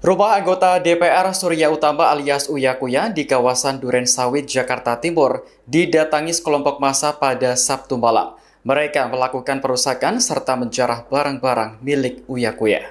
Rumah anggota DPR Surya Utama alias Uya Kuya di kawasan Duren Sawit, Jakarta Timur didatangi sekelompok massa pada Sabtu malam. Mereka melakukan perusakan serta menjarah barang-barang milik Uya Kuya.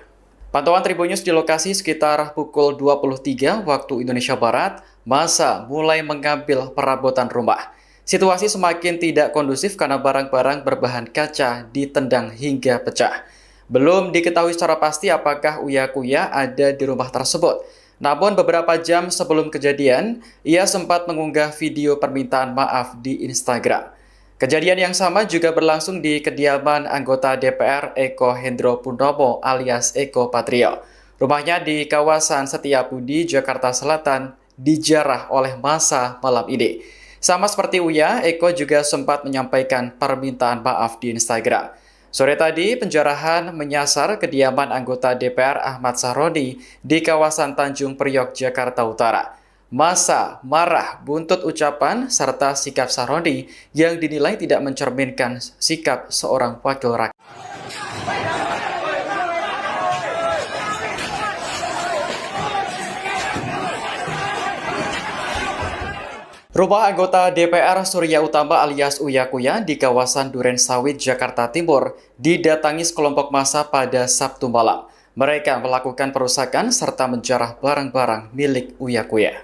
Pantauan Tribun News di lokasi sekitar pukul 23 waktu Indonesia Barat, massa mulai mengambil perabotan rumah. Situasi semakin tidak kondusif karena barang-barang berbahan kaca ditendang hingga pecah. Belum diketahui secara pasti apakah Uya Kuya ada di rumah tersebut. Namun beberapa jam sebelum kejadian, ia sempat mengunggah video permintaan maaf di Instagram. Kejadian yang sama juga berlangsung di kediaman anggota DPR Eko Hendro Purnomo alias Eko Patrio. Rumahnya di kawasan Setiabudi, Jakarta Selatan, dijarah oleh massa malam ini. Sama seperti Uya, Eko juga sempat menyampaikan permintaan maaf di Instagram. Sore tadi, penjarahan menyasar kediaman anggota DPR Ahmad Sahroni di kawasan Tanjung Priok, Jakarta Utara. Massa marah buntut ucapan serta sikap Sahroni yang dinilai tidak mencerminkan sikap seorang wakil rakyat. Rumah anggota DPR Surya Utama alias Uya Kuya di kawasan Duren Sawit, Jakarta Timur didatangi sekelompok massa pada Sabtu malam. Mereka melakukan perusakan serta menjarah barang-barang milik Uya Kuya.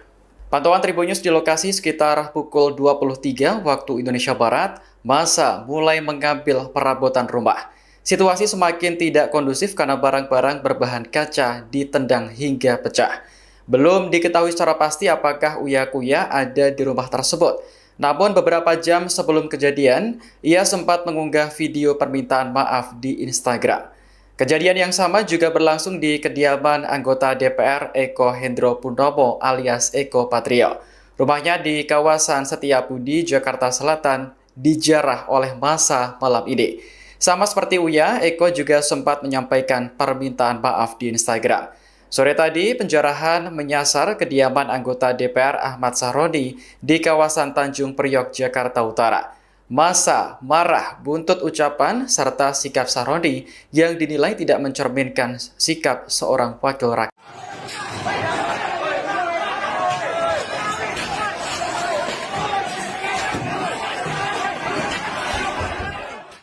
Pantauan Tribun News di lokasi sekitar pukul 23 waktu Indonesia Barat, massa mulai mengambil perabotan rumah. Situasi semakin tidak kondusif karena barang-barang berbahan kaca ditendang hingga pecah. Belum diketahui secara pasti apakah Uya Kuya ada di rumah tersebut. Namun beberapa jam sebelum kejadian, ia sempat mengunggah video permintaan maaf di Instagram. Kejadian yang sama juga berlangsung di kediaman anggota DPR Eko Hendro Purnomo alias Eko Patrio. Rumahnya di kawasan Setiabudi, Jakarta Selatan, dijarah oleh massa malam ini. Sama seperti Uya, Eko juga sempat menyampaikan permintaan maaf di Instagram. Sore tadi, penjarahan menyasar kediaman anggota DPR Ahmad Sahroni di kawasan Tanjung Priok, Jakarta Utara. Massa marah buntut ucapan serta sikap Sahroni yang dinilai tidak mencerminkan sikap seorang wakil rakyat.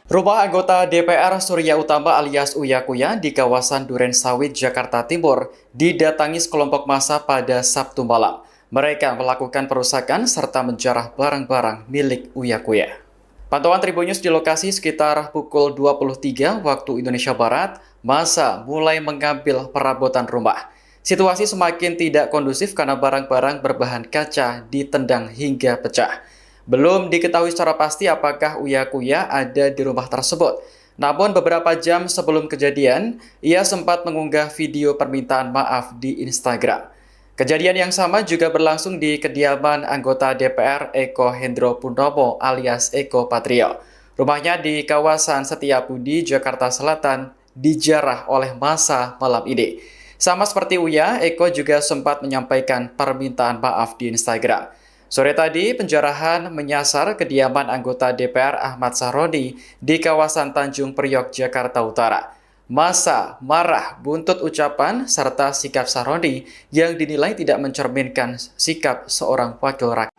Rumah anggota DPR Surya Utama alias Uya Kuya di kawasan Duren Sawit, Jakarta Timur didatangi sekelompok massa pada Sabtu malam. Mereka melakukan perusakan serta menjarah barang-barang milik Uya Kuya. Pantauan Tribun News di lokasi sekitar pukul 23 waktu Indonesia Barat, massa mulai mengambil perabotan rumah. Situasi semakin tidak kondusif karena barang-barang berbahan kaca ditendang hingga pecah. Belum diketahui secara pasti apakah Uya Kuya ada di rumah tersebut. Namun beberapa jam sebelum kejadian, ia sempat mengunggah video permintaan maaf di Instagram. Kejadian yang sama juga berlangsung di kediaman anggota DPR Eko Hendro Purnomo alias Eko Patrio. Rumahnya di kawasan Setiabudi, Jakarta Selatan, dijarah oleh massa malam ini. Sama seperti Uya, Eko juga sempat menyampaikan permintaan maaf di Instagram. Sore tadi, penjarahan menyasar kediaman anggota DPR Ahmad Sahroni di kawasan Tanjung Priok, Jakarta Utara. Massa marah buntut ucapan serta sikap Sahroni yang dinilai tidak mencerminkan sikap seorang wakil rakyat.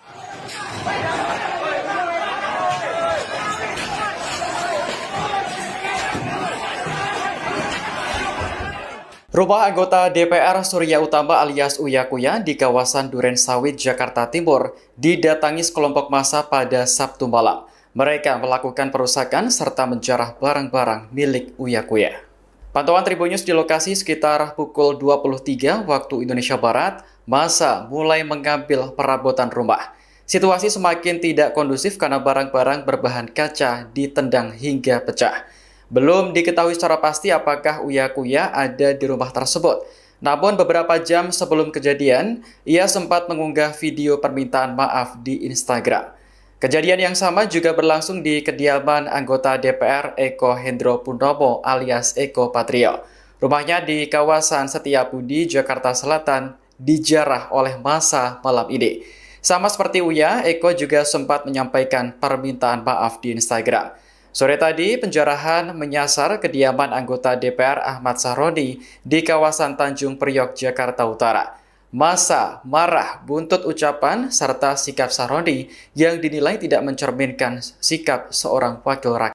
Rumah anggota DPR Surya Utama alias Uya Kuya di kawasan Duren Sawit, Jakarta Timur didatangi sekelompok massa pada Sabtu malam. Mereka melakukan perusakan serta menjarah barang-barang milik Uya Kuya. Pantauan Tribun News di lokasi sekitar pukul 23 waktu Indonesia Barat, massa mulai mengambil perabotan rumah. Situasi semakin tidak kondusif karena barang-barang berbahan kaca ditendang hingga pecah. Belum diketahui secara pasti apakah Uya Kuya ada di rumah tersebut. Namun beberapa jam sebelum kejadian, ia sempat mengunggah video permintaan maaf di Instagram. Kejadian yang sama juga berlangsung di kediaman anggota DPR Eko Hendro Purnomo alias Eko Patrio. Rumahnya di kawasan Setiabudi, Jakarta Selatan, dijarah oleh massa malam ini. Sama seperti Uya, Eko juga sempat menyampaikan permintaan maaf di Instagram. Sore tadi, penjarahan menyasar kediaman anggota DPR Ahmad Sahroni di kawasan Tanjung Priok, Jakarta Utara. Massa marah buntut ucapan serta sikap Sahroni yang dinilai tidak mencerminkan sikap seorang wakil rakyat.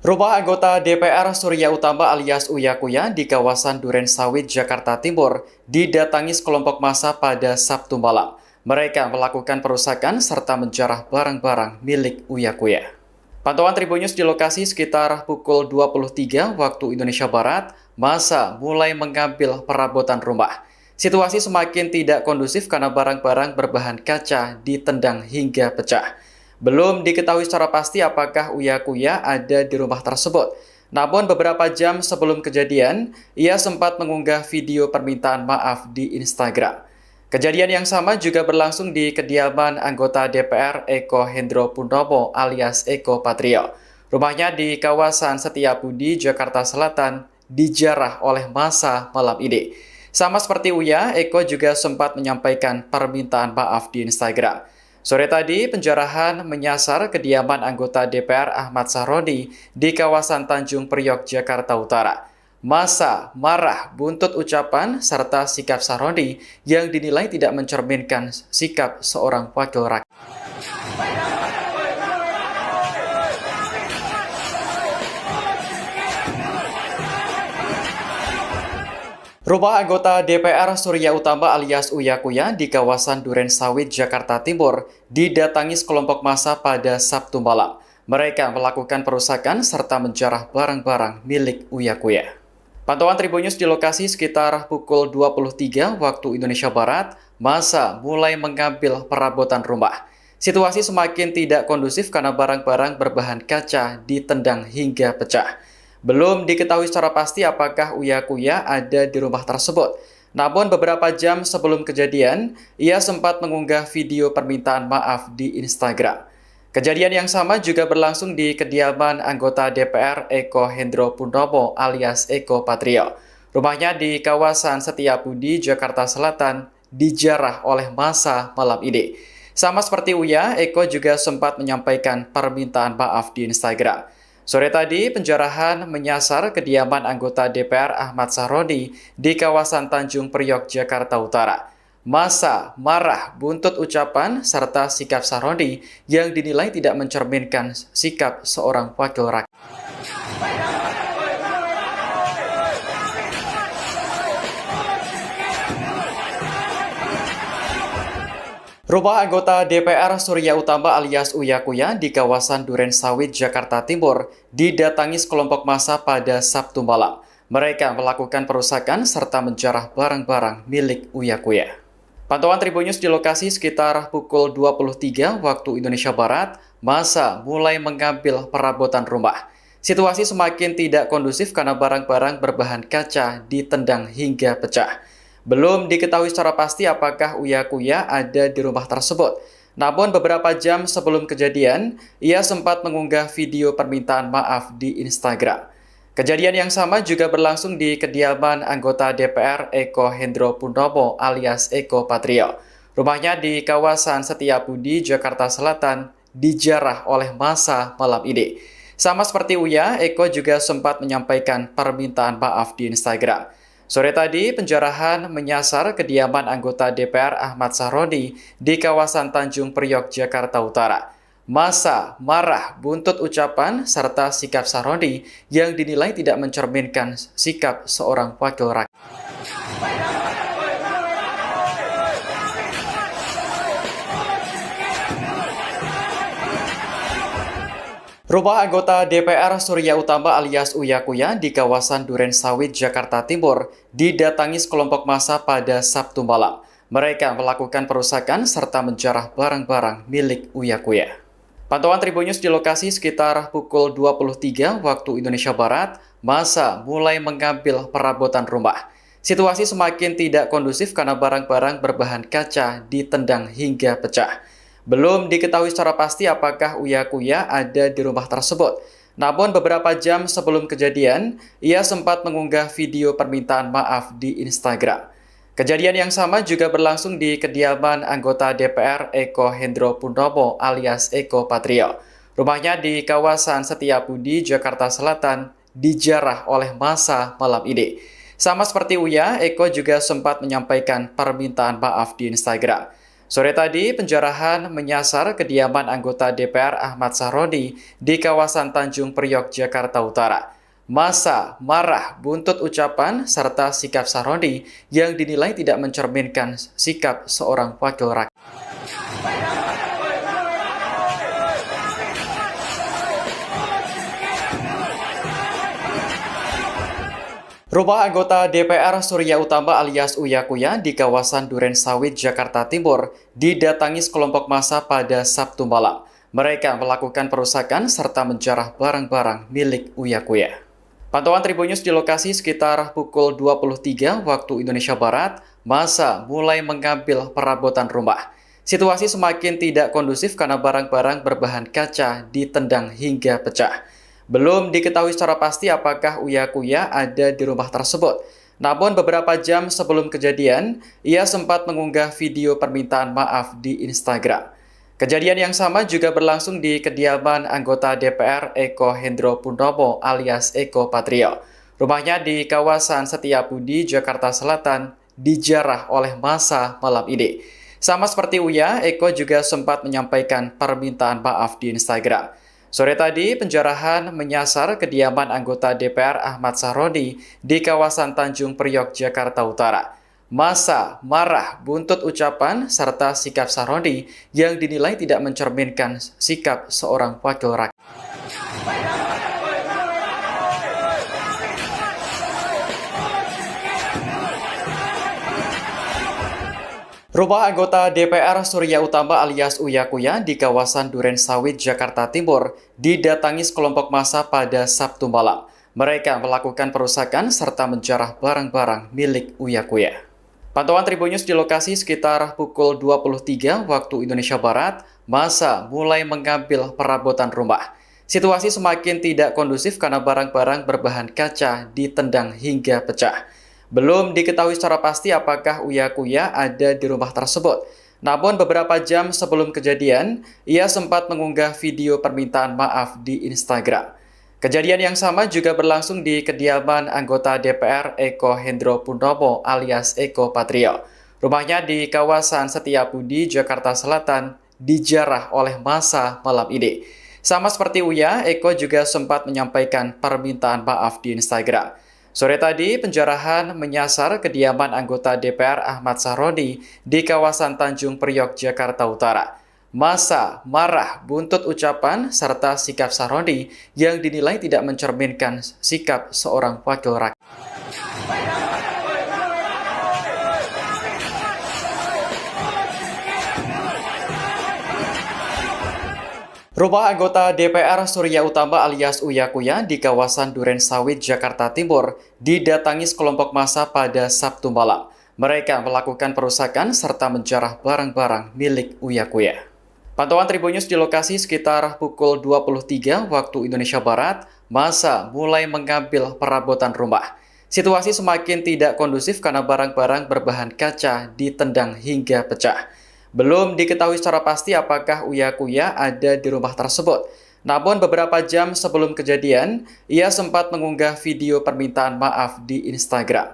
Rumah anggota DPR Surya Utama alias Uya Kuya di kawasan Duren Sawit, Jakarta Timur didatangi sekelompok massa pada Sabtu malam. Mereka melakukan perusakan serta menjarah barang-barang milik Uya Kuya. Pantauan Tribun News di lokasi sekitar pukul 23 waktu Indonesia Barat, massa mulai mengambil perabotan rumah. Situasi semakin tidak kondusif karena barang-barang berbahan kaca ditendang hingga pecah. Belum diketahui secara pasti apakah Uya Kuya ada di rumah tersebut. Namun beberapa jam sebelum kejadian, ia sempat mengunggah video permintaan maaf di Instagram. Kejadian yang sama juga berlangsung di kediaman anggota DPR Eko Hendro Purnomo alias Eko Patrio. Rumahnya di kawasan Setiabudi, Jakarta Selatan, dijarah oleh massa malam ini. Sama seperti Uya, Eko juga sempat menyampaikan permintaan maaf di Instagram. Sore tadi, penjarahan menyasar kediaman anggota DPR Ahmad Sahroni di kawasan Tanjung Priok, Jakarta Utara. Massa marah buntut ucapan serta sikap Sahroni yang dinilai tidak mencerminkan sikap seorang wakil rakyat. Rumah anggota DPR Surya Utama alias Uya Kuya di kawasan Duren Sawit, Jakarta Timur didatangi sekelompok massa pada Sabtu malam. Mereka melakukan perusakan serta menjarah barang-barang milik Uya Kuya. Pantauan Tribun News di lokasi sekitar pukul 23 waktu Indonesia Barat, massa mulai mengambil perabotan rumah. Situasi semakin tidak kondusif karena barang-barang berbahan kaca ditendang hingga pecah. Belum diketahui secara pasti apakah Uya Kuya ada di rumah tersebut. Namun beberapa jam sebelum kejadian, ia sempat mengunggah video permintaan maaf di Instagram. Kejadian yang sama juga berlangsung di kediaman anggota DPR Eko Hendro Purnomo alias Eko Patrio. Rumahnya di kawasan Setiabudi, Jakarta Selatan, dijarah oleh massa malam ini. Sama seperti Uya, Eko juga sempat menyampaikan permintaan maaf di Instagram. Sore tadi, penjarahan menyasar kediaman anggota DPR Ahmad Sahroni di kawasan Tanjung Priok, Jakarta Utara. Massa marah buntut ucapan serta sikap Sahroni yang dinilai tidak mencerminkan sikap seorang wakil rakyat. Rumah anggota DPR Surya Utama alias Uya Kuya di kawasan Duren Sawit, Jakarta Timur didatangi sekelompok massa pada Sabtu malam. Mereka melakukan perusakan serta menjarah barang-barang milik Uya Kuya. Pantauan Tribun News di lokasi sekitar pukul 23 waktu Indonesia Barat, massa mulai mengambil perabotan rumah. Situasi semakin tidak kondusif karena barang-barang berbahan kaca ditendang hingga pecah. Belum diketahui secara pasti apakah Uya Kuya ada di rumah tersebut. Namun beberapa jam sebelum kejadian, ia sempat mengunggah video permintaan maaf di Instagram. Kejadian yang sama juga berlangsung di kediaman anggota DPR Eko Hendro Purnomo alias Eko Patrio. Rumahnya di kawasan Setiabudi, Jakarta Selatan, dijarah oleh massa malam ini. Sama seperti Uya, Eko juga sempat menyampaikan permintaan maaf di Instagram. Sore tadi, penjarahan menyasar kediaman anggota DPR Ahmad Sahroni di kawasan Tanjung Priok, Jakarta Utara. Massa marah buntut ucapan serta sikap Sahroni yang dinilai tidak mencerminkan sikap seorang wakil rakyat. Rumah anggota DPR Surya Utama alias Uya Kuya di kawasan Duren Sawit, Jakarta Timur didatangi sekelompok massa pada Sabtu malam. Mereka melakukan perusakan serta menjarah barang-barang milik Uya Kuya. Pantauan Tribun News di lokasi sekitar pukul 23 waktu Indonesia Barat, massa mulai mengambil perabotan rumah. Situasi semakin tidak kondusif karena barang-barang berbahan kaca ditendang hingga pecah. Belum diketahui secara pasti apakah Uya Kuya ada di rumah tersebut. Namun beberapa jam sebelum kejadian, ia sempat mengunggah video permintaan maaf di Instagram. Kejadian yang sama juga berlangsung di kediaman anggota DPR Eko Hendro Purnomo alias Eko Patrio. Rumahnya di kawasan Setiabudi, Jakarta Selatan, dijarah oleh massa malam ini. Sama seperti Uya, Eko juga sempat menyampaikan permintaan maaf di Instagram. Sore tadi, penjarahan menyasar kediaman anggota DPR Ahmad Sahroni di kawasan Tanjung Priok, Jakarta Utara. Massa marah buntut ucapan serta sikap Sahroni yang dinilai tidak mencerminkan sikap seorang wakil rakyat. Rumah anggota DPR Surya Utama alias Uya Kuya di kawasan Duren Sawit, Jakarta Timur didatangi sekelompok massa pada Sabtu malam. Mereka melakukan perusakan serta menjarah barang-barang milik Uya Kuya. Pantauan Tribun News di lokasi sekitar pukul 23 waktu Indonesia Barat, massa mulai mengambil perabotan rumah. Situasi semakin tidak kondusif karena barang-barang berbahan kaca ditendang hingga pecah. Belum diketahui secara pasti apakah Uya Kuya ada di rumah tersebut. Namun beberapa jam sebelum kejadian, ia sempat mengunggah video permintaan maaf di Instagram. Kejadian yang sama juga berlangsung di kediaman anggota DPR Eko Hendro Purnomo alias Eko Patrio. Rumahnya di kawasan Setiabudi, Jakarta Selatan, dijarah oleh massa malam ini. Sama seperti Uya, Eko juga sempat menyampaikan permintaan maaf di Instagram. Sore tadi, penjarahan menyasar kediaman anggota DPR Ahmad Sahroni di kawasan Tanjung Priok, Jakarta Utara. Massa marah buntut ucapan serta sikap Sahroni yang dinilai tidak mencerminkan sikap seorang wakil rakyat. Rumah anggota DPR Surya Utama alias Uya Kuya di kawasan Duren Sawit, Jakarta Timur didatangi sekelompok massa pada Sabtu malam. Mereka melakukan perusakan serta menjarah barang-barang milik Uya Kuya. Pantauan Tribun News di lokasi sekitar pukul 23 waktu Indonesia Barat, massa mulai mengambil perabotan rumah. Situasi semakin tidak kondusif karena barang-barang berbahan kaca ditendang hingga pecah. Belum diketahui secara pasti apakah Uya Kuya ada di rumah tersebut. Namun beberapa jam sebelum kejadian, ia sempat mengunggah video permintaan maaf di Instagram. Kejadian yang sama juga berlangsung di kediaman anggota DPR Eko Hendro Purnomo alias Eko Patrio. Rumahnya di kawasan Setiabudi, Jakarta Selatan, dijarah oleh massa malam ini. Sama seperti Uya, Eko juga sempat menyampaikan permintaan maaf di Instagram. Sore tadi, penjarahan menyasar kediaman anggota DPR Ahmad Sahroni di kawasan Tanjung Priok, Jakarta Utara. Massa marah buntut ucapan serta sikap Sahroni yang dinilai tidak mencerminkan sikap seorang wakil rakyat. Rumah anggota DPR Surya Utama alias Uya Kuya di kawasan Duren Sawit, Jakarta Timur didatangi sekelompok massa pada Sabtu malam. Mereka melakukan perusakan serta menjarah barang-barang milik Uya Kuya. Pantauan Tribun News di lokasi sekitar pukul 23 waktu Indonesia Barat, massa mulai mengambil perabotan rumah. Situasi semakin tidak kondusif karena barang-barang berbahan kaca ditendang hingga pecah. Belum diketahui secara pasti apakah Uya Kuya ada di rumah tersebut. Namun beberapa jam sebelum kejadian, ia sempat mengunggah video permintaan maaf di Instagram.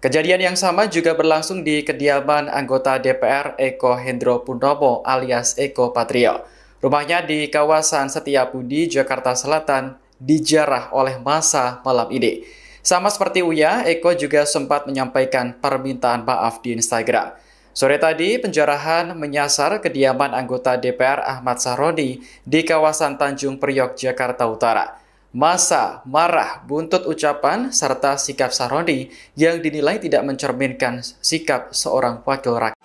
Kejadian yang sama juga berlangsung di kediaman anggota DPR Eko Hendro Purnomo alias Eko Patrio. Rumahnya di kawasan Setiabudi, Jakarta Selatan, dijarah oleh massa malam ini. Sama seperti Uya, Eko juga sempat menyampaikan permintaan maaf di Instagram. Sore tadi, penjarahan menyasar kediaman anggota DPR Ahmad Sahroni di kawasan Tanjung Priok, Jakarta Utara. Massa marah buntut ucapan serta sikap Sahroni yang dinilai tidak mencerminkan sikap seorang wakil rakyat.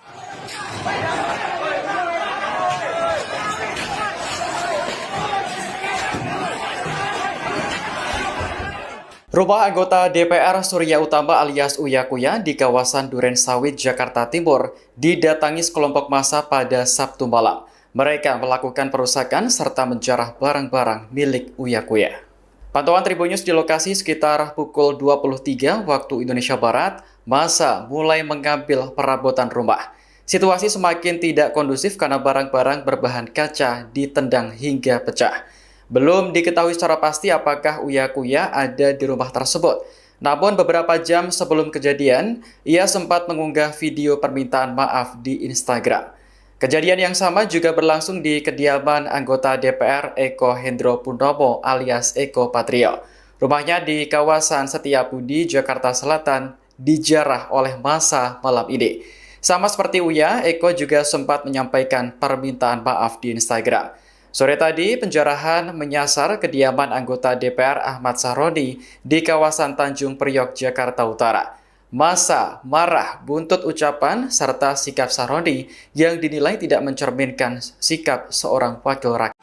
Rumah anggota DPR Surya Utama alias Uya Kuya di kawasan Duren Sawit, Jakarta Timur didatangi sekelompok massa pada Sabtu malam. Mereka melakukan perusakan serta menjarah barang-barang milik Uya Kuya. Pantauan Tribun News di lokasi sekitar pukul 23 waktu Indonesia Barat, massa mulai mengambil perabotan rumah. Situasi semakin tidak kondusif karena barang-barang berbahan kaca ditendang hingga pecah. Belum diketahui secara pasti apakah Uya Kuya ada di rumah tersebut. Namun beberapa jam sebelum kejadian, ia sempat mengunggah video permintaan maaf di Instagram. Kejadian yang sama juga berlangsung di kediaman anggota DPR Eko Hendro Purnomo alias Eko Patrio. Rumahnya di kawasan Setiabudi, Jakarta Selatan, dijarah oleh massa malam ini. Sama seperti Uya, Eko juga sempat menyampaikan permintaan maaf di Instagram. Sore tadi, penjarahan menyasar kediaman anggota DPR Ahmad Sahroni di kawasan Tanjung Priok, Jakarta Utara. Massa marah buntut ucapan serta sikap Sahroni yang dinilai tidak mencerminkan sikap seorang wakil rakyat.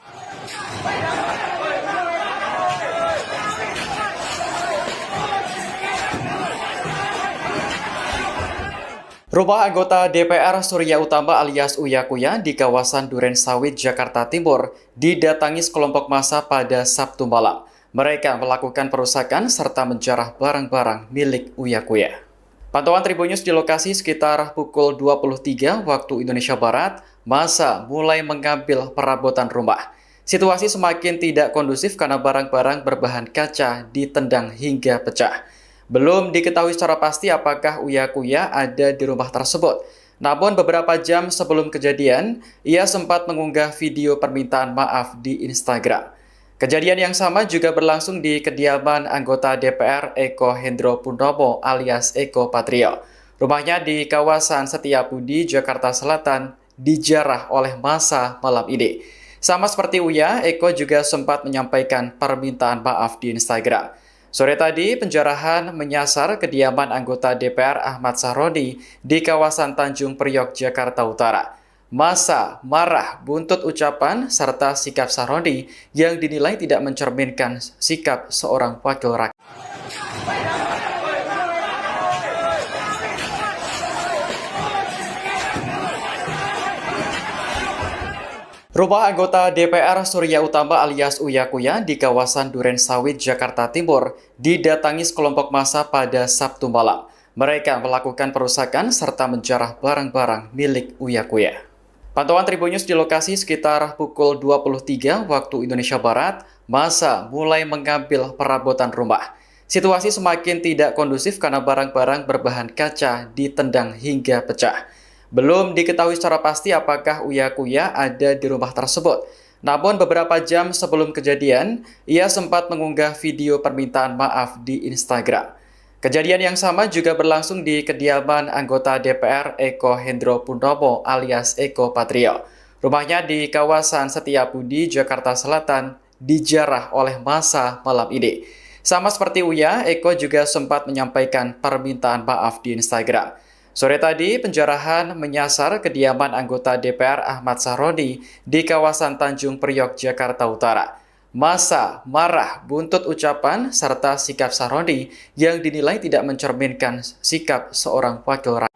Rumah anggota DPR Surya Utama alias Uya Kuya di kawasan Duren Sawit, Jakarta Timur didatangi sekelompok massa pada Sabtu malam. Mereka melakukan perusakan serta menjarah barang-barang milik Uya Kuya. Pantauan Tribun News di lokasi sekitar pukul 23 waktu Indonesia Barat, massa mulai mengambil perabotan rumah. Situasi semakin tidak kondusif karena barang-barang berbahan kaca ditendang hingga pecah. Belum diketahui secara pasti apakah Uya Kuya ada di rumah tersebut. Namun beberapa jam sebelum kejadian, ia sempat mengunggah video permintaan maaf di Instagram. Kejadian yang sama juga berlangsung di kediaman anggota DPR Eko Hendro Purnomo alias Eko Patrio. Rumahnya di kawasan Setiabudi, Jakarta Selatan, dijarah oleh massa malam ini. Sama seperti Uya, Eko juga sempat menyampaikan permintaan maaf di Instagram. Sore tadi, penjarahan menyasar kediaman anggota DPR Ahmad Sahroni di kawasan Tanjung Priok, Jakarta Utara. Massa marah buntut ucapan serta sikap Sahroni yang dinilai tidak mencerminkan sikap seorang wakil rakyat. Rumah anggota DPR Surya Utama alias Uya Kuya di kawasan Duren Sawit, Jakarta Timur didatangi sekelompok massa pada Sabtu malam. Mereka melakukan perusakan serta menjarah barang-barang milik Uya Kuya. Pantauan Tribun News di lokasi sekitar pukul 23 waktu Indonesia Barat, massa mulai mengambil perabotan rumah. Situasi semakin tidak kondusif karena barang-barang berbahan kaca ditendang hingga pecah. Belum diketahui secara pasti apakah Uya Kuya ada di rumah tersebut. Namun beberapa jam sebelum kejadian, ia sempat mengunggah video permintaan maaf di Instagram. Kejadian yang sama juga berlangsung di kediaman anggota DPR Eko Hendro Purnomo alias Eko Patrio. Rumahnya di kawasan Setiabudi, Jakarta Selatan, dijarah oleh massa malam ini. Sama seperti Uya, Eko juga sempat menyampaikan permintaan maaf di Instagram. Sore tadi, penjarahan menyasar kediaman anggota DPR Ahmad Sahroni di kawasan Tanjung Priok, Jakarta Utara. Massa marah buntut ucapan serta sikap Sahroni yang dinilai tidak mencerminkan sikap seorang wakil rakyat.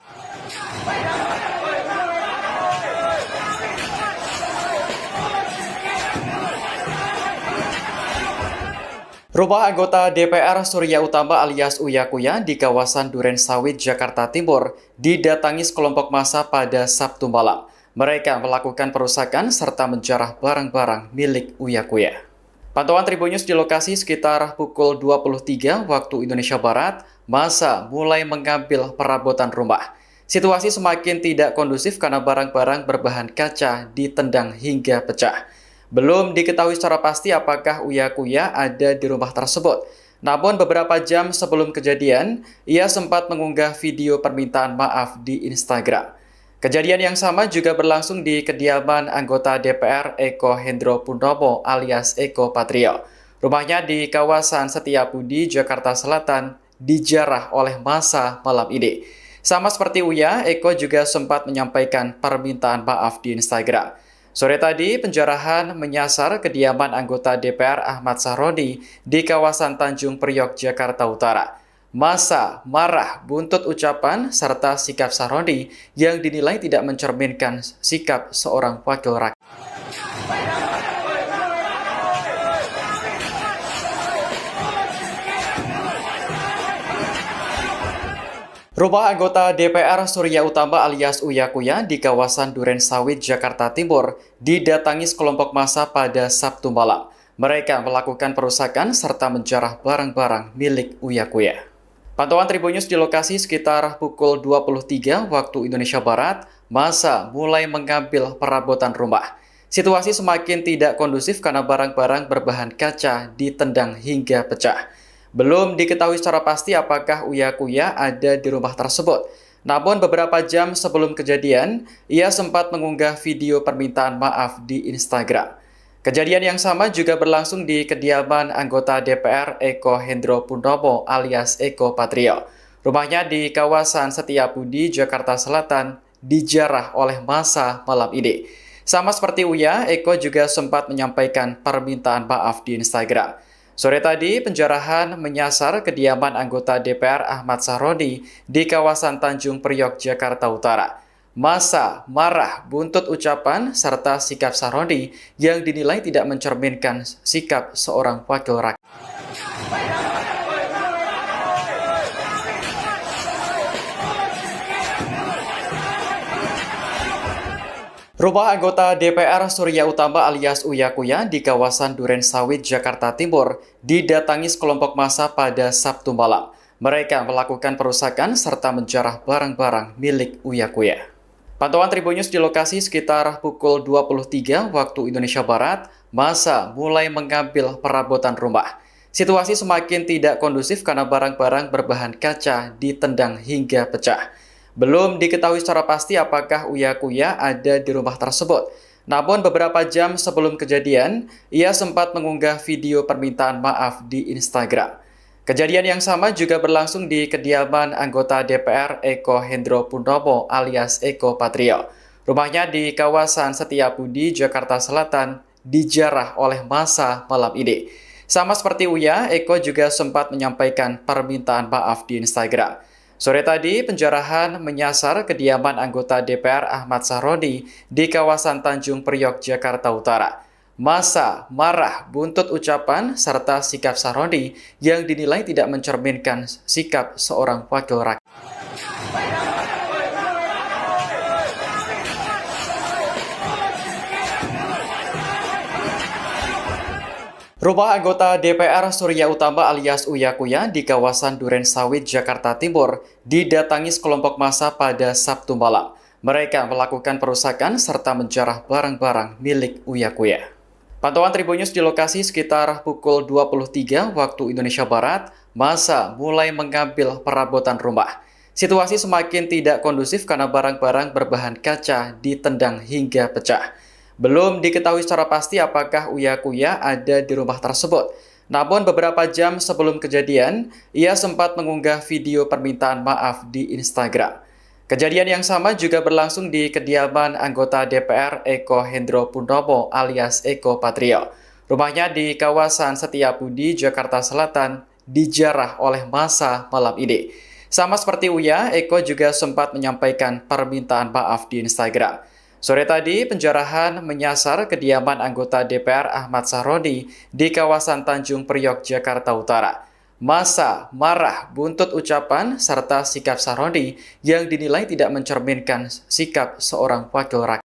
Rumah anggota DPR Surya Utama alias Uya Kuya di kawasan Duren Sawit, Jakarta Timur didatangi sekelompok massa pada Sabtu malam. Mereka melakukan perusakan serta menjarah barang-barang milik Uya Kuya. Pantauan Tribun News di lokasi sekitar pukul 23 waktu Indonesia Barat, massa mulai mengambil perabotan rumah. Situasi semakin tidak kondusif karena barang-barang berbahan kaca ditendang hingga pecah. Belum diketahui secara pasti apakah Uya Kuya ada di rumah tersebut. Namun beberapa jam sebelum kejadian, ia sempat mengunggah video permintaan maaf di Instagram. Kejadian yang sama juga berlangsung di kediaman anggota DPR Eko Hendro Purnomo alias Eko Patrio. Rumahnya di kawasan Setiabudi, Jakarta Selatan, dijarah oleh massa malam ini. Sama seperti Uya, Eko juga sempat menyampaikan permintaan maaf di Instagram. Sore tadi, penjarahan menyasar kediaman anggota DPR Ahmad Sahroni di kawasan Tanjung Priok, Jakarta Utara. Massa marah buntut ucapan serta sikap Sahroni yang dinilai tidak mencerminkan sikap seorang wakil rakyat. Rumah anggota DPR Surya Utama alias Uya Kuya di kawasan Duren Sawit, Jakarta Timur didatangi sekelompok massa pada Sabtu malam. Mereka melakukan perusakan serta menjarah barang-barang milik Uya Kuya. Pantauan Tribun News di lokasi sekitar pukul 23 waktu Indonesia Barat, massa mulai mengambil perabotan rumah. Situasi semakin tidak kondusif karena barang-barang berbahan kaca ditendang hingga pecah. Belum diketahui secara pasti apakah Uya Kuya ada di rumah tersebut. Namun beberapa jam sebelum kejadian, ia sempat mengunggah video permintaan maaf di Instagram. Kejadian yang sama juga berlangsung di kediaman anggota DPR Eko Hendro Purnomo alias Eko Patrio. Rumahnya di kawasan Setiabudi, Jakarta Selatan, dijarah oleh massa malam ini. Sama seperti Uya, Eko juga sempat menyampaikan permintaan maaf di Instagram. Sore tadi, penjarahan menyasar kediaman anggota DPR Ahmad Sahroni di kawasan Tanjung Priok, Jakarta Utara. Massa marah buntut ucapan serta sikap Sahroni yang dinilai tidak mencerminkan sikap seorang wakil rakyat. Rumah anggota DPR Surya Utama alias Uya Kuya di kawasan Duren Sawit, Jakarta Timur didatangi sekelompok massa pada Sabtu malam. Mereka melakukan perusakan serta menjarah barang-barang milik Uya Kuya. Pantauan Tribun News di lokasi sekitar pukul 23 waktu Indonesia Barat, massa mulai mengambil perabotan rumah. Situasi semakin tidak kondusif karena barang-barang berbahan kaca ditendang hingga pecah. Belum diketahui secara pasti apakah Uya Kuya ada di rumah tersebut. Namun beberapa jam sebelum kejadian, ia sempat mengunggah video permintaan maaf di Instagram. Kejadian yang sama juga berlangsung di kediaman anggota DPR Eko Hendro Purnomo alias Eko Patrio. Rumahnya di kawasan Setiabudi, Jakarta Selatan, dijarah oleh massa malam ini. Sama seperti Uya, Eko juga sempat menyampaikan permintaan maaf di Instagram. Sore tadi, penjarahan menyasar kediaman anggota DPR Ahmad Sahroni di kawasan Tanjung Priok, Jakarta Utara. Massa marah buntut ucapan serta sikap Sahroni yang dinilai tidak mencerminkan sikap seorang wakil rakyat. Rumah anggota DPR Surya Utama alias Uya Kuya di kawasan Duren Sawit, Jakarta Timur didatangi sekelompok massa pada Sabtu malam. Mereka melakukan perusakan serta menjarah barang-barang milik Uya Kuya. Pantauan Tribun News di lokasi sekitar pukul 23 waktu Indonesia Barat, massa mulai mengambil perabotan rumah. Situasi semakin tidak kondusif karena barang-barang berbahan kaca ditendang hingga pecah. Belum diketahui secara pasti apakah Uya Kuya ada di rumah tersebut. Namun beberapa jam sebelum kejadian, ia sempat mengunggah video permintaan maaf di Instagram. Kejadian yang sama juga berlangsung di kediaman anggota DPR Eko Hendro Purnomo alias Eko Patrio. Rumahnya di kawasan Setiabudi, Jakarta Selatan, dijarah oleh massa malam ini. Sama seperti Uya, Eko juga sempat menyampaikan permintaan maaf di Instagram. Sore tadi, penjarahan menyasar kediaman anggota DPR Ahmad Sahroni di kawasan Tanjung Priok, Jakarta Utara. Massa marah buntut ucapan serta sikap Sahroni yang dinilai tidak mencerminkan sikap seorang wakil rakyat.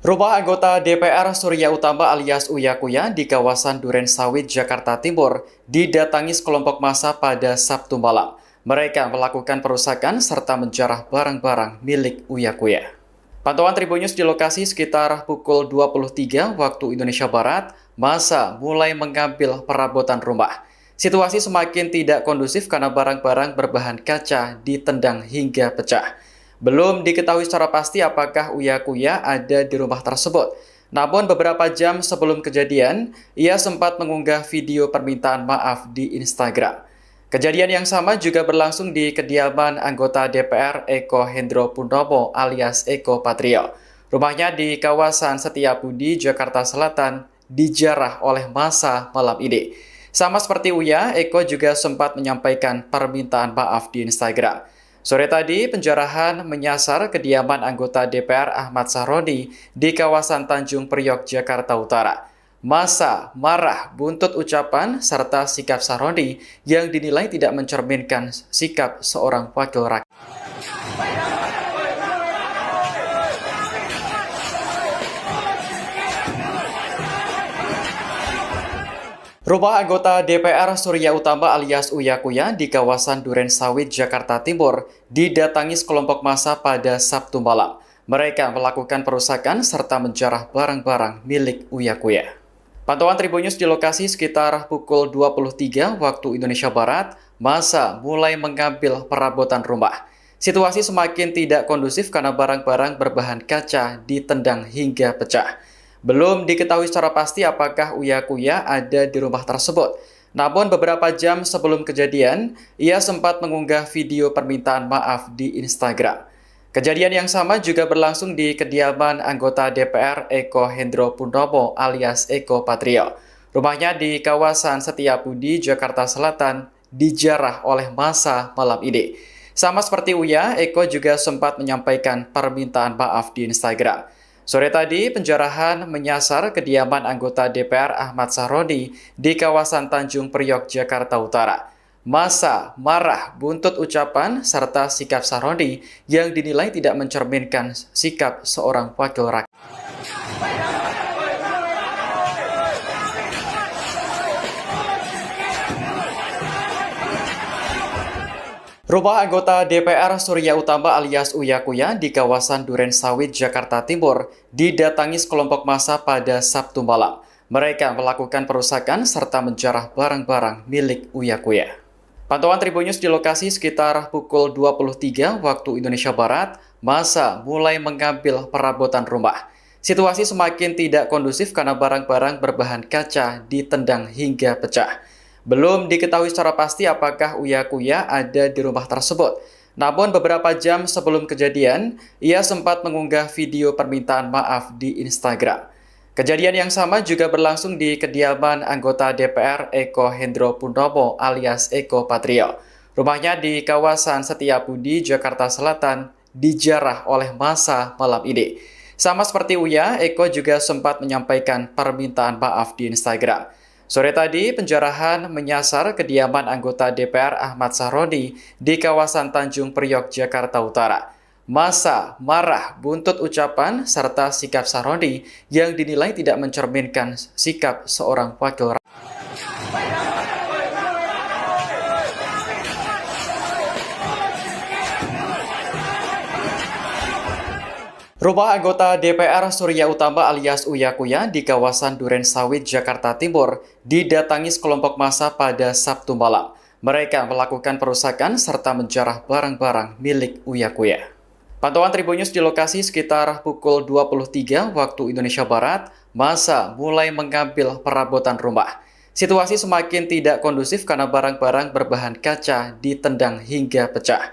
Rumah anggota DPR Surya Utama alias Uya Kuya di kawasan Duren Sawit, Jakarta Timur didatangi sekelompok massa pada Sabtu malam. Mereka melakukan perusakan serta menjarah barang-barang milik Uya Kuya. Pantauan Tribun News di lokasi sekitar pukul 23 waktu Indonesia Barat, massa mulai mengambil perabotan rumah. Situasi semakin tidak kondusif karena barang-barang berbahan kaca ditendang hingga pecah. Belum diketahui secara pasti apakah Uya Kuya ada di rumah tersebut. Namun beberapa jam sebelum kejadian, ia sempat mengunggah video permintaan maaf di Instagram. Kejadian yang sama juga berlangsung di kediaman anggota DPR Eko Hendro Purnomo alias Eko Patrio. Rumahnya di kawasan Setiabudi, Jakarta Selatan, dijarah oleh massa malam ini. Sama seperti Uya, Eko juga sempat menyampaikan permintaan maaf di Instagram. Sore tadi, penjarahan menyasar kediaman anggota DPR Ahmad Sahroni di kawasan Tanjung Priok, Jakarta Utara. Massa marah buntut ucapan serta sikap Sahroni yang dinilai tidak mencerminkan sikap seorang wakil rakyat. Rumah anggota DPR Surya Utama alias Uya Kuya di kawasan Duren Sawit, Jakarta Timur didatangi sekelompok massa pada Sabtu malam. Mereka melakukan perusakan serta menjarah barang-barang milik Uya Kuya. Pantauan Tribun News di lokasi sekitar pukul 23 waktu Indonesia Barat, massa mulai mengambil perabotan rumah. Situasi semakin tidak kondusif karena barang-barang berbahan kaca ditendang hingga pecah. Belum diketahui secara pasti apakah Uya Kuya ada di rumah tersebut. Namun beberapa jam sebelum kejadian, ia sempat mengunggah video permintaan maaf di Instagram. Kejadian yang sama juga berlangsung di kediaman anggota DPR Eko Hendro Purnomo alias Eko Patrio. Rumahnya di kawasan Setiabudi, Jakarta Selatan, dijarah oleh massa malam ini. Sama seperti Uya, Eko juga sempat menyampaikan permintaan maaf di Instagram. Sore tadi, penjarahan menyasar kediaman anggota DPR Ahmad Sahroni di kawasan Tanjung Priok, Jakarta Utara. Massa marah buntut ucapan serta sikap Sahroni yang dinilai tidak mencerminkan sikap seorang wakil rakyat. Rumah anggota DPR Surya Utama alias Uya Kuya di kawasan Duren Sawit, Jakarta Timur didatangi sekelompok massa pada Sabtu malam. Mereka melakukan perusakan serta menjarah barang-barang milik Uya Kuya. Pantauan Tribun News di lokasi sekitar pukul 23 waktu Indonesia Barat, massa mulai mengambil perabotan rumah. Situasi semakin tidak kondusif karena barang-barang berbahan kaca ditendang hingga pecah. Belum diketahui secara pasti apakah Uya Kuya ada di rumah tersebut. Namun beberapa jam sebelum kejadian, ia sempat mengunggah video permintaan maaf di Instagram. Kejadian yang sama juga berlangsung di kediaman anggota DPR Eko Hendro Purnomo alias Eko Patrio. Rumahnya di kawasan Setiabudi, Jakarta Selatan, dijarah oleh massa malam ini. Sama seperti Uya, Eko juga sempat menyampaikan permintaan maaf di Instagram. Sore tadi, penjarahan menyasar kediaman anggota DPR Ahmad Sahroni di kawasan Tanjung Priok, Jakarta Utara. Massa marah buntut ucapan serta sikap Sahroni yang dinilai tidak mencerminkan sikap seorang wakil rakyat. Rumah anggota DPR Surya Utama alias Uya Kuya di kawasan Duren Sawit, Jakarta Timur didatangi sekelompok massa pada Sabtu malam. Mereka melakukan perusakan serta menjarah barang-barang milik Uya Kuya. Pantauan Tribun News di lokasi sekitar pukul 23 waktu Indonesia Barat, massa mulai mengambil perabotan rumah. Situasi semakin tidak kondusif karena barang-barang berbahan kaca ditendang hingga pecah.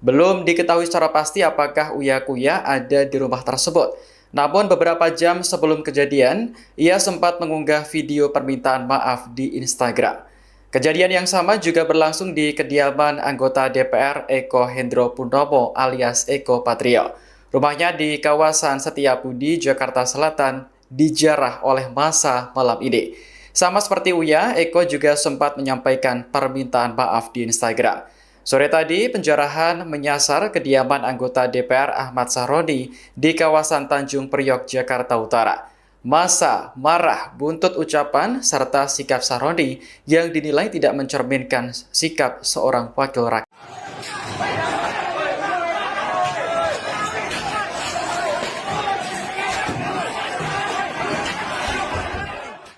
Belum diketahui secara pasti apakah Uya Kuya ada di rumah tersebut. Namun beberapa jam sebelum kejadian, ia sempat mengunggah video permintaan maaf di Instagram. Kejadian yang sama juga berlangsung di kediaman anggota DPR Eko Hendro Purnomo alias Eko Patrio. Rumahnya di kawasan Setiabudi, Jakarta Selatan, dijarah oleh massa malam ini. Sama seperti Uya, Eko juga sempat menyampaikan permintaan maaf di Instagram. Sore tadi, penjarahan menyasar kediaman anggota DPR Ahmad Sahroni di kawasan Tanjung Priok, Jakarta Utara. Massa marah buntut ucapan serta sikap Sahroni yang dinilai tidak mencerminkan sikap seorang wakil rakyat.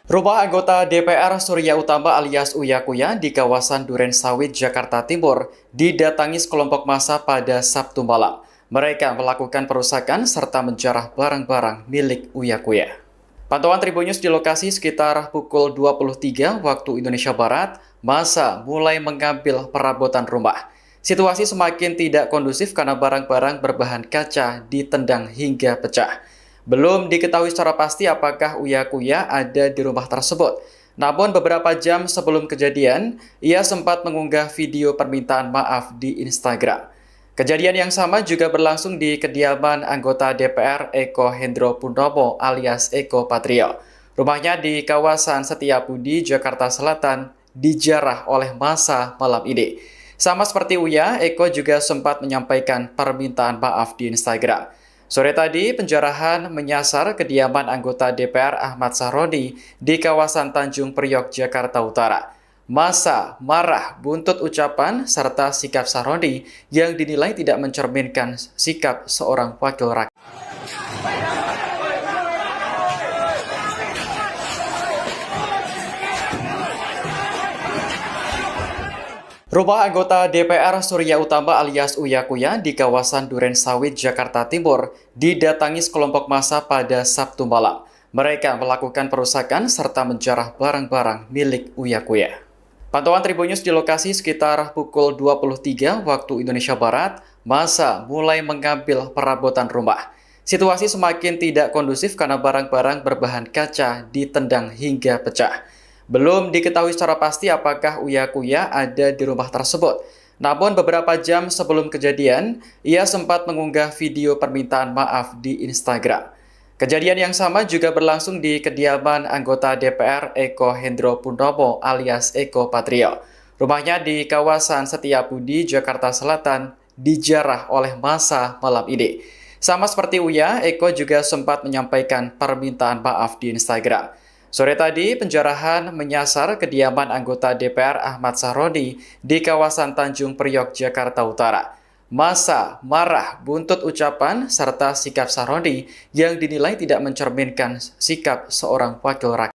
Rumah anggota DPR Surya Utama alias Uya Kuya di kawasan Duren Sawit, Jakarta Timur didatangi sekelompok massa pada Sabtu malam. Mereka melakukan perusakan serta menjarah barang-barang milik Uya Kuya. Pantauan Tribun News di lokasi sekitar pukul 23 waktu Indonesia Barat, massa mulai mengambil perabotan rumah. Situasi semakin tidak kondusif karena barang-barang berbahan kaca ditendang hingga pecah. Belum diketahui secara pasti apakah Uya Kuya ada di rumah tersebut. Namun beberapa jam sebelum kejadian, ia sempat mengunggah video permintaan maaf di Instagram. Kejadian yang sama juga berlangsung di kediaman anggota DPR Eko Hendro Purnomo alias Eko Patrio. Rumahnya di kawasan Setiabudi, Jakarta Selatan, dijarah oleh massa malam ini. Sama seperti Uya, Eko juga sempat menyampaikan permintaan maaf di Instagram. Sore tadi, penjarahan menyasar kediaman anggota DPR Ahmad Sahroni di kawasan Tanjung Priok, Jakarta Utara. Massa marah buntut ucapan serta sikap Sahroni yang dinilai tidak mencerminkan sikap seorang wakil rakyat. Rumah anggota DPR Surya Utama alias Uya Kuya di kawasan Duren Sawit, Jakarta Timur didatangi sekelompok massa pada Sabtu malam. Mereka melakukan perusakan serta menjarah barang-barang milik Uya Kuya. Pantauan Tribun News di lokasi sekitar pukul 23 waktu Indonesia Barat, massa mulai mengambil perabotan rumah. Situasi semakin tidak kondusif karena barang-barang berbahan kaca ditendang hingga pecah. Belum diketahui secara pasti apakah Uya Kuya ada di rumah tersebut. Namun beberapa jam sebelum kejadian, ia sempat mengunggah video permintaan maaf di Instagram. Kejadian yang sama juga berlangsung di kediaman anggota DPR Eko Hendro Purnomo alias Eko Patrio. Rumahnya di kawasan Setiabudi, Jakarta Selatan, dijarah oleh massa malam ini. Sama seperti Uya, Eko juga sempat menyampaikan permintaan maaf di Instagram. Sore tadi, penjarahan menyasar kediaman anggota DPR Ahmad Sahroni di kawasan Tanjung Priok, Jakarta Utara. Massa marah buntut ucapan serta sikap Sahroni yang dinilai tidak mencerminkan sikap seorang wakil rakyat.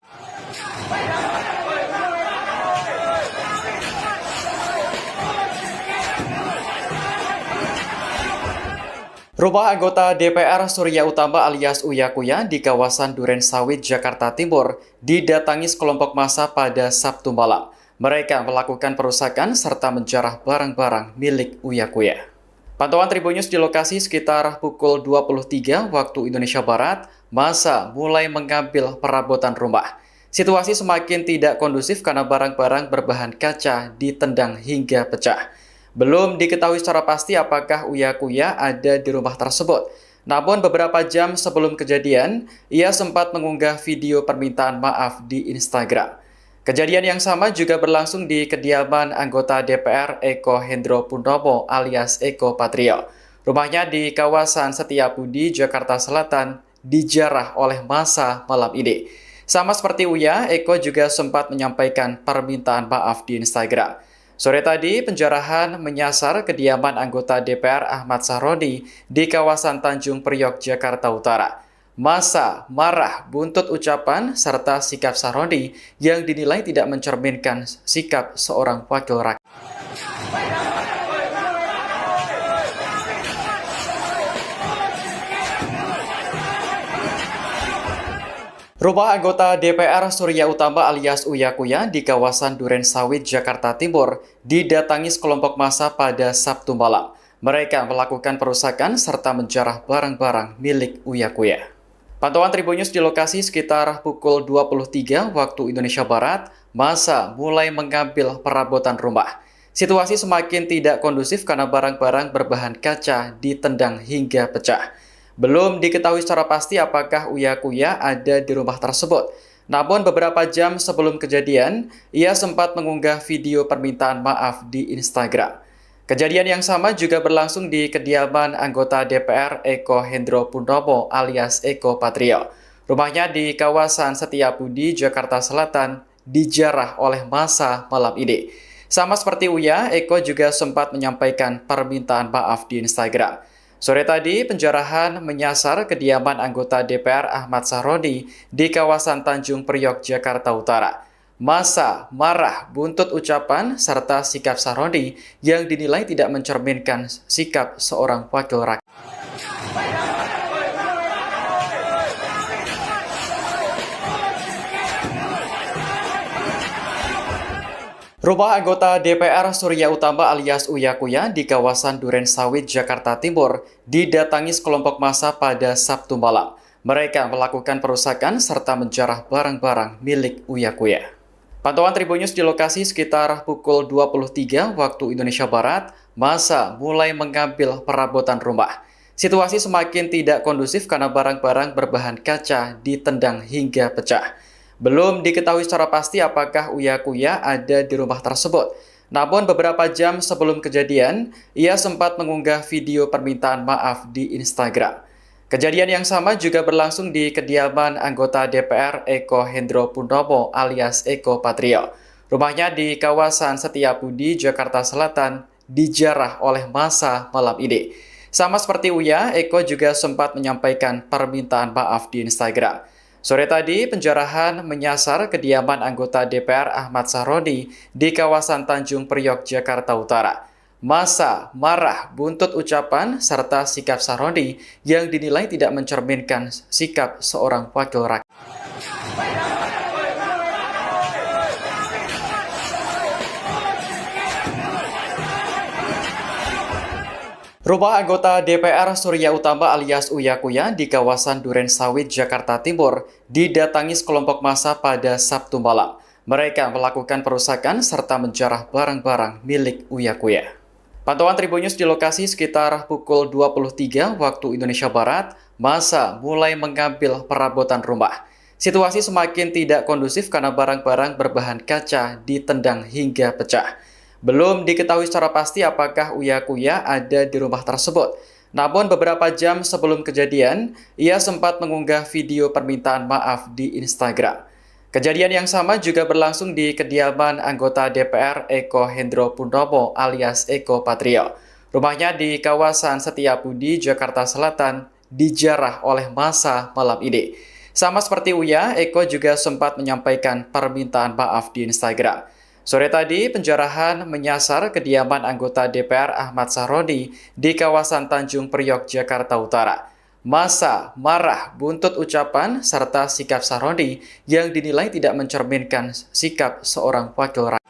Rumah anggota DPR Surya Utama alias Uya Kuya di kawasan Duren Sawit, Jakarta Timur didatangi sekelompok massa pada Sabtu malam. Mereka melakukan perusakan serta menjarah barang-barang milik Uya Kuya. Pantauan Tribun News di lokasi sekitar pukul 23 waktu Indonesia Barat, massa mulai mengambil perabotan rumah. Situasi semakin tidak kondusif karena barang-barang berbahan kaca ditendang hingga pecah. Belum diketahui secara pasti apakah Uya Kuya ada di rumah tersebut. Namun beberapa jam sebelum kejadian, ia sempat mengunggah video permintaan maaf di Instagram. Kejadian yang sama juga berlangsung di kediaman anggota DPR Eko Hendro Purnomo alias Eko Patrio. Rumahnya di kawasan Setiabudi, Jakarta Selatan, dijarah oleh massa malam ini. Sama seperti Uya, Eko juga sempat menyampaikan permintaan maaf di Instagram. Sore tadi, penjarahan menyasar kediaman anggota DPR Ahmad Sahroni di kawasan Tanjung Priok, Jakarta Utara. Massa marah buntut ucapan serta sikap Sahroni yang dinilai tidak mencerminkan sikap seorang wakil rakyat. Rumah anggota DPR Surya Utama alias Uya Kuya di kawasan Duren Sawit, Jakarta Timur didatangi sekelompok massa pada Sabtu malam. Mereka melakukan perusakan serta menjarah barang-barang milik Uya Kuya. Pantauan Tribun News di lokasi sekitar pukul 23 waktu Indonesia Barat, massa mulai mengambil perabotan rumah. Situasi semakin tidak kondusif karena barang-barang berbahan kaca ditendang hingga pecah. Belum diketahui secara pasti apakah Uya Kuya ada di rumah tersebut. Namun beberapa jam sebelum kejadian, ia sempat mengunggah video permintaan maaf di Instagram. Kejadian yang sama juga berlangsung di kediaman anggota DPR Eko Hendro Purnomo alias Eko Patrio. Rumahnya di kawasan Setiabudi, Jakarta Selatan, dijarah oleh massa malam ini. Sama seperti Uya, Eko juga sempat menyampaikan permintaan maaf di Instagram. Sore tadi, penjarahan menyasar kediaman anggota DPR Ahmad Sahroni di kawasan Tanjung Priok, Jakarta Utara. Massa marah buntut ucapan serta sikap Sahroni yang dinilai tidak mencerminkan sikap seorang wakil rakyat. Rumah anggota DPR Surya Utama alias Uya Kuya di kawasan Duren Sawit, Jakarta Timur didatangi sekelompok massa pada Sabtu malam. Mereka melakukan perusakan serta menjarah barang-barang milik Uya Kuya. Pantauan Tribunnews di lokasi sekitar pukul 23 waktu Indonesia Barat, massa mulai mengambil perabotan rumah. Situasi semakin tidak kondusif karena barang-barang berbahan kaca ditendang hingga pecah. Belum diketahui secara pasti apakah Uya Kuya ada di rumah tersebut. Namun beberapa jam sebelum kejadian, ia sempat mengunggah video permintaan maaf di Instagram. Kejadian yang sama juga berlangsung di kediaman anggota DPR Eko Hendro Purnomo alias Eko Patrio. Rumahnya di kawasan Setiabudi, Jakarta Selatan, dijarah oleh massa malam ini. Sama seperti Uya, Eko juga sempat menyampaikan permintaan maaf di Instagram. Sore tadi, penjarahan menyasar kediaman anggota DPR Ahmad Sahroni di kawasan Tanjung Priok, Jakarta Utara. Massa marah buntut ucapan serta sikap Sahroni yang dinilai tidak mencerminkan sikap seorang wakil rakyat. Rumah anggota DPR Surya Utama alias Uya Kuya di kawasan Duren Sawit, Jakarta Timur didatangi sekelompok massa pada Sabtu malam. Mereka melakukan perusakan serta menjarah barang-barang milik Uya Kuya. Pantauan Tribunnews di lokasi sekitar pukul 23 waktu Indonesia Barat, massa mulai mengambil perabotan rumah. Situasi semakin tidak kondusif karena barang-barang berbahan kaca ditendang hingga pecah. Belum diketahui secara pasti apakah Uya Kuya ada di rumah tersebut. Namun beberapa jam sebelum kejadian, ia sempat mengunggah video permintaan maaf di Instagram. Kejadian yang sama juga berlangsung di kediaman anggota DPR Eko Hendro Purnomo alias Eko Patrio. Rumahnya di kawasan Setiabudi, Jakarta Selatan, dijarah oleh massa malam ini. Sama seperti Uya, Eko juga sempat menyampaikan permintaan maaf di Instagram. Sore tadi, penjarahan menyasar kediaman anggota DPR Ahmad Sahroni di kawasan Tanjung Priok, Jakarta Utara. Massa marah buntut ucapan serta sikap Sahroni yang dinilai tidak mencerminkan sikap seorang wakil rakyat.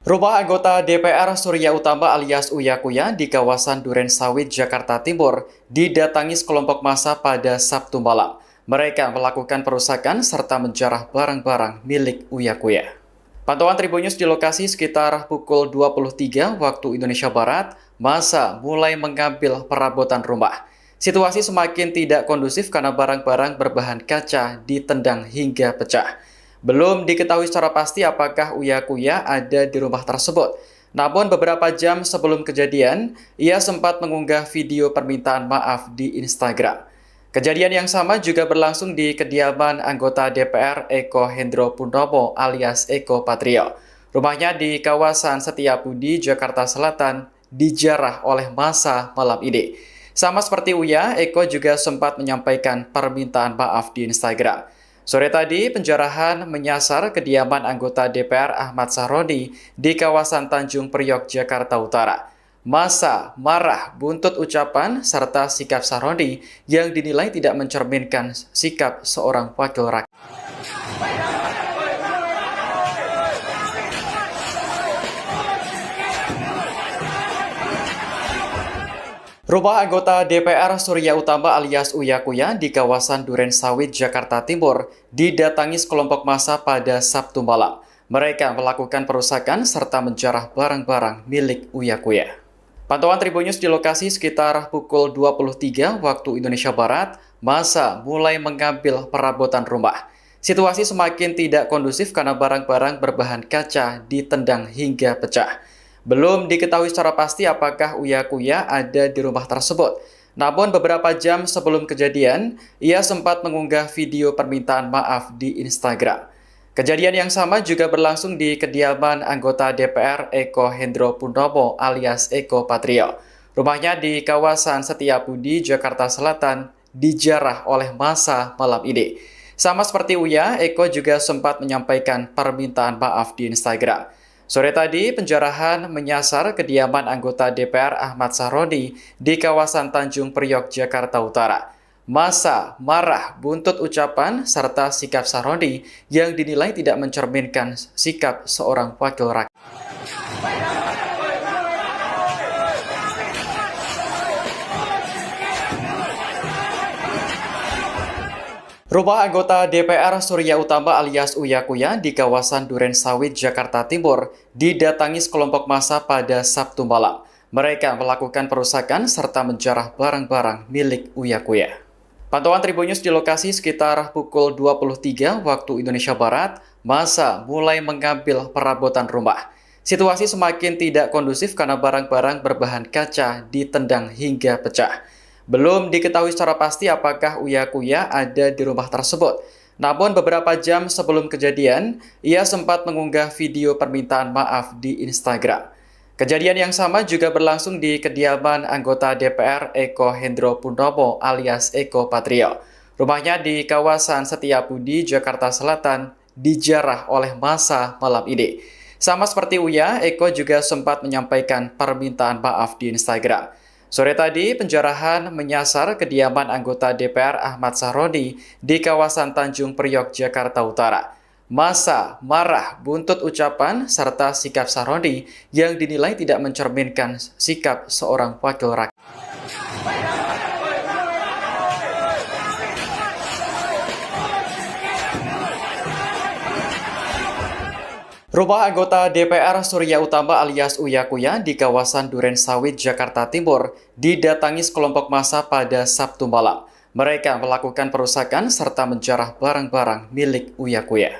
Rumah anggota DPR Surya Utama alias Uya Kuya di kawasan Duren Sawit, Jakarta Timur didatangi sekelompok massa pada Sabtu malam. Mereka melakukan perusakan serta menjarah barang-barang milik Uya Kuya. Pantauan Tribunnews di lokasi sekitar pukul 23 waktu Indonesia Barat, massa mulai mengambil perabotan rumah. Situasi semakin tidak kondusif karena barang-barang berbahan kaca ditendang hingga pecah. Belum diketahui secara pasti apakah Uya Kuya ada di rumah tersebut. Namun beberapa jam sebelum kejadian, ia sempat mengunggah video permintaan maaf di Instagram. Kejadian yang sama juga berlangsung di kediaman anggota DPR Eko Hendro Purnomo alias Eko Patrio. Rumahnya di kawasan Setiabudi, Jakarta Selatan, dijarah oleh massa malam ini. Sama seperti Uya, Eko juga sempat menyampaikan permintaan maaf di Instagram. Sore tadi, penjarahan menyasar kediaman anggota DPR Ahmad Sahroni di kawasan Tanjung Priok, Jakarta Utara. Massa marah buntut ucapan serta sikap Sahroni yang dinilai tidak mencerminkan sikap seorang wakil rakyat. Rumah anggota DPR Surya Utama alias Uya Kuya di kawasan Duren Sawit, Jakarta Timur didatangi sekelompok massa pada Sabtu malam. Mereka melakukan perusakan serta menjarah barang-barang milik Uya Kuya. Pantauan Tribunnews di lokasi sekitar pukul 23 waktu Indonesia Barat, massa mulai mengambil perabotan rumah. Situasi semakin tidak kondusif karena barang-barang berbahan kaca ditendang hingga pecah. Belum diketahui secara pasti apakah Uya Kuya ada di rumah tersebut. Namun beberapa jam sebelum kejadian, ia sempat mengunggah video permintaan maaf di Instagram. Kejadian yang sama juga berlangsung di kediaman anggota DPR Eko Hendro Purnomo alias Eko Patrio. Rumahnya di kawasan Setiabudi, Jakarta Selatan, dijarah oleh massa malam ini. Sama seperti Uya, Eko juga sempat menyampaikan permintaan maaf di Instagram. Sore tadi, penjarahan menyasar kediaman anggota DPR Ahmad Sahroni di kawasan Tanjung Priok, Jakarta Utara. Massa marah buntut ucapan serta sikap Sahroni yang dinilai tidak mencerminkan sikap seorang wakil rakyat. Rumah anggota DPR Surya Utama alias Uya Kuya di kawasan Duren Sawit, Jakarta Timur didatangi sekelompok massa pada Sabtu malam. Mereka melakukan perusakan serta menjarah barang-barang milik Uya Kuya. Pantauan Tribun News di lokasi sekitar pukul 23 waktu Indonesia Barat, massa mulai mengambil perabotan rumah. Situasi semakin tidak kondusif karena barang-barang berbahan kaca ditendang hingga pecah. Belum diketahui secara pasti apakah Uya Kuya ada di rumah tersebut. Namun beberapa jam sebelum kejadian, ia sempat mengunggah video permintaan maaf di Instagram. Kejadian yang sama juga berlangsung di kediaman anggota DPR Eko Hendro Purnomo alias Eko Patrio. Rumahnya di kawasan Setiabudi, Jakarta Selatan, dijarah oleh massa malam ini. Sama seperti Uya, Eko juga sempat menyampaikan permintaan maaf di Instagram. Sore tadi, penjarahan menyasar kediaman anggota DPR Ahmad Sahroni di kawasan Tanjung Priok, Jakarta Utara. Massa marah buntut ucapan serta sikap Sahroni yang dinilai tidak mencerminkan sikap seorang wakil rakyat. Rumah anggota DPR Surya Utama alias Uya Kuya di kawasan Duren Sawit, Jakarta Timur didatangi sekelompok massa pada Sabtu malam. Mereka melakukan perusakan serta menjarah barang-barang milik Uya Kuya.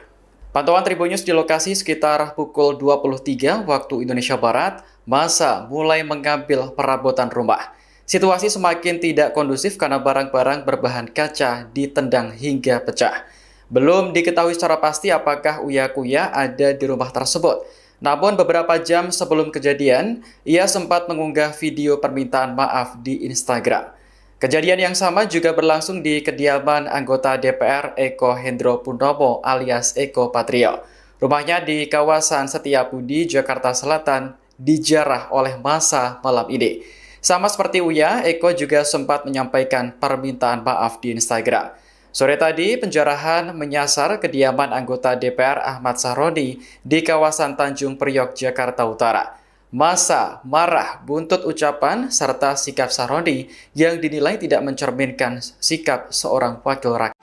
Pantauan Tribun News di lokasi sekitar pukul 23 waktu Indonesia Barat, massa mulai mengambil perabotan rumah. Situasi semakin tidak kondusif karena barang-barang berbahan kaca ditendang hingga pecah. Belum diketahui secara pasti apakah Uya Kuya ada di rumah tersebut. Namun beberapa jam sebelum kejadian, ia sempat mengunggah video permintaan maaf di Instagram. Kejadian yang sama juga berlangsung di kediaman anggota DPR Eko Hendro Purnomo alias Eko Patrio. Rumahnya di kawasan Setiabudi, Jakarta Selatan, dijarah oleh massa malam ini. Sama seperti Uya, Eko juga sempat menyampaikan permintaan maaf di Instagram. Sore tadi, penjarahan menyasar kediaman anggota DPR Ahmad Sahroni di kawasan Tanjung Priok, Jakarta Utara. Massa marah buntut ucapan serta sikap Sahroni yang dinilai tidak mencerminkan sikap seorang wakil rakyat.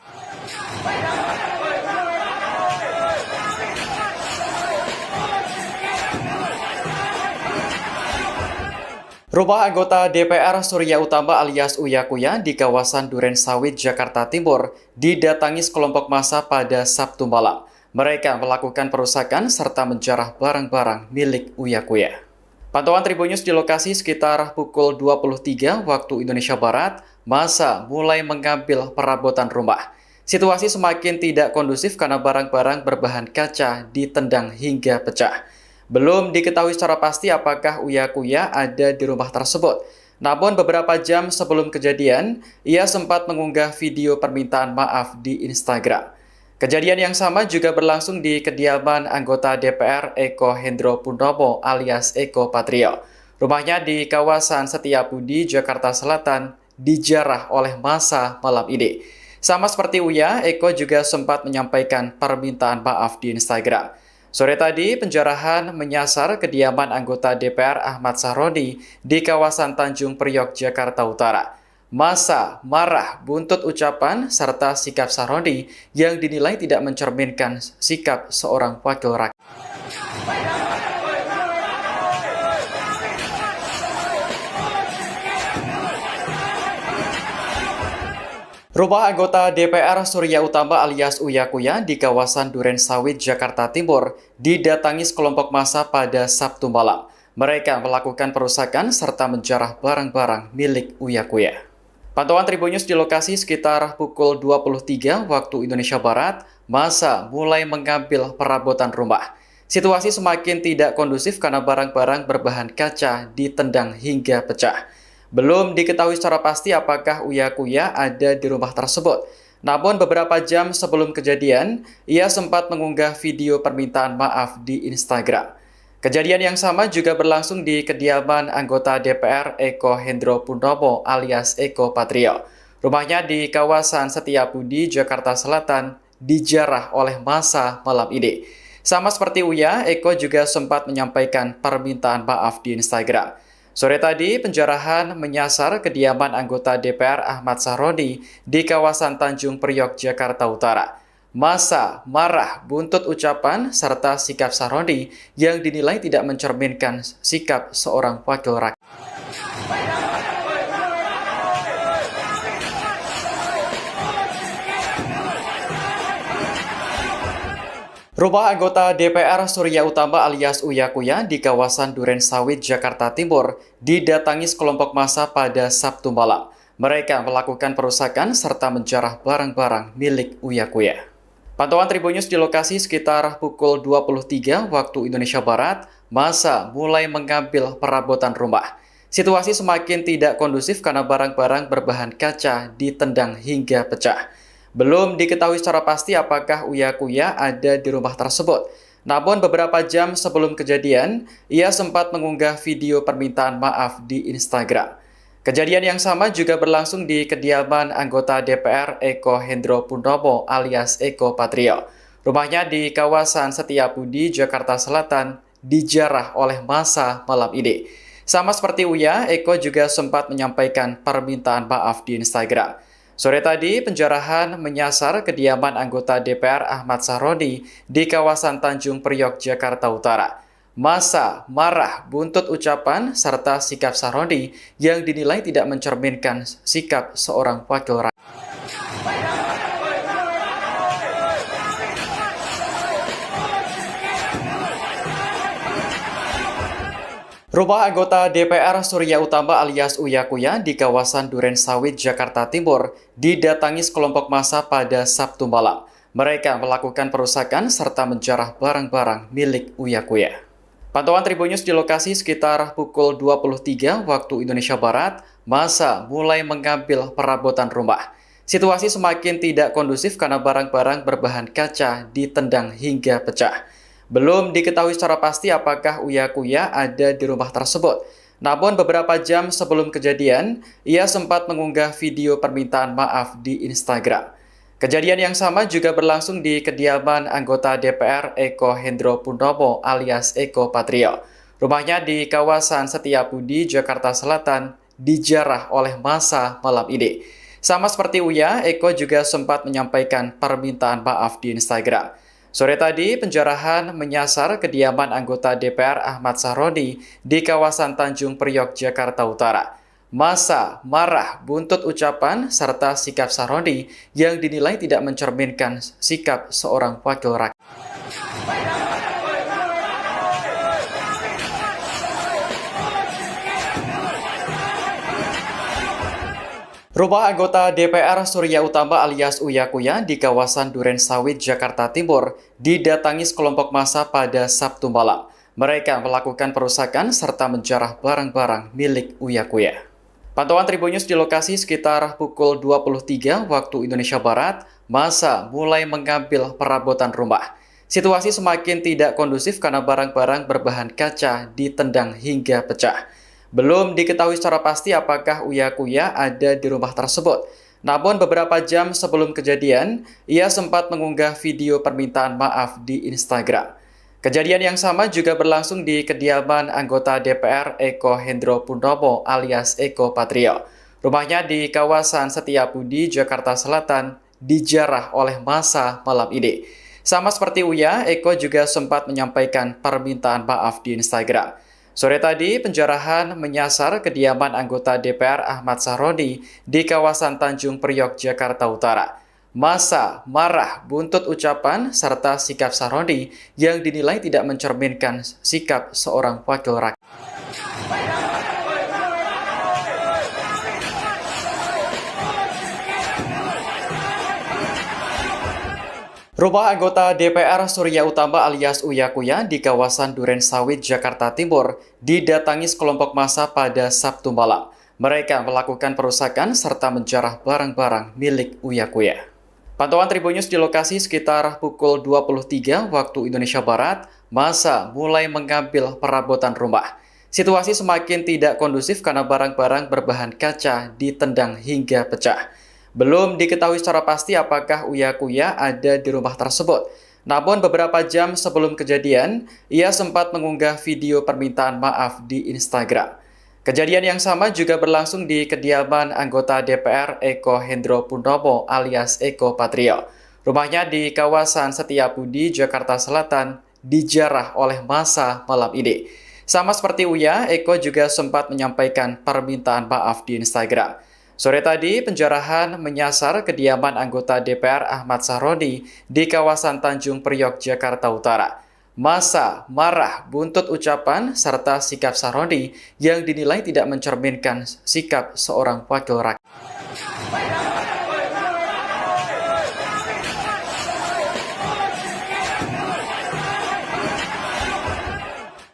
Rumah anggota DPR Surya Utama alias Uya Kuya di kawasan Duren Sawit, Jakarta Timur didatangi sekelompok massa pada Sabtu malam. Mereka melakukan perusakan serta menjarah barang-barang milik Uya Kuya. Pantauan Tribun News di lokasi sekitar pukul 23 waktu Indonesia Barat, massa mulai mengambil perabotan rumah. Situasi semakin tidak kondusif karena barang-barang berbahan kaca ditendang hingga pecah. Belum diketahui secara pasti apakah Uya Kuya ada di rumah tersebut. Namun beberapa jam sebelum kejadian, ia sempat mengunggah video permintaan maaf di Instagram. Kejadian yang sama juga berlangsung di kediaman anggota DPR Eko Hendro Purnomo alias Eko Patrio. Rumahnya di kawasan Setiabudi, Jakarta Selatan, dijarah oleh massa malam ini. Sama seperti Uya, Eko juga sempat menyampaikan permintaan maaf di Instagram. Sore tadi, penjarahan menyasar kediaman anggota DPR Ahmad Sahroni di kawasan Tanjung Priok, Jakarta Utara. Massa marah buntut ucapan serta sikap Sahroni yang dinilai tidak mencerminkan sikap seorang wakil rakyat. Rumah anggota DPR Surya Utama alias Uya Kuya di kawasan Duren Sawit, Jakarta Timur didatangi sekelompok massa pada Sabtu malam. Mereka melakukan perusakan serta menjarah barang-barang milik Uya Kuya. Pantauan Tribun News di lokasi sekitar pukul 23 waktu Indonesia Barat, massa mulai mengambil perabotan rumah. Situasi semakin tidak kondusif karena barang-barang berbahan kaca ditendang hingga pecah. Belum diketahui secara pasti apakah Uya Kuya ada di rumah tersebut. Namun beberapa jam sebelum kejadian, ia sempat mengunggah video permintaan maaf di Instagram. Kejadian yang sama juga berlangsung di kediaman anggota DPR Eko Hendro Purnomo alias Eko Patrio. Rumahnya di kawasan Setiabudi, Jakarta Selatan, dijarah oleh massa malam ini. Sama seperti Uya, Eko juga sempat menyampaikan permintaan maaf di Instagram. Sore tadi, penjarahan menyasar kediaman anggota DPR Ahmad Sahroni di kawasan Tanjung Priok, Jakarta Utara. Massa marah buntut ucapan serta sikap Sahroni yang dinilai tidak mencerminkan sikap seorang wakil rakyat. Rumah anggota DPR Surya Utama alias Uya Kuya di kawasan Duren Sawit, Jakarta Timur didatangi sekelompok massa pada Sabtu malam. Mereka melakukan perusakan serta menjarah barang-barang milik Uya Kuya. Pantauan Tribun News di lokasi sekitar pukul 23 waktu Indonesia Barat, massa mulai mengambil perabotan rumah. Situasi semakin tidak kondusif karena barang-barang berbahan kaca ditendang hingga pecah. Belum diketahui secara pasti apakah Uya Kuya ada di rumah tersebut. Namun beberapa jam sebelum kejadian, ia sempat mengunggah video permintaan maaf di Instagram. Kejadian yang sama juga berlangsung di kediaman anggota DPR Eko Hendro Purnomo alias Eko Patrio. Rumahnya di kawasan Setiabudi, Jakarta Selatan, dijarah oleh massa malam ini. Sama seperti Uya, Eko juga sempat menyampaikan permintaan maaf di Instagram. Sore tadi, penjarahan menyasar kediaman anggota DPR Ahmad Sahroni di kawasan Tanjung Priok, Jakarta Utara. Massa marah buntut ucapan serta sikap Sahroni yang dinilai tidak mencerminkan sikap seorang wakil rakyat. Rumah anggota DPR Surya Utama alias Uya Kuya di kawasan Duren Sawit, Jakarta Timur didatangi sekelompok massa pada Sabtu malam. Mereka melakukan perusakan serta menjarah barang-barang milik Uya Kuya. Pantauan Tribun News di lokasi sekitar pukul 23 waktu Indonesia Barat, massa mulai mengambil perabotan rumah. Situasi semakin tidak kondusif karena barang-barang berbahan kaca ditendang hingga pecah. Belum diketahui secara pasti apakah Uya Kuya ada di rumah tersebut. Namun beberapa jam sebelum kejadian, ia sempat mengunggah video permintaan maaf di Instagram. Kejadian yang sama juga berlangsung di kediaman anggota DPR Eko Hendro Purnomo alias Eko Patrio. Rumahnya di kawasan Setiabudi, Jakarta Selatan, dijarah oleh massa malam ini. Sama seperti Uya, Eko juga sempat menyampaikan permintaan maaf di Instagram. Sore tadi, penjarahan menyasar kediaman anggota DPR Ahmad Sahroni di kawasan Tanjung Priok, Jakarta Utara. Massa marah buntut ucapan serta sikap Sahroni yang dinilai tidak mencerminkan sikap seorang wakil rakyat. Rumah anggota DPR Surya Utama alias Uya Kuya di kawasan Duren Sawit, Jakarta Timur didatangi sekelompok massa pada Sabtu malam. Mereka melakukan perusakan serta menjarah barang-barang milik Uya Kuya. Pantauan Tribun News di lokasi sekitar pukul 23 waktu Indonesia Barat, massa mulai mengambil perabotan rumah. Situasi semakin tidak kondusif karena barang-barang berbahan kaca ditendang hingga pecah. Belum diketahui secara pasti apakah Uya Kuya ada di rumah tersebut. Namun beberapa jam sebelum kejadian, ia sempat mengunggah video permintaan maaf di Instagram. Kejadian yang sama juga berlangsung di kediaman anggota DPR Eko Hendro Purnomo alias Eko Patrio. Rumahnya di kawasan Setiabudi, Jakarta Selatan, dijarah oleh massa malam ini. Sama seperti Uya, Eko juga sempat menyampaikan permintaan maaf di Instagram. Sore tadi, penjarahan menyasar kediaman anggota DPR Ahmad Sahroni di kawasan Tanjung Priok, Jakarta Utara. Massa marah buntut ucapan serta sikap Sahroni yang dinilai tidak mencerminkan sikap seorang wakil rakyat. Rumah anggota DPR Surya Utama alias Uya Kuya di kawasan Duren Sawit, Jakarta Timur didatangi sekelompok massa pada Sabtu malam. Mereka melakukan perusakan serta menjarah barang-barang milik Uya Kuya. Pantauan Tribun News di lokasi sekitar pukul 23 waktu Indonesia Barat, massa mulai mengambil perabotan rumah. Situasi semakin tidak kondusif karena barang-barang berbahan kaca ditendang hingga pecah. Belum diketahui secara pasti apakah Uya Kuya ada di rumah tersebut. Namun beberapa jam sebelum kejadian, ia sempat mengunggah video permintaan maaf di Instagram. Kejadian yang sama juga berlangsung di kediaman anggota DPR Eko Hendro Purnomo alias Eko Patrio. Rumahnya di kawasan Setiabudi, Jakarta Selatan, dijarah oleh massa malam ini. Sama seperti Uya, Eko juga sempat menyampaikan permintaan maaf di Instagram. Sore tadi, penjarahan menyasar kediaman anggota DPR Ahmad Sahroni di kawasan Tanjung Priok, Jakarta Utara. Massa marah buntut ucapan serta sikap Sahroni yang dinilai tidak mencerminkan sikap seorang wakil rakyat.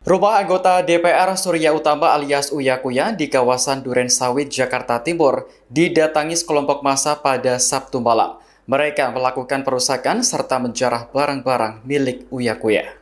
Rumah anggota DPR Surya Utama alias Uya Kuya di kawasan Duren Sawit, Jakarta Timur didatangi sekelompok massa pada Sabtu malam. Mereka melakukan perusakan serta menjarah barang-barang milik Uya Kuya.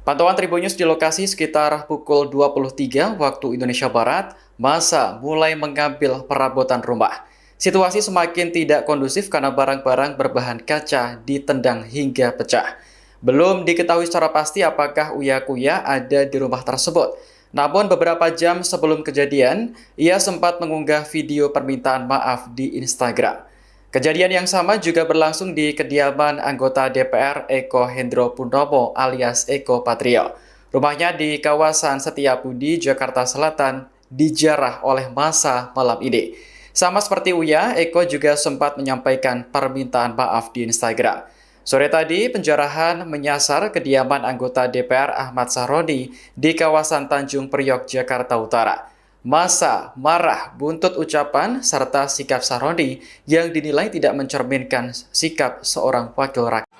Pantauan Tribun News di lokasi sekitar pukul 23 waktu Indonesia Barat, massa mulai mengambil perabotan rumah. Situasi semakin tidak kondusif karena barang-barang berbahan kaca ditendang hingga pecah. Belum diketahui secara pasti apakah Uya Kuya ada di rumah tersebut. Namun beberapa jam sebelum kejadian, ia sempat mengunggah video permintaan maaf di Instagram. Kejadian yang sama juga berlangsung di kediaman anggota DPR Eko Hendro Purnomo alias Eko Patrio. Rumahnya di kawasan Setiabudi, Jakarta Selatan, dijarah oleh massa malam ini. Sama seperti Uya, Eko juga sempat menyampaikan permintaan maaf di Instagram. Sore tadi, penjarahan menyasar kediaman anggota DPR Ahmad Sahroni di kawasan Tanjung Priok, Jakarta Utara. Massa marah buntut ucapan serta sikap Sahroni yang dinilai tidak mencerminkan sikap seorang wakil rakyat.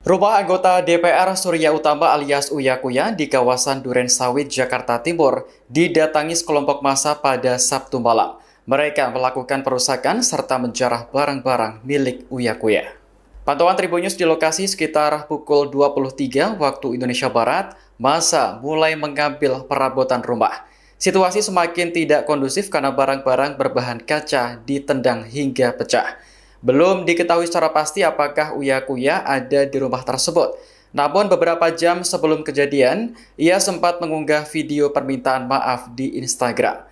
Rumah anggota DPR Surya Utama alias Uya Kuya di kawasan Duren Sawit, Jakarta Timur didatangi sekelompok massa pada Sabtu malam. Mereka melakukan perusakan serta menjarah barang-barang milik Uya Kuya. Pantauan Tribun News di lokasi sekitar pukul 23 waktu Indonesia Barat, massa mulai mengambil perabotan rumah. Situasi semakin tidak kondusif karena barang-barang berbahan kaca ditendang hingga pecah. Belum diketahui secara pasti apakah Uya Kuya ada di rumah tersebut. Namun beberapa jam sebelum kejadian, ia sempat mengunggah video permintaan maaf di Instagram.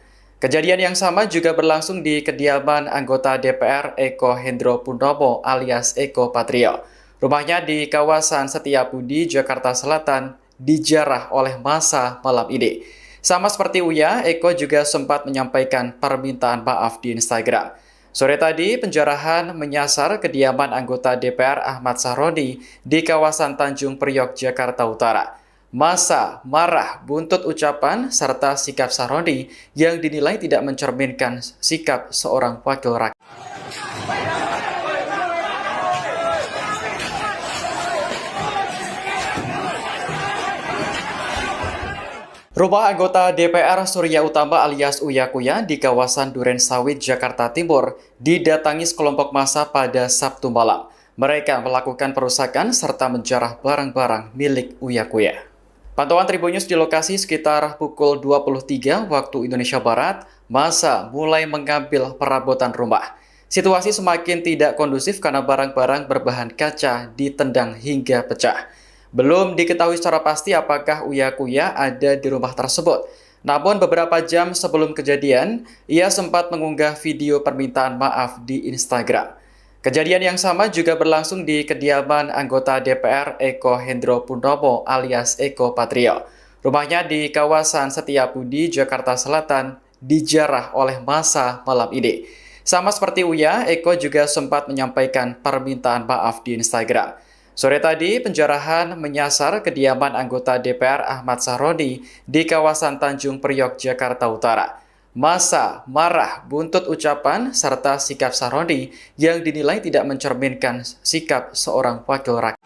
Kejadian yang sama juga berlangsung di kediaman anggota DPR Eko Hendro Purnomo alias Eko Patrio. Rumahnya di kawasan Setiabudi, Jakarta Selatan, dijarah oleh massa malam ini. Sama seperti Uya, Eko juga sempat menyampaikan permintaan maaf di Instagram. Sore tadi, penjarahan menyasar kediaman anggota DPR Ahmad Sahroni di kawasan Tanjung Priok, Jakarta Utara. Massa marah buntut ucapan serta sikap Sahroni yang dinilai tidak mencerminkan sikap seorang wakil rakyat. Rumah anggota DPR Surya Utama alias Uya Kuya di kawasan Duren Sawit, Jakarta Timur didatangi sekelompok massa pada Sabtu malam. Mereka melakukan perusakan serta menjarah barang-barang milik Uya Kuya. Pantauan Tribun News di lokasi sekitar pukul 23 waktu Indonesia Barat, massa mulai mengambil perabotan rumah. Situasi semakin tidak kondusif karena barang-barang berbahan kaca ditendang hingga pecah. Belum diketahui secara pasti apakah Uya Kuya ada di rumah tersebut. Namun beberapa jam sebelum kejadian, ia sempat mengunggah video permintaan maaf di Instagram. Kejadian yang sama juga berlangsung di kediaman anggota DPR Eko Hendro Purnomo alias Eko Patrio. Rumahnya di kawasan Setiabudi, Jakarta Selatan, dijarah oleh massa malam ini. Sama seperti Uya, Eko juga sempat menyampaikan permintaan maaf di Instagram. Sore tadi, penjarahan menyasar kediaman anggota DPR Ahmad Sahroni di kawasan Tanjung Priok, Jakarta Utara. Massa marah buntut ucapan serta sikap Sahroni yang dinilai tidak mencerminkan sikap seorang wakil rakyat.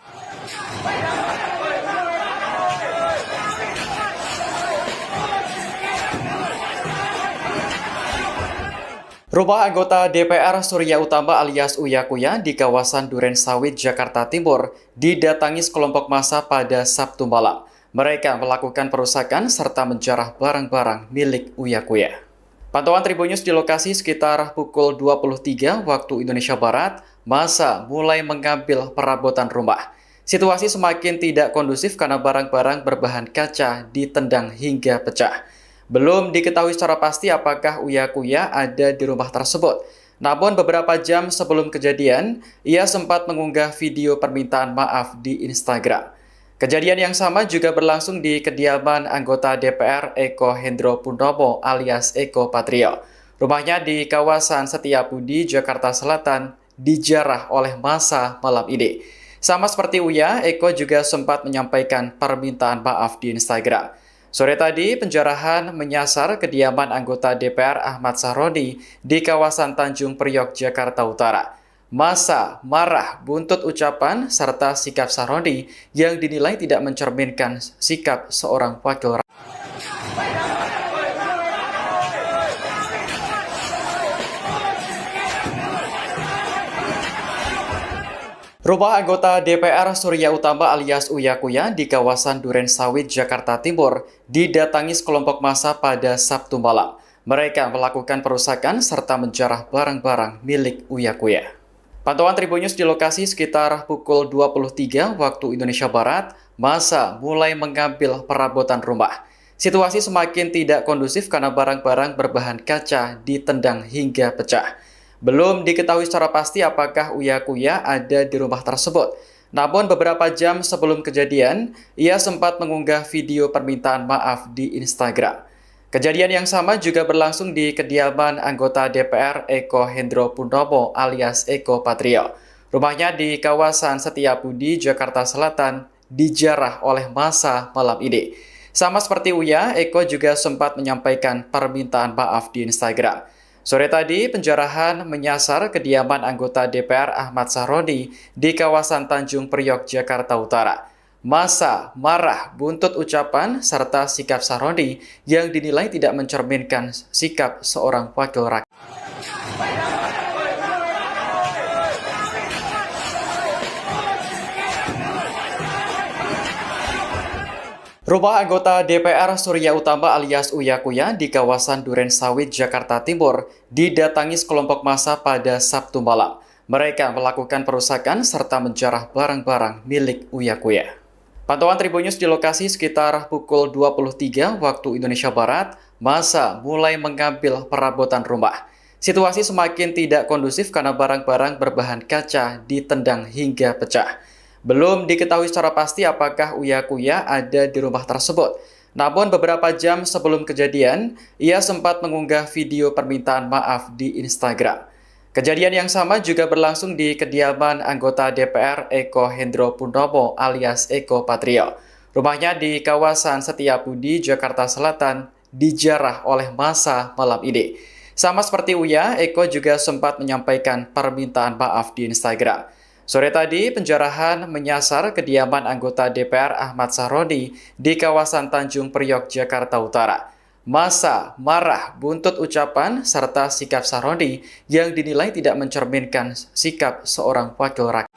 Rumah anggota DPR Surya Utama alias Uya Kuya di kawasan Duren Sawit, Jakarta Timur didatangi sekelompok massa pada Sabtu malam. Mereka melakukan perusakan serta menjarah barang-barang milik Uya Kuya. Pantauan Tribun News di lokasi sekitar pukul 23 waktu Indonesia Barat, massa mulai mengambil perabotan rumah. Situasi semakin tidak kondusif karena barang-barang berbahan kaca ditendang hingga pecah. Belum diketahui secara pasti apakah Uya Kuya ada di rumah tersebut. Namun beberapa jam sebelum kejadian, ia sempat mengunggah video permintaan maaf di Instagram. Kejadian yang sama juga berlangsung di kediaman anggota DPR Eko Hendro Purnomo alias Eko Patrio. Rumahnya di kawasan Setiabudi, Jakarta Selatan, dijarah oleh massa malam ini. Sama seperti Uya, Eko juga sempat menyampaikan permintaan maaf di Instagram. Sore tadi, penjarahan menyasar kediaman anggota DPR Ahmad Sahroni di kawasan Tanjung Priok, Jakarta Utara. Massa marah buntut ucapan serta sikap Sahroni yang dinilai tidak mencerminkan sikap seorang wakil rakyat. Rumah anggota DPR Surya Utama alias Uya Kuya di kawasan Duren Sawit, Jakarta Timur didatangi sekelompok massa pada Sabtu malam. Mereka melakukan perusakan serta menjarah barang-barang milik Uya Kuya. Pantauan Tribun News di lokasi sekitar pukul 23 waktu Indonesia Barat, massa mulai mengambil perabotan rumah. Situasi semakin tidak kondusif karena barang-barang berbahan kaca ditendang hingga pecah. Belum diketahui secara pasti apakah Uya Kuya ada di rumah tersebut. Namun beberapa jam sebelum kejadian, ia sempat mengunggah video permintaan maaf di Instagram. Kejadian yang sama juga berlangsung di kediaman anggota DPR Eko Hendro Purnomo alias Eko Patrio. Rumahnya di kawasan Setiabudi, Jakarta Selatan, dijarah oleh massa malam ini. Sama seperti Uya, Eko juga sempat menyampaikan permintaan maaf di Instagram. Sore tadi, penjarahan menyasar kediaman anggota DPR Ahmad Sahroni di kawasan Tanjung Priok, Jakarta Utara. Massa marah buntut ucapan serta sikap Sahroni yang dinilai tidak mencerminkan sikap seorang wakil rakyat. Rumah anggota DPR Surya Utama alias Uya Kuya di kawasan Duren Sawit, Jakarta Timur didatangi sekelompok massa pada Sabtu malam. Mereka melakukan perusakan serta menjarah barang-barang milik Uya Kuya. Pantauan Tribun News di lokasi sekitar pukul 23 waktu Indonesia Barat, massa mulai mengambil perabotan rumah. Situasi semakin tidak kondusif karena barang-barang berbahan kaca ditendang hingga pecah. Belum diketahui secara pasti apakah Uya Kuya ada di rumah tersebut. Namun beberapa jam sebelum kejadian, ia sempat mengunggah video permintaan maaf di Instagram. Kejadian yang sama juga berlangsung di kediaman anggota DPR Eko Hendro Purnomo alias Eko Patrio. Rumahnya di kawasan Setiabudi, Jakarta Selatan, dijarah oleh massa malam ini. Sama seperti Uya, Eko juga sempat menyampaikan permintaan maaf di Instagram. Sore tadi, penjarahan menyasar kediaman anggota DPR Ahmad Sahroni di kawasan Tanjung Priok, Jakarta Utara. Massa marah buntut ucapan serta sikap Sahroni yang dinilai tidak mencerminkan sikap seorang wakil rakyat.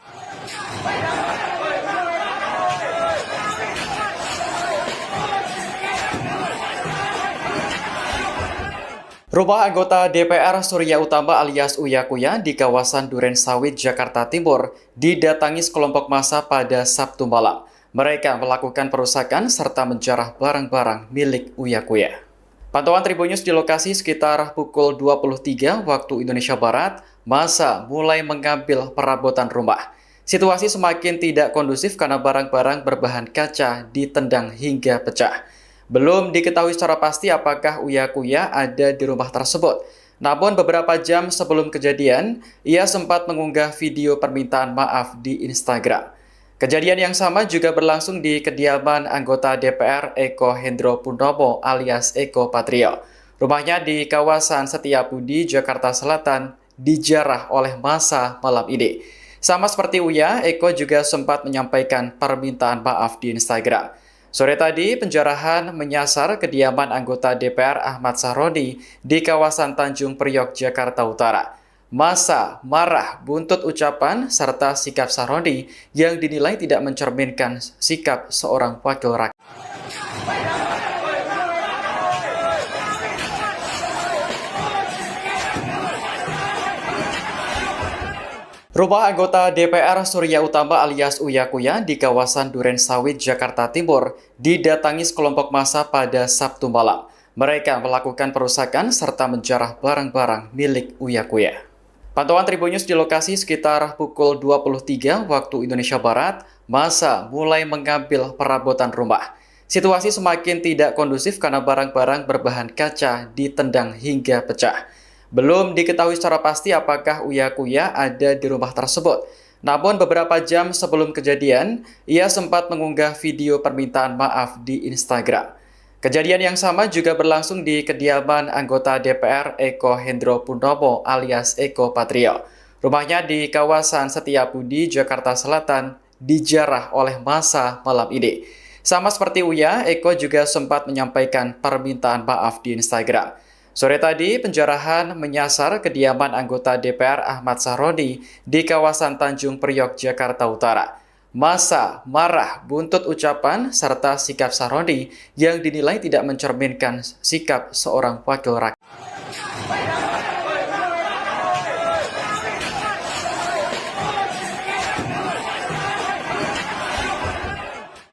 Rumah anggota DPR Surya Utama alias Uya Kuya di kawasan Duren Sawit, Jakarta Timur didatangi sekelompok massa pada Sabtu malam. Mereka melakukan perusakan serta menjarah barang-barang milik Uya Kuya. Pantauan Tribun News di lokasi sekitar pukul 23 waktu Indonesia Barat, massa mulai mengambil perabotan rumah. Situasi semakin tidak kondusif karena barang-barang berbahan kaca ditendang hingga pecah. Belum diketahui secara pasti apakah Uya Kuya ada di rumah tersebut. Namun beberapa jam sebelum kejadian, ia sempat mengunggah video permintaan maaf di Instagram. Kejadian yang sama juga berlangsung di kediaman anggota DPR Eko Hendro Purnomo alias Eko Patrio. Rumahnya di kawasan Setiabudi, Jakarta Selatan, dijarah oleh massa malam ini. Sama seperti Uya, Eko juga sempat menyampaikan permintaan maaf di Instagram. Sore tadi, penjarahan menyasar kediaman anggota DPR Ahmad Sahroni di kawasan Tanjung Priok, Jakarta Utara. Massa marah buntut ucapan serta sikap Sahroni yang dinilai tidak mencerminkan sikap seorang wakil rakyat. Rumah anggota DPR Surya Utama alias Uya Kuya di kawasan Duren Sawit, Jakarta Timur didatangi sekelompok massa pada Sabtu malam. Mereka melakukan perusakan serta menjarah barang-barang milik Uya Kuya. Pantauan Tribun News di lokasi sekitar pukul 23 waktu Indonesia Barat, massa mulai mengambil perabotan rumah. Situasi semakin tidak kondusif karena barang-barang berbahan kaca ditendang hingga pecah. Belum diketahui secara pasti apakah Uya Kuya ada di rumah tersebut. Namun beberapa jam sebelum kejadian, ia sempat mengunggah video permintaan maaf di Instagram. Kejadian yang sama juga berlangsung di kediaman anggota DPR Eko Hendro Purnomo alias Eko Patrio. Rumahnya di kawasan Setiabudi, Jakarta Selatan, dijarah oleh massa malam ini. Sama seperti Uya, Eko juga sempat menyampaikan permintaan maaf di Instagram. Sore tadi, penjarahan menyasar kediaman anggota DPR Ahmad Sahroni di kawasan Tanjung Priok, Jakarta Utara. Massa marah buntut ucapan serta sikap Sahroni yang dinilai tidak mencerminkan sikap seorang wakil rakyat.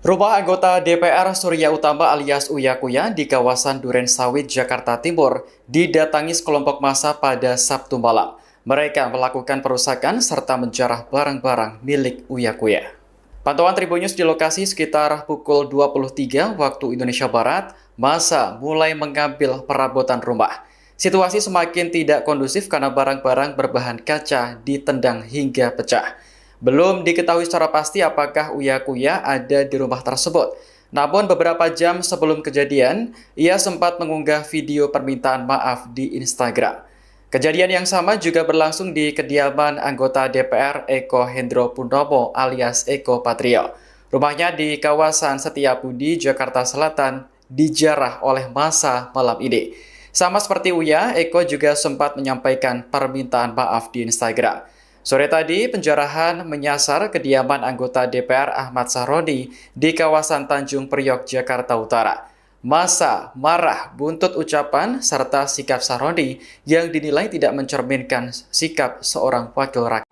Rumah anggota DPR Surya Utama alias Uya Kuya di kawasan Duren Sawit, Jakarta Timur didatangi sekelompok massa pada Sabtu malam. Mereka melakukan perusakan serta menjarah barang-barang milik Uya Kuya. Pantauan Tribun News di lokasi sekitar pukul 23 waktu Indonesia Barat, massa mulai mengambil perabotan rumah. Situasi semakin tidak kondusif karena barang-barang berbahan kaca ditendang hingga pecah. Belum diketahui secara pasti apakah Uya Kuya ada di rumah tersebut. Namun beberapa jam sebelum kejadian, ia sempat mengunggah video permintaan maaf di Instagram. Kejadian yang sama juga berlangsung di kediaman anggota DPR Eko Hendro Purnomo alias Eko Patrio. Rumahnya di kawasan Setiabudi, Jakarta Selatan, dijarah oleh massa malam ini. Sama seperti Uya, Eko juga sempat menyampaikan permintaan maaf di Instagram. Sore tadi, penjarahan menyasar kediaman anggota DPR Ahmad Sahroni di kawasan Tanjung Priok, Jakarta Utara. Massa marah buntut ucapan serta sikap Sahroni yang dinilai tidak mencerminkan sikap seorang wakil rakyat.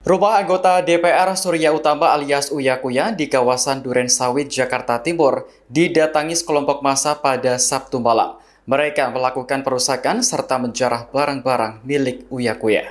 Rumah anggota DPR Surya Utama alias Uya Kuya di kawasan Duren Sawit, Jakarta Timur didatangi sekelompok massa pada Sabtu malam. Mereka melakukan perusakan serta menjarah barang-barang milik Uya Kuya.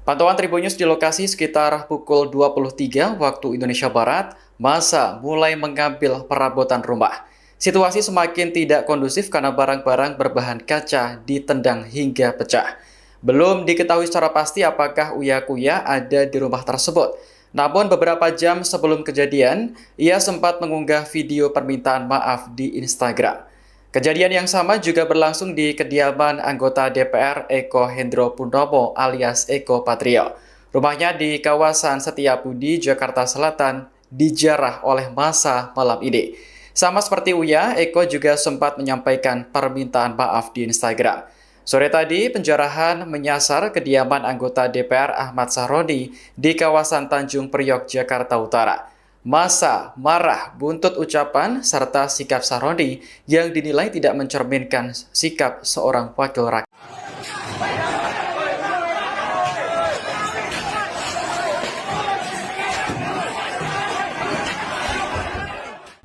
Pantauan Tribun News di lokasi sekitar pukul 23 waktu Indonesia Barat, massa mulai mengambil perabotan rumah. Situasi semakin tidak kondusif karena barang-barang berbahan kaca ditendang hingga pecah. Belum diketahui secara pasti apakah Uya Kuya ada di rumah tersebut. Namun beberapa jam sebelum kejadian, ia sempat mengunggah video permintaan maaf di Instagram. Kejadian yang sama juga berlangsung di kediaman anggota DPR Eko Hendro Purnomo alias Eko Patrio. Rumahnya di kawasan Setiabudi, Jakarta Selatan, dijarah oleh massa malam ini. Sama seperti Uya, Eko juga sempat menyampaikan permintaan maaf di Instagram. Sore tadi, penjarahan menyasar kediaman anggota DPR Ahmad Sahroni di kawasan Tanjung Priok, Jakarta Utara. Massa marah buntut ucapan serta sikap Sahroni yang dinilai tidak mencerminkan sikap seorang wakil rakyat.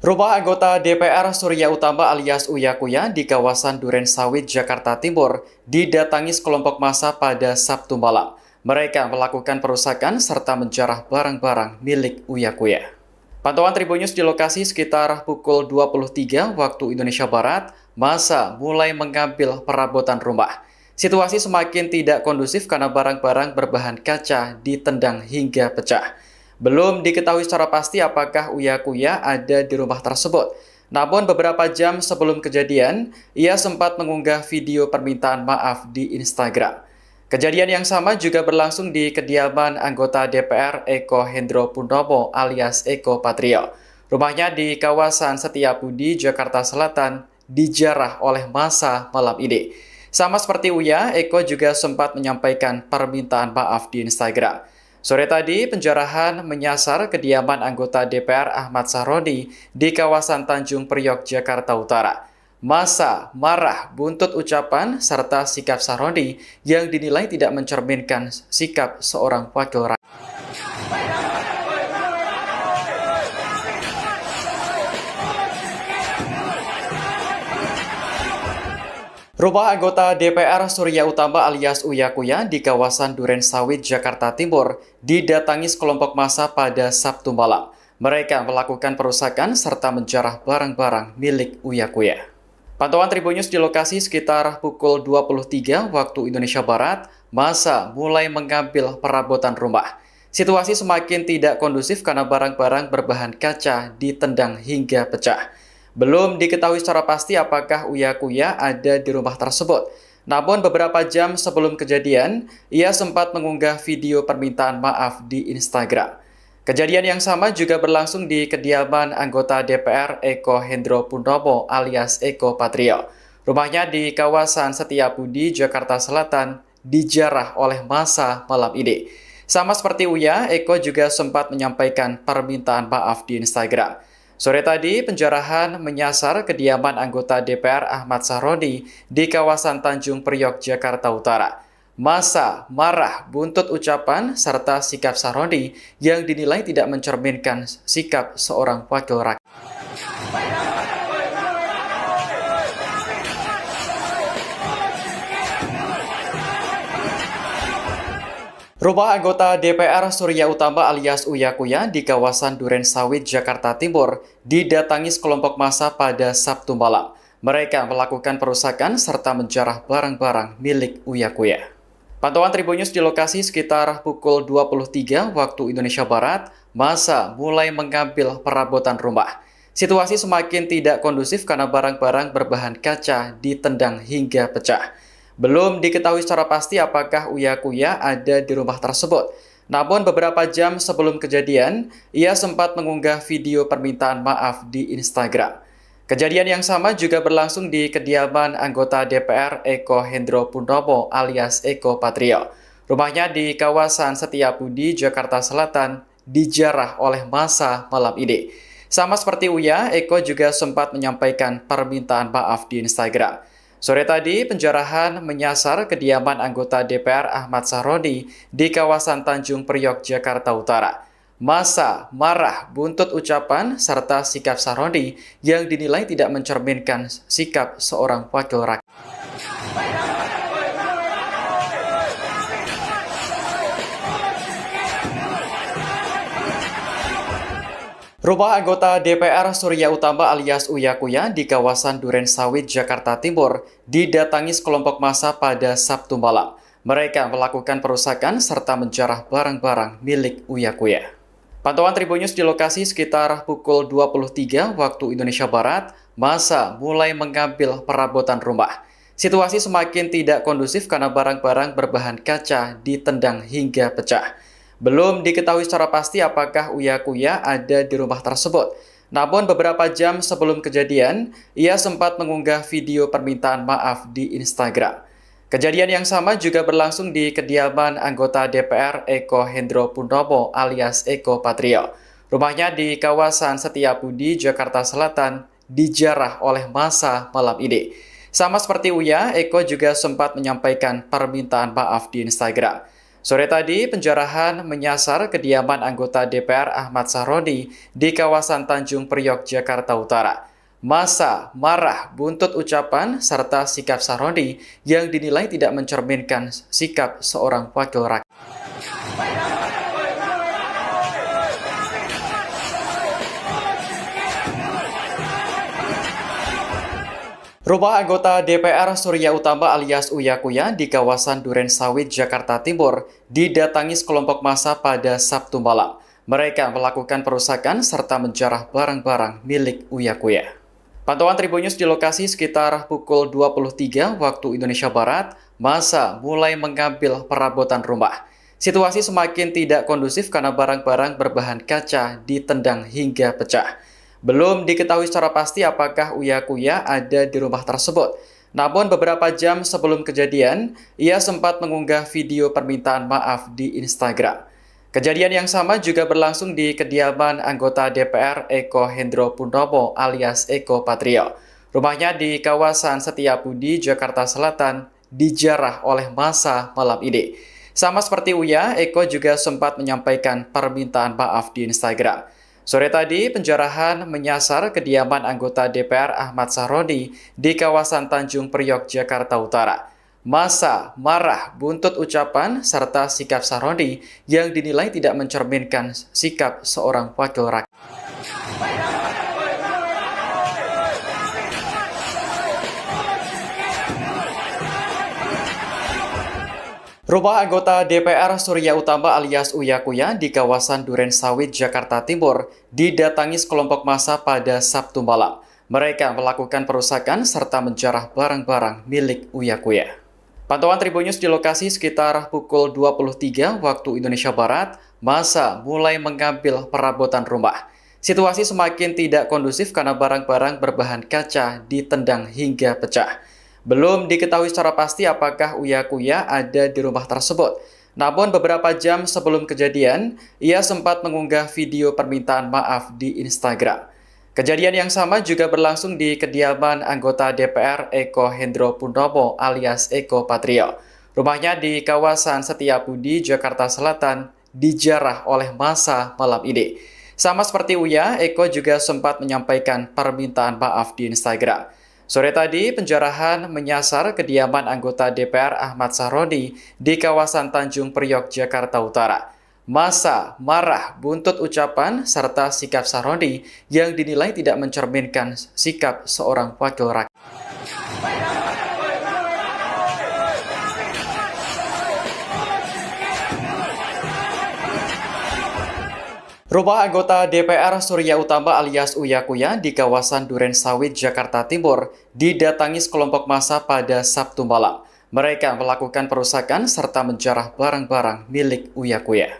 Rumah anggota DPR Surya Utama alias Uya Kuya di kawasan Duren Sawit, Jakarta Timur didatangi sekelompok massa pada Sabtu malam. Mereka melakukan perusakan serta menjarah barang-barang milik Uya Kuya. Pantauan Tribun News di lokasi sekitar pukul 23 waktu Indonesia Barat, massa mulai mengambil perabotan rumah. Situasi semakin tidak kondusif karena barang-barang berbahan kaca ditendang hingga pecah. Belum diketahui secara pasti apakah Uya Kuya ada di rumah tersebut. Namun beberapa jam sebelum kejadian, ia sempat mengunggah video permintaan maaf di Instagram. Kejadian yang sama juga berlangsung di kediaman anggota DPR Eko Hendro Purnomo alias Eko Patrio. Rumahnya di kawasan Setiabudi, Jakarta Selatan, dijarah oleh massa malam ini. Sama seperti Uya, Eko juga sempat menyampaikan permintaan maaf di Instagram. Sore tadi, penjarahan menyasar kediaman anggota DPR Ahmad Sahroni di kawasan Tanjung Priok, Jakarta Utara. Massa marah buntut ucapan serta sikap Sahroni yang dinilai tidak mencerminkan sikap seorang wakil rakyat. Rumah anggota DPR Surya Utama alias Uya Kuya di kawasan Duren Sawit, Jakarta Timur didatangi sekelompok massa pada Sabtu malam. Mereka melakukan perusakan serta menjarah barang-barang milik Uya Kuya. Pantauan Tribun News di lokasi sekitar pukul 23 waktu Indonesia Barat, massa mulai mengambil perabotan rumah. Situasi semakin tidak kondusif karena barang-barang berbahan kaca ditendang hingga pecah. Belum diketahui secara pasti apakah Uya Kuya ada di rumah tersebut. Namun beberapa jam sebelum kejadian, ia sempat mengunggah video permintaan maaf di Instagram. Kejadian yang sama juga berlangsung di kediaman anggota DPR Eko Hendro Purnomo alias Eko Patrio. Rumahnya di kawasan Setiabudi, Jakarta Selatan, dijarah oleh massa malam ini. Sama seperti Uya, Eko juga sempat menyampaikan permintaan maaf di Instagram. Sore tadi, penjarahan menyasar kediaman anggota DPR Ahmad Sahroni di kawasan Tanjung Priok, Jakarta Utara. Massa marah buntut ucapan serta sikap Sahroni yang dinilai tidak mencerminkan sikap seorang wakil rakyat. Rumah anggota DPR Surya Utama alias Uya Kuya di kawasan Duren Sawit, Jakarta Timur didatangi sekelompok massa pada Sabtu malam. Mereka melakukan perusakan serta menjarah barang-barang milik Uya Kuya. Pantauan Tribun News di lokasi sekitar pukul 23 waktu Indonesia Barat, massa mulai mengambil perabotan rumah. Situasi semakin tidak kondusif karena barang-barang berbahan kaca ditendang hingga pecah. Belum diketahui secara pasti apakah Uya Kuya ada di rumah tersebut. Namun beberapa jam sebelum kejadian, ia sempat mengunggah video permintaan maaf di Instagram. Kejadian yang sama juga berlangsung di kediaman anggota DPR Eko Hendro Purnomo alias Eko Patrio. Rumahnya di kawasan Setiabudi, Jakarta Selatan, dijarah oleh massa malam ini. Sama seperti Uya, Eko juga sempat menyampaikan permintaan maaf di Instagram. Sore tadi, penjarahan menyasar kediaman anggota DPR Ahmad Sahroni di kawasan Tanjung Priok, Jakarta Utara. Massa marah buntut ucapan serta sikap Sahroni yang dinilai tidak mencerminkan sikap seorang wakil rakyat. Rumah anggota DPR Surya Utama alias Uya Kuya di kawasan Duren Sawit, Jakarta Timur didatangi sekelompok massa pada Sabtu malam. Mereka melakukan perusakan serta menjarah barang-barang milik Uya Kuya. Pantauan Tribun News di lokasi sekitar pukul 23 waktu Indonesia Barat, massa mulai mengambil perabotan rumah. Situasi semakin tidak kondusif karena barang-barang berbahan kaca ditendang hingga pecah. Belum diketahui secara pasti apakah Uya Kuya ada di rumah tersebut. Namun beberapa jam sebelum kejadian, ia sempat mengunggah video permintaan maaf di Instagram. Kejadian yang sama juga berlangsung di kediaman anggota DPR Eko Hendro Purnomo alias Eko Patrio. Rumahnya di kawasan Setiabudi, Jakarta Selatan, dijarah oleh massa malam ini. Sama seperti Uya, Eko juga sempat menyampaikan permintaan maaf di Instagram. Sore tadi, penjarahan menyasar kediaman anggota DPR Ahmad Sahroni di kawasan Tanjung Priok, Jakarta Utara. Massa marah buntut ucapan serta sikap Sahroni yang dinilai tidak mencerminkan sikap seorang wakil rakyat. Rumah anggota DPR Surya Utama alias Uya Kuya di kawasan Duren Sawit, Jakarta Timur didatangi sekelompok massa pada Sabtu malam. Mereka melakukan perusakan serta menjarah barang-barang milik Uya Kuya. Pantauan Tribun News di lokasi sekitar pukul 23 waktu Indonesia Barat, massa mulai mengambil perabotan rumah. Situasi semakin tidak kondusif karena barang-barang berbahan kaca ditendang hingga pecah. Belum diketahui secara pasti apakah Uya Kuya ada di rumah tersebut. Namun beberapa jam sebelum kejadian, ia sempat mengunggah video permintaan maaf di Instagram. Kejadian yang sama juga berlangsung di kediaman anggota DPR Eko Hendro Purnomo alias Eko Patrio. Rumahnya di kawasan Setiabudi, Jakarta Selatan, dijarah oleh massa malam ini. Sama seperti Uya, Eko juga sempat menyampaikan permintaan maaf di Instagram. Sore tadi, penjarahan menyasar kediaman anggota DPR Ahmad Sahroni di kawasan Tanjung Priok, Jakarta Utara. Massa marah buntut ucapan serta sikap Sahroni yang dinilai tidak mencerminkan sikap seorang wakil rakyat. Rumah anggota DPR Surya Utama alias Uya Kuya di kawasan Duren Sawit, Jakarta Timur didatangi sekelompok massa pada Sabtu malam. Mereka melakukan perusakan serta menjarah barang-barang milik Uya Kuya. Pantauan Tribun News di lokasi sekitar pukul 23 waktu Indonesia Barat, massa mulai mengambil perabotan rumah. Situasi semakin tidak kondusif karena barang-barang berbahan kaca ditendang hingga pecah. Belum diketahui secara pasti apakah Uya Kuya ada di rumah tersebut. Namun beberapa jam sebelum kejadian, ia sempat mengunggah video permintaan maaf di Instagram. Kejadian yang sama juga berlangsung di kediaman anggota DPR Eko Hendro Purnomo alias Eko Patrio. Rumahnya di kawasan Setiabudi, Jakarta Selatan, dijarah oleh massa malam ini. Sama seperti Uya, Eko juga sempat menyampaikan permintaan maaf di Instagram. Sore tadi, penjarahan menyasar kediaman anggota DPR Ahmad Sahroni di kawasan Tanjung Priok, Jakarta Utara. Massa marah buntut ucapan serta sikap Sahroni yang dinilai tidak mencerminkan sikap seorang wakil rakyat. Rumah anggota DPR Surya Utama alias Uya Kuya di kawasan Duren Sawit, Jakarta Timur didatangi sekelompok massa pada Sabtu malam. Mereka melakukan perusakan serta menjarah barang-barang milik Uya Kuya.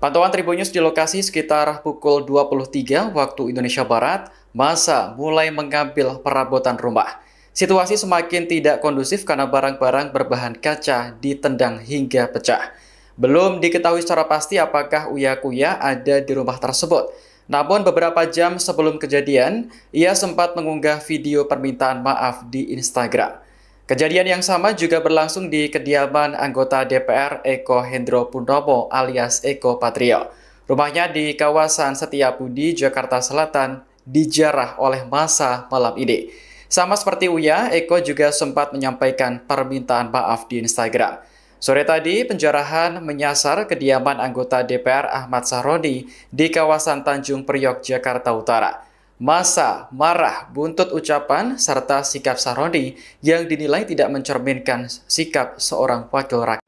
Pantauan Tribun News di lokasi sekitar pukul 23 waktu Indonesia Barat, massa mulai mengambil perabotan rumah. Situasi semakin tidak kondusif karena barang-barang berbahan kaca ditendang hingga pecah. Belum diketahui secara pasti apakah Uya Kuya ada di rumah tersebut. Namun beberapa jam sebelum kejadian, ia sempat mengunggah video permintaan maaf di Instagram. Kejadian yang sama juga berlangsung di kediaman anggota DPR Eko Hendro Purnomo alias Eko Patrio. Rumahnya di kawasan Setiabudi, Jakarta Selatan, dijarah oleh massa malam ini. Sama seperti Uya, Eko juga sempat menyampaikan permintaan maaf di Instagram. Sore tadi, penjarahan menyasar kediaman anggota DPR Ahmad Sahroni di kawasan Tanjung Priok, Jakarta Utara. Massa marah buntut ucapan serta sikap Sahroni yang dinilai tidak mencerminkan sikap seorang wakil rakyat.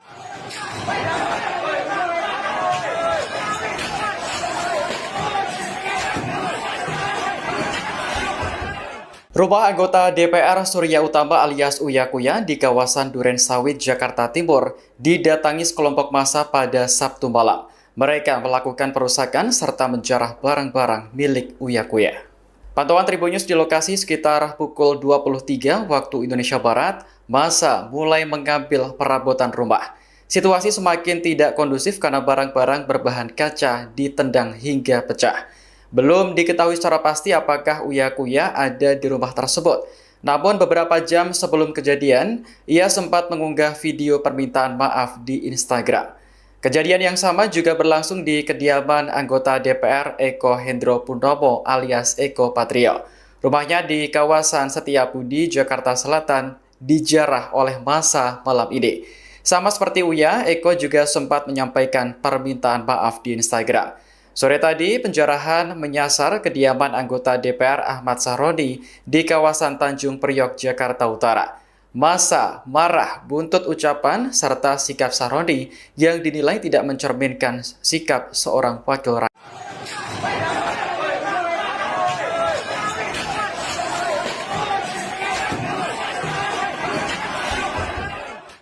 Rumah anggota DPR Surya Utama alias Uya Kuya di kawasan Duren Sawit, Jakarta Timur didatangi sekelompok massa pada Sabtu malam. Mereka melakukan perusakan serta menjarah barang-barang milik Uya Kuya. Pantauan Tribun News di lokasi sekitar pukul 23 waktu Indonesia Barat, massa mulai mengambil perabotan rumah. Situasi semakin tidak kondusif karena barang-barang berbahan kaca ditendang hingga pecah. Belum diketahui secara pasti apakah Uya Kuya ada di rumah tersebut. Namun beberapa jam sebelum kejadian, ia sempat mengunggah video permintaan maaf di Instagram. Kejadian yang sama juga berlangsung di kediaman anggota DPR Eko Hendro Purnomo alias Eko Patrio. Rumahnya di kawasan Setiabudi, Jakarta Selatan, dijarah oleh massa malam ini. Sama seperti Uya, Eko juga sempat menyampaikan permintaan maaf di Instagram. Sore tadi, penjarahan menyasar kediaman anggota DPR Ahmad Sahroni di kawasan Tanjung Priok, Jakarta Utara. Massa marah buntut ucapan serta sikap Sahroni yang dinilai tidak mencerminkan sikap seorang wakil rakyat.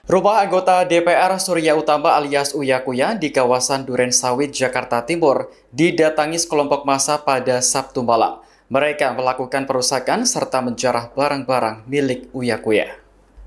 Rumah anggota DPR Surya Utama alias Uya Kuya di kawasan Duren Sawit, Jakarta Timur didatangi sekelompok massa pada Sabtu malam. Mereka melakukan perusakan serta menjarah barang-barang milik Uya Kuya.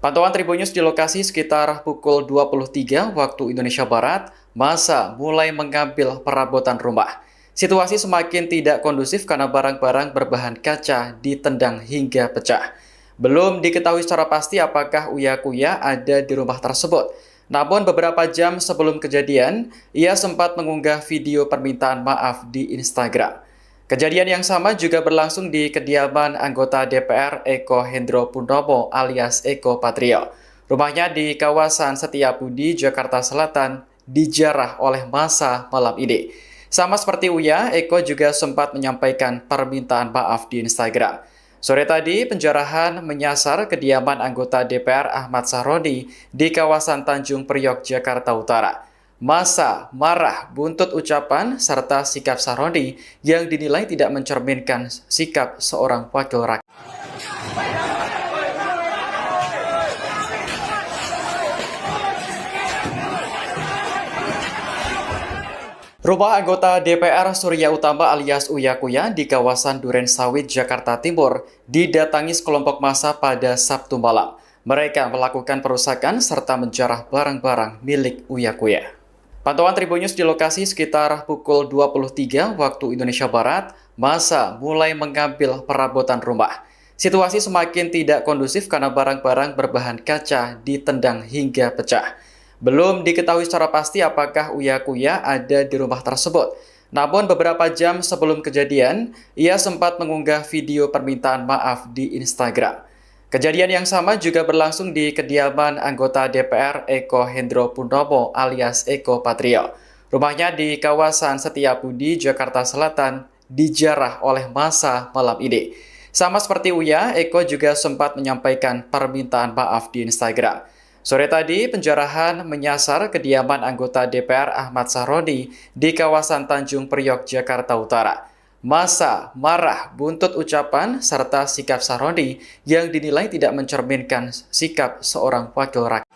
Pantauan Tribun News di lokasi sekitar pukul 23 waktu Indonesia Barat, massa mulai mengambil perabotan rumah. Situasi semakin tidak kondusif karena barang-barang berbahan kaca ditendang hingga pecah. Belum diketahui secara pasti apakah Uya Kuya ada di rumah tersebut. Namun beberapa jam sebelum kejadian, ia sempat mengunggah video permintaan maaf di Instagram. Kejadian yang sama juga berlangsung di kediaman anggota DPR Eko Hendro Purnomo alias Eko Patrio. Rumahnya di kawasan Setiabudi, Jakarta Selatan, dijarah oleh massa malam ini. Sama seperti Uya, Eko juga sempat menyampaikan permintaan maaf di Instagram. Sore tadi, penjarahan menyasar kediaman anggota DPR Ahmad Sahroni di kawasan Tanjung Priok, Jakarta Utara. Massa marah buntut ucapan serta sikap Sahroni yang dinilai tidak mencerminkan sikap seorang wakil rakyat. Rumah anggota DPR Surya Utama alias Uya Kuya di kawasan Duren Sawit, Jakarta Timur didatangi sekelompok massa pada Sabtu malam. Mereka melakukan perusakan serta menjarah barang-barang milik Uya Kuya. Pantauan Tribun News di lokasi sekitar pukul 23 waktu Indonesia Barat, massa mulai mengambil perabotan rumah. Situasi semakin tidak kondusif karena barang-barang berbahan kaca ditendang hingga pecah. Belum diketahui secara pasti apakah Uya Kuya ada di rumah tersebut. Namun beberapa jam sebelum kejadian, ia sempat mengunggah video permintaan maaf di Instagram. Kejadian yang sama juga berlangsung di kediaman anggota DPR Eko Hendro Purnomo alias Eko Patrio. Rumahnya di kawasan Setiabudi, Jakarta Selatan, dijarah oleh massa malam ini. Sama seperti Uya, Eko juga sempat menyampaikan permintaan maaf di Instagram. Sore tadi, penjarahan menyasar kediaman anggota DPR Ahmad Sahroni di kawasan Tanjung Priok, Jakarta Utara. Massa marah buntut ucapan serta sikap Sahroni yang dinilai tidak mencerminkan sikap seorang wakil rakyat.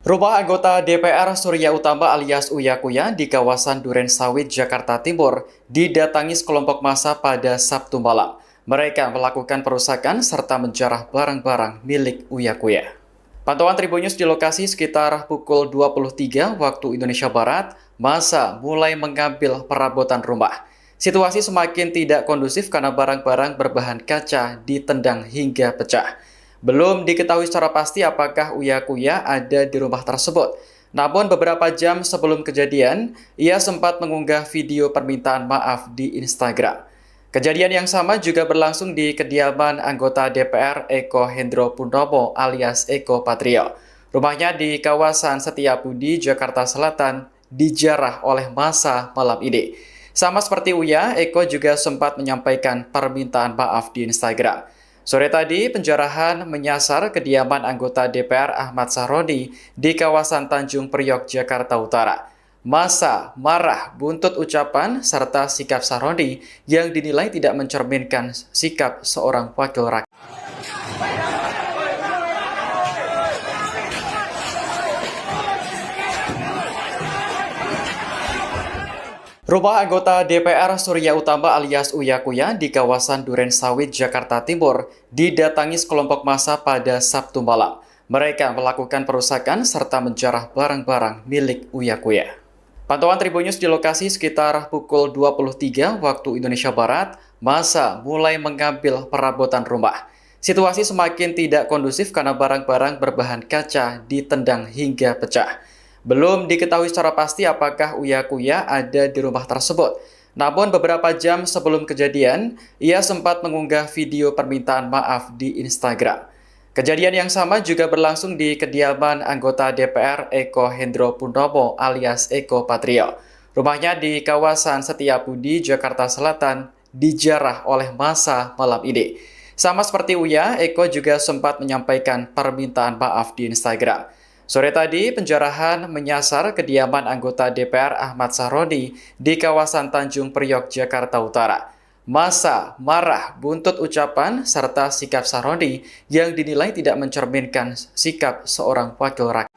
Rumah anggota DPR Surya Utama alias Uya Kuya di kawasan Duren Sawit, Jakarta Timur didatangi sekelompok massa pada Sabtu malam. Mereka melakukan perusakan serta menjarah barang-barang milik Uya Kuya. Pantauan Tribun News di lokasi sekitar pukul 23 waktu Indonesia Barat, massa mulai mengambil perabotan rumah. Situasi semakin tidak kondusif karena barang-barang berbahan kaca ditendang hingga pecah. Belum diketahui secara pasti apakah Uya Kuya ada di rumah tersebut. Namun beberapa jam sebelum kejadian, ia sempat mengunggah video permintaan maaf di Instagram. Kejadian yang sama juga berlangsung di kediaman anggota DPR Eko Hendro Purnomo alias Eko Patrio. Rumahnya di kawasan Setiabudi, Jakarta Selatan, dijarah oleh massa malam ini. Sama seperti Uya, Eko juga sempat menyampaikan permintaan maaf di Instagram. Sore tadi, penjarahan menyasar kediaman anggota DPR Ahmad Sahroni di kawasan Tanjung Priok, Jakarta Utara. Massa marah buntut ucapan serta sikap Sahroni yang dinilai tidak mencerminkan sikap seorang wakil rakyat. Rumah anggota DPR Surya Utama alias Uya Kuya di kawasan Duren Sawit, Jakarta Timur didatangi sekelompok massa pada Sabtu malam. Mereka melakukan perusakan serta menjarah barang-barang milik Uya Kuya. Pantauan Tribun News di lokasi sekitar pukul 23 waktu Indonesia Barat, massa mulai mengambil perabotan rumah. Situasi semakin tidak kondusif karena barang-barang berbahan kaca ditendang hingga pecah. Belum diketahui secara pasti apakah Uya Kuya ada di rumah tersebut. Namun beberapa jam sebelum kejadian, ia sempat mengunggah video permintaan maaf di Instagram. Kejadian yang sama juga berlangsung di kediaman anggota DPR Eko Hendro Purnomo alias Eko Patrio. Rumahnya di kawasan Setiabudi, Jakarta Selatan, dijarah oleh massa malam ini. Sama seperti Uya, Eko juga sempat menyampaikan permintaan maaf di Instagram. Sore tadi, penjarahan menyasar kediaman anggota DPR Ahmad Sahroni di kawasan Tanjung Priok, Jakarta Utara. Massa marah buntut ucapan serta sikap Sahroni yang dinilai tidak mencerminkan sikap seorang wakil rakyat.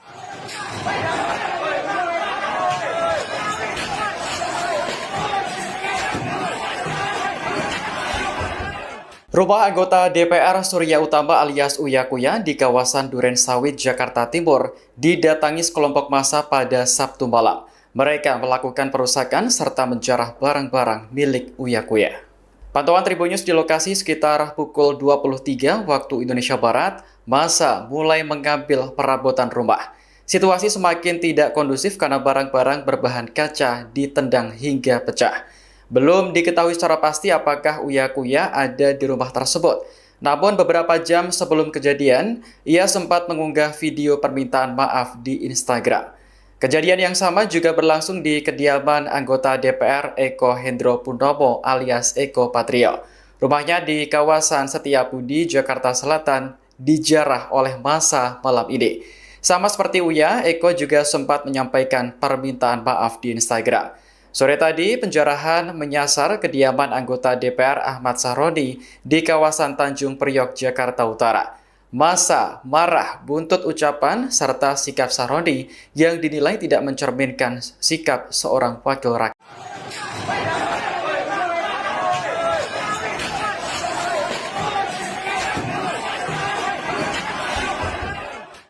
Rumah anggota DPR Surya Utama alias Uya Kuya di kawasan Duren Sawit, Jakarta Timur didatangi sekelompok massa pada Sabtu malam. Mereka melakukan perusakan serta menjarah barang-barang milik Uya Kuya. Pantauan Tribun News di lokasi sekitar pukul 23 waktu Indonesia Barat, massa mulai mengambil perabotan rumah. Situasi semakin tidak kondusif karena barang-barang berbahan kaca ditendang hingga pecah. Belum diketahui secara pasti apakah Uya Kuya ada di rumah tersebut. Namun beberapa jam sebelum kejadian, ia sempat mengunggah video permintaan maaf di Instagram. Kejadian yang sama juga berlangsung di kediaman anggota DPR Eko Hendro Purnomo alias Eko Patrio. Rumahnya di kawasan Setiabudi, Jakarta Selatan, dijarah oleh massa malam ini. Sama seperti Uya, Eko juga sempat menyampaikan permintaan maaf di Instagram. Sore tadi, penjarahan menyasar kediaman anggota DPR Ahmad Sahroni di kawasan Tanjung Priok, Jakarta Utara. Massa marah buntut ucapan serta sikap Sahroni yang dinilai tidak mencerminkan sikap seorang wakil rakyat.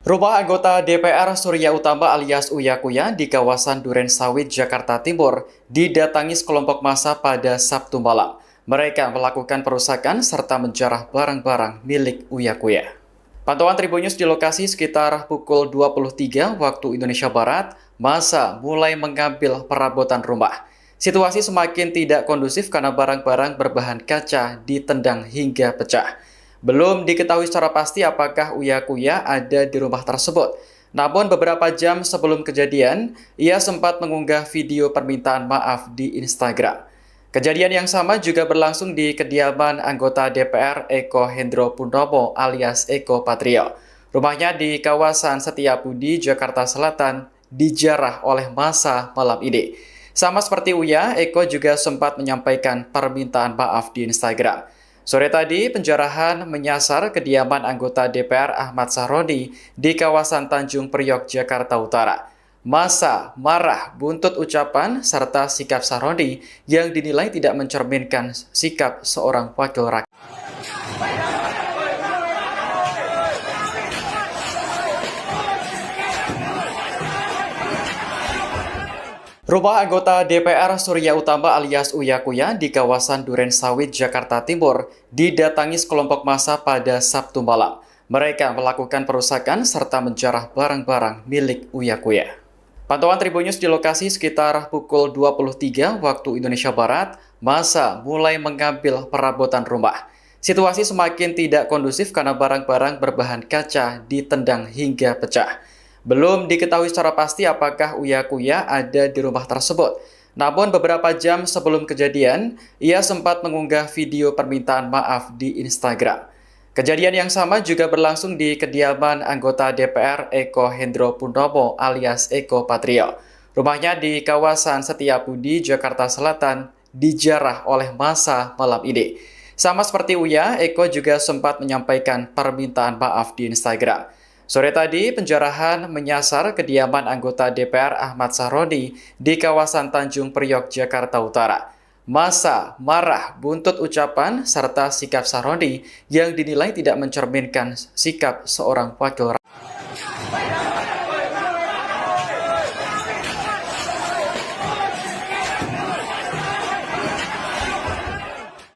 Rumah anggota DPR Surya Utama alias Uya Kuya di kawasan Duren Sawit, Jakarta Timur didatangi sekelompok massa pada Sabtu malam. Mereka melakukan perusakan serta menjarah barang-barang milik Uya Kuya. Pantauan Tribun News di lokasi sekitar pukul 23 waktu Indonesia Barat, massa mulai mengambil perabotan rumah. Situasi semakin tidak kondusif karena barang-barang berbahan kaca ditendang hingga pecah. Belum diketahui secara pasti apakah Uya Kuya ada di rumah tersebut. Namun beberapa jam sebelum kejadian, ia sempat mengunggah video permintaan maaf di Instagram. Kejadian yang sama juga berlangsung di kediaman anggota DPR Eko Hendro Purnomo alias Eko Patrio. Rumahnya di kawasan Setiabudi, Jakarta Selatan, dijarah oleh massa malam ini. Sama seperti Uya, Eko juga sempat menyampaikan permintaan maaf di Instagram. Sore tadi, penjarahan menyasar kediaman anggota DPR Ahmad Sahroni di kawasan Tanjung Priok, Jakarta Utara. Massa marah buntut ucapan serta sikap Sahroni yang dinilai tidak mencerminkan sikap seorang wakil rakyat. Rumah anggota DPR Surya Utama alias Uya Kuya di kawasan Duren Sawit, Jakarta Timur didatangi sekelompok massa pada Sabtu malam. Mereka melakukan perusakan serta menjarah barang-barang milik Uya Kuya. Pantauan Tribun News di lokasi sekitar pukul 23 waktu Indonesia Barat, massa mulai mengambil perabotan rumah. Situasi semakin tidak kondusif karena barang-barang berbahan kaca ditendang hingga pecah. Belum diketahui secara pasti apakah Uya Kuya ada di rumah tersebut. Namun beberapa jam sebelum kejadian, ia sempat mengunggah video permintaan maaf di Instagram. Kejadian yang sama juga berlangsung di kediaman anggota DPR Eko Hendro Purnomo alias Eko Patrio. Rumahnya di kawasan Setiabudi, Jakarta Selatan, dijarah oleh massa malam ini. Sama seperti Uya, Eko juga sempat menyampaikan permintaan maaf di Instagram. Sore tadi, penjarahan menyasar kediaman anggota DPR Ahmad Sahroni di kawasan Tanjung Priok, Jakarta Utara. Massa marah buntut ucapan serta sikap Sahroni yang dinilai tidak mencerminkan sikap seorang wakil rakyat.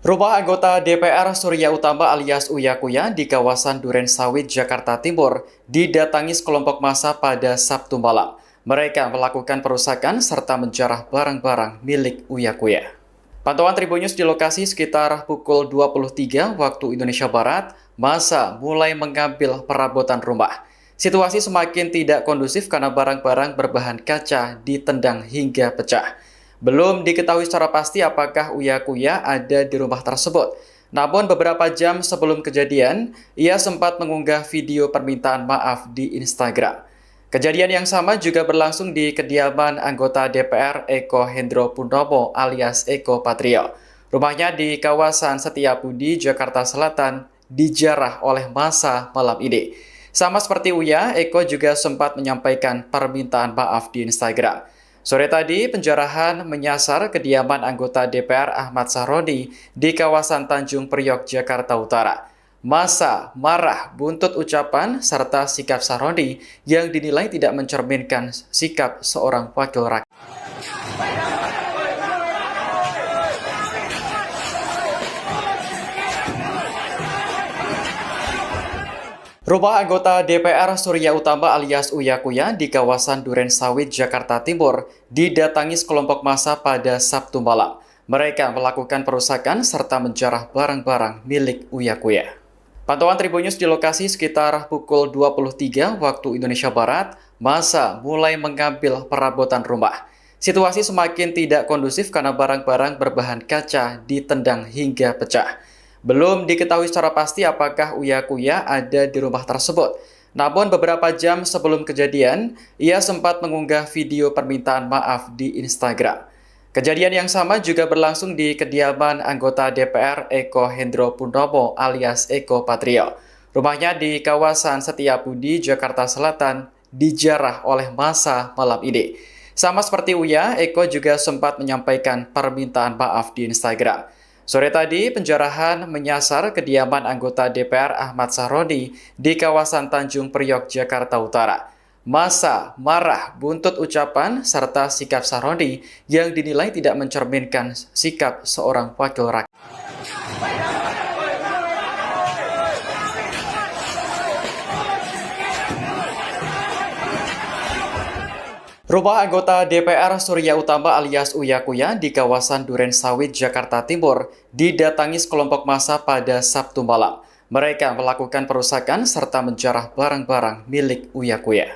Rumah anggota DPR Surya Utama alias Uya Kuya di kawasan Duren Sawit, Jakarta Timur didatangi sekelompok massa pada Sabtu malam. Mereka melakukan perusakan serta menjarah barang-barang milik Uya Kuya. Pantauan Tribun News di lokasi sekitar pukul 23 waktu Indonesia Barat, massa mulai mengambil perabotan rumah. Situasi semakin tidak kondusif karena barang-barang berbahan kaca ditendang hingga pecah. Belum diketahui secara pasti apakah Uya Kuya ada di rumah tersebut. Namun beberapa jam sebelum kejadian, ia sempat mengunggah video permintaan maaf di Instagram. Kejadian yang sama juga berlangsung di kediaman anggota DPR Eko Hendro Purnomo alias Eko Patrio. Rumahnya di kawasan Setiabudi, Jakarta Selatan, dijarah oleh massa malam ini. Sama seperti Uya, Eko juga sempat menyampaikan permintaan maaf di Instagram. Sore tadi, penjarahan menyasar kediaman anggota DPR Ahmad Sahroni di kawasan Tanjung Priok, Jakarta Utara. Massa marah buntut ucapan serta sikap Sahroni yang dinilai tidak mencerminkan sikap seorang wakil rakyat. Rumah anggota DPR Surya Utama alias Uya Kuya di kawasan Duren Sawit, Jakarta Timur didatangi sekelompok massa pada Sabtu malam. Mereka melakukan perusakan serta menjarah barang-barang milik Uya Kuya. Pantauan Tribun News di lokasi sekitar pukul 23 waktu Indonesia Barat, massa mulai mengambil perabotan rumah. Situasi semakin tidak kondusif karena barang-barang berbahan kaca ditendang hingga pecah. Belum diketahui secara pasti apakah Uya Kuya ada di rumah tersebut. Namun beberapa jam sebelum kejadian, ia sempat mengunggah video permintaan maaf di Instagram. Kejadian yang sama juga berlangsung di kediaman anggota DPR Eko Hendro Purnomo alias Eko Patrio. Rumahnya di kawasan Setiabudi, Jakarta Selatan, dijarah oleh massa malam ini. Sama seperti Uya, Eko juga sempat menyampaikan permintaan maaf di Instagram. Sore tadi, penjarahan menyasar kediaman anggota DPR Ahmad Sahroni di kawasan Tanjung Priok, Jakarta Utara. Massa marah buntut ucapan serta sikap Sahroni yang dinilai tidak mencerminkan sikap seorang wakil rakyat. Rumah anggota DPR Surya Utama alias Uya Kuya di kawasan Duren Sawit, Jakarta Timur didatangi sekelompok massa pada Sabtu malam. Mereka melakukan perusakan serta menjarah barang-barang milik Uya Kuya.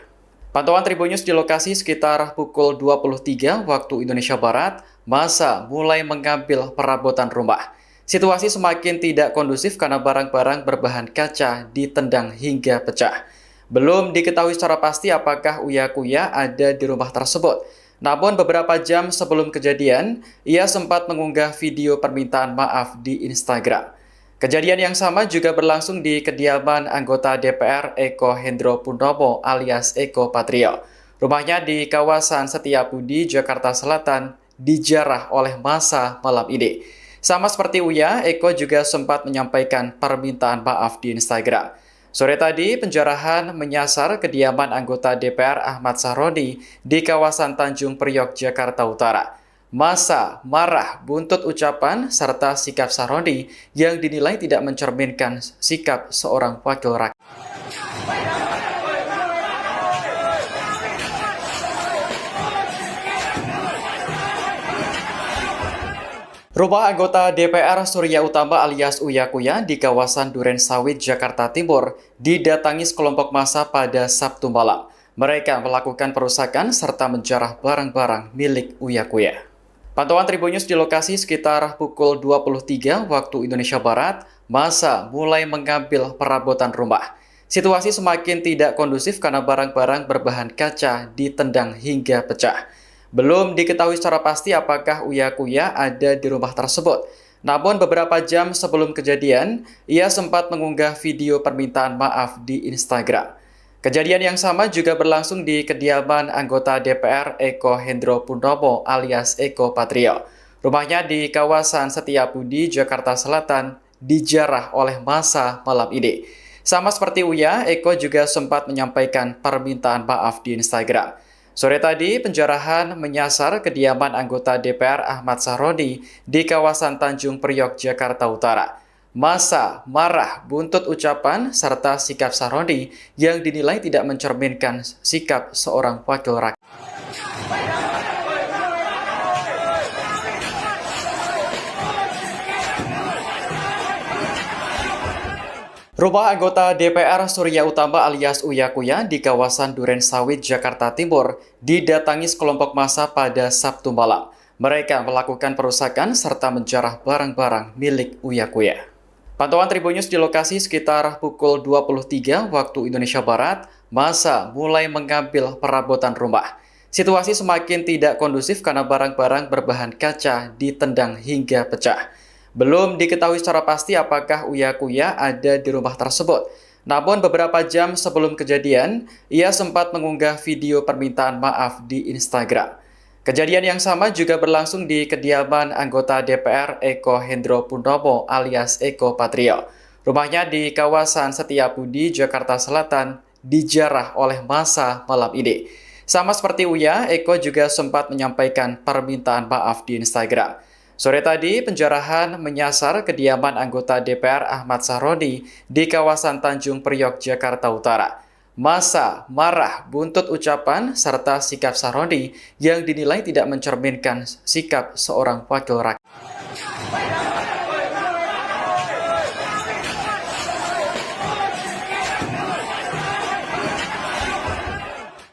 Pantauan Tribun News di lokasi sekitar pukul 23 waktu Indonesia Barat, massa mulai mengambil perabotan rumah. Situasi semakin tidak kondusif karena barang-barang berbahan kaca ditendang hingga pecah. Belum diketahui secara pasti apakah Uya Kuya ada di rumah tersebut. Namun beberapa jam sebelum kejadian, ia sempat mengunggah video permintaan maaf di Instagram. Kejadian yang sama juga berlangsung di kediaman anggota DPR Eko Hendro Purnomo alias Eko Patrio. Rumahnya di kawasan Setiabudi, Jakarta Selatan, dijarah oleh massa malam ini. Sama seperti Uya, Eko juga sempat menyampaikan permintaan maaf di Instagram. Sore tadi, penjarahan menyasar kediaman anggota DPR Ahmad Sahroni di kawasan Tanjung Priok, Jakarta Utara. Massa marah buntut ucapan serta sikap Sahroni yang dinilai tidak mencerminkan sikap seorang wakil rakyat. Rumah anggota DPR Surya Utama alias Uya Kuya di kawasan Duren Sawit, Jakarta Timur didatangi sekelompok massa pada Sabtu malam. Mereka melakukan perusakan serta menjarah barang-barang milik Uya Kuya. Pantauan Tribun News di lokasi sekitar pukul 23 waktu Indonesia Barat, massa mulai mengambil perabotan rumah. Situasi semakin tidak kondusif karena barang-barang berbahan kaca ditendang hingga pecah. Belum diketahui secara pasti apakah Uya Kuya ada di rumah tersebut. Namun beberapa jam sebelum kejadian, ia sempat mengunggah video permintaan maaf di Instagram. Kejadian yang sama juga berlangsung di kediaman anggota DPR Eko Hendro Purnomo alias Eko Patrio. Rumahnya di kawasan Setiabudi, Jakarta Selatan, dijarah oleh massa malam ini. Sama seperti Uya, Eko juga sempat menyampaikan permintaan maaf di Instagram. Sore tadi, penjarahan menyasar kediaman anggota DPR Ahmad Sahroni di kawasan Tanjung Priok, Jakarta Utara. Massa marah buntut ucapan serta sikap Sahroni yang dinilai tidak mencerminkan sikap seorang wakil rakyat. Rumah anggota DPR Surya Utama alias Uya Kuya di kawasan Duren Sawit, Jakarta Timur didatangi sekelompok massa pada Sabtu malam. Mereka melakukan perusakan serta menjarah barang-barang milik Uya Kuya. Pantauan Tribun News di lokasi sekitar pukul 23 waktu Indonesia Barat, massa mulai mengambil perabotan rumah. Situasi semakin tidak kondusif karena barang-barang berbahan kaca ditendang hingga pecah. Belum diketahui secara pasti apakah Uya Kuya ada di rumah tersebut. Namun beberapa jam sebelum kejadian, ia sempat mengunggah video permintaan maaf di Instagram. Kejadian yang sama juga berlangsung di kediaman anggota DPR Eko Hendro Purnomo alias Eko Patrio. Rumahnya di kawasan Setiabudi, Jakarta Selatan, dijarah oleh massa malam ini. Sama seperti Uya, Eko juga sempat menyampaikan permintaan maaf di Instagram. Sore tadi, penjarahan menyasar kediaman anggota DPR Ahmad Sahroni di kawasan Tanjung Priok, Jakarta Utara. Massa marah buntut ucapan serta sikap Sahroni yang dinilai tidak mencerminkan sikap seorang wakil rakyat.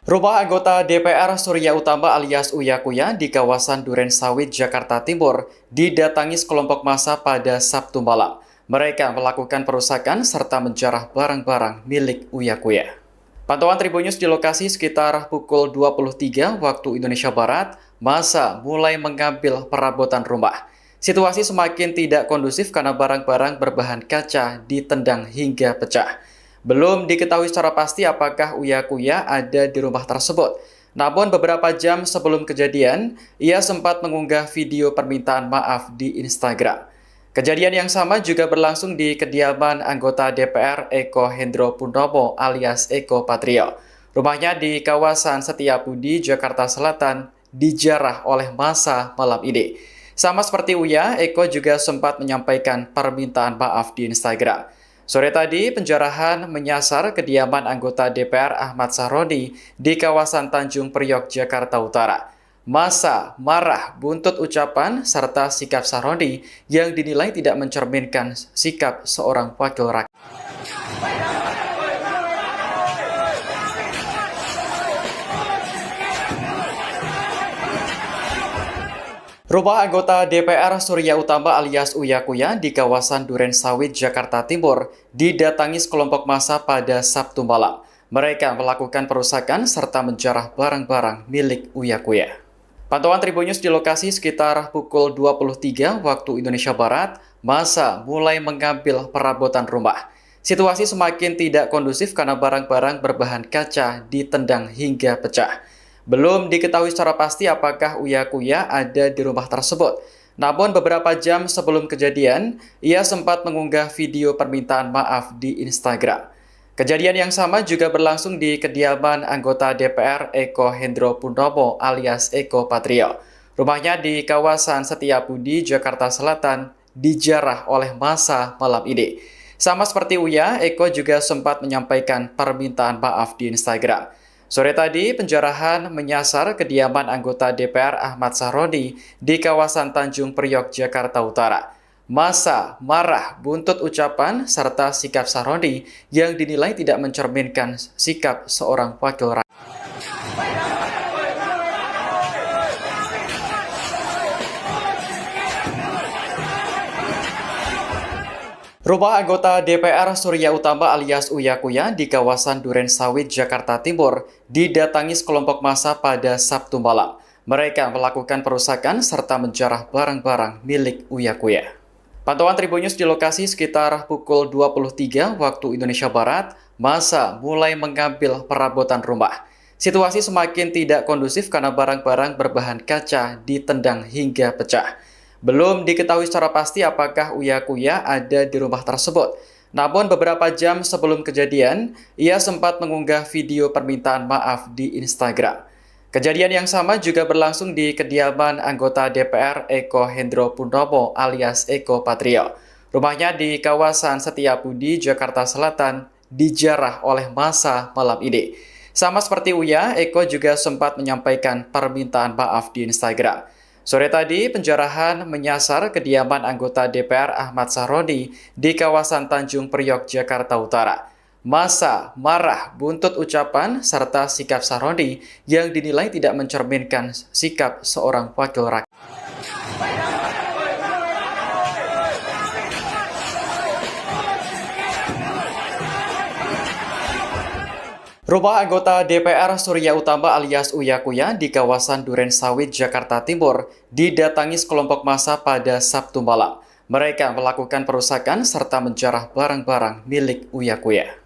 Rumah anggota DPR Surya Utama alias Uya Kuya di kawasan Duren Sawit, Jakarta Timur didatangi sekelompok massa pada Sabtu malam. Mereka melakukan perusakan serta menjarah barang-barang milik Uya Kuya. Pantauan Tribun News di lokasi sekitar pukul 23 waktu Indonesia Barat, massa mulai mengambil perabotan rumah. Situasi semakin tidak kondusif karena barang-barang berbahan kaca ditendang hingga pecah. Belum diketahui secara pasti apakah Uya Kuya ada di rumah tersebut. Namun beberapa jam sebelum kejadian, ia sempat mengunggah video permintaan maaf di Instagram. Kejadian yang sama juga berlangsung di kediaman anggota DPR Eko Hendro Purnomo alias Eko Patrio. Rumahnya di kawasan Setiabudi, Jakarta Selatan, dijarah oleh massa malam ini. Sama seperti Uya, Eko juga sempat menyampaikan permintaan maaf di Instagram. Sore tadi, penjarahan menyasar kediaman anggota DPR Ahmad Sahroni di kawasan Tanjung Priok, Jakarta Utara. Massa marah buntut ucapan serta sikap Sahroni yang dinilai tidak mencerminkan sikap seorang wakil rakyat. Rumah anggota DPR Surya Utama alias Uya Kuya di kawasan Duren Sawit, Jakarta Timur didatangi sekelompok massa pada Sabtu malam. Mereka melakukan perusakan serta menjarah barang-barang milik Uya Kuya. Pantauan Tribun News di lokasi sekitar pukul 23 waktu Indonesia Barat, massa mulai mengambil perabotan rumah. Situasi semakin tidak kondusif karena barang-barang berbahan kaca ditendang hingga pecah. Belum diketahui secara pasti apakah Uya Kuya ada di rumah tersebut. Namun beberapa jam sebelum kejadian, ia sempat mengunggah video permintaan maaf di Instagram. Kejadian yang sama juga berlangsung di kediaman anggota DPR Eko Hendro Purnomo alias Eko Patrio. Rumahnya di kawasan Setiabudi, Jakarta Selatan, dijarah oleh massa malam ini. Sama seperti Uya, Eko juga sempat menyampaikan permintaan maaf di Instagram. Sore tadi, penjarahan menyasar kediaman anggota DPR Ahmad Sahroni di kawasan Tanjung Priok, Jakarta Utara. Massa marah buntut ucapan serta sikap Sahroni yang dinilai tidak mencerminkan sikap seorang wakil rakyat. Rumah anggota DPR Surya Utama alias Uya Kuya di kawasan Duren Sawit, Jakarta Timur didatangi sekelompok massa pada Sabtu malam. Mereka melakukan perusakan serta menjarah barang-barang milik Uya Kuya. Pantauan Tribun News di lokasi sekitar pukul 23 waktu Indonesia Barat, massa mulai mengambil perabotan rumah. Situasi semakin tidak kondusif karena barang-barang berbahan kaca ditendang hingga pecah. Belum diketahui secara pasti apakah Uya Kuya ada di rumah tersebut. Namun beberapa jam sebelum kejadian, ia sempat mengunggah video permintaan maaf di Instagram. Kejadian yang sama juga berlangsung di kediaman anggota DPR Eko Hendro Purnomo alias Eko Patrio. Rumahnya di kawasan Setiabudi, Jakarta Selatan, dijarah oleh massa malam ini. Sama seperti Uya, Eko juga sempat menyampaikan permintaan maaf di Instagram. Sore tadi, penjarahan menyasar kediaman anggota DPR Ahmad Sahroni di kawasan Tanjung Priok, Jakarta Utara. Massa marah buntut ucapan serta sikap Sahroni yang dinilai tidak mencerminkan sikap seorang wakil rakyat. Rumah anggota DPR Surya Utama alias Uya Kuya di kawasan Duren Sawit, Jakarta Timur didatangi sekelompok massa pada Sabtu malam. Mereka melakukan perusakan serta menjarah barang-barang milik Uya Kuya.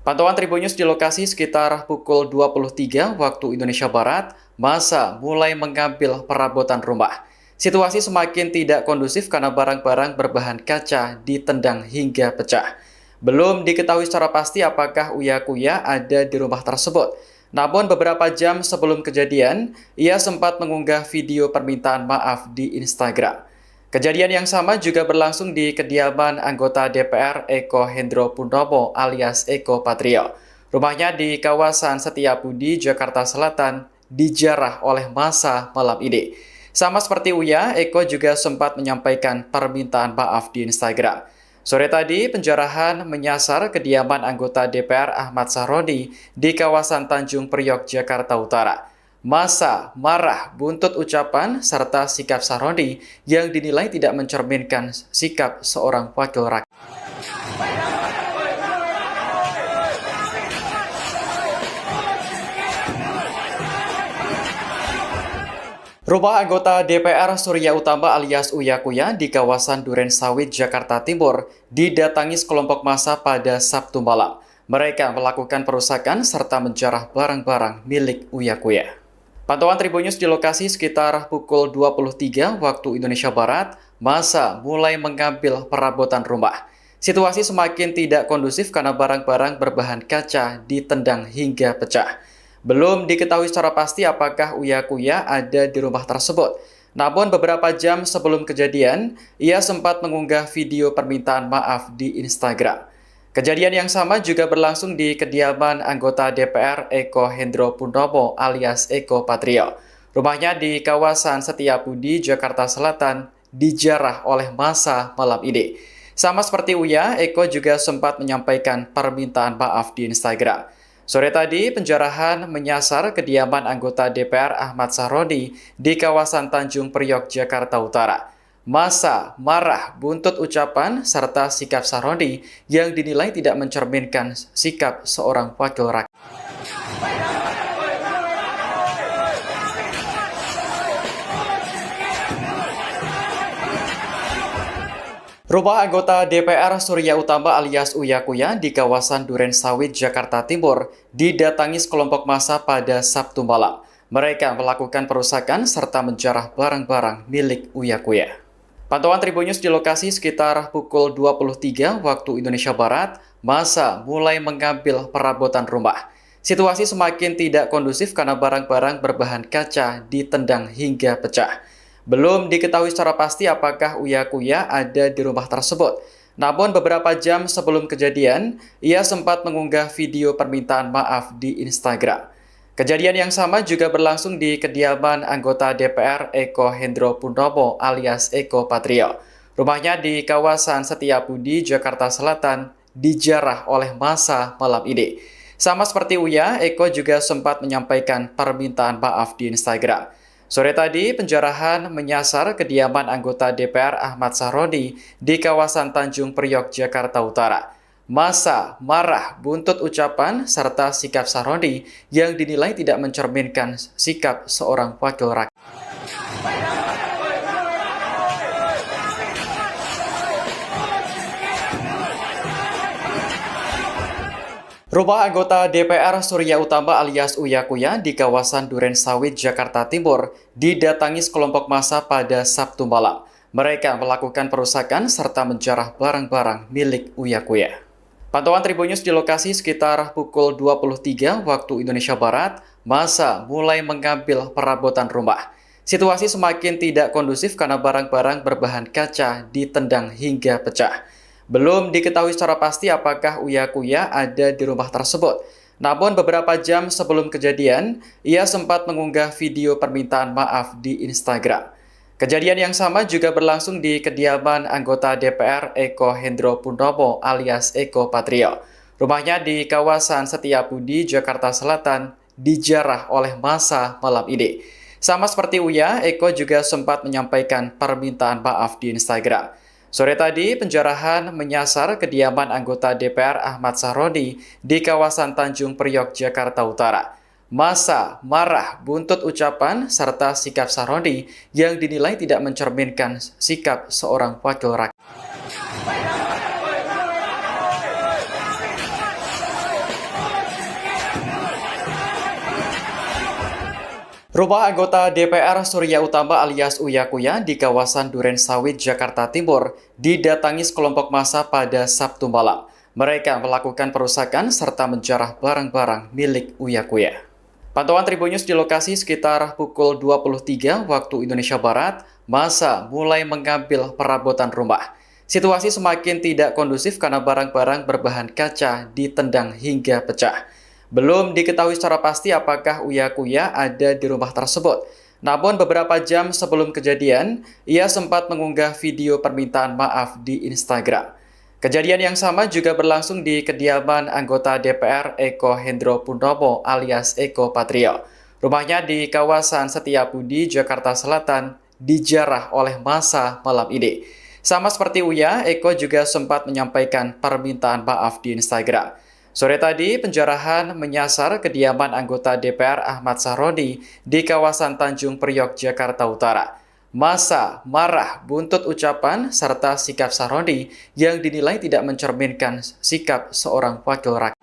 Pantauan Tribun News di lokasi sekitar pukul 23 waktu Indonesia Barat, massa mulai mengambil perabotan rumah. Situasi semakin tidak kondusif karena barang-barang berbahan kaca ditendang hingga pecah. Belum diketahui secara pasti apakah Uya Kuya ada di rumah tersebut. Namun beberapa jam sebelum kejadian, ia sempat mengunggah video permintaan maaf di Instagram. Kejadian yang sama juga berlangsung di kediaman anggota DPR Eko Hendro Purnomo alias Eko Patrio. Rumahnya di kawasan Setiabudi, Jakarta Selatan, dijarah oleh massa malam ini. Sama seperti Uya, Eko juga sempat menyampaikan permintaan maaf di Instagram. Sore tadi, penjarahan menyasar kediaman anggota DPR Ahmad Sahroni di kawasan Tanjung Priok, Jakarta Utara. Massa marah buntut ucapan serta sikap Sahroni yang dinilai tidak mencerminkan sikap seorang wakil rakyat. Rumah anggota DPR Surya Utama alias Uya Kuya di kawasan Duren Sawit, Jakarta Timur didatangi sekelompok massa pada Sabtu malam. Mereka melakukan perusakan serta menjarah barang-barang milik Uya Kuya. Pantauan Tribun News di lokasi sekitar pukul 23 waktu Indonesia Barat, massa mulai mengambil perabotan rumah. Situasi semakin tidak kondusif karena barang-barang berbahan kaca ditendang hingga pecah. Belum diketahui secara pasti apakah Uya Kuya ada di rumah tersebut. Namun beberapa jam sebelum kejadian, ia sempat mengunggah video permintaan maaf di Instagram. Kejadian yang sama juga berlangsung di kediaman anggota DPR Eko Hendro Purnomo alias Eko Patrio. Rumahnya di kawasan Setiabudi, Jakarta Selatan, dijarah oleh massa malam ini. Sama seperti Uya, Eko juga sempat menyampaikan permintaan maaf di Instagram. Sore tadi, penjarahan menyasar kediaman anggota DPR Ahmad Sahroni di kawasan Tanjung Priok, Jakarta Utara. Massa marah buntut ucapan serta sikap Sahroni yang dinilai tidak mencerminkan sikap seorang wakil rakyat. Rumah anggota DPR Surya Utama alias Uya Kuya di kawasan Duren Sawit, Jakarta Timur didatangi sekelompok massa pada Sabtu malam. Mereka melakukan perusakan serta menjarah barang-barang milik Uya Kuya. Pantauan Tribun News di lokasi sekitar pukul 23 waktu Indonesia Barat, massa mulai mengambil perabotan rumah. Situasi semakin tidak kondusif karena barang-barang berbahan kaca ditendang hingga pecah. Belum diketahui secara pasti apakah Uya Kuya ada di rumah tersebut. Namun beberapa jam sebelum kejadian, ia sempat mengunggah video permintaan maaf di Instagram. Kejadian yang sama juga berlangsung di kediaman anggota DPR Eko Hendro Purnomo alias Eko Patrio. Rumahnya di kawasan Setiabudi, Jakarta Selatan, dijarah oleh massa malam ini. Sama seperti Uya, Eko juga sempat menyampaikan permintaan maaf di Instagram. Sore tadi, penjarahan menyasar kediaman anggota DPR Ahmad Sahroni di kawasan Tanjung Priok, Jakarta Utara. Massa marah buntut ucapan serta sikap Sahroni yang dinilai tidak mencerminkan sikap seorang wakil rakyat. Rumah anggota DPR Surya Utama alias Uya Kuya di kawasan Duren Sawit, Jakarta Timur didatangi sekelompok massa pada Sabtu malam. Mereka melakukan perusakan serta menjarah barang-barang milik Uya Kuya. Pantauan Tribun News di lokasi sekitar pukul 23 waktu Indonesia Barat, massa mulai mengambil perabotan rumah. Situasi semakin tidak kondusif karena barang-barang berbahan kaca ditendang hingga pecah. Belum diketahui secara pasti apakah Uya Kuya ada di rumah tersebut. Namun beberapa jam sebelum kejadian, ia sempat mengunggah video permintaan maaf di Instagram. Kejadian yang sama juga berlangsung di kediaman anggota DPR Eko Hendro Purnomo alias Eko Patrio. Rumahnya di kawasan Setiabudi, Jakarta Selatan, dijarah oleh massa malam ini. Sama seperti Uya, Eko juga sempat menyampaikan permintaan maaf di Instagram. Sore tadi, penjarahan menyasar kediaman anggota DPR Ahmad Sahroni di kawasan Tanjung Priok, Jakarta Utara. Massa marah buntut ucapan serta sikap Sahroni yang dinilai tidak mencerminkan sikap seorang wakil rakyat. Rumah anggota DPR Surya Utama alias Uya Kuya di kawasan Duren Sawit, Jakarta Timur didatangi sekelompok massa pada Sabtu malam. Mereka melakukan perusakan serta menjarah barang-barang milik Uya Kuya. Pantauan Tribun News di lokasi sekitar pukul 23 waktu Indonesia Barat, massa mulai mengambil perabotan rumah. Situasi semakin tidak kondusif karena barang-barang berbahan kaca ditendang hingga pecah. Belum diketahui secara pasti apakah Uya Kuya ada di rumah tersebut. Namun beberapa jam sebelum kejadian, ia sempat mengunggah video permintaan maaf di Instagram. Kejadian yang sama juga berlangsung di kediaman anggota DPR Eko Hendro Purnomo alias Eko Patrio. Rumahnya di kawasan Setiabudi, Jakarta Selatan, dijarah oleh massa malam ini. Sama seperti Uya, Eko juga sempat menyampaikan permintaan maaf di Instagram. Sore tadi, penjarahan menyasar kediaman anggota DPR Ahmad Sahroni di kawasan Tanjung Priok, Jakarta Utara. Massa marah buntut ucapan serta sikap Sahroni yang dinilai tidak mencerminkan sikap seorang wakil rakyat.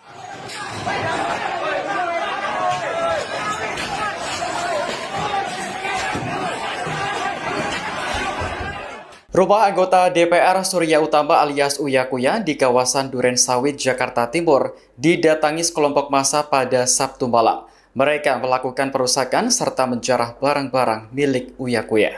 Rumah anggota DPR Surya Utama alias Uya Kuya di kawasan Duren Sawit, Jakarta Timur didatangi sekelompok massa pada Sabtu malam. Mereka melakukan perusakan serta menjarah barang-barang milik Uya Kuya.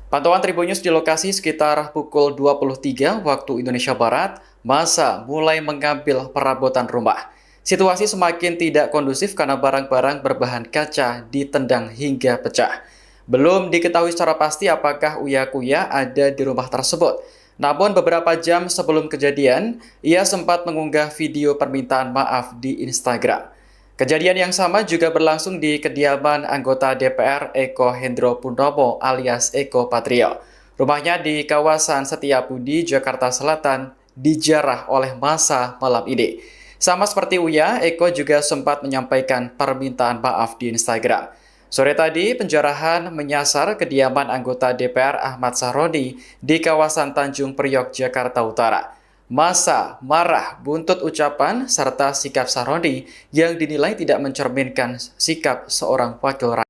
Pantauan Tribun News di lokasi sekitar pukul 23 waktu Indonesia Barat, massa mulai mengambil perabotan rumah. Situasi semakin tidak kondusif karena barang-barang berbahan kaca ditendang hingga pecah. Belum diketahui secara pasti apakah Uya Kuya ada di rumah tersebut. Namun beberapa jam sebelum kejadian, ia sempat mengunggah video permintaan maaf di Instagram. Kejadian yang sama juga berlangsung di kediaman anggota DPR Eko Hendro Purnomo alias Eko Patrio. Rumahnya di kawasan Setiabudi, Jakarta Selatan, dijarah oleh massa malam ini. Sama seperti Uya, Eko juga sempat menyampaikan permintaan maaf di Instagram. Sore tadi, penjarahan menyasar kediaman anggota DPR Ahmad Sahroni di kawasan Tanjung Priok, Jakarta Utara. Massa marah buntut ucapan serta sikap Sahroni yang dinilai tidak mencerminkan sikap seorang wakil rakyat.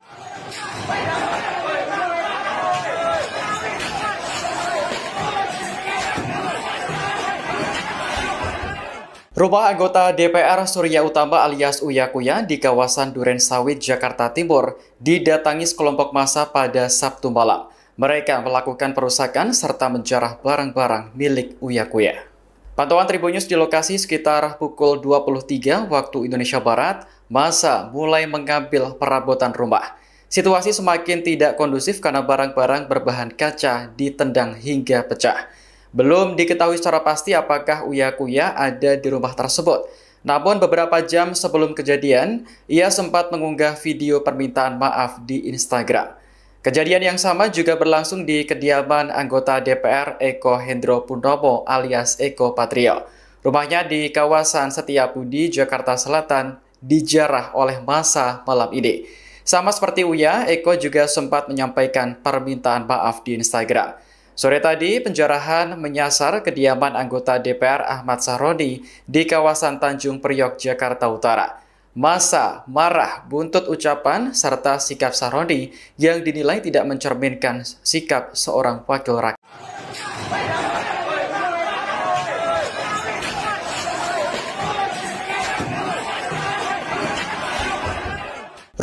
Rumah anggota DPR Surya Utama alias Uya Kuya di kawasan Duren Sawit, Jakarta Timur didatangi sekelompok massa pada Sabtu malam. Mereka melakukan perusakan serta menjarah barang-barang milik Uya Kuya. Pantauan Tribun News di lokasi sekitar pukul 23 waktu Indonesia Barat, massa mulai mengambil perabotan rumah. Situasi semakin tidak kondusif karena barang-barang berbahan kaca ditendang hingga pecah. Belum diketahui secara pasti apakah Uya Kuya ada di rumah tersebut. Namun beberapa jam sebelum kejadian, ia sempat mengunggah video permintaan maaf di Instagram. Kejadian yang sama juga berlangsung di kediaman anggota DPR Eko Hendro Purnomo alias Eko Patrio. Rumahnya di kawasan Setiabudi, Jakarta Selatan, dijarah oleh massa malam ini. Sama seperti Uya, Eko juga sempat menyampaikan permintaan maaf di Instagram. Sore tadi, penjarahan menyasar kediaman anggota DPR Ahmad Sahroni di kawasan Tanjung Priok, Jakarta Utara. Massa marah buntut ucapan serta sikap Sahroni yang dinilai tidak mencerminkan sikap seorang wakil rakyat.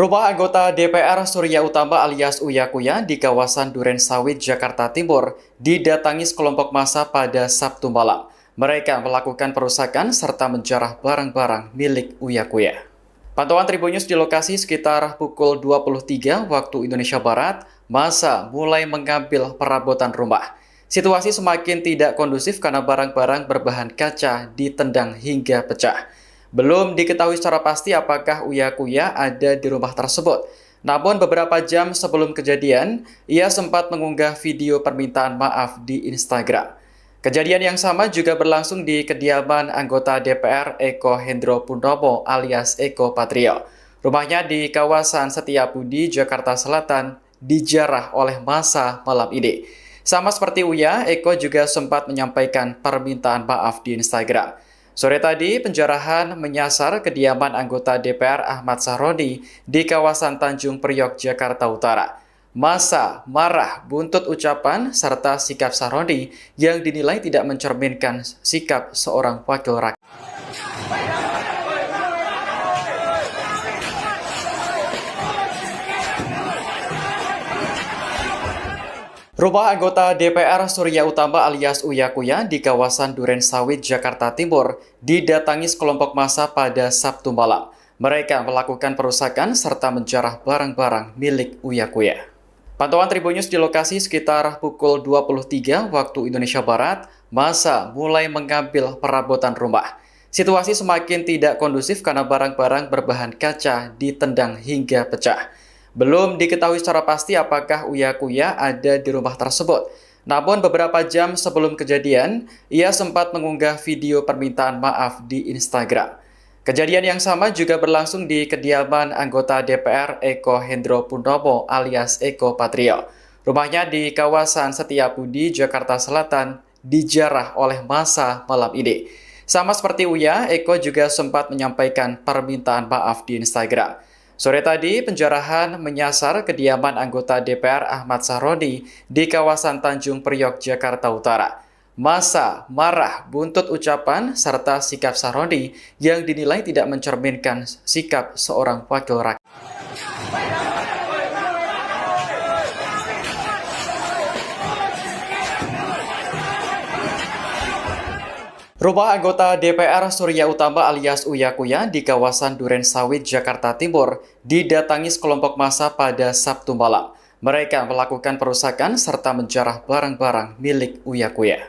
Rumah anggota DPR Surya Utama alias Uya Kuya di kawasan Duren Sawit, Jakarta Timur didatangi sekelompok massa pada Sabtu malam. Mereka melakukan perusakan serta menjarah barang-barang milik Uya Kuya. Pantauan Tribun News di lokasi sekitar pukul 23 waktu Indonesia Barat, massa mulai mengambil perabotan rumah. Situasi semakin tidak kondusif karena barang-barang berbahan kaca ditendang hingga pecah. Belum diketahui secara pasti apakah Uya Kuya ada di rumah tersebut. Namun beberapa jam sebelum kejadian, ia sempat mengunggah video permintaan maaf di Instagram. Kejadian yang sama juga berlangsung di kediaman anggota DPR Eko Hendro Purnomo alias Eko Patrio. Rumahnya di kawasan Setiabudi, Jakarta Selatan, dijarah oleh massa malam ini. Sama seperti Uya, Eko juga sempat menyampaikan permintaan maaf di Instagram. Sore tadi, penjarahan menyasar kediaman anggota DPR Ahmad Sahroni di kawasan Tanjung Priok, Jakarta Utara. Massa marah buntut ucapan serta sikap Sahroni yang dinilai tidak mencerminkan sikap seorang wakil rakyat. Rumah anggota DPR Surya Utama alias Uya Kuya di kawasan Duren Sawit, Jakarta Timur didatangi sekelompok massa pada Sabtu malam. Mereka melakukan perusakan serta menjarah barang-barang milik Uya Kuya. Pantauan Tribun News di lokasi sekitar pukul 23 waktu Indonesia Barat, massa mulai mengambil perabotan rumah. Situasi semakin tidak kondusif karena barang-barang berbahan kaca ditendang hingga pecah. Belum diketahui secara pasti apakah Uya Kuya ada di rumah tersebut. Namun beberapa jam sebelum kejadian, ia sempat mengunggah video permintaan maaf di Instagram. Kejadian yang sama juga berlangsung di kediaman anggota DPR Eko Hendro Purnomo alias Eko Patrio. Rumahnya di kawasan Setiabudi, Jakarta Selatan, dijarah oleh massa malam ini. Sama seperti Uya, Eko juga sempat menyampaikan permintaan maaf di Instagram. Sore tadi, penjarahan menyasar kediaman anggota DPR Ahmad Sahroni di kawasan Tanjung Priok, Jakarta Utara. Massa marah buntut ucapan serta sikap Sahroni yang dinilai tidak mencerminkan sikap seorang wakil rakyat. Rumah anggota DPR Surya Utama alias Uya Kuya di kawasan Duren Sawit, Jakarta Timur didatangi sekelompok massa pada Sabtu malam. Mereka melakukan perusakan serta menjarah barang-barang milik Uya Kuya.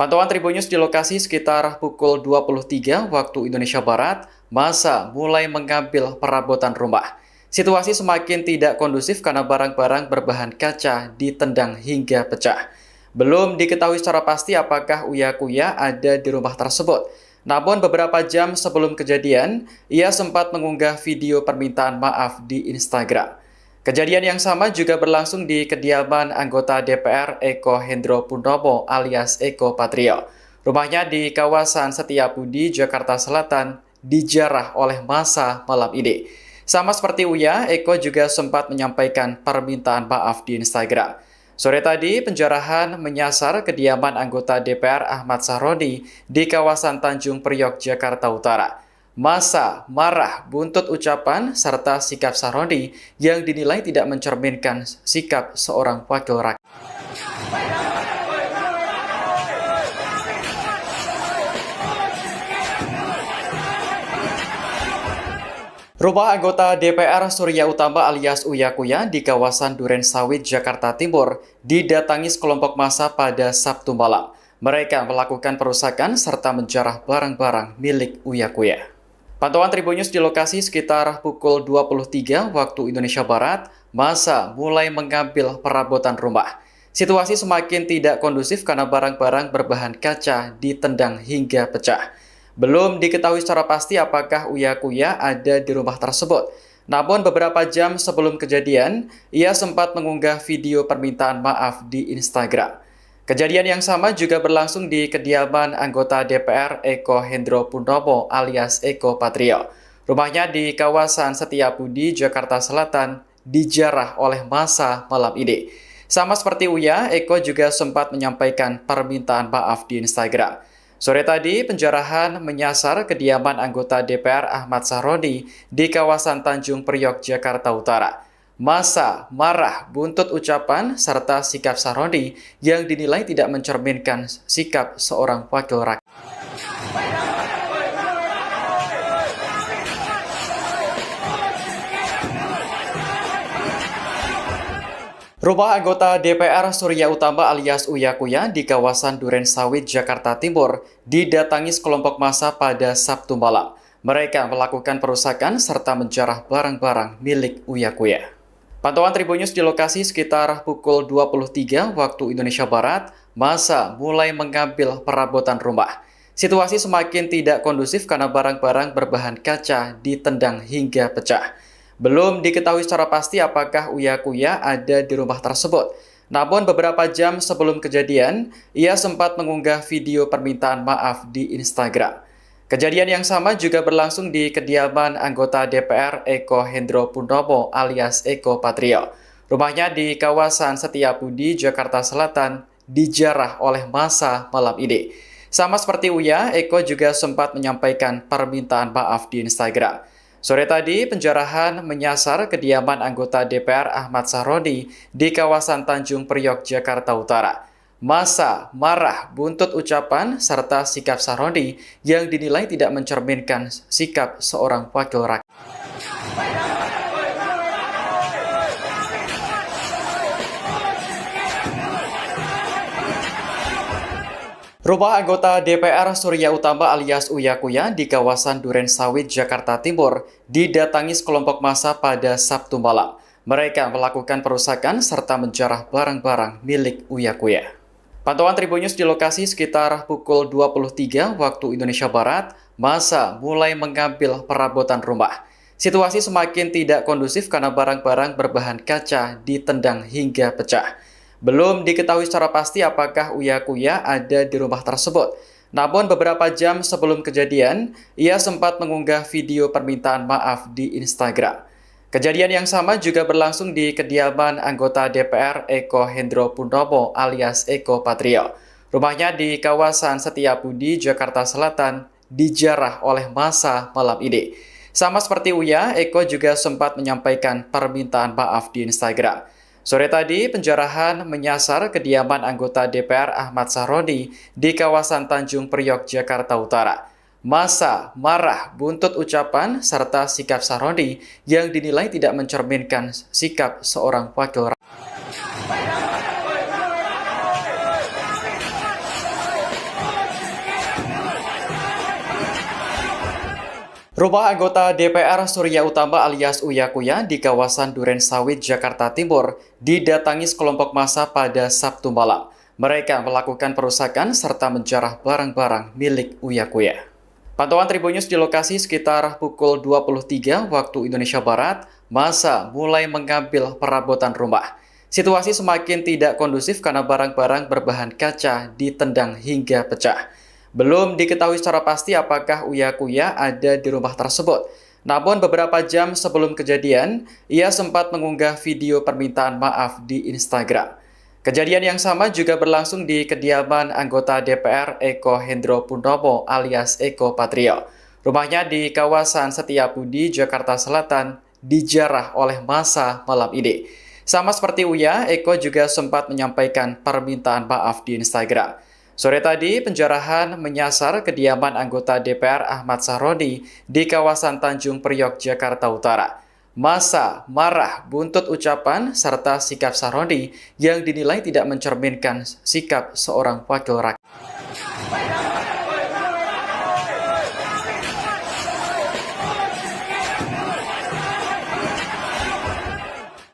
Pantauan Tribun News di lokasi sekitar pukul 23 waktu Indonesia Barat, massa mulai mengambil perabotan rumah. Situasi semakin tidak kondusif karena barang-barang berbahan kaca ditendang hingga pecah. Belum diketahui secara pasti apakah Uya Kuya ada di rumah tersebut. Namun beberapa jam sebelum kejadian, ia sempat mengunggah video permintaan maaf di Instagram. Kejadian yang sama juga berlangsung di kediaman anggota DPR Eko Hendro Purnomo alias Eko Patrio. Rumahnya di kawasan Setiabudi, Jakarta Selatan, dijarah oleh massa malam ini. Sama seperti Uya, Eko juga sempat menyampaikan permintaan maaf di Instagram. Sore tadi, penjarahan menyasar kediaman anggota DPR Ahmad Sahroni di kawasan Tanjung Priok, Jakarta Utara. Massa marah buntut ucapan serta sikap Sahroni yang dinilai tidak mencerminkan sikap seorang wakil rakyat. Rumah anggota DPR Surya Utama alias Uya Kuya di kawasan Duren Sawit, Jakarta Timur didatangi sekelompok massa pada Sabtu malam. Mereka melakukan perusakan serta menjarah barang-barang milik Uya Kuya. Pantauan Tribun News di lokasi sekitar pukul 23 waktu Indonesia Barat, massa mulai mengambil perabotan rumah. Situasi semakin tidak kondusif karena barang-barang berbahan kaca ditendang hingga pecah. Belum diketahui secara pasti apakah Uya Kuya ada di rumah tersebut. Namun beberapa jam sebelum kejadian, ia sempat mengunggah video permintaan maaf di Instagram. Kejadian yang sama juga berlangsung di kediaman anggota DPR Eko Hendro Purnomo alias Eko Patrio. Rumahnya di kawasan Setiabudi, Jakarta Selatan, dijarah oleh massa malam ini. Sama seperti Uya, Eko juga sempat menyampaikan permintaan maaf di Instagram. Sore tadi, penjarahan menyasar kediaman anggota DPR Ahmad Sahroni di kawasan Tanjung Priok, Jakarta Utara. Massa marah buntut ucapan serta sikap Sahroni yang dinilai tidak mencerminkan sikap seorang wakil rakyat. Rumah anggota DPR Surya Utama alias Uya Kuya di kawasan Duren Sawit, Jakarta Timur didatangi sekelompok massa pada Sabtu malam. Mereka melakukan perusakan serta menjarah barang-barang milik Uya Kuya. Pantauan Tribun News di lokasi sekitar pukul 23 waktu Indonesia Barat, massa mulai mengambil perabotan rumah. Situasi semakin tidak kondusif karena barang-barang berbahan kaca ditendang hingga pecah. Belum diketahui secara pasti apakah Uya Kuya ada di rumah tersebut. Namun beberapa jam sebelum kejadian, ia sempat mengunggah video permintaan maaf di Instagram. Kejadian yang sama juga berlangsung di kediaman anggota DPR Eko Hendro Purnomo alias Eko Patrio. Rumahnya di kawasan Setiabudi, Jakarta Selatan, dijarah oleh massa malam ini. Sama seperti Uya, Eko juga sempat menyampaikan permintaan maaf di Instagram. Sore tadi, penjarahan menyasar kediaman anggota DPR Ahmad Sahroni di kawasan Tanjung Priok, Jakarta Utara. Massa marah buntut ucapan serta sikap Sahroni yang dinilai tidak mencerminkan sikap seorang wakil rakyat. Rumah anggota DPR Surya Utama alias Uya Kuya di kawasan Duren Sawit, Jakarta Timur didatangi sekelompok massa pada Sabtu malam. Mereka melakukan perusakan serta menjarah barang-barang milik Uya Kuya. Pantauan Tribun News di lokasi sekitar pukul 23 waktu Indonesia Barat, massa mulai mengambil perabotan rumah. Situasi semakin tidak kondusif karena barang-barang berbahan kaca ditendang hingga pecah. Belum diketahui secara pasti apakah Uya Kuya ada di rumah tersebut. Namun beberapa jam sebelum kejadian, ia sempat mengunggah video permintaan maaf di Instagram. Kejadian yang sama juga berlangsung di kediaman anggota DPR Eko Hendro Purnomo alias Eko Patrio. Rumahnya di kawasan Setiabudi, Jakarta Selatan, dijarah oleh massa malam ini. Sama seperti Uya, Eko juga sempat menyampaikan permintaan maaf di Instagram. Sore tadi, penjarahan menyasar kediaman anggota DPR Ahmad Sahroni di kawasan Tanjung Priok, Jakarta Utara. Massa marah buntut ucapan serta sikap Sahroni yang dinilai tidak mencerminkan sikap seorang wakil rakyat. Rumah anggota DPR Surya Utama alias Uya Kuya di kawasan Duren Sawit, Jakarta Timur didatangi sekelompok massa pada Sabtu malam. Mereka melakukan perusakan serta menjarah barang-barang milik Uya Kuya. Pantauan Tribun News di lokasi sekitar pukul 23 waktu Indonesia Barat, massa mulai mengambil perabotan rumah. Situasi semakin tidak kondusif karena barang-barang berbahan kaca ditendang hingga pecah. Belum diketahui secara pasti apakah Uya Kuya ada di rumah tersebut. Namun beberapa jam sebelum kejadian, ia sempat mengunggah video permintaan maaf di Instagram. Kejadian yang sama juga berlangsung di kediaman anggota DPR Eko Hendro Purnomo alias Eko Patrio. Rumahnya di kawasan Setiabudi, Jakarta Selatan, dijarah oleh massa malam ini. Sama seperti Uya, Eko juga sempat menyampaikan permintaan maaf di Instagram. Sore tadi, penjarahan menyasar kediaman anggota DPR Ahmad Sahroni di kawasan Tanjung Priok, Jakarta Utara. Massa marah buntut ucapan serta sikap Sahroni yang dinilai tidak mencerminkan sikap seorang wakil rakyat.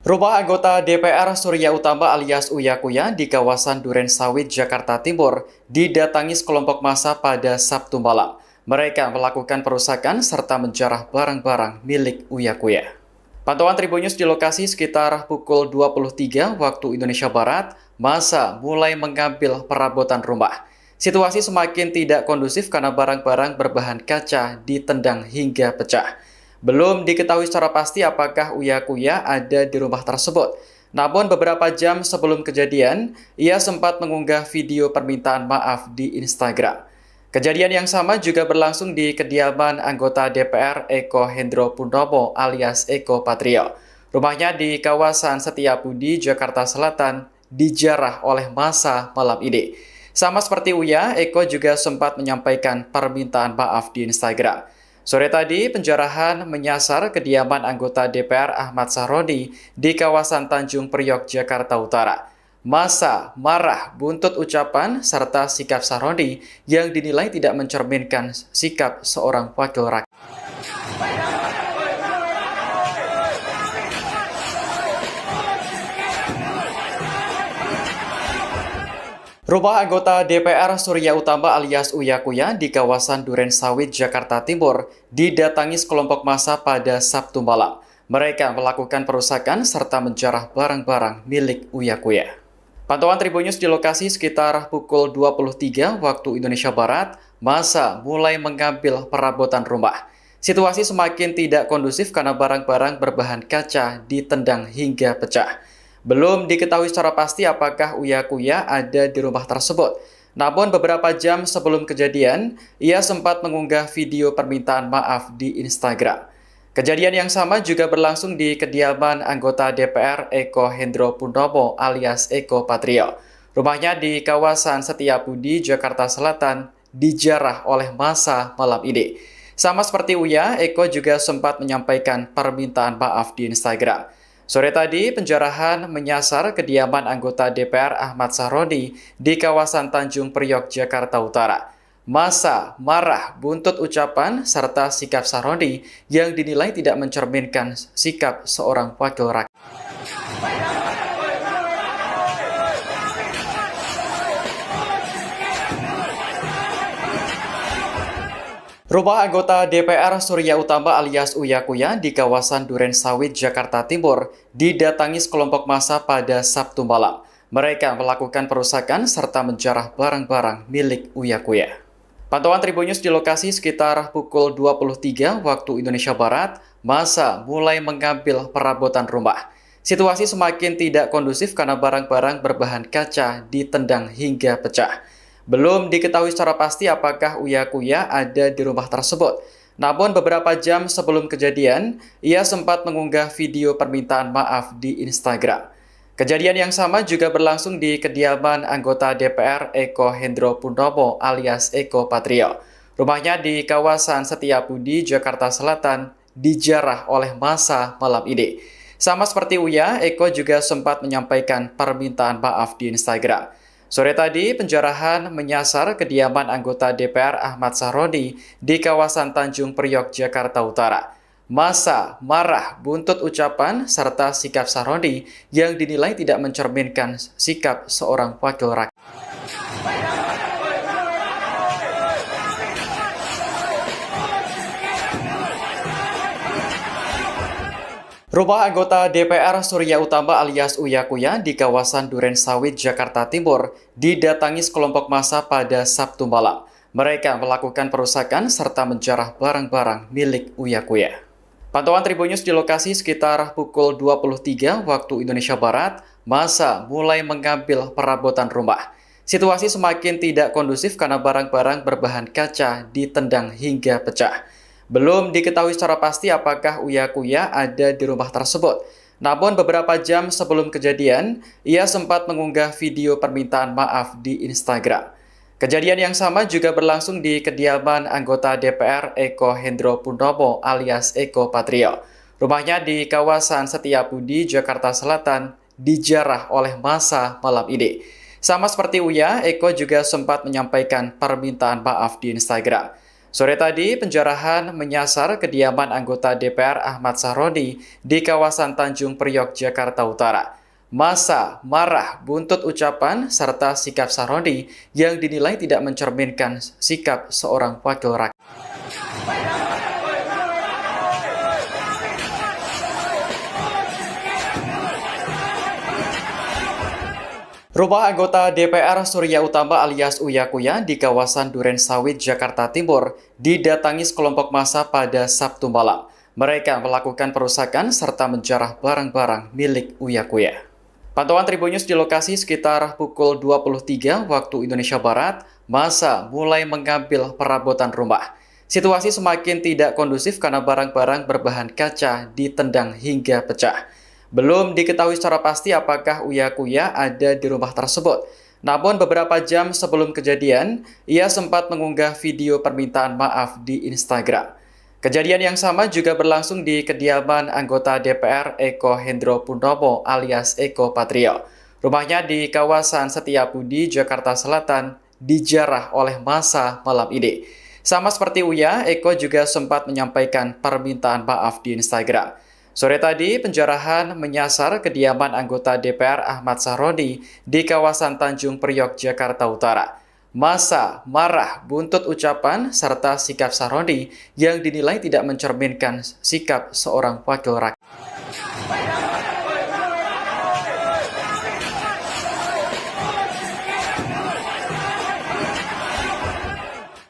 Rumah anggota DPR Surya Utama alias Uya Kuya di kawasan Duren Sawit, Jakarta Timur didatangi sekelompok massa pada Sabtu malam. Mereka melakukan perusakan serta menjarah barang-barang milik Uya Kuya. Pantauan Tribun News di lokasi sekitar pukul 23 waktu Indonesia Barat, massa mulai mengambil perabotan rumah. Situasi semakin tidak kondusif karena barang-barang berbahan kaca ditendang hingga pecah. Belum diketahui secara pasti apakah Uya Kuya ada di rumah tersebut. Namun beberapa jam sebelum kejadian, ia sempat mengunggah video permintaan maaf di Instagram. Kejadian yang sama juga berlangsung di kediaman anggota DPR Eko Hendro Purnomo alias Eko Patrio. Rumahnya di kawasan Setiabudi, Jakarta Selatan, dijarah oleh massa malam ini. Sama seperti Uya, Eko juga sempat menyampaikan permintaan maaf di Instagram. Sore tadi, penjarahan menyasar kediaman anggota DPR Ahmad Sahroni di kawasan Tanjung Priok, Jakarta Utara. Massa marah buntut ucapan serta sikap Sahroni yang dinilai tidak mencerminkan sikap seorang wakil rakyat. Rumah anggota DPR Surya Utama alias Uya Kuya di kawasan Duren Sawit, Jakarta Timur didatangi sekelompok massa pada Sabtu malam. Mereka melakukan perusakan serta menjarah barang-barang milik Uya Kuya. Pantauan Tribun News di lokasi sekitar pukul 23 waktu Indonesia Barat, massa mulai mengambil perabotan rumah. Situasi semakin tidak kondusif karena barang-barang berbahan kaca ditendang hingga pecah. Belum diketahui secara pasti apakah Uya Kuya ada di rumah tersebut. Namun beberapa jam sebelum kejadian, ia sempat mengunggah video permintaan maaf di Instagram. Kejadian yang sama juga berlangsung di kediaman anggota DPR Eko Hendro Purnomo alias Eko Patrio. Rumahnya di kawasan Setiabudi, Jakarta Selatan, dijarah oleh massa malam ini. Sama seperti Uya, Eko juga sempat menyampaikan permintaan maaf di Instagram. Sore tadi, penjarahan menyasar kediaman anggota DPR Ahmad Sahroni di kawasan Tanjung Priok, Jakarta Utara. Massa marah buntut ucapan serta sikap Sahroni yang dinilai tidak mencerminkan sikap seorang wakil rakyat. Rumah anggota DPR Surya Utama alias Uya Kuya di kawasan Duren Sawit, Jakarta Timur didatangi sekelompok massa pada Sabtu malam. Mereka melakukan perusakan serta menjarah barang-barang milik Uya Kuya. Pantauan Tribun News di lokasi sekitar pukul 23 waktu Indonesia Barat, massa mulai mengambil perabotan rumah. Situasi semakin tidak kondusif karena barang-barang berbahan kaca ditendang hingga pecah. Belum diketahui secara pasti apakah Uya Kuya ada di rumah tersebut. Namun beberapa jam sebelum kejadian, ia sempat mengunggah video permintaan maaf di Instagram. Kejadian yang sama juga berlangsung di kediaman anggota DPR Eko Hendro Purnomo alias Eko Patrio. Rumahnya di kawasan Setiabudi, Jakarta Selatan, dijarah oleh massa malam ini. Sama seperti Uya, Eko juga sempat menyampaikan permintaan maaf di Instagram. Sore tadi, penjarahan menyasar kediaman anggota DPR Ahmad Sahroni di kawasan Tanjung Priok, Jakarta Utara. Massa marah buntut ucapan serta sikap Sahroni yang dinilai tidak mencerminkan sikap seorang wakil rakyat. Rumah anggota DPR Surya Utama alias Uya Kuya di kawasan Duren Sawit, Jakarta Timur didatangi sekelompok massa pada Sabtu malam. Mereka melakukan perusakan serta menjarah barang-barang milik Uya Kuya. Pantauan Tribun News di lokasi sekitar pukul 23 waktu Indonesia Barat, massa mulai mengambil perabotan rumah. Situasi semakin tidak kondusif karena barang-barang berbahan kaca ditendang hingga pecah. Belum diketahui secara pasti apakah Uya Kuya ada di rumah tersebut. Namun beberapa jam sebelum kejadian, ia sempat mengunggah video permintaan maaf di Instagram. Kejadian yang sama juga berlangsung di kediaman anggota DPR Eko Hendro Purnomo alias Eko Patrio. Rumahnya di kawasan Setiabudi, Jakarta Selatan, dijarah oleh massa malam ini. Sama seperti Uya, Eko juga sempat menyampaikan permintaan maaf di Instagram. Sore tadi, penjarahan menyasar kediaman anggota DPR Ahmad Sahroni di kawasan Tanjung Priok, Jakarta Utara. Massa marah buntut ucapan serta sikap Sahroni yang dinilai tidak mencerminkan sikap seorang wakil rakyat. Rumah anggota DPR Surya Utama alias Uya Kuya di kawasan Duren Sawit, Jakarta Timur didatangi sekelompok massa pada Sabtu malam. Mereka melakukan perusakan serta menjarah barang-barang milik Uya Kuya. Pantauan Tribun News di lokasi sekitar pukul 23 waktu Indonesia Barat, massa mulai mengambil perabotan rumah. Situasi semakin tidak kondusif karena barang-barang berbahan kaca ditendang hingga pecah. Belum diketahui secara pasti apakah Uya Kuya ada di rumah tersebut. Namun beberapa jam sebelum kejadian, ia sempat mengunggah video permintaan maaf di Instagram. Kejadian yang sama juga berlangsung di kediaman anggota DPR Eko Hendro Purnomo alias Eko Patrio. Rumahnya di kawasan Setiabudi, Jakarta Selatan, dijarah oleh massa malam ini. Sama seperti Uya, Eko juga sempat menyampaikan permintaan maaf di Instagram. Sore tadi, penjarahan menyasar kediaman anggota DPR Ahmad Sahroni di kawasan Tanjung Priok, Jakarta Utara. Massa marah buntut ucapan serta sikap Sahroni yang dinilai tidak mencerminkan sikap seorang wakil rakyat.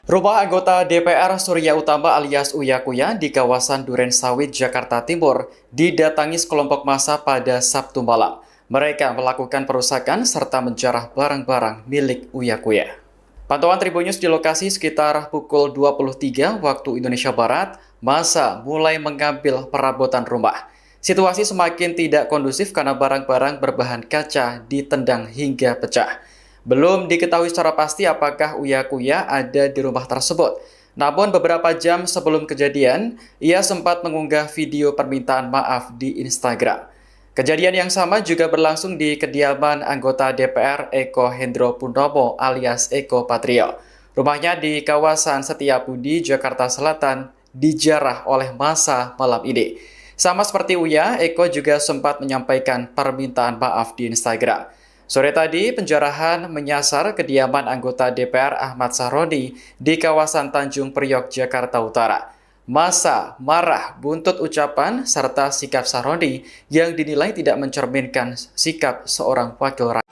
Rumah anggota DPR Surya Utama alias Uya Kuya di kawasan Duren Sawit, Jakarta Timur didatangi sekelompok massa pada Sabtu malam. Mereka melakukan perusakan serta menjarah barang-barang milik Uya Kuya. Pantauan Tribun News di lokasi sekitar pukul 23 waktu Indonesia Barat, massa mulai mengambil perabotan rumah. Situasi semakin tidak kondusif karena barang-barang berbahan kaca ditendang hingga pecah. Belum diketahui secara pasti apakah Uya Kuya ada di rumah tersebut. Namun beberapa jam sebelum kejadian, ia sempat mengunggah video permintaan maaf di Instagram. Kejadian yang sama juga berlangsung di kediaman anggota DPR Eko Hendro Purnomo alias Eko Patrio. Rumahnya di kawasan Setiabudi, Jakarta Selatan, dijarah oleh massa malam ini. Sama seperti Uya, Eko juga sempat menyampaikan permintaan maaf di Instagram. Sore tadi, penjarahan menyasar kediaman anggota DPR Ahmad Sahroni di kawasan Tanjung Priok, Jakarta Utara. Massa marah buntut ucapan serta sikap Sahroni yang dinilai tidak mencerminkan sikap seorang wakil rakyat.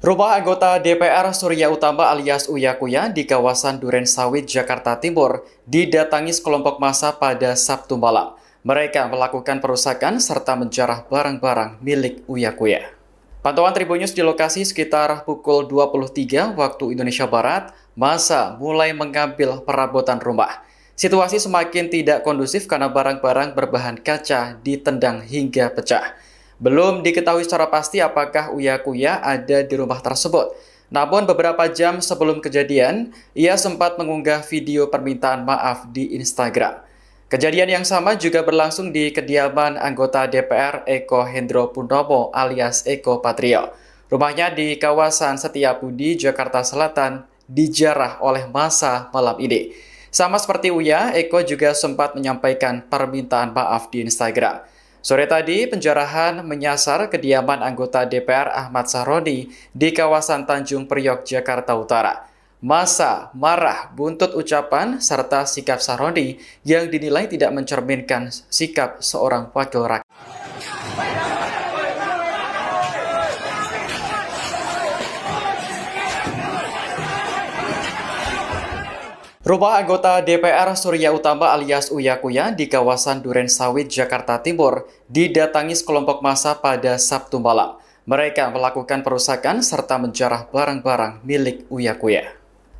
Rumah anggota DPR Surya Utama alias Uya Kuya di kawasan Duren Sawit, Jakarta Timur didatangi sekelompok massa pada Sabtu malam. Mereka melakukan perusakan serta menjarah barang-barang milik Uya Kuya. Pantauan Tribun News di lokasi sekitar pukul 23 waktu Indonesia Barat, massa mulai mengambil perabotan rumah. Situasi semakin tidak kondusif karena barang-barang berbahan kaca ditendang hingga pecah. Belum diketahui secara pasti apakah Uya Kuya ada di rumah tersebut. Namun beberapa jam sebelum kejadian, ia sempat mengunggah video permintaan maaf di Instagram. Kejadian yang sama juga berlangsung di kediaman anggota DPR Eko Hendro Purnomo alias Eko Patrio. Rumahnya di kawasan Setiabudi, Jakarta Selatan, dijarah oleh massa malam ini. Sama seperti Uya, Eko juga sempat menyampaikan permintaan maaf di Instagram. Sore tadi, penjarahan menyasar kediaman anggota DPR Ahmad Sahroni di kawasan Tanjung Priok, Jakarta Utara. Massa marah buntut ucapan serta sikap Sahroni yang dinilai tidak mencerminkan sikap seorang wakil rakyat. Rumah anggota DPR Surya Utama alias Uya Kuya di kawasan Duren Sawit, Jakarta Timur didatangi sekelompok massa pada Sabtu malam. Mereka melakukan perusakan serta menjarah barang-barang milik Uya Kuya.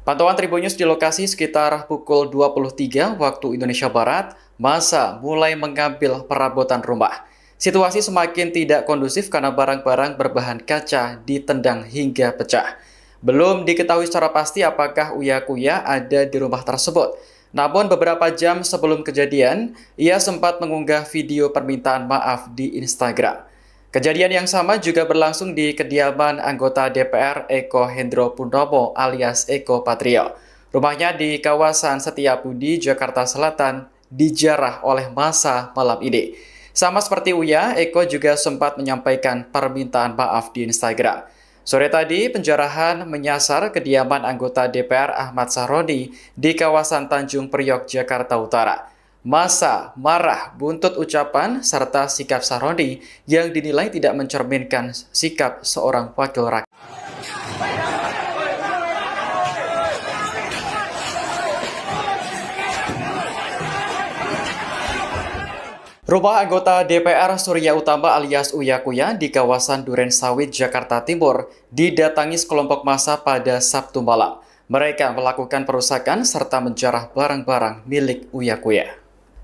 Pantauan Tribun News di lokasi sekitar pukul 23 waktu Indonesia Barat, massa mulai mengambil perabotan rumah. Situasi semakin tidak kondusif karena barang-barang berbahan kaca ditendang hingga pecah. Belum diketahui secara pasti apakah Uya Kuya ada di rumah tersebut. Namun beberapa jam sebelum kejadian, ia sempat mengunggah video permintaan maaf di Instagram. Kejadian yang sama juga berlangsung di kediaman anggota DPR Eko Hendro Purnomo alias Eko Patrio. Rumahnya di kawasan Setiabudi, Jakarta Selatan, dijarah oleh massa malam ini. Sama seperti Uya, Eko juga sempat menyampaikan permintaan maaf di Instagram. Sore tadi, penjarahan menyasar kediaman anggota DPR Ahmad Sahroni di kawasan Tanjung Priok, Jakarta Utara. Massa marah buntut ucapan serta sikap Sahroni yang dinilai tidak mencerminkan sikap seorang wakil rakyat. Rumah anggota DPR Surya Utama alias Uya Kuya di kawasan Duren Sawit, Jakarta Timur didatangi sekelompok massa pada Sabtu malam. Mereka melakukan perusakan serta menjarah barang-barang milik Uya Kuya.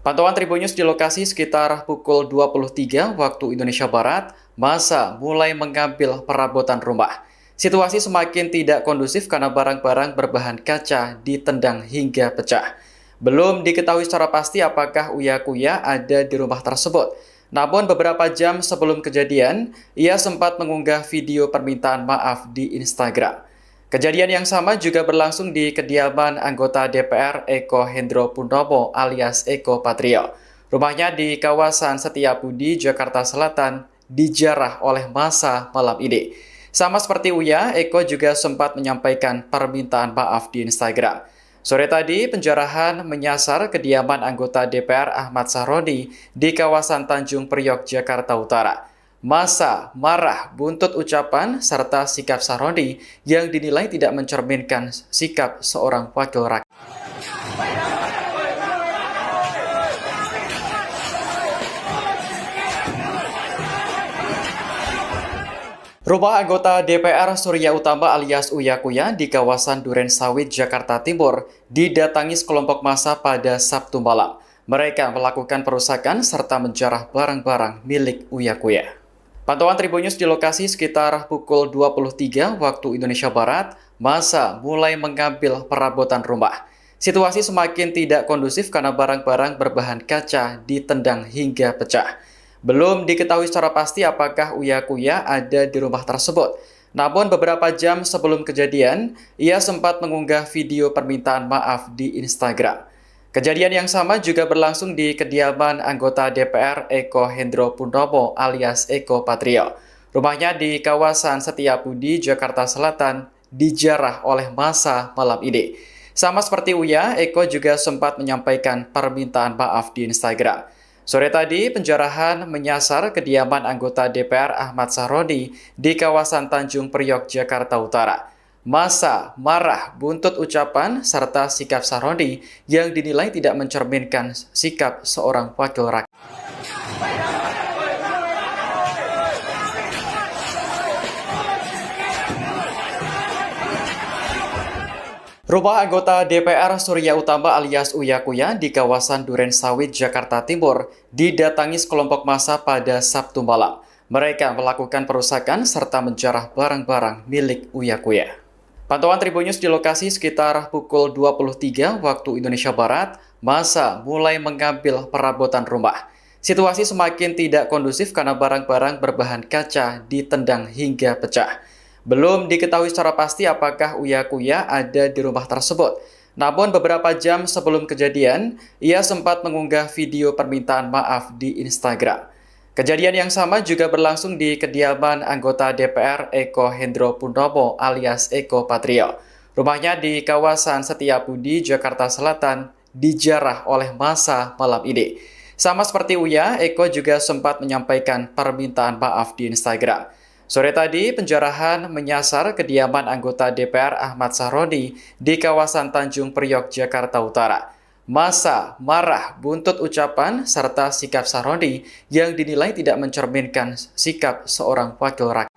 Pantauan Tribun News di lokasi sekitar pukul 23 waktu Indonesia Barat, massa mulai mengambil perabotan rumah. Situasi semakin tidak kondusif karena barang-barang berbahan kaca ditendang hingga pecah. Belum diketahui secara pasti apakah Uya Kuya ada di rumah tersebut. Namun beberapa jam sebelum kejadian, ia sempat mengunggah video permintaan maaf di Instagram. Kejadian yang sama juga berlangsung di kediaman anggota DPR Eko Hendro Purnomo alias Eko Patrio. Rumahnya di kawasan Setiabudi, Jakarta Selatan, dijarah oleh massa malam ini. Sama seperti Uya, Eko juga sempat menyampaikan permintaan maaf di Instagram. Sore tadi, penjarahan menyasar kediaman anggota DPR Ahmad Sahroni di kawasan Tanjung Priok, Jakarta Utara. Massa marah buntut ucapan serta sikap Sahroni yang dinilai tidak mencerminkan sikap seorang wakil rakyat. Rumah anggota DPR Surya Utama alias Uya Kuya di kawasan Duren Sawit, Jakarta Timur didatangi sekelompok massa pada Sabtu malam. Mereka melakukan perusakan serta menjarah barang-barang milik Uya Kuya. Pantauan Tribun News di lokasi sekitar pukul 23 waktu Indonesia Barat, massa mulai mengambil perabotan rumah. Situasi semakin tidak kondusif karena barang-barang berbahan kaca ditendang hingga pecah. Belum diketahui secara pasti apakah Uya Kuya ada di rumah tersebut. Namun beberapa jam sebelum kejadian, ia sempat mengunggah video permintaan maaf di Instagram. Kejadian yang sama juga berlangsung di kediaman anggota DPR Eko Hendro Purnomo alias Eko Patrio. Rumahnya di kawasan Setiabudi, Jakarta Selatan, dijarah oleh massa malam ini. Sama seperti Uya, Eko juga sempat menyampaikan permintaan maaf di Instagram. Sore tadi, penjarahan menyasar kediaman anggota DPR Ahmad Sahroni di kawasan Tanjung Priok, Jakarta Utara. Massa marah buntut ucapan serta sikap Sahroni yang dinilai tidak mencerminkan sikap seorang wakil rakyat. Rumah anggota DPR Surya Utama alias Uya Kuya di kawasan Duren Sawit, Jakarta Timur didatangi sekelompok massa pada Sabtu malam. Mereka melakukan perusakan serta menjarah barang-barang milik Uya Kuya. Pantauan Tribun News di lokasi sekitar pukul 23 waktu Indonesia Barat, massa mulai mengambil perabotan rumah. Situasi semakin tidak kondusif karena barang-barang berbahan kaca ditendang hingga pecah. Belum diketahui secara pasti apakah Uya Kuya ada di rumah tersebut. Namun beberapa jam sebelum kejadian, ia sempat mengunggah video permintaan maaf di Instagram. Kejadian yang sama juga berlangsung di kediaman anggota DPR Eko Hendro Purnomo alias Eko Patrio. Rumahnya di kawasan Setiabudi, Jakarta Selatan, dijarah oleh massa malam ini. Sama seperti Uya, Eko juga sempat menyampaikan permintaan maaf di Instagram. Sore tadi, penjarahan menyasar kediaman anggota DPR Ahmad Sahroni di kawasan Tanjung Priok, Jakarta Utara. Massa marah buntut ucapan serta sikap Sahroni yang dinilai tidak mencerminkan sikap seorang wakil rakyat.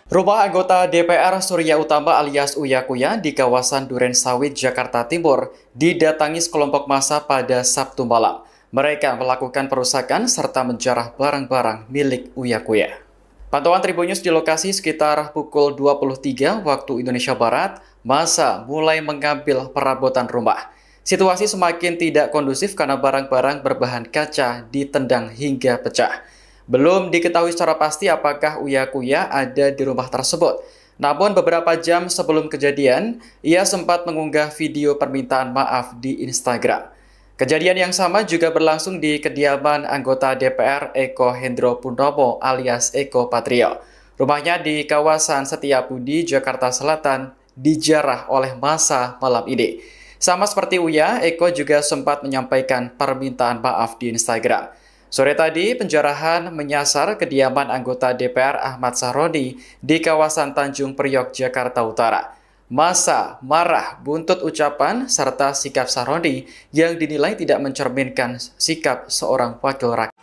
Rumah anggota DPR Surya Utama alias Uya Kuya di kawasan Duren Sawit, Jakarta Timur didatangi sekelompok massa pada Sabtu malam. Mereka melakukan perusakan serta menjarah barang-barang milik Uya Kuya. Pantauan Tribun News di lokasi sekitar pukul 23 waktu Indonesia Barat, massa mulai mengambil perabotan rumah. Situasi semakin tidak kondusif karena barang-barang berbahan kaca ditendang hingga pecah. Belum diketahui secara pasti apakah Uya Kuya ada di rumah tersebut. Namun beberapa jam sebelum kejadian, ia sempat mengunggah video permintaan maaf di Instagram. Kejadian yang sama juga berlangsung di kediaman anggota DPR Eko Hendro Purnomo alias Eko Patrio. Rumahnya di kawasan Setiabudi, Jakarta Selatan, dijarah oleh massa malam ini. Sama seperti Uya, Eko juga sempat menyampaikan permintaan maaf di Instagram. Sore tadi, penjarahan menyasar kediaman anggota DPR Ahmad Sahroni di kawasan Tanjung Priok, Jakarta Utara. Massa marah buntut ucapan serta sikap Sahroni yang dinilai tidak mencerminkan sikap seorang wakil rakyat.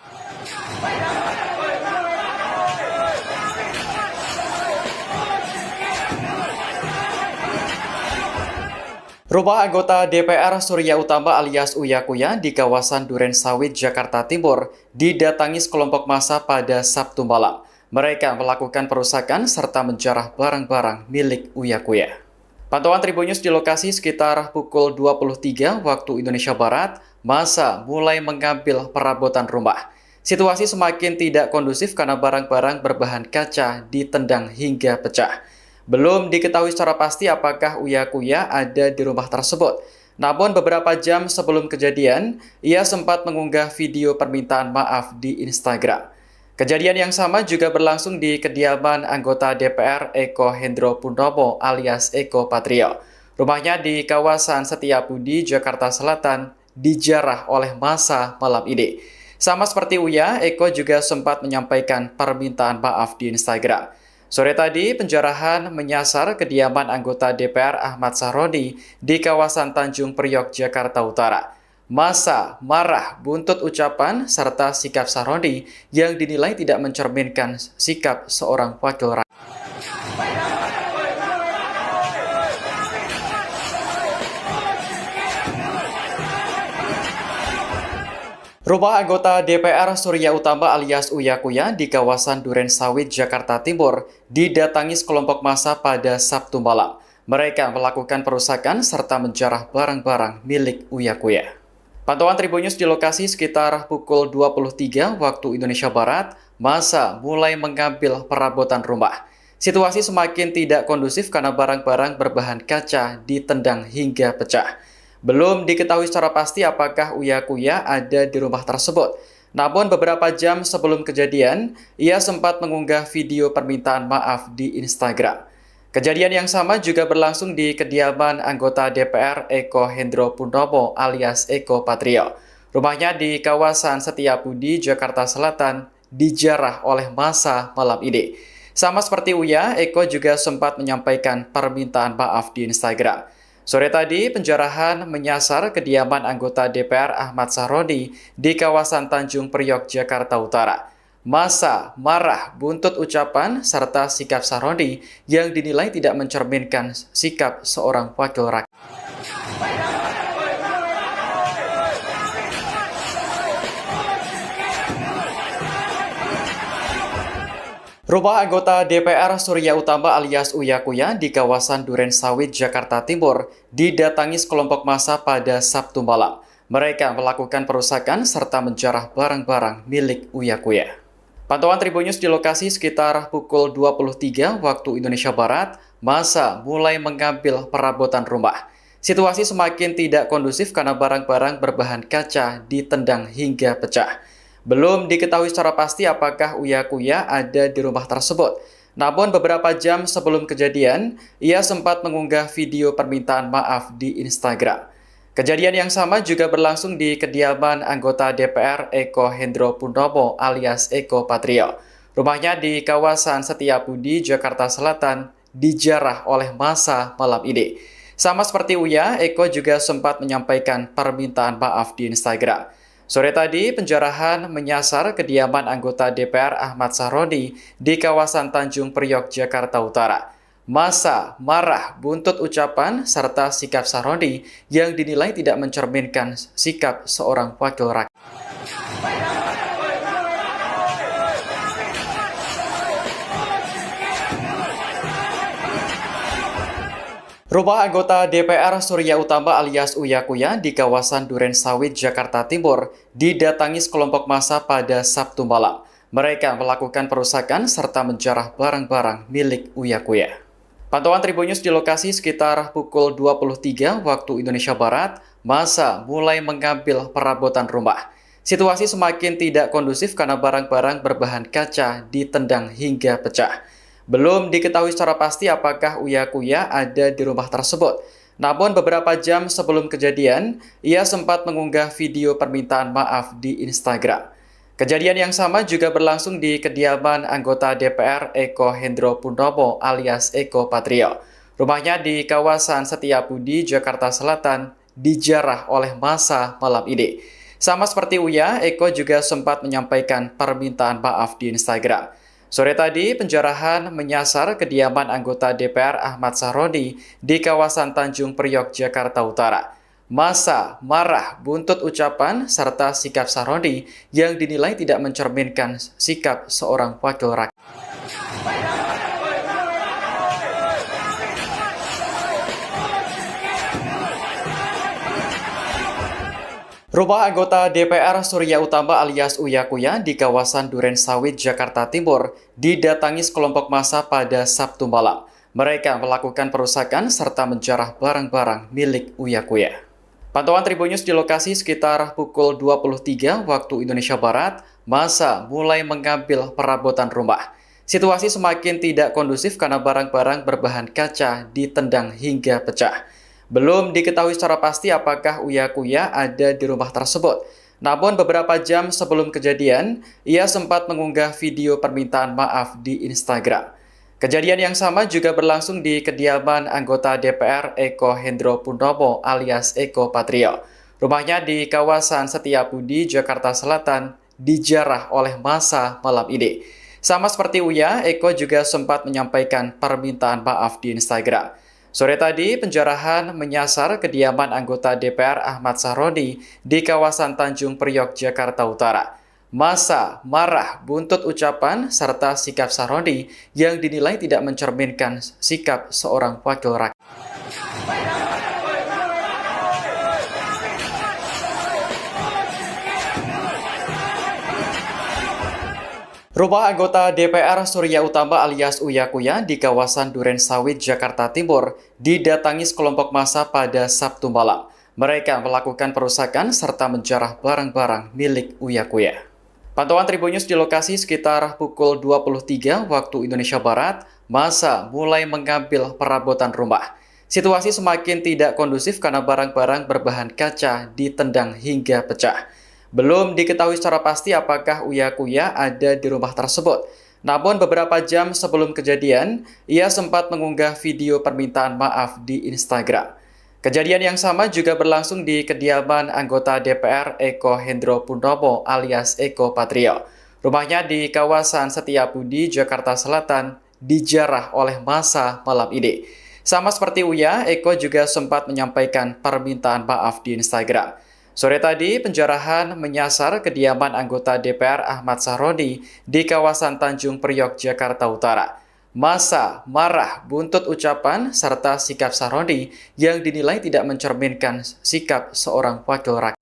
Rumah anggota DPR Surya Utama alias Uya Kuya di kawasan Duren Sawit, Jakarta Timur didatangi sekelompok massa pada Sabtu malam. Mereka melakukan perusakan serta menjarah barang-barang milik Uya Kuya. Pantauan Tribun News di lokasi sekitar pukul 23 waktu Indonesia Barat, massa mulai mengambil perabotan rumah. Situasi semakin tidak kondusif karena barang-barang berbahan kaca ditendang hingga pecah. Belum diketahui secara pasti apakah Uya Kuya ada di rumah tersebut. Namun beberapa jam sebelum kejadian, ia sempat mengunggah video permintaan maaf di Instagram. Kejadian yang sama juga berlangsung di kediaman anggota DPR Eko Hendro Purnomo alias Eko Patrio. Rumahnya di kawasan Setiabudi, Jakarta Selatan, dijarah oleh massa malam ini. Sama seperti Uya, Eko juga sempat menyampaikan permintaan maaf di Instagram. Sore tadi, penjarahan menyasar kediaman anggota DPR Ahmad Sahroni di kawasan Tanjung Priok, Jakarta Utara. Massa marah buntut ucapan serta sikap Sahroni yang dinilai tidak mencerminkan sikap seorang wakil rakyat. Rumah anggota DPR Surya Utama alias Uya Kuya di kawasan Duren Sawit, Jakarta Timur didatangi sekelompok massa pada Sabtu malam. Mereka melakukan perusakan serta menjarah barang-barang milik Uya Kuya. Pantauan Tribun News di lokasi sekitar pukul 23 waktu Indonesia Barat, massa mulai mengambil perabotan rumah. Situasi semakin tidak kondusif karena barang-barang berbahan kaca ditendang hingga pecah. Belum diketahui secara pasti apakah Uya Kuya ada di rumah tersebut. Namun beberapa jam sebelum kejadian, ia sempat mengunggah video permintaan maaf di Instagram. Kejadian yang sama juga berlangsung di kediaman anggota DPR Eko Hendro Purnomo alias Eko Patrio. Rumahnya di kawasan Setiabudi, Jakarta Selatan, dijarah oleh massa malam ini. Sama seperti Uya, Eko juga sempat menyampaikan permintaan maaf di Instagram. Sore tadi, penjarahan menyasar kediaman anggota DPR Ahmad Sahroni di kawasan Tanjung Priok, Jakarta Utara. Massa marah buntut ucapan serta sikap Sahroni yang dinilai tidak mencerminkan sikap seorang wakil rakyat. Rumah anggota DPR Surya Utama alias Uya Kuya di kawasan Duren Sawit, Jakarta Timur didatangi sekelompok massa pada Sabtu malam. Mereka melakukan perusakan serta menjarah barang-barang milik Uya Kuya. Pantauan Tribun News di lokasi sekitar pukul 23 waktu Indonesia Barat, massa mulai mengambil perabotan rumah. Situasi semakin tidak kondusif karena barang-barang berbahan kaca ditendang hingga pecah. Belum diketahui secara pasti apakah Uya Kuya ada di rumah tersebut. Namun beberapa jam sebelum kejadian, ia sempat mengunggah video permintaan maaf di Instagram. Kejadian yang sama juga berlangsung di kediaman anggota DPR Eko Hendro Purnomo alias Eko Patrio. Rumahnya di kawasan Setiabudi, Jakarta Selatan, dijarah oleh massa malam ini. Sama seperti Uya, Eko juga sempat menyampaikan permintaan maaf di Instagram. Sore tadi, penjarahan menyasar kediaman anggota DPR Ahmad Sahroni di kawasan Tanjung Priok, Jakarta Utara. Massa marah buntut ucapan serta sikap Sahroni yang dinilai tidak mencerminkan sikap seorang wakil rakyat. Rumah anggota DPR Surya Utama alias Uya Kuya di kawasan Duren Sawit, Jakarta Timur didatangi sekelompok massa pada Sabtu malam. Mereka melakukan perusakan serta menjarah barang-barang milik Uya Kuya. Pantauan Tribun News di lokasi sekitar pukul 23 waktu Indonesia Barat, massa mulai mengambil perabotan rumah. Situasi semakin tidak kondusif karena barang-barang berbahan kaca ditendang hingga pecah. Belum diketahui secara pasti apakah Uya Kuya ada di rumah tersebut. Namun beberapa jam sebelum kejadian, ia sempat mengunggah video permintaan maaf di Instagram. Kejadian yang sama juga berlangsung di kediaman anggota DPR Eko Hendro Purnomo alias Eko Patrio. Rumahnya di kawasan Setiabudi, Jakarta Selatan, dijarah oleh massa malam ini. Sama seperti Uya, Eko juga sempat menyampaikan permintaan maaf di Instagram. Sore tadi, penjarahan menyasar kediaman anggota DPR Ahmad Sahroni di kawasan Tanjung Priok, Jakarta Utara. Massa marah buntut ucapan serta sikap Sahroni yang dinilai tidak mencerminkan sikap seorang wakil rakyat. Rumah anggota DPR Surya Utama alias Uya Kuya di kawasan Duren Sawit, Jakarta Timur didatangi sekelompok massa pada Sabtu malam. Mereka melakukan perusakan serta menjarah barang-barang milik Uya Kuya. Pantauan Tribun News di lokasi sekitar pukul 23 waktu Indonesia Barat, massa mulai mengambil perabotan rumah. Situasi semakin tidak kondusif karena barang-barang berbahan kaca ditendang hingga pecah. Belum diketahui secara pasti apakah Uya Kuya ada di rumah tersebut. Namun beberapa jam sebelum kejadian, ia sempat mengunggah video permintaan maaf di Instagram. Kejadian yang sama juga berlangsung di kediaman anggota DPR Eko Hendro Purnomo alias Eko Patrio. Rumahnya di kawasan Setiabudi, Jakarta Selatan, dijarah oleh massa malam ini. Sama seperti Uya, Eko juga sempat menyampaikan permintaan maaf di Instagram. Sore tadi, penjarahan menyasar kediaman anggota DPR Ahmad Sahroni di kawasan Tanjung Priok, Jakarta Utara. Massa marah buntut ucapan serta sikap Sahroni yang dinilai tidak mencerminkan sikap seorang wakil rakyat. Rumah anggota DPR Surya Utama alias Uya Kuya di kawasan Duren Sawit, Jakarta Timur didatangi sekelompok massa pada Sabtu malam. Mereka melakukan perusakan serta menjarah barang-barang milik Uya Kuya. Pantauan Tribun News di lokasi sekitar pukul 23 waktu Indonesia Barat, massa mulai mengambil perabotan rumah. Situasi semakin tidak kondusif karena barang-barang berbahan kaca ditendang hingga pecah. Belum diketahui secara pasti apakah Uya Kuya ada di rumah tersebut. Namun beberapa jam sebelum kejadian, ia sempat mengunggah video permintaan maaf di Instagram. Kejadian yang sama juga berlangsung di kediaman anggota DPR Eko Hendro Purnomo alias Eko Patrio. Rumahnya di kawasan Setiabudi, Jakarta Selatan, dijarah oleh massa malam ini. Sama seperti Uya, Eko juga sempat menyampaikan permintaan maaf di Instagram. Sore tadi, penjarahan menyasar kediaman anggota DPR Ahmad Sahroni di kawasan Tanjung Priok, Jakarta Utara. Massa marah buntut ucapan serta sikap Sahroni yang dinilai tidak mencerminkan sikap seorang wakil rakyat.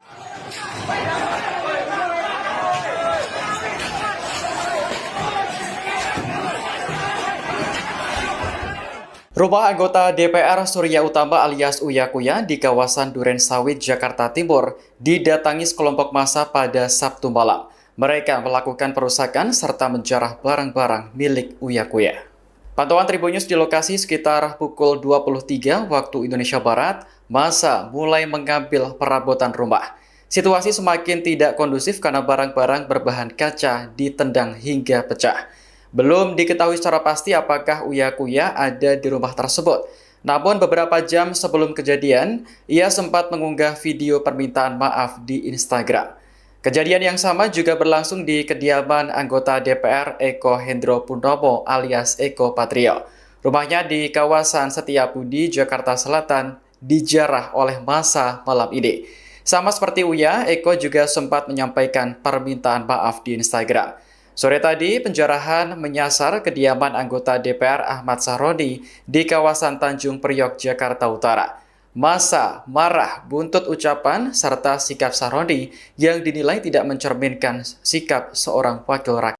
Rumah anggota DPR Surya Utama alias Uya Kuya di kawasan Duren Sawit, Jakarta Timur didatangi sekelompok massa pada Sabtu malam. Mereka melakukan perusakan serta menjarah barang-barang milik Uya Kuya. Pantauan Tribun News di lokasi sekitar pukul 23 waktu Indonesia Barat, massa mulai mengambil perabotan rumah. Situasi semakin tidak kondusif karena barang-barang berbahan kaca ditendang hingga pecah. Belum diketahui secara pasti apakah Uya Kuya ada di rumah tersebut. Namun beberapa jam sebelum kejadian, ia sempat mengunggah video permintaan maaf di Instagram. Kejadian yang sama juga berlangsung di kediaman anggota DPR Eko Hendro Purnomo alias Eko Patrio. Rumahnya di kawasan Setiabudi, Jakarta Selatan, dijarah oleh massa malam ini. Sama seperti Uya, Eko juga sempat menyampaikan permintaan maaf di Instagram. Sore tadi, penjarahan menyasar kediaman anggota DPR Ahmad Sahroni di kawasan Tanjung Priok, Jakarta Utara. Massa marah buntut ucapan serta sikap Sahroni yang dinilai tidak mencerminkan sikap seorang wakil rakyat.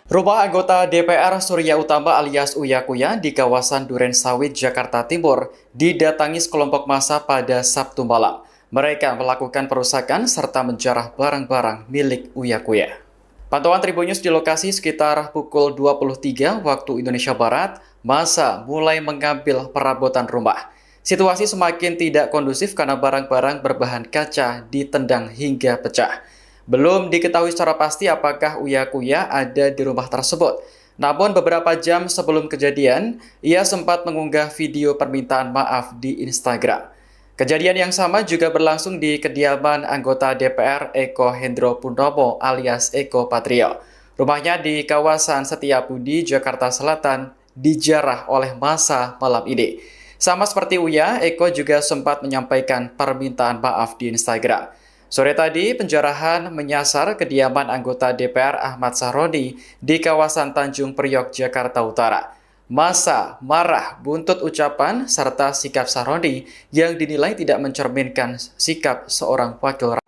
Rumah anggota DPR Surya Utama alias Uya Kuya di kawasan Duren Sawit, Jakarta Timur didatangi sekelompok massa pada Sabtu malam. Mereka melakukan perusakan serta menjarah barang-barang milik Uya Kuya. Pantauan Tribun News di lokasi sekitar pukul 23 waktu Indonesia Barat, massa mulai mengambil perabotan rumah. Situasi semakin tidak kondusif karena barang-barang berbahan kaca ditendang hingga pecah. Belum diketahui secara pasti apakah Uya Kuya ada di rumah tersebut. Namun beberapa jam sebelum kejadian, ia sempat mengunggah video permintaan maaf di Instagram. Kejadian yang sama juga berlangsung di kediaman anggota DPR Eko Hendro Purnomo alias Eko Patrio. Rumahnya di kawasan Setiabudi, Jakarta Selatan, dijarah oleh massa malam ini. Sama seperti Uya, Eko juga sempat menyampaikan permintaan maaf di Instagram. Sore tadi, penjarahan menyasar kediaman anggota DPR Ahmad Sahroni di kawasan Tanjung Priok, Jakarta Utara. Massa marah buntut ucapan serta sikap Sahroni yang dinilai tidak mencerminkan sikap seorang wakil rakyat.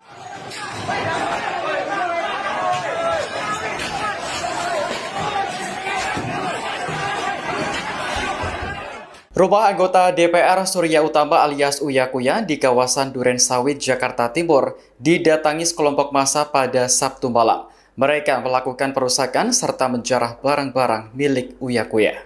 Rumah anggota DPR Surya Utama alias Uya Kuya di kawasan Duren Sawit, Jakarta Timur didatangi sekelompok massa pada Sabtu malam. Mereka melakukan perusakan serta menjarah barang-barang milik Uya Kuya.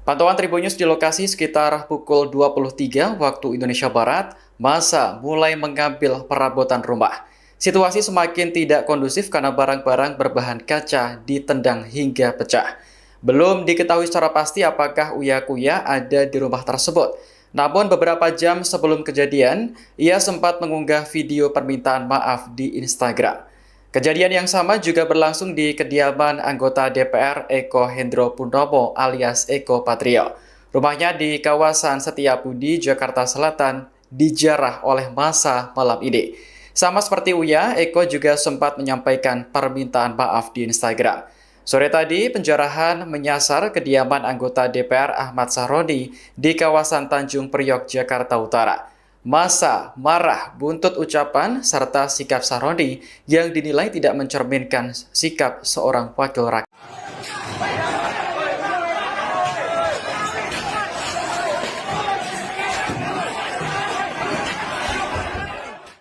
Pantauan Tribun News di lokasi sekitar pukul 23 waktu Indonesia Barat, massa mulai mengambil perabotan rumah. Situasi semakin tidak kondusif karena barang-barang berbahan kaca ditendang hingga pecah. Belum diketahui secara pasti apakah Uya Kuya ada di rumah tersebut. Namun beberapa jam sebelum kejadian, ia sempat mengunggah video permintaan maaf di Instagram. Kejadian yang sama juga berlangsung di kediaman anggota DPR Eko Hendro Purnomo alias Eko Patrio. Rumahnya di kawasan Setiabudi, Jakarta Selatan, dijarah oleh massa malam ini. Sama seperti Uya, Eko juga sempat menyampaikan permintaan maaf di Instagram. Sore tadi, penjarahan menyasar kediaman anggota DPR Ahmad Sahroni di kawasan Tanjung Priok, Jakarta Utara. Massa marah buntut ucapan serta sikap Sahroni yang dinilai tidak mencerminkan sikap seorang wakil rakyat.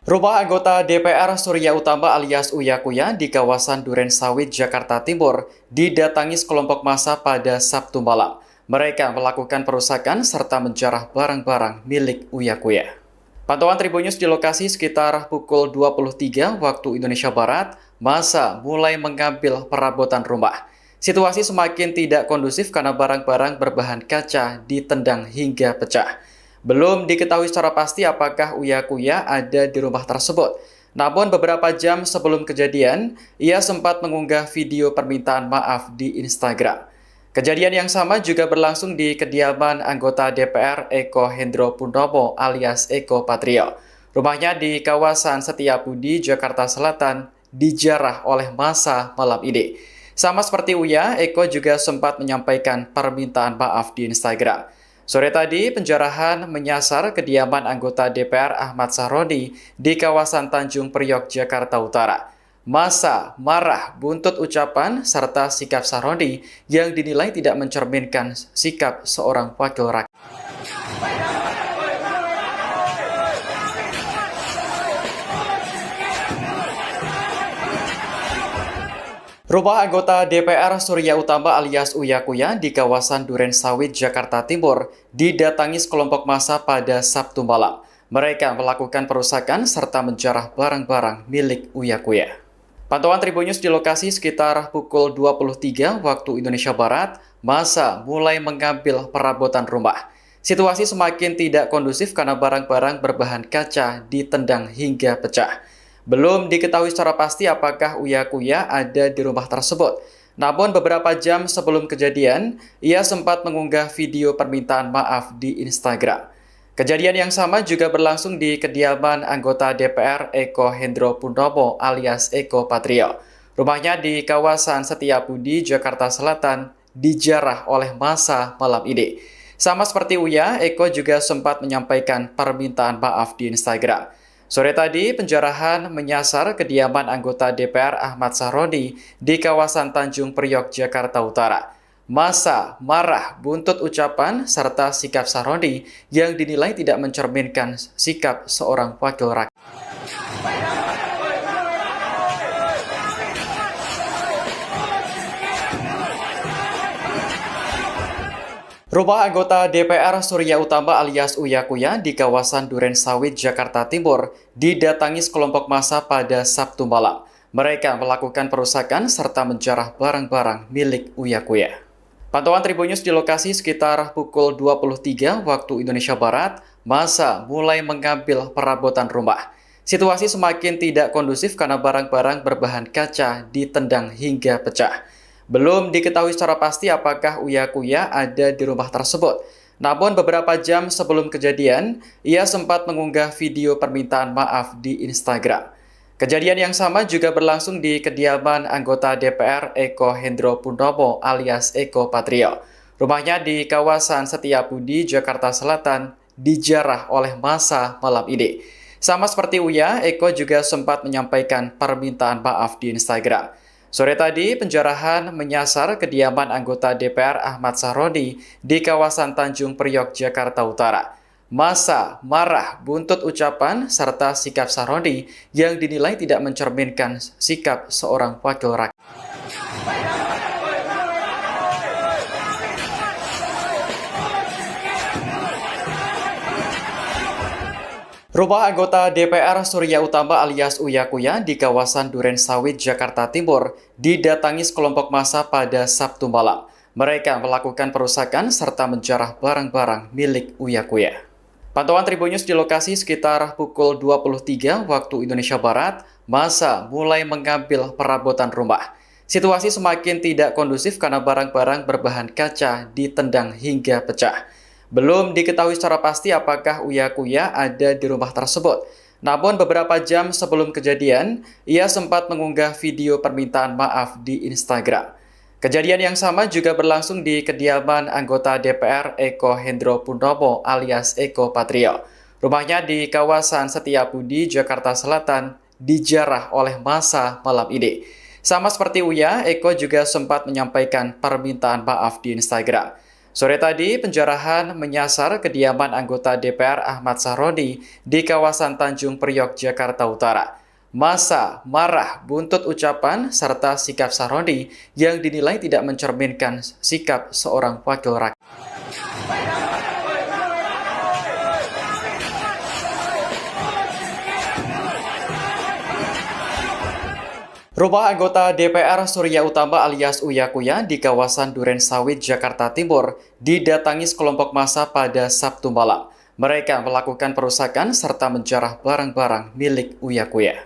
Rumah anggota DPR Surya Utama alias Uya Kuya di kawasan Duren Sawit, Jakarta Timur didatangi sekelompok massa pada Sabtu malam. Mereka melakukan perusakan serta menjarah barang-barang milik Uya Kuya. Pantauan Tribun News di lokasi sekitar pukul 23 waktu Indonesia Barat, massa mulai mengambil perabotan rumah. Situasi semakin tidak kondusif karena barang-barang berbahan kaca ditendang hingga pecah. Belum diketahui secara pasti apakah Uya Kuya ada di rumah tersebut. Namun beberapa jam sebelum kejadian, ia sempat mengunggah video permintaan maaf di Instagram. Kejadian yang sama juga berlangsung di kediaman anggota DPR Eko Hendro Purnomo alias Eko Patrio. Rumahnya di kawasan Setiabudi, Jakarta Selatan, dijarah oleh massa malam ini. Sama seperti Uya, Eko juga sempat menyampaikan permintaan maaf di Instagram. Sore tadi, penjarahan menyasar kediaman anggota DPR Ahmad Sahroni di kawasan Tanjung Priok, Jakarta Utara. Massa marah buntut ucapan serta sikap Sahroni yang dinilai tidak mencerminkan sikap seorang wakil rakyat. Rumah anggota DPR Surya Utama alias Uya Kuya di kawasan Duren Sawit, Jakarta Timur didatangi sekelompok massa pada Sabtu malam. Mereka melakukan perusakan serta menjarah barang-barang milik Uya Kuya. Pantauan Tribun News di lokasi sekitar pukul 23 waktu Indonesia Barat, massa mulai mengambil perabotan rumah. Situasi semakin tidak kondusif karena barang-barang berbahan kaca ditendang hingga pecah. Belum diketahui secara pasti apakah Uya Kuya ada di rumah tersebut. Namun beberapa jam sebelum kejadian, ia sempat mengunggah video permintaan maaf di Instagram. Kejadian yang sama juga berlangsung di kediaman anggota DPR Eko Hendro Purnomo alias Eko Patrio. Rumahnya di kawasan Setiabudi, Jakarta Selatan, dijarah oleh massa malam ini. Sama seperti Uya, Eko juga sempat menyampaikan permintaan maaf di Instagram. Sore tadi, penjarahan menyasar kediaman anggota DPR Ahmad Sahroni di kawasan Tanjung Priok, Jakarta Utara. Massa marah buntut ucapan serta sikap Sahroni yang dinilai tidak mencerminkan sikap seorang wakil rakyat. Rumah anggota DPR Surya Utama alias Uya Kuya di kawasan Duren Sawit, Jakarta Timur didatangi sekelompok massa pada Sabtu malam. Mereka melakukan perusakan serta menjarah barang-barang milik Uya Kuya. Pantauan Tribun News di lokasi sekitar pukul 23 waktu Indonesia Barat, massa mulai mengambil perabotan rumah. Situasi semakin tidak kondusif karena barang-barang berbahan kaca ditendang hingga pecah. Belum diketahui secara pasti apakah Uya Kuya ada di rumah tersebut. Namun beberapa jam sebelum kejadian, ia sempat mengunggah video permintaan maaf di Instagram. Kejadian yang sama juga berlangsung di kediaman anggota DPR Eko Hendro Purnomo alias Eko Patrio. Rumahnya di kawasan Setiabudi, Jakarta Selatan, dijarah oleh massa malam ini. Sama seperti Uya, Eko juga sempat menyampaikan permintaan maaf di Instagram. Sore tadi, penjarahan menyasar kediaman anggota DPR Ahmad Sahroni di kawasan Tanjung Priok, Jakarta Utara. Massa marah buntut ucapan serta sikap Sahroni yang dinilai tidak mencerminkan sikap seorang wakil rakyat. Rumah anggota DPR Surya Utama alias Uya Kuya di kawasan Duren Sawit, Jakarta Timur didatangi sekelompok massa pada Sabtu malam. Mereka melakukan perusakan serta menjarah barang-barang milik Uya Kuya. Pantauan Tribun News di lokasi sekitar pukul 23 waktu Indonesia Barat, massa mulai mengambil perabotan rumah. Situasi semakin tidak kondusif karena barang-barang berbahan kaca ditendang hingga pecah. Belum diketahui secara pasti apakah Uya Kuya ada di rumah tersebut. Namun beberapa jam sebelum kejadian, ia sempat mengunggah video permintaan maaf di Instagram. Kejadian yang sama juga berlangsung di kediaman anggota DPR Eko Hendro Purnomo alias Eko Patrio. Rumahnya di kawasan Setiabudi, Jakarta Selatan, dijarah oleh massa malam ini. Sama seperti Uya, Eko juga sempat menyampaikan permintaan maaf di Instagram. Sore tadi, penjarahan menyasar kediaman anggota DPR Ahmad Sahroni di kawasan Tanjung Priok, Jakarta Utara. Massa marah buntut ucapan serta sikap Sahroni yang dinilai tidak mencerminkan sikap seorang wakil rakyat. Rumah anggota DPR Surya Utama alias Uya Kuya di kawasan Duren Sawit, Jakarta Timur didatangi sekelompok massa pada Sabtu malam. Mereka melakukan perusakan serta menjarah barang-barang milik Uya Kuya.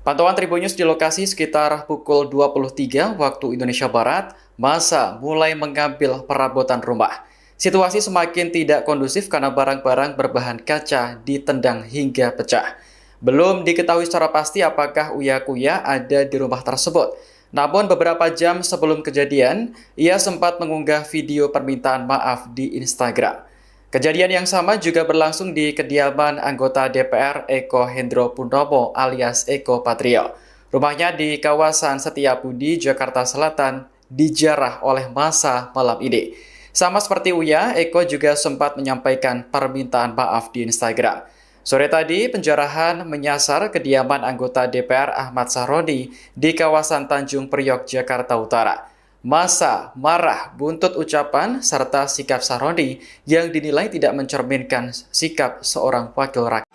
Pantauan Tribun News di lokasi sekitar pukul 23 waktu Indonesia Barat, massa mulai mengambil perabotan rumah. Situasi semakin tidak kondusif karena barang-barang berbahan kaca ditendang hingga pecah. Belum diketahui secara pasti apakah Uya Kuya ada di rumah tersebut. Namun beberapa jam sebelum kejadian, ia sempat mengunggah video permintaan maaf di Instagram. Kejadian yang sama juga berlangsung di kediaman anggota DPR Eko Hendro Purnomo alias Eko Patrio. Rumahnya di kawasan Setiabudi, Jakarta Selatan, dijarah oleh massa malam ini. Sama seperti Uya, Eko juga sempat menyampaikan permintaan maaf di Instagram. Sore tadi, penjarahan menyasar kediaman anggota DPR Ahmad Sahroni di kawasan Tanjung Priok, Jakarta Utara. Massa marah buntut ucapan serta sikap Sahroni yang dinilai tidak mencerminkan sikap seorang wakil rakyat.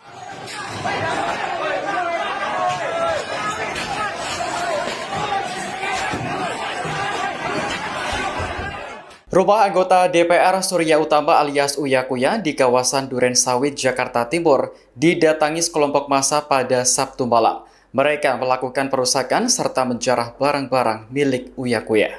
Rumah anggota DPR Surya Utama alias Uya Kuya di kawasan Duren Sawit, Jakarta Timur didatangi sekelompok massa pada Sabtu malam. Mereka melakukan perusakan serta menjarah barang-barang milik Uya Kuya.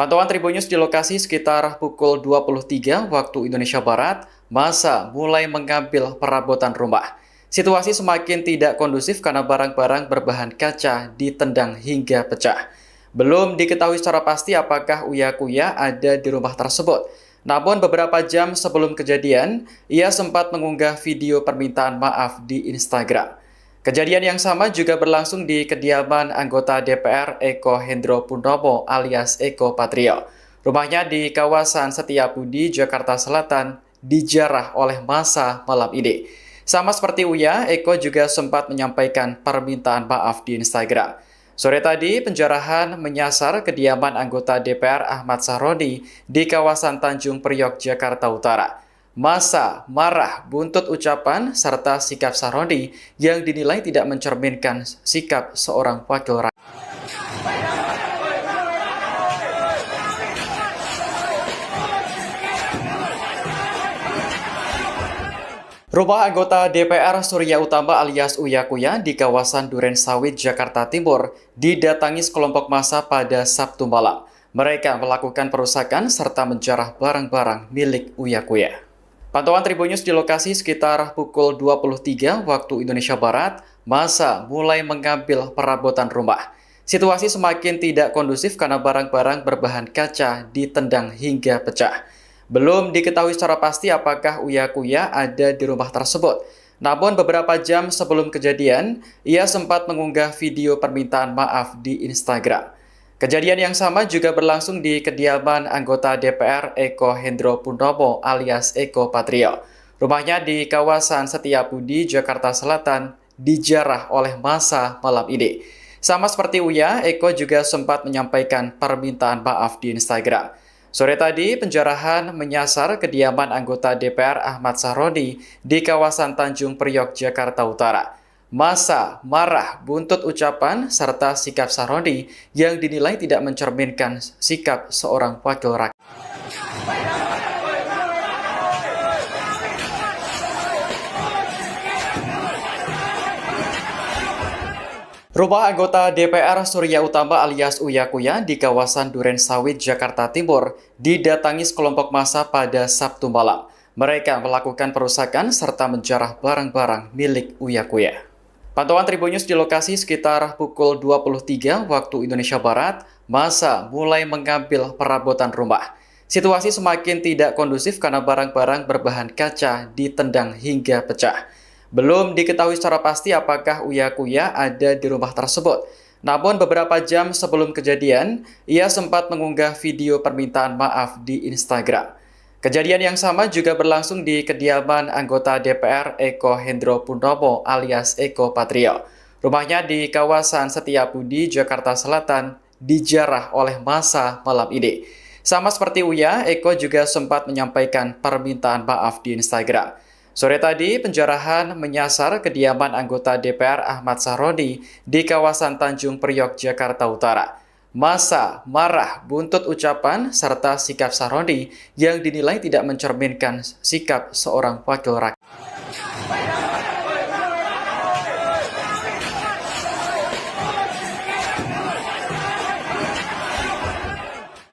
Pantauan Tribun News di lokasi sekitar pukul 23 waktu Indonesia Barat, massa mulai mengambil perabotan rumah. Situasi semakin tidak kondusif karena barang-barang berbahan kaca ditendang hingga pecah. Belum diketahui secara pasti apakah Uya Kuya ada di rumah tersebut. Namun beberapa jam sebelum kejadian, ia sempat mengunggah video permintaan maaf di Instagram. Kejadian yang sama juga berlangsung di kediaman anggota DPR Eko Hendro Purnomo alias Eko Patrio. Rumahnya di kawasan Setiabudi, Jakarta Selatan, dijarah oleh massa malam ini. Sama seperti Uya, Eko juga sempat menyampaikan permintaan maaf di Instagram. Sore tadi, penjarahan menyasar kediaman anggota DPR Ahmad Sahroni di kawasan Tanjung Priok, Jakarta Utara. Massa marah buntut ucapan serta sikap Sahroni yang dinilai tidak mencerminkan sikap seorang wakil rakyat. Rumah anggota DPR Surya Utama alias Uya Kuya di kawasan Duren Sawit, Jakarta Timur didatangi sekelompok massa pada Sabtu malam. Mereka melakukan perusakan serta menjarah barang-barang milik Uya Kuya. Pantauan Tribun News di lokasi sekitar pukul 23 waktu Indonesia Barat, massa mulai mengambil perabotan rumah. Situasi semakin tidak kondusif karena barang-barang berbahan kaca ditendang hingga pecah. Belum diketahui secara pasti apakah Uya Kuya ada di rumah tersebut. Namun beberapa jam sebelum kejadian, ia sempat mengunggah video permintaan maaf di Instagram. Kejadian yang sama juga berlangsung di kediaman anggota DPR Eko Hendro Purnomo alias Eko Patrio. Rumahnya di kawasan Setiabudi, Jakarta Selatan, dijarah oleh massa malam ini. Sama seperti Uya, Eko juga sempat menyampaikan permintaan maaf di Instagram. Sore tadi, penjarahan menyasar kediaman anggota DPR Ahmad Sahroni di kawasan Tanjung Priok, Jakarta Utara. Massa marah buntut ucapan serta sikap Sahroni yang dinilai tidak mencerminkan sikap seorang wakil rakyat. Rumah anggota DPR Surya Utama alias Uya Kuya di kawasan Duren Sawit, Jakarta Timur didatangi sekelompok massa pada Sabtu malam. Mereka melakukan perusakan serta menjarah barang-barang milik Uya Kuya. Pantauan Tribun News di lokasi sekitar pukul 23 waktu Indonesia Barat, massa mulai mengambil perabotan rumah. Situasi semakin tidak kondusif karena barang-barang berbahan kaca ditendang hingga pecah. Belum diketahui secara pasti apakah Uya Kuya ada di rumah tersebut. Namun beberapa jam sebelum kejadian, ia sempat mengunggah video permintaan maaf di Instagram. Kejadian yang sama juga berlangsung di kediaman anggota DPR Eko Hendro Purnomo alias Eko Patrio. Rumahnya di kawasan Setiabudi, Jakarta Selatan, dijarah oleh massa malam ini. Sama seperti Uya, Eko juga sempat menyampaikan permintaan maaf di Instagram. Sore tadi, penjarahan menyasar kediaman anggota DPR Ahmad Sahroni di kawasan Tanjung Priok, Jakarta Utara. Massa marah buntut ucapan serta sikap Sahroni yang dinilai tidak mencerminkan sikap seorang wakil rakyat.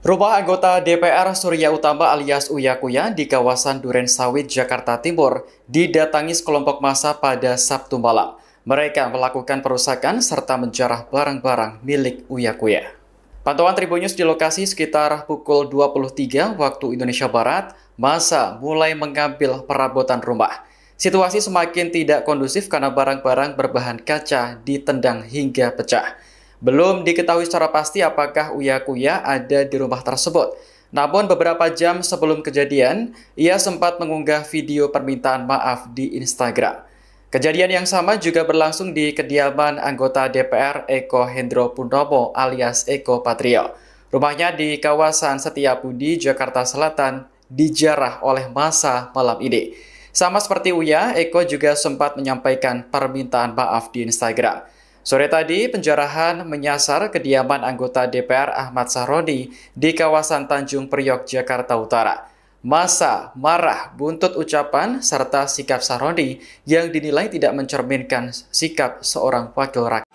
Rumah anggota DPR Surya Utama alias Uya Kuya di kawasan Duren Sawit, Jakarta Timur didatangi sekelompok massa pada Sabtu malam. Mereka melakukan perusakan serta menjarah barang-barang milik Uya Kuya. Pantauan Tribun News di lokasi sekitar pukul 23 waktu Indonesia Barat, massa mulai mengambil perabotan rumah. Situasi semakin tidak kondusif karena barang-barang berbahan kaca ditendang hingga pecah. Belum diketahui secara pasti apakah Uya Kuya ada di rumah tersebut. Namun beberapa jam sebelum kejadian, ia sempat mengunggah video permintaan maaf di Instagram. Kejadian yang sama juga berlangsung di kediaman anggota DPR Eko Hendro Purnomo alias Eko Patrio. Rumahnya di kawasan Setiabudi, Jakarta Selatan, dijarah oleh massa malam ini. Sama seperti Uya, Eko juga sempat menyampaikan permintaan maaf di Instagram. Sore tadi, penjarahan menyasar kediaman anggota DPR Ahmad Sahroni di kawasan Tanjung Priok, Jakarta Utara. Massa marah buntut ucapan serta sikap Sahroni yang dinilai tidak mencerminkan sikap seorang wakil rakyat.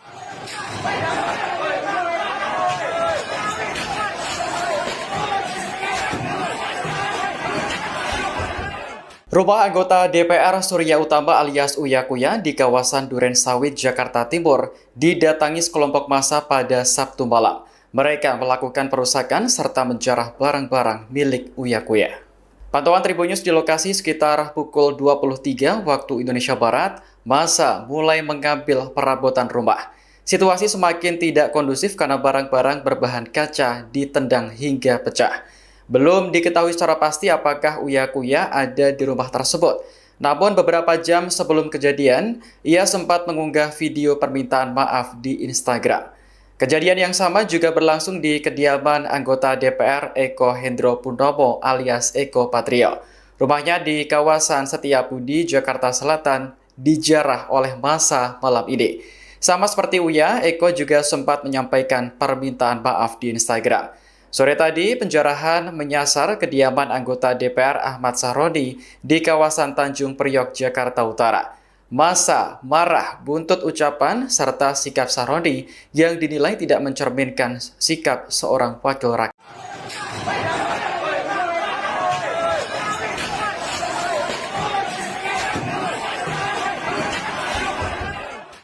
Rumah anggota DPR Surya Utama alias Uya Kuya di kawasan Duren Sawit, Jakarta Timur didatangi sekelompok massa pada Sabtu malam. Mereka melakukan perusakan serta menjarah barang-barang milik Uya Kuya. Pantauan Tribun News di lokasi sekitar pukul 23 waktu Indonesia Barat, massa mulai mengambil perabotan rumah. Situasi semakin tidak kondusif karena barang-barang berbahan kaca ditendang hingga pecah. Belum diketahui secara pasti apakah Uya Kuya ada di rumah tersebut. Namun beberapa jam sebelum kejadian, ia sempat mengunggah video permintaan maaf di Instagram. Kejadian yang sama juga berlangsung di kediaman anggota DPR Eko Hendro Purnomo alias Eko Patrio. Rumahnya di kawasan Setiabudi, Jakarta Selatan, dijarah oleh massa malam ini. Sama seperti Uya, Eko juga sempat menyampaikan permintaan maaf di Instagram. Sore tadi, penjarahan menyasar kediaman anggota DPR Ahmad Sahroni di kawasan Tanjung Priok, Jakarta Utara. Massa marah buntut ucapan serta sikap Sahroni yang dinilai tidak mencerminkan sikap seorang wakil rakyat.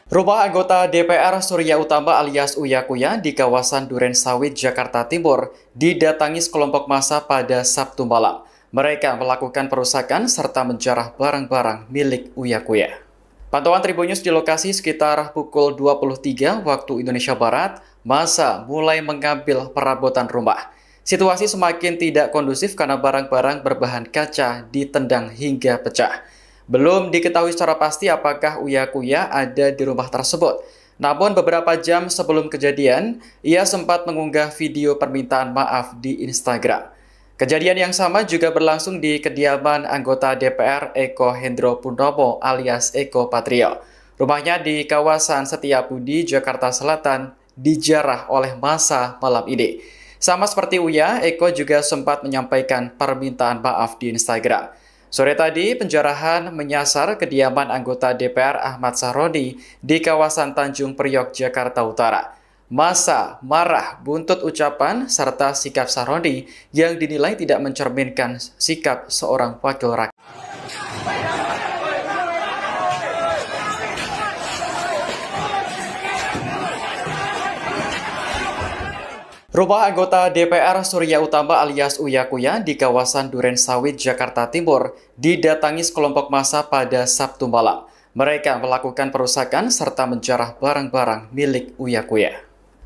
Rumah anggota DPR Surya Utama alias Uya Kuya di kawasan Duren Sawit, Jakarta Timur didatangi sekelompok massa pada Sabtu malam. Mereka melakukan perusakan serta menjarah barang-barang milik Uya Kuya. Pantauan Tribun News di lokasi sekitar pukul 23 waktu Indonesia Barat, massa mulai mengambil perabotan rumah. Situasi semakin tidak kondusif karena barang-barang berbahan kaca ditendang hingga pecah. Belum diketahui secara pasti apakah Uya Kuya ada di rumah tersebut. Namun beberapa jam sebelum kejadian, ia sempat mengunggah video permintaan maaf di Instagram. Kejadian yang sama juga berlangsung di kediaman anggota DPR Eko Hendro Purnomo alias Eko Patrio. Rumahnya di kawasan Setiabudi, Jakarta Selatan, dijarah oleh massa malam ini. Sama seperti Uya, Eko juga sempat menyampaikan permintaan maaf di Instagram. Sore tadi, penjarahan menyasar kediaman anggota DPR Ahmad Sahroni di kawasan Tanjung Priok, Jakarta Utara. Massa marah buntut ucapan serta sikap Sahroni yang dinilai tidak mencerminkan sikap seorang wakil rakyat. Rumah anggota DPR Surya Utama alias Uya Kuya di kawasan Duren Sawit, Jakarta Timur didatangi sekelompok massa pada Sabtu malam. Mereka melakukan perusakan serta menjarah barang-barang milik Uya Kuya.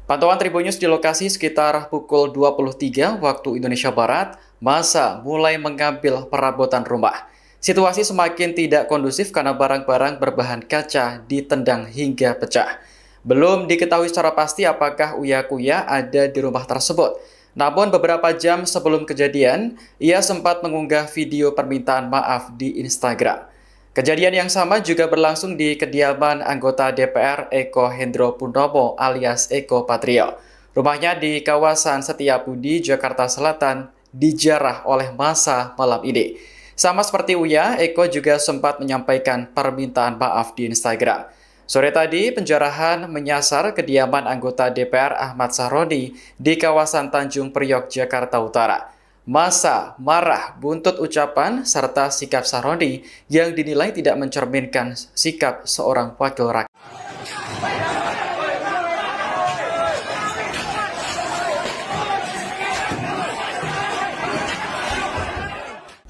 Pantauan Tribun News di lokasi sekitar pukul 23 waktu Indonesia Barat, massa mulai mengambil perabotan rumah. Situasi semakin tidak kondusif karena barang-barang berbahan kaca ditendang hingga pecah. Belum diketahui secara pasti apakah Uya Kuya ada di rumah tersebut. Namun beberapa jam sebelum kejadian, ia sempat mengunggah video permintaan maaf di Instagram. Kejadian yang sama juga berlangsung di kediaman anggota DPR Eko Hendro Purnomo alias Eko Patrio. Rumahnya di kawasan Setiabudi, Jakarta Selatan, dijarah oleh massa malam ini. Sama seperti Uya, Eko juga sempat menyampaikan permintaan maaf di Instagram. Sore tadi, penjarahan menyasar kediaman anggota DPR Ahmad Sahroni di kawasan Tanjung Priok, Jakarta Utara. Massa marah buntut ucapan serta sikap Sahroni yang dinilai tidak mencerminkan sikap seorang wakil rakyat.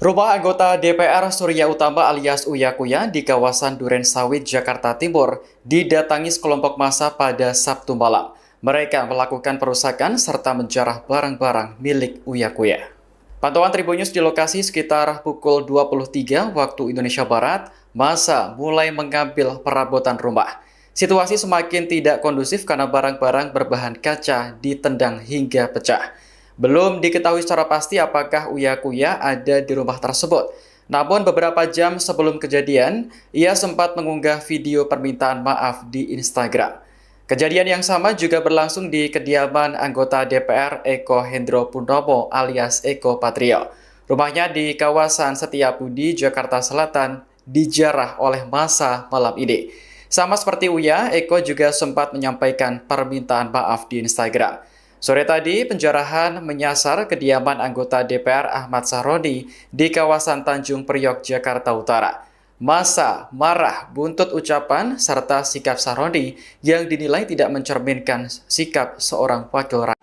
Rumah anggota DPR Surya Utama alias Uya Kuya di kawasan Duren Sawit, Jakarta Timur didatangi sekelompok massa pada Sabtu malam. Mereka melakukan perusakan serta menjarah barang-barang milik Uya Kuya. Pantauan Tribun News di lokasi sekitar pukul 23 waktu Indonesia Barat, massa mulai mengambil perabotan rumah. Situasi semakin tidak kondusif karena barang-barang berbahan kaca ditendang hingga pecah. Belum diketahui secara pasti apakah Uya Kuya ada di rumah tersebut. Namun beberapa jam sebelum kejadian, ia sempat mengunggah video permintaan maaf di Instagram. Kejadian yang sama juga berlangsung di kediaman anggota DPR Eko Hendro Purnomo alias Eko Patrio. Rumahnya di kawasan Setiabudi, Jakarta Selatan, dijarah oleh massa malam ini. Sama seperti Uya, Eko juga sempat menyampaikan permintaan maaf di Instagram. Sore tadi, penjarahan menyasar kediaman anggota DPR Ahmad Sahroni di kawasan Tanjung Priok, Jakarta Utara. Massa marah buntut ucapan serta sikap Sahroni yang dinilai tidak mencerminkan sikap seorang wakil rakyat.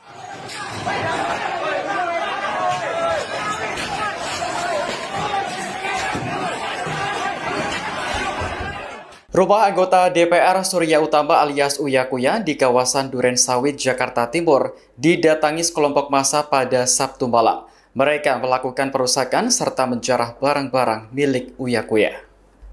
Rumah anggota DPR Surya Utama alias Uya Kuya di kawasan Duren Sawit, Jakarta Timur didatangi sekelompok massa pada Sabtu malam. Mereka melakukan perusakan serta menjarah barang-barang milik Uya Kuya.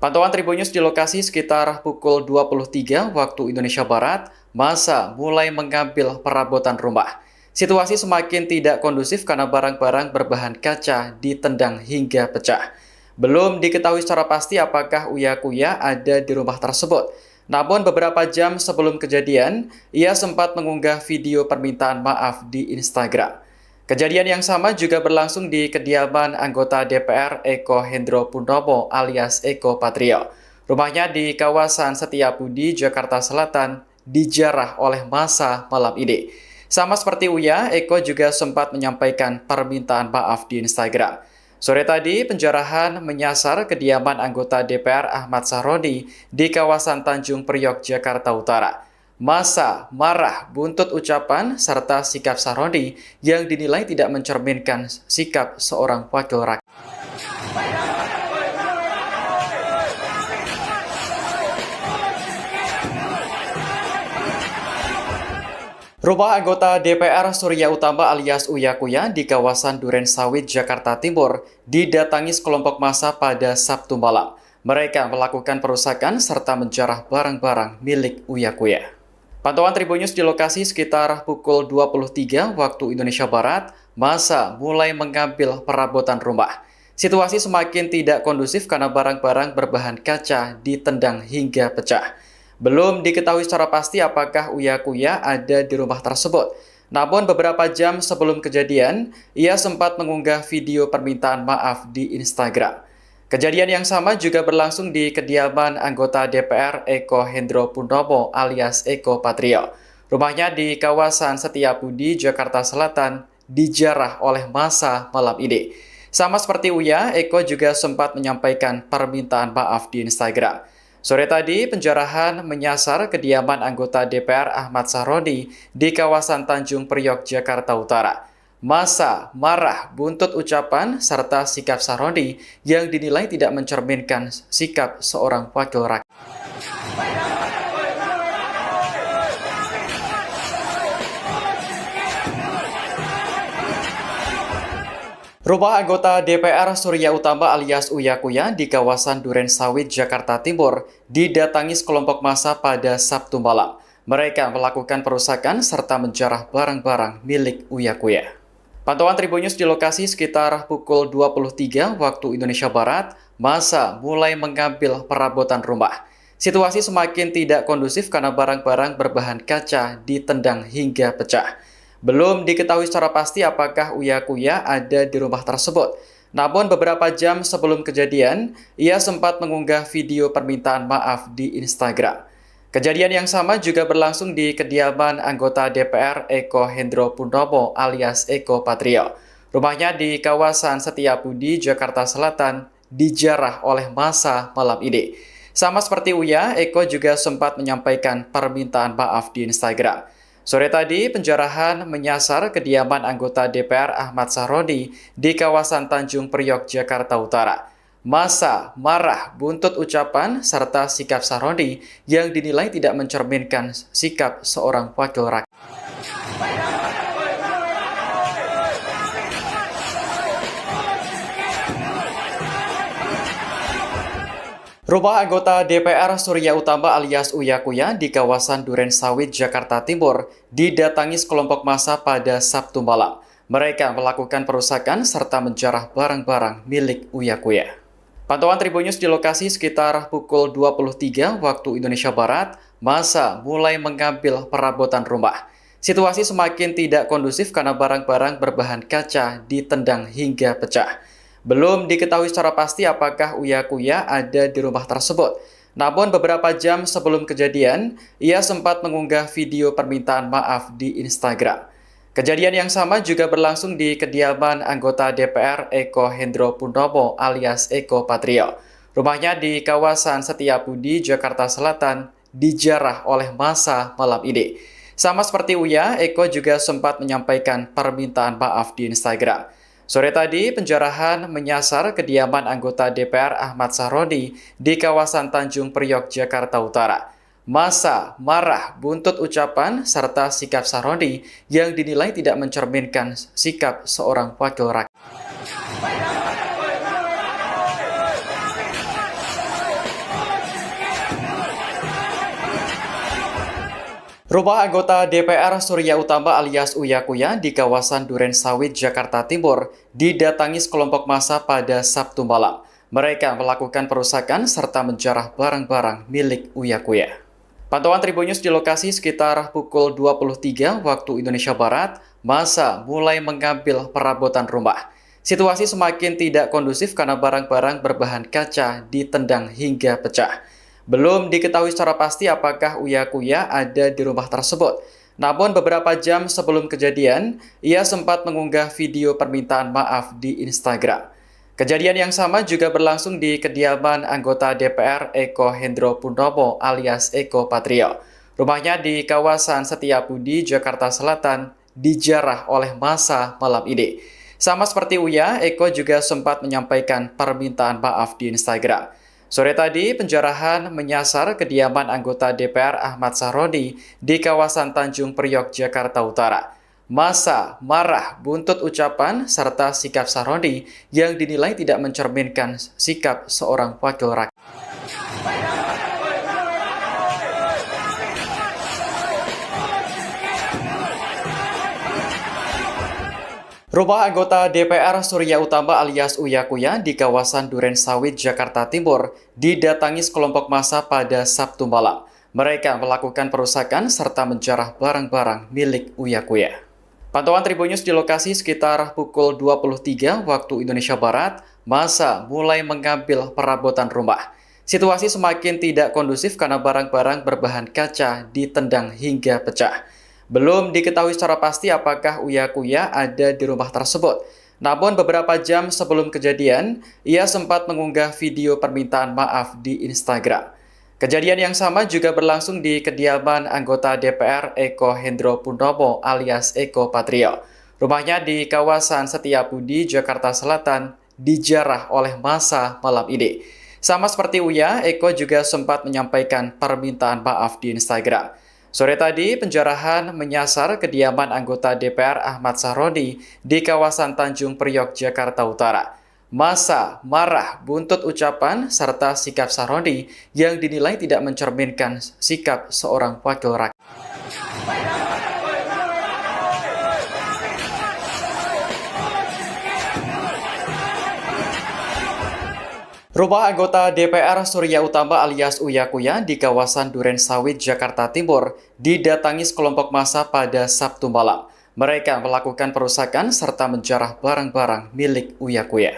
Pantauan Tribun News di lokasi sekitar pukul 23 waktu Indonesia Barat, massa mulai mengambil perabotan rumah. Situasi semakin tidak kondusif karena barang-barang berbahan kaca ditendang hingga pecah. Belum diketahui secara pasti apakah Uya Kuya ada di rumah tersebut. Namun beberapa jam sebelum kejadian, ia sempat mengunggah video permintaan maaf di Instagram. Kejadian yang sama juga berlangsung di kediaman anggota DPR Eko Hendro Purnomo alias Eko Patrio. Rumahnya di kawasan Setiabudi, Jakarta Selatan, dijarah oleh massa malam ini. Sama seperti Uya, Eko juga sempat menyampaikan permintaan maaf di Instagram. Sore tadi, penjarahan menyasar kediaman anggota DPR Ahmad Sahroni di kawasan Tanjung Priok, Jakarta Utara. Massa marah buntut ucapan serta sikap Sahroni yang dinilai tidak mencerminkan sikap seorang wakil rakyat. Rumah anggota DPR Surya Utama alias Uya Kuya di kawasan Duren Sawit, Jakarta Timur didatangi sekelompok massa pada Sabtu malam. Mereka melakukan perusakan serta menjarah barang-barang milik Uya Kuya. Pantauan Tribun News di lokasi sekitar pukul 23 waktu Indonesia Barat, massa mulai mengambil perabotan rumah. Situasi semakin tidak kondusif karena barang-barang berbahan kaca ditendang hingga pecah. Belum diketahui secara pasti apakah Uya Kuya ada di rumah tersebut. Namun beberapa jam sebelum kejadian, ia sempat mengunggah video permintaan maaf di Instagram. Kejadian yang sama juga berlangsung di kediaman anggota DPR Eko Hendro Purnomo alias Eko Patrio. Rumahnya di kawasan Setiabudi, Jakarta Selatan, dijarah oleh massa malam ini. Sama seperti Uya, Eko juga sempat menyampaikan permintaan maaf di Instagram. Sore tadi, penjarahan menyasar kediaman anggota DPR Ahmad Sahroni di kawasan Tanjung Priok, Jakarta Utara. Massa marah buntut ucapan serta sikap Sahroni yang dinilai tidak mencerminkan sikap seorang wakil rakyat. Rumah anggota DPR Surya Utama alias Uya Kuya di kawasan Duren Sawit, Jakarta Timur didatangi sekelompok massa pada Sabtu malam. Mereka melakukan perusakan serta menjarah barang-barang milik Uya Kuya. Pantauan Tribun News di lokasi sekitar pukul 23 waktu Indonesia Barat, massa mulai mengambil perabotan rumah. Situasi semakin tidak kondusif karena barang-barang berbahan kaca ditendang hingga pecah. Belum diketahui secara pasti apakah Uya Kuya ada di rumah tersebut. Namun beberapa jam sebelum kejadian, ia sempat mengunggah video permintaan maaf di Instagram. Kejadian yang sama juga berlangsung di kediaman anggota DPR Eko Hendro Purnomo alias Eko Patrio. Rumahnya di kawasan Setiabudi, Jakarta Selatan, dijarah oleh massa malam ini. Sama seperti Uya, Eko juga sempat menyampaikan permintaan maaf di Instagram. Sore tadi, penjarahan menyasar kediaman anggota DPR Ahmad Sahroni di kawasan Tanjung Priok, Jakarta Utara. Massa marah buntut ucapan serta sikap Sahroni yang dinilai tidak mencerminkan sikap seorang wakil rakyat. Rumah anggota DPR Surya Utama alias Uya Kuya di kawasan Duren Sawit, Jakarta Timur didatangi sekelompok massa pada Sabtu malam. Mereka melakukan perusakan serta menjarah barang-barang milik Uya Kuya. Pantauan Tribun News di lokasi sekitar pukul 23 waktu Indonesia Barat, massa mulai mengambil perabotan rumah. Situasi semakin tidak kondusif karena barang-barang berbahan kaca ditendang hingga pecah. Belum diketahui secara pasti apakah Uya Kuya ada di rumah tersebut. Namun beberapa jam sebelum kejadian, ia sempat mengunggah video permintaan maaf di Instagram. Kejadian yang sama juga berlangsung di kediaman anggota DPR Eko Hendro Purnomo alias Eko Patrio. Rumahnya di kawasan Setiabudi, Jakarta Selatan, dijarah oleh massa malam ini. Sama seperti Uya, Eko juga sempat menyampaikan permintaan maaf di Instagram. Sore tadi, penjarahan menyasar kediaman anggota DPR Ahmad Sahroni di kawasan Tanjung Priok, Jakarta Utara. Massa marah buntut ucapan serta sikap Sahroni yang dinilai tidak mencerminkan sikap seorang wakil rakyat. Rumah anggota DPR Surya Utama alias Uya Kuya di kawasan Duren Sawit, Jakarta Timur didatangi sekelompok massa pada Sabtu malam. Mereka melakukan perusakan serta menjarah barang-barang milik Uya Kuya. Pantauan Tribun News di lokasi sekitar pukul 23 waktu Indonesia Barat, massa mulai mengambil perabotan rumah. Situasi semakin tidak kondusif karena barang-barang berbahan kaca ditendang hingga pecah. Belum diketahui secara pasti apakah Uya Kuya ada di rumah tersebut. Namun beberapa jam sebelum kejadian, ia sempat mengunggah video permintaan maaf di Instagram. Kejadian yang sama juga berlangsung di kediaman anggota DPR Eko Hendro Purnomo alias Eko Patrio. Rumahnya di kawasan Setiabudi, Jakarta Selatan, dijarah oleh massa malam ini. Sama seperti Uya, Eko juga sempat menyampaikan permintaan maaf di Instagram. Sore tadi, penjarahan menyasar kediaman anggota DPR Ahmad Sahroni di kawasan Tanjung Priok, Jakarta Utara. Massa marah buntut ucapan serta sikap Sahroni yang dinilai tidak mencerminkan sikap seorang wakil rakyat. Rumah anggota DPR Surya Utama alias Uya Kuya di kawasan Duren Sawit, Jakarta Timur didatangi sekelompok massa pada Sabtu malam. Mereka melakukan perusakan serta menjarah barang-barang milik Uya Kuya. Pantauan Tribun News di lokasi sekitar pukul 23 waktu Indonesia Barat, massa mulai mengambil perabotan rumah. Situasi semakin tidak kondusif karena barang-barang berbahan kaca ditendang hingga pecah. Belum diketahui secara pasti apakah Uya Kuya ada di rumah tersebut. Namun beberapa jam sebelum kejadian, ia sempat mengunggah video permintaan maaf di Instagram. Kejadian yang sama juga berlangsung di kediaman anggota DPR Eko Hendro Purnomo alias Eko Patrio. Rumahnya di kawasan Setiabudi, Jakarta Selatan, dijarah oleh massa malam ini. Sama seperti Uya, Eko juga sempat menyampaikan permintaan maaf di Instagram. Sore tadi, penjarahan menyasar kediaman anggota DPR Ahmad Sahroni di kawasan Tanjung Priok, Jakarta Utara. Massa marah buntut ucapan serta sikap Sahroni yang dinilai tidak mencerminkan sikap seorang wakil rakyat. Rumah anggota DPR Surya Utama alias Uya Kuya di kawasan Duren Sawit, Jakarta Timur didatangi sekelompok massa pada Sabtu malam. Mereka melakukan perusakan serta menjarah barang-barang milik Uya Kuya.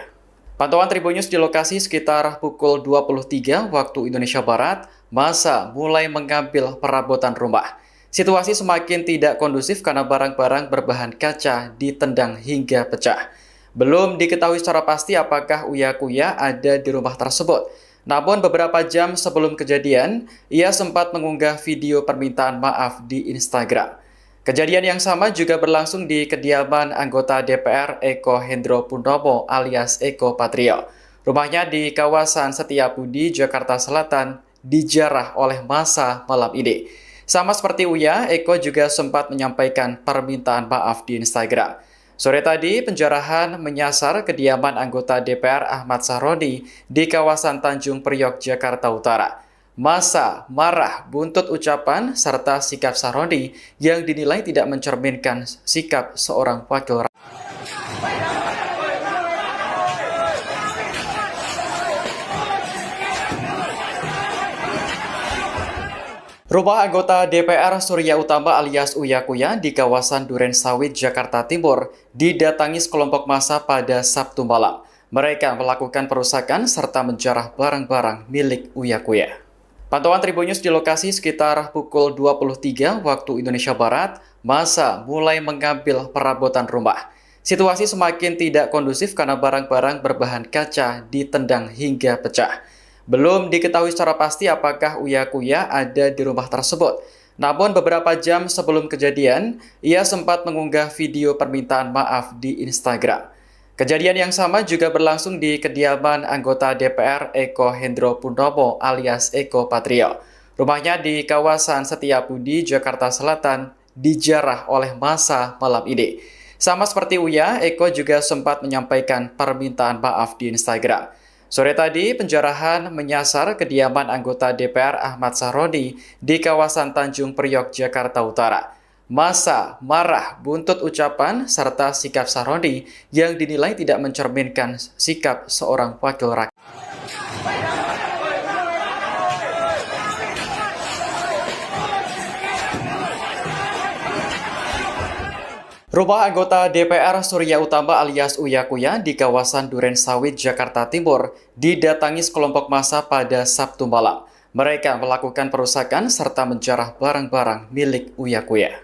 Pantauan Tribun News di lokasi sekitar pukul 23 waktu Indonesia Barat, massa mulai mengambil perabotan rumah. Situasi semakin tidak kondusif karena barang-barang berbahan kaca ditendang hingga pecah. Belum diketahui secara pasti apakah Uya Kuya ada di rumah tersebut. Namun beberapa jam sebelum kejadian, ia sempat mengunggah video permintaan maaf di Instagram. Kejadian yang sama juga berlangsung di kediaman anggota DPR Eko Hendro Purnomo alias Eko Patrio. Rumahnya di kawasan Setiabudi, Jakarta Selatan, dijarah oleh massa malam ini. Sama seperti Uya, Eko juga sempat menyampaikan permintaan maaf di Instagram. Sore tadi, penjarahan menyasar kediaman anggota DPR Ahmad Sahroni di kawasan Tanjung Priok, Jakarta Utara. Massa marah buntut ucapan serta sikap Sahroni yang dinilai tidak mencerminkan sikap seorang wakil rakyat. Rumah anggota DPR Surya Utama alias Uya Kuya di kawasan Duren Sawit, Jakarta Timur didatangi sekelompok massa pada Sabtu malam. Mereka melakukan perusakan serta menjarah barang-barang milik Uya Kuya. Pantauan Tribun News di lokasi sekitar pukul 23 waktu Indonesia Barat, massa mulai mengambil perabotan rumah. Situasi semakin tidak kondusif karena barang-barang berbahan kaca ditendang hingga pecah. Belum diketahui secara pasti apakah Uya Kuya ada di rumah tersebut. Namun beberapa jam sebelum kejadian, ia sempat mengunggah video permintaan maaf di Instagram. Kejadian yang sama juga berlangsung di kediaman anggota DPR Eko Hendro Purnomo alias Eko Patrio. Rumahnya di kawasan Setiabudi, Jakarta Selatan, dijarah oleh massa malam ini. Sama seperti Uya, Eko juga sempat menyampaikan permintaan maaf di Instagram. Sore tadi, penjarahan menyasar kediaman anggota DPR Ahmad Sahroni di kawasan Tanjung Priok, Jakarta Utara. Massa marah buntut ucapan serta sikap Sahroni yang dinilai tidak mencerminkan sikap seorang wakil rakyat. Rumah anggota DPR Surya Utama alias Uya Kuya di kawasan Duren Sawit, Jakarta Timur didatangi sekelompok massa pada Sabtu malam. Mereka melakukan perusakan serta menjarah barang-barang milik Uya Kuya.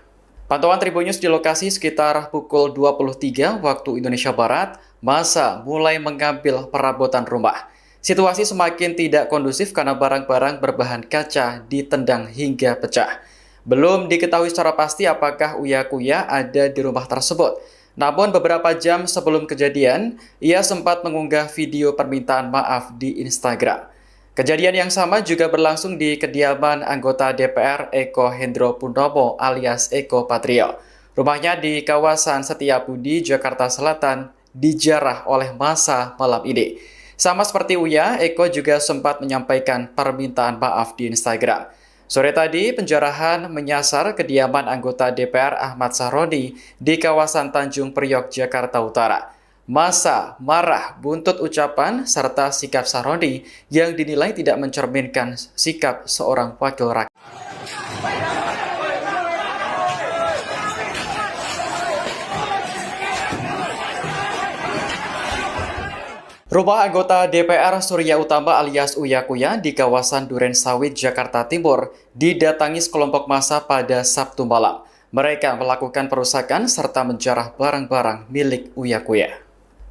Pantauan Tribun News di lokasi sekitar pukul 23 waktu Indonesia Barat, massa mulai mengambil perabotan rumah. Situasi semakin tidak kondusif karena barang-barang berbahan kaca ditendang hingga pecah. Belum diketahui secara pasti apakah Uya Kuya ada di rumah tersebut. Namun beberapa jam sebelum kejadian, ia sempat mengunggah video permintaan maaf di Instagram. Kejadian yang sama juga berlangsung di kediaman anggota DPR Eko Hendro Purnomo alias Eko Patrio. Rumahnya di kawasan Setiabudi, Jakarta Selatan, dijarah oleh massa malam ini. Sama seperti Uya, Eko juga sempat menyampaikan permintaan maaf di Instagram. Sore tadi, penjarahan menyasar kediaman anggota DPR Ahmad Sahroni di kawasan Tanjung Priok, Jakarta Utara. Massa marah buntut ucapan serta sikap Sahroni yang dinilai tidak mencerminkan sikap seorang wakil rakyat. Rumah anggota DPR Surya Utama alias Uya Kuya di kawasan Duren Sawit, Jakarta Timur didatangi sekelompok massa pada Sabtu malam. Mereka melakukan perusakan serta menjarah barang-barang milik Uya Kuya.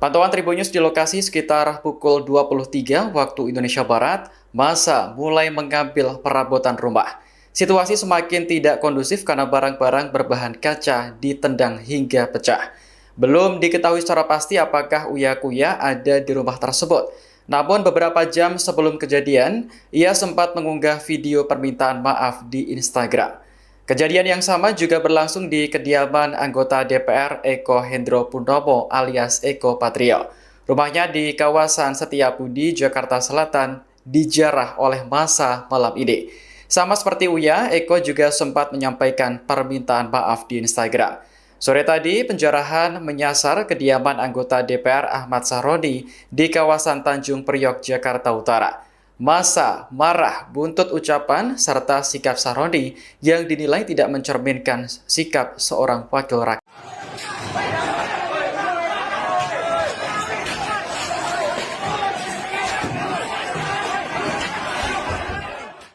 Pantauan Tribun News di lokasi sekitar pukul 23 waktu Indonesia Barat, massa mulai mengambil perabotan rumah. Situasi semakin tidak kondusif karena barang-barang berbahan kaca ditendang hingga pecah. Belum diketahui secara pasti apakah Uya Kuya ada di rumah tersebut. Namun beberapa jam sebelum kejadian, ia sempat mengunggah video permintaan maaf di Instagram. Kejadian yang sama juga berlangsung di kediaman anggota DPR Eko Hendro Purnomo alias Eko Patrio. Rumahnya di kawasan Setiabudi, Jakarta Selatan, dijarah oleh massa malam ini. Sama seperti Uya, Eko juga sempat menyampaikan permintaan maaf di Instagram. Sore tadi, penjarahan menyasar kediaman anggota DPR Ahmad Sahroni di kawasan Tanjung Priok, Jakarta Utara. Massa marah buntut ucapan serta sikap Sahroni yang dinilai tidak mencerminkan sikap seorang wakil rakyat.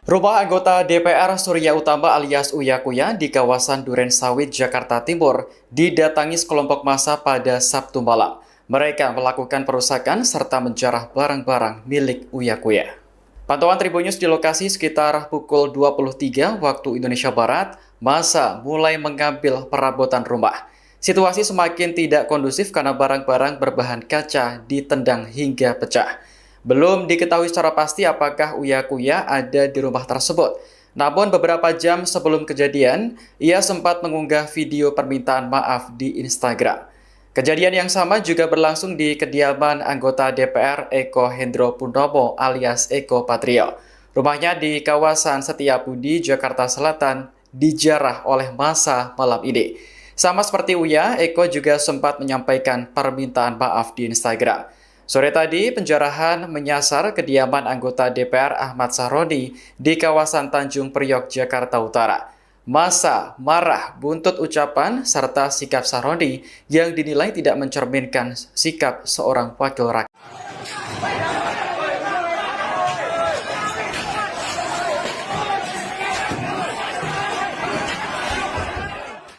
Rumah anggota DPR Surya Utama alias Uya Kuya di kawasan Duren Sawit, Jakarta Timur didatangi sekelompok massa pada Sabtu malam. Mereka melakukan perusakan serta menjarah barang-barang milik Uya Kuya. Pantauan Tribun News di lokasi sekitar pukul 23 waktu Indonesia Barat, massa mulai mengambil perabotan rumah. Situasi semakin tidak kondusif karena barang-barang berbahan kaca ditendang hingga pecah. Belum diketahui secara pasti apakah Uya Kuya ada di rumah tersebut. Namun beberapa jam sebelum kejadian, ia sempat mengunggah video permintaan maaf di Instagram. Kejadian yang sama juga berlangsung di kediaman anggota DPR Eko Hendro Purnomo alias Eko Patrio. Rumahnya di kawasan Setiabudi, Jakarta Selatan, dijarah oleh massa malam ini. Sama seperti Uya, Eko juga sempat menyampaikan permintaan maaf di Instagram. Sore tadi, penjarahan menyasar kediaman anggota DPR Ahmad Sahroni di kawasan Tanjung Priok, Jakarta Utara. Massa marah buntut ucapan serta sikap Sahroni yang dinilai tidak mencerminkan sikap seorang wakil rakyat.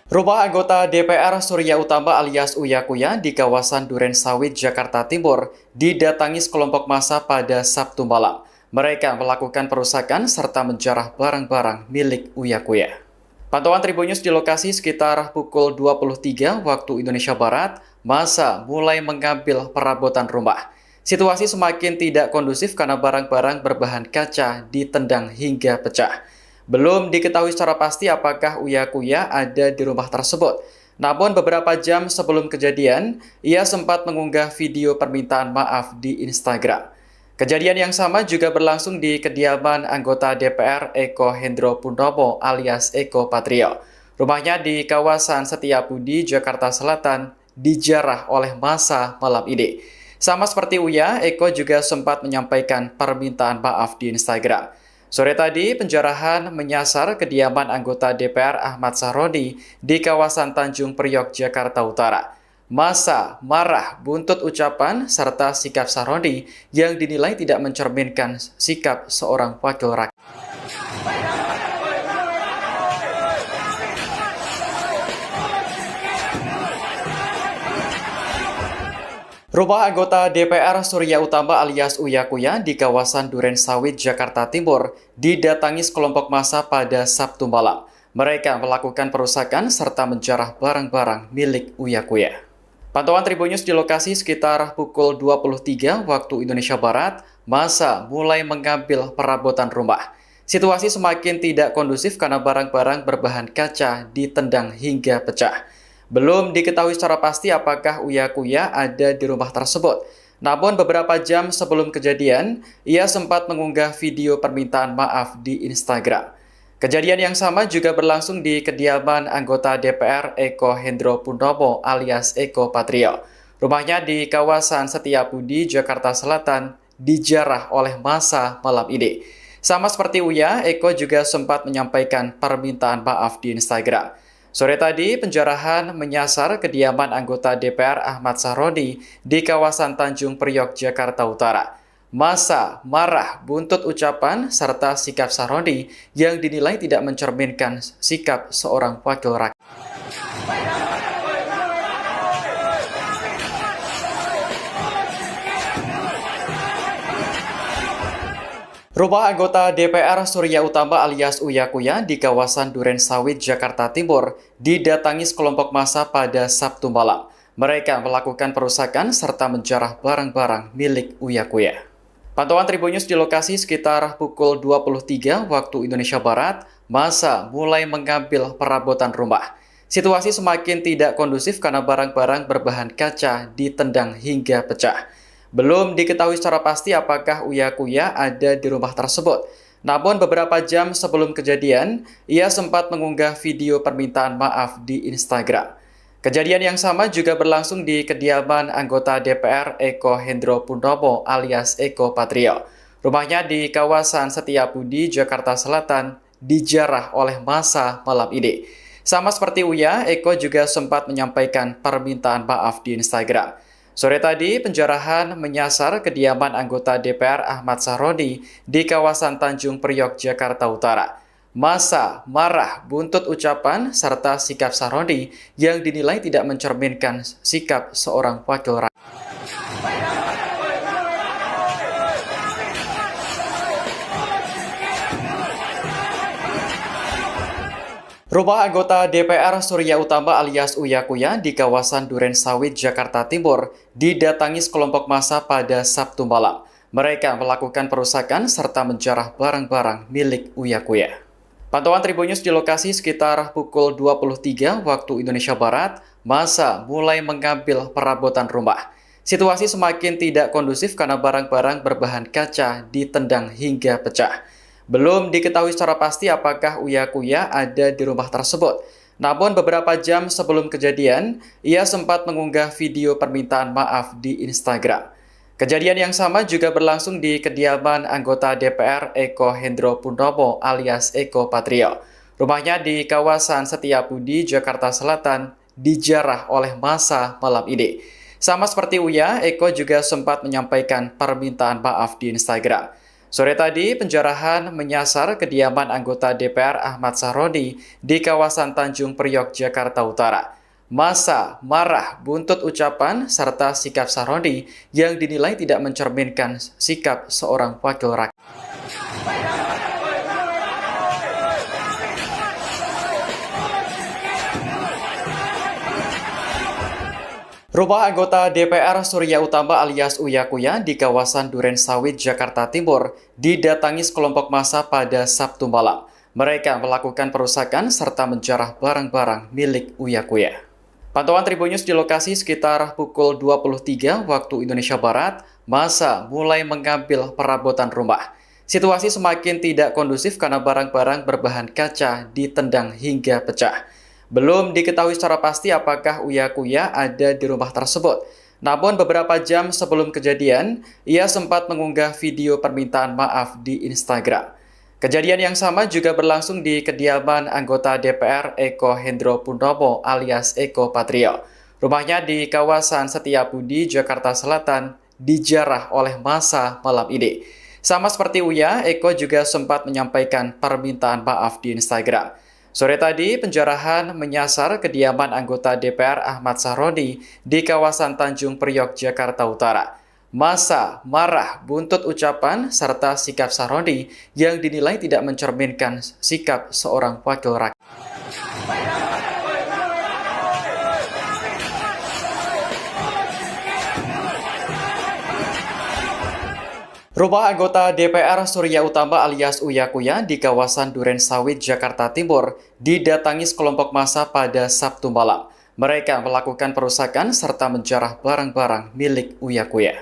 Rumah anggota DPR Surya Utama alias Uya Kuya di kawasan Duren Sawit, Jakarta Timur didatangi sekelompok massa pada Sabtu malam. Mereka melakukan perusakan serta menjarah barang-barang milik Uya Kuya. Pantauan Tribun News di lokasi sekitar pukul 23 waktu Indonesia Barat, massa mulai mengambil perabotan rumah. Situasi semakin tidak kondusif karena barang-barang berbahan kaca ditendang hingga pecah. Belum diketahui secara pasti apakah Uya Kuya ada di rumah tersebut. Namun beberapa jam sebelum kejadian, ia sempat mengunggah video permintaan maaf di Instagram. Kejadian yang sama juga berlangsung di kediaman anggota DPR Eko Hendro Purnomo alias Eko Patrio. Rumahnya di kawasan Setiabudi, Jakarta Selatan, dijarah oleh massa malam ini. Sama seperti Uya, Eko juga sempat menyampaikan permintaan maaf di Instagram. Sore tadi, penjarahan menyasar kediaman anggota DPR Ahmad Sahroni di kawasan Tanjung Priok, Jakarta Utara. Massa marah buntut ucapan serta sikap Sahroni yang dinilai tidak mencerminkan sikap seorang wakil rakyat. Rumah anggota DPR Surya Utama alias Uya Kuya di kawasan Duren Sawit, Jakarta Timur didatangi sekelompok massa pada Sabtu malam. Mereka melakukan perusakan serta menjarah barang-barang milik Uya Kuya. Pantauan Tribun News di lokasi sekitar pukul 23 waktu Indonesia Barat, massa mulai mengambil perabotan rumah. Situasi semakin tidak kondusif karena barang-barang berbahan kaca ditendang hingga pecah. Belum diketahui secara pasti apakah Uya Kuya ada di rumah tersebut. Namun beberapa jam sebelum kejadian, ia sempat mengunggah video permintaan maaf di Instagram. Kejadian yang sama juga berlangsung di kediaman anggota DPR Eko Hendro Purnomo alias Eko Patrio. Rumahnya di kawasan Setiabudi, Jakarta Selatan, dijarah oleh massa malam ini. Sama seperti Uya, Eko juga sempat menyampaikan permintaan maaf di Instagram. Sore tadi, penjarahan menyasar kediaman anggota DPR Ahmad Sahroni di kawasan Tanjung Priok, Jakarta Utara. Massa marah buntut ucapan serta sikap Sahroni yang dinilai tidak mencerminkan sikap seorang wakil rakyat. Rumah anggota DPR Surya Utama alias Uya Kuya di kawasan Duren Sawit, Jakarta Timur didatangi sekelompok massa pada Sabtu malam. Mereka melakukan perusakan serta menjarah barang-barang milik Uya Kuya. Pantauan Tribun News di lokasi sekitar pukul 23 waktu Indonesia Barat, massa mulai mengambil perabotan rumah. Situasi semakin tidak kondusif karena barang-barang berbahan kaca ditendang hingga pecah. Belum diketahui secara pasti apakah Uya Kuya ada di rumah tersebut. Namun beberapa jam sebelum kejadian, ia sempat mengunggah video permintaan maaf di Instagram. Kejadian yang sama juga berlangsung di kediaman anggota DPR Eko Hendro Purnomo alias Eko Patrio. Rumahnya di kawasan Setiabudi, Jakarta Selatan, dijarah oleh massa malam ini. Sama seperti Uya, Eko juga sempat menyampaikan permintaan maaf di Instagram. Sore tadi, penjarahan menyasar kediaman anggota DPR Ahmad Sahroni di kawasan Tanjung Priok, Jakarta Utara. Massa marah buntut ucapan serta sikap Sahroni yang dinilai tidak mencerminkan sikap seorang wakil rakyat. Rumah anggota DPR Surya Utama alias Uya Kuya di kawasan Duren Sawit, Jakarta Timur didatangi sekelompok massa pada Sabtu malam. Mereka melakukan perusakan serta menjarah barang-barang milik Uya Kuya. Pantauan Tribun News di lokasi sekitar pukul 23 waktu Indonesia Barat, massa mulai mengambil perabotan rumah. Situasi semakin tidak kondusif karena barang-barang berbahan kaca ditendang hingga pecah. Belum diketahui secara pasti apakah Uya Kuya ada di rumah tersebut. Namun beberapa jam sebelum kejadian, ia sempat mengunggah video permintaan maaf di Instagram. Kejadian yang sama juga berlangsung di kediaman anggota DPR Eko Hendro Purnomo alias Eko Patrio. Rumahnya di kawasan Setiabudi, Jakarta Selatan, dijarah oleh massa malam ini. Sama seperti Uya, Eko juga sempat menyampaikan permintaan maaf di Instagram. Sore tadi, penjarahan menyasar kediaman anggota DPR Ahmad Sahroni di kawasan Tanjung Priok, Jakarta Utara. Massa marah buntut ucapan serta sikap Sahroni yang dinilai tidak mencerminkan sikap seorang wakil rakyat. Rumah anggota DPR Surya Utama alias Uya Kuya di kawasan Duren Sawit, Jakarta Timur didatangi sekelompok massa pada Sabtu malam. Mereka melakukan perusakan serta menjarah barang-barang milik Uya Kuya. Pantauan Tribun News di lokasi sekitar pukul 23 waktu Indonesia Barat, massa mulai mengambil perabotan rumah. Situasi semakin tidak kondusif karena barang-barang berbahan kaca ditendang hingga pecah. Belum diketahui secara pasti apakah Uya Kuya ada di rumah tersebut. Namun beberapa jam sebelum kejadian, ia sempat mengunggah video permintaan maaf di Instagram. Kejadian yang sama juga berlangsung di kediaman anggota DPR Eko Hendro Purnomo alias Eko Patrio. Rumahnya di kawasan Setiabudi, Jakarta Selatan, dijarah oleh massa malam ini. Sama seperti Uya, Eko juga sempat menyampaikan permintaan maaf di Instagram. Sore tadi, penjarahan menyasar kediaman anggota DPR Ahmad Sahroni di kawasan Tanjung Priok, Jakarta Utara. Massa marah buntut ucapan serta sikap Sahroni yang dinilai tidak mencerminkan sikap seorang wakil rakyat. Rumah anggota DPR Surya Utama alias Uya Kuya di kawasan Duren Sawit, Jakarta Timur didatangi sekelompok massa pada Sabtu malam. Mereka melakukan perusakan serta menjarah barang-barang milik Uya Kuya.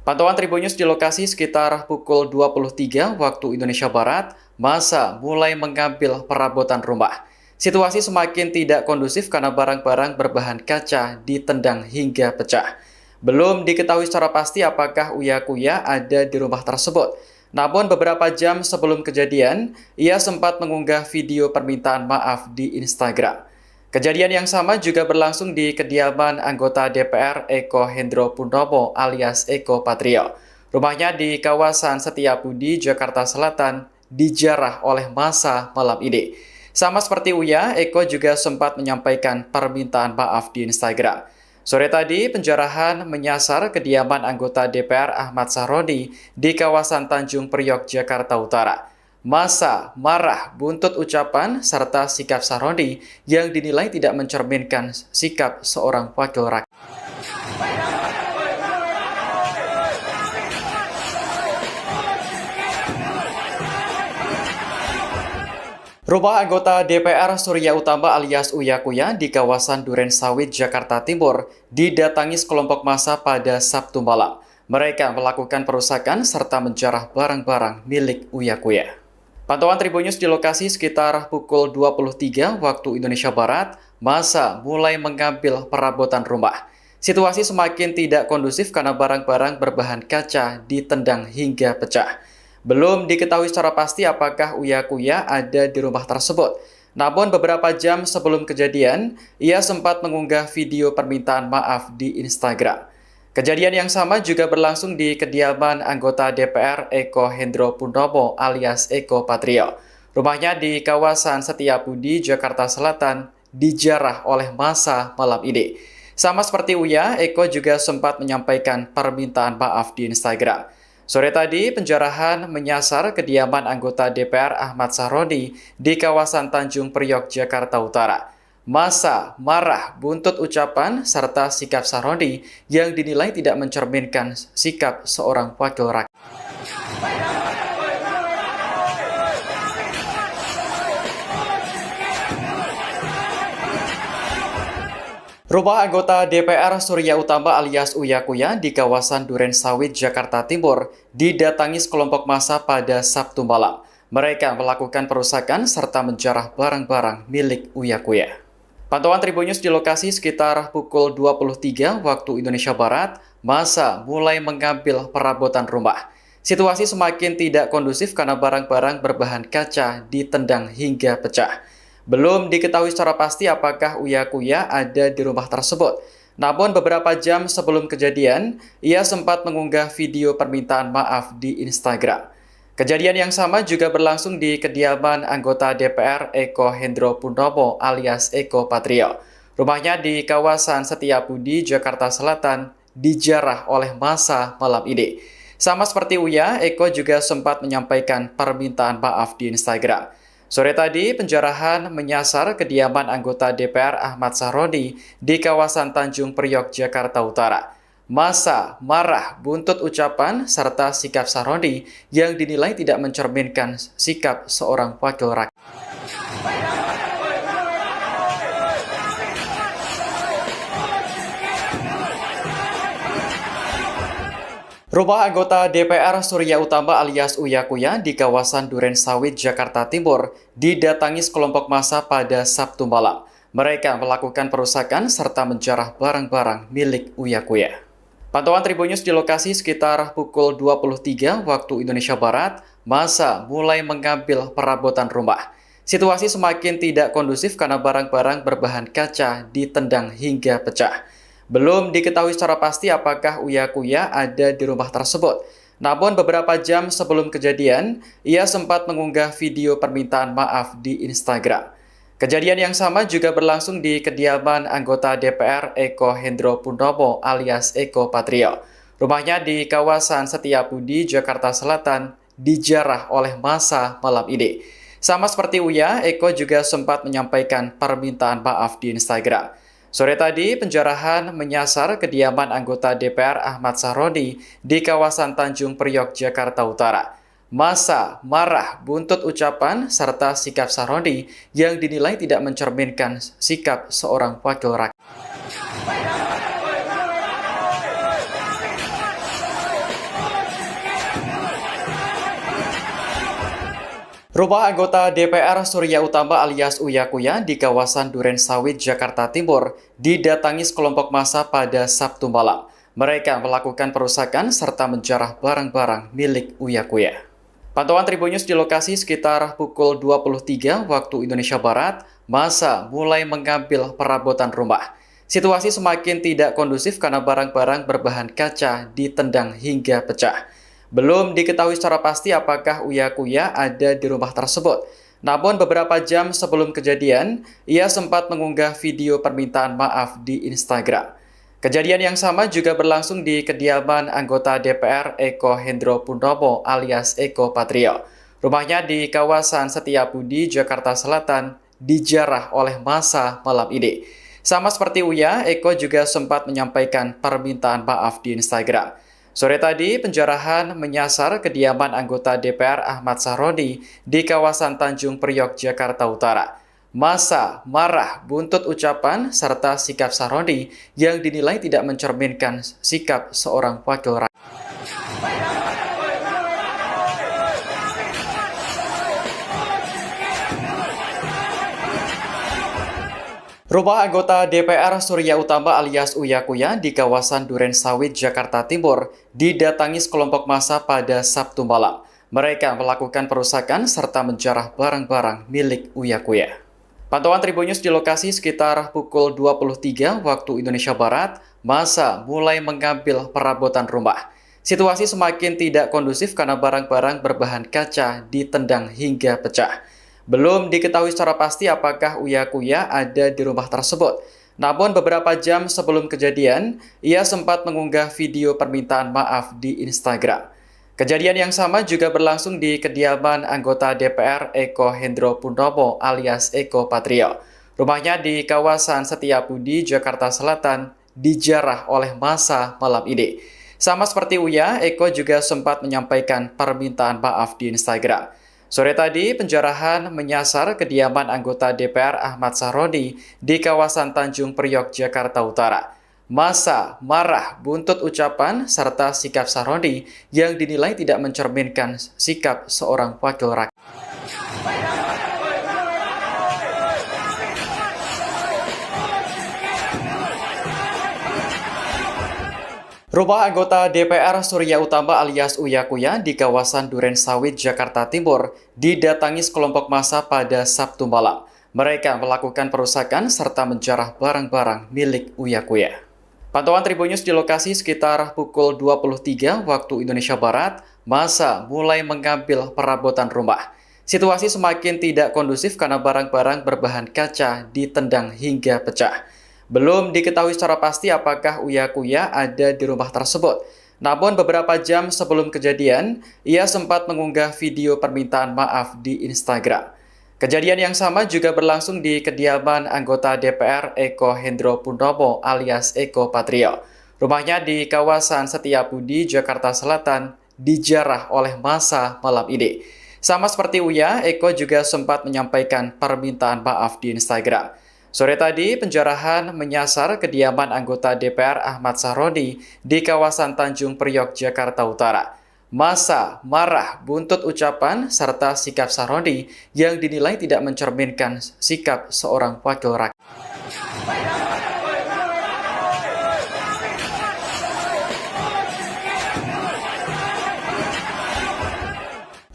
Pantauan Tribun News di lokasi sekitar pukul 23 waktu Indonesia Barat, massa mulai mengambil perabotan rumah. Situasi semakin tidak kondusif karena barang-barang berbahan kaca ditendang hingga pecah. Belum diketahui secara pasti apakah Uya Kuya ada di rumah tersebut. Namun beberapa jam sebelum kejadian, ia sempat mengunggah video permintaan maaf di Instagram. Kejadian yang sama juga berlangsung di kediaman anggota DPR Eko Hendro Purnomo alias Eko Patrio. Rumahnya di kawasan Setiabudi, Jakarta Selatan, dijarah oleh massa malam ini. Sama seperti Uya, Eko juga sempat menyampaikan permintaan maaf di Instagram. Sore tadi, penjarahan menyasar kediaman anggota DPR Ahmad Sahroni di kawasan Tanjung Priok, Jakarta Utara. Massa marah buntut ucapan serta sikap Sahroni yang dinilai tidak mencerminkan sikap seorang wakil rakyat. Rumah anggota DPR Surya Utama alias Uya Kuya di kawasan Duren Sawit, Jakarta Timur didatangi sekelompok massa pada Sabtu malam. Mereka melakukan perusakan serta menjarah barang-barang milik Uya Kuya. Pantauan Tribun News di lokasi sekitar pukul 23 waktu Indonesia Barat, massa mulai mengambil perabotan rumah. Situasi semakin tidak kondusif karena barang-barang berbahan kaca ditendang hingga pecah. Belum diketahui secara pasti apakah Uya Kuya ada di rumah tersebut. Namun beberapa jam sebelum kejadian, ia sempat mengunggah video permintaan maaf di Instagram. Kejadian yang sama juga berlangsung di kediaman anggota DPR Eko Hendro Purnomo alias Eko Patrio. Rumahnya di kawasan Setiabudi, Jakarta Selatan, dijarah oleh massa malam ini. Sama seperti Uya, Eko juga sempat menyampaikan permintaan maaf di Instagram. Sore tadi, penjarahan menyasar kediaman anggota DPR Ahmad Sahroni di kawasan Tanjung Priok, Jakarta Utara. Massa marah buntut ucapan serta sikap Sahroni yang dinilai tidak mencerminkan sikap seorang wakil rakyat. Rumah anggota DPR Surya Utama alias Uya Kuya di kawasan Duren Sawit, Jakarta Timur didatangi sekelompok massa pada Sabtu malam. Mereka melakukan perusakan serta menjarah barang-barang milik Uya Kuya. Pantauan Tribun News di lokasi sekitar pukul 23 waktu Indonesia Barat, massa mulai mengambil perabotan rumah. Situasi semakin tidak kondusif karena barang-barang berbahan kaca ditendang hingga pecah. Belum diketahui secara pasti apakah Uya Kuya ada di rumah tersebut. Namun beberapa jam sebelum kejadian, ia sempat mengunggah video permintaan maaf di Instagram. Kejadian yang sama juga berlangsung di kediaman anggota DPR Eko Hendro Purnomo alias Eko Patrio. Rumahnya di kawasan Setiabudi, Jakarta Selatan, dijarah oleh massa malam ini. Sama seperti Uya, Eko juga sempat menyampaikan permintaan maaf di Instagram. Sore tadi, penjarahan menyasar kediaman anggota DPR Ahmad Sahroni di kawasan Tanjung Priok, Jakarta Utara. Massa marah buntut ucapan serta sikap Sahroni yang dinilai tidak mencerminkan sikap seorang wakil rakyat. Rumah anggota DPR Surya Utama alias Uya Kuya di kawasan Duren Sawit, Jakarta Timur didatangi sekelompok massa pada Sabtu malam. Mereka melakukan perusakan serta menjarah barang-barang milik Uya Kuya. Pantauan Tribun News di lokasi sekitar pukul 23 waktu Indonesia Barat, massa mulai mengambil perabotan rumah. Situasi semakin tidak kondusif karena barang-barang berbahan kaca ditendang hingga pecah. Belum diketahui secara pasti apakah Uya Kuya ada di rumah tersebut. Namun beberapa jam sebelum kejadian, ia sempat mengunggah video permintaan maaf di Instagram. Kejadian yang sama juga berlangsung di kediaman anggota DPR Eko Hendro Purnomo alias Eko Patrio. Rumahnya di kawasan Setiabudi, Jakarta Selatan, dijarah oleh massa malam ini. Sama seperti Uya, Eko juga sempat menyampaikan permintaan maaf di Instagram. Sore tadi, penjarahan menyasar kediaman anggota DPR Ahmad Sahroni di kawasan Tanjung Priok, Jakarta Utara. Massa marah buntut ucapan serta sikap Sahroni yang dinilai tidak mencerminkan sikap seorang wakil rakyat. Rumah anggota DPR Surya Utama alias Uya Kuya di kawasan Duren Sawit, Jakarta Timur didatangi sekelompok massa pada Sabtu malam. Mereka melakukan perusakan serta menjarah barang-barang milik Uya Kuya. Pantauan Tribun News di lokasi sekitar pukul 23 waktu Indonesia Barat, massa mulai mengambil perabotan rumah. Situasi semakin tidak kondusif karena barang-barang berbahan kaca ditendang hingga pecah. Belum diketahui secara pasti apakah Uya Kuya ada di rumah tersebut. Namun beberapa jam sebelum kejadian, ia sempat mengunggah video permintaan maaf di Instagram. Kejadian yang sama juga berlangsung di kediaman anggota DPR Eko Hendro Purnomo alias Eko Patrio. Rumahnya di kawasan Setiabudi, Jakarta Selatan, dijarah oleh massa malam ini. Sama seperti Uya, Eko juga sempat menyampaikan permintaan maaf di Instagram. Sore tadi, penjarahan menyasar kediaman anggota DPR Ahmad Sahroni di kawasan Tanjung Priok, Jakarta Utara. Massa marah buntut ucapan serta sikap Sahroni yang dinilai tidak mencerminkan sikap seorang wakil rakyat. Rumah anggota DPR Surya Utama alias Uya Kuya di kawasan Duren Sawit, Jakarta Timur didatangi sekelompok massa pada Sabtu malam. Mereka melakukan perusakan serta menjarah barang-barang milik Uya Kuya. Pantauan Tribun News di lokasi sekitar pukul 23 waktu Indonesia Barat, massa mulai mengambil perabotan rumah. Situasi semakin tidak kondusif karena barang-barang berbahan kaca ditendang hingga pecah. Belum diketahui secara pasti apakah Uya Kuya ada di rumah tersebut. Namun beberapa jam sebelum kejadian, ia sempat mengunggah video permintaan maaf di Instagram. Kejadian yang sama juga berlangsung di kediaman anggota DPR Eko Hendro Purnomo alias Eko Patrio. Rumahnya di kawasan Setiabudi, Jakarta Selatan, dijarah oleh massa malam ini. Sama seperti Uya, Eko juga sempat menyampaikan permintaan maaf di Instagram. Sore tadi, penjarahan menyasar kediaman anggota DPR Ahmad Sahroni di kawasan Tanjung Priok, Jakarta Utara. Massa marah buntut ucapan serta sikap Sahroni yang dinilai tidak mencerminkan sikap seorang wakil rakyat. Rumah anggota DPR Surya Utama alias Uya Kuya di kawasan Duren Sawit, Jakarta Timur didatangi sekelompok massa pada Sabtu malam. Mereka melakukan perusakan serta menjarah barang-barang milik Uya Kuya. Pantauan Tribun News di lokasi sekitar pukul 23 waktu Indonesia Barat, massa mulai mengambil perabotan rumah. Situasi semakin tidak kondusif karena barang-barang berbahan kaca ditendang hingga pecah. Belum diketahui secara pasti apakah Uya Kuya ada di rumah tersebut. Namun beberapa jam sebelum kejadian, ia sempat mengunggah video permintaan maaf di Instagram. Kejadian yang sama juga berlangsung di kediaman anggota DPR Eko Hendro Purnomo alias Eko Patrio. Rumahnya di kawasan Setiabudi, Jakarta Selatan, dijarah oleh massa malam ini. Sama seperti Uya, Eko juga sempat menyampaikan permintaan maaf di Instagram. Sore tadi, penjarahan menyasar kediaman anggota DPR Ahmad Sahroni di kawasan Tanjung Priok, Jakarta Utara. Massa marah buntut ucapan serta sikap Sahroni yang dinilai tidak mencerminkan sikap seorang wakil rakyat.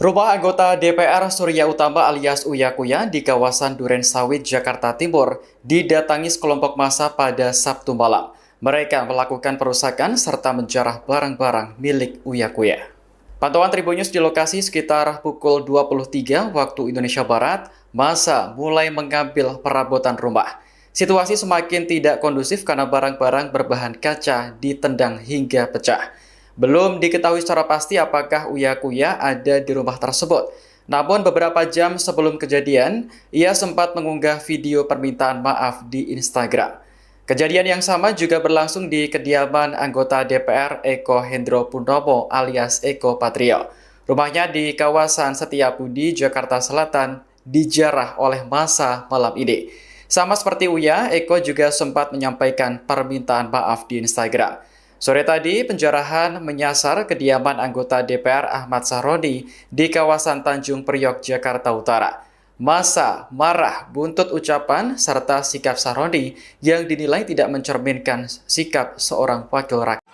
Rumah anggota DPR Surya Utama alias Uya Kuya di kawasan Duren Sawit, Jakarta Timur didatangi sekelompok massa pada Sabtu malam. Mereka melakukan perusakan serta menjarah barang-barang milik Uya Kuya. Pantauan Tribun News di lokasi sekitar pukul 23 waktu Indonesia Barat, massa mulai mengambil perabotan rumah. Situasi semakin tidak kondusif karena barang-barang berbahan kaca ditendang hingga pecah. Belum diketahui secara pasti apakah Uya Kuya ada di rumah tersebut. Namun beberapa jam sebelum kejadian, ia sempat mengunggah video permintaan maaf di Instagram. Kejadian yang sama juga berlangsung di kediaman anggota DPR Eko Hendro Purnomo alias Eko Patrio. Rumahnya di kawasan Setiabudi, Jakarta Selatan, dijarah oleh massa malam ini. Sama seperti Uya, Eko juga sempat menyampaikan permintaan maaf di Instagram. Sore tadi, penjarahan menyasar kediaman anggota DPR Ahmad Sahroni di kawasan Tanjung Priok, Jakarta Utara. Massa marah buntut ucapan serta sikap Sahroni yang dinilai tidak mencerminkan sikap seorang wakil rakyat.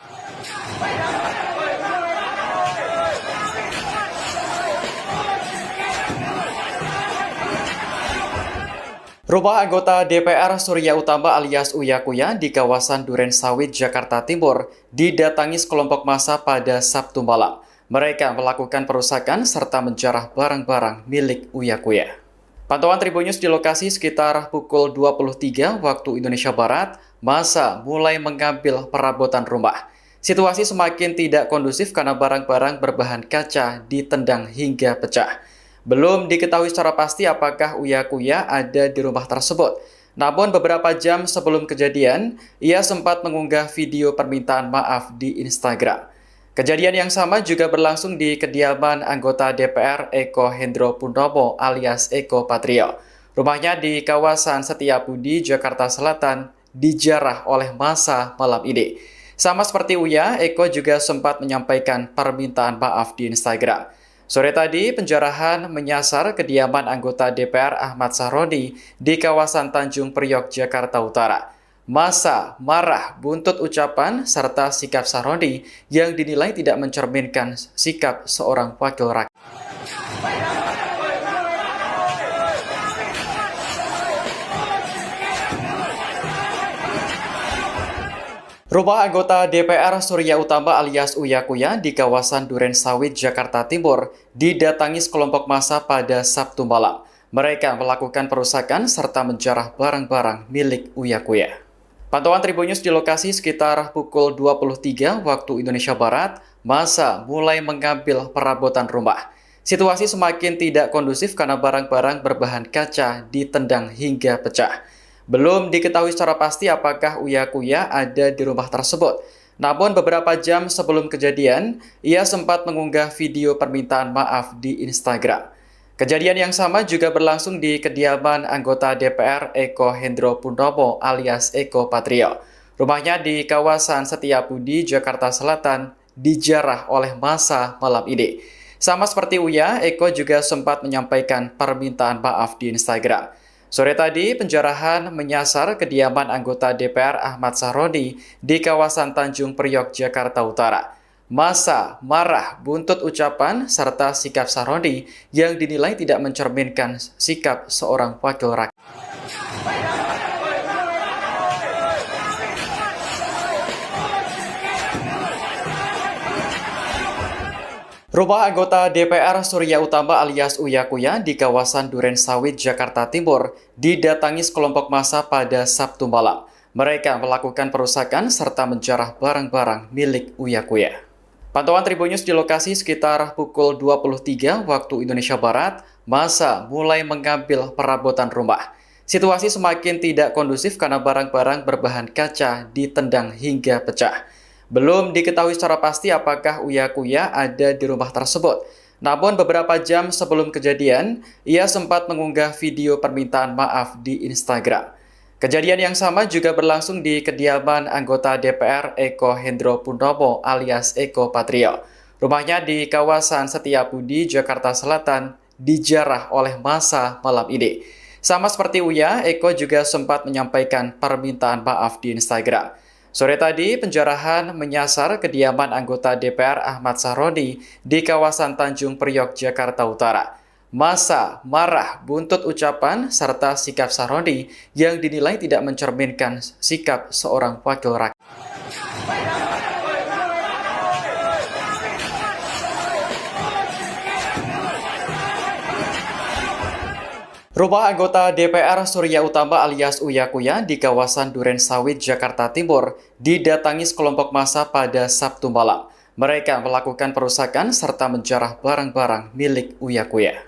Rumah anggota DPR Surya Utama alias Uya Kuya di kawasan Duren Sawit, Jakarta Timur didatangi sekelompok massa pada Sabtu malam. Mereka melakukan perusakan serta menjarah barang-barang milik Uya Kuya. Pantauan Tribun News di lokasi sekitar pukul 23 waktu Indonesia Barat, massa mulai mengambil perabotan rumah. Situasi semakin tidak kondusif karena barang-barang berbahan kaca ditendang hingga pecah. Belum diketahui secara pasti apakah Uya Kuya ada di rumah tersebut. Namun beberapa jam sebelum kejadian, ia sempat mengunggah video permintaan maaf di Instagram. Kejadian yang sama juga berlangsung di kediaman anggota DPR Eko Hendro Purnomo alias Eko Patrio. Rumahnya di kawasan Setiabudi, Jakarta Selatan, dijarah oleh massa malam ini. Sama seperti Uya, Eko juga sempat menyampaikan permintaan maaf di Instagram. Sore tadi, penjarahan menyasar kediaman anggota DPR Ahmad Sahroni di kawasan Tanjung Priok, Jakarta Utara. Massa marah buntut ucapan serta sikap Sahroni yang dinilai tidak mencerminkan sikap seorang wakil rakyat. Rumah anggota DPR Surya Utama alias Uya Kuya di kawasan Duren Sawit, Jakarta Timur didatangi sekelompok massa pada Sabtu malam. Mereka melakukan perusakan serta menjarah barang-barang milik Uya Kuya. Pantauan Tribun News di lokasi sekitar pukul 23 waktu Indonesia Barat, massa mulai mengambil perabotan rumah. Situasi semakin tidak kondusif karena barang-barang berbahan kaca ditendang hingga pecah. Belum diketahui secara pasti apakah Uya Kuya ada di rumah tersebut. Namun beberapa jam sebelum kejadian, ia sempat mengunggah video permintaan maaf di Instagram. Kejadian yang sama juga berlangsung di kediaman anggota DPR Eko Hendro Purnomo alias Eko Patrio. Rumahnya di kawasan Setiabudi, Jakarta Selatan, dijarah oleh massa malam ini. Sama seperti Uya, Eko juga sempat menyampaikan permintaan maaf di Instagram. Sore tadi, penjarahan menyasar kediaman anggota DPR Ahmad Sahroni di kawasan Tanjung Priok, Jakarta Utara. Massa marah buntut ucapan serta sikap Sahroni yang dinilai tidak mencerminkan sikap seorang wakil rakyat. Rumah anggota DPR Surya Utama alias Uya Kuya di kawasan Duren Sawit, Jakarta Timur didatangi sekelompok massa pada Sabtu malam. Mereka melakukan perusakan serta menjarah barang-barang milik Uya Kuya. Pantauan Tribun News di lokasi sekitar pukul 23 waktu Indonesia Barat, massa mulai mengambil perabotan rumah. Situasi semakin tidak kondusif karena barang-barang berbahan kaca ditendang hingga pecah. Belum diketahui secara pasti apakah Uya Kuya ada di rumah tersebut. Namun beberapa jam sebelum kejadian, ia sempat mengunggah video permintaan maaf di Instagram. Kejadian yang sama juga berlangsung di kediaman anggota DPR Eko Hendro Purnomo alias Eko Patrio. Rumahnya di kawasan Setiabudi, Jakarta Selatan, dijarah oleh massa malam ini. Sama seperti Uya, Eko juga sempat menyampaikan permintaan maaf di Instagram. Sore tadi, penjarahan menyasar kediaman anggota DPR Ahmad Sahroni di kawasan Tanjung Priok, Jakarta Utara. Massa marah buntut ucapan serta sikap Sahroni yang dinilai tidak mencerminkan sikap seorang wakil rakyat. Rumah anggota DPR Surya Utama alias Uya Kuya di kawasan Duren Sawit, Jakarta Timur didatangi sekelompok massa pada Sabtu malam. Mereka melakukan perusakan serta menjarah barang-barang milik Uya Kuya.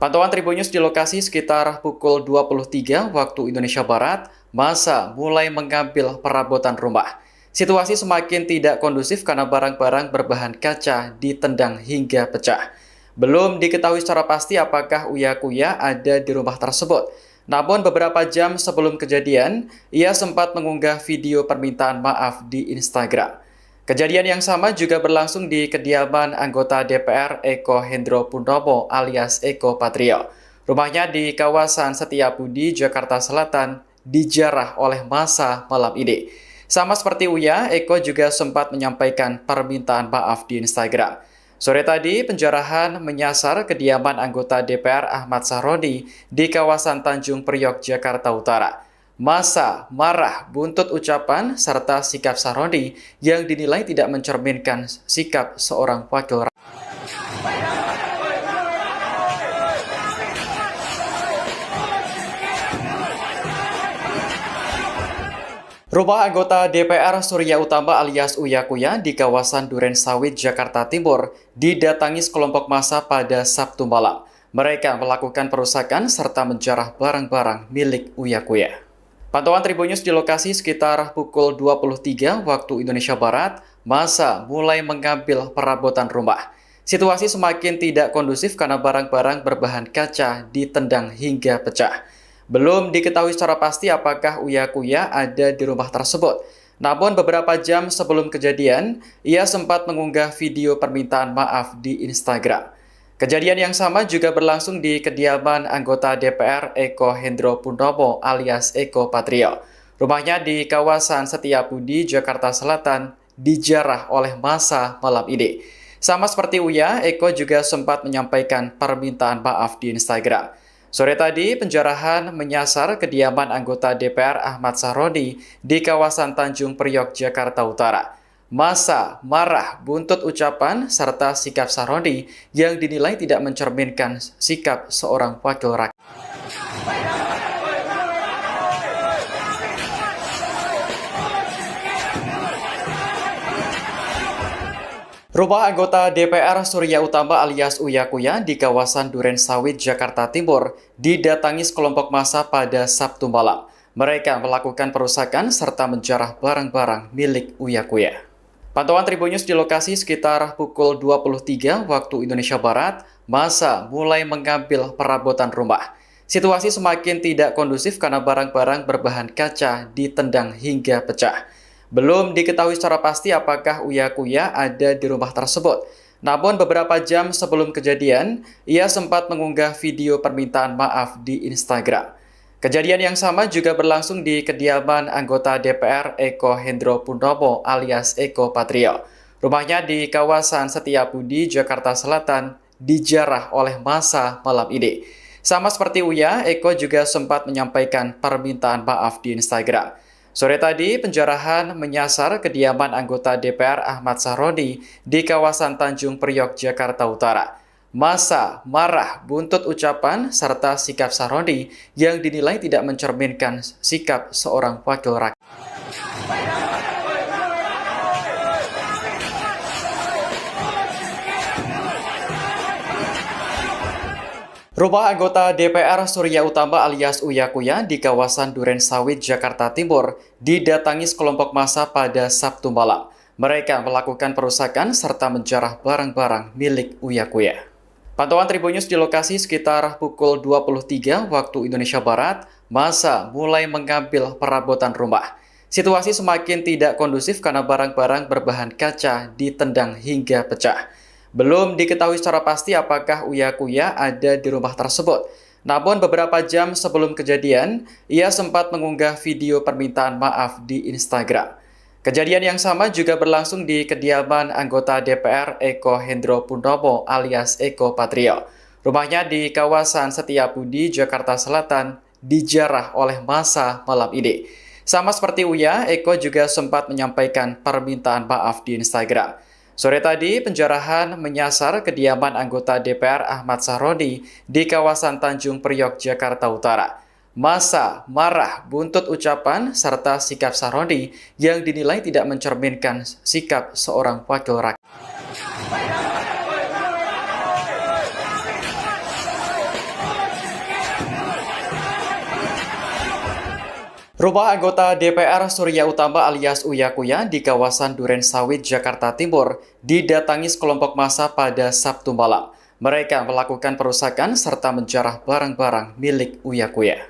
Pantauan Tribun News di lokasi sekitar pukul 23 waktu Indonesia Barat, massa mulai mengambil perabotan rumah. Situasi semakin tidak kondusif karena barang-barang berbahan kaca ditendang hingga pecah. Belum diketahui secara pasti apakah Uya Kuya ada di rumah tersebut. Namun beberapa jam sebelum kejadian, ia sempat mengunggah video permintaan maaf di Instagram. Kejadian yang sama juga berlangsung di kediaman anggota DPR Eko Hendro Purnomo alias Eko Patrio. Rumahnya di kawasan Setiabudi, Jakarta Selatan, dijarah oleh massa malam ini. Sama seperti Uya, Eko juga sempat menyampaikan permintaan maaf di Instagram. Sore tadi, penjarahan menyasar kediaman anggota DPR Ahmad Sahroni di kawasan Tanjung Priok, Jakarta Utara. Massa marah buntut ucapan serta sikap Sahroni yang dinilai tidak mencerminkan sikap seorang wakil rakyat. Rumah anggota DPR Surya Utama alias Uya Kuya di kawasan Duren Sawit, Jakarta Timur didatangi sekelompok massa pada Sabtu malam. Mereka melakukan perusakan serta menjarah barang-barang milik Uya Kuya. Pantauan Tribun News di lokasi sekitar pukul 23 waktu Indonesia Barat, massa mulai mengambil perabotan rumah. Situasi semakin tidak kondusif karena barang-barang berbahan kaca ditendang hingga pecah. Belum diketahui secara pasti apakah Uya Kuya ada di rumah tersebut. Namun beberapa jam sebelum kejadian, ia sempat mengunggah video permintaan maaf di Instagram. Kejadian yang sama juga berlangsung di kediaman anggota DPR Eko Hendro Purnomo alias Eko Patrio. Rumahnya di kawasan Setiabudi, Jakarta Selatan, dijarah oleh massa malam ini. Sama seperti Uya, Eko juga sempat menyampaikan permintaan maaf di Instagram. Sore tadi, penjarahan menyasar kediaman anggota DPR Ahmad Sahroni di kawasan Tanjung Priok, Jakarta Utara. Massa marah buntut ucapan serta sikap Sahroni yang dinilai tidak mencerminkan sikap seorang wakil rakyat. Rumah anggota DPR Surya Utama alias Uya Kuya di kawasan Duren Sawit, Jakarta Timur didatangi sekelompok massa pada Sabtu malam. Mereka melakukan perusakan serta menjarah barang-barang milik Uya Kuya. Pantauan Tribun News di lokasi sekitar pukul 23 waktu Indonesia Barat, massa mulai mengambil perabotan rumah. Situasi semakin tidak kondusif karena barang-barang berbahan kaca ditendang hingga pecah. Belum diketahui secara pasti apakah Uya Kuya ada di rumah tersebut. Namun beberapa jam sebelum kejadian, ia sempat mengunggah video permintaan maaf di Instagram. Kejadian yang sama juga berlangsung di kediaman anggota DPR Eko Hendro Purnomo alias Eko Patrio. Rumahnya di kawasan Setiabudi, Jakarta Selatan, dijarah oleh massa malam ini. Sama seperti Uya, Eko juga sempat menyampaikan permintaan maaf di Instagram. Sore tadi, penjarahan menyasar kediaman anggota DPR Ahmad Sahroni di kawasan Tanjung Priok, Jakarta Utara. Massa marah buntut ucapan serta sikap Sahroni yang dinilai tidak mencerminkan sikap seorang wakil rakyat. Rumah anggota DPR Surya Utama alias Uya Kuya di kawasan Duren Sawit, Jakarta Timur didatangi sekelompok massa pada Sabtu malam. Mereka melakukan perusakan serta menjarah barang-barang milik Uya Kuya. Pantauan Tribun News di lokasi sekitar pukul 23 waktu Indonesia Barat, massa mulai mengambil perabotan rumah. Situasi semakin tidak kondusif karena barang-barang berbahan kaca ditendang hingga pecah. Belum diketahui secara pasti apakah Uya Kuya ada di rumah tersebut. Namun beberapa jam sebelum kejadian, ia sempat mengunggah video permintaan maaf di Instagram. Kejadian yang sama juga berlangsung di kediaman anggota DPR Eko Hendro Purnomo alias Eko Patrio. Rumahnya di kawasan Setiabudi, Jakarta Selatan, dijarah oleh massa malam ini. Sama seperti Uya, Eko juga sempat menyampaikan permintaan maaf di Instagram. Sore tadi, penjarahan menyasar kediaman anggota DPR Ahmad Sahroni di kawasan Tanjung Priok, Jakarta Utara. Massa marah buntut ucapan serta sikap Sahroni yang dinilai tidak mencerminkan sikap seorang wakil rakyat. Rumah anggota DPR Surya Utama alias Uya Kuya di kawasan Duren Sawit, Jakarta Timur didatangi sekelompok massa pada Sabtu malam. Mereka melakukan perusakan serta menjarah barang-barang milik Uya Kuya.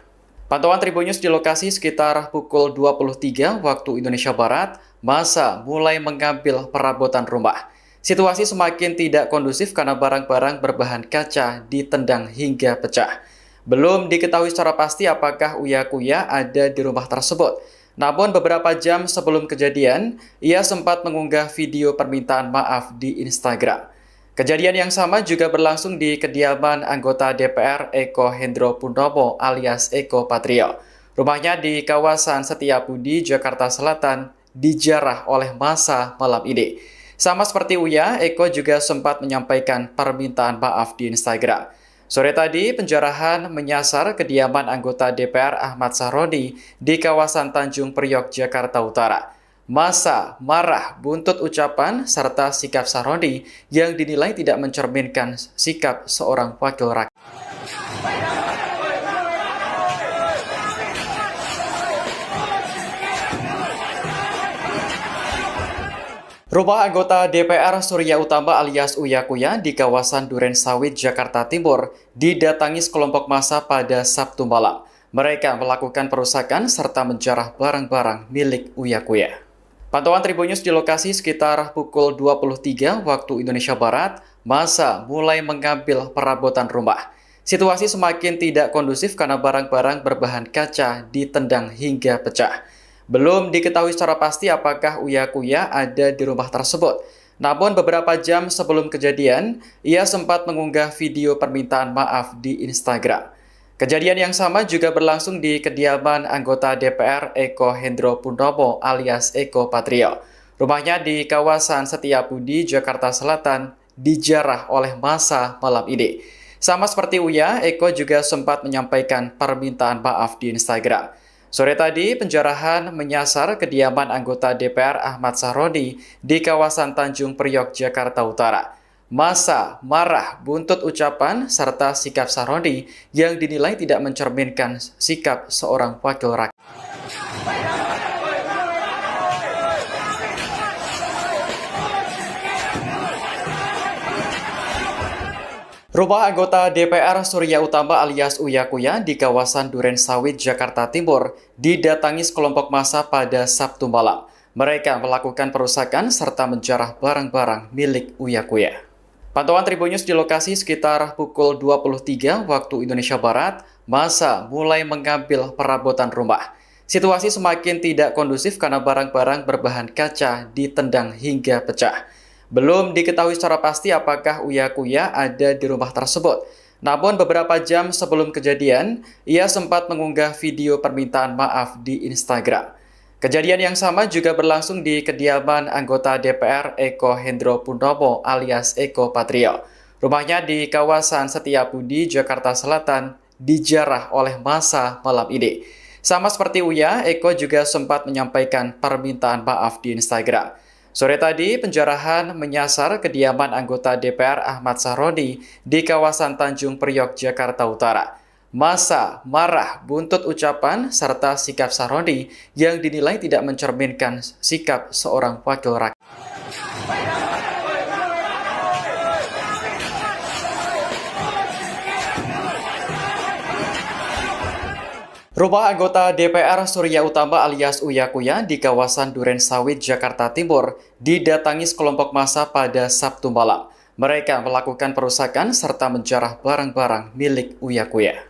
Pantauan Tribun News di lokasi sekitar pukul 23 waktu Indonesia Barat, massa mulai mengambil perabotan rumah. Situasi semakin tidak kondusif karena barang-barang berbahan kaca ditendang hingga pecah. Belum diketahui secara pasti apakah Uya Kuya ada di rumah tersebut. Namun beberapa jam sebelum kejadian, ia sempat mengunggah video permintaan maaf di Instagram. Kejadian yang sama juga berlangsung di kediaman anggota DPR Eko Hendro Purnomo alias Eko Patrio. Rumahnya di kawasan Setiabudi, Jakarta Selatan, dijarah oleh massa malam ini. Sama seperti Uya, Eko juga sempat menyampaikan permintaan maaf di Instagram. Sore tadi, penjarahan menyasar kediaman anggota DPR Ahmad Sahroni di kawasan Tanjung Priok, Jakarta Utara. Massa marah buntut ucapan serta sikap Sahroni yang dinilai tidak mencerminkan sikap seorang wakil rakyat. Rumah anggota DPR Surya Utama alias Uya Kuya di kawasan Duren Sawit, Jakarta Timur didatangi sekelompok massa pada Sabtu malam. Mereka melakukan perusakan serta menjarah barang-barang milik Uya Kuya. Pantauan Tribun News di lokasi sekitar pukul 23 waktu Indonesia Barat, massa mulai mengambil perabotan rumah. Situasi semakin tidak kondusif karena barang-barang berbahan kaca ditendang hingga pecah. Belum diketahui secara pasti apakah Uya Kuya ada di rumah tersebut. Namun beberapa jam sebelum kejadian, ia sempat mengunggah video permintaan maaf di Instagram. Kejadian yang sama juga berlangsung di kediaman anggota DPR Eko Hendro Purnomo alias Eko Patrio. Rumahnya di kawasan Setiabudi, Jakarta Selatan, dijarah oleh massa malam ini. Sama seperti Uya, Eko juga sempat menyampaikan permintaan maaf di Instagram. Sore tadi, penjarahan menyasar kediaman anggota DPR Ahmad Sahroni di kawasan Tanjung Priok, Jakarta Utara. Massa marah buntut ucapan serta sikap Sahroni yang dinilai tidak mencerminkan sikap seorang wakil rakyat. Rumah anggota DPR Surya Utama alias Uya Kuya di kawasan Duren Sawit, Jakarta Timur didatangi sekelompok massa pada Sabtu malam. Mereka melakukan perusakan serta menjarah barang-barang milik Uya Kuya. Pantauan Tribun News di lokasi sekitar pukul 23 waktu Indonesia Barat, massa mulai mengambil perabotan rumah. Situasi semakin tidak kondusif karena barang-barang berbahan kaca ditendang hingga pecah. Belum diketahui secara pasti apakah Uya Kuya ada di rumah tersebut. Namun beberapa jam sebelum kejadian, ia sempat mengunggah video permintaan maaf di Instagram. Kejadian yang sama juga berlangsung di kediaman anggota DPR Eko Hendro Purnomo alias Eko Patrio. Rumahnya di kawasan Setiabudi, Jakarta Selatan, dijarah oleh massa malam ini. Sama seperti Uya, Eko juga sempat menyampaikan permintaan maaf di Instagram. Sore tadi, penjarahan menyasar kediaman anggota DPR Ahmad Sahroni di kawasan Tanjung Priok, Jakarta Utara. Massa marah buntut ucapan serta sikap Sahroni yang dinilai tidak mencerminkan sikap seorang wakil rakyat. Rumah anggota DPR Surya Utama alias Uya Kuya di kawasan Duren Sawit, Jakarta Timur didatangi sekelompok massa pada Sabtu malam. Mereka melakukan perusakan serta menjarah barang-barang milik Uya Kuya.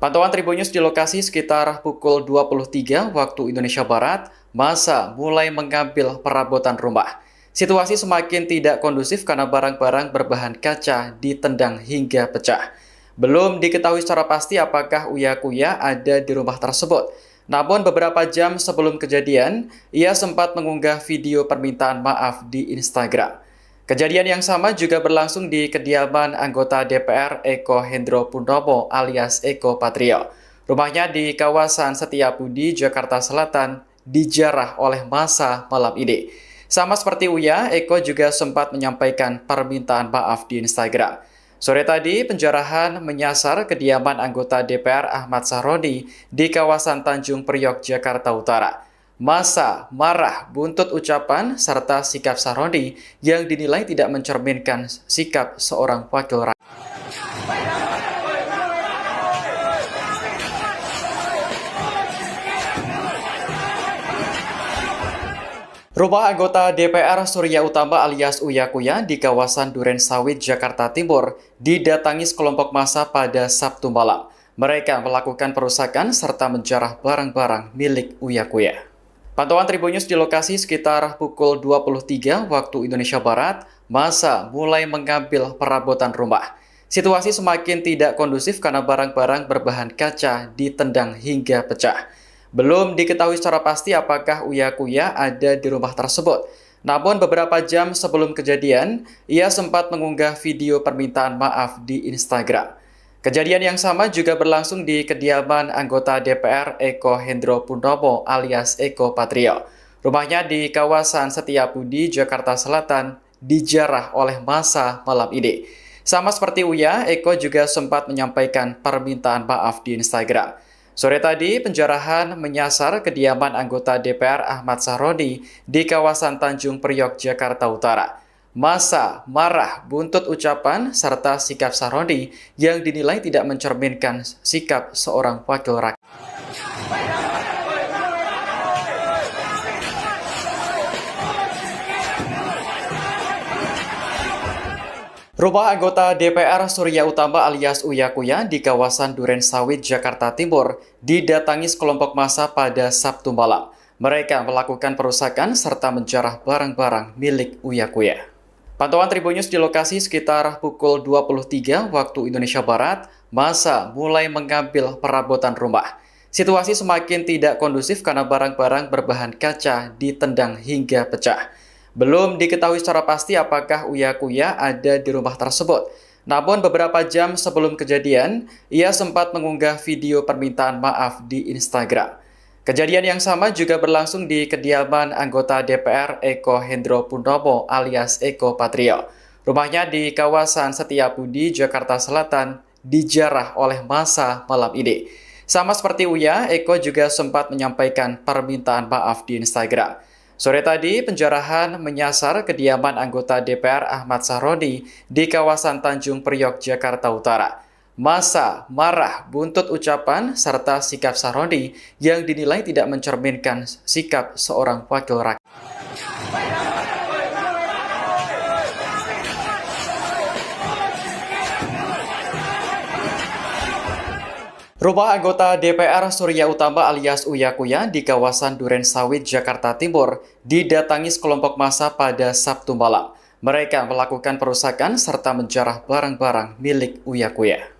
Pantauan Tribun News di lokasi sekitar pukul 23 waktu Indonesia Barat, massa mulai mengambil perabotan rumah. Situasi semakin tidak kondusif karena barang-barang berbahan kaca ditendang hingga pecah. Belum diketahui secara pasti apakah Uya Kuya ada di rumah tersebut. Namun beberapa jam sebelum kejadian, ia sempat mengunggah video permintaan maaf di Instagram. Kejadian yang sama juga berlangsung di kediaman anggota DPR Eko Hendro Purnomo alias Eko Patrio. Rumahnya di kawasan Setiabudi, Jakarta Selatan, dijarah oleh massa malam ini. Sama seperti Uya, Eko juga sempat menyampaikan permintaan maaf di Instagram. Sore tadi, penjarahan menyasar kediaman anggota DPR Ahmad Sahroni di kawasan Tanjung Priok, Jakarta Utara. Massa marah buntut ucapan serta sikap Sahroni yang dinilai tidak mencerminkan sikap seorang wakil rakyat. Rumah anggota DPR Surya Utama alias Uya Kuya di kawasan Duren Sawit, Jakarta Timur didatangi sekelompok massa pada Sabtu malam. Mereka melakukan perusakan serta menjarah barang-barang milik Uya Kuya. Pantauan Tribun News di lokasi sekitar pukul 23 waktu Indonesia Barat, massa mulai mengambil perabotan rumah. Situasi semakin tidak kondusif karena barang-barang berbahan kaca ditendang hingga pecah. Belum diketahui secara pasti apakah Uya Kuya ada di rumah tersebut. Namun beberapa jam sebelum kejadian, ia sempat mengunggah video permintaan maaf di Instagram. Kejadian yang sama juga berlangsung di kediaman anggota DPR Eko Hendro Purnomo alias Eko Patrio. Rumahnya di kawasan Setiabudi, Jakarta Selatan, dijarah oleh massa malam ini. Sama seperti Uya, Eko juga sempat menyampaikan permintaan maaf di Instagram. Sore tadi, penjarahan menyasar kediaman anggota DPR Ahmad Sahroni di kawasan Tanjung Priok, Jakarta Utara. Massa marah buntut ucapan serta sikap Sahroni yang dinilai tidak mencerminkan sikap seorang wakil rakyat. Rumah anggota DPR Surya Utama alias Uya Kuya di kawasan Duren Sawit, Jakarta Timur didatangi sekelompok massa pada Sabtu malam. Mereka melakukan perusakan serta menjarah barang-barang milik Uya Kuya. Pantauan Tribun News di lokasi sekitar pukul 23 waktu Indonesia Barat, massa mulai mengambil perabotan rumah. Situasi semakin tidak kondusif karena barang-barang berbahan kaca ditendang hingga pecah. Belum diketahui secara pasti apakah Uya Kuya ada di rumah tersebut. Namun beberapa jam sebelum kejadian, ia sempat mengunggah video permintaan maaf di Instagram. Kejadian yang sama juga berlangsung di kediaman anggota DPR Eko Hendro Purnomo alias Eko Patrio. Rumahnya di kawasan Setiabudi, Jakarta Selatan, dijarah oleh massa malam ini. Sama seperti Uya, Eko juga sempat menyampaikan permintaan maaf di Instagram. Sore tadi, penjarahan menyasar kediaman anggota DPR Ahmad Sahroni di kawasan Tanjung Priok, Jakarta Utara. Massa marah buntut ucapan serta sikap Sahroni yang dinilai tidak mencerminkan sikap seorang wakil rakyat. Rumah anggota DPR Surya Utama alias Uya Kuya di kawasan Duren Sawit, Jakarta Timur didatangi sekelompok massa pada Sabtu malam. Mereka melakukan perusakan serta menjarah barang-barang milik Uya Kuya.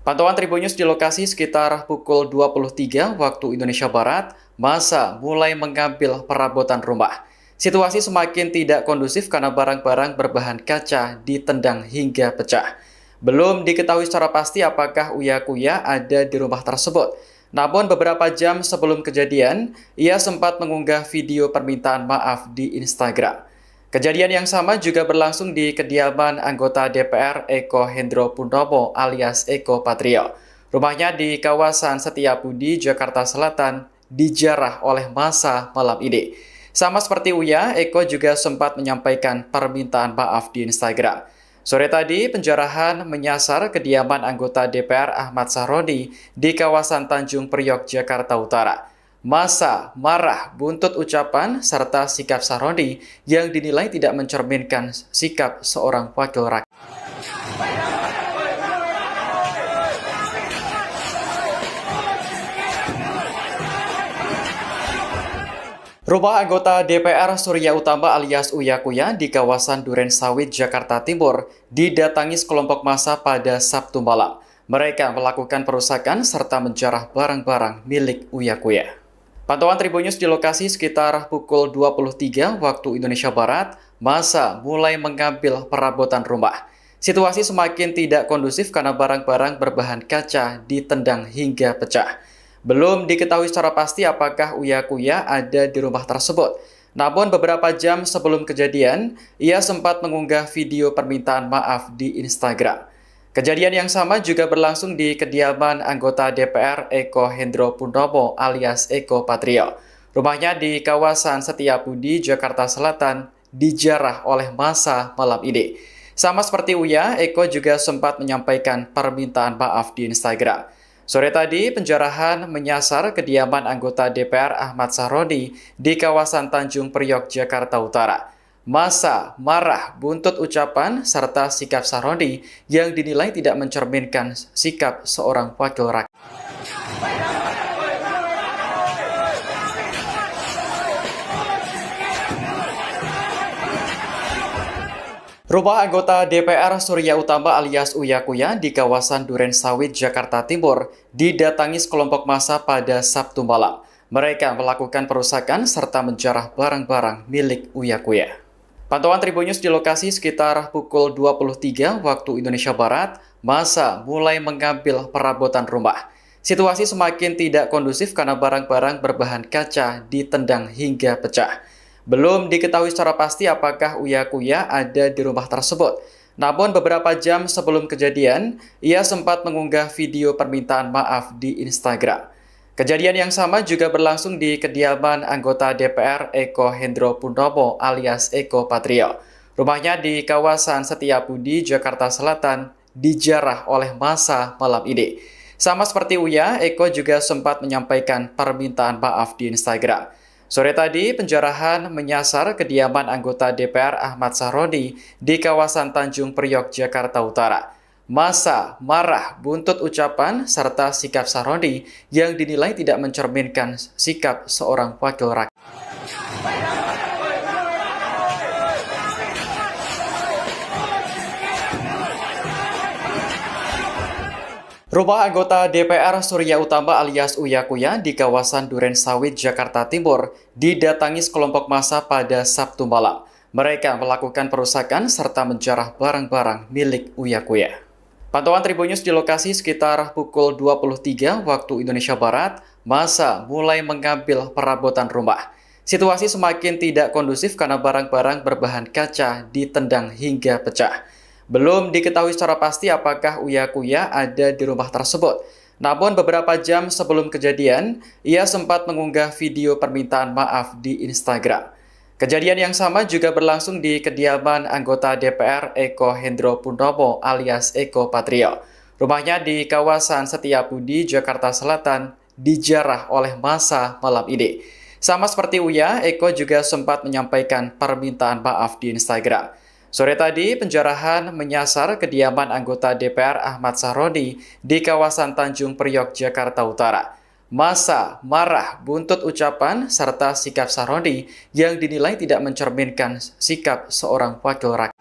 Pantauan Tribun News di lokasi sekitar pukul 23 waktu Indonesia Barat, massa mulai mengambil perabotan rumah. Situasi semakin tidak kondusif karena barang-barang berbahan kaca ditendang hingga pecah. Belum diketahui secara pasti apakah Uya Kuya ada di rumah tersebut. Namun beberapa jam sebelum kejadian, ia sempat mengunggah video permintaan maaf di Instagram. Kejadian yang sama juga berlangsung di kediaman anggota DPR Eko Hendro Purnomo alias Eko Patrio. Rumahnya di kawasan Setiabudi, Jakarta Selatan, dijarah oleh massa malam ini. Sama seperti Uya, Eko juga sempat menyampaikan permintaan maaf di Instagram. Sore tadi, penjarahan menyasar kediaman anggota DPR Ahmad Sahroni di kawasan Tanjung Priok, Jakarta Utara. Massa marah buntut ucapan serta sikap Sahroni yang dinilai tidak mencerminkan sikap seorang wakil rakyat. Rumah anggota DPR Surya Utama alias Uya Kuya di kawasan Duren Sawit, Jakarta Timur didatangi sekelompok massa pada Sabtu malam. Mereka melakukan perusakan serta menjarah barang-barang milik Uya Kuya. Pantauan Tribun News di lokasi sekitar pukul 23 waktu Indonesia Barat, massa mulai mengambil perabotan rumah. Situasi semakin tidak kondusif karena barang-barang berbahan kaca ditendang hingga pecah. Belum diketahui secara pasti apakah Uya Kuya ada di rumah tersebut. Namun beberapa jam sebelum kejadian, ia sempat mengunggah video permintaan maaf di Instagram. Kejadian yang sama juga berlangsung di kediaman anggota DPR Eko Hendro Purnomo alias Eko Patrio. Rumahnya di kawasan Setiabudi, Jakarta Selatan, dijarah oleh massa malam ini. Sama seperti Uya, Eko juga sempat menyampaikan permintaan maaf di Instagram. Sore tadi, penjarahan menyasar kediaman anggota DPR Ahmad Sahroni di kawasan Tanjung Priok, Jakarta Utara. Massa marah buntut ucapan serta sikap Sahroni yang dinilai tidak mencerminkan sikap seorang wakil rakyat. Rumah anggota DPR Surya Utama alias Uya Kuya di kawasan Duren Sawit, Jakarta Timur didatangi sekelompok massa pada Sabtu malam. Mereka melakukan perusakan serta menjarah barang-barang milik Uya Kuya. Pantauan Tribun News di lokasi sekitar pukul 23 waktu Indonesia Barat, massa mulai mengambil perabotan rumah. Situasi semakin tidak kondusif karena barang-barang berbahan kaca ditendang hingga pecah. Belum diketahui secara pasti apakah Uya Kuya ada di rumah tersebut. Namun beberapa jam sebelum kejadian, ia sempat mengunggah video permintaan maaf di Instagram. Kejadian yang sama juga berlangsung di kediaman anggota DPR Eko Hendro Purnomo alias Eko Patrio. Rumahnya di kawasan Setiabudi, Jakarta Selatan, dijarah oleh massa malam ini. Sama seperti Uya, Eko juga sempat menyampaikan permintaan maaf di Instagram. Sore tadi, penjarahan menyasar kediaman anggota DPR Ahmad Sahroni di kawasan Tanjung Priok, Jakarta Utara. Massa marah buntut ucapan serta sikap Sahroni yang dinilai tidak mencerminkan sikap seorang wakil rakyat. Rumah anggota DPR Surya Utama alias Uya Kuya di kawasan Duren Sawit, Jakarta Timur didatangi sekelompok massa pada Sabtu malam. Mereka melakukan perusakan serta menjarah barang-barang milik Uya Kuya. Pantauan Tribun News di lokasi sekitar pukul 23 waktu Indonesia Barat, massa mulai mengambil perabotan rumah. Situasi semakin tidak kondusif karena barang-barang berbahan kaca ditendang hingga pecah. Belum diketahui secara pasti apakah Uya Kuya ada di rumah tersebut. Namun beberapa jam sebelum kejadian, ia sempat mengunggah video permintaan maaf di Instagram. Kejadian yang sama juga berlangsung di kediaman anggota DPR Eko Hendro Purnomo alias Eko Patrio. Rumahnya di kawasan Setiabudi, Jakarta Selatan, dijarah oleh massa malam ini. Sama seperti Uya, Eko juga sempat menyampaikan permintaan maaf di Instagram. Sore tadi, penjarahan menyasar kediaman anggota DPR Ahmad Sahroni di kawasan Tanjung Priok, Jakarta Utara. Massa marah buntut ucapan serta sikap Sahroni yang dinilai tidak mencerminkan sikap seorang wakil rakyat.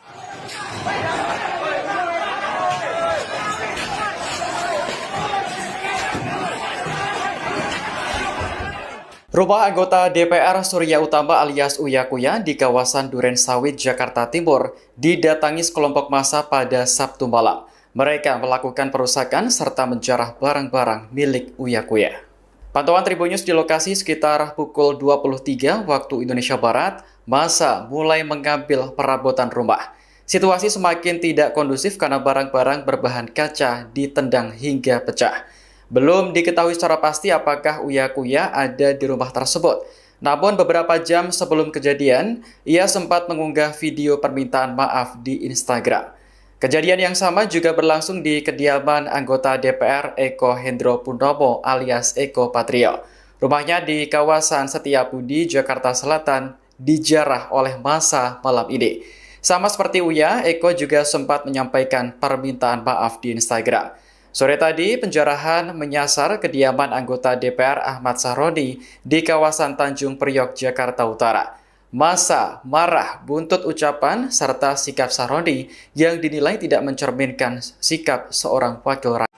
Rumah anggota DPR Surya Utama alias Uya Kuya di kawasan Duren Sawit, Jakarta Timur didatangi sekelompok massa pada Sabtu malam. Mereka melakukan perusakan serta menjarah barang-barang milik Uya Kuya. Pantauan Tribun News di lokasi sekitar pukul 23 waktu Indonesia Barat, massa mulai mengambil perabotan rumah. Situasi semakin tidak kondusif karena barang-barang berbahan kaca ditendang hingga pecah. Belum diketahui secara pasti apakah Uya Kuya ada di rumah tersebut. Namun beberapa jam sebelum kejadian, ia sempat mengunggah video permintaan maaf di Instagram. Kejadian yang sama juga berlangsung di kediaman anggota DPR Eko Hendro Purnomo alias Eko Patrio. Rumahnya di kawasan Setiabudi, Jakarta Selatan, dijarah oleh massa malam ini. Sama seperti Uya, Eko juga sempat menyampaikan permintaan maaf di Instagram. Sore tadi, penjarahan menyasar kediaman anggota DPR Ahmad Sahroni di kawasan Tanjung Priok, Jakarta Utara. Massa marah buntut ucapan serta sikap Sahroni yang dinilai tidak mencerminkan sikap seorang wakil rakyat.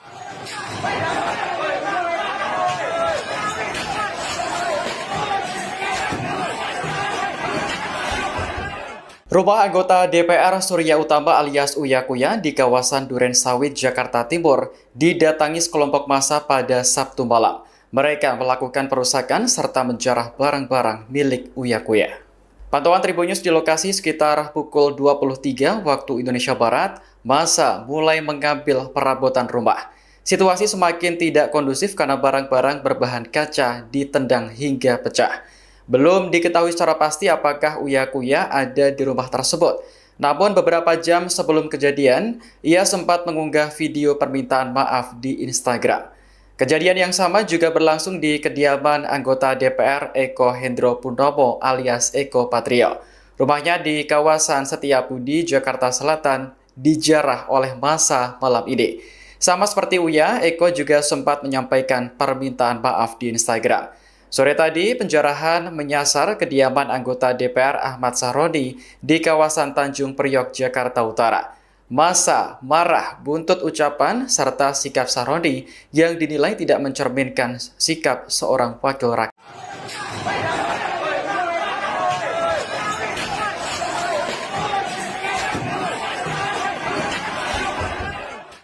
Rumah anggota DPR Surya Utama alias Uya Kuya di kawasan Duren Sawit, Jakarta Timur didatangi sekelompok massa pada Sabtu malam. Mereka melakukan perusakan serta menjarah barang-barang milik Uya Kuya. Pantauan Tribunnews di lokasi sekitar pukul 23 waktu Indonesia Barat, massa mulai mengambil perabotan rumah. Situasi semakin tidak kondusif karena barang-barang berbahan kaca ditendang hingga pecah. Belum diketahui secara pasti apakah Uya Kuya ada di rumah tersebut. Namun beberapa jam sebelum kejadian, ia sempat mengunggah video permintaan maaf di Instagram. Kejadian yang sama juga berlangsung di kediaman anggota DPR Eko Hendro Purnomo alias Eko Patrio. Rumahnya di kawasan Setiabudi, Jakarta Selatan, dijarah oleh massa malam ini. Sama seperti Uya, Eko juga sempat menyampaikan permintaan maaf di Instagram. Sore tadi, penjarahan menyasar kediaman anggota DPR Ahmad Sahroni di kawasan Tanjung Priok, Jakarta Utara. Massa marah buntut ucapan serta sikap Sahroni yang dinilai tidak mencerminkan sikap seorang wakil rakyat.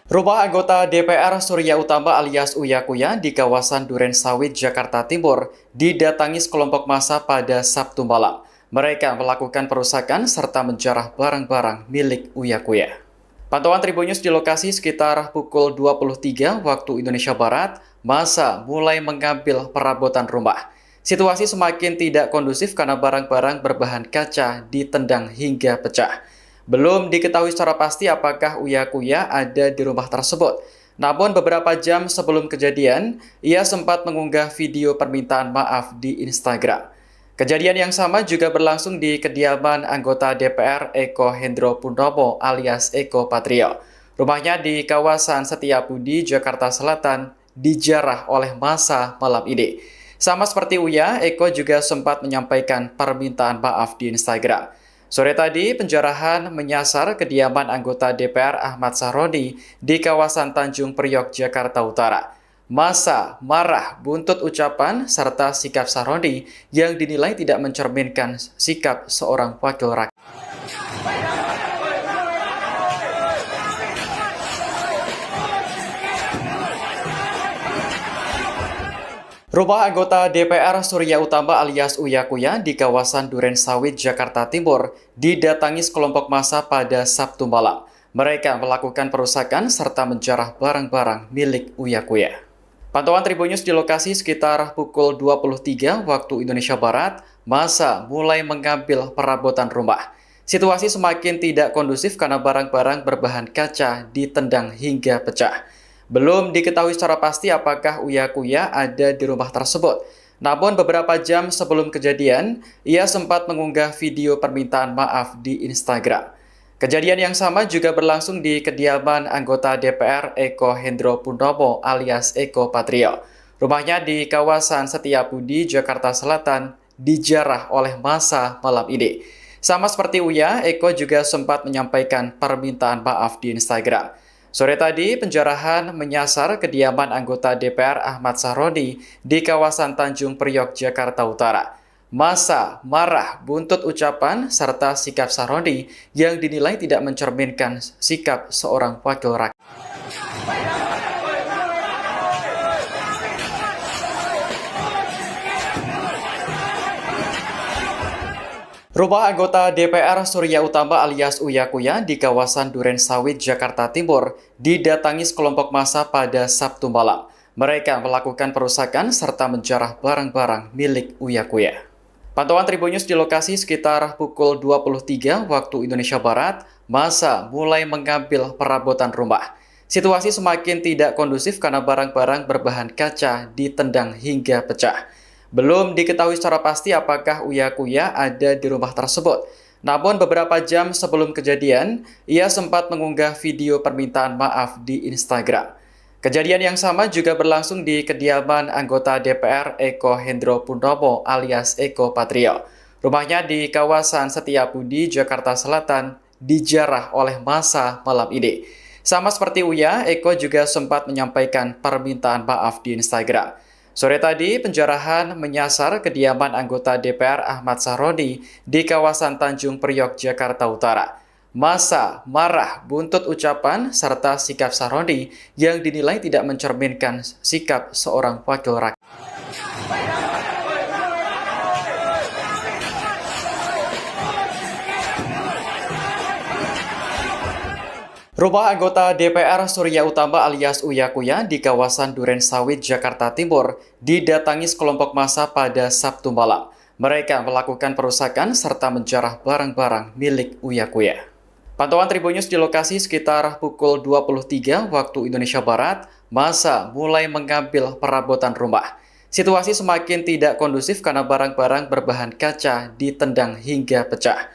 Rumah anggota DPR Surya Utama alias Uya Kuya di kawasan Duren Sawit, Jakarta Timur didatangi sekelompok massa pada Sabtu malam. Mereka melakukan perusakan serta menjarah barang-barang milik Uya Kuya. Pantauan Tribunnews di lokasi sekitar pukul 23 waktu Indonesia Barat, massa mulai mengambil perabotan rumah. Situasi semakin tidak kondusif karena barang-barang berbahan kaca ditendang hingga pecah. Belum diketahui secara pasti apakah Uya Kuya ada di rumah tersebut. Namun beberapa jam sebelum kejadian, ia sempat mengunggah video permintaan maaf di Instagram. Kejadian yang sama juga berlangsung di kediaman anggota DPR Eko Hendro Purnomo alias Eko Patrio. Rumahnya di kawasan Setiabudi, Jakarta Selatan, dijarah oleh massa malam ini. Sama seperti Uya, Eko juga sempat menyampaikan permintaan maaf di Instagram. Sore tadi, penjarahan menyasar kediaman anggota DPR Ahmad Sahroni di kawasan Tanjung Priok, Jakarta Utara. Massa marah buntut ucapan serta sikap Sahroni yang dinilai tidak mencerminkan sikap seorang wakil rakyat. Rumah anggota DPR Surya Utama alias Uya Kuya di kawasan Duren Sawit, Jakarta Timur didatangi sekelompok massa pada Sabtu malam. Mereka melakukan perusakan serta menjarah barang-barang milik Uya Kuya. Pantauan Tribunnews di lokasi sekitar pukul 23 waktu Indonesia Barat, massa mulai mengambil perabotan rumah. Situasi semakin tidak kondusif karena barang-barang berbahan kaca ditendang hingga pecah. Belum diketahui secara pasti apakah Uya Kuya ada di rumah tersebut. Namun beberapa jam sebelum kejadian, ia sempat mengunggah video permintaan maaf di Instagram. Kejadian yang sama juga berlangsung di kediaman anggota DPR Eko Hendro Purnomo alias Eko Patrio. Rumahnya di kawasan Setiabudi, Jakarta Selatan, dijarah oleh massa malam ini. Sama seperti Uya, Eko juga sempat menyampaikan permintaan maaf di Instagram. Sore tadi, penjarahan menyasar kediaman anggota DPR Ahmad Sahroni di kawasan Tanjung Priok, Jakarta Utara. Massa marah buntut ucapan serta sikap Sahroni yang dinilai tidak mencerminkan sikap seorang wakil rakyat. Rumah anggota DPR Surya Utama alias Uya Kuya di kawasan Duren Sawit, Jakarta Timur didatangi sekelompok massa pada Sabtu malam. Mereka melakukan perusakan serta menjarah barang-barang milik Uya Kuya. Pantauan Tribunnews di lokasi sekitar pukul 23 waktu Indonesia Barat, massa mulai mengambil perabotan rumah. Situasi semakin tidak kondusif karena barang-barang berbahan kaca ditendang hingga pecah. Belum diketahui secara pasti apakah Uya Kuya ada di rumah tersebut. Namun beberapa jam sebelum kejadian, ia sempat mengunggah video permintaan maaf di Instagram. Kejadian yang sama juga berlangsung di kediaman anggota DPR Eko Hendro Purnomo alias Eko Patrio. Rumahnya di kawasan Setiabudi, Jakarta Selatan, dijarah oleh massa malam ini. Sama seperti Uya, Eko juga sempat menyampaikan permintaan maaf di Instagram. Sore tadi, penjarahan menyasar kediaman anggota DPR Ahmad Sahroni di kawasan Tanjung Priok, Jakarta Utara. Massa marah buntut ucapan serta sikap Sahroni yang dinilai tidak mencerminkan sikap seorang wakil rakyat. Rumah anggota DPR Surya Utama alias Uya Kuya di kawasan Duren Sawit, Jakarta Timur didatangi sekelompok massa pada Sabtu malam. Mereka melakukan perusakan serta menjarah barang-barang milik Uya Kuya. Pantauan Tribun News di lokasi sekitar pukul 23 waktu Indonesia Barat, massa mulai mengambil perabotan rumah. Situasi semakin tidak kondusif karena barang-barang berbahan kaca ditendang hingga pecah.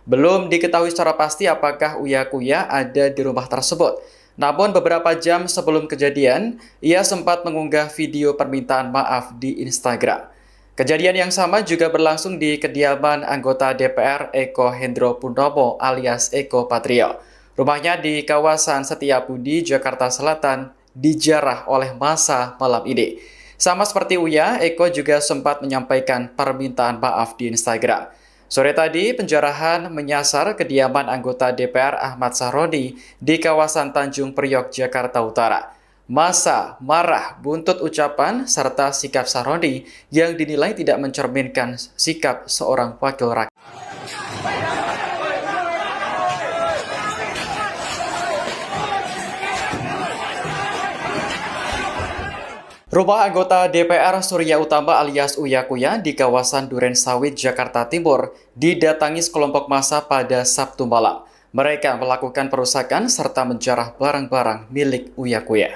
Belum diketahui secara pasti apakah Uya Kuya ada di rumah tersebut. Namun beberapa jam sebelum kejadian, ia sempat mengunggah video permintaan maaf di Instagram. Kejadian yang sama juga berlangsung di kediaman anggota DPR Eko Hendro Pundomo alias Eko Patrio. Rumahnya di kawasan Setiabudi, Jakarta Selatan, dijarah oleh massa malam ini. Sama seperti Uya, Eko juga sempat menyampaikan permintaan maaf di Instagram. Sore tadi, penjarahan menyasar kediaman anggota DPR Ahmad Sahroni di kawasan Tanjung Priok, Jakarta Utara. Massa marah buntut ucapan serta sikap Sahroni yang dinilai tidak mencerminkan sikap seorang wakil rakyat. Rumah anggota DPR Surya Utama alias Uya Kuya di kawasan Duren Sawit, Jakarta Timur didatangi sekelompok massa pada Sabtu malam. Mereka melakukan perusakan serta menjarah barang-barang milik Uya Kuya.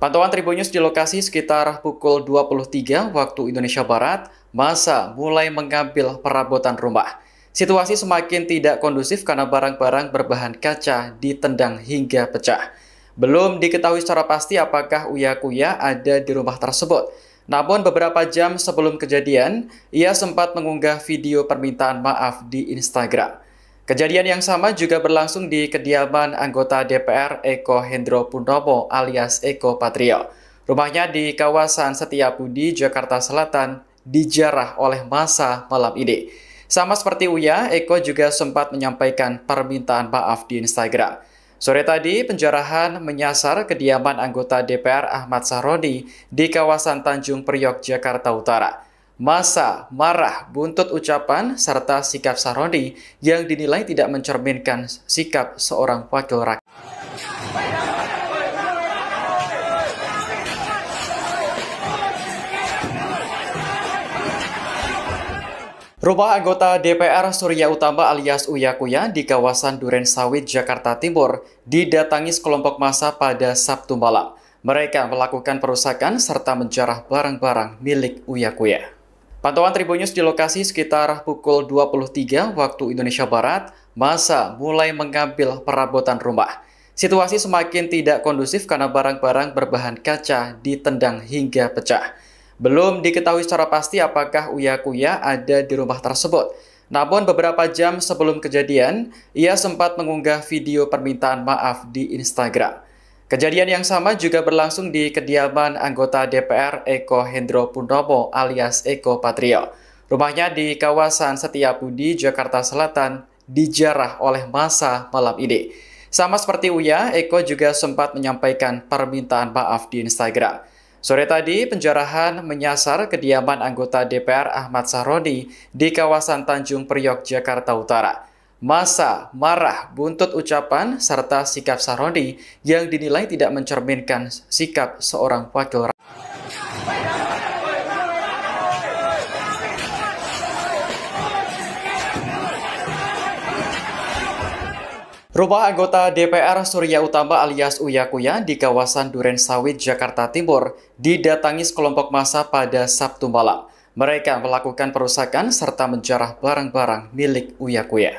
Pantauan Tribun News di lokasi sekitar pukul 23 waktu Indonesia Barat, massa mulai mengambil perabotan rumah. Situasi semakin tidak kondusif karena barang-barang berbahan kaca ditendang hingga pecah. Belum diketahui secara pasti apakah Uya Kuya ada di rumah tersebut. Namun beberapa jam sebelum kejadian, ia sempat mengunggah video permintaan maaf di Instagram. Kejadian yang sama juga berlangsung di kediaman anggota DPR Eko Hendro Pundomo alias Eko Patrio. Rumahnya di kawasan Setiabudi, Jakarta Selatan, dijarah oleh massa malam ini. Sama seperti Uya, Eko juga sempat menyampaikan permintaan maaf di Instagram. Sore tadi, penjarahan menyasar kediaman anggota DPR Ahmad Sahroni di kawasan Tanjung Priok, Jakarta Utara. Massa marah buntut ucapan serta sikap Sahroni yang dinilai tidak mencerminkan sikap seorang wakil rakyat. Rumah anggota DPR Surya Utama alias Uya Kuya di kawasan Duren Sawit, Jakarta Timur didatangi sekelompok massa pada Sabtu malam. Mereka melakukan perusakan serta menjarah barang-barang milik Uya Kuya. Pantauan Tribun News di lokasi sekitar pukul 23 waktu Indonesia Barat, massa mulai mengambil perabotan rumah. Situasi semakin tidak kondusif karena barang-barang berbahan kaca ditendang hingga pecah. Belum diketahui secara pasti apakah Uya Kuya ada di rumah tersebut. Namun beberapa jam sebelum kejadian, ia sempat mengunggah video permintaan maaf di Instagram. Kejadian yang sama juga berlangsung di kediaman anggota DPR Eko Hendro Pundomo alias Eko Patrio. Rumahnya di kawasan Setiabudi, Jakarta Selatan, dijarah oleh massa malam ini. Sama seperti Uya, Eko juga sempat menyampaikan permintaan maaf di Instagram. Sore tadi, penjarahan menyasar kediaman anggota DPR Ahmad Sahroni di kawasan Tanjung Priok, Jakarta Utara. Massa marah buntut ucapan serta sikap Sahroni yang dinilai tidak mencerminkan sikap seorang wakil rakyat. Rumah anggota DPR Surya Utama alias Uya Kuya di kawasan Duren Sawit, Jakarta Timur didatangi sekelompok massa pada Sabtu malam. Mereka melakukan perusakan serta menjarah barang-barang milik Uya Kuya.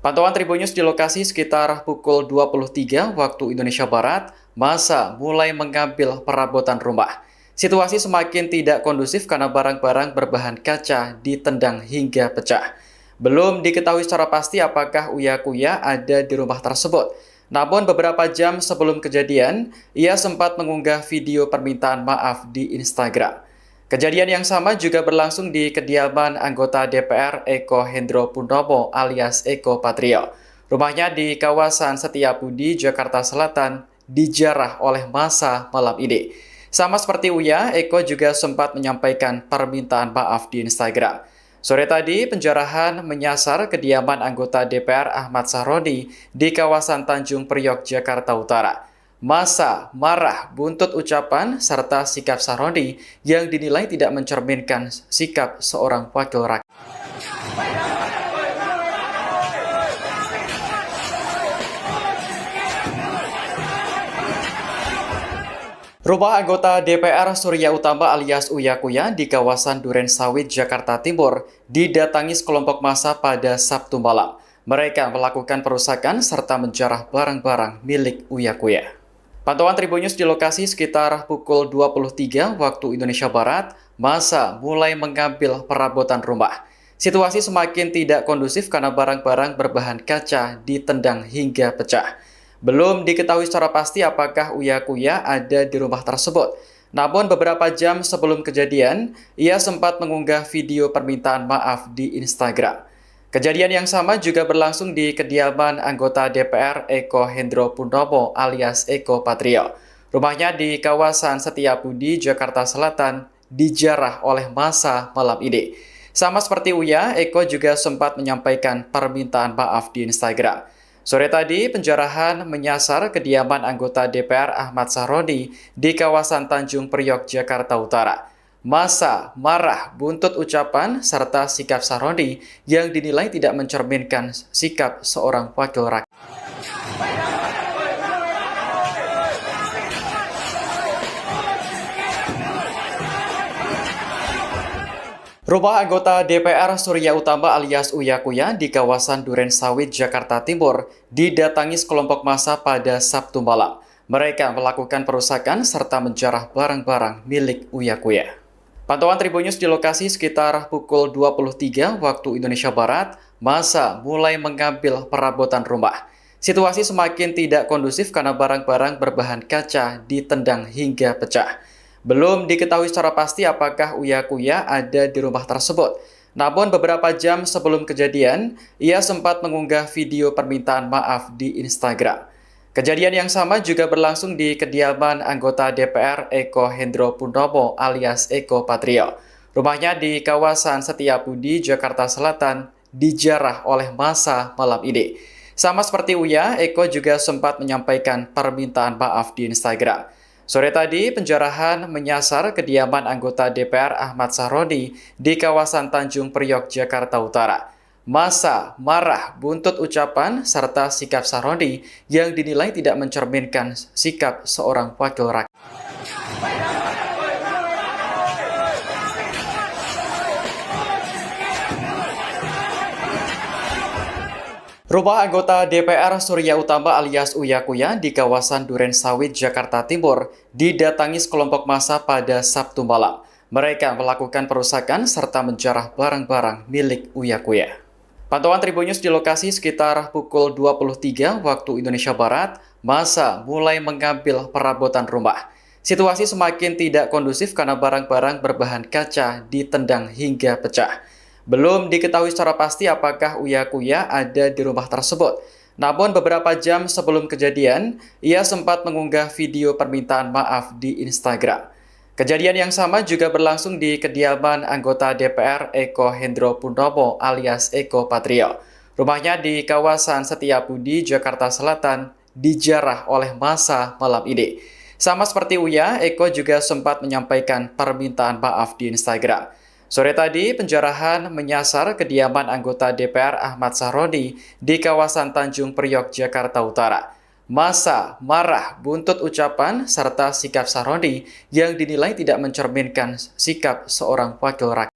Pantauan Tribun News di lokasi sekitar pukul 23 waktu Indonesia Barat, massa mulai mengambil perabotan rumah. Situasi semakin tidak kondusif karena barang-barang berbahan kaca ditendang hingga pecah. Belum diketahui secara pasti apakah Uya Kuya ada di rumah tersebut. Namun beberapa jam sebelum kejadian, ia sempat mengunggah video permintaan maaf di Instagram. Kejadian yang sama juga berlangsung di kediaman anggota DPR Eko Hendro Pundomo alias Eko Patrio. Rumahnya di kawasan Setiabudi, Jakarta Selatan, dijarah oleh massa malam ini. Sama seperti Uya, Eko juga sempat menyampaikan permintaan maaf di Instagram. Sore tadi, penjarahan menyasar kediaman anggota DPR Ahmad Sahroni di kawasan Tanjung Priok, Jakarta Utara. Massa marah buntut ucapan serta sikap Sahroni yang dinilai tidak mencerminkan sikap seorang wakil rakyat. Rumah anggota DPR Surya Utama alias Uya Kuya di kawasan Duren Sawit, Jakarta Timur didatangi sekelompok massa pada Sabtu malam. Mereka melakukan perusakan serta menjarah barang-barang milik Uya Kuya. Pantauan Tribun News di lokasi sekitar pukul 23 waktu Indonesia Barat, massa mulai mengambil perabotan rumah. Situasi semakin tidak kondusif karena barang-barang berbahan kaca ditendang hingga pecah. Belum diketahui secara pasti apakah Uya Kuya ada di rumah tersebut. Namun beberapa jam sebelum kejadian, ia sempat mengunggah video permintaan maaf di Instagram. Kejadian yang sama juga berlangsung di kediaman anggota DPR Eko Hendro Purnomo alias Eko Patrio. Rumahnya di kawasan Setiabudi, Jakarta Selatan, dijarah oleh massa malam ini. Sama seperti Uya, Eko juga sempat menyampaikan permintaan maaf di Instagram. Sore tadi, penjarahan menyasar kediaman anggota DPR Ahmad Sahroni di kawasan Tanjung Priok, Jakarta Utara. Massa marah buntut ucapan serta sikap Sahroni yang dinilai tidak mencerminkan sikap seorang wakil rakyat. Rumah anggota DPR Surya Utama alias Uya Kuya di kawasan Duren Sawit, Jakarta Timur didatangi sekelompok massa pada Sabtu malam. Mereka melakukan perusakan serta menjarah barang-barang milik Uya Kuya. Pantauan Tribun News di lokasi sekitar pukul 23 waktu Indonesia Barat, massa mulai mengambil perabotan rumah. Situasi semakin tidak kondusif karena barang-barang berbahan kaca ditendang hingga pecah. Belum diketahui secara pasti apakah Uya Kuya ada di rumah tersebut. Namun beberapa jam sebelum kejadian, ia sempat mengunggah video permintaan maaf di Instagram. Kejadian yang sama juga berlangsung di kediaman anggota DPR Eko Hendro Purnomo alias Eko Patrio. Rumahnya di kawasan Setiabudi, Jakarta Selatan, dijarah oleh massa malam ini. Sama seperti Uya, Eko juga sempat menyampaikan permintaan maaf di Instagram. Sore tadi, penjarahan menyasar kediaman anggota DPR Ahmad Sahroni di kawasan Tanjung Priok, Jakarta Utara. Massa marah buntut ucapan serta sikap Sahroni yang dinilai tidak mencerminkan sikap seorang wakil rakyat. Rumah anggota DPR Surya Utama alias Uya Kuya di kawasan Duren Sawit, Jakarta Timur didatangi sekelompok massa pada Sabtu malam. Mereka melakukan perusakan serta menjarah barang-barang milik Uya Kuya. Pantauan Tribun News di lokasi sekitar pukul 23 waktu Indonesia Barat, massa mulai mengambil perabotan rumah. Situasi semakin tidak kondusif karena barang-barang berbahan kaca ditendang hingga pecah. Belum diketahui secara pasti apakah Uya Kuya ada di rumah tersebut. Namun beberapa jam sebelum kejadian, ia sempat mengunggah video permintaan maaf di Instagram. Kejadian yang sama juga berlangsung di kediaman anggota DPR Eko Hendro Purnomo alias Eko Patrio. Rumahnya di kawasan Setiabudi, Jakarta Selatan, dijarah oleh massa malam ini. Sama seperti Uya, Eko juga sempat menyampaikan permintaan maaf di Instagram. Sore tadi, penjarahan menyasar kediaman anggota DPR Ahmad Sahroni di kawasan Tanjung Priok, Jakarta Utara. Massa marah buntut ucapan serta sikap Sahroni yang dinilai tidak mencerminkan sikap seorang wakil rakyat.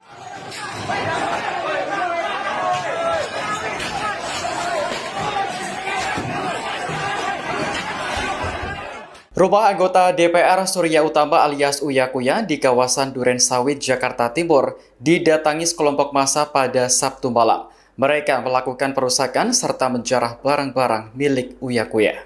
Rumah anggota DPR Surya Utama alias Uya Kuya di kawasan Duren Sawit, Jakarta Timur didatangi sekelompok massa pada Sabtu malam. Mereka melakukan perusakan serta menjarah barang-barang milik Uya Kuya.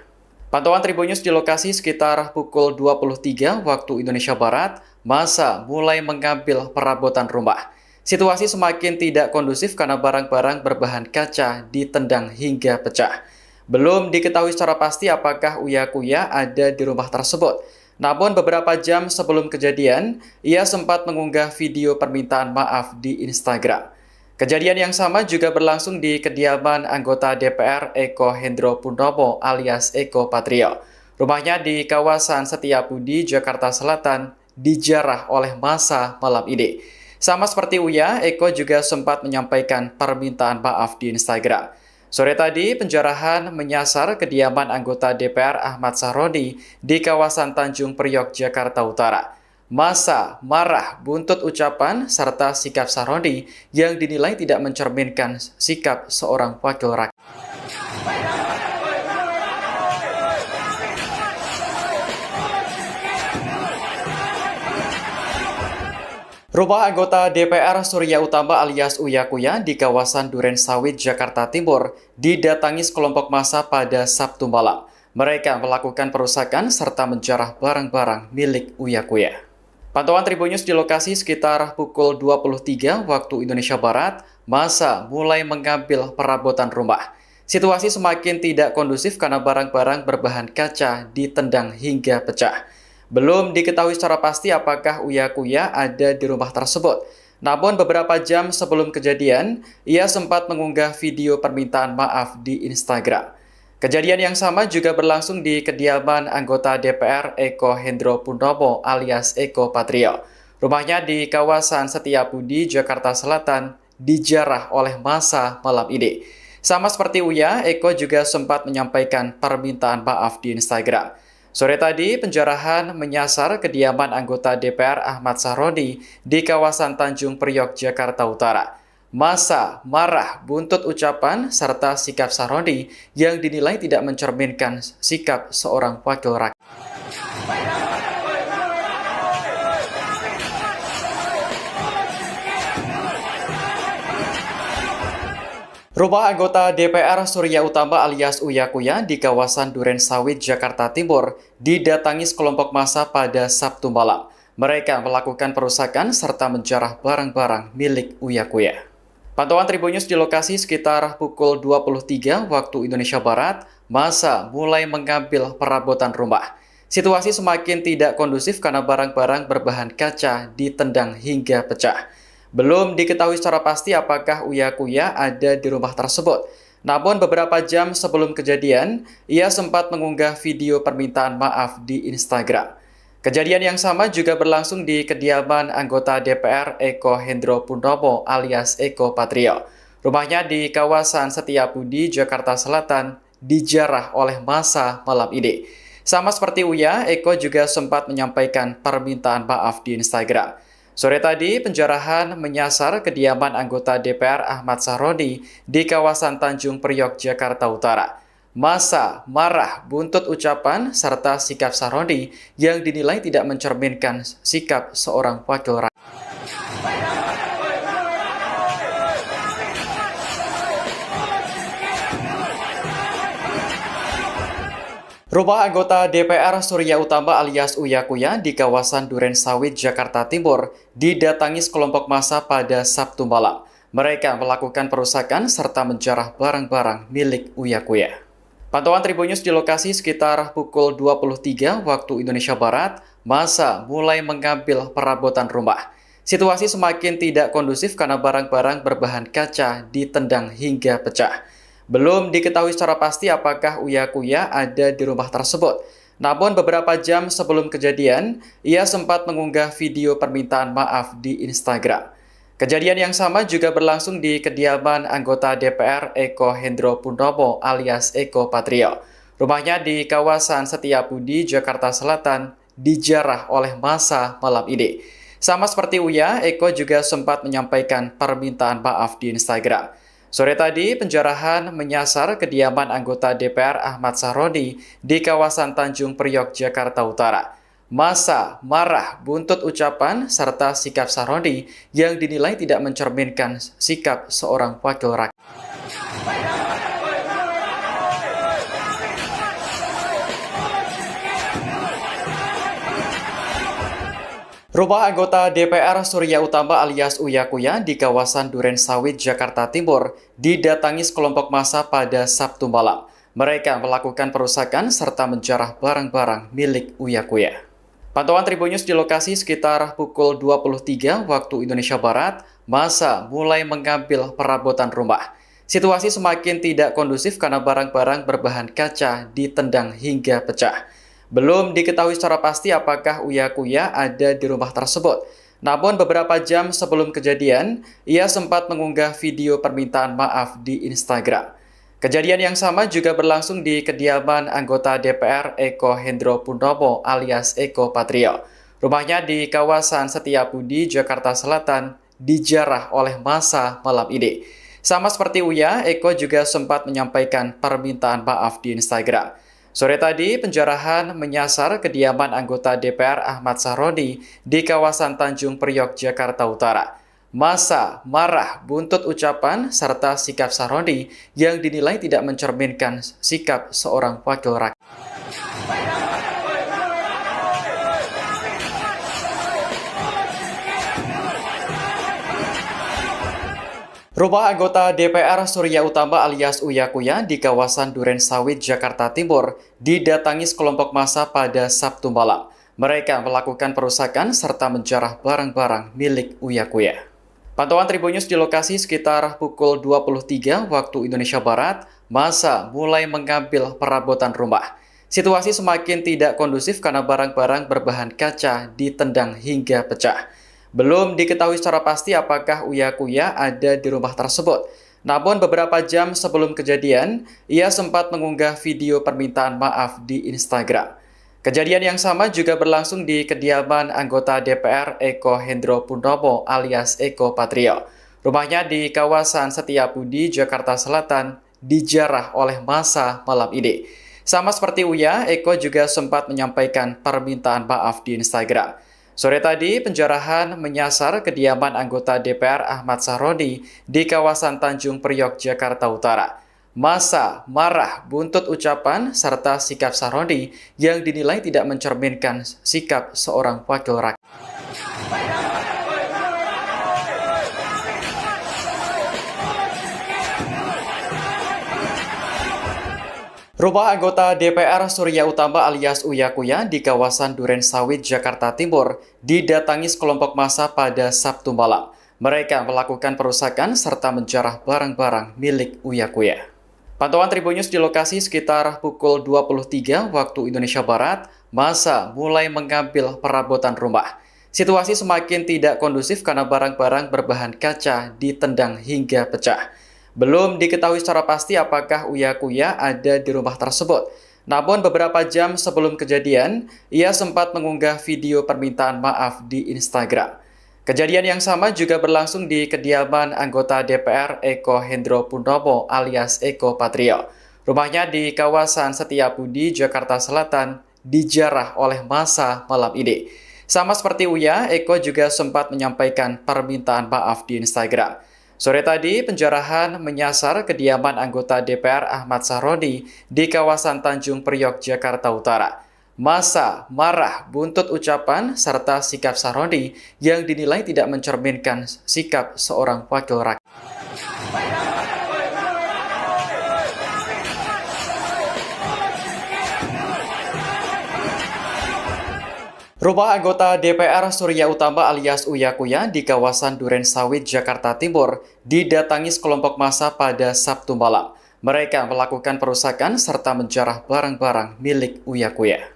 Pantauan Tribun News di lokasi sekitar pukul 23 waktu Indonesia Barat, massa mulai mengambil perabotan rumah. Situasi semakin tidak kondusif karena barang-barang berbahan kaca ditendang hingga pecah. Belum diketahui secara pasti apakah Uya Kuya ada di rumah tersebut. Namun beberapa jam sebelum kejadian, ia sempat mengunggah video permintaan maaf di Instagram. Kejadian yang sama juga berlangsung di kediaman anggota DPR Eko Hendro Purnomo alias Eko Patrio. Rumahnya di kawasan Setiabudi, Jakarta Selatan, dijarah oleh massa malam ini. Sama seperti Uya, Eko juga sempat menyampaikan permintaan maaf di Instagram. Sore tadi, penjarahan menyasar kediaman anggota DPR Ahmad Sahroni di kawasan Tanjung Priok, Jakarta Utara. Massa marah buntut ucapan serta sikap Sahroni yang dinilai tidak mencerminkan sikap seorang wakil rakyat. Rumah anggota DPR Surya Utama alias Uya Kuya di kawasan Duren Sawit, Jakarta Timur didatangi sekelompok massa pada Sabtu malam. Mereka melakukan perusakan serta menjarah barang-barang milik Uya Kuya. Pantauan Tribun News di lokasi sekitar pukul 23 waktu Indonesia Barat, massa mulai mengambil perabotan rumah. Situasi semakin tidak kondusif karena barang-barang berbahan kaca ditendang hingga pecah. Belum diketahui secara pasti apakah Uya Kuya ada di rumah tersebut. Namun beberapa jam sebelum kejadian, ia sempat mengunggah video permintaan maaf di Instagram. Kejadian yang sama juga berlangsung di kediaman anggota DPR Eko Hendro Purnomo alias Eko Patrio. Rumahnya di kawasan Setiabudi, Jakarta Selatan, dijarah oleh massa malam ini. Sama seperti Uya, Eko juga sempat menyampaikan permintaan maaf di Instagram. Sore tadi, penjarahan menyasar kediaman anggota DPR Ahmad Sahroni di kawasan Tanjung Priok, Jakarta Utara. Massa marah buntut ucapan serta sikap Sahroni yang dinilai tidak mencerminkan sikap seorang wakil rakyat. Rumah anggota DPR Surya Utama alias Uya Kuya di kawasan Duren Sawit, Jakarta Timur didatangi sekelompok massa pada Sabtu malam. Mereka melakukan perusakan serta menjarah barang-barang milik Uya Kuya. Pantauan Tribun News di lokasi sekitar pukul 23 waktu Indonesia Barat, massa mulai mengambil perabotan rumah. Situasi semakin tidak kondusif karena barang-barang berbahan kaca ditendang hingga pecah. Belum diketahui secara pasti apakah Uya Kuya ada di rumah tersebut. Namun beberapa jam sebelum kejadian, ia sempat mengunggah video permintaan maaf di Instagram. Kejadian yang sama juga berlangsung di kediaman anggota DPR Eko Hendro Purnomo alias Eko Patrio. Rumahnya di kawasan Setiabudi, Jakarta Selatan, dijarah oleh massa malam ini. Sama seperti Uya, Eko juga sempat menyampaikan permintaan maaf di Instagram. Sore tadi, penjarahan menyasar kediaman anggota DPR Ahmad Sahroni di kawasan Tanjung Priok, Jakarta Utara. Massa marah buntut ucapan serta sikap Sahroni yang dinilai tidak mencerminkan sikap seorang wakil rakyat. Rumah anggota DPR Surya Utama alias Uya Kuya di kawasan Duren Sawit, Jakarta Timur didatangi sekelompok massa pada Sabtu malam. Mereka melakukan perusakan serta menjarah barang-barang milik Uya Kuya. Pantauan Tribun News di lokasi sekitar pukul 23 waktu Indonesia Barat, massa mulai mengambil perabotan rumah. Situasi semakin tidak kondusif karena barang-barang berbahan kaca ditendang hingga pecah. Belum diketahui secara pasti apakah Uya Kuya ada di rumah tersebut. Namun beberapa jam sebelum kejadian, ia sempat mengunggah video permintaan maaf di Instagram. Kejadian yang sama juga berlangsung di kediaman anggota DPR Eko Hendro Purnomo alias Eko Patrio. Rumahnya di kawasan Setiabudi, Jakarta Selatan, dijarah oleh massa malam ini. Sama seperti Uya, Eko juga sempat menyampaikan permintaan maaf di Instagram. Sore tadi, penjarahan menyasar kediaman anggota DPR Ahmad Sahroni di kawasan Tanjung Priok, Jakarta Utara. Massa marah buntut ucapan serta sikap Sahroni yang dinilai tidak mencerminkan sikap seorang wakil rakyat. Rumah anggota DPR Surya Utama alias Uya Kuya di kawasan Duren Sawit, Jakarta Timur didatangi sekelompok massa pada Sabtu malam. Mereka melakukan perusakan serta menjarah barang-barang milik Uya Kuya. Pantauan Tribun News di lokasi sekitar pukul 23 waktu Indonesia Barat, massa mulai mengambil perabotan rumah. Situasi semakin tidak kondusif karena barang-barang berbahan kaca ditendang hingga pecah. Belum diketahui secara pasti apakah Uya Kuya ada di rumah tersebut. Namun beberapa jam sebelum kejadian, ia sempat mengunggah video permintaan maaf di Instagram. Kejadian yang sama juga berlangsung di kediaman anggota DPR Eko Hendro Purnomo alias Eko Patrio. Rumahnya di kawasan Setiabudi, Jakarta Selatan, dijarah oleh massa malam ini. Sama seperti Uya, Eko juga sempat menyampaikan permintaan maaf di Instagram. Sore tadi, penjarahan menyasar kediaman anggota DPR Ahmad Sahroni di kawasan Tanjung Priok, Jakarta Utara. Massa marah buntut ucapan serta sikap Sahroni yang dinilai tidak mencerminkan sikap seorang wakil rakyat. Rumah anggota DPR Surya Utama alias Uya Kuya di kawasan Duren Sawit, Jakarta Timur didatangi sekelompok massa pada Sabtu malam. Mereka melakukan perusakan serta menjarah barang-barang milik Uya Kuya. Pantauan Tribun News di lokasi sekitar pukul 23 waktu Indonesia Barat, massa mulai mengambil perabotan rumah. Situasi semakin tidak kondusif karena barang-barang berbahan kaca ditendang hingga pecah. Belum diketahui secara pasti apakah Uya Kuya ada di rumah tersebut. Namun beberapa jam sebelum kejadian, ia sempat mengunggah video permintaan maaf di Instagram. Kejadian yang sama juga berlangsung di kediaman anggota DPR Eko Hendro Purnomo alias Eko Patrio. Rumahnya di kawasan Setiabudi, Jakarta Selatan, dijarah oleh massa malam ini. Sama seperti Uya, Eko juga sempat menyampaikan permintaan maaf di Instagram. Sore tadi, penjarahan menyasar kediaman anggota DPR Ahmad Sahroni di kawasan Tanjung Priok, Jakarta Utara. Massa marah buntut ucapan serta sikap Sahroni yang dinilai tidak mencerminkan sikap seorang wakil rakyat. Rumah anggota DPR Surya Utama alias Uya Kuya di kawasan Duren Sawit, Jakarta Timur didatangi sekelompok massa pada Sabtu malam. Mereka melakukan perusakan serta menjarah barang-barang milik Uya Kuya. Pantauan Tribun News di lokasi sekitar pukul 23 waktu Indonesia Barat, massa mulai mengambil perabotan rumah. Situasi semakin tidak kondusif karena barang-barang berbahan kaca ditendang hingga pecah. Belum diketahui secara pasti apakah Uya Kuya ada di rumah tersebut. Namun beberapa jam sebelum kejadian, ia sempat mengunggah video permintaan maaf di Instagram. Kejadian yang sama juga berlangsung di kediaman anggota DPR Eko Hendro Purnomo alias Eko Patrio. Rumahnya di kawasan Setiabudi, Jakarta Selatan, dijarah oleh massa malam ini. Sama seperti Uya, Eko juga sempat menyampaikan permintaan maaf di Instagram. Sore tadi, penjarahan menyasar kediaman anggota DPR Ahmad Sahroni di kawasan Tanjung Priok, Jakarta Utara. Massa marah buntut ucapan serta sikap Sahroni yang dinilai tidak mencerminkan sikap seorang wakil rakyat. Rumah anggota DPR Surya Utama alias Uya Kuya di kawasan Duren Sawit, Jakarta Timur didatangi sekelompok massa pada Sabtu malam. Mereka melakukan perusakan serta menjarah barang-barang milik Uya Kuya.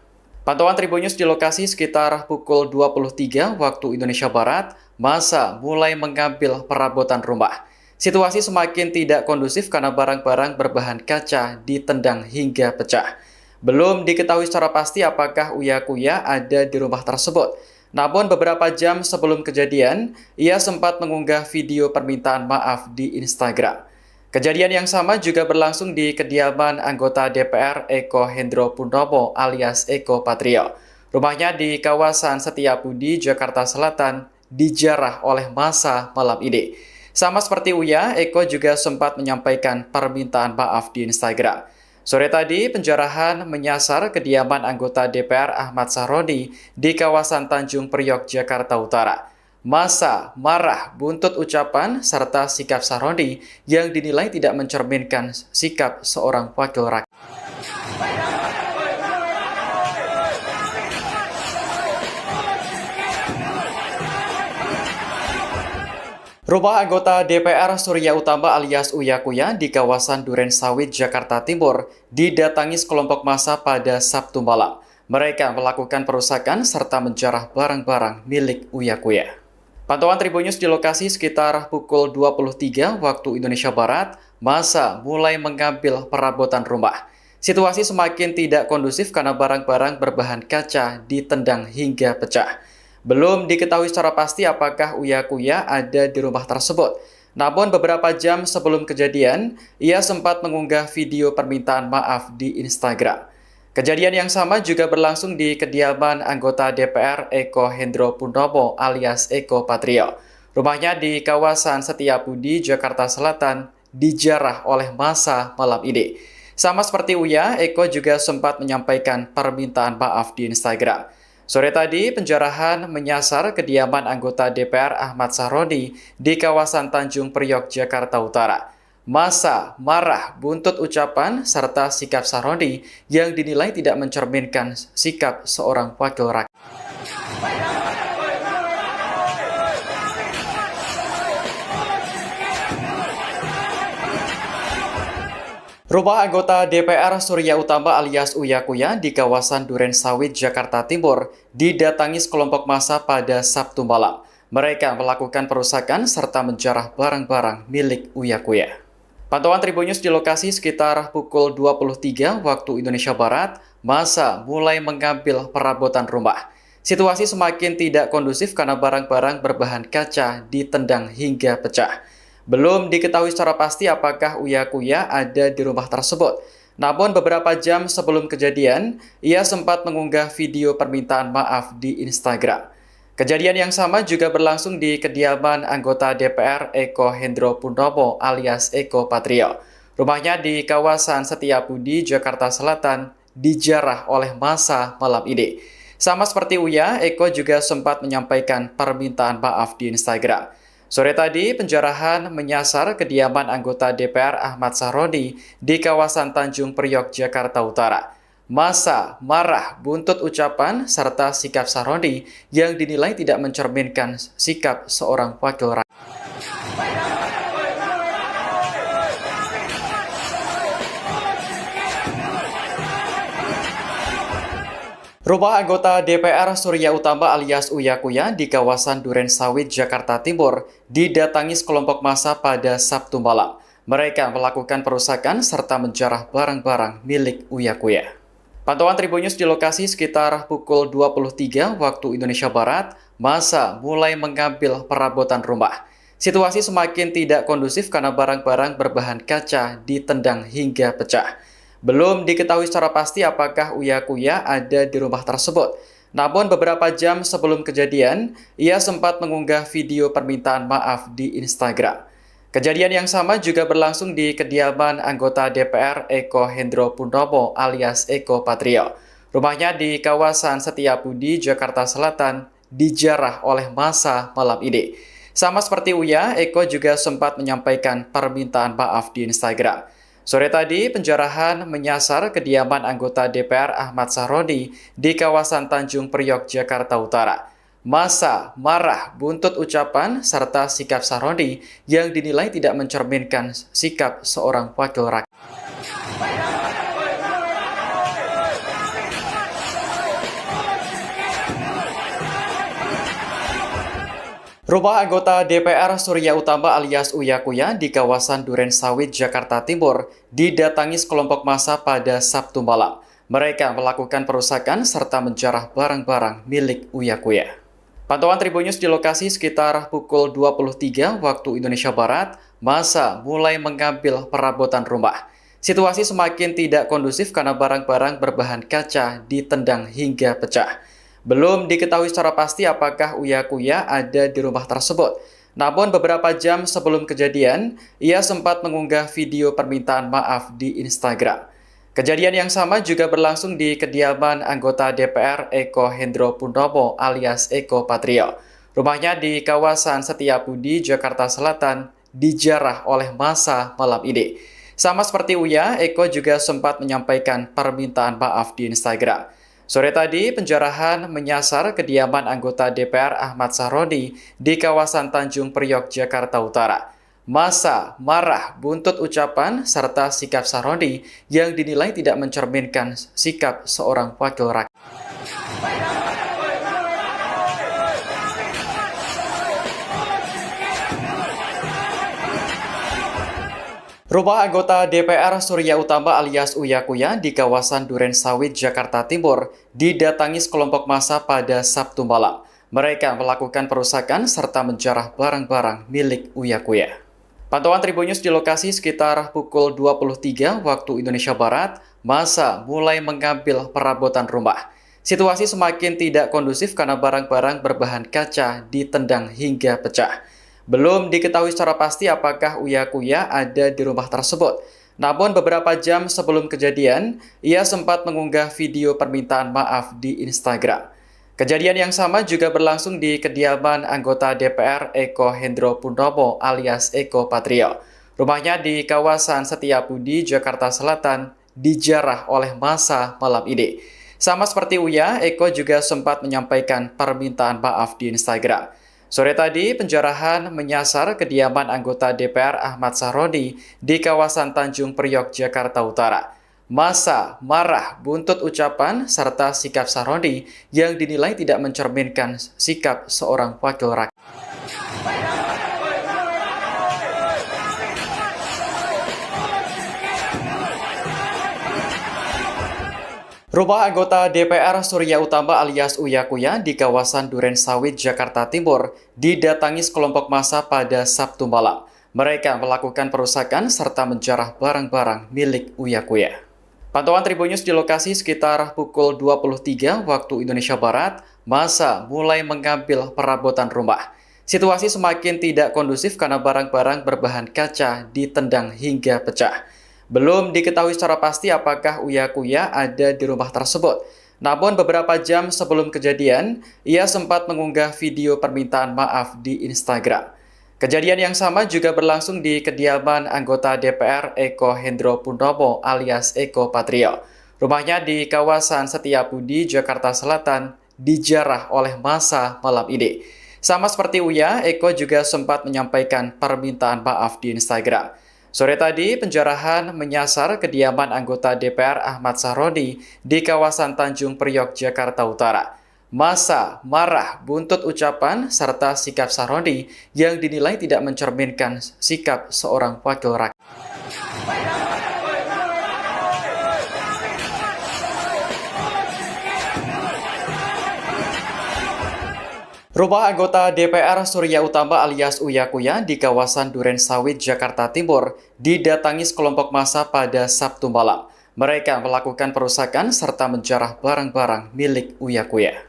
Pantauan Tribun News di lokasi sekitar pukul 23 waktu Indonesia Barat, massa mulai mengambil perabotan rumah. Situasi semakin tidak kondusif karena barang-barang berbahan kaca ditendang hingga pecah. Belum diketahui secara pasti apakah Uya Kuya ada di rumah tersebut. Namun beberapa jam sebelum kejadian, ia sempat mengunggah video permintaan maaf di Instagram. Kejadian yang sama juga berlangsung di kediaman anggota DPR Eko Hendro Purnomo alias Eko Patrio. Rumahnya di kawasan Setiabudi, Jakarta Selatan, dijarah oleh massa malam ini. Sama seperti Uya, Eko juga sempat menyampaikan permintaan maaf di Instagram. Sore tadi, penjarahan menyasar kediaman anggota DPR Ahmad Sahroni di kawasan Tanjung Priok, Jakarta Utara. Massa marah buntut ucapan serta sikap Sahroni yang dinilai tidak mencerminkan sikap seorang wakil rakyat. Rumah anggota DPR Surya Utama alias Uya Kuya di kawasan Duren Sawit, Jakarta Timur didatangi sekelompok massa pada Sabtu malam. Mereka melakukan perusakan serta menjarah barang-barang milik Uya Kuya. Pantauan Tribun News di lokasi sekitar pukul 23 waktu Indonesia Barat, massa mulai mengambil perabotan rumah. Situasi semakin tidak kondusif karena barang-barang berbahan kaca ditendang hingga pecah. Belum diketahui secara pasti apakah Uya Kuya ada di rumah tersebut. Namun beberapa jam sebelum kejadian, ia sempat mengunggah video permintaan maaf di Instagram. Kejadian yang sama juga berlangsung di kediaman anggota DPR Eko Hendro Purnomo alias Eko Patrio. Rumahnya di kawasan Setiabudi, Jakarta Selatan, dijarah oleh massa malam ini. Sama seperti Uya, Eko juga sempat menyampaikan permintaan maaf di Instagram. Sore tadi, penjarahan menyasar kediaman anggota DPR Ahmad Sahroni di kawasan Tanjung Priok, Jakarta Utara. Massa marah buntut ucapan serta sikap Sahroni yang dinilai tidak mencerminkan sikap seorang wakil rakyat. Rumah anggota DPR Surya Utama alias Uya Kuya di kawasan Duren Sawit, Jakarta Timur didatangi sekelompok massa pada Sabtu malam. Mereka melakukan perusakan serta menjarah barang-barang milik Uya Kuya. Pantauan Tribun News di lokasi sekitar pukul 23 waktu Indonesia Barat, massa mulai mengambil perabotan rumah. Situasi semakin tidak kondusif karena barang-barang berbahan kaca ditendang hingga pecah. Belum diketahui secara pasti apakah Uya Kuya ada di rumah tersebut. Namun beberapa jam sebelum kejadian, ia sempat mengunggah video permintaan maaf di Instagram. Kejadian yang sama juga berlangsung di kediaman anggota DPR Eko Hendro Purnomo alias Eko Patrio. Rumahnya di kawasan Setiabudi, Jakarta Selatan, dijarah oleh massa malam ini. Sama seperti Uya, Eko juga sempat menyampaikan permintaan maaf di Instagram. Sore tadi, penjarahan menyasar kediaman anggota DPR Ahmad Sahroni di kawasan Tanjung Priok, Jakarta Utara. Massa marah buntut ucapan serta sikap Sahroni yang dinilai tidak mencerminkan sikap seorang wakil rakyat. Rumah anggota DPR Surya Utama alias Uya Kuya di kawasan Duren Sawit, Jakarta Timur didatangi sekelompok massa pada Sabtu malam. Mereka melakukan perusakan serta menjarah barang-barang milik Uya Kuya. Pantauan Tribun News di lokasi sekitar pukul 23 waktu Indonesia Barat, massa mulai mengambil perabotan rumah. Situasi semakin tidak kondusif karena barang-barang berbahan kaca ditendang hingga pecah. Belum diketahui secara pasti apakah Uya Kuya ada di rumah tersebut. Namun beberapa jam sebelum kejadian, ia sempat mengunggah video permintaan maaf di Instagram. Kejadian yang sama juga berlangsung di kediaman anggota DPR Eko Hendro Purnomo alias Eko Patrio. Rumahnya di kawasan Setiabudi, Jakarta Selatan, dijarah oleh massa malam ini. Sama seperti Uya, Eko juga sempat menyampaikan permintaan maaf di Instagram. Sore tadi, penjarahan menyasar kediaman anggota DPR Ahmad Sahroni di kawasan Tanjung Priok, Jakarta Utara. Massa marah buntut ucapan serta sikap Sahroni yang dinilai tidak mencerminkan sikap seorang wakil rakyat. Rumah anggota DPR Surya Utama alias Uya Kuya di kawasan Duren Sawit, Jakarta Timur didatangi sekelompok massa pada Sabtu malam. Mereka melakukan perusakan serta menjarah barang-barang milik Uya Kuya. Pantauan Tribun News di lokasi sekitar pukul 23 waktu Indonesia Barat, massa mulai mengambil perabotan rumah. Situasi semakin tidak kondusif karena barang-barang berbahan kaca ditendang hingga pecah. Belum diketahui secara pasti apakah Uya Kuya ada di rumah tersebut. Namun beberapa jam sebelum kejadian, ia sempat mengunggah video permintaan maaf di Instagram. Kejadian yang sama juga berlangsung di kediaman anggota DPR Eko Hendro Purnomo alias Eko Patrio. Rumahnya di kawasan Setiabudi, Jakarta Selatan, dijarah oleh massa malam ini. Sama seperti Uya, Eko juga sempat menyampaikan permintaan maaf di Instagram. Sore tadi, penjarahan menyasar kediaman anggota DPR Ahmad Sahroni di kawasan Tanjung Priok, Jakarta Utara. Massa marah buntut ucapan serta sikap Sahroni yang dinilai tidak mencerminkan sikap seorang wakil rakyat. Rumah anggota DPR Surya Utama alias Uya Kuya di kawasan Duren Sawit, Jakarta Timur didatangi sekelompok massa pada Sabtu malam. Mereka melakukan perusakan serta menjarah barang-barang milik Uya Kuya. Pantauan Tribun News di lokasi sekitar pukul 23 waktu Indonesia Barat, massa mulai mengambil perabotan rumah. Situasi semakin tidak kondusif karena barang-barang berbahan kaca ditendang hingga pecah. Belum diketahui secara pasti apakah Uya Kuya ada di rumah tersebut. Namun beberapa jam sebelum kejadian, ia sempat mengunggah video permintaan maaf di Instagram. Kejadian yang sama juga berlangsung di kediaman anggota DPR Eko Hendro Purnomo alias Eko Patrio. Rumahnya di kawasan Setiabudi, Jakarta Selatan, dijarah oleh massa malam ini. Sama seperti Uya, Eko juga sempat menyampaikan permintaan maaf di Instagram. Sore tadi, penjarahan menyasar kediaman anggota DPR Ahmad Sahroni di kawasan Tanjung Priok, Jakarta Utara. Massa marah buntut ucapan serta sikap Sahroni yang dinilai tidak mencerminkan sikap seorang wakil rakyat. Rumah anggota DPR Surya Utama alias Uya Kuya di kawasan Duren Sawit, Jakarta Timur didatangi sekelompok massa pada Sabtu malam. Mereka melakukan perusakan serta menjarah barang-barang milik Uya Kuya. Pantauan Tribun News di lokasi sekitar pukul 23 waktu Indonesia Barat, massa mulai mengambil perabotan rumah. Situasi semakin tidak kondusif karena barang-barang berbahan kaca ditendang hingga pecah. Belum diketahui secara pasti apakah Uya Kuya ada di rumah tersebut. Namun beberapa jam sebelum kejadian, ia sempat mengunggah video permintaan maaf di Instagram. Kejadian yang sama juga berlangsung di kediaman anggota DPR Eko Hendro Purnomo alias Eko Patrio. Rumahnya di kawasan Setiabudi, Jakarta Selatan, dijarah oleh massa malam ini. Sama seperti Uya, Eko juga sempat menyampaikan permintaan maaf di Instagram. Sore tadi, penjarahan menyasar kediaman anggota DPR Ahmad Sahroni di kawasan Tanjung Priok, Jakarta Utara. Massa marah buntut ucapan serta sikap Sahroni yang dinilai tidak mencerminkan sikap seorang wakil rakyat. Rumah anggota DPR Surya Utama alias Uya Kuya di kawasan Duren Sawit, Jakarta Timur didatangi sekelompok massa pada Sabtu malam. Mereka melakukan perusakan serta menjarah barang-barang milik Uya Kuya.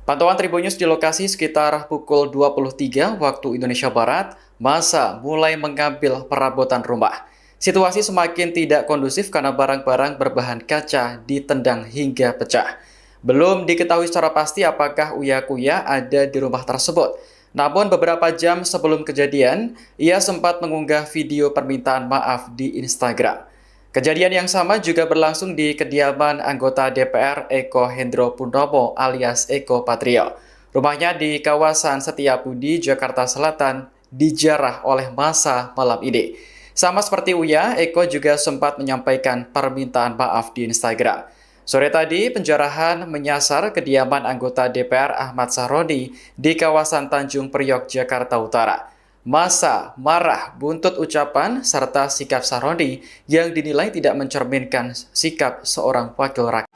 Pantauan Tribun News di lokasi sekitar pukul 23 waktu Indonesia Barat, massa mulai mengambil perabotan rumah. Situasi semakin tidak kondusif karena barang-barang berbahan kaca ditendang hingga pecah. Belum diketahui secara pasti apakah Uya Kuya ada di rumah tersebut. Namun beberapa jam sebelum kejadian, ia sempat mengunggah video permintaan maaf di Instagram. Kejadian yang sama juga berlangsung di kediaman anggota DPR Eko Hendro Purnomo alias Eko Patrio. Rumahnya di kawasan Setiabudi, Jakarta Selatan, dijarah oleh massa malam ini. Sama seperti Uya, Eko juga sempat menyampaikan permintaan maaf di Instagram. Sore tadi, penjarahan menyasar kediaman anggota DPR Ahmad Sahroni di kawasan Tanjung Priok, Jakarta Utara. Massa marah buntut ucapan serta sikap Sahroni yang dinilai tidak mencerminkan sikap seorang wakil rakyat.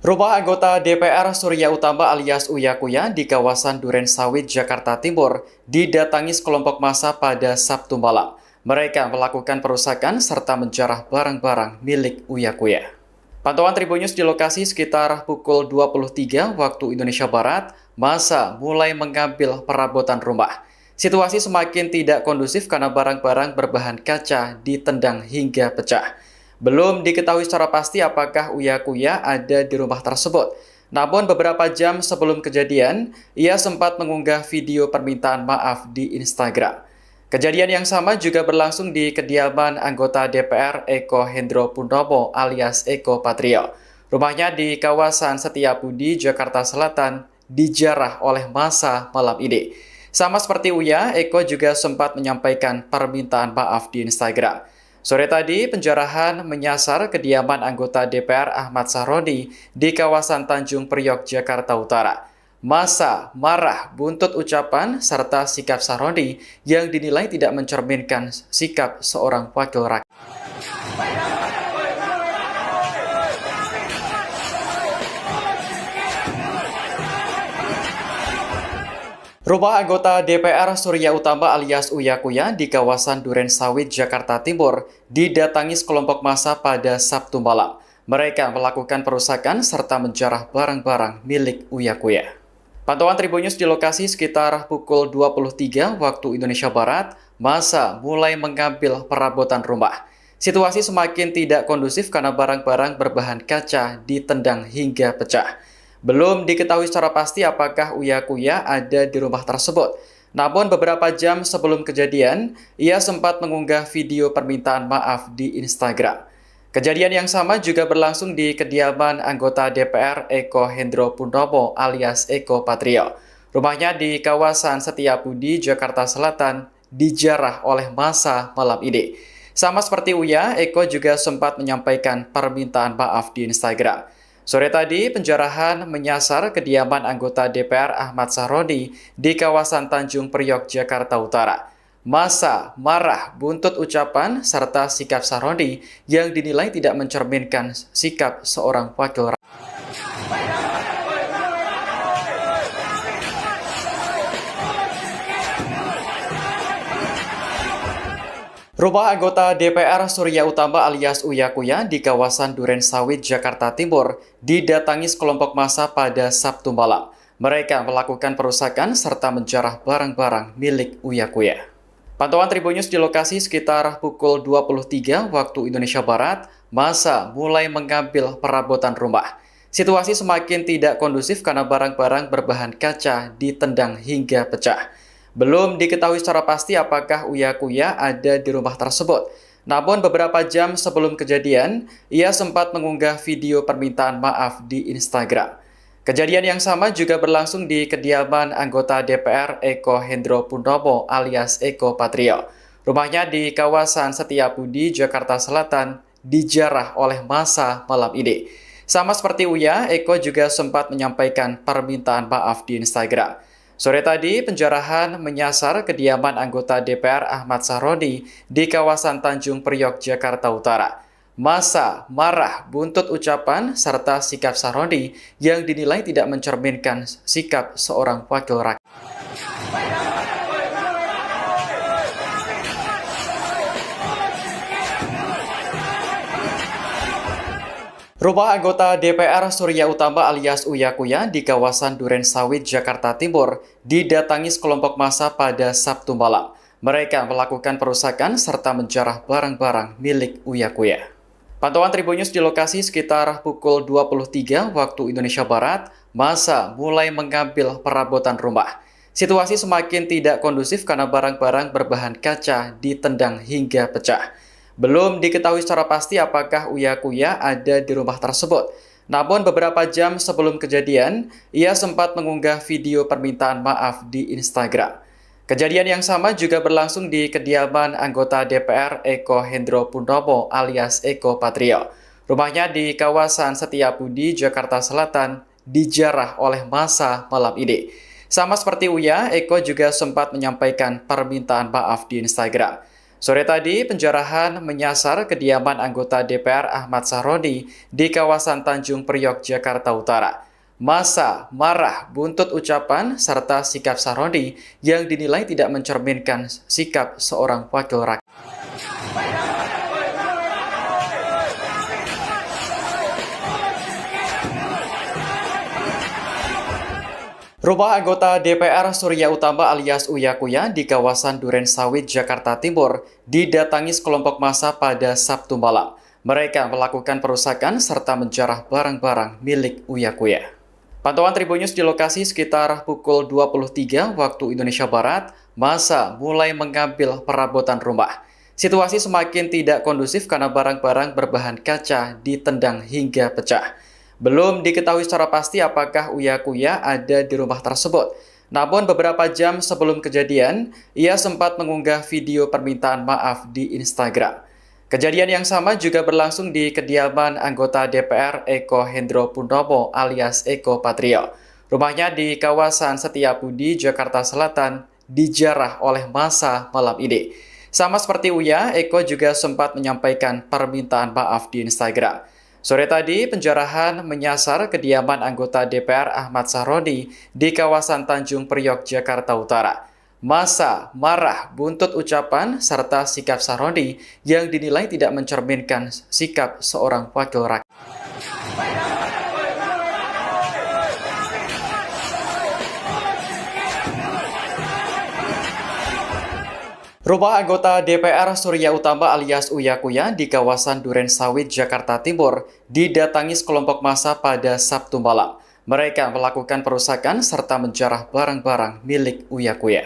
Rumah anggota DPR Surya Utama alias Uya Kuya di kawasan Duren Sawit, Jakarta Timur didatangi sekelompok massa pada Sabtu malam. Mereka melakukan perusakan serta menjarah barang-barang milik Uya Kuya. Pantauan Tribun News di lokasi sekitar pukul 23 waktu Indonesia Barat, massa mulai mengambil perabotan rumah. Situasi semakin tidak kondusif karena barang-barang berbahan kaca ditendang hingga pecah. Belum diketahui secara pasti apakah Uya Kuya ada di rumah tersebut. Namun beberapa jam sebelum kejadian, ia sempat mengunggah video permintaan maaf di Instagram. Kejadian yang sama juga berlangsung di kediaman anggota DPR Eko Hendro Purnomo alias Eko Patrio. Rumahnya di kawasan Setiabudi, Jakarta Selatan, dijarah oleh massa malam ini. Sama seperti Uya, Eko juga sempat menyampaikan permintaan maaf di Instagram. Sore tadi, penjarahan menyasar kediaman anggota DPR Ahmad Sahroni di kawasan Tanjung Priok, Jakarta Utara. Massa marah buntut ucapan serta sikap Sahroni yang dinilai tidak mencerminkan sikap seorang wakil rakyat. Rumah anggota DPR Surya Utama alias Uya Kuya di kawasan Duren Sawit, Jakarta Timur didatangi sekelompok massa pada Sabtu malam. Mereka melakukan perusakan serta menjarah barang-barang milik Uya Kuya. Pantauan Tribun News di lokasi sekitar pukul 23 waktu Indonesia Barat, massa mulai mengambil perabotan rumah. Situasi semakin tidak kondusif karena barang-barang berbahan kaca ditendang hingga pecah. Belum diketahui secara pasti apakah Uya Kuya ada di rumah tersebut. Namun beberapa jam sebelum kejadian, ia sempat mengunggah video permintaan maaf di Instagram. Kejadian yang sama juga berlangsung di kediaman anggota DPR Eko Hendro Purnomo alias Eko Patrio. Rumahnya di kawasan Setiabudi, Jakarta Selatan, dijarah oleh massa malam ini. Sama seperti Uya, Eko juga sempat menyampaikan permintaan maaf di Instagram. Sore tadi, penjarahan menyasar kediaman anggota DPR Ahmad Sahroni di kawasan Tanjung Priok, Jakarta Utara. Massa marah buntut ucapan serta sikap Sahroni yang dinilai tidak mencerminkan sikap seorang wakil rakyat. Rumah anggota DPR Surya Utama alias Uya Kuya di kawasan Duren Sawit, Jakarta Timur didatangi sekelompok massa pada Sabtu malam. Mereka melakukan perusakan serta menjarah barang-barang milik Uya Kuya. Pantauan Tribun News di lokasi sekitar pukul 23 waktu Indonesia Barat, massa mulai mengambil perabotan rumah. Situasi semakin tidak kondusif karena barang-barang berbahan kaca ditendang hingga pecah. Belum diketahui secara pasti apakah Uya Kuya ada di rumah tersebut. Namun beberapa jam sebelum kejadian, ia sempat mengunggah video permintaan maaf di Instagram. Kejadian yang sama juga berlangsung di kediaman anggota DPR Eko Hendro Purnomo alias Eko Patrio. Rumahnya di kawasan Setiabudi, Jakarta Selatan, dijarah oleh massa malam ini. Sama seperti Uya, Eko juga sempat menyampaikan permintaan maaf di Instagram. Sore tadi, penjarahan menyasar kediaman anggota DPR Ahmad Sahroni di kawasan Tanjung Priok, Jakarta Utara. Massa marah buntut ucapan serta sikap Sahroni yang dinilai tidak mencerminkan sikap seorang wakil rakyat. Rumah anggota DPR Surya Utama alias Uya Kuya di kawasan Duren Sawit, Jakarta Timur didatangi sekelompok massa pada Sabtu malam. Mereka melakukan perusakan serta menjarah barang-barang milik Uya Kuya. Pantauan Tribun News di lokasi sekitar pukul 23 waktu Indonesia Barat, massa mulai mengambil perabotan rumah. Situasi semakin tidak kondusif karena barang-barang berbahan kaca ditendang hingga pecah. Belum diketahui secara pasti apakah Uya Kuya ada di rumah tersebut. Namun beberapa jam sebelum kejadian, ia sempat mengunggah video permintaan maaf di Instagram. Kejadian yang sama juga berlangsung di kediaman anggota DPR Eko Hendro Purnomo alias Eko Patrio. Rumahnya di kawasan Setiabudi, Jakarta Selatan, dijarah oleh massa malam ini. Sama seperti Uya, Eko juga sempat menyampaikan permintaan maaf di Instagram. Sore tadi, penjarahan menyasar kediaman anggota DPR Ahmad Sahroni di kawasan Tanjung Priok, Jakarta Utara. Massa marah buntut ucapan serta sikap Sahroni yang dinilai tidak mencerminkan sikap seorang wakil rakyat. Rumah anggota DPR Surya Utama alias Uya Kuya di kawasan Duren Sawit, Jakarta Timur didatangi sekelompok massa pada Sabtu malam. Mereka melakukan perusakan serta menjarah barang-barang milik Uya Kuya. Pantauan Tribun News di lokasi sekitar pukul 23 waktu Indonesia Barat, massa mulai mengambil perabotan rumah. Situasi semakin tidak kondusif karena barang-barang berbahan kaca ditendang hingga pecah. Belum diketahui secara pasti apakah Uya Kuya ada di rumah tersebut. Namun beberapa jam sebelum kejadian, ia sempat mengunggah video permintaan maaf di Instagram. Kejadian yang sama juga berlangsung di kediaman anggota DPR Eko Hendro Purnomo alias Eko Patrio. Rumahnya di kawasan Setiabudi, Jakarta Selatan, dijarah oleh massa malam ini. Sama seperti Uya, Eko juga sempat menyampaikan permintaan maaf di Instagram. Sore tadi, penjarahan menyasar kediaman anggota DPR Ahmad Sahroni di kawasan Tanjung Priok, Jakarta Utara. Massa marah buntut ucapan serta sikap Sahroni yang dinilai tidak mencerminkan sikap seorang wakil rakyat. Rumah anggota DPR Surya Utama alias Uya Kuya di kawasan Duren Sawit, Jakarta Timur didatangi sekelompok massa pada Sabtu malam. Mereka melakukan perusakan serta menjarah barang-barang milik Uya Kuya.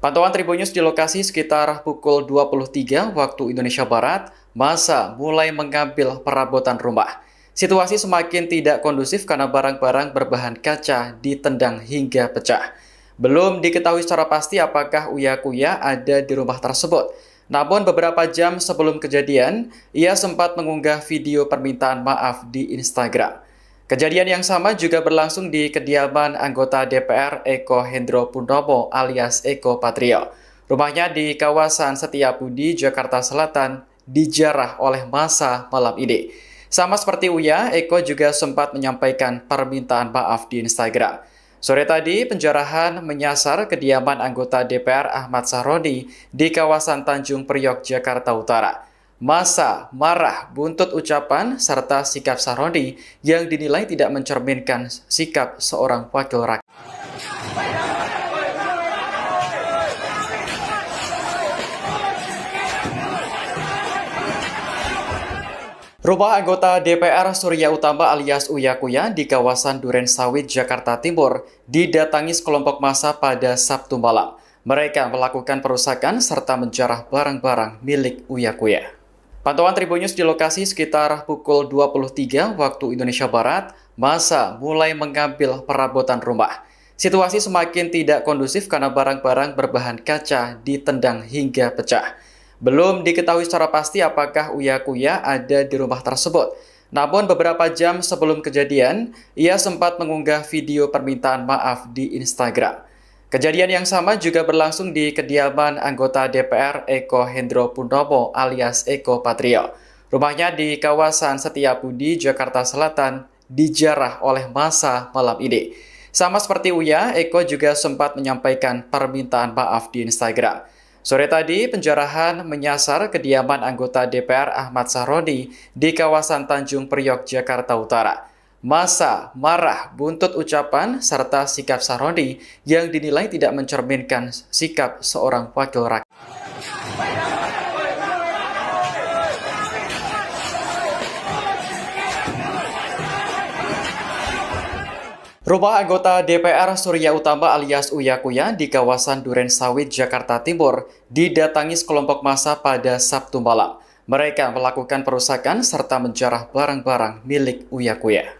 Pantauan Tribun News di lokasi sekitar pukul 23 waktu Indonesia Barat, massa mulai mengambil perabotan rumah. Situasi semakin tidak kondusif karena barang-barang berbahan kaca ditendang hingga pecah. Belum diketahui secara pasti apakah Uya Kuya ada di rumah tersebut. Namun beberapa jam sebelum kejadian, ia sempat mengunggah video permintaan maaf di Instagram. Kejadian yang sama juga berlangsung di kediaman anggota DPR Eko Hendro Purnomo alias Eko Patrio. Rumahnya di kawasan Setiabudi, Jakarta Selatan, dijarah oleh massa malam ini. Sama seperti Uya, Eko juga sempat menyampaikan permintaan maaf di Instagram. Sore tadi, penjarahan menyasar kediaman anggota DPR Ahmad Sahroni di kawasan Tanjung Priok, Jakarta Utara. Massa marah buntut ucapan serta sikap Sahroni yang dinilai tidak mencerminkan sikap seorang wakil rakyat. Rumah anggota DPR Surya Utama alias Uya Kuya di kawasan Duren Sawit, Jakarta Timur didatangi sekelompok massa pada Sabtu malam. Mereka melakukan perusakan serta menjarah barang-barang milik Uya Kuya. Pantauan Tribun News di lokasi sekitar pukul 23 waktu Indonesia Barat, massa mulai mengambil perabotan rumah. Situasi semakin tidak kondusif karena barang-barang berbahan kaca ditendang hingga pecah. Belum diketahui secara pasti apakah Uya Kuya ada di rumah tersebut. Namun beberapa jam sebelum kejadian, ia sempat mengunggah video permintaan maaf di Instagram. Kejadian yang sama juga berlangsung di kediaman anggota DPR Eko Hendro Purnomo alias Eko Patrio. Rumahnya di kawasan Setiabudi, Jakarta Selatan, dijarah oleh massa malam ini. Sama seperti Uya, Eko juga sempat menyampaikan permintaan maaf di Instagram. Sore tadi, penjarahan menyasar kediaman anggota DPR Ahmad Sahroni di kawasan Tanjung Priok, Jakarta Utara. Massa marah buntut ucapan serta sikap Sahroni yang dinilai tidak mencerminkan sikap seorang wakil rakyat. Rumah anggota DPR Surya Utama alias Uya Kuya di kawasan Duren Sawit, Jakarta Timur didatangi sekelompok massa pada Sabtu malam. Mereka melakukan perusakan serta menjarah barang-barang milik Uya Kuya.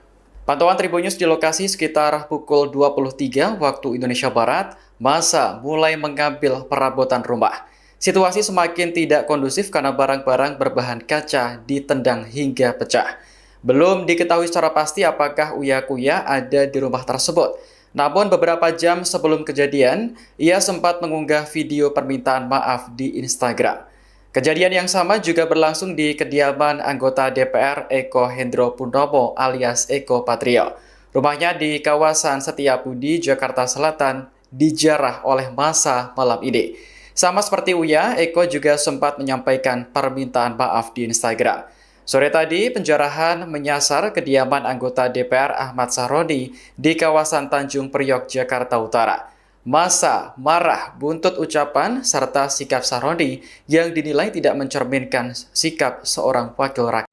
Pantauan Tribun News di lokasi sekitar pukul 23 waktu Indonesia Barat, massa mulai mengambil perabotan rumah. Situasi semakin tidak kondusif karena barang-barang berbahan kaca ditendang hingga pecah. Belum diketahui secara pasti apakah Uya Kuya ada di rumah tersebut. Namun beberapa jam sebelum kejadian, ia sempat mengunggah video permintaan maaf di Instagram. Kejadian yang sama juga berlangsung di kediaman anggota DPR Eko Hendro Purnomo alias Eko Patrio. Rumahnya di kawasan Setiabudi, Jakarta Selatan, dijarah oleh massa malam ini. Sama seperti Uya, Eko juga sempat menyampaikan permintaan maaf di Instagram. Sore tadi, penjarahan menyasar kediaman anggota DPR Ahmad Sahroni di kawasan Tanjung Priok, Jakarta Utara. Massa marah buntut ucapan serta sikap Sahroni yang dinilai tidak mencerminkan sikap seorang wakil rakyat.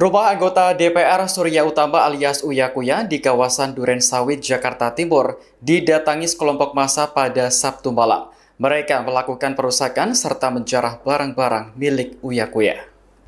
Rumah anggota DPR Surya Utama alias Uya Kuya di kawasan Duren Sawit, Jakarta Timur didatangi sekelompok massa pada Sabtu malam. Mereka melakukan perusakan serta menjarah barang-barang milik Uya Kuya.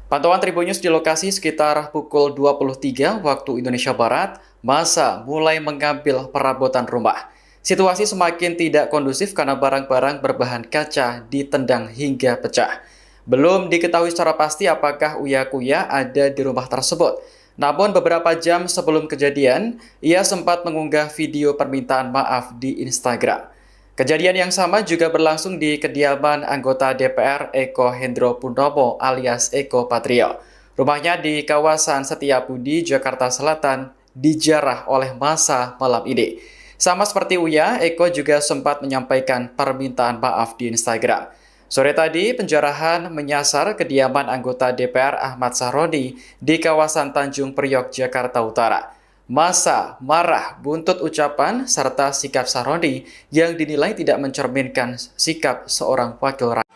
Pantauan Tribun News di lokasi sekitar pukul 23 waktu Indonesia Barat, massa mulai mengambil perabotan rumah. Situasi semakin tidak kondusif karena barang-barang berbahan kaca ditendang hingga pecah. Belum diketahui secara pasti apakah Uya Kuya ada di rumah tersebut. Namun beberapa jam sebelum kejadian, ia sempat mengunggah video permintaan maaf di Instagram. Kejadian yang sama juga berlangsung di kediaman anggota DPR Eko Hendro Purnomo alias Eko Patrio. Rumahnya di kawasan Setiabudi, Jakarta Selatan, dijarah oleh massa malam ini. Sama seperti Uya, Eko juga sempat menyampaikan permintaan maaf di Instagram. Sore tadi, penjarahan menyasar kediaman anggota DPR Ahmad Sahroni di kawasan Tanjung Priok, Jakarta Utara. Massa marah buntut ucapan serta sikap Sahroni yang dinilai tidak mencerminkan sikap seorang wakil rakyat.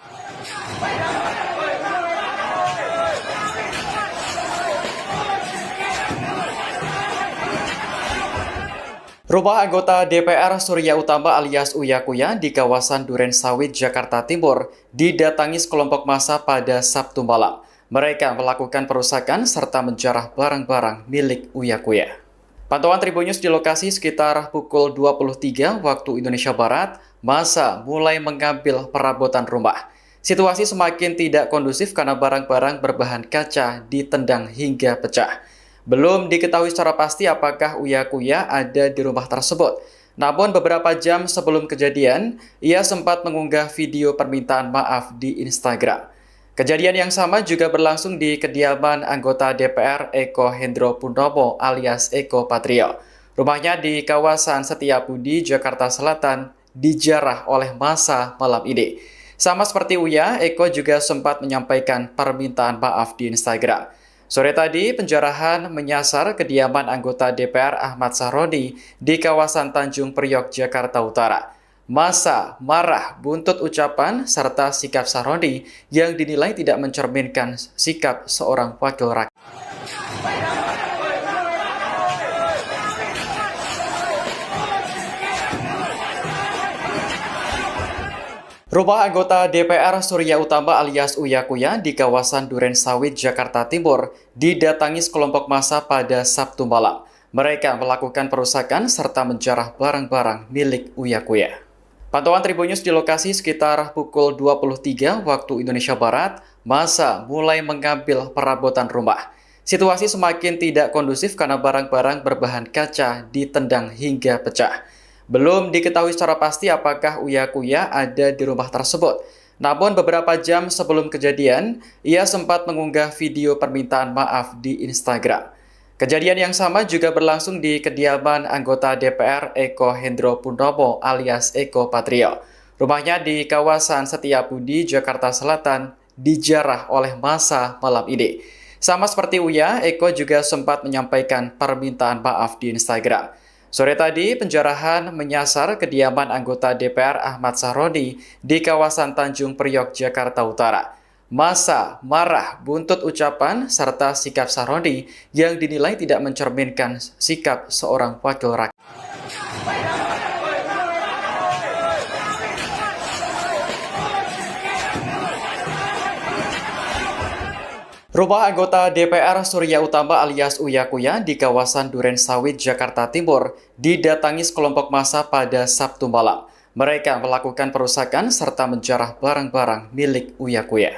Rumah anggota DPR Surya Utama alias Uya Kuya di kawasan Duren Sawit, Jakarta Timur didatangi sekelompok massa pada Sabtu malam. Mereka melakukan perusakan serta menjarah barang-barang milik Uya Kuya. Pantauan Tribun News di lokasi sekitar pukul 23 waktu Indonesia Barat, massa mulai mengambil perabotan rumah. Situasi semakin tidak kondusif karena barang-barang berbahan kaca ditendang hingga pecah. Belum diketahui secara pasti apakah Uya Kuya ada di rumah tersebut. Namun beberapa jam sebelum kejadian, ia sempat mengunggah video permintaan maaf di Instagram. Kejadian yang sama juga berlangsung di kediaman anggota DPR Eko Hendro Purnomo alias Eko Patrio. Rumahnya di kawasan Setiabudi, Jakarta Selatan, dijarah oleh massa malam ini. Sama seperti Uya, Eko juga sempat menyampaikan permintaan maaf di Instagram. Sore tadi, penjarahan menyasar kediaman anggota DPR Ahmad Sahroni di kawasan Tanjung Priok, Jakarta Utara. Massa marah buntut ucapan serta sikap Sahroni yang dinilai tidak mencerminkan sikap seorang wakil rakyat. Rumah anggota DPR Surya Utama alias Uya Kuya di kawasan Duren Sawit, Jakarta Timur didatangi sekelompok massa pada Sabtu malam. Mereka melakukan perusakan serta menjarah barang-barang milik Uya Kuya. Pantauan Tribun News di lokasi sekitar pukul 23 waktu Indonesia Barat, massa mulai mengambil perabotan rumah. Situasi semakin tidak kondusif karena barang-barang berbahan kaca ditendang hingga pecah. Belum diketahui secara pasti apakah Uya Kuya ada di rumah tersebut. Namun beberapa jam sebelum kejadian, ia sempat mengunggah video permintaan maaf di Instagram. Kejadian yang sama juga berlangsung di kediaman anggota DPR Eko Hendro Purnomo alias Eko Patrio. Rumahnya di kawasan Setiabudi, Jakarta Selatan, dijarah oleh massa malam ini. Sama seperti Uya, Eko juga sempat menyampaikan permintaan maaf di Instagram. Sore tadi, penjarahan menyasar kediaman anggota DPR Ahmad Sahroni di kawasan Tanjung Priok, Jakarta Utara. Massa marah buntut ucapan serta sikap Sahroni yang dinilai tidak mencerminkan sikap seorang wakil rakyat. Rumah anggota DPR Surya Utama alias Uya Kuya di kawasan Duren Sawit, Jakarta Timur didatangi sekelompok massa pada Sabtu malam. Mereka melakukan perusakan serta menjarah barang-barang milik Uya Kuya.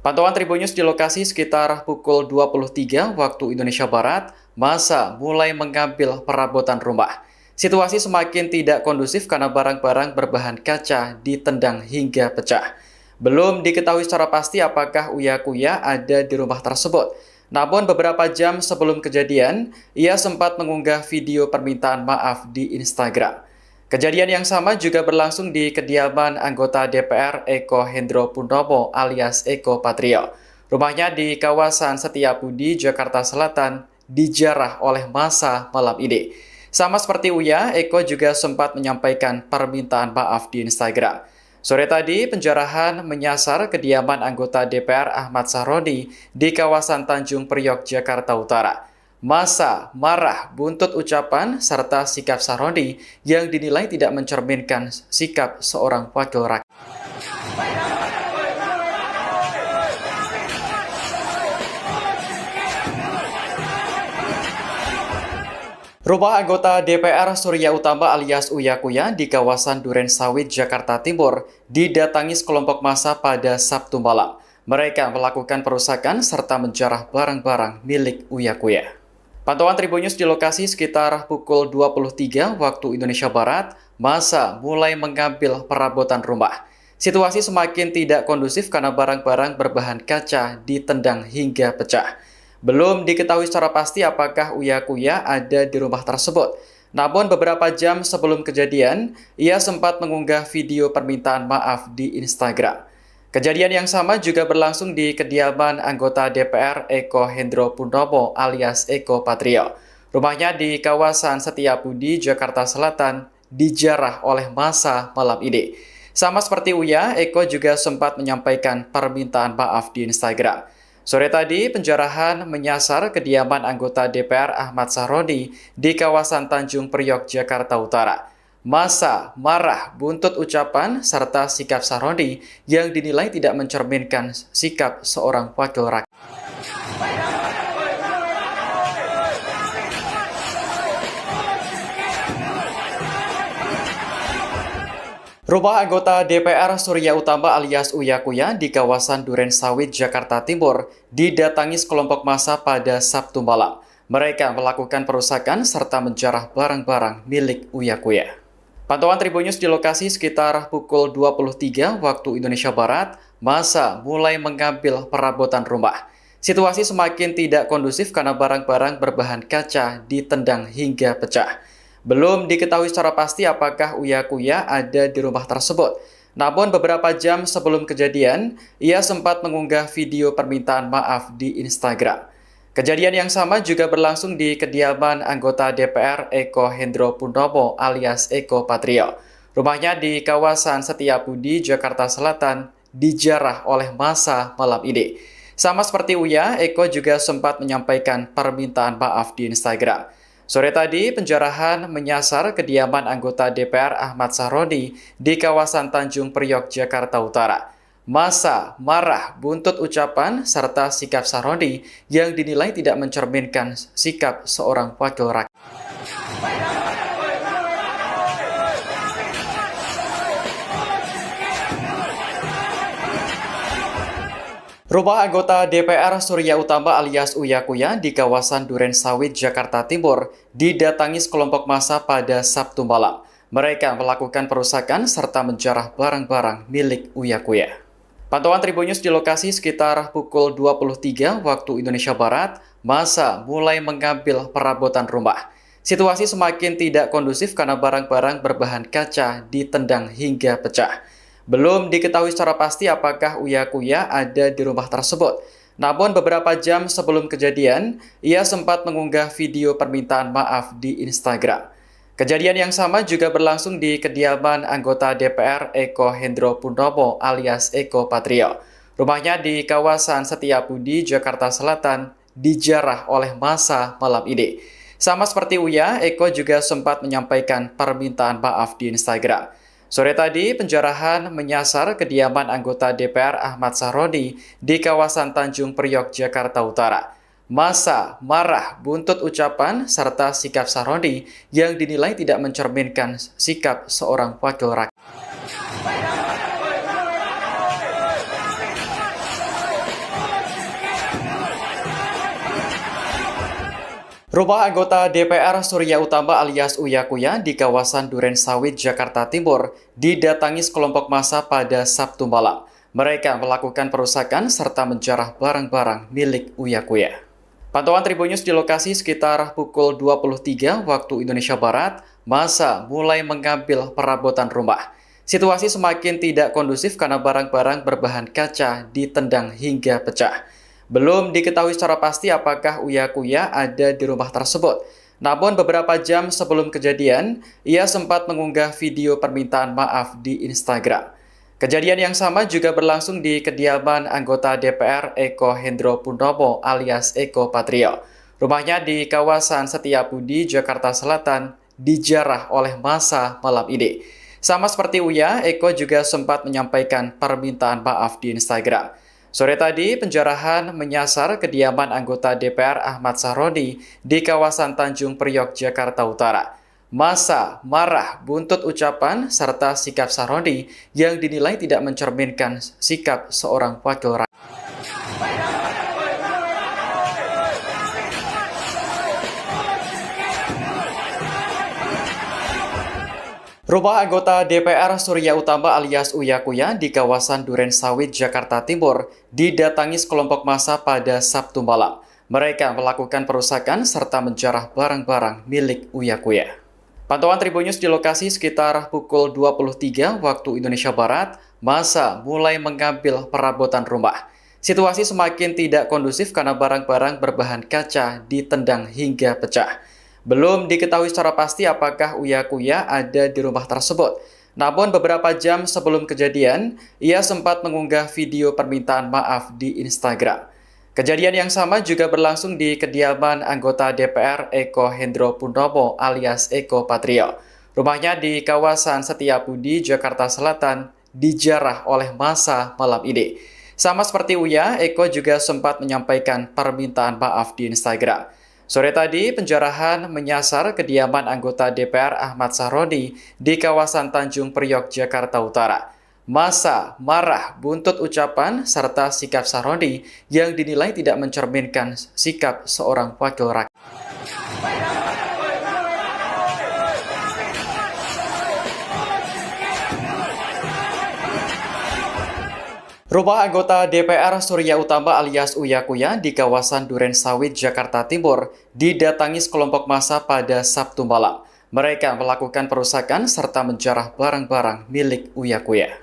Pantauan Tribun News di lokasi sekitar pukul 23 waktu Indonesia Barat, massa mulai mengambil perabotan rumah. Situasi semakin tidak kondusif karena barang-barang berbahan kaca ditendang hingga pecah. Belum diketahui secara pasti apakah Uya Kuya ada di rumah tersebut. Namun beberapa jam sebelum kejadian, ia sempat mengunggah video permintaan maaf di Instagram. Kejadian yang sama juga berlangsung di kediaman anggota DPR Eko Hendro Purnomo alias Eko Patrio. Rumahnya di kawasan Setiabudi, Jakarta Selatan, dijarah oleh massa malam ini. Sama seperti Uya, Eko juga sempat menyampaikan permintaan maaf di Instagram. Sore tadi, penjarahan menyasar kediaman anggota DPR Ahmad Sahroni di kawasan Tanjung Priok, Jakarta Utara. Massa marah buntut ucapan serta sikap Sahroni yang dinilai tidak mencerminkan sikap seorang wakil rakyat. Rumah anggota DPR Surya Utama alias Uya Kuya di kawasan Duren Sawit, Jakarta Timur didatangi sekelompok massa pada Sabtu malam. Mereka melakukan perusakan serta menjarah barang-barang milik Uya Kuya. Pantauan Tribun News di lokasi sekitar pukul 23 waktu Indonesia Barat, massa mulai mengambil perabotan rumah. Situasi semakin tidak kondusif karena barang-barang berbahan kaca ditendang hingga pecah. Belum diketahui secara pasti apakah Uya Kuya ada di rumah tersebut. Namun beberapa jam sebelum kejadian, ia sempat mengunggah video permintaan maaf di Instagram. Kejadian yang sama juga berlangsung di kediaman anggota DPR Eko Hendro Purnomo alias Eko Patrio. Rumahnya di kawasan Setiabudi, Jakarta Selatan, dijarah oleh massa malam ini. Sama seperti Uya, Eko juga sempat menyampaikan permintaan maaf di Instagram. Sore tadi, penjarahan menyasar kediaman anggota DPR Ahmad Sahroni di kawasan Tanjung Priok, Jakarta Utara. Massa marah buntut ucapan serta sikap Sahroni yang dinilai tidak mencerminkan sikap seorang wakil rakyat. Rumah anggota DPR Surya Utama alias Uya Kuya di kawasan Duren Sawit, Jakarta Timur didatangi sekelompok massa pada Sabtu malam. Mereka melakukan perusakan serta menjarah barang-barang milik Uya Kuya. Pantauan Tribun News di lokasi sekitar pukul 23 waktu Indonesia Barat, massa mulai mengambil perabotan rumah. Situasi semakin tidak kondusif karena barang-barang berbahan kaca ditendang hingga pecah. Belum diketahui secara pasti apakah Uya Kuya ada di rumah tersebut. Namun beberapa jam sebelum kejadian, ia sempat mengunggah video permintaan maaf di Instagram. Kejadian yang sama juga berlangsung di kediaman anggota DPR Eko Hendro Purnomo alias Eko Patrio. Rumahnya di kawasan Setiabudi, Jakarta Selatan, dijarah oleh massa malam ini. Sama seperti Uya, Eko juga sempat menyampaikan permintaan maaf di Instagram. Sore tadi, penjarahan menyasar kediaman anggota DPR Ahmad Sahroni di kawasan Tanjung Priok, Jakarta Utara. Massa marah buntut ucapan serta sikap Sahroni yang dinilai tidak mencerminkan sikap seorang wakil rakyat. Rumah anggota DPR Surya Utama alias Uya Kuya di kawasan Duren Sawit, Jakarta Timur didatangi sekelompok massa pada Sabtu malam. Mereka melakukan perusakan serta menjarah barang-barang milik Uya Kuya. Pantauan Tribun News di lokasi sekitar pukul 23 waktu Indonesia Barat, massa mulai mengambil perabotan rumah. Situasi semakin tidak kondusif karena barang-barang berbahan kaca ditendang hingga pecah. Belum diketahui secara pasti apakah Uya Kuya ada di rumah tersebut. Namun beberapa jam sebelum kejadian, ia sempat mengunggah video permintaan maaf di Instagram. Kejadian yang sama juga berlangsung di kediaman anggota DPR Eko Hendro Purnomo alias Eko Patrio. Rumahnya di kawasan Setiabudi, Jakarta Selatan, dijarah oleh massa malam ini. Sama seperti Uya, Eko juga sempat menyampaikan permintaan maaf di Instagram. Sore tadi, penjarahan menyasar kediaman anggota DPR Ahmad Sahroni di kawasan Tanjung Priok, Jakarta Utara. Massa marah buntut ucapan serta sikap Sahroni yang dinilai tidak mencerminkan sikap seorang wakil rakyat. Rumah anggota DPR Surya Utama alias Uya Kuya di kawasan Duren Sawit, Jakarta Timur didatangi sekelompok massa pada Sabtu malam. Mereka melakukan perusakan serta menjarah barang-barang milik Uya Kuya. Pantauan Tribun News di lokasi sekitar pukul 23 waktu Indonesia Barat, massa mulai mengambil perabotan rumah. Situasi semakin tidak kondusif karena barang-barang berbahan kaca ditendang hingga pecah. Belum diketahui secara pasti apakah Uya Kuya ada di rumah tersebut. Namun beberapa jam sebelum kejadian, ia sempat mengunggah video permintaan maaf di Instagram. Kejadian yang sama juga berlangsung di kediaman anggota DPR Eko Hendro Purnomo alias Eko Patrio. Rumahnya di kawasan Setiabudi, Jakarta Selatan, dijarah oleh massa malam ini. Sama seperti Uya, Eko juga sempat menyampaikan permintaan maaf di Instagram. Sore tadi, penjarahan menyasar kediaman anggota DPR Ahmad Sahroni di kawasan Tanjung Priok, Jakarta Utara. Massa marah buntut ucapan serta sikap Sahroni yang dinilai tidak mencerminkan sikap seorang wakil rakyat. Rumah anggota DPR Surya Utama alias Uya Kuya di kawasan Duren Sawit, Jakarta Timur didatangi sekelompok massa pada Sabtu malam. Mereka melakukan perusakan serta menjarah barang-barang milik Uya Kuya. Pantauan Tribunnews di lokasi sekitar pukul 23 waktu Indonesia Barat, massa mulai mengambil perabotan rumah. Situasi semakin tidak kondusif karena barang-barang berbahan kaca ditendang hingga pecah. Belum diketahui secara pasti apakah Uya Kuya ada di rumah tersebut. Namun beberapa jam sebelum kejadian, ia sempat mengunggah video permintaan maaf di Instagram. Kejadian yang sama juga berlangsung di kediaman anggota DPR Eko Hendro Purnomo alias Eko Patrio. Rumahnya di kawasan Setiabudi, Jakarta Selatan, dijarah oleh massa malam ini. Sama seperti Uya, Eko juga sempat menyampaikan permintaan maaf di Instagram. Sore tadi, penjarahan menyasar kediaman anggota DPR Ahmad Sahroni di kawasan Tanjung Priok, Jakarta Utara. Massa marah buntut ucapan serta sikap Sahroni yang dinilai tidak mencerminkan sikap seorang wakil rakyat. Rumah anggota DPR Surya Utama alias Uya Kuya di kawasan Duren Sawit, Jakarta Timur didatangi sekelompok massa pada Sabtu malam. Mereka melakukan perusakan serta menjarah barang-barang milik Uya Kuya.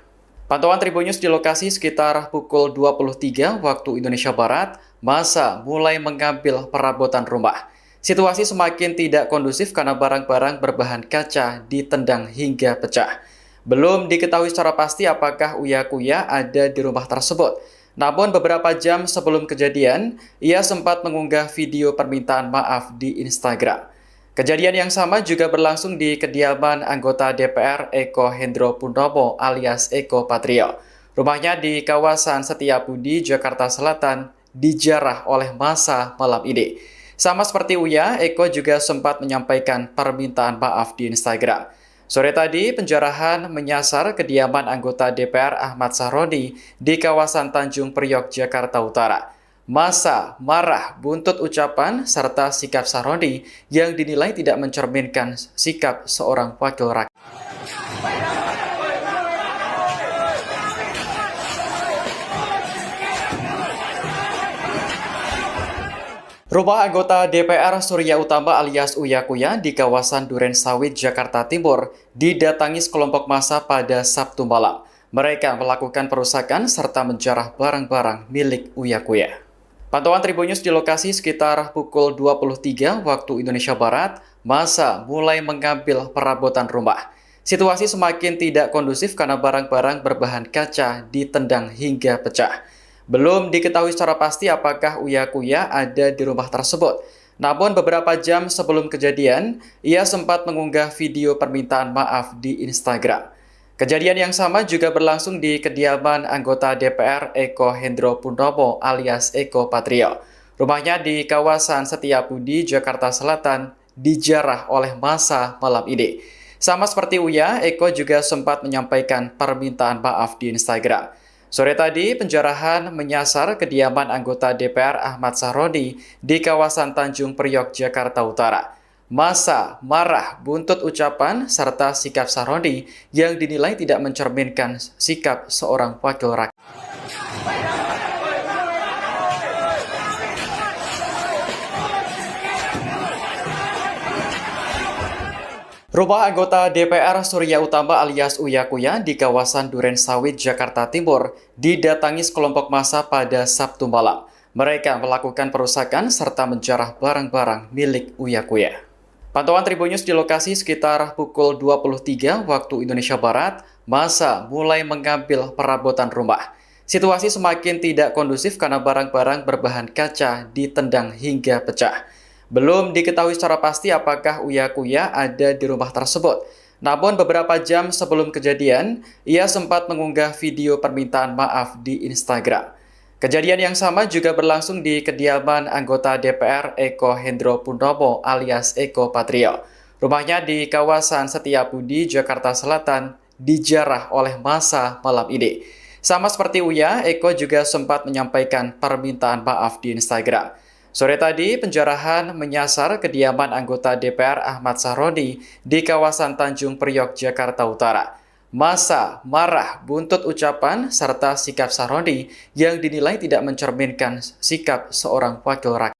Pantauan Tribunnews di lokasi sekitar pukul 23 waktu Indonesia Barat, massa mulai mengambil perabotan rumah. Situasi semakin tidak kondusif karena barang-barang berbahan kaca ditendang hingga pecah. Belum diketahui secara pasti apakah Uya Kuya ada di rumah tersebut. Namun beberapa jam sebelum kejadian, ia sempat mengunggah video permintaan maaf di Instagram. Kejadian yang sama juga berlangsung di kediaman anggota DPR Eko Hendro Purnomo alias Eko Patrio. Rumahnya di kawasan Setiabudi, Jakarta Selatan, dijarah oleh massa malam ini. Sama seperti Uya, Eko juga sempat menyampaikan permintaan maaf di Instagram. Sore tadi, penjarahan menyasar kediaman anggota DPR Ahmad Sahroni di kawasan Tanjung Priok, Jakarta Utara. Massa marah buntut ucapan serta sikap Sahroni yang dinilai tidak mencerminkan sikap seorang wakil rakyat. Rumah anggota DPR Surya Utama alias Uya Kuya di kawasan Duren Sawit, Jakarta Timur didatangi sekelompok massa pada Sabtu malam. Mereka melakukan perusakan serta menjarah barang-barang milik Uya Kuya. Pantauan Tribunnews di lokasi sekitar pukul 23 waktu Indonesia Barat, massa mulai mengambil perabotan rumah. Situasi semakin tidak kondusif karena barang-barang berbahan kaca ditendang hingga pecah. Belum diketahui secara pasti apakah Uya Kuya ada di rumah tersebut. Namun beberapa jam sebelum kejadian, ia sempat mengunggah video permintaan maaf di Instagram. Kejadian yang sama juga berlangsung di kediaman anggota DPR Eko Hendro Purnomo alias Eko Patrio. Rumahnya di kawasan Setiabudi, Jakarta Selatan, dijarah oleh massa malam ini. Sama seperti Uya, Eko juga sempat menyampaikan permintaan maaf di Instagram. Sore tadi, penjarahan menyasar kediaman anggota DPR Ahmad Sahroni di kawasan Tanjung Priok, Jakarta Utara. Massa marah buntut ucapan serta sikap Sahroni yang dinilai tidak mencerminkan sikap seorang wakil rakyat. Rumah anggota DPR Surya Utama alias Uya Kuya di kawasan Duren Sawit, Jakarta Timur didatangi sekelompok massa pada Sabtu malam. Mereka melakukan perusakan serta menjarah barang-barang milik Uya Kuya. Pantauan Tribunnews di lokasi sekitar pukul 23 waktu Indonesia Barat, massa mulai mengambil perabotan rumah. Situasi semakin tidak kondusif karena barang-barang berbahan kaca ditendang hingga pecah. Belum diketahui secara pasti apakah Uya Kuya ada di rumah tersebut. Namun beberapa jam sebelum kejadian, ia sempat mengunggah video permintaan maaf di Instagram. Kejadian yang sama juga berlangsung di kediaman anggota DPR Eko Hendro Purnomo alias Eko Patrio. Rumahnya di kawasan Setiabudi, Jakarta Selatan, dijarah oleh massa malam ini. Sama seperti Uya, Eko juga sempat menyampaikan permintaan maaf di Instagram. Sore tadi, penjarahan menyasar kediaman anggota DPR Ahmad Sahroni di kawasan Tanjung Priok, Jakarta Utara. Massa marah buntut ucapan serta sikap Sahroni yang dinilai tidak mencerminkan sikap seorang wakil rakyat.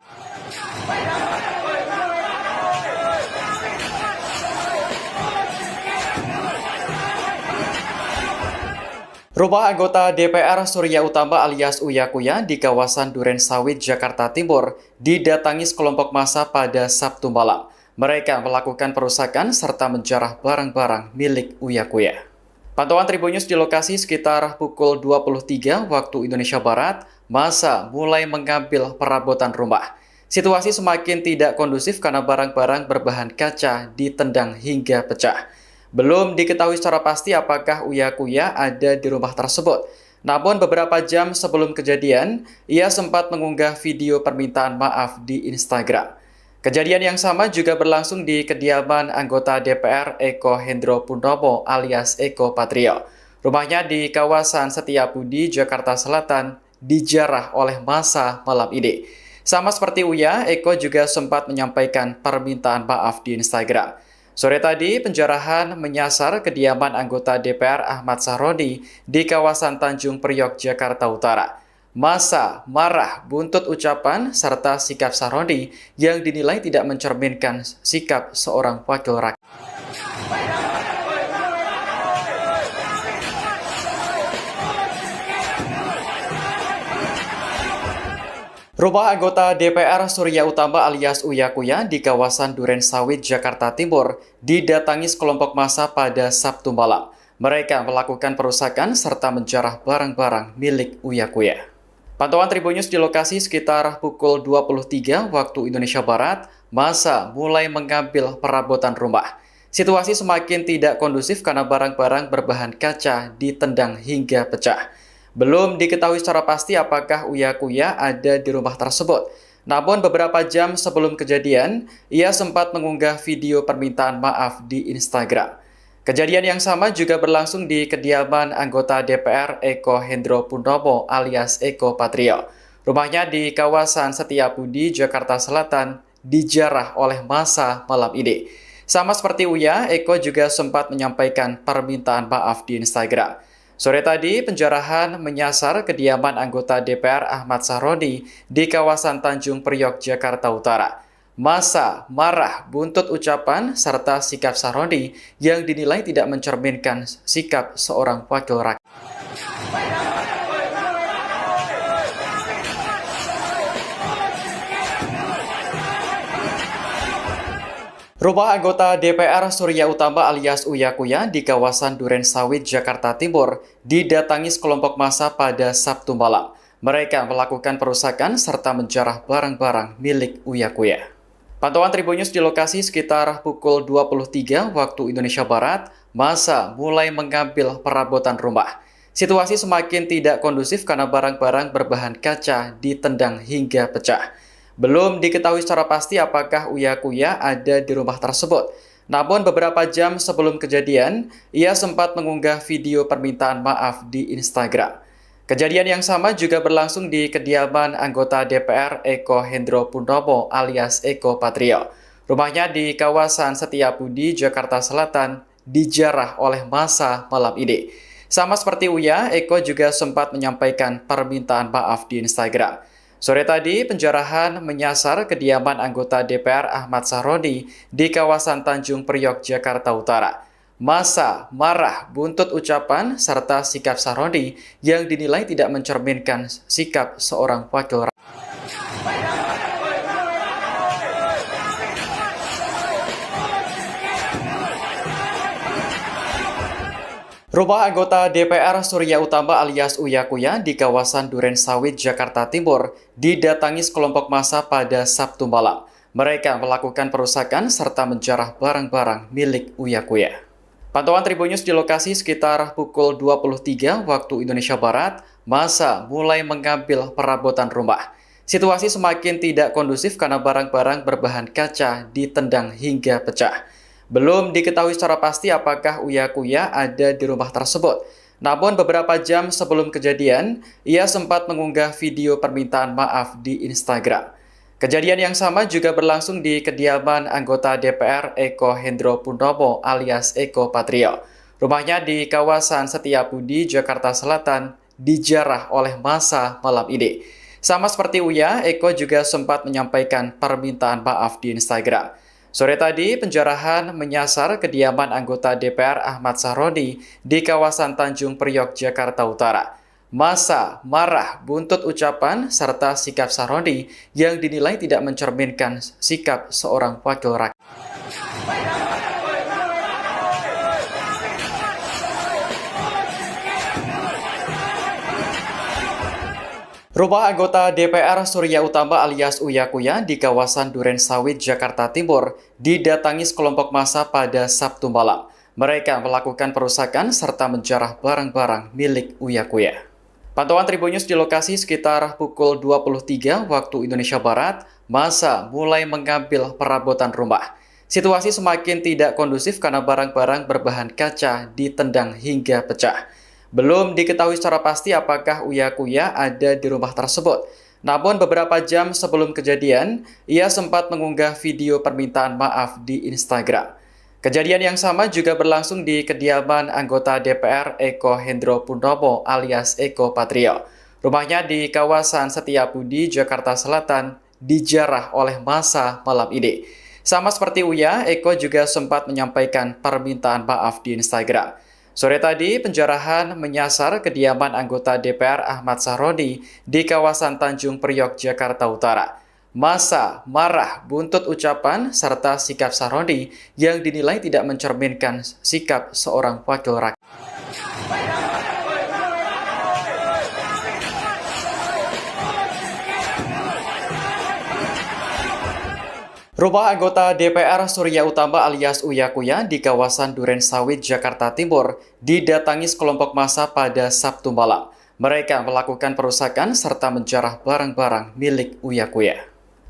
Rumah anggota DPR Surya Utama alias Uya Kuya di kawasan Duren Sawit, Jakarta Timur didatangi sekelompok massa pada Sabtu malam. Mereka melakukan perusakan serta menjarah barang-barang milik Uya Kuya. Pantauan Tribunnews di lokasi sekitar pukul 23 waktu Indonesia Barat, massa mulai mengambil perabotan rumah. Situasi semakin tidak kondusif karena barang-barang berbahan kaca ditendang hingga pecah. Belum diketahui secara pasti apakah Uya Kuya ada di rumah tersebut. Namun beberapa jam sebelum kejadian, ia sempat mengunggah video permintaan maaf di Instagram. Kejadian yang sama juga berlangsung di kediaman anggota DPR Eko Hendro Purnomo alias Eko Patrio. Rumahnya di kawasan Setiabudi, Jakarta Selatan, dijarah oleh massa malam ini. Sama seperti Uya, Eko juga sempat menyampaikan permintaan maaf di Instagram. Sore tadi, penjarahan menyasar kediaman anggota DPR Ahmad Sahroni di kawasan Tanjung Priok, Jakarta Utara. Massa marah buntut ucapan serta sikap Sahroni yang dinilai tidak mencerminkan sikap seorang wakil rakyat. Rumah anggota DPR Surya Utama alias Uya Kuya di kawasan Duren Sawit, Jakarta Timur didatangi sekelompok massa pada Sabtu malam. Mereka melakukan perusakan serta menjarah barang-barang milik Uya Kuya. Pantauan Tribunnews di lokasi sekitar pukul 23 waktu Indonesia Barat, massa mulai mengambil perabotan rumah. Situasi semakin tidak kondusif karena barang-barang berbahan kaca ditendang hingga pecah. Belum diketahui secara pasti apakah Uya Kuya ada di rumah tersebut. Namun beberapa jam sebelum kejadian, ia sempat mengunggah video permintaan maaf di Instagram. Kejadian yang sama juga berlangsung di kediaman anggota DPR Eko Hendro Purnomo alias Eko Patrio. Rumahnya di kawasan Setiabudi, Jakarta Selatan, dijarah oleh massa malam ini. Sama seperti Uya, Eko juga sempat menyampaikan permintaan maaf di Instagram. Sore tadi, penjarahan menyasar kediaman anggota DPR Ahmad Sahroni di kawasan Tanjung Priok, Jakarta Utara. Massa marah buntut ucapan serta sikap Sahroni yang dinilai tidak mencerminkan sikap seorang wakil rakyat. Rumah anggota DPR Surya Utama alias Uya Kuya di kawasan Duren Sawit, Jakarta Timur didatangi sekelompok massa pada Sabtu malam. Mereka melakukan perusakan serta menjarah barang-barang milik Uya Kuya. Pantauan Tribunnews di lokasi sekitar pukul 23 waktu Indonesia Barat, massa mulai mengambil perabotan rumah. Situasi semakin tidak kondusif karena barang-barang berbahan kaca ditendang hingga pecah. Belum diketahui secara pasti apakah Uya Kuya ada di rumah tersebut. Namun beberapa jam sebelum kejadian, ia sempat mengunggah video permintaan maaf di Instagram. Kejadian yang sama juga berlangsung di kediaman anggota DPR Eko Hendro Purnomo alias Eko Patrio. Rumahnya di kawasan Setiabudi, Jakarta Selatan, dijarah oleh massa malam ini. Sama seperti Uya, Eko juga sempat menyampaikan permintaan maaf di Instagram. Sore tadi, penjarahan menyasar kediaman anggota DPR Ahmad Sahroni di kawasan Tanjung Priok, Jakarta Utara. Massa marah buntut ucapan serta sikap Sahroni yang dinilai tidak mencerminkan sikap seorang wakil rakyat. Rumah anggota DPR Surya Utama alias Uya Kuya di kawasan Duren Sawit, Jakarta Timur didatangi sekelompok massa pada Sabtu malam. Mereka melakukan perusakan serta menjarah barang-barang milik Uya Kuya. Pantauan Tribun News di lokasi sekitar pukul 23 waktu Indonesia Barat, massa mulai mengambil perabotan rumah. Situasi semakin tidak kondusif karena barang-barang berbahan kaca ditendang hingga pecah. Belum diketahui secara pasti apakah Uya Kuya ada di rumah tersebut. Namun beberapa jam sebelum kejadian, ia sempat mengunggah video permintaan maaf di Instagram. Kejadian yang sama juga berlangsung di kediaman anggota DPR Eko Hendro Purnomo alias Eko Patrio. Rumahnya di kawasan Setiabudi, Jakarta Selatan, dijarah oleh massa malam ini. Sama seperti Uya, Eko juga sempat menyampaikan permintaan maaf di Instagram. Sore tadi, penjarahan menyasar kediaman anggota DPR Ahmad Sahroni di kawasan Tanjung Priok, Jakarta Utara. Massa marah buntut ucapan serta sikap Sahroni yang dinilai tidak mencerminkan sikap seorang wakil rakyat. Rumah anggota DPR Surya Utama alias Uya Kuya di kawasan Duren Sawit, Jakarta Timur didatangi sekelompok massa pada Sabtu malam. Mereka melakukan perusakan serta menjarah barang-barang milik Uya Kuya. Pantauan Tribun News di lokasi sekitar pukul 23 waktu Indonesia Barat, massa mulai mengambil perabotan rumah. Situasi semakin tidak kondusif karena barang-barang berbahan kaca ditendang hingga pecah. Belum diketahui secara pasti apakah Uya Kuya ada di rumah tersebut. Namun beberapa jam sebelum kejadian, ia sempat mengunggah video permintaan maaf di Instagram. Kejadian yang sama juga berlangsung di kediaman anggota DPR Eko Hendro Purnomo alias Eko Patrio. Rumahnya di kawasan Setiabudi, Jakarta Selatan, dijarah oleh massa malam ini. Sama seperti Uya, Eko juga sempat menyampaikan permintaan maaf di Instagram. Sore tadi, penjarahan menyasar kediaman anggota DPR Ahmad Sahroni di kawasan Tanjung Priok, Jakarta Utara. Massa marah buntut ucapan serta sikap Sahroni yang dinilai tidak mencerminkan sikap seorang wakil rakyat. Rumah anggota DPR Surya Utama alias Uya Kuya di kawasan Duren Sawit, Jakarta Timur didatangi sekelompok massa pada Sabtu malam. Mereka melakukan perusakan serta menjarah barang-barang milik Uya Kuya.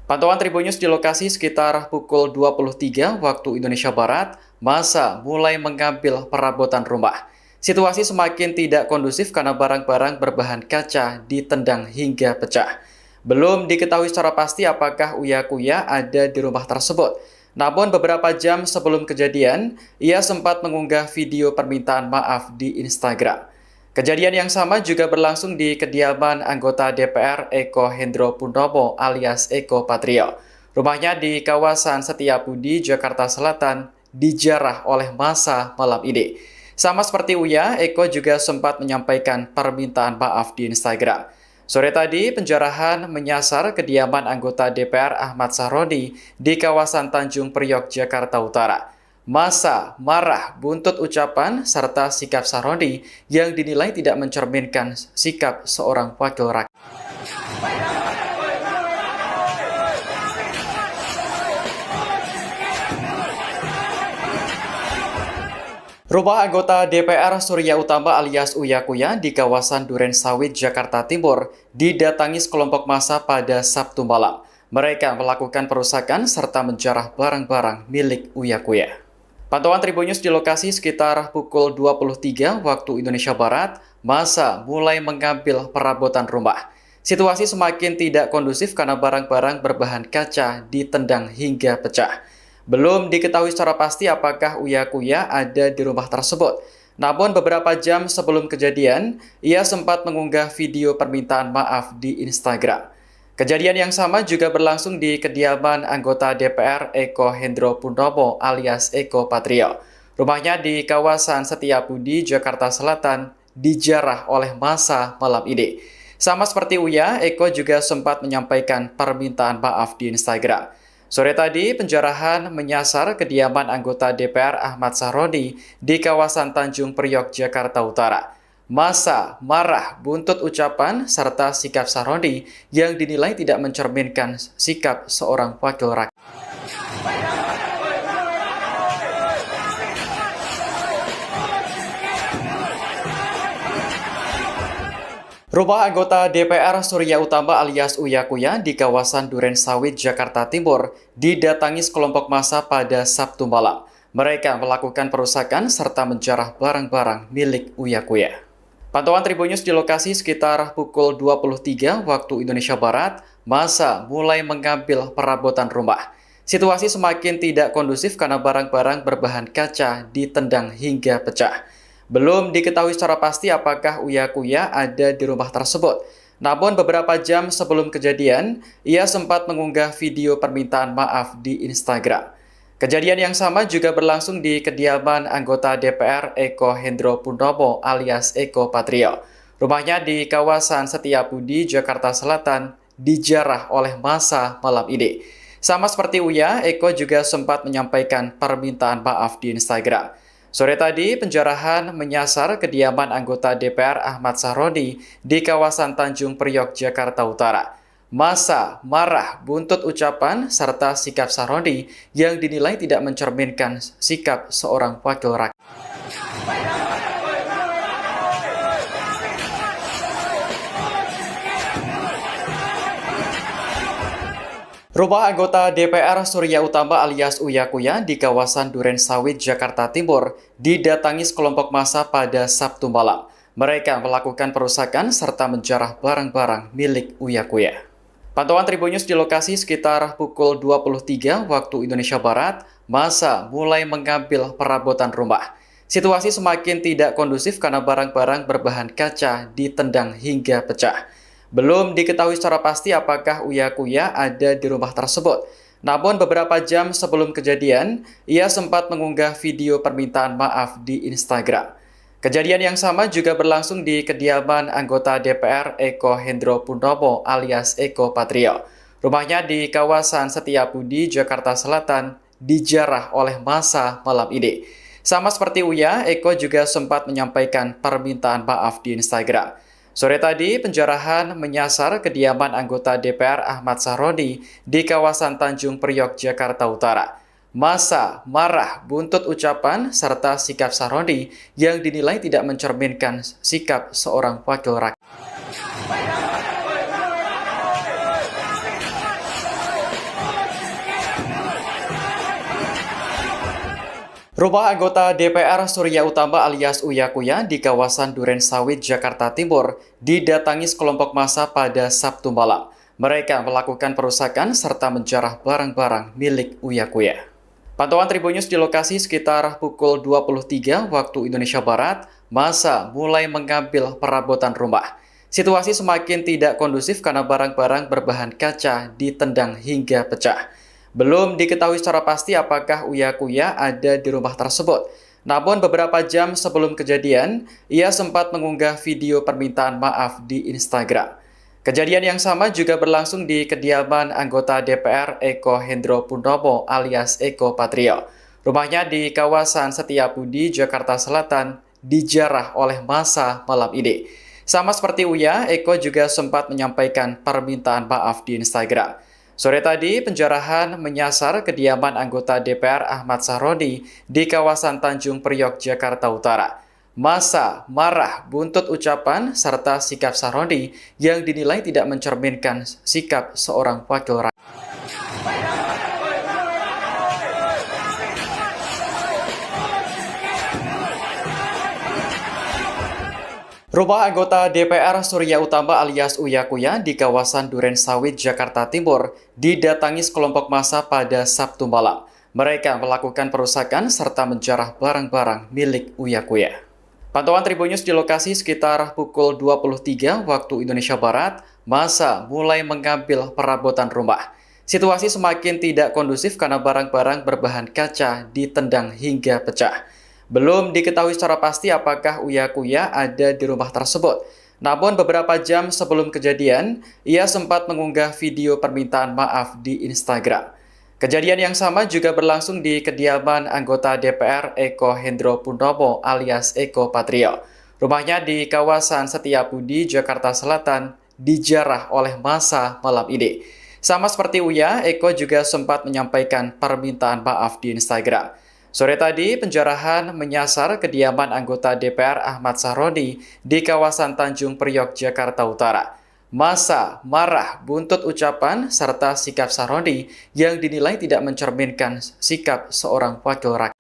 Pantauan Tribun News di lokasi sekitar pukul 23 waktu Indonesia Barat, massa mulai mengambil perabotan rumah. Situasi semakin tidak kondusif karena barang-barang berbahan kaca ditendang hingga pecah. Belum diketahui secara pasti apakah Uya Kuya ada di rumah tersebut. Namun beberapa jam sebelum kejadian, ia sempat mengunggah video permintaan maaf di Instagram. Kejadian yang sama juga berlangsung di kediaman anggota DPR Eko Hendro Purnomo alias Eko Patrio. Rumahnya di kawasan Setiabudi, Jakarta Selatan, dijarah oleh massa malam ini. Sama seperti Uya, Eko juga sempat menyampaikan permintaan maaf di Instagram. Sore tadi, penjarahan menyasar kediaman anggota DPR Ahmad Sahroni di kawasan Tanjung Priok, Jakarta Utara. Massa marah buntut ucapan serta sikap Sahroni yang dinilai tidak mencerminkan sikap seorang wakil rakyat. Rumah anggota DPR Surya Utama alias Uya Kuya di kawasan Duren Sawit, Jakarta Timur didatangi sekelompok massa pada Sabtu malam. Mereka melakukan perusakan serta menjarah barang-barang milik Uya Kuya. Pantauan Tribun News di lokasi sekitar pukul 23 waktu Indonesia Barat, massa mulai mengambil perabotan rumah. Situasi semakin tidak kondusif karena barang-barang berbahan kaca ditendang hingga pecah. Belum diketahui secara pasti apakah Uya Kuya ada di rumah tersebut. Namun beberapa jam sebelum kejadian, ia sempat mengunggah video permintaan maaf di Instagram. Kejadian yang sama juga berlangsung di kediaman anggota DPR Eko Hendro Purnomo alias Eko Patrio. Rumahnya di kawasan Setiabudi, Jakarta Selatan, dijarah oleh massa malam ini. Sama seperti Uya, Eko juga sempat menyampaikan permintaan maaf di Instagram. Sore tadi, penjarahan menyasar kediaman anggota DPR Ahmad Sahroni di kawasan Tanjung Priok, Jakarta Utara. Massa marah buntut ucapan serta sikap Sahroni yang dinilai tidak mencerminkan sikap seorang wakil rakyat. Rumah anggota DPR Surya Utama alias Uya Kuya di kawasan Duren Sawit, Jakarta Timur didatangi sekelompok massa pada Sabtu malam. Mereka melakukan perusakan serta menjarah barang-barang milik Uya Kuya. Pantauan Tribun News di lokasi sekitar pukul 23 waktu Indonesia Barat, massa mulai mengambil perabotan rumah. Situasi semakin tidak kondusif karena barang-barang berbahan kaca ditendang hingga pecah. Belum diketahui secara pasti apakah Uya Kuya ada di rumah tersebut. Namun beberapa jam sebelum kejadian, ia sempat mengunggah video permintaan maaf di Instagram. Kejadian yang sama juga berlangsung di kediaman anggota DPR Eko Hendro Purnomo alias Eko Patrio. Rumahnya di kawasan Setiabudi, Jakarta Selatan, dijarah oleh massa malam ini. Sama seperti Uya, Eko juga sempat menyampaikan permintaan maaf di Instagram. Sore tadi, penjarahan menyasar kediaman anggota DPR Ahmad Sahroni di kawasan Tanjung Priok, Jakarta Utara. Massa marah buntut ucapan serta sikap Sahroni yang dinilai tidak mencerminkan sikap seorang wakil rakyat. Rumah anggota DPR Surya Utama alias Uya Kuya di kawasan Duren Sawit, Jakarta Timur didatangi sekelompok massa pada Sabtu malam. Mereka melakukan perusakan serta menjarah barang-barang milik Uya Kuya. Pantauan Tribun News di lokasi sekitar pukul 23 waktu Indonesia Barat, massa mulai mengambil perabotan rumah. Situasi semakin tidak kondusif karena barang-barang berbahan kaca ditendang hingga pecah. Belum diketahui secara pasti apakah Uya Kuya ada di rumah tersebut. Namun beberapa jam sebelum kejadian, ia sempat mengunggah video permintaan maaf di Instagram. Kejadian yang sama juga berlangsung di kediaman anggota DPR Eko Hendro Purnomo alias Eko Patrio. Rumahnya di kawasan Setiabudi, Jakarta Selatan, dijarah oleh massa malam ini. Sama seperti Uya, Eko juga sempat menyampaikan permintaan maaf di Instagram. Sore tadi, penjarahan menyasar kediaman anggota DPR Ahmad Sahroni di kawasan Tanjung Priok, Jakarta Utara. Massa marah buntut ucapan serta sikap Sahroni yang dinilai tidak mencerminkan sikap seorang wakil rakyat. Rumah anggota DPR Surya Utama alias Uya Kuya di kawasan Duren Sawit, Jakarta Timur didatangi sekelompok massa pada Sabtu malam. Mereka melakukan perusakan serta menjarah barang-barang milik Uya Kuya. Pantauan Tribun News di lokasi sekitar pukul 23 waktu Indonesia Barat, massa mulai mengambil perabotan rumah. Situasi semakin tidak kondusif karena barang-barang berbahan kaca ditendang hingga pecah. Belum diketahui secara pasti apakah Uya Kuya ada di rumah tersebut. Namun beberapa jam sebelum kejadian, ia sempat mengunggah video permintaan maaf di Instagram. Kejadian yang sama juga berlangsung di kediaman anggota DPR Eko Hendro Purnomo alias Eko Patrio. Rumahnya di kawasan Setiabudi, Jakarta Selatan, dijarah oleh massa malam ini. Sama seperti Uya, Eko juga sempat menyampaikan permintaan maaf di Instagram. Sore tadi, penjarahan menyasar kediaman anggota DPR Ahmad Sahroni di kawasan Tanjung Priok, Jakarta Utara. Massa marah buntut ucapan serta sikap Sahroni yang dinilai tidak mencerminkan sikap seorang wakil rakyat. Rumah anggota DPR Surya Utama alias Uya Kuya di kawasan Duren Sawit, Jakarta Timur didatangi sekelompok massa pada Sabtu malam. Mereka melakukan perusakan serta menjarah barang-barang milik Uya Kuya. Pantauan Tribun News di lokasi sekitar pukul 23 waktu Indonesia Barat, massa mulai mengambil perabotan rumah. Situasi semakin tidak kondusif karena barang-barang berbahan kaca ditendang hingga pecah. Belum diketahui secara pasti apakah Uya Kuya ada di rumah tersebut. Namun beberapa jam sebelum kejadian, ia sempat mengunggah video permintaan maaf di Instagram. Kejadian yang sama juga berlangsung di kediaman anggota DPR Eko Hendro Purnomo alias Eko Patrio. Rumahnya di kawasan Setiabudi, Jakarta Selatan, dijarah oleh massa malam ini. Sama seperti Uya, Eko juga sempat menyampaikan permintaan maaf di Instagram. Sore tadi, penjarahan menyasar kediaman anggota DPR Ahmad Sahroni di kawasan Tanjung Priok, Jakarta Utara. Massa marah buntut ucapan serta sikap Sahroni yang dinilai tidak mencerminkan sikap seorang wakil rakyat.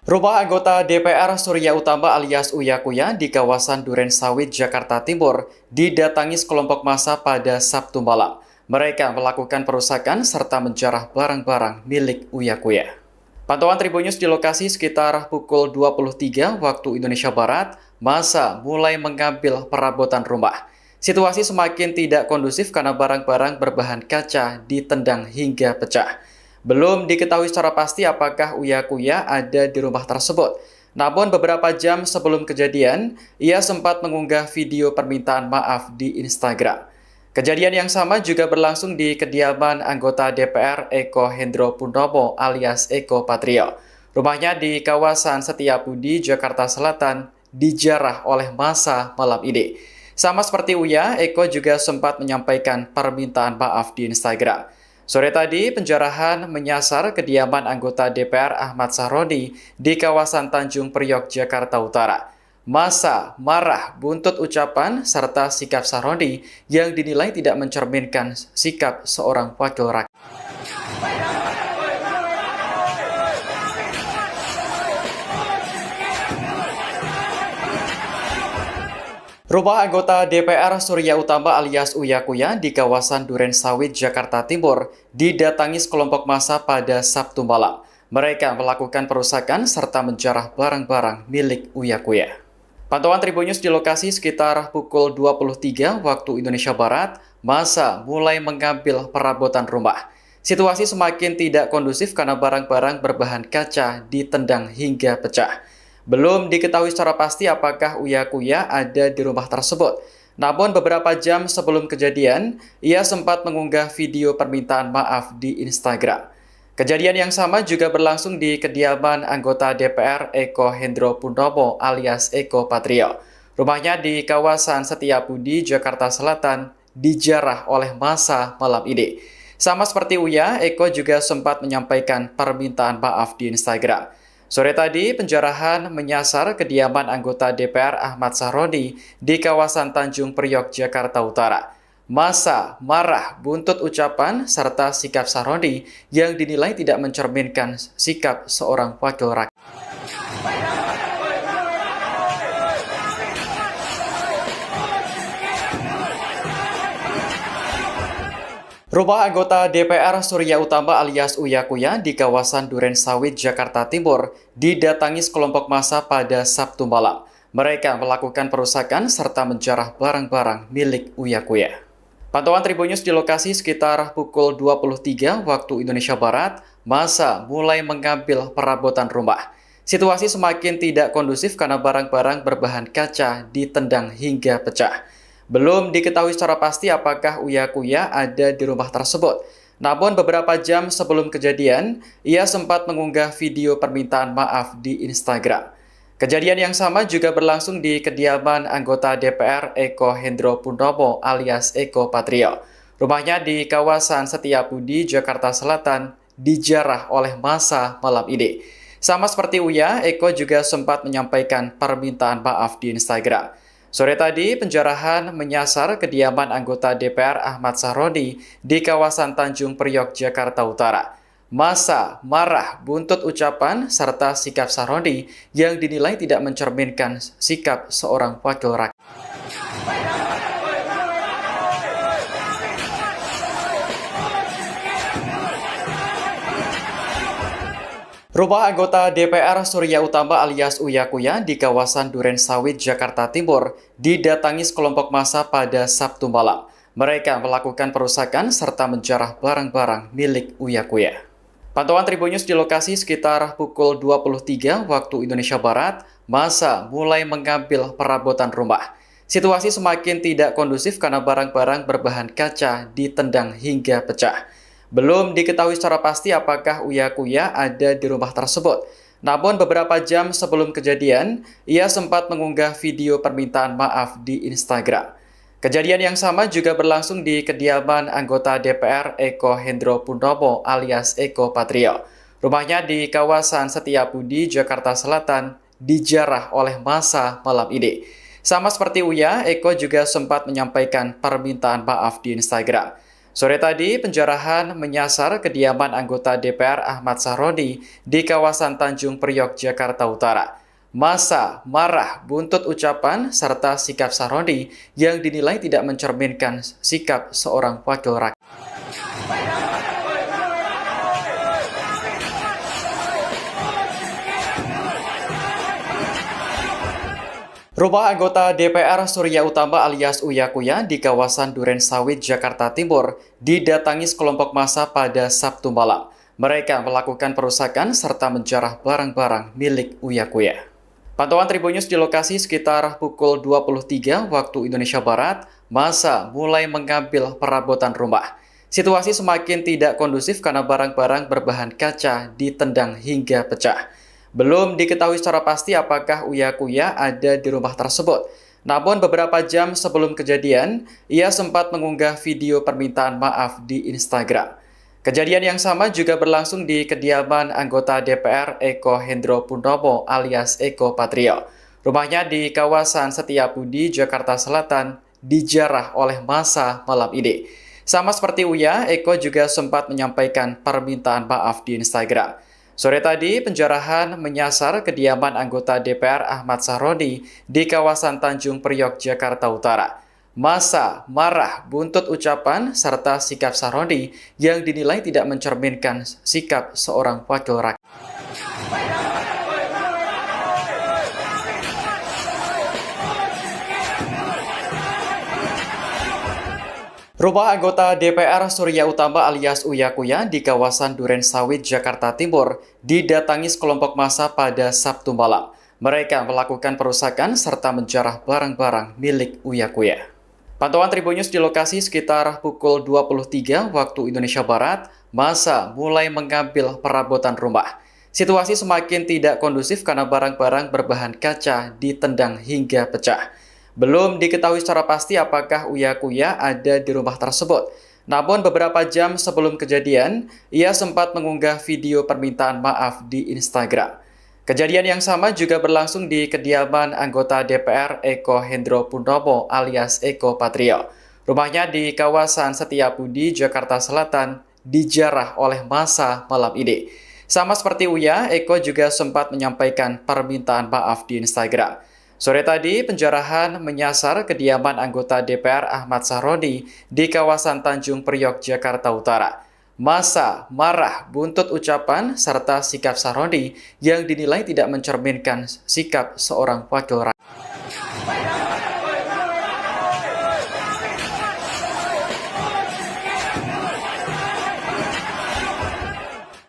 Rumah anggota DPR Surya Utama alias Uya Kuya di kawasan Duren Sawit, Jakarta Timur didatangi sekelompok massa pada Sabtu malam. Mereka melakukan perusakan serta menjarah barang-barang milik Uya Kuya. Pantauan Tribunnews di lokasi sekitar pukul 23 waktu Indonesia Barat, massa mulai mengambil perabotan rumah. Situasi semakin tidak kondusif karena barang-barang berbahan kaca ditendang hingga pecah. Belum diketahui secara pasti apakah Uya Kuya ada di rumah tersebut. Namun beberapa jam sebelum kejadian, ia sempat mengunggah video permintaan maaf di Instagram. Kejadian yang sama juga berlangsung di kediaman anggota DPR Eko Hendro Purnomo alias Eko Patrio. Rumahnya di kawasan Setiabudi, Jakarta Selatan, dijarah oleh massa malam ini. Sama seperti Uya, Eko juga sempat menyampaikan permintaan maaf di Instagram. Sore tadi, penjarahan menyasar kediaman anggota DPR Ahmad Sahroni di kawasan Tanjung Priok, Jakarta Utara. Massa marah buntut ucapan serta sikap Sahroni yang dinilai tidak mencerminkan sikap seorang wakil rakyat. Rumah anggota DPR Surya Utama alias Uya Kuya di kawasan Duren Sawit, Jakarta Timur didatangi sekelompok massa pada Sabtu malam. Mereka melakukan perusakan serta menjarah barang-barang milik Uya Kuya. Pantauan Tribunnews di lokasi sekitar pukul 23 waktu Indonesia Barat, massa mulai mengambil perabotan rumah. Situasi semakin tidak kondusif karena barang-barang berbahan kaca ditendang hingga pecah. Belum diketahui secara pasti apakah Uya Kuya ada di rumah tersebut. Namun beberapa jam sebelum kejadian, ia sempat mengunggah video permintaan maaf di Instagram. Kejadian yang sama juga berlangsung di kediaman anggota DPR Eko Hendro Purnomo alias Eko Patrio. Rumahnya di kawasan Setiabudi, Jakarta Selatan, dijarah oleh massa malam ini. Sama seperti Uya, Eko juga sempat menyampaikan permintaan maaf di Instagram. Sore tadi, penjarahan menyasar kediaman anggota DPR Ahmad Sahroni di kawasan Tanjung Priok, Jakarta Utara. Massa marah buntut ucapan serta sikap Sahroni yang dinilai tidak mencerminkan sikap seorang wakil rakyat. Rumah anggota DPR Surya Utama alias Uya Kuya di kawasan Duren Sawit, Jakarta Timur didatangi sekelompok massa pada Sabtu malam. Mereka melakukan perusakan serta menjarah barang-barang milik Uya Kuya. Pantauan Tribunnews di lokasi sekitar pukul 23 waktu Indonesia Barat, massa mulai mengambil perabotan rumah. Situasi semakin tidak kondusif karena barang-barang berbahan kaca ditendang hingga pecah. Belum diketahui secara pasti apakah Uya Kuya ada di rumah tersebut. Namun beberapa jam sebelum kejadian, ia sempat mengunggah video permintaan maaf di Instagram. Kejadian yang sama juga berlangsung di kediaman anggota DPR Eko Hendro Purnomo alias Eko Patrio. Rumahnya di kawasan Setiabudi, Jakarta Selatan, dijarah oleh massa malam ini. Sama seperti Uya, Eko juga sempat menyampaikan permintaan maaf di Instagram. Sore tadi, penjarahan menyasar kediaman anggota DPR Ahmad Sahroni di kawasan Tanjung Priok, Jakarta Utara. Massa marah buntut ucapan serta sikap Sahroni yang dinilai tidak mencerminkan sikap seorang wakil rakyat. Rumah anggota DPR Surya Utama alias Uya Kuya di kawasan Duren Sawit, Jakarta Timur didatangi sekelompok massa pada Sabtu malam. Mereka melakukan perusakan serta menjarah barang-barang milik Uya Kuya. Pantauan Tribun News di lokasi sekitar pukul 23 waktu Indonesia Barat, massa mulai mengambil perabotan rumah. Situasi semakin tidak kondusif karena barang-barang berbahan kaca ditendang hingga pecah. Belum diketahui secara pasti apakah Uya Kuya ada di rumah tersebut. Namun beberapa jam sebelum kejadian, ia sempat mengunggah video permintaan maaf di Instagram. Kejadian yang sama juga berlangsung di kediaman anggota DPR Eko Hendro Purnomo alias Eko Patrio. Rumahnya di kawasan Setiabudi, Jakarta Selatan, dijarah oleh massa malam ini. Sama seperti Uya, Eko juga sempat menyampaikan permintaan maaf di Instagram. Sore tadi, penjarahan menyasar kediaman anggota DPR Ahmad Sahroni di kawasan Tanjung Priok, Jakarta Utara. Massa marah buntut ucapan serta sikap Sahroni yang dinilai tidak mencerminkan sikap seorang wakil rakyat. Rumah anggota DPR Surya Utama alias Uya Kuya di kawasan Duren Sawit, Jakarta Timur didatangi sekelompok massa pada Sabtu malam. Mereka melakukan perusakan serta menjarah barang-barang milik Uya Kuya. Pantauan Tribun News di lokasi sekitar pukul 23 waktu Indonesia Barat, massa mulai mengambil perabotan rumah. Situasi semakin tidak kondusif karena barang-barang berbahan kaca ditendang hingga pecah. Belum diketahui secara pasti apakah Uya Kuya ada di rumah tersebut. Namun beberapa jam sebelum kejadian, ia sempat mengunggah video permintaan maaf di Instagram. Kejadian yang sama juga berlangsung di kediaman anggota DPR Eko Hendro Purnomo alias Eko Patrio. Rumahnya di kawasan Setiabudi, Jakarta Selatan, dijarah oleh massa malam ini. Sama seperti Uya, Eko juga sempat menyampaikan permintaan maaf di Instagram. Sore tadi, penjarahan menyasar kediaman anggota DPR Ahmad Sahroni di kawasan Tanjung Priok, Jakarta Utara. Massa marah buntut ucapan serta sikap Sahroni yang dinilai tidak mencerminkan sikap seorang wakil rakyat. Rumah anggota DPR Surya Utama alias Uya Kuya di kawasan Duren Sawit, Jakarta Timur didatangi sekelompok massa pada Sabtu malam. Mereka melakukan perusakan serta menjarah barang-barang milik Uya Kuya. Pantauan Tribun News di lokasi sekitar pukul 23 waktu Indonesia Barat, massa mulai mengambil perabotan rumah. Situasi semakin tidak kondusif karena barang-barang berbahan kaca ditendang hingga pecah. Belum diketahui secara pasti apakah Uya Kuya ada di rumah tersebut. Namun beberapa jam sebelum kejadian, ia sempat mengunggah video permintaan maaf di Instagram. Kejadian yang sama juga berlangsung di kediaman anggota DPR Eko Hendro Purnomo alias Eko Patrio. Rumahnya di kawasan Setiabudi, Jakarta Selatan, dijarah oleh massa malam ini. Sama seperti Uya, Eko juga sempat menyampaikan permintaan maaf di Instagram. Sore tadi, penjarahan menyasar kediaman anggota DPR Ahmad Sahroni di kawasan Tanjung Priok, Jakarta Utara. Massa marah buntut ucapan serta sikap Sahroni yang dinilai tidak mencerminkan sikap seorang wakil rakyat.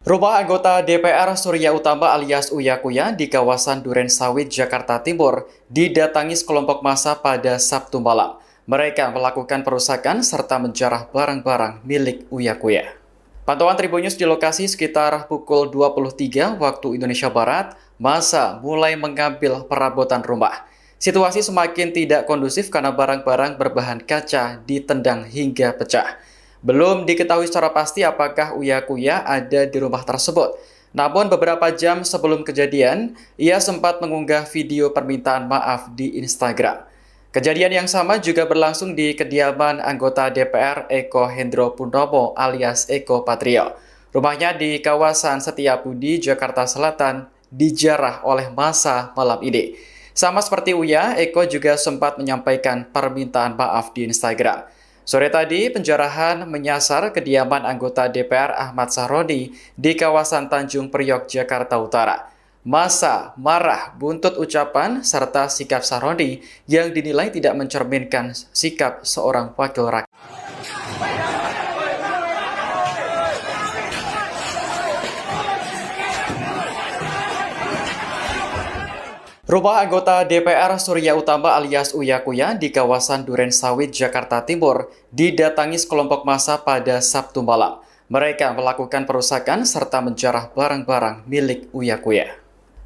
Rumah anggota DPR Surya Utama alias Uya Kuya di kawasan Duren Sawit, Jakarta Timur didatangi sekelompok massa pada Sabtu malam. Mereka melakukan perusakan serta menjarah barang-barang milik Uya Kuya. Pantauan Tribun News di lokasi sekitar pukul 23 waktu Indonesia Barat, massa mulai mengambil perabotan rumah. Situasi semakin tidak kondusif karena barang-barang berbahan kaca ditendang hingga pecah. Belum diketahui secara pasti apakah Uya Kuya ada di rumah tersebut. Namun beberapa jam sebelum kejadian, ia sempat mengunggah video permintaan maaf di Instagram. Kejadian yang sama juga berlangsung di kediaman anggota DPR Eko Hendro Purnomo alias Eko Patrio. Rumahnya di kawasan Setiabudi, Jakarta Selatan, dijarah oleh massa malam ini. Sama seperti Uya, Eko juga sempat menyampaikan permintaan maaf di Instagram. Sore tadi, penjarahan menyasar kediaman anggota DPR Ahmad Sahroni di kawasan Tanjung Priok, Jakarta Utara. Massa marah buntut ucapan serta sikap Sahroni yang dinilai tidak mencerminkan sikap seorang wakil rakyat. Rumah anggota DPR Surya Utama alias Uya Kuya di kawasan Duren Sawit, Jakarta Timur didatangi sekelompok massa pada Sabtu malam. Mereka melakukan perusakan serta menjarah barang-barang milik Uya Kuya.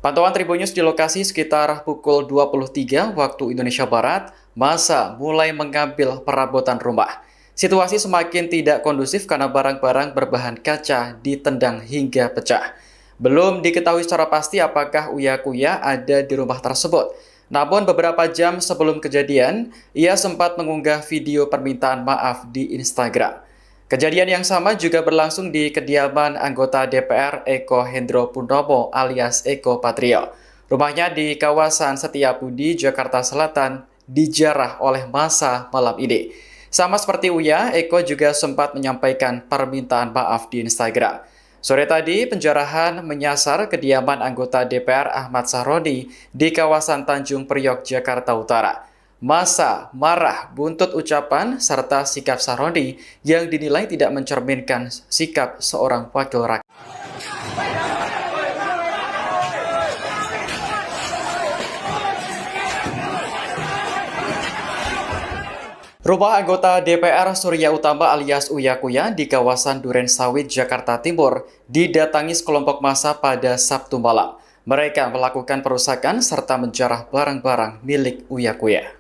Pantauan Tribun News di lokasi sekitar pukul 23 waktu Indonesia Barat, massa mulai mengambil perabotan rumah. Situasi semakin tidak kondusif karena barang-barang berbahan kaca ditendang hingga pecah. Belum diketahui secara pasti apakah Uya Kuya ada di rumah tersebut. Namun beberapa jam sebelum kejadian, ia sempat mengunggah video permintaan maaf di Instagram. Kejadian yang sama juga berlangsung di kediaman anggota DPR Eko Hendro Purnomo alias Eko Patrio. Rumahnya di kawasan Setiabudi, Jakarta Selatan, dijarah oleh massa malam ini. Sama seperti Uya, Eko juga sempat menyampaikan permintaan maaf di Instagram. Sore tadi, penjarahan menyasar kediaman anggota DPR Ahmad Sahroni di kawasan Tanjung Priok, Jakarta Utara. Massa marah buntut ucapan serta sikap Sahroni yang dinilai tidak mencerminkan sikap seorang wakil rakyat. Rumah anggota DPR Surya Utama alias Uya Kuya di kawasan Duren Sawit, Jakarta Timur didatangi sekelompok massa pada Sabtu malam. Mereka melakukan perusakan serta menjarah barang-barang milik Uya Kuya.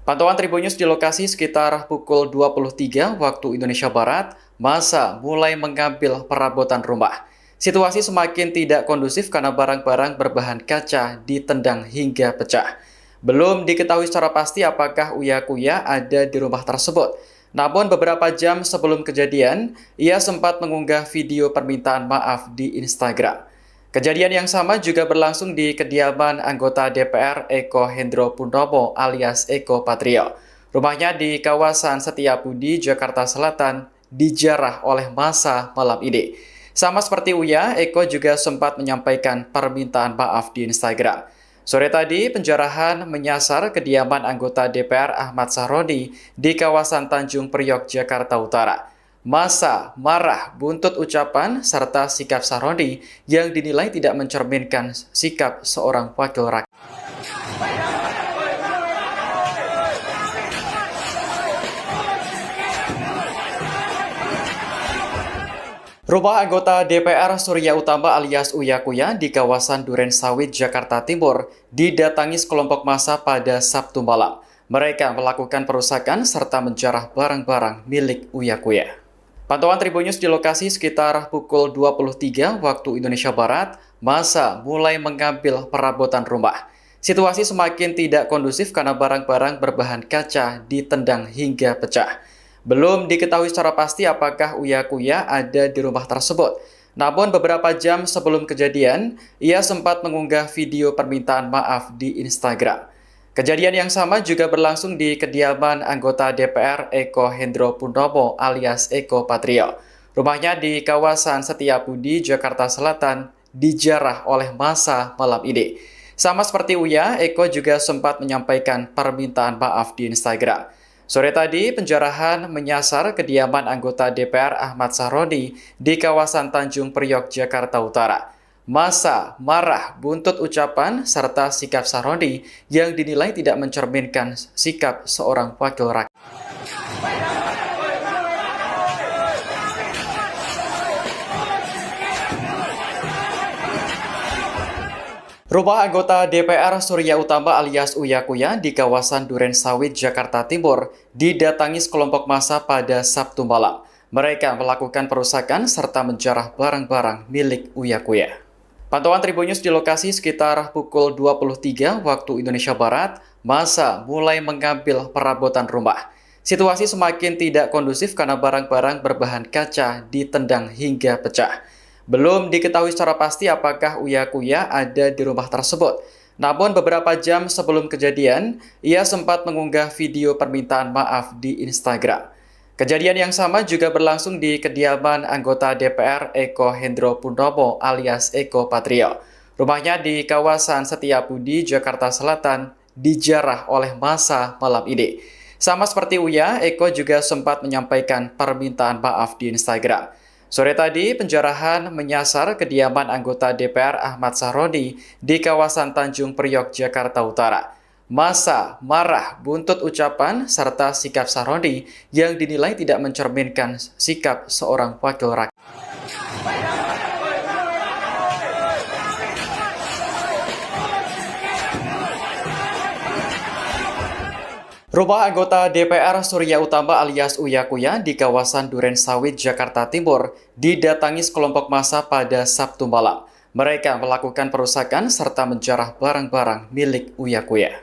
Pantauan Tribun News di lokasi sekitar pukul 23 waktu Indonesia Barat, massa mulai mengambil perabotan rumah. Situasi semakin tidak kondusif karena barang-barang berbahan kaca ditendang hingga pecah. Belum diketahui secara pasti apakah Uya Kuya ada di rumah tersebut. Namun beberapa jam sebelum kejadian, ia sempat mengunggah video permintaan maaf di Instagram. Kejadian yang sama juga berlangsung di kediaman anggota DPR Eko Hendro Purnomo alias Eko Patrio. Rumahnya di kawasan Setiabudi, Jakarta Selatan, dijarah oleh massa malam ini. Sama seperti Uya, Eko juga sempat menyampaikan permintaan maaf di Instagram. Sore tadi, penjarahan menyasar kediaman anggota DPR Ahmad Sahroni di kawasan Tanjung Priok, Jakarta Utara. Massa marah buntut ucapan serta sikap Sahroni yang dinilai tidak mencerminkan sikap seorang wakil rakyat. Rumah anggota DPR Surya Utama alias Uya Kuya di kawasan Duren Sawit, Jakarta Timur didatangi sekelompok massa pada Sabtu malam. Mereka melakukan perusakan serta menjarah barang-barang milik Uya Kuya. Pantauan Tribun News di lokasi sekitar pukul 23 waktu Indonesia Barat, massa mulai mengambil perabotan rumah. Situasi semakin tidak kondusif karena barang-barang berbahan kaca ditendang hingga pecah. Belum diketahui secara pasti apakah Uya Kuya ada di rumah tersebut. Namun beberapa jam sebelum kejadian, ia sempat mengunggah video permintaan maaf di Instagram. Kejadian yang sama juga berlangsung di kediaman anggota DPR Eko Hendro Purnomo alias Eko Patrio. Rumahnya di kawasan Setiabudi, Jakarta Selatan, dijarah oleh massa malam ini. Sama seperti Uya, Eko juga sempat menyampaikan permintaan maaf di Instagram. Sore tadi, penjarahan menyasar kediaman anggota DPR Ahmad Sahroni di kawasan Tanjung Priok, Jakarta Utara. Massa marah buntut ucapan serta sikap Sahroni yang dinilai tidak mencerminkan sikap seorang wakil rakyat. Rumah anggota DPR Surya Utama alias Uya Kuya di kawasan Duren Sawit, Jakarta Timur didatangi sekelompok massa pada Sabtu malam. Mereka melakukan perusakan serta menjarah barang-barang milik Uya Kuya. Pantauan Tribun News di lokasi sekitar pukul 23 waktu Indonesia Barat, massa mulai mengambil perabotan rumah. Situasi semakin tidak kondusif karena barang-barang berbahan kaca ditendang hingga pecah. Belum diketahui secara pasti apakah Uya Kuya ada di rumah tersebut. Namun beberapa jam sebelum kejadian, ia sempat mengunggah video permintaan maaf di Instagram. Kejadian yang sama juga berlangsung di kediaman anggota DPR Eko Hendro Purnomo alias Eko Patrio. Rumahnya di kawasan Setiabudi, Jakarta Selatan, dijarah oleh massa malam ini. Sama seperti Uya, Eko juga sempat menyampaikan permintaan maaf di Instagram. Sore tadi, penjarahan menyasar kediaman anggota DPR Ahmad Sahroni di kawasan Tanjung Priok, Jakarta Utara. Massa marah buntut ucapan serta sikap Sahroni yang dinilai tidak mencerminkan sikap seorang wakil rakyat. Rumah anggota DPR Surya Utama alias Uya Kuya di kawasan Duren Sawit, Jakarta Timur didatangi sekelompok massa pada Sabtu malam. Mereka melakukan perusakan serta menjarah barang-barang milik Uya Kuya.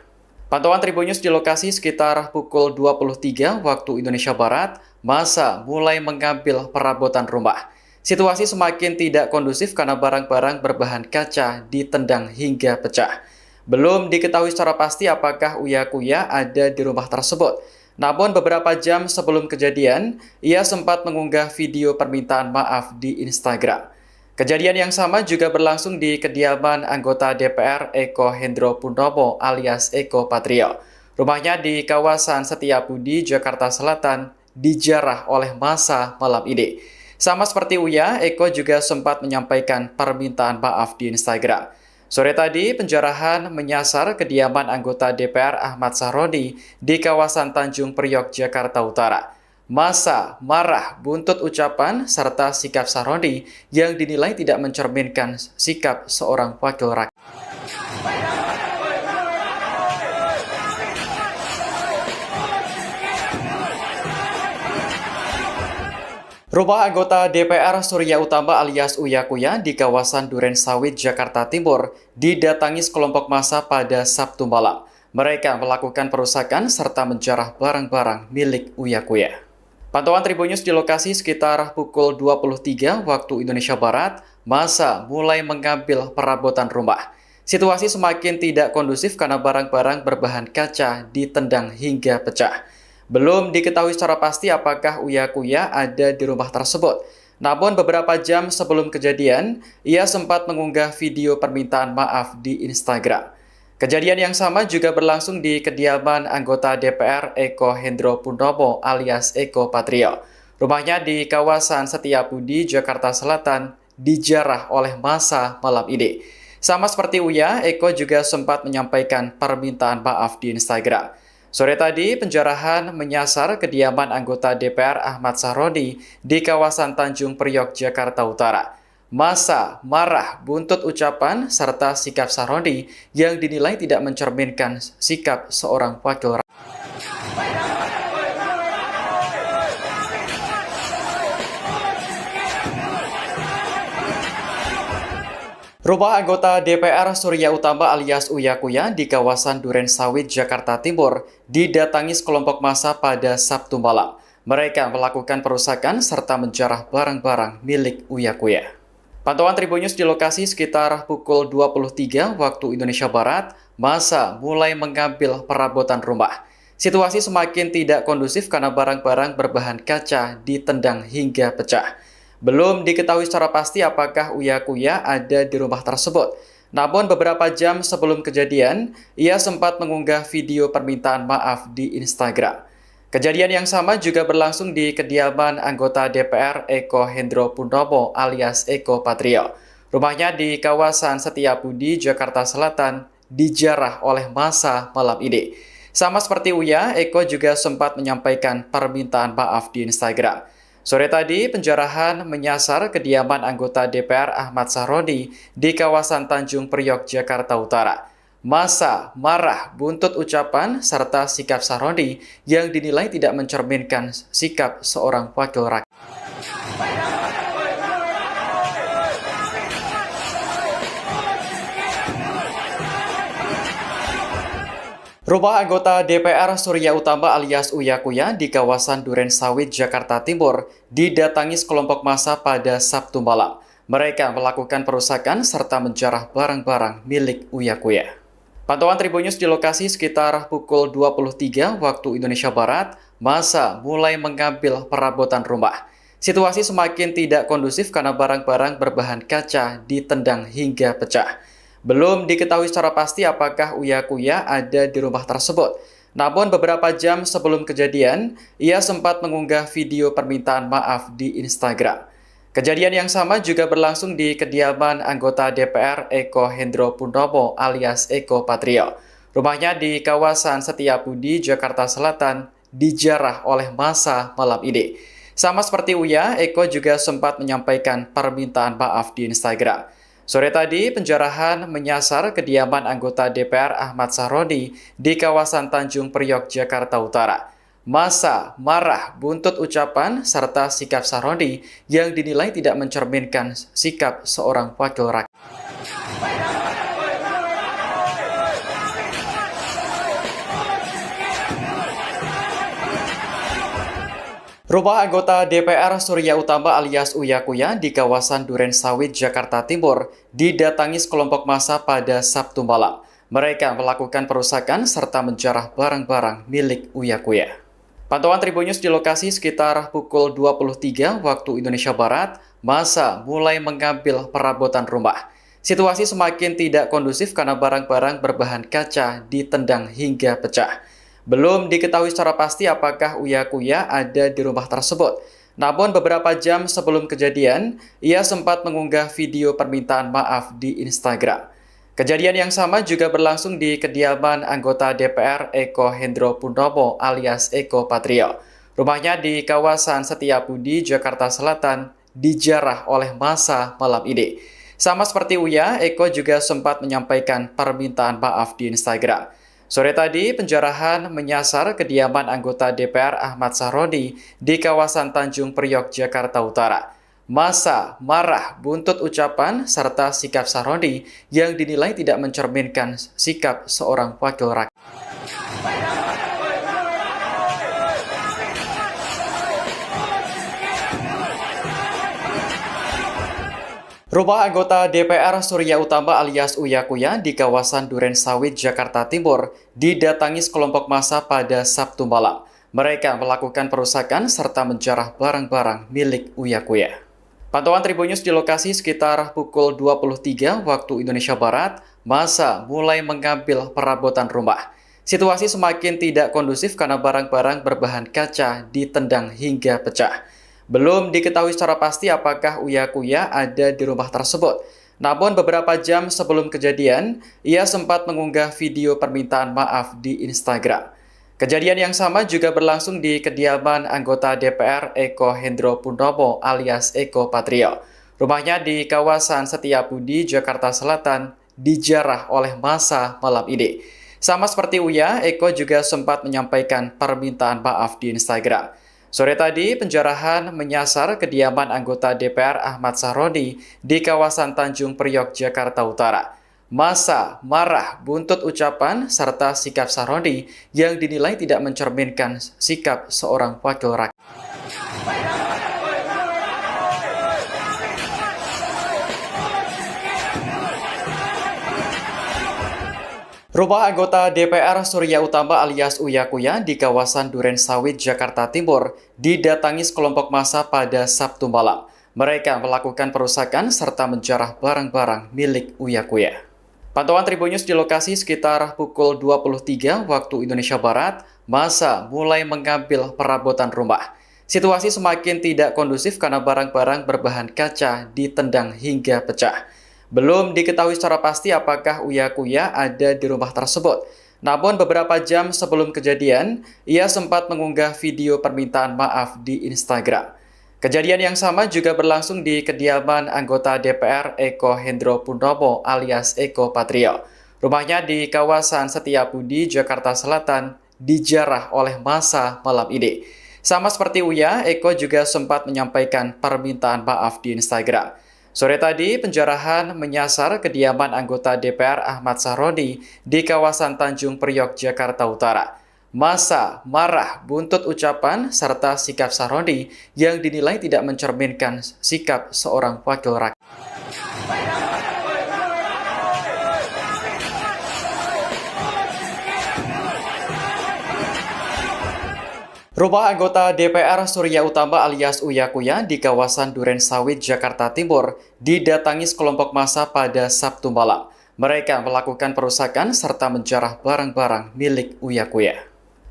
Pantauan Tribun News di lokasi sekitar pukul 23 waktu Indonesia Barat, massa mulai mengambil perabotan rumah. Situasi semakin tidak kondusif karena barang-barang berbahan kaca ditendang hingga pecah. Belum diketahui secara pasti apakah Uya Kuya ada di rumah tersebut. Namun beberapa jam sebelum kejadian, ia sempat mengunggah video permintaan maaf di Instagram. Kejadian yang sama juga berlangsung di kediaman anggota DPR Eko Hendro Purnomo alias Eko Patrio. Rumahnya di kawasan Setiabudi, Jakarta Selatan, dijarah oleh massa malam ini. Sama seperti Uya, Eko juga sempat menyampaikan permintaan maaf di Instagram. Sore tadi, penjarahan menyasar kediaman anggota DPR Ahmad Sahroni di kawasan Tanjung Priok, Jakarta Utara. Massa marah buntut ucapan serta sikap Sahroni yang dinilai tidak mencerminkan sikap seorang wakil rakyat. Rumah anggota DPR Surya Utama alias Uya Kuya di kawasan Duren Sawit, Jakarta Timur didatangi sekelompok massa pada Sabtu malam. Mereka melakukan perusakan serta menjarah barang-barang milik Uya Kuya. Pantauan Tribun News di lokasi sekitar pukul 23 waktu Indonesia Barat, massa mulai mengambil perabotan rumah. Situasi semakin tidak kondusif karena barang-barang berbahan kaca ditendang hingga pecah. Belum diketahui secara pasti apakah Uya Kuya ada di rumah tersebut. Namun beberapa jam sebelum kejadian, ia sempat mengunggah video permintaan maaf di Instagram. Kejadian yang sama juga berlangsung di kediaman anggota DPR Eko Hendro Purnomo alias Eko Patrio. Rumahnya di kawasan Setiabudi, Jakarta Selatan, dijarah oleh massa malam ini. Sama seperti Uya, Eko juga sempat menyampaikan permintaan maaf di Instagram. Sore tadi, penjarahan menyasar kediaman anggota DPR Ahmad Sahroni di kawasan Tanjung Priok, Jakarta Utara. Massa marah buntut ucapan serta sikap Sahroni yang dinilai tidak mencerminkan sikap seorang wakil rakyat. Rumah anggota DPR Surya Utama alias Uya Kuya di kawasan Duren Sawit, Jakarta Timur didatangi sekelompok massa pada Sabtu malam. Mereka melakukan perusakan serta menjarah barang-barang milik Uya Kuya. Pantauan Tribun News di lokasi sekitar pukul 23 waktu Indonesia Barat, massa mulai mengambil perabotan rumah. Situasi semakin tidak kondusif karena barang-barang berbahan kaca ditendang hingga pecah. Belum diketahui secara pasti apakah Uya Kuya ada di rumah tersebut. Namun beberapa jam sebelum kejadian, ia sempat mengunggah video permintaan maaf di Instagram. Kejadian yang sama juga berlangsung di kediaman anggota DPR Eko Hendro Purnomo alias Eko Patrio. Rumahnya di kawasan Setiabudi, Jakarta Selatan, dijarah oleh massa malam ini. Sama seperti Uya, Eko juga sempat menyampaikan permintaan maaf di Instagram. Sore tadi, penjarahan menyasar kediaman anggota DPR Ahmad Sahroni di kawasan Tanjung Priok, Jakarta Utara. Massa marah buntut ucapan serta sikap Sahroni yang dinilai tidak mencerminkan sikap seorang wakil rakyat. Rumah anggota DPR Surya Utama alias Uya Kuya di kawasan Duren Sawit, Jakarta Timur didatangi sekelompok massa pada Sabtu malam. Mereka melakukan perusakan serta menjarah barang-barang milik Uya Kuya. Pantauan Tribun News di lokasi sekitar pukul 23 waktu Indonesia Barat, massa mulai mengambil perabotan rumah. Situasi semakin tidak kondusif karena barang-barang berbahan kaca ditendang hingga pecah. Belum diketahui secara pasti apakah Uya Kuya ada di rumah tersebut. Namun beberapa jam sebelum kejadian, ia sempat mengunggah video permintaan maaf di Instagram. Kejadian yang sama juga berlangsung di kediaman anggota DPR Eko Hendro Purnomo alias Eko Patrio. Rumahnya di kawasan Setiabudi, Jakarta Selatan, dijarah oleh massa malam ini. Sama seperti Uya, Eko juga sempat menyampaikan permintaan maaf di Instagram. Sore tadi, penjarahan menyasar kediaman anggota DPR Ahmad Sahroni di kawasan Tanjung Priok, Jakarta Utara. Massa marah buntut ucapan serta sikap Sahroni yang dinilai tidak mencerminkan sikap seorang wakil rakyat. Rumah anggota DPR Surya Utama alias Uya Kuya di kawasan Duren Sawit, Jakarta Timur didatangi sekelompok massa pada Sabtu malam. Mereka melakukan perusakan serta menjarah barang-barang milik Uya Kuya. Pantauan Tribun News di lokasi sekitar pukul 23 waktu Indonesia Barat, massa mulai mengambil perabotan rumah. Situasi semakin tidak kondusif karena barang-barang berbahan kaca ditendang hingga pecah. Belum diketahui secara pasti apakah Uya Kuya ada di rumah tersebut. Namun beberapa jam sebelum kejadian, ia sempat mengunggah video permintaan maaf di Instagram. Kejadian yang sama juga berlangsung di kediaman anggota DPR Eko Hendro Purnomo alias Eko Patrio. Rumahnya di kawasan Setiabudi, Jakarta Selatan, dijarah oleh massa malam ini. Sama seperti Uya, Eko juga sempat menyampaikan permintaan maaf di Instagram. Sore tadi, penjarahan menyasar kediaman anggota DPR Ahmad Sahroni di kawasan Tanjung Priok, Jakarta Utara. Massa marah buntut ucapan serta sikap Sahroni yang dinilai tidak mencerminkan sikap seorang wakil rakyat. Rumah anggota DPR Surya Utama alias Uya Kuya di kawasan Duren Sawit, Jakarta Timur didatangi sekelompok massa pada Sabtu malam. Mereka melakukan perusakan serta menjarah barang-barang milik Uya Kuya. Pantauan Tribun News di lokasi sekitar pukul 23 waktu Indonesia Barat, massa mulai mengambil perabotan rumah. Situasi semakin tidak kondusif karena barang-barang berbahan kaca ditendang hingga pecah. Belum diketahui secara pasti apakah Uya Kuya ada di rumah tersebut. Namun beberapa jam sebelum kejadian, ia sempat mengunggah video permintaan maaf di Instagram. Kejadian yang sama juga berlangsung di kediaman anggota DPR Eko Hendro Purnomo alias Eko Patrio. Rumahnya di kawasan Setiabudi, Jakarta Selatan, dijarah oleh massa malam ini. Sama seperti Uya, Eko juga sempat menyampaikan permintaan maaf di Instagram. Sore tadi, penjarahan menyasar kediaman anggota DPR Ahmad Sahroni di kawasan Tanjung Priok, Jakarta Utara. Massa marah buntut ucapan serta sikap Sahroni yang dinilai tidak mencerminkan sikap seorang wakil rakyat. Rumah anggota DPR Surya Utama alias Uya Kuya di kawasan Duren Sawit, Jakarta Timur didatangi sekelompok massa pada Sabtu malam. Mereka melakukan perusakan serta menjarah barang-barang milik Uya Kuya. Pantauan Tribun News di lokasi sekitar pukul 23 waktu Indonesia Barat, massa mulai mengambil perabotan rumah. Situasi semakin tidak kondusif karena barang-barang berbahan kaca ditendang hingga pecah. Belum diketahui secara pasti apakah Uya Kuya ada di rumah tersebut. Namun beberapa jam sebelum kejadian, ia sempat mengunggah video permintaan maaf di Instagram. Kejadian yang sama juga berlangsung di kediaman anggota DPR Eko Hendro Purnomo alias Eko Patrio. Rumahnya di kawasan Setiabudi, Jakarta Selatan, dijarah oleh massa malam ini. Sama seperti Uya, Eko juga sempat menyampaikan permintaan maaf di Instagram. Sore tadi, penjarahan menyasar kediaman anggota DPR Ahmad Sahroni di kawasan Tanjung Priok, Jakarta Utara. Massa marah buntut ucapan serta sikap Sahroni yang dinilai tidak mencerminkan sikap seorang wakil rakyat. Rumah anggota DPR Surya Utama alias Uya Kuya di kawasan Duren Sawit, Jakarta Timur didatangi sekelompok massa pada Sabtu malam. Mereka melakukan perusakan serta menjarah barang-barang milik Uya Kuya.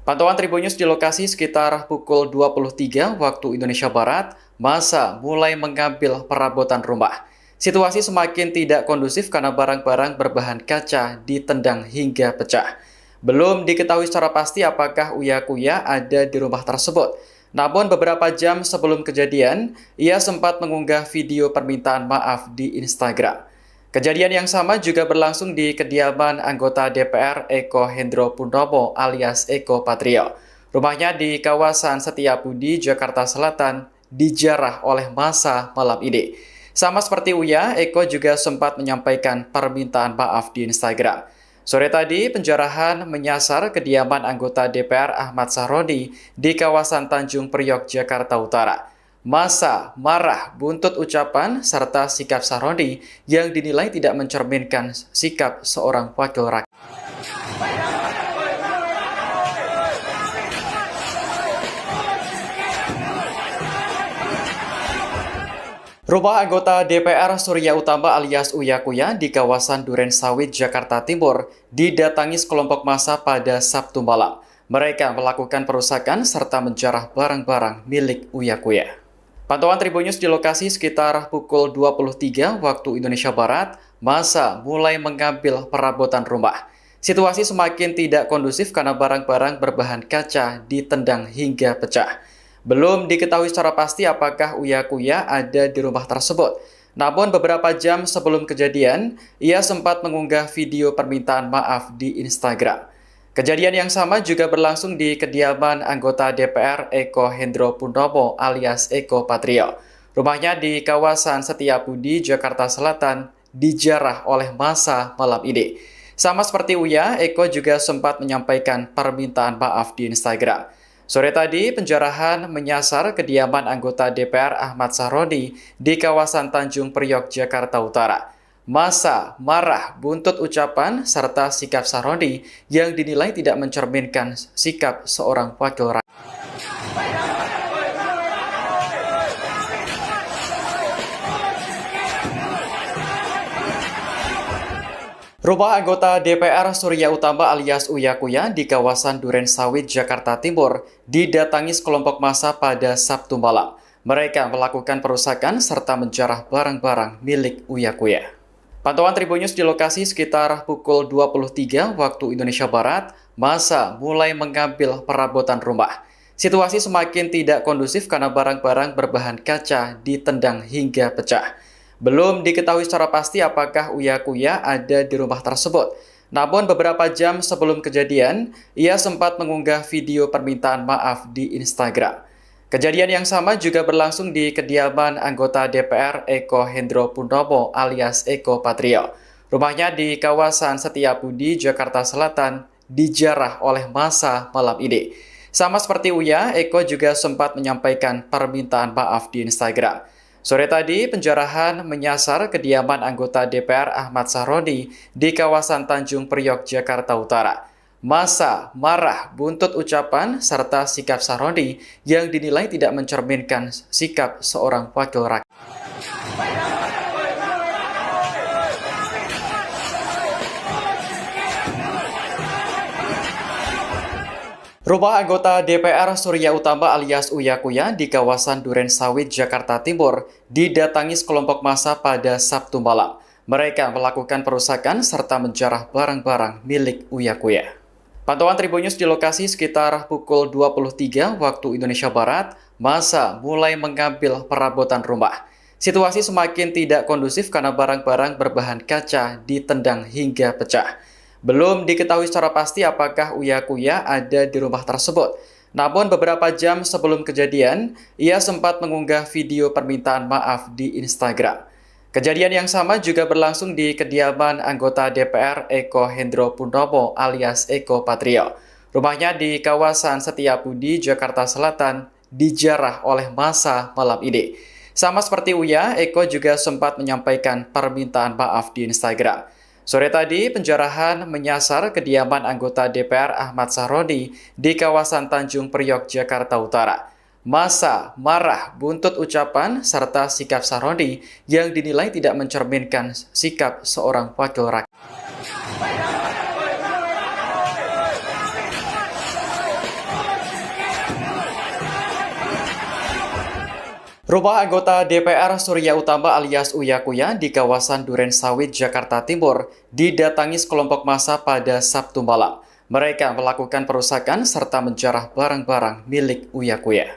Pantauan Tribun News di lokasi sekitar pukul 23 waktu Indonesia Barat, massa mulai mengambil perabotan rumah. Situasi semakin tidak kondusif karena barang-barang berbahan kaca ditendang hingga pecah. Belum diketahui secara pasti apakah Uya Kuya ada di rumah tersebut. Namun beberapa jam sebelum kejadian, ia sempat mengunggah video permintaan maaf di Instagram. Kejadian yang sama juga berlangsung di kediaman anggota DPR Eko Hendro Purnomo alias Eko Patrio. Rumahnya di kawasan Setiabudi, Jakarta Selatan, dijarah oleh massa malam ini. Sama seperti Uya, Eko juga sempat menyampaikan permintaan maaf di Instagram. Sore tadi, penjarahan menyasar kediaman anggota DPR Ahmad Sahroni di kawasan Tanjung Priok, Jakarta Utara. Massa marah buntut ucapan serta sikap Sahroni yang dinilai tidak mencerminkan sikap seorang wakil rakyat. Rumah anggota DPR Surya Utama alias Uya Kuya di kawasan Duren Sawit, Jakarta Timur didatangi sekelompok massa pada Sabtu malam. Mereka melakukan perusakan serta menjarah barang-barang milik Uya Kuya. Pantauan Tribun News di lokasi sekitar pukul 23 waktu Indonesia Barat, massa mulai mengambil perabotan rumah. Situasi semakin tidak kondusif karena barang-barang berbahan kaca ditendang hingga pecah. Belum diketahui secara pasti apakah Uya Kuya ada di rumah tersebut. Namun beberapa jam sebelum kejadian, ia sempat mengunggah video permintaan maaf di Instagram. Kejadian yang sama juga berlangsung di kediaman anggota DPR Eko Hendro Purnomo alias Eko Patrio. Rumahnya di kawasan Setiabudi, Jakarta Selatan, dijarah oleh massa malam ini. Sama seperti Uya, Eko juga sempat menyampaikan permintaan maaf di Instagram. Sore tadi, penjarahan menyasar kediaman anggota DPR Ahmad Sahroni di kawasan Tanjung Priok, Jakarta Utara. Massa marah buntut ucapan serta sikap Sahroni yang dinilai tidak mencerminkan sikap seorang wakil rakyat. Rumah anggota DPR Surya Utama alias Uya Kuya di kawasan Duren Sawit, Jakarta Timur didatangi sekelompok massa pada Sabtu malam. Mereka melakukan perusakan serta menjarah barang-barang milik Uya Kuya. Pantauan Tribun News di lokasi sekitar pukul 23 waktu Indonesia Barat, massa mulai mengambil perabotan rumah. Situasi semakin tidak kondusif karena barang-barang berbahan kaca ditendang hingga pecah. Belum diketahui secara pasti apakah Uya Kuya ada di rumah tersebut. Namun beberapa jam sebelum kejadian, ia sempat mengunggah video permintaan maaf di Instagram. Kejadian yang sama juga berlangsung di kediaman anggota DPR Eko Hendro Purnomo alias Eko Patrio. Rumahnya di kawasan Setiabudi, Jakarta Selatan, dijarah oleh massa malam ini. Sama seperti Uya, Eko juga sempat menyampaikan permintaan maaf di Instagram. Sore tadi, penjarahan menyasar kediaman anggota DPR Ahmad Sahroni di kawasan Tanjung Priok, Jakarta Utara. Massa marah buntut ucapan serta sikap Sahroni yang dinilai tidak mencerminkan sikap seorang wakil rakyat. Rumah anggota DPR Surya Utama alias Uya Kuya di kawasan Duren Sawit, Jakarta Timur didatangi sekelompok massa pada Sabtu malam. Mereka melakukan perusakan serta menjarah barang-barang milik Uya Kuya. Pantauan Tribun News di lokasi sekitar pukul 23 waktu Indonesia Barat, massa mulai mengambil perabotan rumah. Situasi semakin tidak kondusif karena barang-barang berbahan kaca ditendang hingga pecah. Belum diketahui secara pasti apakah Uya Kuya ada di rumah tersebut. Namun beberapa jam sebelum kejadian, ia sempat mengunggah video permintaan maaf di Instagram. Kejadian yang sama juga berlangsung di kediaman anggota DPR Eko Hendro Purnomo alias Eko Patrio. Rumahnya di kawasan Setiabudi, Jakarta Selatan, dijarah oleh massa malam ini. Sama seperti Uya, Eko juga sempat menyampaikan permintaan maaf di Instagram. Sore tadi, penjarahan menyasar kediaman anggota DPR Ahmad Sahroni di kawasan Tanjung Priok, Jakarta Utara. Massa marah buntut ucapan serta sikap Sahroni yang dinilai tidak mencerminkan sikap seorang wakil rakyat. Rumah anggota DPR Surya Utama alias Uya Kuya di kawasan Duren Sawit, Jakarta Timur didatangi sekelompok massa pada Sabtu malam. Mereka melakukan perusakan serta menjarah barang-barang milik Uya Kuya.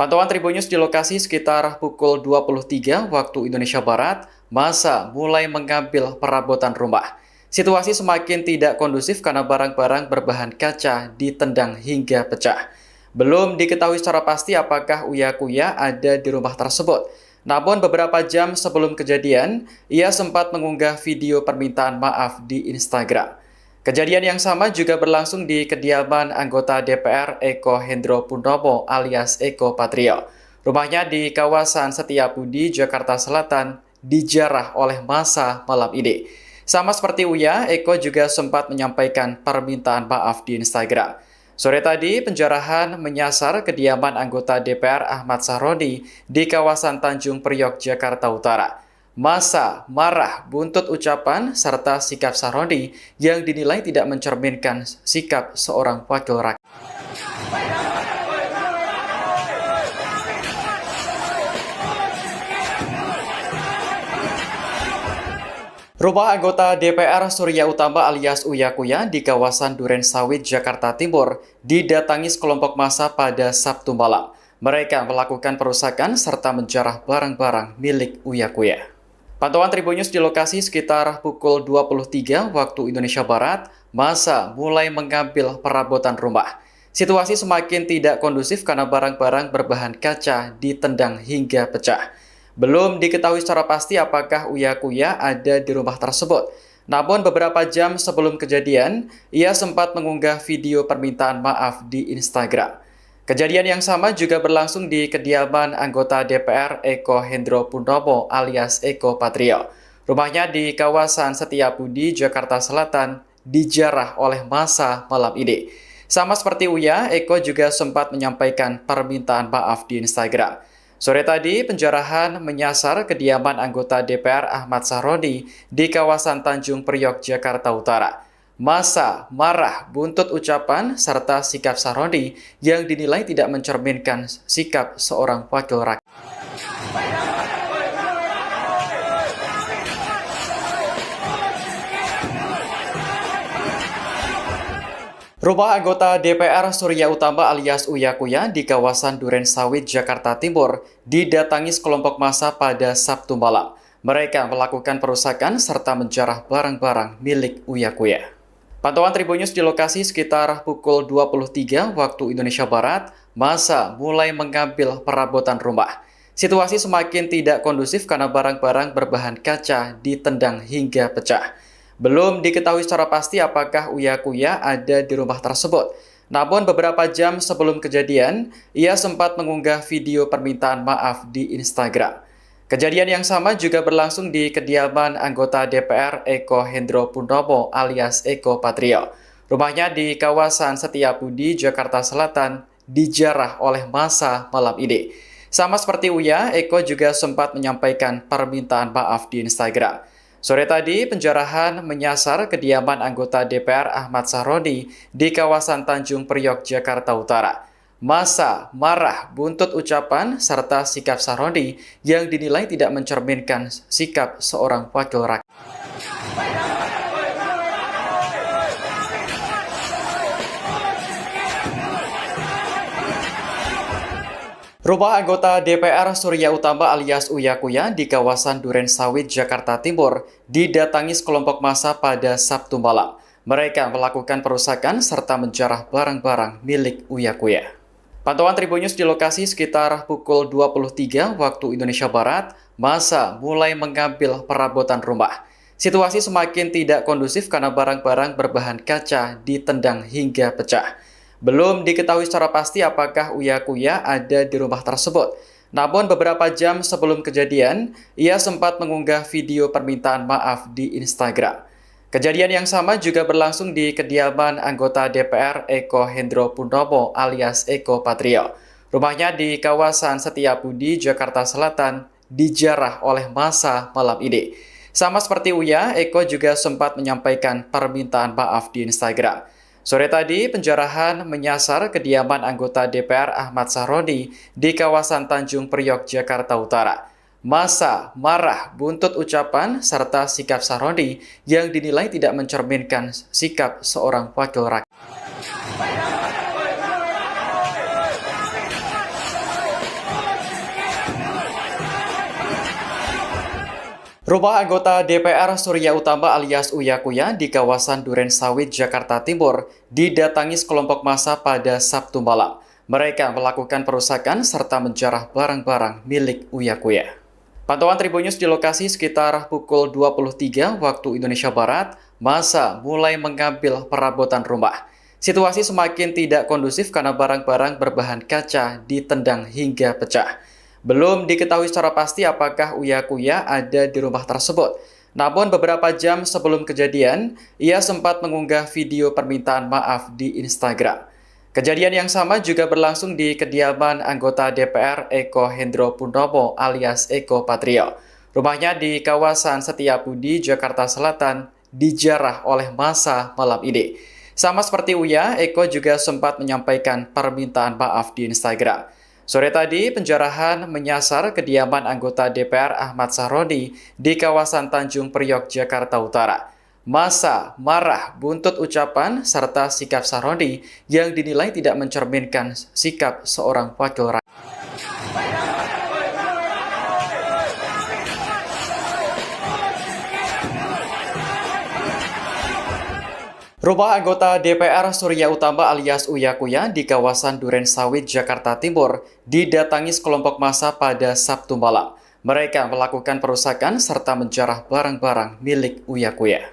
Pantauan Tribun News di lokasi sekitar pukul 23 waktu Indonesia Barat, massa mulai mengambil perabotan rumah. Situasi semakin tidak kondusif karena barang-barang berbahan kaca ditendang hingga pecah. Belum diketahui secara pasti apakah Uya Kuya ada di rumah tersebut. Namun beberapa jam sebelum kejadian, ia sempat mengunggah video permintaan maaf di Instagram. Kejadian yang sama juga berlangsung di kediaman anggota DPR Eko Hendro Purnomo alias Eko Patrio. Rumahnya di kawasan Setiabudi, Jakarta Selatan, dijarah oleh massa malam ini. Sama seperti Uya, Eko juga sempat menyampaikan permintaan maaf di Instagram. Sore tadi, penjarahan menyasar kediaman anggota DPR Ahmad Sahroni di kawasan Tanjung Priok, Jakarta Utara. Massa marah buntut ucapan serta sikap Sahroni yang dinilai tidak mencerminkan sikap seorang wakil rakyat. Rumah anggota DPR Surya Utama alias Uya Kuya di kawasan Duren Sawit, Jakarta Timur didatangi sekelompok massa pada Sabtu malam. Mereka melakukan perusakan serta menjarah barang-barang milik Uya Kuya. Pantauan Tribun News di lokasi sekitar pukul 23 waktu Indonesia Barat, massa mulai mengambil perabotan rumah. Situasi semakin tidak kondusif karena barang-barang berbahan kaca ditendang hingga pecah. Belum diketahui secara pasti apakah Uya Kuya ada di rumah tersebut. Namun beberapa jam sebelum kejadian, ia sempat mengunggah video permintaan maaf di Instagram. Kejadian yang sama juga berlangsung di kediaman anggota DPR Eko Hendro Purnomo alias Eko Patrio. Rumahnya di kawasan Setiabudi, Jakarta Selatan, dijarah oleh massa malam ini. Sama seperti Uya, Eko juga sempat menyampaikan permintaan maaf di Instagram. Sore tadi, penjarahan menyasar kediaman anggota DPR Ahmad Sahroni di kawasan Tanjung Priok, Jakarta Utara. Massa marah buntut ucapan serta sikap Sahroni yang dinilai tidak mencerminkan sikap seorang wakil rakyat. Rumah anggota DPR Surya Utama alias Uya Kuya di kawasan Duren Sawit, Jakarta Timur didatangi sekelompok massa pada Sabtu malam. Mereka melakukan perusakan serta menjarah barang-barang milik Uya Kuya. Pantauan Tribun News di lokasi sekitar pukul 23 waktu Indonesia Barat, massa mulai mengambil perabotan rumah. Situasi semakin tidak kondusif karena barang-barang berbahan kaca ditendang hingga pecah. Belum diketahui secara pasti apakah Uya Kuya ada di rumah tersebut. Namun beberapa jam sebelum kejadian, ia sempat mengunggah video permintaan maaf di Instagram. Kejadian yang sama juga berlangsung di kediaman anggota DPR Eko Hendro Purnomo alias Eko Patrio. Rumahnya di kawasan Setiabudi, Jakarta Selatan, dijarah oleh massa malam ini. Sama seperti Uya, Eko juga sempat menyampaikan permintaan maaf di Instagram. Sore tadi, penjarahan menyasar kediaman anggota DPR Ahmad Sahroni di kawasan Tanjung Priok, Jakarta Utara. Massa marah buntut ucapan serta sikap Sahroni yang dinilai tidak mencerminkan sikap seorang wakil rakyat. Rumah anggota DPR Surya Utama alias Uya Kuya di kawasan Duren Sawit, Jakarta Timur didatangi sekelompok massa pada Sabtu malam. Mereka melakukan perusakan serta menjarah barang-barang milik Uya Kuya. Pantauan Tribun News di lokasi sekitar pukul 23 waktu Indonesia Barat, massa mulai mengambil perabotan rumah. Situasi semakin tidak kondusif karena barang-barang berbahan kaca ditendang hingga pecah. Belum diketahui secara pasti apakah Uya Kuya ada di rumah tersebut. Namun beberapa jam sebelum kejadian, ia sempat mengunggah video permintaan maaf di Instagram. Kejadian yang sama juga berlangsung di kediaman anggota DPR Eko Hendro Purnomo alias Eko Patrio. Rumahnya di kawasan Setiabudi, Jakarta Selatan, dijarah oleh massa malam ini. Sama seperti Uya, Eko juga sempat menyampaikan permintaan maaf di Instagram. Sore tadi, penjarahan menyasar kediaman anggota DPR Ahmad Sahroni di kawasan Tanjung Priok, Jakarta Utara. Massa marah buntut ucapan serta sikap Sahroni yang dinilai tidak mencerminkan sikap seorang wakil rakyat. Rumah anggota DPR Surya Utama alias Uya Kuya di kawasan Duren Sawit, Jakarta Timur didatangi sekelompok massa pada Sabtu malam. Mereka melakukan perusakan serta menjarah barang-barang milik Uya Kuya. Pantauan Tribun News di lokasi sekitar pukul 23 waktu Indonesia Barat, massa mulai mengambil perabotan rumah. Situasi semakin tidak kondusif karena barang-barang berbahan kaca ditendang hingga pecah. Belum diketahui secara pasti apakah Uya Kuya ada di rumah tersebut. Namun beberapa jam sebelum kejadian, ia sempat mengunggah video permintaan maaf di Instagram. Kejadian yang sama juga berlangsung di kediaman anggota DPR Eko Hendro Purnomo alias Eko Patrio. Rumahnya di kawasan Setiabudi, Jakarta Selatan, dijarah oleh massa malam ini. Sama seperti Uya, Eko juga sempat menyampaikan permintaan maaf di Instagram. Sore tadi, penjarahan menyasar kediaman anggota DPR Ahmad Sahroni di kawasan Tanjung Priok, Jakarta Utara. Massa marah buntut ucapan serta sikap Sahroni yang dinilai tidak mencerminkan sikap seorang wakil rakyat. Rumah anggota DPR Surya Utama alias Uya Kuya di kawasan Duren Sawit, Jakarta Timur didatangi sekelompok massa pada Sabtu malam. Mereka melakukan perusakan serta menjarah barang-barang milik Uya Kuya.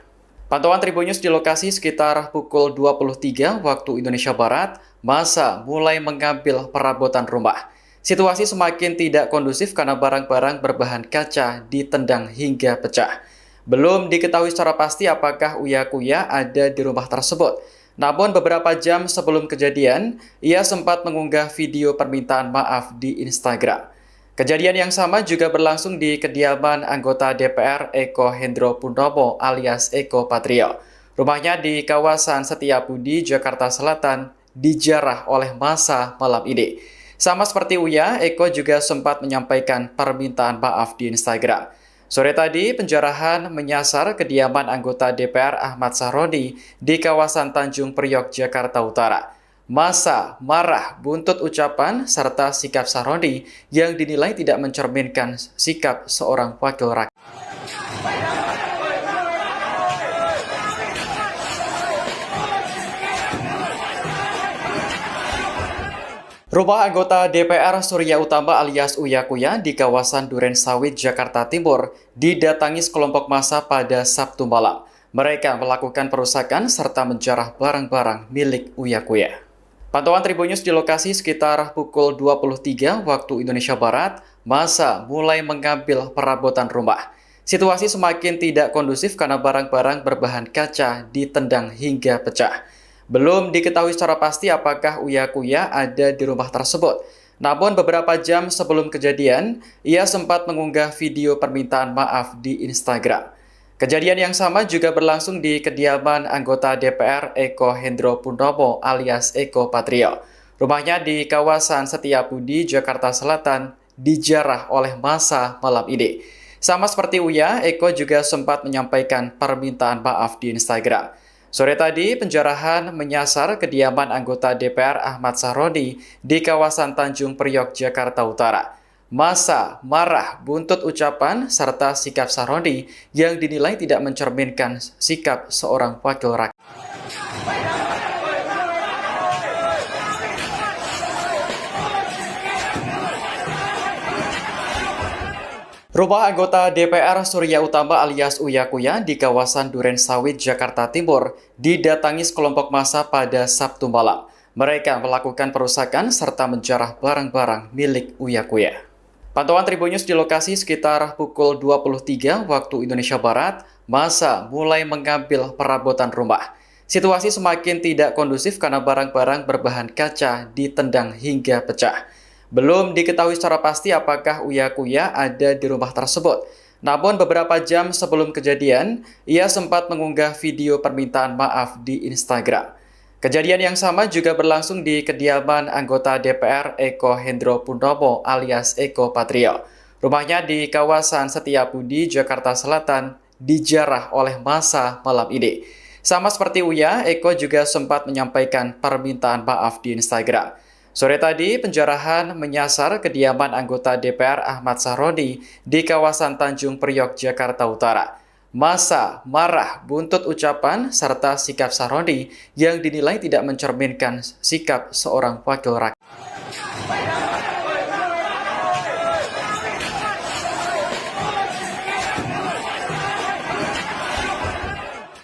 Pantauan Tribun News di lokasi sekitar pukul 23 waktu Indonesia Barat, massa mulai mengambil perabotan rumah. Situasi semakin tidak kondusif karena barang-barang berbahan kaca ditendang hingga pecah. Belum diketahui secara pasti apakah Uya Kuya ada di rumah tersebut. Namun beberapa jam sebelum kejadian, ia sempat mengunggah video permintaan maaf di Instagram. Kejadian yang sama juga berlangsung di kediaman anggota DPR Eko Hendro Purnomo alias Eko Patrio. Rumahnya di kawasan Setiabudi, Jakarta Selatan, dijarah oleh massa malam ini. Sama seperti Uya, Eko juga sempat menyampaikan permintaan maaf di Instagram. Sore tadi, penjarahan menyasar kediaman anggota DPR Ahmad Sahroni di kawasan Tanjung Priok, Jakarta Utara. Massa marah buntut ucapan serta sikap Sahroni yang dinilai tidak mencerminkan sikap seorang wakil rakyat. Rumah anggota DPR Surya Utama alias Uya Kuya di kawasan Duren Sawit, Jakarta Timur didatangi sekelompok massa pada Sabtu malam. Mereka melakukan perusakan serta menjarah barang-barang milik Uya Kuya. Pantauan Tribun News di lokasi sekitar pukul 23 waktu Indonesia Barat, massa mulai mengambil perabotan rumah. Situasi semakin tidak kondusif karena barang-barang berbahan kaca ditendang hingga pecah. Belum diketahui secara pasti apakah Uya Kuya ada di rumah tersebut. Namun beberapa jam sebelum kejadian, ia sempat mengunggah video permintaan maaf di Instagram. Kejadian yang sama juga berlangsung di kediaman anggota DPR Eko Hendro Purnomo alias Eko Patrio. Rumahnya di kawasan Setiabudi, Jakarta Selatan, dijarah oleh massa malam ini. Sama seperti Uya, Eko juga sempat menyampaikan permintaan maaf di Instagram. Sore tadi, penjarahan menyasar kediaman anggota DPR Ahmad Sahroni di kawasan Tanjung Priok, Jakarta Utara. Massa marah buntut ucapan serta sikap Sahroni yang dinilai tidak mencerminkan sikap seorang wakil rakyat. Rumah anggota DPR Surya Utama alias Uya Kuya di kawasan Duren Sawit, Jakarta Timur didatangi sekelompok massa pada Sabtu malam. Mereka melakukan perusakan serta menjarah barang-barang milik Uya Kuya. Pantauan Tribun News di lokasi sekitar pukul 23 waktu Indonesia Barat, massa mulai mengambil perabotan rumah. Situasi semakin tidak kondusif karena barang-barang berbahan kaca ditendang hingga pecah. Belum diketahui secara pasti apakah Uya Kuya ada di rumah tersebut. Namun beberapa jam sebelum kejadian, ia sempat mengunggah video permintaan maaf di Instagram. Kejadian yang sama juga berlangsung di kediaman anggota DPR Eko Hendro Purnomo alias Eko Patrio. Rumahnya di kawasan Setiabudi, Jakarta Selatan, dijarah oleh massa malam ini. Sama seperti Uya, Eko juga sempat menyampaikan permintaan maaf di Instagram. Sore tadi, penjarahan menyasar kediaman anggota DPR Ahmad Sahroni di kawasan Tanjung Priok, Jakarta Utara. Massa marah buntut ucapan serta sikap Sahroni yang dinilai tidak mencerminkan sikap seorang wakil rakyat.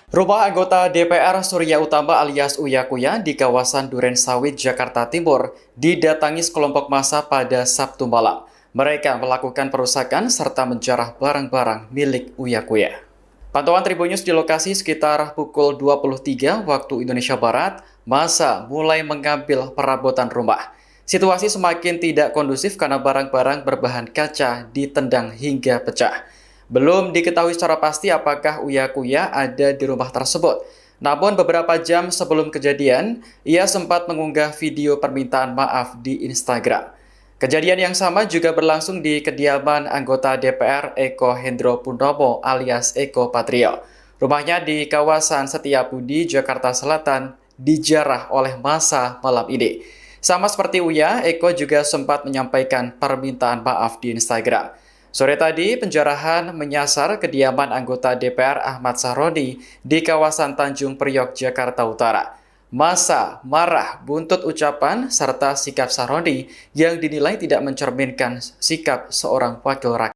Rumah anggota DPR Surya Utama alias Uya Kuya di kawasan Duren Sawit, Jakarta Timur didatangi sekelompok massa pada Sabtu malam. Mereka melakukan perusakan serta menjarah barang-barang milik Uya Kuya. Pantauan Tribun News di lokasi sekitar pukul 23 waktu Indonesia Barat, massa mulai mengambil perabotan rumah. Situasi semakin tidak kondusif karena barang-barang berbahan kaca ditendang hingga pecah. Belum diketahui secara pasti apakah Uya Kuya ada di rumah tersebut. Namun beberapa jam sebelum kejadian, ia sempat mengunggah video permintaan maaf di Instagram. Kejadian yang sama juga berlangsung di kediaman anggota DPR Eko Hendro Purnomo alias Eko Patrio. Rumahnya di kawasan Setiabudi, Jakarta Selatan, dijarah oleh massa malam ini. Sama seperti Uya, Eko juga sempat menyampaikan permintaan maaf di Instagram. Sore tadi, penjarahan menyasar kediaman anggota DPR Ahmad Sahroni di kawasan Tanjung Priok, Jakarta Utara. Massa marah buntut ucapan serta sikap Sahroni yang dinilai tidak mencerminkan sikap seorang wakil rakyat.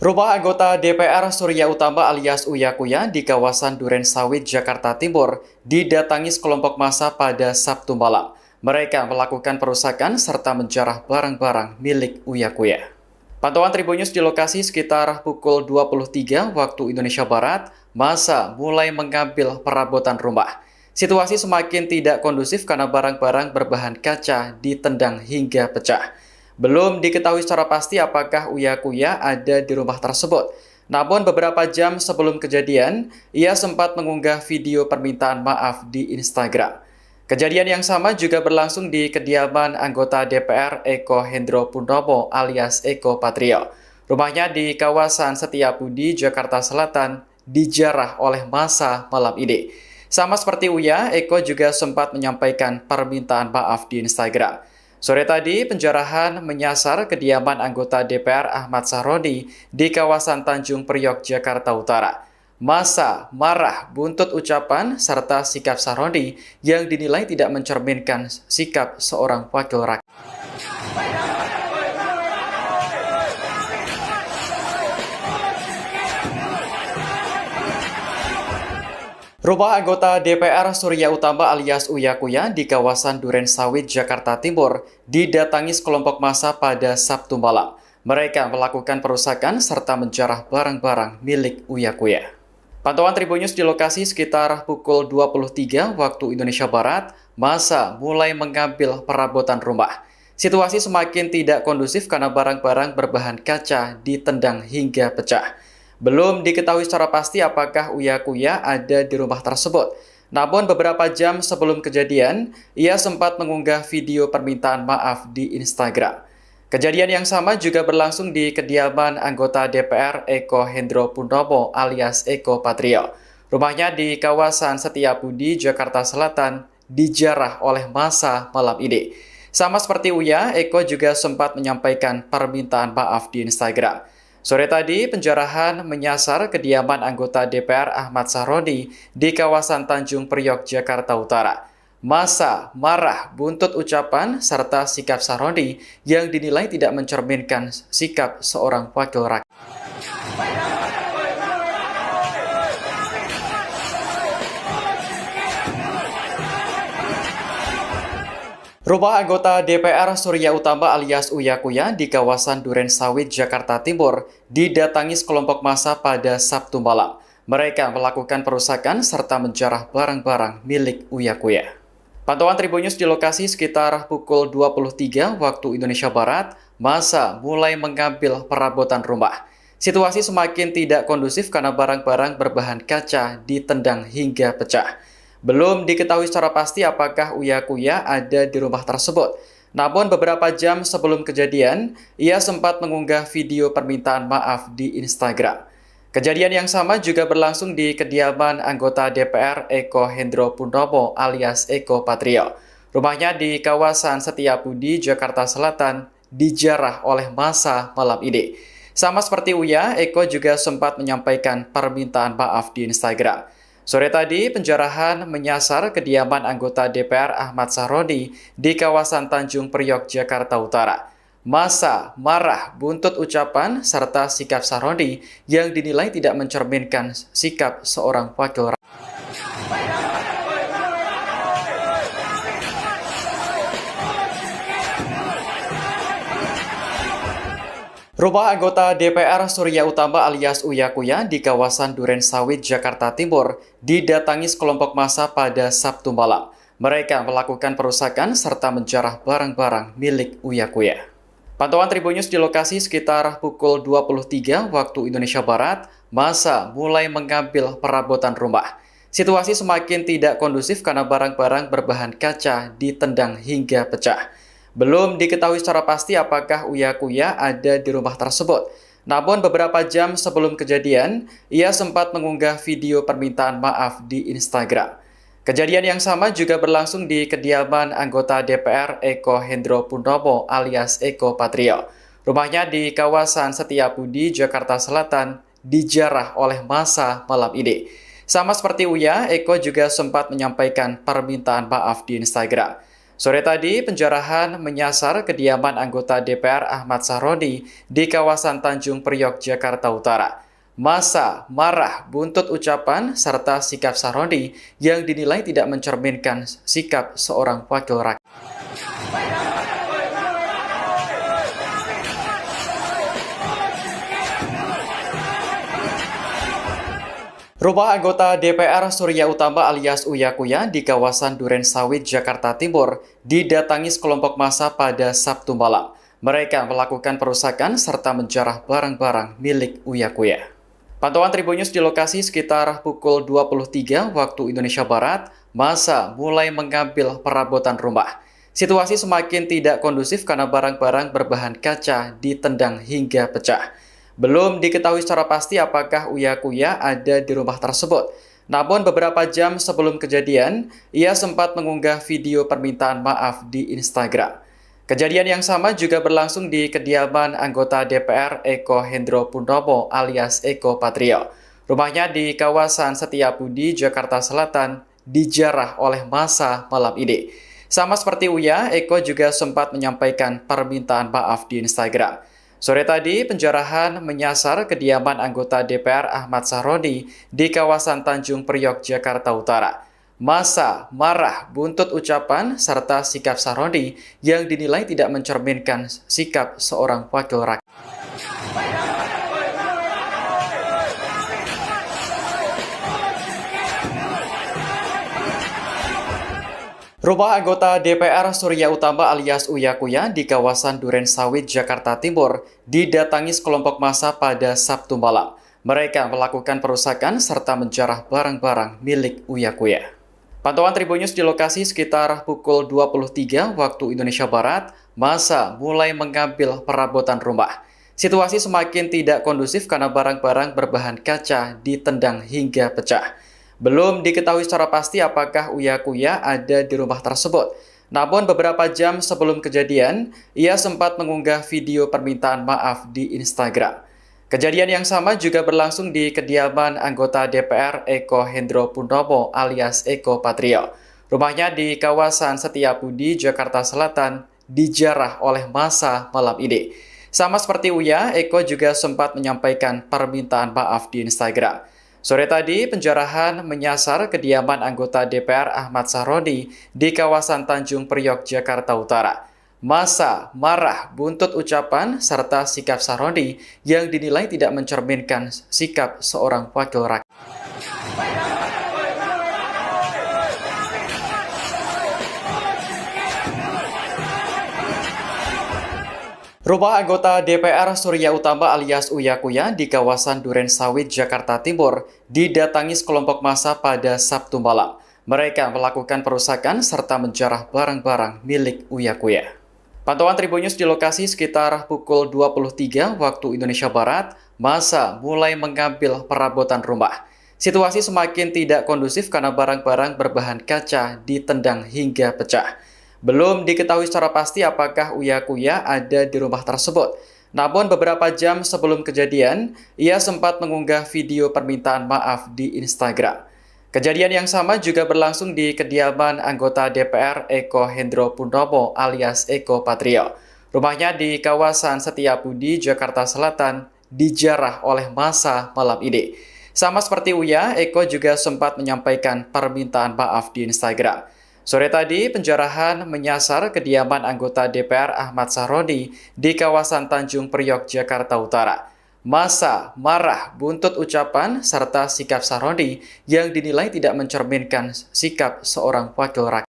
Rumah anggota DPR Surya Utama alias Uya Kuya di kawasan Duren Sawit, Jakarta Timur didatangi sekelompok massa pada Sabtu malam. Mereka melakukan perusakan serta menjarah barang-barang milik Uya Kuya. Pantauan Tribun News di lokasi sekitar pukul 23 waktu Indonesia Barat, massa mulai mengambil perabotan rumah. Situasi semakin tidak kondusif karena barang-barang berbahan kaca ditendang hingga pecah. Belum diketahui secara pasti apakah Uya Kuya ada di rumah tersebut. Namun beberapa jam sebelum kejadian, ia sempat mengunggah video permintaan maaf di Instagram. Kejadian yang sama juga berlangsung di kediaman anggota DPR Eko Hendro Purnomo alias Eko Patrio. Rumahnya di kawasan Setiabudi, Jakarta Selatan, dijarah oleh massa malam ini. Sama seperti Uya, Eko juga sempat menyampaikan permintaan maaf di Instagram. Sore tadi, penjarahan menyasar kediaman anggota DPR Ahmad Sahroni di kawasan Tanjung Priok, Jakarta Utara. Massa marah buntut ucapan serta sikap Sahroni yang dinilai tidak mencerminkan sikap seorang wakil rakyat. Rumah anggota DPR Surya Utama alias Uya Kuya di kawasan Duren Sawit, Jakarta Timur didatangi sekelompok massa pada Sabtu malam. Mereka melakukan perusakan serta menjarah barang-barang milik Uya Kuya. Pantauan Tribun News di lokasi sekitar pukul 23 waktu Indonesia Barat, massa mulai mengambil perabotan rumah. Situasi semakin tidak kondusif karena barang-barang berbahan kaca ditendang hingga pecah. Belum diketahui secara pasti apakah Uya Kuya ada di rumah tersebut. Namun beberapa jam sebelum kejadian, ia sempat mengunggah video permintaan maaf di Instagram. Kejadian yang sama juga berlangsung di kediaman anggota DPR Eko Hendro Purnomo alias Eko Patrio. Rumahnya di kawasan Setiabudi, Jakarta Selatan, dijarah oleh massa malam ini. Sama seperti Uya, Eko juga sempat menyampaikan permintaan maaf di Instagram. Sore tadi, penjarahan menyasar kediaman anggota DPR Ahmad Sahroni di kawasan Tanjung Priok, Jakarta Utara. Massa marah buntut ucapan serta sikap Sahroni yang dinilai tidak mencerminkan sikap seorang wakil rakyat. Rumah anggota DPR Surya Utama alias Uya Kuya di kawasan Duren Sawit, Jakarta Timur didatangi sekelompok massa pada Sabtu malam. Mereka melakukan perusakan serta menjarah barang-barang milik Uya Kuya. Pantauan Tribunnews di lokasi sekitar pukul 23 waktu Indonesia Barat, massa mulai mengambil perabotan rumah. Situasi semakin tidak kondusif karena barang-barang berbahan kaca ditendang hingga pecah. Belum diketahui secara pasti apakah Uya Kuya ada di rumah tersebut. Namun beberapa jam sebelum kejadian, ia sempat mengunggah video permintaan maaf di Instagram. Kejadian yang sama juga berlangsung di kediaman anggota DPR Eko Hendro Purnomo alias Eko Patrio. Rumahnya di kawasan Setiabudi, Jakarta Selatan, dijarah oleh massa malam ini. Sama seperti Uya, Eko juga sempat menyampaikan permintaan maaf di Instagram. Sore tadi, penjarahan menyasar kediaman anggota DPR Ahmad Sahroni di kawasan Tanjung Priok, Jakarta Utara. Massa marah buntut ucapan serta sikap Sahroni yang dinilai tidak mencerminkan sikap seorang wakil rakyat. Rumah anggota DPR Surya Utama alias Uya Kuya di kawasan Duren Sawit, Jakarta Timur didatangi sekelompok massa pada Sabtu malam. Mereka melakukan perusakan serta menjarah barang-barang milik Uya Kuya. Pantauan Tribunnews di lokasi sekitar pukul 23 waktu Indonesia Barat, massa mulai mengambil perabotan rumah. Situasi semakin tidak kondusif karena barang-barang berbahan kaca ditendang hingga pecah. Belum diketahui secara pasti apakah Uya Kuya ada di rumah tersebut. Namun beberapa jam sebelum kejadian, ia sempat mengunggah video permintaan maaf di Instagram. Kejadian yang sama juga berlangsung di kediaman anggota DPR Eko Hendro Purnomo alias Eko Patrio. Rumahnya di kawasan Setiabudi, Jakarta Selatan, dijarah oleh massa malam ini. Sama seperti Uya, Eko juga sempat menyampaikan permintaan maaf di Instagram. Sore tadi, penjarahan menyasar kediaman anggota DPR Ahmad Sahroni di kawasan Tanjung Priok, Jakarta Utara. Massa marah buntut ucapan serta sikap Sahroni yang dinilai tidak mencerminkan sikap seorang wakil rakyat. Rumah anggota DPR Surya Utama alias Uya Kuya di kawasan Duren Sawit, Jakarta Timur didatangi sekelompok massa pada Sabtu malam. Mereka melakukan perusakan serta menjarah barang-barang milik Uya Kuya. Pantauan Tribunnews di lokasi sekitar pukul 23 waktu Indonesia Barat, massa mulai mengambil perabotan rumah. Situasi semakin tidak kondusif karena barang-barang berbahan kaca ditendang hingga pecah. Belum diketahui secara pasti apakah Uya Kuya ada di rumah tersebut. Namun beberapa jam sebelum kejadian, ia sempat mengunggah video permintaan maaf di Instagram. Kejadian yang sama juga berlangsung di kediaman anggota DPR Eko Hendro Purnomo alias Eko Patrio. Rumahnya di kawasan Setiabudi, Jakarta Selatan, dijarah oleh massa malam ini. Sama seperti Uya, Eko juga sempat menyampaikan permintaan maaf di Instagram. Sore tadi, penjarahan menyasar kediaman anggota DPR Ahmad Sahroni di kawasan Tanjung Priok, Jakarta Utara. Massa marah buntut ucapan serta sikap Sahroni yang dinilai tidak mencerminkan sikap seorang wakil rakyat. Rumah anggota DPR Surya Utama alias Uya Kuya di kawasan Duren Sawit, Jakarta Timur didatangi sekelompok massa pada Sabtu malam. Mereka melakukan perusakan serta menjarah barang-barang milik Uya Kuya. Pantauan Tribunnews di lokasi sekitar pukul 23 waktu Indonesia Barat, massa mulai mengambil perabotan rumah. Situasi semakin tidak kondusif karena barang-barang berbahan kaca ditendang hingga pecah. Belum diketahui secara pasti apakah Uya Kuya ada di rumah tersebut. Namun beberapa jam sebelum kejadian, ia sempat mengunggah video permintaan maaf di Instagram. Kejadian yang sama juga berlangsung di kediaman anggota DPR Eko Hendro Purnomo alias Eko Patrio. Rumahnya di kawasan Setiabudi, Jakarta Selatan, dijarah oleh massa malam ini. Sama seperti Uya, Eko juga sempat menyampaikan permintaan maaf di Instagram. Sore tadi, penjarahan menyasar kediaman anggota DPR Ahmad Sahroni di kawasan Tanjung Priok, Jakarta Utara. Massa marah buntut ucapan serta sikap Sahroni yang dinilai tidak mencerminkan sikap seorang wakil rakyat. Rumah anggota DPR Surya Utama alias Uya Kuya di kawasan Duren Sawit, Jakarta Timur didatangi sekelompok massa pada Sabtu malam. Mereka melakukan perusakan serta menjarah barang-barang milik Uya Kuya. Pantauan Tribun News di lokasi sekitar pukul 23 waktu Indonesia Barat, massa mulai mengambil perabotan rumah. Situasi semakin tidak kondusif karena barang-barang berbahan kaca ditendang hingga pecah. Belum diketahui secara pasti apakah Uya Kuya ada di rumah tersebut. Namun beberapa jam sebelum kejadian, ia sempat mengunggah video permintaan maaf di Instagram. Kejadian yang sama juga berlangsung di kediaman anggota DPR Eko Hendro Purnomo alias Eko Patrio. Rumahnya di kawasan Setiabudi, Jakarta Selatan, dijarah oleh massa malam ini. Sama seperti Uya, Eko juga sempat menyampaikan permintaan maaf di Instagram. Sore tadi, penjarahan menyasar kediaman anggota DPR Ahmad Sahroni di kawasan Tanjung Priok, Jakarta Utara. Massa marah buntut ucapan serta sikap Sahroni yang dinilai tidak mencerminkan sikap seorang wakil rakyat.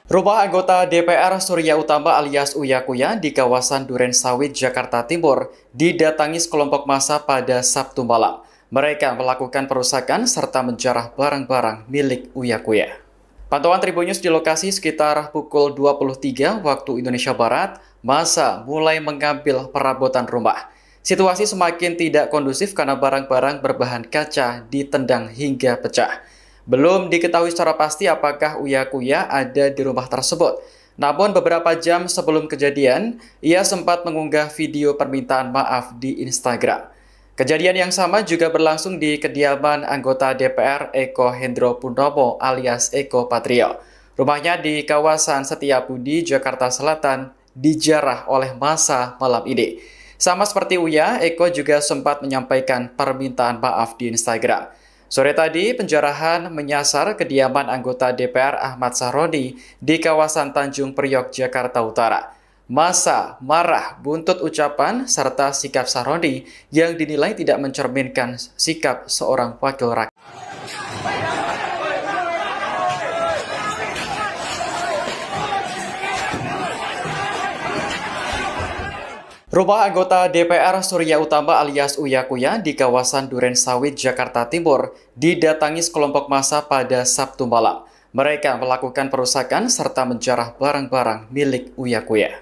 Rumah anggota DPR Surya Utama alias Uya Kuya di kawasan Duren Sawit, Jakarta Timur didatangi sekelompok massa pada Sabtu malam. Mereka melakukan perusakan serta menjarah barang-barang milik Uya Kuya. Pantauan Tribun News di lokasi sekitar pukul 23 waktu Indonesia Barat, massa mulai mengambil perabotan rumah. Situasi semakin tidak kondusif karena barang-barang berbahan kaca ditendang hingga pecah. Belum diketahui secara pasti apakah Uya Kuya ada di rumah tersebut. Namun beberapa jam sebelum kejadian, ia sempat mengunggah video permintaan maaf di Instagram. Kejadian yang sama juga berlangsung di kediaman anggota DPR Eko Hendro Purnomo alias Eko Patrio. Rumahnya di kawasan Setiabudi, Jakarta Selatan, dijarah oleh massa malam ini. Sama seperti Uya, Eko juga sempat menyampaikan permintaan maaf di Instagram. Sore tadi, penjarahan menyasar kediaman anggota DPR Ahmad Sahroni di kawasan Tanjung Priok, Jakarta Utara. Massa marah buntut ucapan serta sikap Sahroni yang dinilai tidak mencerminkan sikap seorang wakil rakyat. Rumah anggota DPR Surya Utama alias Uya Kuya di kawasan Duren Sawit, Jakarta Timur didatangi sekelompok massa pada Sabtu malam. Mereka melakukan perusakan serta menjarah barang-barang milik Uya Kuya.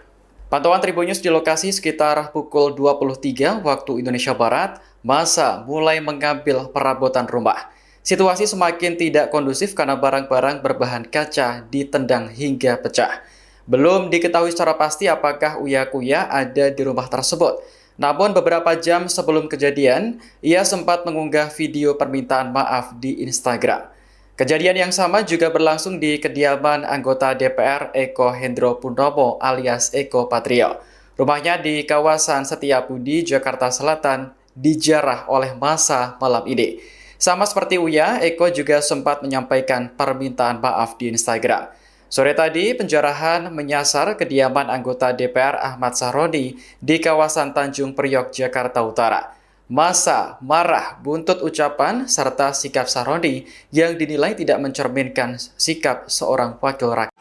Pantauan Tribun News di lokasi sekitar pukul 23 waktu Indonesia Barat, massa mulai mengambil perabotan rumah. Situasi semakin tidak kondusif karena barang-barang berbahan kaca ditendang hingga pecah. Belum diketahui secara pasti apakah Uya Kuya ada di rumah tersebut. Namun beberapa jam sebelum kejadian, ia sempat mengunggah video permintaan maaf di Instagram. Kejadian yang sama juga berlangsung di kediaman anggota DPR Eko Hendro Purnomo alias Eko Patrio. Rumahnya di kawasan Setiabudi, Jakarta Selatan, dijarah oleh massa malam ini. Sama seperti Uya, Eko juga sempat menyampaikan permintaan maaf di Instagram. Sore tadi, penjarahan menyasar kediaman anggota DPR Ahmad Sahroni di kawasan Tanjung Priok, Jakarta Utara. Massa marah buntut ucapan serta sikap Sahroni yang dinilai tidak mencerminkan sikap seorang wakil rakyat.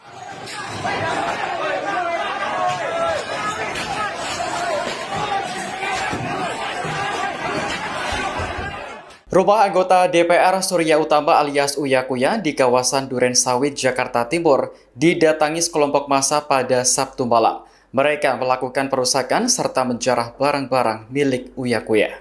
Rumah anggota DPR Surya Utama alias Uya Kuya di kawasan Duren Sawit, Jakarta Timur didatangi sekelompok massa pada Sabtu malam. Mereka melakukan perusakan serta menjarah barang-barang milik Uya Kuya.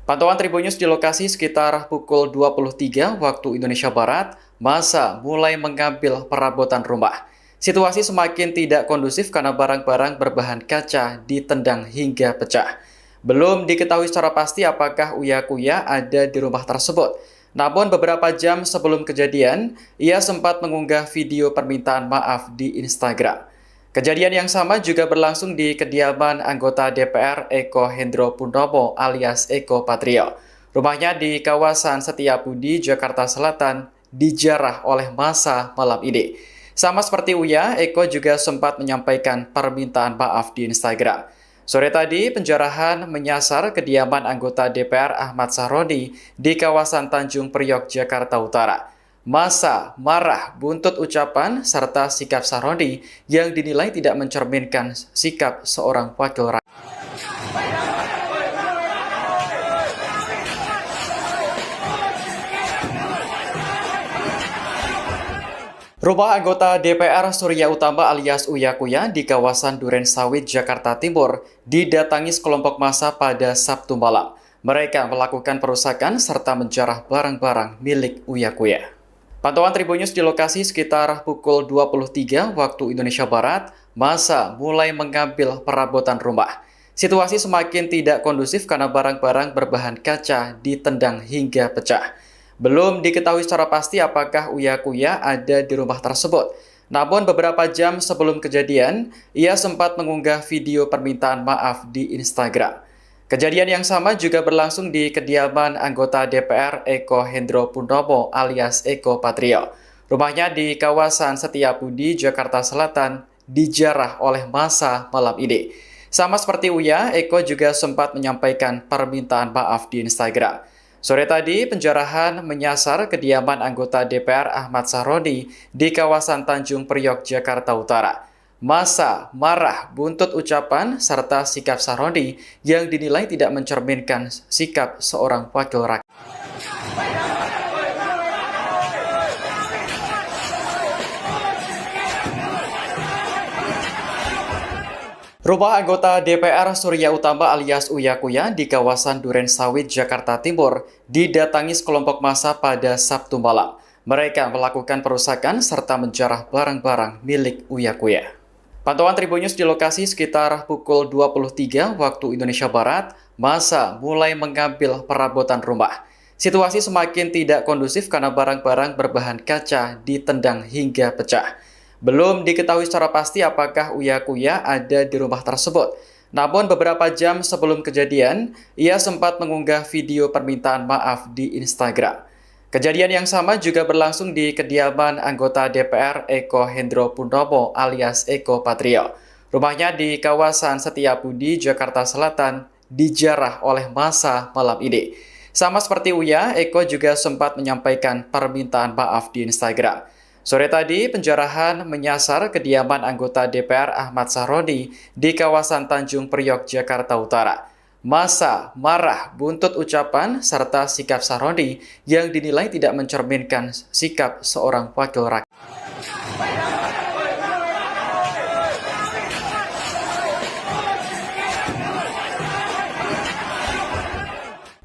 Pantauan Tribun News di lokasi sekitar pukul 23 waktu Indonesia Barat, massa mulai mengambil perabotan rumah. Situasi semakin tidak kondusif karena barang-barang berbahan kaca ditendang hingga pecah. Belum diketahui secara pasti apakah Uya Kuya ada di rumah tersebut. Namun beberapa jam sebelum kejadian, ia sempat mengunggah video permintaan maaf di Instagram. Kejadian yang sama juga berlangsung di kediaman anggota DPR Eko Hendro Purnomo alias Eko Patrio. Rumahnya di kawasan Setiabudi, Jakarta Selatan, dijarah oleh massa malam ini. Sama seperti Uya, Eko juga sempat menyampaikan permintaan maaf di Instagram. Sore tadi, penjarahan menyasar kediaman anggota DPR Ahmad Sahroni di kawasan Tanjung Priok, Jakarta Utara. Massa marah buntut ucapan serta sikap Sahroni yang dinilai tidak mencerminkan sikap seorang wakil rakyat. Rumah anggota DPR Surya Utama alias Uya Kuya di kawasan Duren Sawit, Jakarta Timur didatangi sekelompok massa pada Sabtu malam. Mereka melakukan perusakan serta menjarah barang-barang milik Uya Kuya. Pantauan Tribunnews di lokasi sekitar pukul 23 waktu Indonesia Barat, massa mulai mengambil perabotan rumah. Situasi semakin tidak kondusif karena barang-barang berbahan kaca ditendang hingga pecah. Belum diketahui secara pasti apakah Uya Kuya ada di rumah tersebut. Namun beberapa jam sebelum kejadian, ia sempat mengunggah video permintaan maaf di Instagram. Kejadian yang sama juga berlangsung di kediaman anggota DPR Eko Hendro Purnomo alias Eko Patrio. Rumahnya di kawasan Setiabudi, Jakarta Selatan, dijarah oleh massa malam ini. Sama seperti Uya, Eko juga sempat menyampaikan permintaan maaf di Instagram. Sore tadi, penjarahan menyasar kediaman anggota DPR Ahmad Sahroni di kawasan Tanjung Priok, Jakarta Utara. Massa marah buntut ucapan serta sikap Sahroni yang dinilai tidak mencerminkan sikap seorang wakil rakyat. Rumah anggota DPR Surya Utama alias Uya Kuya di kawasan Duren Sawit, Jakarta Timur didatangi sekelompok massa pada Sabtu malam. Mereka melakukan perusakan serta menjarah barang-barang milik Uya Kuya. Pantauan Tribunnews di lokasi sekitar pukul 23 waktu Indonesia Barat, massa mulai mengambil perabotan rumah. Situasi semakin tidak kondusif karena barang-barang berbahan kaca ditendang hingga pecah. Belum diketahui secara pasti apakah Uya Kuya ada di rumah tersebut. Namun beberapa jam sebelum kejadian, ia sempat mengunggah video permintaan maaf di Instagram. Kejadian yang sama juga berlangsung di kediaman anggota DPR Eko Hendro Purnomo alias Eko Patrio. Rumahnya di kawasan Setiabudi, Jakarta Selatan, dijarah oleh massa malam ini. Sama seperti Uya, Eko juga sempat menyampaikan permintaan maaf di Instagram. Sore tadi, penjarahan menyasar kediaman anggota DPR Ahmad Sahroni di kawasan Tanjung Priok, Jakarta Utara. Massa marah buntut ucapan serta sikap Sahroni yang dinilai tidak mencerminkan sikap seorang wakil rakyat.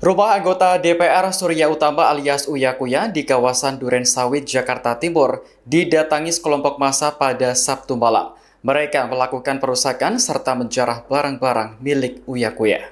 Rumah anggota DPR Surya Utama alias Uya Kuya di kawasan Duren Sawit, Jakarta Timur didatangi sekelompok massa pada Sabtu malam. Mereka melakukan perusakan serta menjarah barang-barang milik Uya Kuya.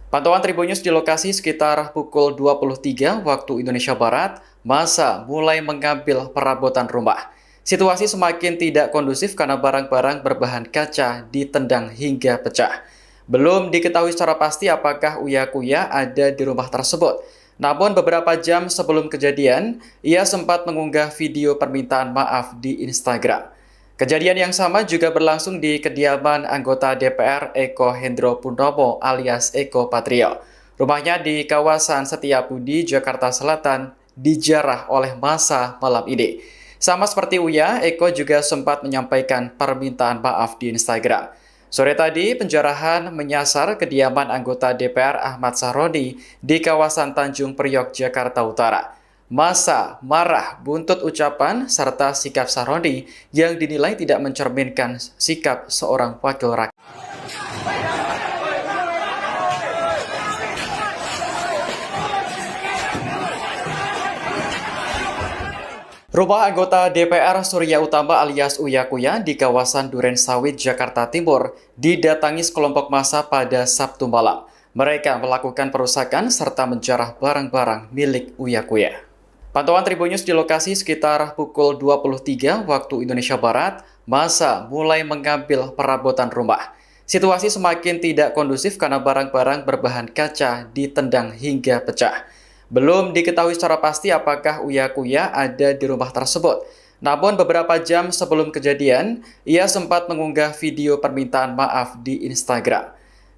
Pantauan Tribunnews di lokasi sekitar pukul 23 waktu Indonesia Barat, massa mulai mengambil perabotan rumah. Situasi semakin tidak kondusif karena barang-barang berbahan kaca ditendang hingga pecah. Belum diketahui secara pasti apakah Uya Kuya ada di rumah tersebut. Namun beberapa jam sebelum kejadian, ia sempat mengunggah video permintaan maaf di Instagram. Kejadian yang sama juga berlangsung di kediaman anggota DPR Eko Hendro Purnomo alias Eko Patrio. Rumahnya di kawasan Setiabudi, Jakarta Selatan, dijarah oleh massa malam ini. Sama seperti Uya, Eko juga sempat menyampaikan permintaan maaf di Instagram. Sore tadi, penjarahan menyasar kediaman anggota DPR Ahmad Sahroni di kawasan Tanjung Priok, Jakarta Utara. Massa marah buntut ucapan serta sikap Sahroni yang dinilai tidak mencerminkan sikap seorang wakil rakyat. Rumah anggota DPR Surya Utama alias Uya Kuya di kawasan Duren Sawit, Jakarta Timur didatangi sekelompok massa pada Sabtu malam. Mereka melakukan perusakan serta menjarah barang-barang milik Uya Kuya. Pantauan Tribunnews di lokasi sekitar pukul 23 waktu Indonesia Barat, massa mulai mengambil perabotan rumah. Situasi semakin tidak kondusif karena barang-barang berbahan kaca ditendang hingga pecah. Belum diketahui secara pasti apakah Uya Kuya ada di rumah tersebut. Namun beberapa jam sebelum kejadian, ia sempat mengunggah video permintaan maaf di Instagram.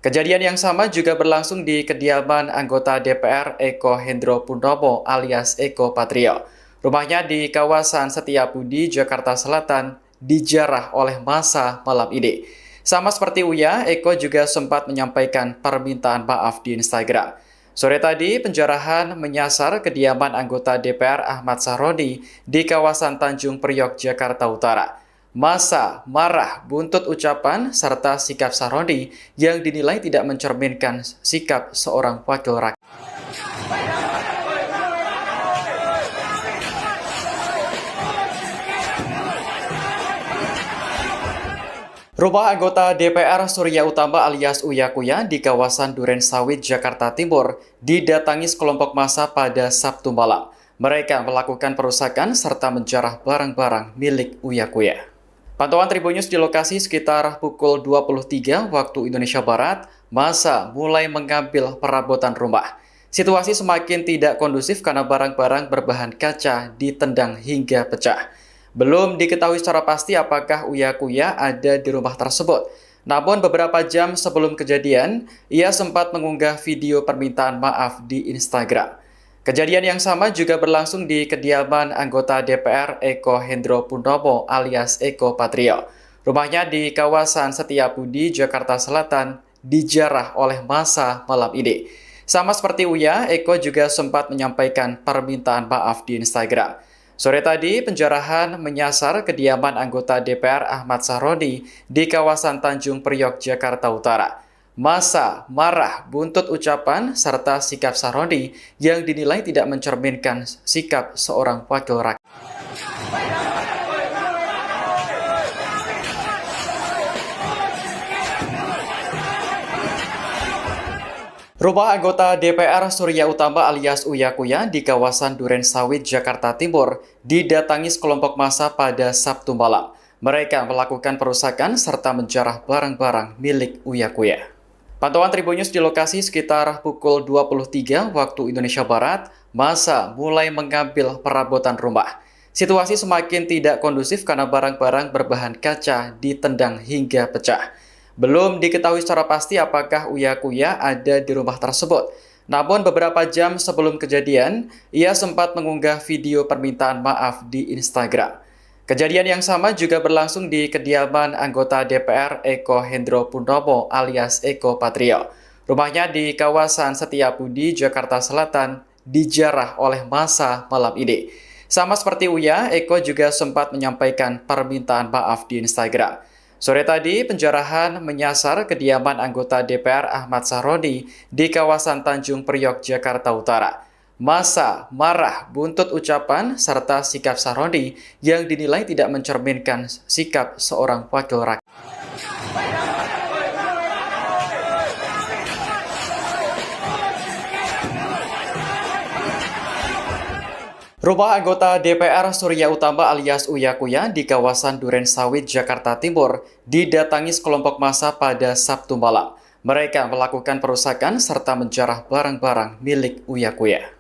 Kejadian yang sama juga berlangsung di kediaman anggota DPR Eko Hendro Purnomo alias Eko Patrio. Rumahnya di kawasan Setiabudi, Jakarta Selatan, dijarah oleh massa malam ini. Sama seperti Uya, Eko juga sempat menyampaikan permintaan maaf di Instagram. Sore tadi, penjarahan menyasar kediaman anggota DPR Ahmad Sahroni di kawasan Tanjung Priok, Jakarta Utara. Massa marah buntut ucapan serta sikap Sahroni yang dinilai tidak mencerminkan sikap seorang wakil rakyat. Rumah anggota DPR Surya Utama alias Uya Kuya di kawasan Duren Sawit, Jakarta Timur didatangi sekelompok massa pada Sabtu malam. Mereka melakukan perusakan serta menjarah barang-barang milik Uya Kuya. Pantauan Tribun News di lokasi sekitar pukul 23 waktu Indonesia Barat, massa mulai mengambil perabotan rumah. Situasi semakin tidak kondusif karena barang-barang berbahan kaca ditendang hingga pecah. Belum diketahui secara pasti apakah Uya Kuya ada di rumah tersebut. Namun beberapa jam sebelum kejadian, ia sempat mengunggah video permintaan maaf di Instagram. Kejadian yang sama juga berlangsung di kediaman anggota DPR Eko Hendro Purnomo alias Eko Patrio. Rumahnya di kawasan Setiabudi, Jakarta Selatan, dijarah oleh massa malam ini. Sama seperti Uya, Eko juga sempat menyampaikan permintaan maaf di Instagram. Sore tadi, penjarahan menyasar kediaman anggota DPR Ahmad Sahroni di kawasan Tanjung Priok, Jakarta Utara. Massa marah buntut ucapan serta sikap Sahroni yang dinilai tidak mencerminkan sikap seorang wakil rakyat. Rumah anggota DPR Surya Utama alias Uya Kuya di kawasan Duren Sawit, Jakarta Timur didatangi sekelompok massa pada Sabtu malam. Mereka melakukan perusakan serta menjarah barang-barang milik Uya Kuya. Pantauan Tribun News di lokasi sekitar pukul 23 waktu Indonesia Barat, massa mulai mengambil perabotan rumah. Situasi semakin tidak kondusif karena barang-barang berbahan kaca ditendang hingga pecah. Belum diketahui secara pasti apakah Uya Kuya ada di rumah tersebut. Namun beberapa jam sebelum kejadian, ia sempat mengunggah video permintaan maaf di Instagram. Kejadian yang sama juga berlangsung di kediaman anggota DPR Eko Hendro Purnomo alias Eko Patrio. Rumahnya di kawasan Setiabudi, Jakarta Selatan, dijarah oleh massa malam ini. Sama seperti Uya, Eko juga sempat menyampaikan permintaan maaf di Instagram. Sore tadi, penjarahan menyasar kediaman anggota DPR Ahmad Sahroni di kawasan Tanjung Priok, Jakarta Utara. Massa marah buntut ucapan serta sikap Sahroni yang dinilai tidak mencerminkan sikap seorang wakil rakyat. Rumah anggota DPR Surya Utama alias Uya Kuya di kawasan Duren Sawit, Jakarta Timur didatangi sekelompok massa pada Sabtu malam. Mereka melakukan perusakan serta menjarah barang-barang milik Uya Kuya.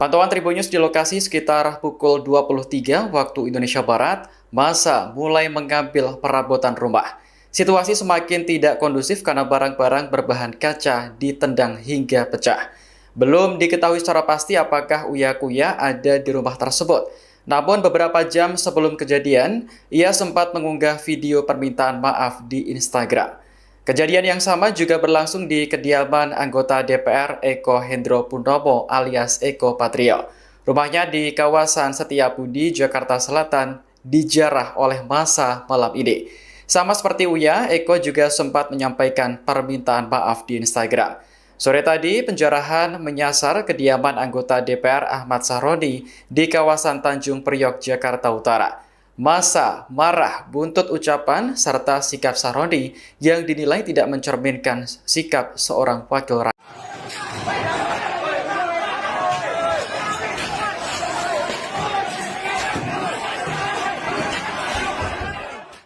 Pantauan Tribun News di lokasi sekitar pukul 23 waktu Indonesia Barat, massa mulai mengambil perabotan rumah. Situasi semakin tidak kondusif karena barang-barang berbahan kaca ditendang hingga pecah. Belum diketahui secara pasti apakah Uya Kuya ada di rumah tersebut. Namun beberapa jam sebelum kejadian, ia sempat mengunggah video permintaan maaf di Instagram. Kejadian yang sama juga berlangsung di kediaman anggota DPR Eko Hendro Purnomo alias Eko Patrio. Rumahnya di kawasan Setiabudi, Jakarta Selatan, dijarah oleh massa malam ini. Sama seperti Uya, Eko juga sempat menyampaikan permintaan maaf di Instagram. Sore tadi, penjarahan menyasar kediaman anggota DPR Ahmad Sahroni di kawasan Tanjung Priok, Jakarta Utara. Massa marah buntut ucapan serta sikap Sahroni yang dinilai tidak mencerminkan sikap seorang wakil rakyat.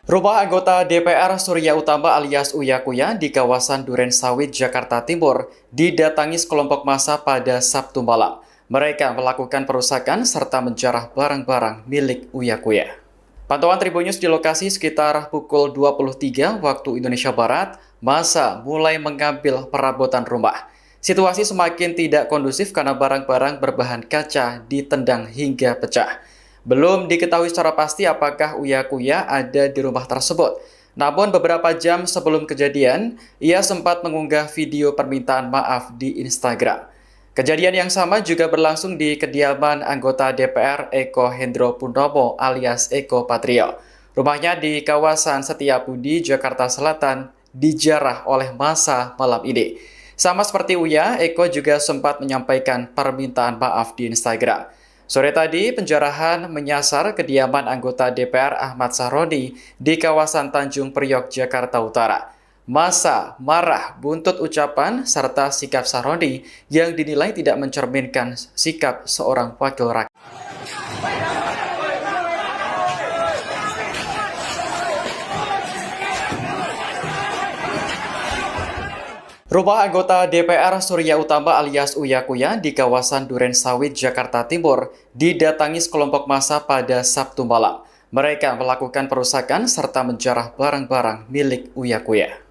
Rumah anggota DPR Surya Utama alias Uya Kuya di kawasan Duren Sawit, Jakarta Timur didatangi sekelompok massa pada Sabtu malam. Mereka melakukan perusakan serta menjarah barang-barang milik Uya Kuya. Pantauan Tribun News di lokasi sekitar pukul 23 waktu Indonesia Barat, massa mulai mengambil perabotan rumah. Situasi semakin tidak kondusif karena barang-barang berbahan kaca ditendang hingga pecah. Belum diketahui secara pasti apakah Uya Kuya ada di rumah tersebut. Namun beberapa jam sebelum kejadian, ia sempat mengunggah video permintaan maaf di Instagram. Kejadian yang sama juga berlangsung di kediaman anggota DPR Eko Hendro Purnomo alias Eko Patrio. Rumahnya di kawasan Setiabudi, Jakarta Selatan, dijarah oleh massa malam ini. Sama seperti Uya, Eko juga sempat menyampaikan permintaan maaf di Instagram. Sore tadi, penjarahan menyasar kediaman anggota DPR Ahmad Sahroni di kawasan Tanjung Priok, Jakarta Utara. Massa marah buntut ucapan serta sikap Sahroni yang dinilai tidak mencerminkan sikap seorang wakil rakyat. Rumah anggota DPR Surya Utama alias Uya Kuya di kawasan Duren Sawit, Jakarta Timur didatangi sekelompok massa pada Sabtu malam. Mereka melakukan perusakan serta menjarah barang-barang milik Uya Kuya.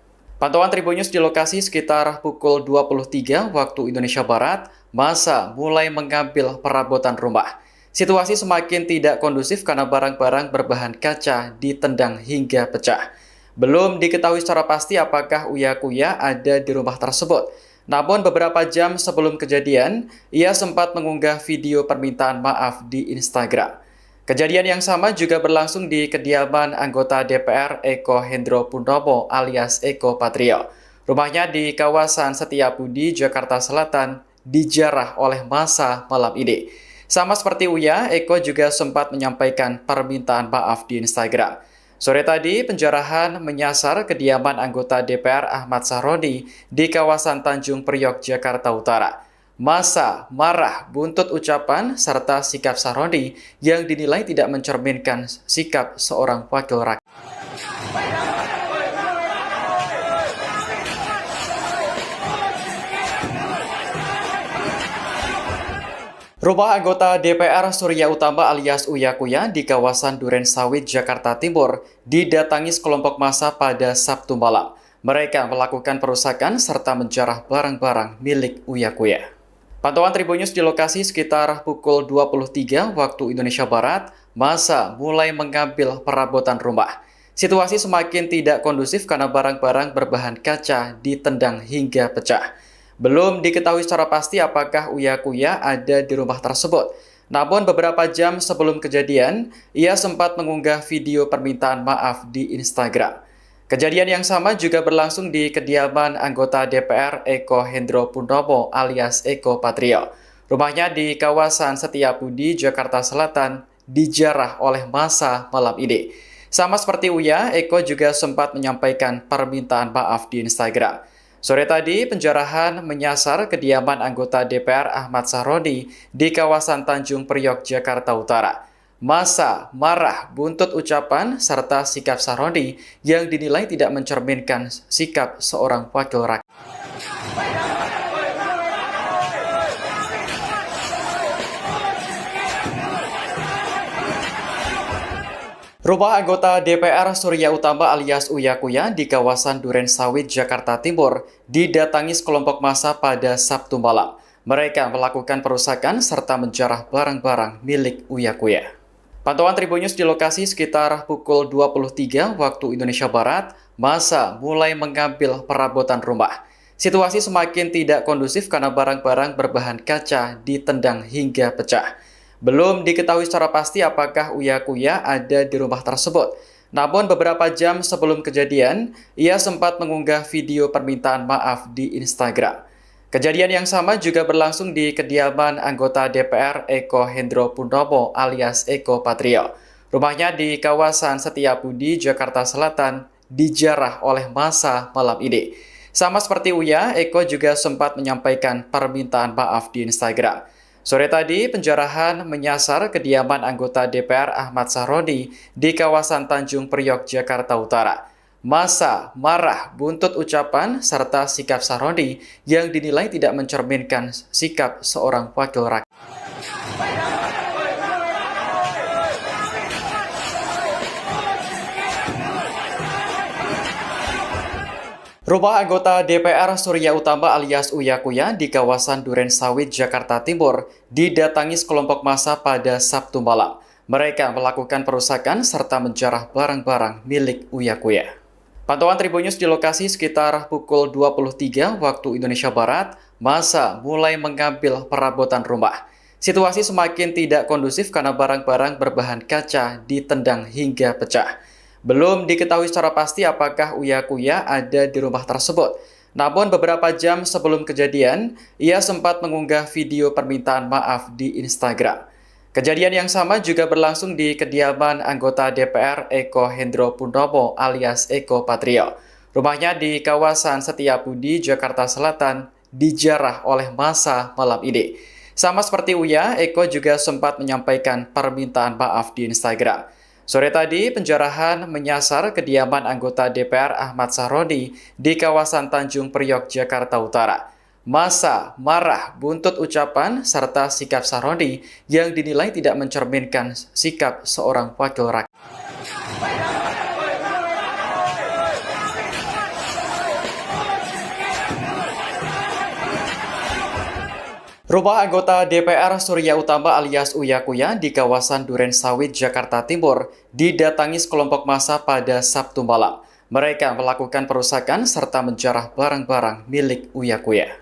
Pantauan Tribun News di lokasi sekitar pukul 23 waktu Indonesia Barat, massa mulai mengambil perabotan rumah. Situasi semakin tidak kondusif karena barang-barang berbahan kaca ditendang hingga pecah. Belum diketahui secara pasti apakah Uya Kuya ada di rumah tersebut. Namun beberapa jam sebelum kejadian, ia sempat mengunggah video permintaan maaf di Instagram. Kejadian yang sama juga berlangsung di kediaman anggota DPR Eko Hendro Purnomo alias Eko Patrio. Rumahnya di kawasan Setiabudi, Jakarta Selatan, dijarah oleh massa malam ini. Sama seperti Uya, Eko juga sempat menyampaikan permintaan maaf di Instagram. Sore tadi, penjarahan menyasar kediaman anggota DPR Ahmad Sahroni di kawasan Tanjung Priok, Jakarta Utara. Massa marah buntut ucapan serta sikap Sahroni yang dinilai tidak mencerminkan sikap seorang wakil rakyat. Rumah anggota DPR Surya Utama alias Uya Kuya di kawasan Duren Sawit, Jakarta Timur didatangi sekelompok massa pada Sabtu malam. Mereka melakukan perusakan serta menjarah barang-barang milik Uya Kuya. Pantauan Tribun News di lokasi sekitar pukul 23 waktu Indonesia Barat, massa mulai mengambil perabotan rumah. Situasi semakin tidak kondusif karena barang-barang berbahan kaca ditendang hingga pecah. Belum diketahui secara pasti apakah Uya Kuya ada di rumah tersebut. Namun beberapa jam sebelum kejadian, ia sempat mengunggah video permintaan maaf di Instagram. Kejadian yang sama juga berlangsung di kediaman anggota DPR Eko Hendro Purnomo alias Eko Patrio. Rumahnya di kawasan Setiabudi, Jakarta Selatan, dijarah oleh massa malam ini. Sama seperti Uya, Eko juga sempat menyampaikan permintaan maaf di Instagram. Sore tadi, penjarahan menyasar kediaman anggota DPR Ahmad Sahroni di kawasan Tanjung Priok, Jakarta Utara. Massa marah buntut ucapan serta sikap Sahroni yang dinilai tidak mencerminkan sikap seorang wakil rakyat. Rumah anggota DPR Surya Utama alias Uya Kuya di kawasan Duren Sawit, Jakarta Timur didatangi sekelompok massa pada Sabtu malam. Mereka melakukan perusakan serta menjarah barang-barang milik Uya Kuya. Pantauan Tribun News di lokasi sekitar pukul 23 waktu Indonesia Barat, massa mulai mengambil perabotan rumah. Situasi semakin tidak kondusif karena barang-barang berbahan kaca ditendang hingga pecah. Belum diketahui secara pasti apakah Uya Kuya ada di rumah tersebut. Namun beberapa jam sebelum kejadian, ia sempat mengunggah video permintaan maaf di Instagram. Kejadian yang sama juga berlangsung di kediaman anggota DPR Eko Hendro Purnomo alias Eko Patrio. Rumahnya di kawasan Setiabudi, Jakarta Selatan, dijarah oleh massa malam ini. Sama seperti Uya, Eko juga sempat menyampaikan permintaan maaf di Instagram. Sore tadi, penjarahan menyasar kediaman anggota DPR Ahmad Sahroni di kawasan Tanjung Priok, Jakarta Utara. Massa marah buntut ucapan serta sikap Sahroni yang dinilai tidak mencerminkan sikap seorang wakil rakyat. Rumah anggota DPR Surya Utama alias Uya Kuya di kawasan Duren Sawit, Jakarta Timur didatangi sekelompok massa pada Sabtu malam. Mereka melakukan perusakan serta menjarah barang-barang milik Uya Kuya. Pantauan Tribunnews di lokasi sekitar pukul 23 waktu Indonesia Barat, massa mulai mengambil perabotan rumah. Situasi semakin tidak kondusif karena barang-barang berbahan kaca ditendang hingga pecah. Belum diketahui secara pasti apakah Uya Kuya ada di rumah tersebut. Namun beberapa jam sebelum kejadian, ia sempat mengunggah video permintaan maaf di Instagram. Kejadian yang sama juga berlangsung di kediaman anggota DPR Eko Hendro Purnomo alias Eko Patrio. Rumahnya di kawasan Setiabudi, Jakarta Selatan, dijarah oleh massa malam ini. Sama seperti Uya, Eko juga sempat menyampaikan permintaan maaf di Instagram. Sore tadi, penjarahan menyasar kediaman anggota DPR Ahmad Sahroni di kawasan Tanjung Priok, Jakarta Utara. Massa marah buntut ucapan serta sikap Sahroni yang dinilai tidak mencerminkan sikap seorang wakil rakyat. Rumah anggota DPR Surya Utama alias Uya Kuya di kawasan Duren Sawit, Jakarta Timur didatangi sekelompok massa pada Sabtu malam. Mereka melakukan perusakan serta menjarah barang-barang milik Uya Kuya.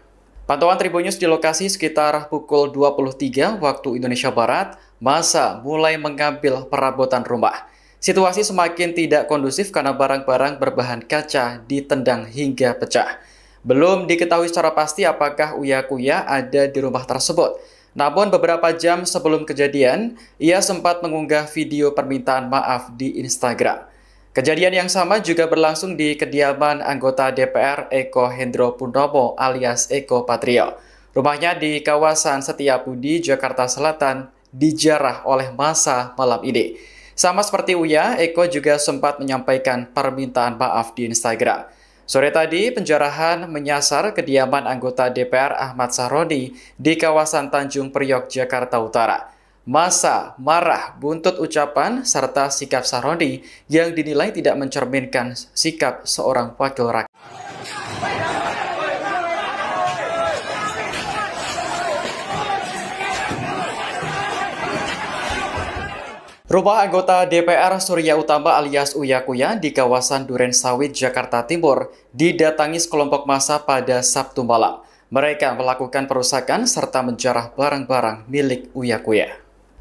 Pantauan Tribunnews di lokasi sekitar pukul 23 waktu Indonesia Barat, massa mulai mengambil perabotan rumah. Situasi semakin tidak kondusif karena barang-barang berbahan kaca ditendang hingga pecah. Belum diketahui secara pasti apakah Uya Kuya ada di rumah tersebut. Namun beberapa jam sebelum kejadian, ia sempat mengunggah video permintaan maaf di Instagram. Kejadian yang sama juga berlangsung di kediaman anggota DPR Eko Hendro Purnomo alias Eko Patrio. Rumahnya di kawasan Setiabudi, Jakarta Selatan, dijarah oleh massa malam ini. Sama seperti Uya, Eko juga sempat menyampaikan permintaan maaf di Instagram. Sore tadi, penjarahan menyasar kediaman anggota DPR Ahmad Sahroni di kawasan Tanjung Priok, Jakarta Utara. Massa marah buntut ucapan serta sikap Sahroni yang dinilai tidak mencerminkan sikap seorang wakil rakyat. Rumah anggota DPR Surya Utama alias Uya Kuya di kawasan Duren Sawit, Jakarta Timur didatangi sekelompok massa pada Sabtu malam. Mereka melakukan perusakan serta menjarah barang-barang milik Uya Kuya.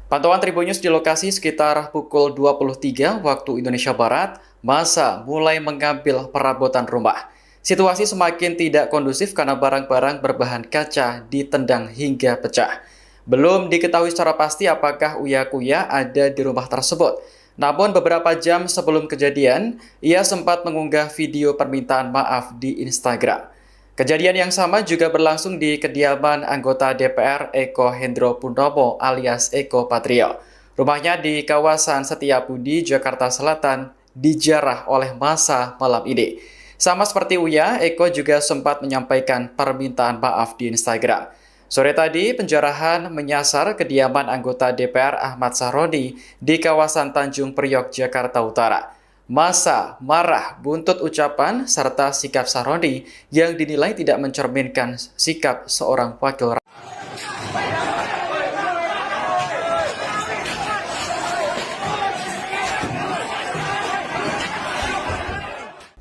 Pantauan Tribunnews di lokasi sekitar pukul 23 waktu Indonesia Barat, massa mulai mengambil perabotan rumah. Situasi semakin tidak kondusif karena barang-barang berbahan kaca ditendang hingga pecah. Belum diketahui secara pasti apakah Uya Kuya ada di rumah tersebut. Namun beberapa jam sebelum kejadian, ia sempat mengunggah video permintaan maaf di Instagram. Kejadian yang sama juga berlangsung di kediaman anggota DPR Eko Hendro Purnomo alias Eko Patrio. Rumahnya di kawasan Setiabudi, Jakarta Selatan, dijarah oleh massa malam ini. Sama seperti Uya, Eko juga sempat menyampaikan permintaan maaf di Instagram. Sore tadi, penjarahan menyasar kediaman anggota DPR Ahmad Sahroni di kawasan Tanjung Priok, Jakarta Utara. Massa marah buntut ucapan serta sikap Sahroni yang dinilai tidak mencerminkan sikap seorang wakil rakyat.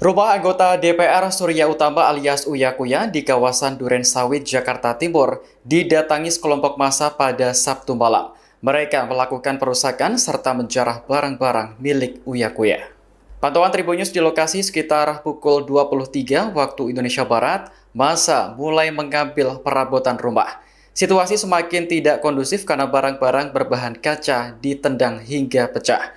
Rumah anggota DPR Surya Utama alias Uya Kuya di kawasan Duren Sawit, Jakarta Timur didatangi sekelompok massa pada Sabtu malam. Mereka melakukan perusakan serta menjarah barang-barang milik Uya Kuya. Pantauan Tribunnews di lokasi sekitar pukul 23 waktu Indonesia Barat, massa mulai mengambil perabotan rumah. Situasi semakin tidak kondusif karena barang-barang berbahan kaca ditendang hingga pecah.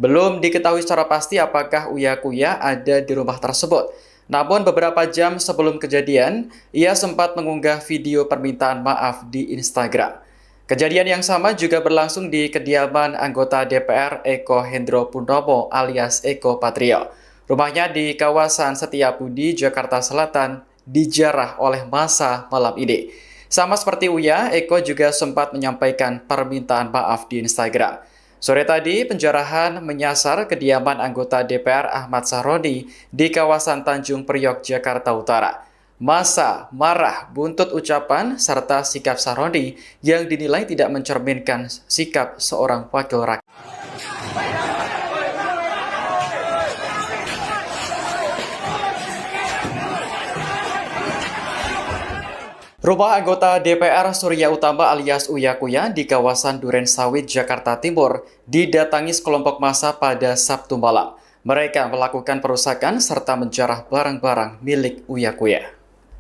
Belum diketahui secara pasti apakah Uya Kuya ada di rumah tersebut. Namun beberapa jam sebelum kejadian, ia sempat mengunggah video permintaan maaf di Instagram. Kejadian yang sama juga berlangsung di kediaman anggota DPR Eko Hendro Purnomo alias Eko Patrio. Rumahnya di kawasan Setiabudi, Jakarta Selatan, dijarah oleh massa malam ini. Sama seperti Uya, Eko juga sempat menyampaikan permintaan maaf di Instagram. Sore tadi, penjarahan menyasar kediaman anggota DPR Ahmad Sahroni di kawasan Tanjung Priok, Jakarta Utara. Massa marah buntut ucapan serta sikap Sahroni yang dinilai tidak mencerminkan sikap seorang wakil rakyat. Rumah anggota DPR Surya Utama alias Uya Kuya di kawasan Duren Sawit, Jakarta Timur didatangi sekelompok massa pada Sabtu malam. Mereka melakukan perusakan serta menjarah barang-barang milik Uya Kuya.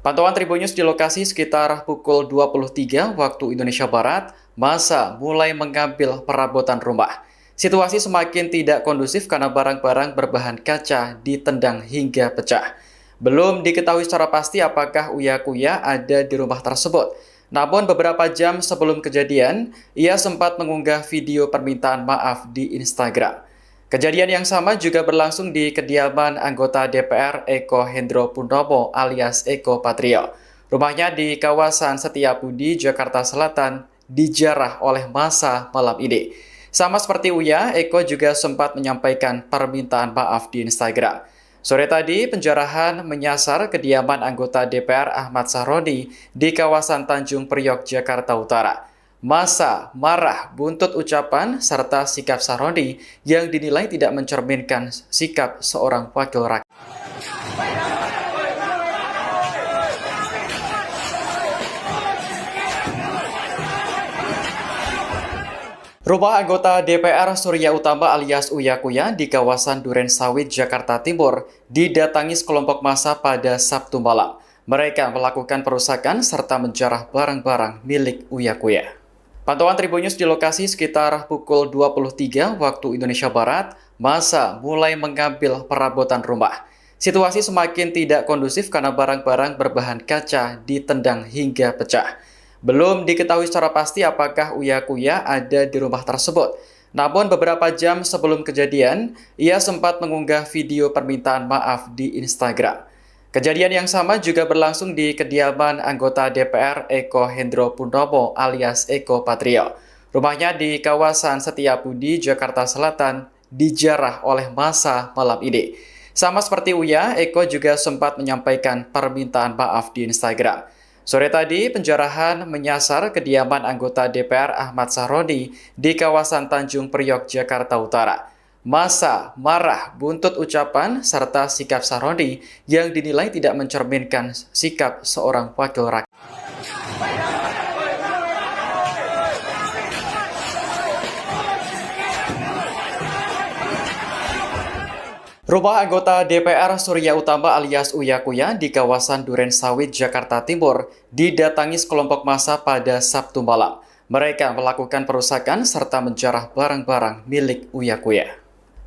Pantauan Tribun News di lokasi sekitar pukul 23 waktu Indonesia Barat, massa mulai mengambil perabotan rumah. Situasi semakin tidak kondusif karena barang-barang berbahan kaca ditendang hingga pecah. Belum diketahui secara pasti apakah Uya Kuya ada di rumah tersebut. Namun beberapa jam sebelum kejadian, ia sempat mengunggah video permintaan maaf di Instagram. Kejadian yang sama juga berlangsung di kediaman anggota DPR Eko Hendro Purnomo alias Eko Patrio. Rumahnya di kawasan Setiabudi, Jakarta Selatan, dijarah oleh massa malam ini. Sama seperti Uya, Eko juga sempat menyampaikan permintaan maaf di Instagram. Sore tadi, penjarahan menyasar kediaman anggota DPR Ahmad Sahroni di kawasan Tanjung Priok, Jakarta Utara. Massa marah buntut ucapan serta sikap Sahroni yang dinilai tidak mencerminkan sikap seorang wakil rakyat. Rumah anggota DPR Surya Utama alias Uya Kuya di kawasan Duren Sawit, Jakarta Timur didatangi sekelompok massa pada Sabtu malam. Mereka melakukan perusakan serta menjarah barang-barang milik Uya Kuya. Pantauan Tribun News di lokasi sekitar pukul 23 waktu Indonesia Barat, massa mulai mengambil perabotan rumah. Situasi semakin tidak kondusif karena barang-barang berbahan kaca ditendang hingga pecah. Belum diketahui secara pasti apakah Uya Kuya ada di rumah tersebut. Namun beberapa jam sebelum kejadian, ia sempat mengunggah video permintaan maaf di Instagram. Kejadian yang sama juga berlangsung di kediaman anggota DPR Eko Hendro Purnomo alias Eko Patrio. Rumahnya di kawasan Setiabudi, Jakarta Selatan, dijarah oleh massa malam ini. Sama seperti Uya, Eko juga sempat menyampaikan permintaan maaf di Instagram. Sore tadi, penjarahan menyasar kediaman anggota DPR Ahmad Sahroni di kawasan Tanjung Priok, Jakarta Utara. Massa marah buntut ucapan serta sikap Sahroni yang dinilai tidak mencerminkan sikap seorang wakil rakyat. Rumah anggota DPR Surya Utama alias Uya Kuya di kawasan Duren Sawit, Jakarta Timur didatangi sekelompok massa pada Sabtu malam. Mereka melakukan perusakan serta menjarah barang-barang milik Uya Kuya.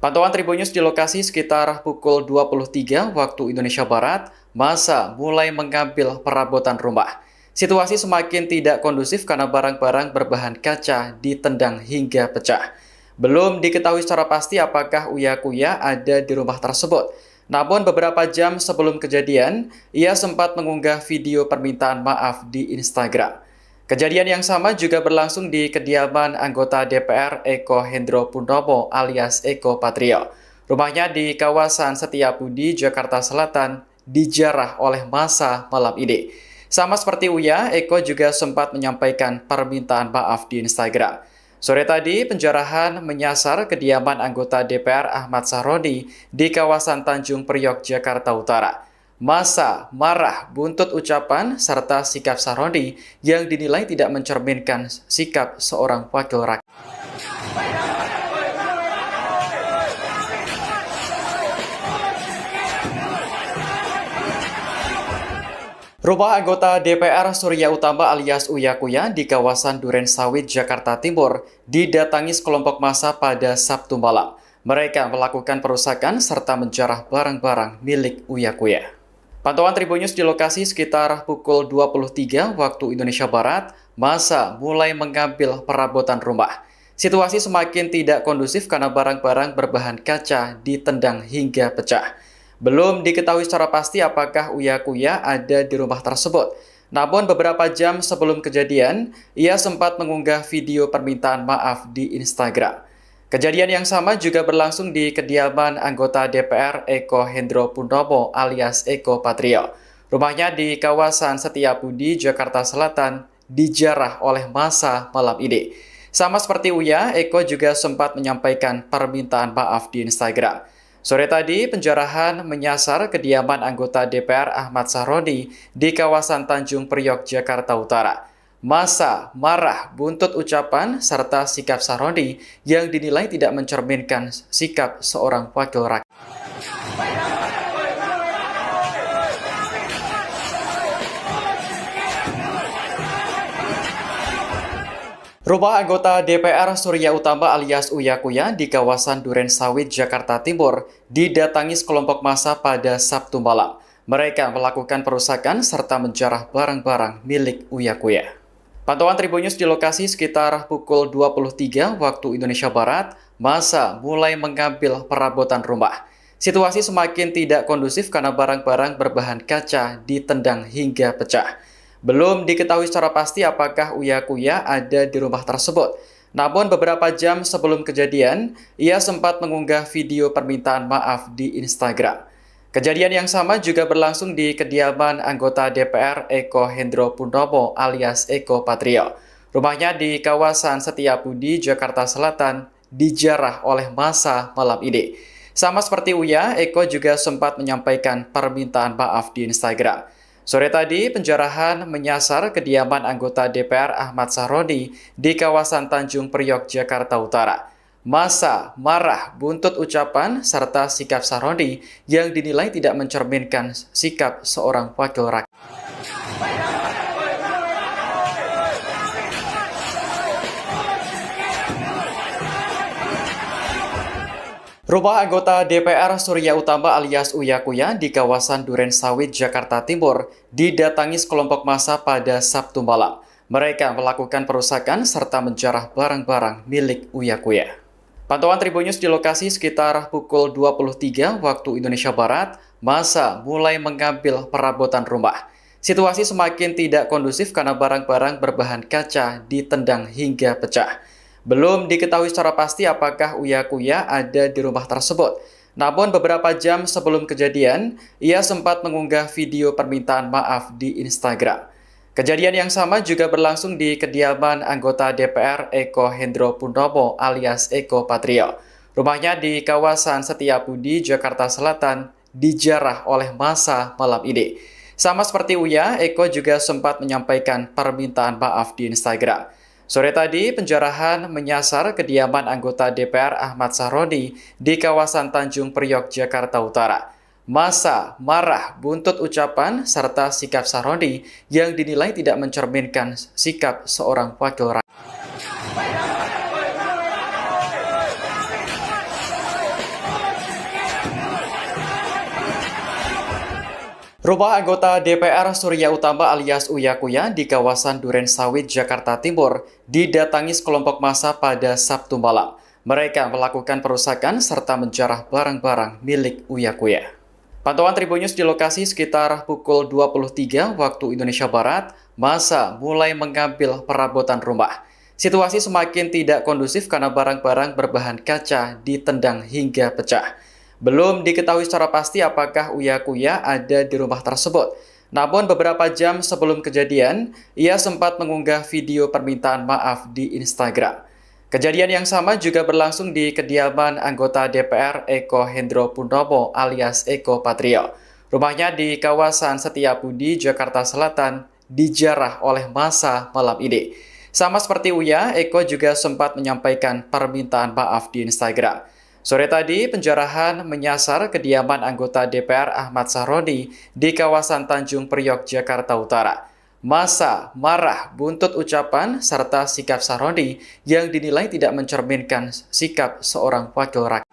Pantauan Tribun News di lokasi sekitar pukul 23 waktu Indonesia Barat, massa mulai mengambil perabotan rumah. Situasi semakin tidak kondusif karena barang-barang berbahan kaca ditendang hingga pecah. Belum diketahui secara pasti apakah Uya Kuya ada di rumah tersebut. Namun beberapa jam sebelum kejadian, ia sempat mengunggah video permintaan maaf di Instagram. Kejadian yang sama juga berlangsung di kediaman anggota DPR Eko Hendro Purnomo alias Eko Patrio. Rumahnya di kawasan Setiabudi, Jakarta Selatan, dijarah oleh massa malam ini. Sama seperti Uya, Eko juga sempat menyampaikan permintaan maaf di Instagram. Sore tadi, penjarahan menyasar kediaman anggota DPR Ahmad Sahroni di kawasan Tanjung Priok, Jakarta Utara. Massa marah buntut ucapan serta sikap Sahroni yang dinilai tidak mencerminkan sikap seorang wakil rakyat. Rumah anggota DPR Surya Utama alias Uya Kuya di kawasan Duren Sawit, Jakarta Timur didatangi sekelompok massa pada Sabtu malam. Mereka melakukan perusakan serta menjarah barang-barang milik Uya Kuya. Pantauan Tribun News di lokasi sekitar pukul 23 waktu Indonesia Barat, massa mulai mengambil perabotan rumah. Situasi semakin tidak kondusif karena barang-barang berbahan kaca ditendang hingga pecah. Belum diketahui secara pasti apakah Uya Kuya ada di rumah tersebut. Namun beberapa jam sebelum kejadian, ia sempat mengunggah video permintaan maaf di Instagram. Kejadian yang sama juga berlangsung di kediaman anggota DPR Eko Hendro Pundomo alias Eko Patrio. Rumahnya di kawasan Setiabudi, Jakarta Selatan, dijarah oleh massa malam ini. Sama seperti Uya, Eko juga sempat menyampaikan permintaan maaf di Instagram. Sore tadi, penjarahan menyasar kediaman anggota DPR Ahmad Sahroni di kawasan Tanjung Priok, Jakarta Utara. Massa marah buntut ucapan serta sikap Sahroni yang dinilai tidak mencerminkan sikap seorang wakil rakyat. Rumah anggota DPR Surya Utama alias Uya Kuya di kawasan Duren Sawit, Jakarta Timur didatangi sekelompok massa pada Sabtu malam. Mereka melakukan perusakan serta menjarah barang-barang milik Uya Kuya. Pantauan Tribun News di lokasi sekitar pukul 23 waktu Indonesia Barat, massa mulai mengambil perabotan rumah. Situasi semakin tidak kondusif karena barang-barang berbahan kaca ditendang hingga pecah. Belum diketahui secara pasti apakah Uya Kuya ada di rumah tersebut. Namun beberapa jam sebelum kejadian, ia sempat mengunggah video permintaan maaf di Instagram. Kejadian yang sama juga berlangsung di kediaman anggota DPR Eko Hendro Pundomo alias Eko Patrio. Rumahnya di kawasan Setiabudi, Jakarta Selatan, dijarah oleh massa malam ini. Sama seperti Uya, Eko juga sempat menyampaikan permintaan maaf di Instagram. Sore tadi, penjarahan menyasar kediaman anggota DPR Ahmad Sahroni di kawasan Tanjung Priok, Jakarta Utara. Massa marah buntut ucapan serta sikap Sahroni yang dinilai tidak mencerminkan sikap seorang wakil rakyat. Rumah anggota DPR Surya Utama alias Uya Kuya di kawasan Duren Sawit, Jakarta Timur didatangi sekelompok massa pada Sabtu malam. Mereka melakukan perusakan serta menjarah barang-barang milik Uya Kuya. Pantauan Tribun News di lokasi sekitar pukul 23 waktu Indonesia Barat, massa mulai mengambil perabotan rumah. Situasi semakin tidak kondusif karena barang-barang berbahan kaca ditendang hingga pecah. Belum diketahui secara pasti apakah Uya Kuya ada di rumah tersebut. Namun beberapa jam sebelum kejadian, ia sempat mengunggah video permintaan maaf di Instagram. Kejadian yang sama juga berlangsung di kediaman anggota DPR Eko Hendro Pundomo alias Eko Patrio. Rumahnya di kawasan Setiabudi, Jakarta Selatan, dijarah oleh massa malam ini. Sama seperti Uya, Eko juga sempat menyampaikan permintaan maaf di Instagram. Sore tadi, penjarahan menyasar kediaman anggota DPR Ahmad Sahroni di kawasan Tanjung Priok, Jakarta Utara. Massa marah buntut ucapan serta sikap Sahroni yang dinilai tidak mencerminkan sikap seorang wakil rakyat. Rumah anggota DPR Surya Utama alias Uya Kuya di kawasan Duren Sawit, Jakarta Timur didatangi sekelompok massa pada Sabtu malam. Mereka melakukan perusakan serta menjarah barang-barang milik Uya Kuya. Pantauan Tribun News di lokasi sekitar pukul 23 waktu Indonesia Barat, massa mulai mengambil perabotan rumah. Situasi semakin tidak kondusif karena barang-barang berbahan kaca ditendang hingga pecah. Belum diketahui secara pasti apakah Uya Kuya ada di rumah tersebut. Namun beberapa jam sebelum kejadian, ia sempat mengunggah video permintaan maaf di Instagram. Kejadian yang sama juga berlangsung di kediaman anggota DPR Eko Hendro Pundomo alias Eko Patrio. Rumahnya di kawasan Setiabudi, Jakarta Selatan, dijarah oleh massa malam ini. Sama seperti Uya, Eko juga sempat menyampaikan permintaan maaf di Instagram. Sore tadi, penjarahan menyasar kediaman anggota DPR Ahmad Sahroni di kawasan Tanjung Priok, Jakarta Utara. Massa marah buntut ucapan serta sikap Sahroni yang dinilai tidak mencerminkan sikap seorang wakil rakyat.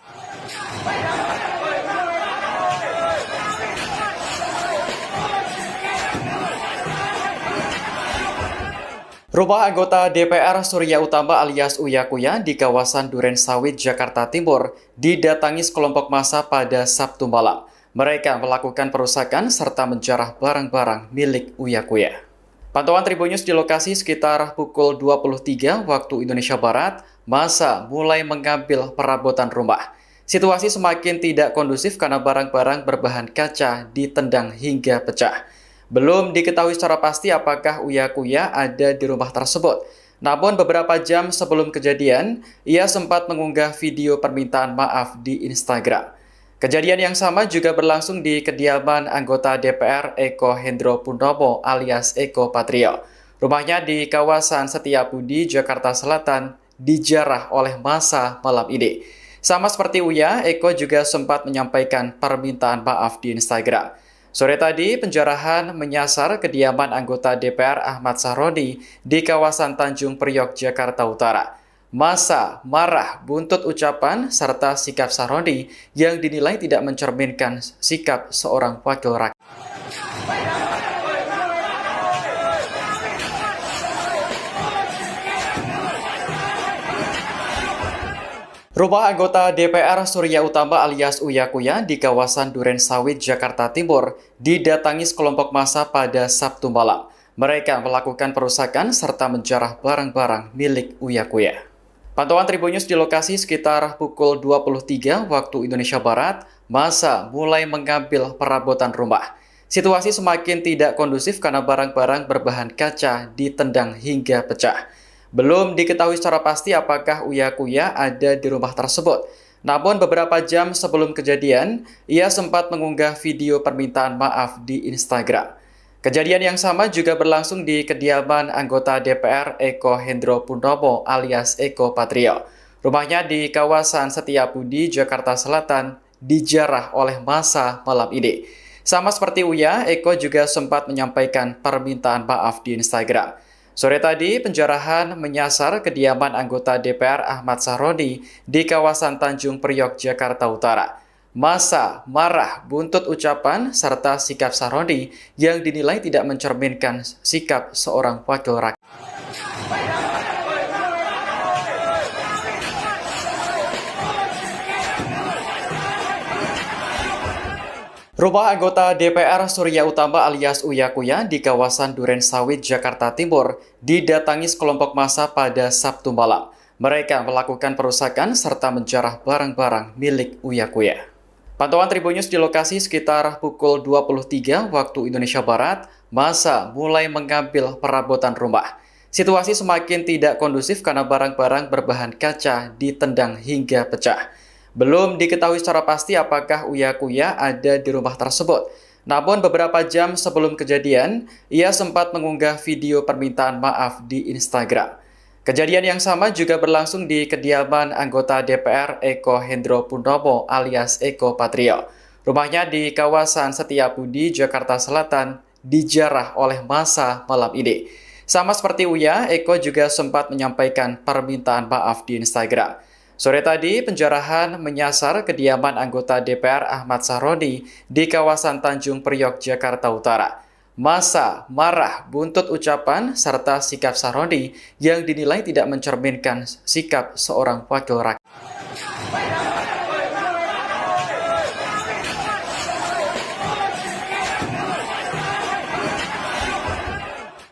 Rumah anggota DPR Surya Utama alias Uya Kuya di kawasan Duren Sawit, Jakarta Timur didatangi sekelompok massa pada Sabtu malam. Mereka melakukan perusakan serta menjarah barang-barang milik Uya Kuya. Pantauan Tribun News di lokasi sekitar pukul 23 waktu Indonesia Barat, massa mulai mengambil perabotan rumah. Situasi semakin tidak kondusif karena barang-barang berbahan kaca ditendang hingga pecah. Belum diketahui secara pasti apakah Uya Kuya ada di rumah tersebut. Namun beberapa jam sebelum kejadian, ia sempat mengunggah video permintaan maaf di Instagram. Kejadian yang sama juga berlangsung di kediaman anggota DPR Eko Hendro Purnomo alias Eko Patrio. Rumahnya di kawasan Setiabudi, Jakarta Selatan, dijarah oleh massa malam ini. Sama seperti Uya, Eko juga sempat menyampaikan permintaan maaf di Instagram. Sore tadi, penjarahan menyasar kediaman anggota DPR Ahmad Sahroni di kawasan Tanjung Priok, Jakarta Utara. Massa marah buntut ucapan serta sikap Sahroni yang dinilai tidak mencerminkan sikap seorang wakil rakyat. Rumah anggota DPR Surya Utama alias Uya Kuya di kawasan Duren Sawit, Jakarta Timur didatangi sekelompok massa pada Sabtu malam. Mereka melakukan perusakan serta menjarah barang-barang milik Uya Kuya. Pantauan Tribun News di lokasi sekitar pukul 23 waktu Indonesia Barat, massa mulai mengambil perabotan rumah. Situasi semakin tidak kondusif karena barang-barang berbahan kaca ditendang hingga pecah. Belum diketahui secara pasti apakah Uya Kuya ada di rumah tersebut. Namun beberapa jam sebelum kejadian, ia sempat mengunggah video permintaan maaf di Instagram. Kejadian yang sama juga berlangsung di kediaman anggota DPR Eko Hendro Purnomo alias Eko Patrio. Rumahnya di kawasan Setiabudi, Jakarta Selatan, dijarah oleh massa malam ini. Sama seperti Uya, Eko juga sempat menyampaikan permintaan maaf di Instagram. Sore tadi, penjarahan menyasar kediaman anggota DPR Ahmad Sahroni di kawasan Tanjung Priok, Jakarta Utara. Massa marah buntut ucapan serta sikap Sahroni yang dinilai tidak mencerminkan sikap seorang wakil rakyat. Rumah anggota DPR Surya Utama alias Uya Kuya di kawasan Duren Sawit, Jakarta Timur didatangi sekelompok massa pada Sabtu malam. Mereka melakukan perusakan serta menjarah barang-barang milik Uya Kuya. Pantauan Tribun News di lokasi sekitar pukul 23 waktu Indonesia Barat, massa mulai mengambil perabotan rumah. Situasi semakin tidak kondusif karena barang-barang berbahan kaca ditendang hingga pecah. Belum diketahui secara pasti apakah Uya Kuya ada di rumah tersebut. Namun beberapa jam sebelum kejadian, ia sempat mengunggah video permintaan maaf di Instagram. Kejadian yang sama juga berlangsung di kediaman anggota DPR Eko Hendro Purnomo alias Eko Patrio. Rumahnya di kawasan Setiabudi, Jakarta Selatan, dijarah oleh massa malam ini. Sama seperti Uya, Eko juga sempat menyampaikan permintaan maaf di Instagram. Sore tadi, penjarahan menyasar kediaman anggota DPR Ahmad Sahroni di kawasan Tanjung Priok, Jakarta Utara. Massa marah buntut ucapan serta sikap Sahroni yang dinilai tidak mencerminkan sikap seorang wakil rakyat.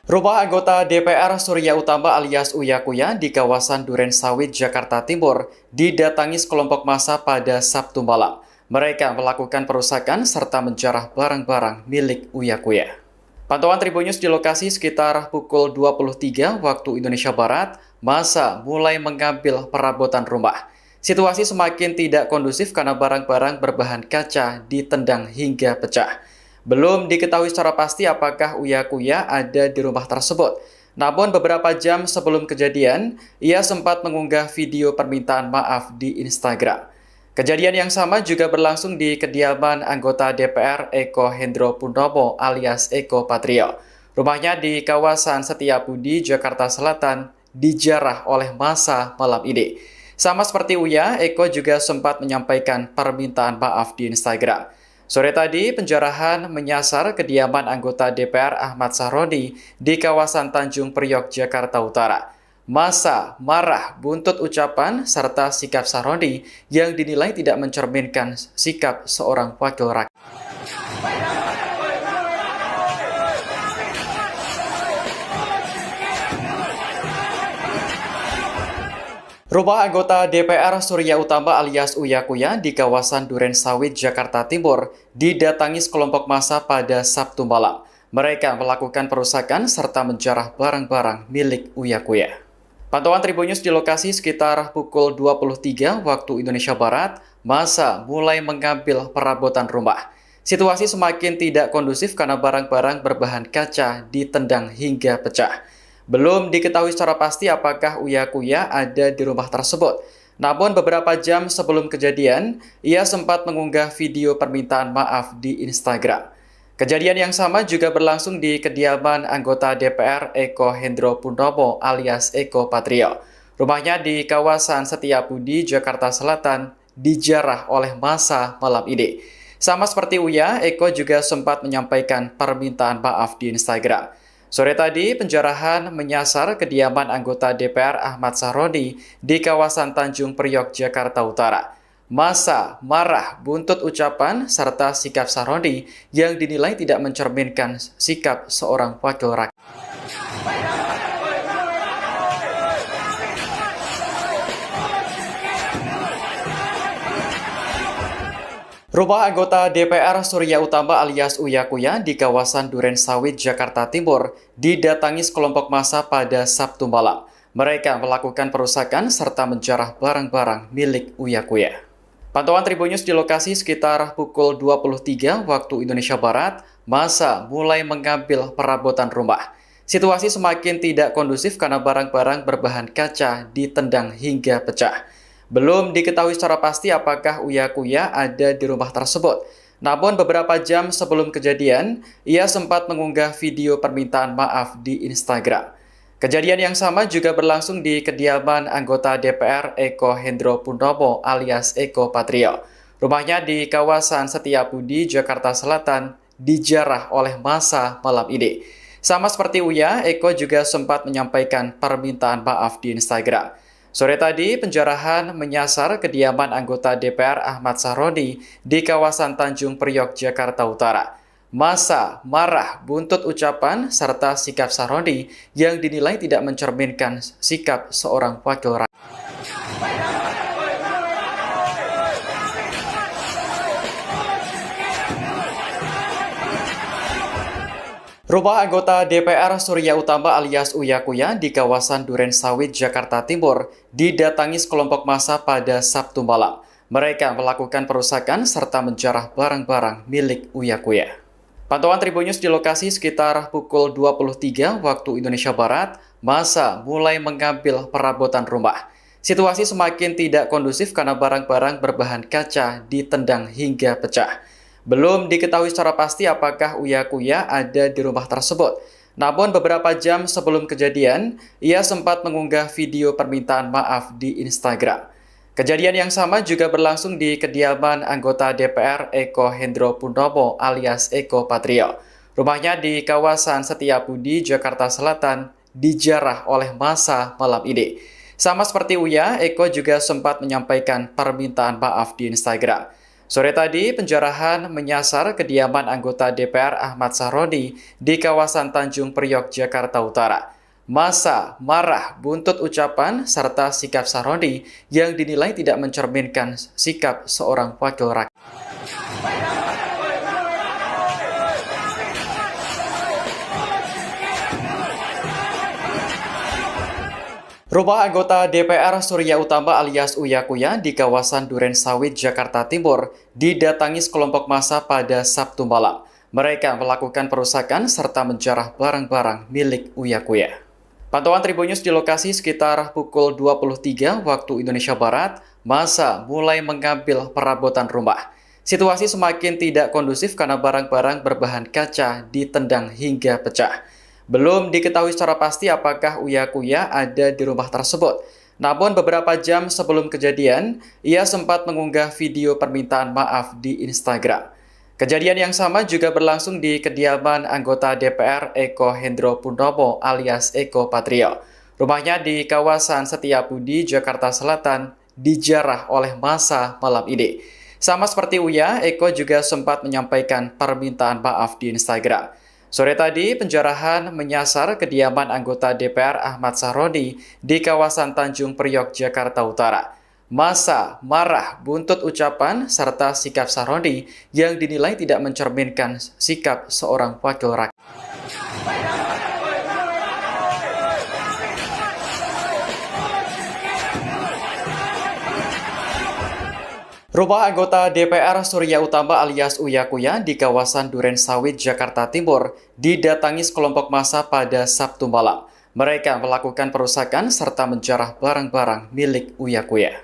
Rumah anggota DPR Surya Utama alias Uya Kuya di kawasan Duren Sawit, Jakarta Timur didatangi sekelompok massa pada Sabtu malam. Mereka melakukan perusakan serta menjarah barang-barang milik Uya Kuya. Pantauan Tribun News di lokasi sekitar pukul 23 waktu Indonesia Barat, massa mulai mengambil perabotan rumah. Situasi semakin tidak kondusif karena barang-barang berbahan kaca ditendang hingga pecah. Belum diketahui secara pasti apakah Uya Kuya ada di rumah tersebut. Namun beberapa jam sebelum kejadian, ia sempat mengunggah video permintaan maaf di Instagram. Kejadian yang sama juga berlangsung di kediaman anggota DPR Eko Hendro Purnomo alias Eko Patrio. Rumahnya di kawasan Setiabudi, Jakarta Selatan, dijarah oleh massa malam ini. Sama seperti Uya, Eko juga sempat menyampaikan permintaan maaf di Instagram. Sore tadi, penjarahan menyasar kediaman anggota DPR Ahmad Sahroni di kawasan Tanjung Priok, Jakarta Utara. Massa marah buntut ucapan serta sikap Sahroni yang dinilai tidak mencerminkan sikap seorang wakil rakyat. Rumah anggota DPR Surya Utama alias Uya Kuya di kawasan Duren Sawit, Jakarta Timur didatangi sekelompok massa pada Sabtu malam. Mereka melakukan perusakan serta menjarah barang-barang milik Uya Kuya. Pantauan Tribun News di lokasi sekitar pukul 23 waktu Indonesia Barat, massa mulai mengambil perabotan rumah. Situasi semakin tidak kondusif karena barang-barang berbahan kaca ditendang hingga pecah. Belum diketahui secara pasti apakah Uya Kuya ada di rumah tersebut. Namun beberapa jam sebelum kejadian, ia sempat mengunggah video permintaan maaf di Instagram. Kejadian yang sama juga berlangsung di kediaman anggota DPR Eko Hendro Purnomo alias Eko Patrio. Rumahnya di kawasan Setiabudi, Jakarta Selatan, dijarah oleh massa malam ini. Sama seperti Uya, Eko juga sempat menyampaikan permintaan maaf di Instagram. Sore tadi, penjarahan menyasar kediaman anggota DPR Ahmad Sahroni di kawasan Tanjung Priok, Jakarta Utara. Massa marah buntut ucapan serta sikap Sahroni yang dinilai tidak mencerminkan sikap seorang wakil rakyat. Rumah anggota DPR Surya Utama alias Uya Kuya di kawasan Duren Sawit, Jakarta Timur didatangi sekelompok massa pada Sabtu malam. Mereka melakukan perusakan serta menjarah barang-barang milik Uya Kuya. Pantauan Tribun News di lokasi sekitar pukul 23 waktu Indonesia Barat, massa mulai mengambil perabotan rumah. Situasi semakin tidak kondusif karena barang-barang berbahan kaca ditendang hingga pecah. Belum diketahui secara pasti apakah Uya Kuya ada di rumah tersebut. Namun beberapa jam sebelum kejadian, ia sempat mengunggah video permintaan maaf di Instagram. Kejadian yang sama juga berlangsung di kediaman anggota DPR Eko Hendro Purnomo alias Eko Patrio. Rumahnya di kawasan Setiabudi, Jakarta Selatan, dijarah oleh massa malam ini. Sama seperti Uya, Eko juga sempat menyampaikan permintaan maaf di Instagram. Sore tadi, penjarahan menyasar kediaman anggota DPR Ahmad Sahroni di kawasan Tanjung Priok, Jakarta Utara. Massa marah buntut ucapan serta sikap Sahroni yang dinilai tidak mencerminkan sikap seorang wakil rakyat. Rumah anggota DPR Surya Utama alias Uya Kuya di kawasan Duren Sawit, Jakarta Timur didatangi sekelompok massa pada Sabtu malam. Mereka melakukan perusakan serta menjarah barang-barang milik Uya Kuya. Pantauan Tribun News di lokasi sekitar pukul 23 waktu Indonesia Barat, massa mulai mengambil perabotan rumah. Situasi semakin tidak kondusif karena barang-barang berbahan kaca ditendang hingga pecah. Belum diketahui secara pasti apakah Uya Kuya ada di rumah tersebut. Namun beberapa jam sebelum kejadian, ia sempat mengunggah video permintaan maaf di Instagram. Kejadian yang sama juga berlangsung di kediaman anggota DPR Eko Hendro Purnomo alias Eko Patrio. Rumahnya di kawasan Setiabudi, Jakarta Selatan, dijarah oleh massa malam ini. Sama seperti Uya, Eko juga sempat menyampaikan permintaan maaf di Instagram. Sore tadi, penjarahan menyasar kediaman anggota DPR Ahmad Sahroni di kawasan Tanjung Priok, Jakarta Utara. Massa marah buntut ucapan serta sikap Sahroni yang dinilai tidak mencerminkan sikap seorang wakil rakyat. Rumah anggota DPR Surya Utama alias Uya Kuya di kawasan Duren Sawit, Jakarta Timur didatangi sekelompok massa pada Sabtu malam. Mereka melakukan perusakan serta menjarah barang-barang milik Uya Kuya. Pantauan Tribun News di lokasi sekitar pukul 23 waktu Indonesia Barat, massa mulai mengambil perabotan rumah. Situasi semakin tidak kondusif karena barang-barang berbahan kaca ditendang hingga pecah. Belum diketahui secara pasti apakah Uya Kuya ada di rumah tersebut. Namun beberapa jam sebelum kejadian, ia sempat mengunggah video permintaan maaf di Instagram. Kejadian yang sama juga berlangsung di kediaman anggota DPR Eko Hendro Purnomo alias Eko Patrio. Rumahnya di kawasan Setiabudi, Jakarta Selatan, dijarah oleh massa malam ini. Sama seperti Uya, Eko juga sempat menyampaikan permintaan maaf di Instagram. Sore tadi, penjarahan menyasar kediaman anggota DPR Ahmad Sahroni di kawasan Tanjung Priok, Jakarta Utara. Massa marah buntut ucapan serta sikap Sahroni yang dinilai tidak mencerminkan sikap seorang wakil rakyat. Rumah anggota DPR Surya Utama alias Uya Kuya di kawasan Duren Sawit, Jakarta Timur didatangi sekelompok massa pada Sabtu malam. Mereka melakukan perusakan serta menjarah barang-barang milik Uya Kuya.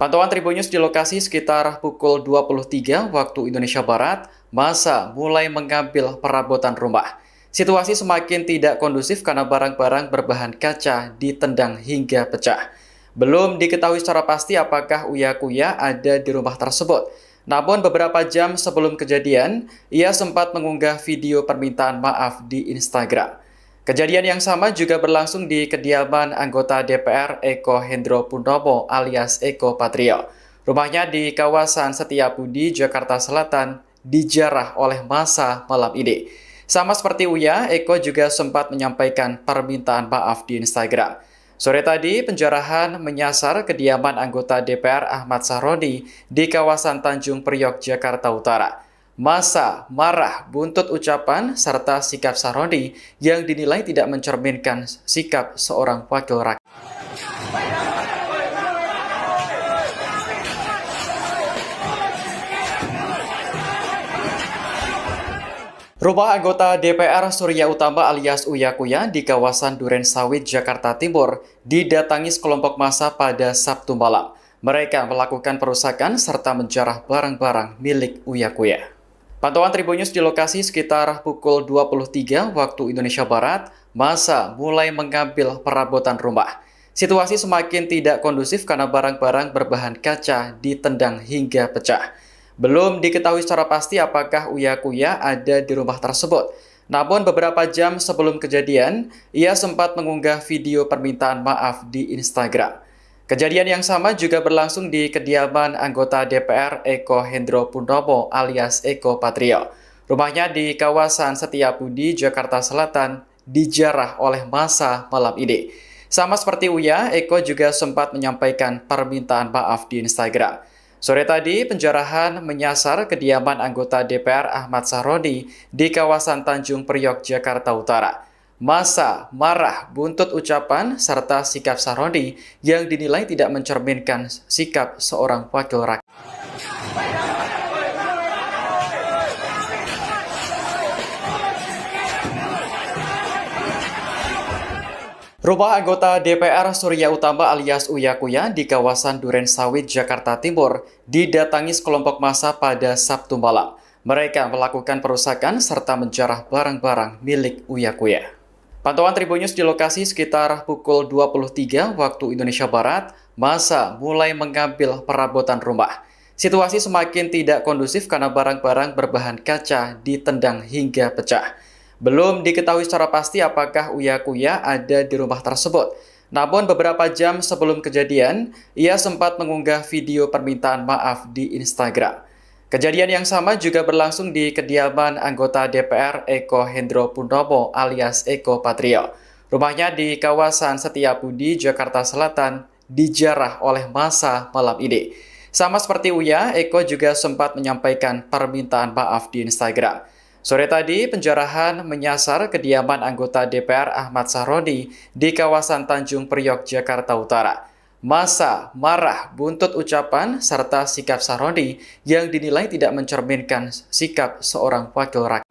Pantauan Tribun News di lokasi sekitar pukul 23 waktu Indonesia Barat, massa mulai mengambil perabotan rumah. Situasi semakin tidak kondusif karena barang-barang berbahan kaca ditendang hingga pecah. Belum diketahui secara pasti apakah Uya Kuya ada di rumah tersebut. Namun beberapa jam sebelum kejadian, ia sempat mengunggah video permintaan maaf di Instagram. Kejadian yang sama juga berlangsung di kediaman anggota DPR Eko Hendro Purnomo alias Eko Patrio. Rumahnya di kawasan Setiabudi, Jakarta Selatan, dijarah oleh massa malam ini. Sama seperti Uya, Eko juga sempat menyampaikan permintaan maaf di Instagram. Sore tadi, penjarahan menyasar kediaman anggota DPR Ahmad Sahroni di kawasan Tanjung Priok, Jakarta Utara. Massa marah buntut ucapan serta sikap Sahroni yang dinilai tidak mencerminkan sikap seorang wakil rakyat. Rumah anggota DPR Surya Utama alias Uya Kuya di kawasan Duren Sawit, Jakarta Timur didatangi sekelompok massa pada Sabtu malam. Mereka melakukan perusakan serta menjarah barang-barang milik Uya Kuya. Pantauan Tribun News di lokasi sekitar pukul 23 waktu Indonesia Barat, massa mulai mengambil perabotan rumah. Situasi semakin tidak kondusif karena barang-barang berbahan kaca ditendang hingga pecah. Belum diketahui secara pasti apakah Uya Kuya ada di rumah tersebut. Namun beberapa jam sebelum kejadian, ia sempat mengunggah video permintaan maaf di Instagram. Kejadian yang sama juga berlangsung di kediaman anggota DPR Eko Hendro Purnomo alias Eko Patrio. Rumahnya di kawasan Setiabudi, Jakarta Selatan, dijarah oleh massa malam ini. Sama seperti Uya, Eko juga sempat menyampaikan permintaan maaf di Instagram. Sore tadi, penjarahan menyasar kediaman anggota DPR Ahmad Sahroni di kawasan Tanjung Priok, Jakarta Utara. Massa marah buntut ucapan serta sikap Sahroni yang dinilai tidak mencerminkan sikap seorang wakil rakyat. Rumah anggota DPR Surya Utama alias Uya Kuya di kawasan Duren Sawit, Jakarta Timur didatangi sekelompok massa pada Sabtu malam. Mereka melakukan perusakan serta menjarah barang-barang milik Uya Kuya. Pantauan Tribun News di lokasi sekitar pukul 23 waktu Indonesia Barat, massa mulai mengambil perabotan rumah. Situasi semakin tidak kondusif karena barang-barang berbahan kaca ditendang hingga pecah. Belum diketahui secara pasti apakah Uya Kuya ada di rumah tersebut. Namun beberapa jam sebelum kejadian, ia sempat mengunggah video permintaan maaf di Instagram. Kejadian yang sama juga berlangsung di kediaman anggota DPR Eko Hendro Purnomo alias Eko Patrio. Rumahnya di kawasan Setiabudi, Jakarta Selatan, dijarah oleh massa malam ini. Sama seperti Uya, Eko juga sempat menyampaikan permintaan maaf di Instagram. Sore tadi, penjarahan menyasar kediaman anggota DPR Ahmad Sahroni di kawasan Tanjung Priok, Jakarta Utara. Massa marah buntut ucapan serta sikap Sahroni yang dinilai tidak mencerminkan sikap seorang wakil rakyat.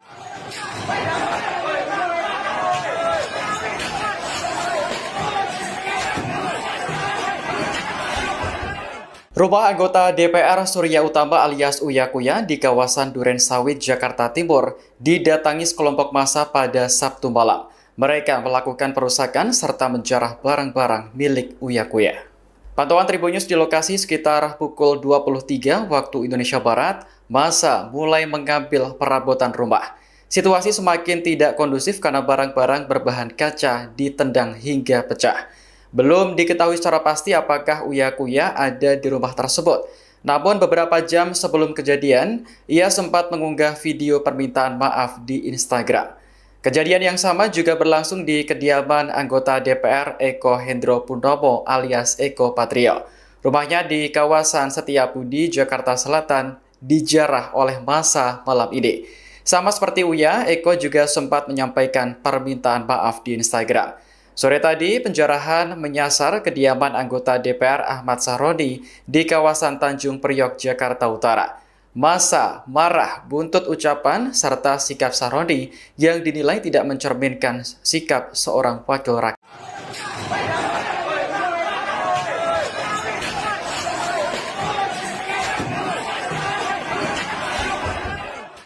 Rumah anggota DPR Surya Utama alias Uya Kuya di kawasan Duren Sawit, Jakarta Timur didatangi sekelompok massa pada Sabtu malam. Mereka melakukan perusakan serta menjarah barang-barang milik Uya Kuya. Pantauan Tribun News di lokasi sekitar pukul 23 waktu Indonesia Barat, massa mulai mengambil perabotan rumah. Situasi semakin tidak kondusif karena barang-barang berbahan kaca ditendang hingga pecah. Belum diketahui secara pasti apakah Uya Kuya ada di rumah tersebut. Namun beberapa jam sebelum kejadian, ia sempat mengunggah video permintaan maaf di Instagram. Kejadian yang sama juga berlangsung di kediaman anggota DPR Eko Hendro Purnomo alias Eko Patrio. Rumahnya di kawasan Setiabudi, Jakarta Selatan, dijarah oleh massa malam ini. Sama seperti Uya, Eko juga sempat menyampaikan permintaan maaf di Instagram. Sore tadi, penjarahan menyasar kediaman anggota DPR Ahmad Sahroni di kawasan Tanjung Priok, Jakarta Utara. Massa marah buntut ucapan serta sikap Sahroni yang dinilai tidak mencerminkan sikap seorang wakil rakyat.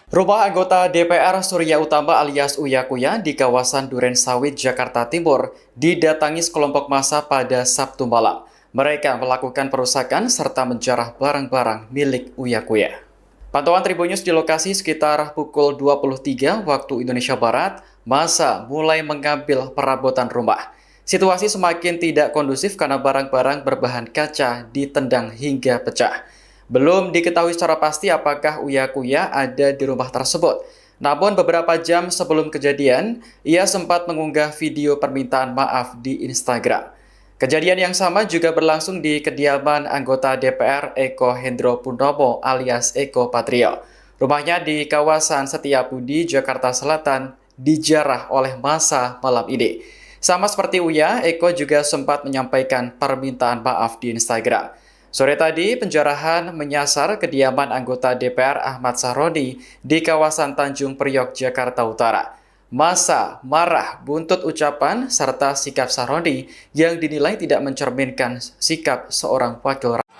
Rumah anggota DPR Surya Utama alias Uya Kuya di kawasan Duren Sawit, Jakarta Timur didatangi sekelompok massa pada Sabtu malam. Mereka melakukan perusakan serta menjarah barang-barang milik Uya Kuya. Pantauan Tribun News di lokasi sekitar pukul 23 waktu Indonesia Barat, massa mulai mengambil perabotan rumah. Situasi semakin tidak kondusif karena barang-barang berbahan kaca ditendang hingga pecah. Belum diketahui secara pasti apakah Uya Kuya ada di rumah tersebut. Namun beberapa jam sebelum kejadian, ia sempat mengunggah video permintaan maaf di Instagram. Kejadian yang sama juga berlangsung di kediaman anggota DPR Eko Hendro Purnomo alias Eko Patrio. Rumahnya di kawasan Setiabudi, Jakarta Selatan, dijarah oleh massa malam ini. Sama seperti Uya, Eko juga sempat menyampaikan permintaan maaf di Instagram. Sore tadi, penjarahan menyasar kediaman anggota DPR Ahmad Sahroni di kawasan Tanjung Priok, Jakarta Utara. Massa marah buntut ucapan serta sikap Sahroni yang dinilai tidak mencerminkan sikap seorang wakil rakyat.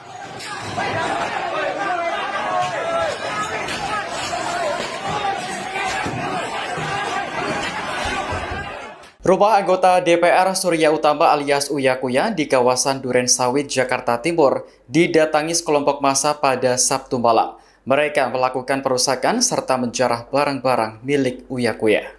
Rumah anggota DPR Surya Utama alias Uya Kuya di kawasan Duren Sawit, Jakarta Timur didatangi sekelompok massa pada Sabtu malam. Mereka melakukan perusakan serta menjarah barang-barang milik Uya Kuya.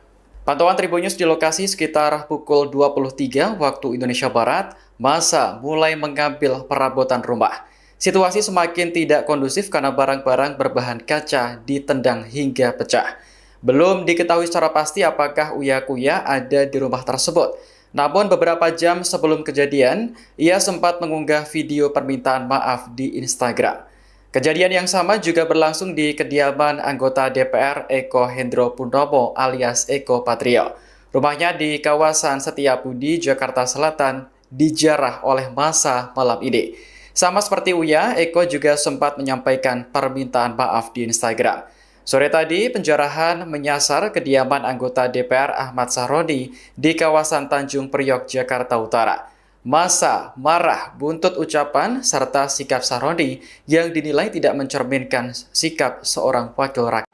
Pantauan Tribun News di lokasi sekitar pukul 23 waktu Indonesia Barat, massa mulai mengambil perabotan rumah. Situasi semakin tidak kondusif karena barang-barang berbahan kaca ditendang hingga pecah. Belum diketahui secara pasti apakah Uya Kuya ada di rumah tersebut. Namun beberapa jam sebelum kejadian, ia sempat mengunggah video permintaan maaf di Instagram. Kejadian yang sama juga berlangsung di kediaman anggota DPR Eko Hendro Purnomo alias Eko Patrio. Rumahnya di kawasan Setiabudi, Jakarta Selatan, dijarah oleh massa malam ini. Sama seperti Uya, Eko juga sempat menyampaikan permintaan maaf di Instagram. Sore tadi, penjarahan menyasar kediaman anggota DPR Ahmad Sahroni di kawasan Tanjung Priok, Jakarta Utara. Massa marah buntut ucapan serta sikap Sahroni yang dinilai tidak mencerminkan sikap seorang wakil rakyat.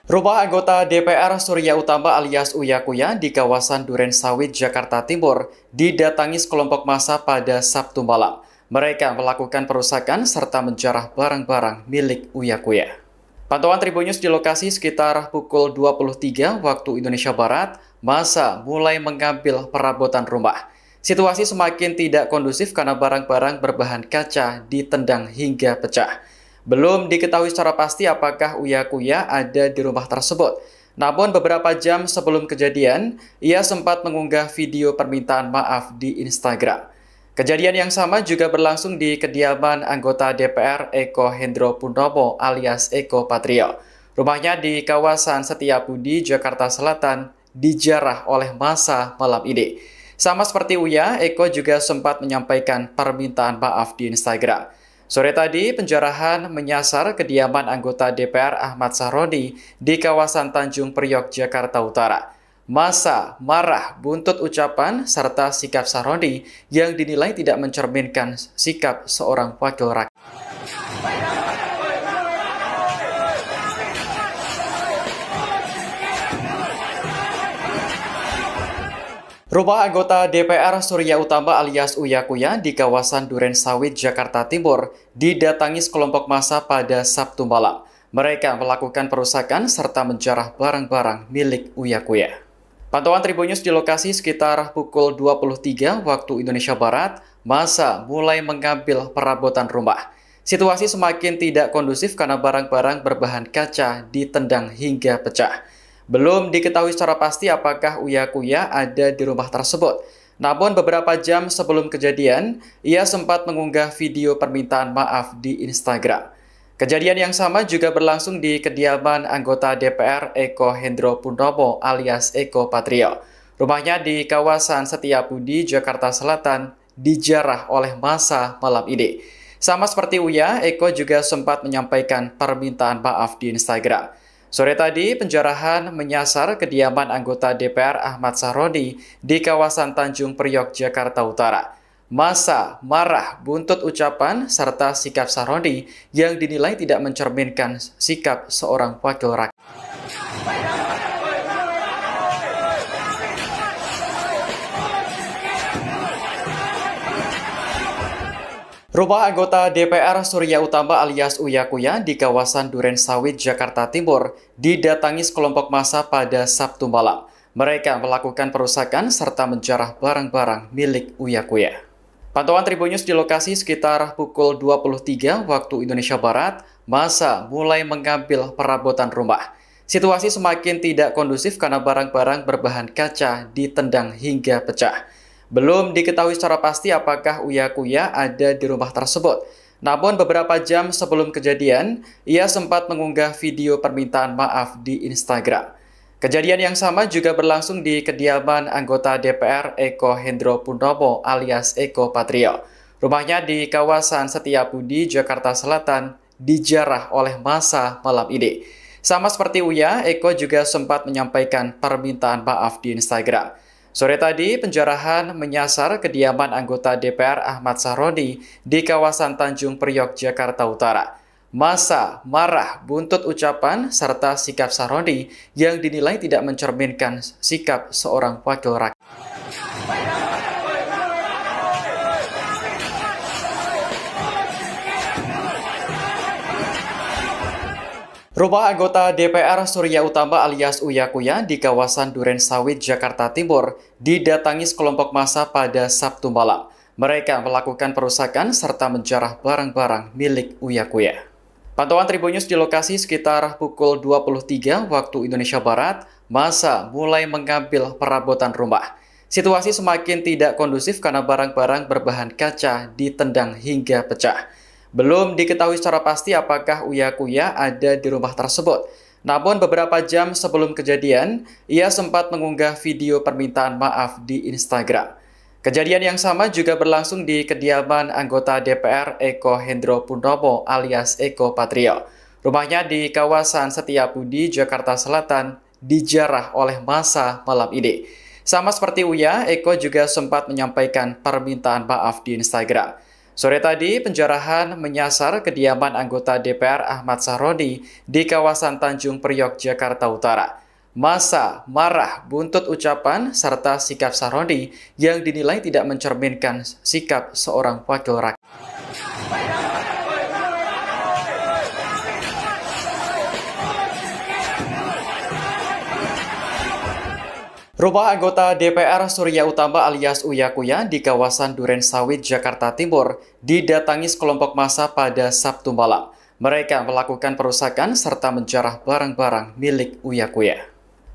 Rumah anggota DPR Surya Utama alias Uya Kuya di kawasan Duren Sawit, Jakarta Timur didatangi sekelompok massa pada Sabtu malam. Mereka melakukan perusakan serta menjarah barang-barang milik Uya Kuya. Pantauan Tribun News di lokasi sekitar pukul 23 waktu Indonesia Barat, massa mulai mengambil perabotan rumah. Situasi semakin tidak kondusif karena barang-barang berbahan kaca ditendang hingga pecah. Belum diketahui secara pasti apakah Uya Kuya ada di rumah tersebut. Namun beberapa jam sebelum kejadian, ia sempat mengunggah video permintaan maaf di Instagram. Kejadian yang sama juga berlangsung di kediaman anggota DPR Eko Hendro Purnomo alias Eko Patrio. Rumahnya di kawasan Setiabudi, Jakarta Selatan, dijarah oleh massa malam ini. Sama seperti Uya, Eko juga sempat menyampaikan permintaan maaf di Instagram. Sore tadi, penjarahan menyasar kediaman anggota DPR Ahmad Sahroni di kawasan Tanjung Priok, Jakarta Utara. Massa marah buntut ucapan serta sikap Sahroni yang dinilai tidak mencerminkan sikap seorang wakil rakyat. Rumah anggota DPR Surya Utama alias Uya Kuya di kawasan Duren Sawit, Jakarta Timur didatangi sekelompok massa pada Sabtu malam. Mereka melakukan perusakan serta menjarah barang-barang milik Uya Kuya. Pantauan Tribunnews di lokasi sekitar pukul 23 waktu Indonesia Barat, massa mulai mengambil perabotan rumah. Situasi semakin tidak kondusif karena barang-barang berbahan kaca ditendang hingga pecah. Belum diketahui secara pasti apakah Uya Kuya ada di rumah tersebut. Namun beberapa jam sebelum kejadian, ia sempat mengunggah video permintaan maaf di Instagram. Kejadian yang sama juga berlangsung di kediaman anggota DPR Eko Hendro Purnomo alias Eko Patrio. Rumahnya di kawasan Setiabudi, Jakarta Selatan, dijarah oleh massa malam ini. Sama seperti Uya, Eko juga sempat menyampaikan permintaan maaf di Instagram. Sore tadi, penjarahan menyasar kediaman anggota DPR Ahmad Sahroni di kawasan Tanjung Priok, Jakarta Utara. Massa marah buntut ucapan serta sikap Sahroni yang dinilai tidak mencerminkan sikap seorang wakil rakyat. Rumah anggota DPR Surya Utama alias Uya Kuya di kawasan Duren Sawit, Jakarta Timur didatangi sekelompok massa pada Sabtu malam. Mereka melakukan perusakan serta menjarah barang-barang milik Uya Kuya. Pantauan Tribunnews di lokasi sekitar pukul 23 waktu Indonesia Barat, massa mulai mengambil perabotan rumah. Situasi semakin tidak kondusif karena barang-barang berbahan kaca ditendang hingga pecah. Belum diketahui secara pasti apakah Uya Kuya ada di rumah tersebut. Namun beberapa jam sebelum kejadian, ia sempat mengunggah video permintaan maaf di Instagram. Kejadian yang sama juga berlangsung di kediaman anggota DPR Eko Hendro Purnomo alias Eko Patrio. Rumahnya di kawasan Setiabudi, Jakarta Selatan, dijarah oleh massa malam ini. Sama seperti Uya, Eko juga sempat menyampaikan permintaan maaf di Instagram. Sore tadi, penjarahan menyasar kediaman anggota DPR Ahmad Sahroni di kawasan Tanjung Priok, Jakarta Utara. Massa marah buntut ucapan serta sikap Sahroni yang dinilai tidak mencerminkan sikap seorang wakil rakyat. Rumah anggota DPR Surya Utama alias Uya Kuya di kawasan Duren Sawit, Jakarta Timur didatangi sekelompok massa pada Sabtu malam. Mereka melakukan perusakan serta menjarah barang-barang milik Uya Kuya. Pantauan Tribunnews di lokasi sekitar pukul 23 waktu Indonesia Barat, massa mulai mengambil perabotan rumah. Situasi semakin tidak kondusif karena barang-barang berbahan kaca ditendang hingga pecah. Belum diketahui secara pasti apakah Uya Kuya ada di rumah tersebut. Namun beberapa jam sebelum kejadian, ia sempat mengunggah video permintaan maaf di Instagram. Kejadian yang sama juga berlangsung di kediaman anggota DPR Eko Hendro Purnomo alias Eko Patrio. Rumahnya di kawasan Setiabudi, Jakarta Selatan, dijarah oleh massa malam ini. Sama seperti Uya, Eko juga sempat menyampaikan permintaan maaf di Instagram. Sore tadi, penjarahan menyasar kediaman anggota DPR Ahmad Sahroni di kawasan Tanjung Priok, Jakarta Utara. Massa marah buntut ucapan serta sikap Sahroni yang dinilai tidak mencerminkan sikap seorang wakil rakyat. Rumah anggota DPR Surya Utama alias Uya Kuya di kawasan Duren Sawit, Jakarta Timur didatangi sekelompok massa pada Sabtu malam. Mereka melakukan perusakan serta menjarah barang-barang milik Uya Kuya.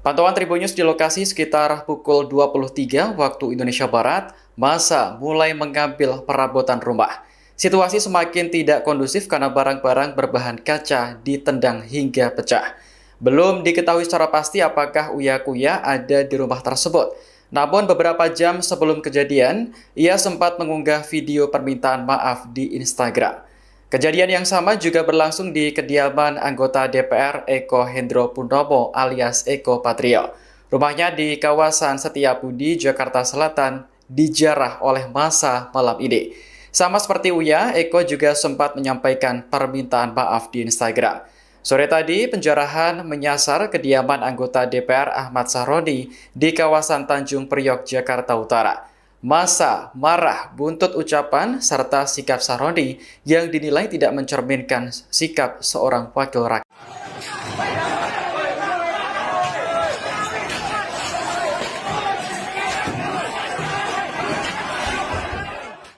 Pantauan Tribunnews di lokasi sekitar pukul 23 waktu Indonesia Barat, massa mulai mengambil perabotan rumah. Situasi semakin tidak kondusif karena barang-barang berbahan kaca ditendang hingga pecah. Belum diketahui secara pasti apakah Uya Kuya ada di rumah tersebut. Namun beberapa jam sebelum kejadian, ia sempat mengunggah video permintaan maaf di Instagram. Kejadian yang sama juga berlangsung di kediaman anggota DPR Eko Hendro Purnomo alias Eko Patrio. Rumahnya di kawasan Setiabudi, Jakarta Selatan, dijarah oleh massa malam ini. Sama seperti Uya, Eko juga sempat menyampaikan permintaan maaf di Instagram. Sore tadi, penjarahan menyasar kediaman anggota DPR Ahmad Sahroni di kawasan Tanjung Priok, Jakarta Utara. Massa marah buntut ucapan serta sikap Sahroni yang dinilai tidak mencerminkan sikap seorang wakil rakyat.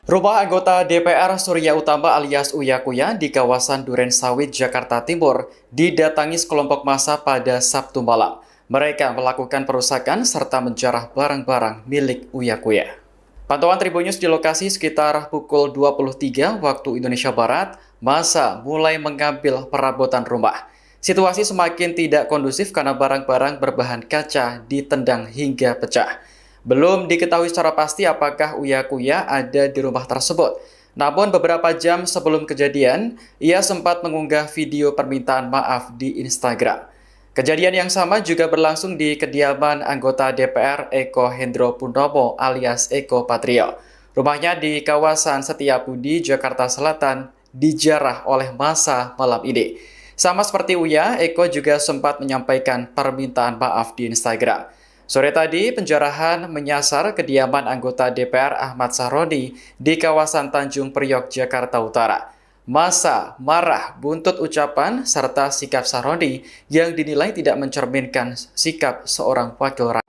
Rumah anggota DPR Surya Utama alias Uya Kuya di kawasan Duren Sawit, Jakarta Timur didatangi sekelompok massa pada Sabtu malam. Mereka melakukan perusakan serta menjarah barang-barang milik Uya Kuya. Pantauan Tribun News di lokasi sekitar pukul 23 waktu Indonesia Barat, massa mulai mengambil perabotan rumah. Situasi semakin tidak kondusif karena barang-barang berbahan kaca ditendang hingga pecah. Belum diketahui secara pasti apakah Uya Kuya ada di rumah tersebut. Namun beberapa jam sebelum kejadian, ia sempat mengunggah video permintaan maaf di Instagram. Kejadian yang sama juga berlangsung di kediaman anggota DPR Eko Hendro Purnomo alias Eko Patrio. Rumahnya di kawasan Setiabudi, Jakarta Selatan, dijarah oleh massa malam ini. Sama seperti Uya, Eko juga sempat menyampaikan permintaan maaf di Instagram. Sore tadi, penjarahan menyasar kediaman anggota DPR Ahmad Sahroni di kawasan Tanjung Priok, Jakarta Utara. Massa marah buntut ucapan serta sikap Sahroni yang dinilai tidak mencerminkan sikap seorang wakil rakyat.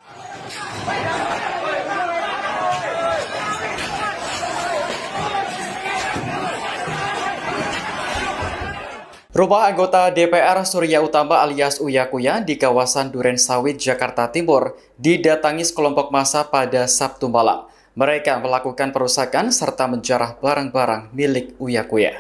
Rumah anggota DPR Surya Utama alias Uya Kuya di kawasan Duren Sawit, Jakarta Timur didatangi sekelompok massa pada Sabtu malam. Mereka melakukan perusakan serta menjarah barang-barang milik Uya Kuya.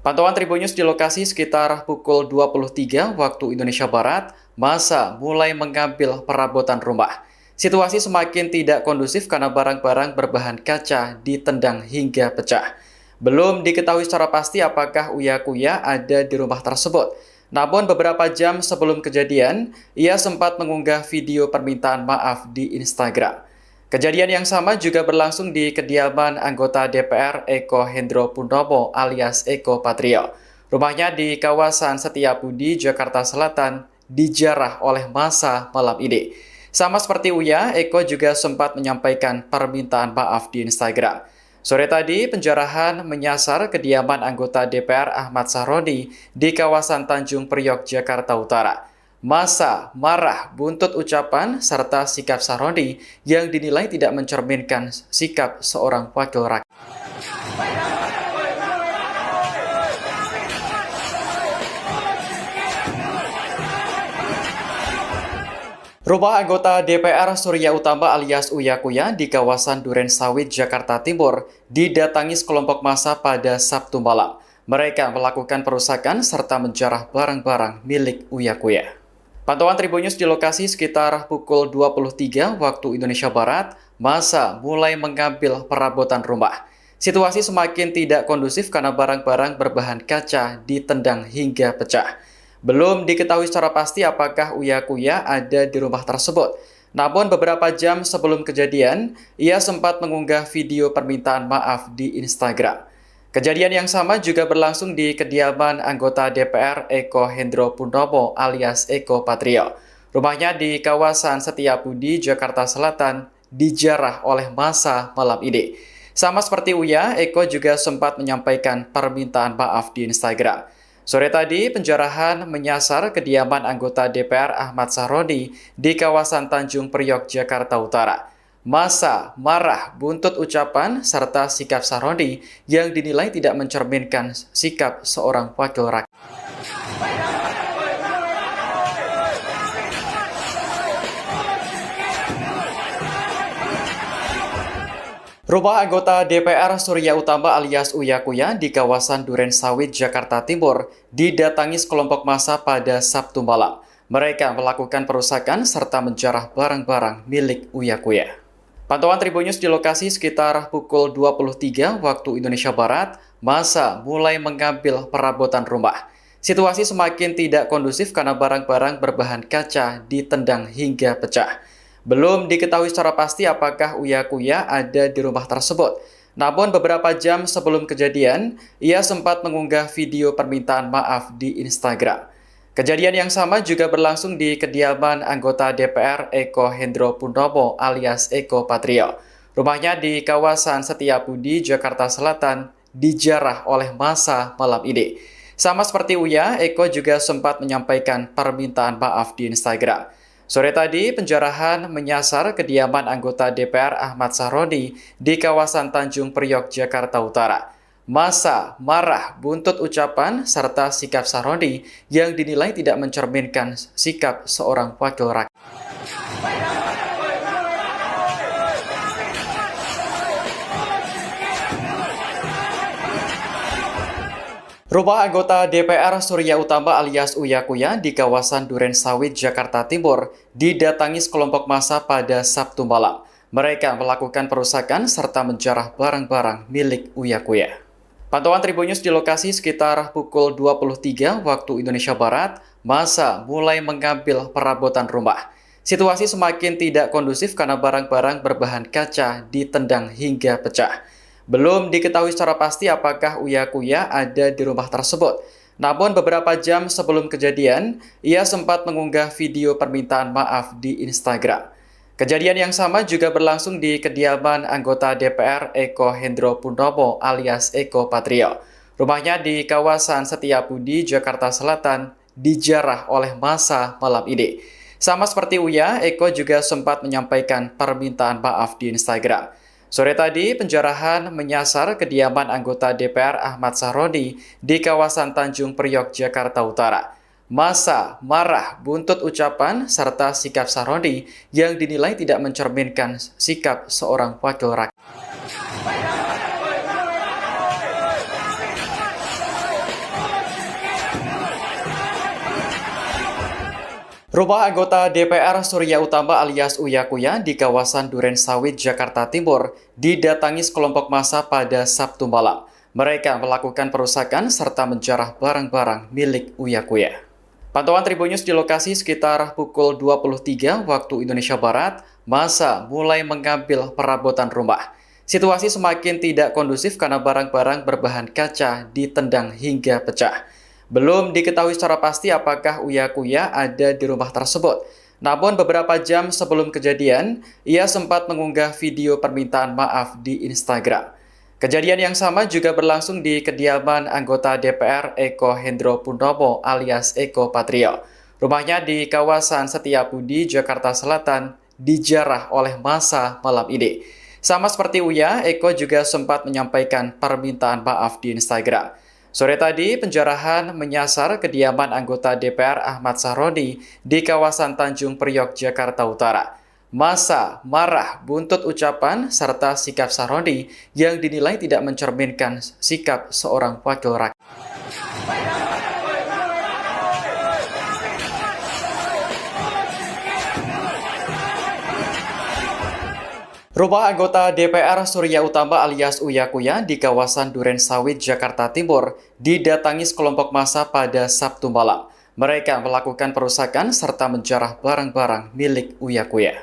Pantauan Tribun News di lokasi sekitar pukul 23 waktu Indonesia Barat, massa mulai mengambil perabotan rumah. Situasi semakin tidak kondusif karena barang-barang berbahan kaca ditendang hingga pecah. Belum diketahui secara pasti apakah Uya Kuya ada di rumah tersebut. Namun beberapa jam sebelum kejadian, ia sempat mengunggah video permintaan maaf di Instagram. Kejadian yang sama juga berlangsung di kediaman anggota DPR Eko Hendro Purnomo alias Eko Patrio. Rumahnya di kawasan Setiabudi, Jakarta Selatan, dijarah oleh massa malam ini. Sama seperti Uya, Eko juga sempat menyampaikan permintaan maaf di Instagram. Sore tadi, penjarahan menyasar kediaman anggota DPR Ahmad Sahroni di kawasan Tanjung Priok, Jakarta Utara. Massa marah buntut ucapan serta sikap Sahroni yang dinilai tidak mencerminkan sikap seorang wakil rakyat. Rumah anggota DPR Surya Utama alias Uya Kuya di kawasan Duren Sawit, Jakarta Timur didatangi sekelompok massa pada Sabtu malam. Mereka melakukan perusakan serta menjarah barang-barang milik Uya Kuya. Pantauan Tribun News di lokasi sekitar pukul 23 waktu Indonesia Barat, massa mulai mengambil perabotan rumah. Situasi semakin tidak kondusif karena barang-barang berbahan kaca ditendang hingga pecah. Belum diketahui secara pasti apakah Uya Kuya ada di rumah tersebut. Namun beberapa jam sebelum kejadian, ia sempat mengunggah video permintaan maaf di Instagram. Kejadian yang sama juga berlangsung di kediaman anggota DPR Eko Hendro Purnomo alias Eko Patrio. Rumahnya di kawasan Setiabudi, Jakarta Selatan, dijarah oleh massa malam ini. Sama seperti Uya, Eko juga sempat menyampaikan permintaan maaf di Instagram. Sore tadi, penjarahan menyasar kediaman anggota DPR Ahmad Sahroni di kawasan Tanjung Priok, Jakarta Utara. Massa marah buntut ucapan serta sikap Sahroni yang dinilai tidak mencerminkan sikap seorang wakil rakyat. Rumah anggota DPR Surya Utama alias Uya Kuya di kawasan Duren Sawit, Jakarta Timur didatangi sekelompok massa pada Sabtu malam. Mereka melakukan perusakan serta menjarah barang-barang milik Uya Kuya. Pantauan Tribun News di lokasi sekitar pukul 23 waktu Indonesia Barat, massa mulai mengambil perabotan rumah. Situasi semakin tidak kondusif karena barang-barang berbahan kaca ditendang hingga pecah. Belum diketahui secara pasti apakah Uya Kuya ada di rumah tersebut. Namun beberapa jam sebelum kejadian, ia sempat mengunggah video permintaan maaf di Instagram. Kejadian yang sama juga berlangsung di kediaman anggota DPR Eko Hendro Purnomo alias Eko Patrio. Rumahnya di kawasan Setiabudi, Jakarta Selatan, dijarah oleh massa malam ini. Sama seperti Uya, Eko juga sempat menyampaikan permintaan maaf di Instagram. Sore tadi, penjarahan menyasar kediaman anggota DPR Ahmad Sahroni di kawasan Tanjung Priok, Jakarta Utara. Massa marah buntut ucapan serta sikap Sahroni yang dinilai tidak mencerminkan sikap seorang wakil rakyat. Rumah anggota DPR Surya Utama alias Uya Kuya di kawasan Duren Sawit, Jakarta Timur didatangi sekelompok massa pada Sabtu malam. Mereka melakukan perusakan serta menjarah barang-barang milik Uya Kuya. Pantauan Tribun News di lokasi sekitar pukul 23 waktu Indonesia Barat, massa mulai mengambil perabotan rumah. Situasi semakin tidak kondusif karena barang-barang berbahan kaca ditendang hingga pecah. Belum diketahui secara pasti apakah Uya Kuya ada di rumah tersebut. Namun beberapa jam sebelum kejadian, ia sempat mengunggah video permintaan maaf di Instagram. Kejadian yang sama juga berlangsung di kediaman anggota DPR Eko Hendro Purnomo alias Eko Patrio. Rumahnya di kawasan Setiabudi, Jakarta Selatan, dijarah oleh massa malam ini. Sama seperti Uya, Eko juga sempat menyampaikan permintaan maaf di Instagram. Sore tadi, penjarahan menyasar kediaman anggota DPR Ahmad Sahroni di kawasan Tanjung Priok, Jakarta Utara. Massa marah buntut ucapan serta sikap Sahroni yang dinilai tidak mencerminkan sikap seorang wakil rakyat. Rumah anggota DPR Surya Utama alias Uya Kuya di kawasan Duren Sawit, Jakarta Timur didatangi sekelompok massa pada Sabtu malam. Mereka melakukan perusakan serta menjarah barang-barang milik Uya Kuya. Pantauan Tribun News di lokasi sekitar pukul 23 waktu Indonesia Barat, massa mulai mengambil perabotan rumah. Situasi semakin tidak kondusif karena barang-barang berbahan kaca ditendang hingga pecah. Belum diketahui secara pasti apakah Uya Kuya ada di rumah tersebut. Namun beberapa jam sebelum kejadian, ia sempat mengunggah video permintaan maaf di Instagram. Kejadian yang sama juga berlangsung di kediaman anggota DPR Eko Hendro Purnomo alias Eko Patrio. Rumahnya di kawasan Setiabudi, Jakarta Selatan, dijarah oleh massa malam ini. Sama seperti Uya, Eko juga sempat menyampaikan permintaan maaf di Instagram. Sore tadi, penjarahan menyasar kediaman anggota DPR Ahmad Sahroni di kawasan Tanjung Priok, Jakarta Utara. Massa marah buntut ucapan serta sikap Sahroni yang dinilai tidak mencerminkan sikap seorang wakil rakyat. Rumah anggota DPR Surya Utama alias Uya Kuya di kawasan Duren Sawit, Jakarta Timur didatangi sekelompok massa pada Sabtu malam. Mereka melakukan perusakan serta menjarah barang-barang milik Uya Kuya.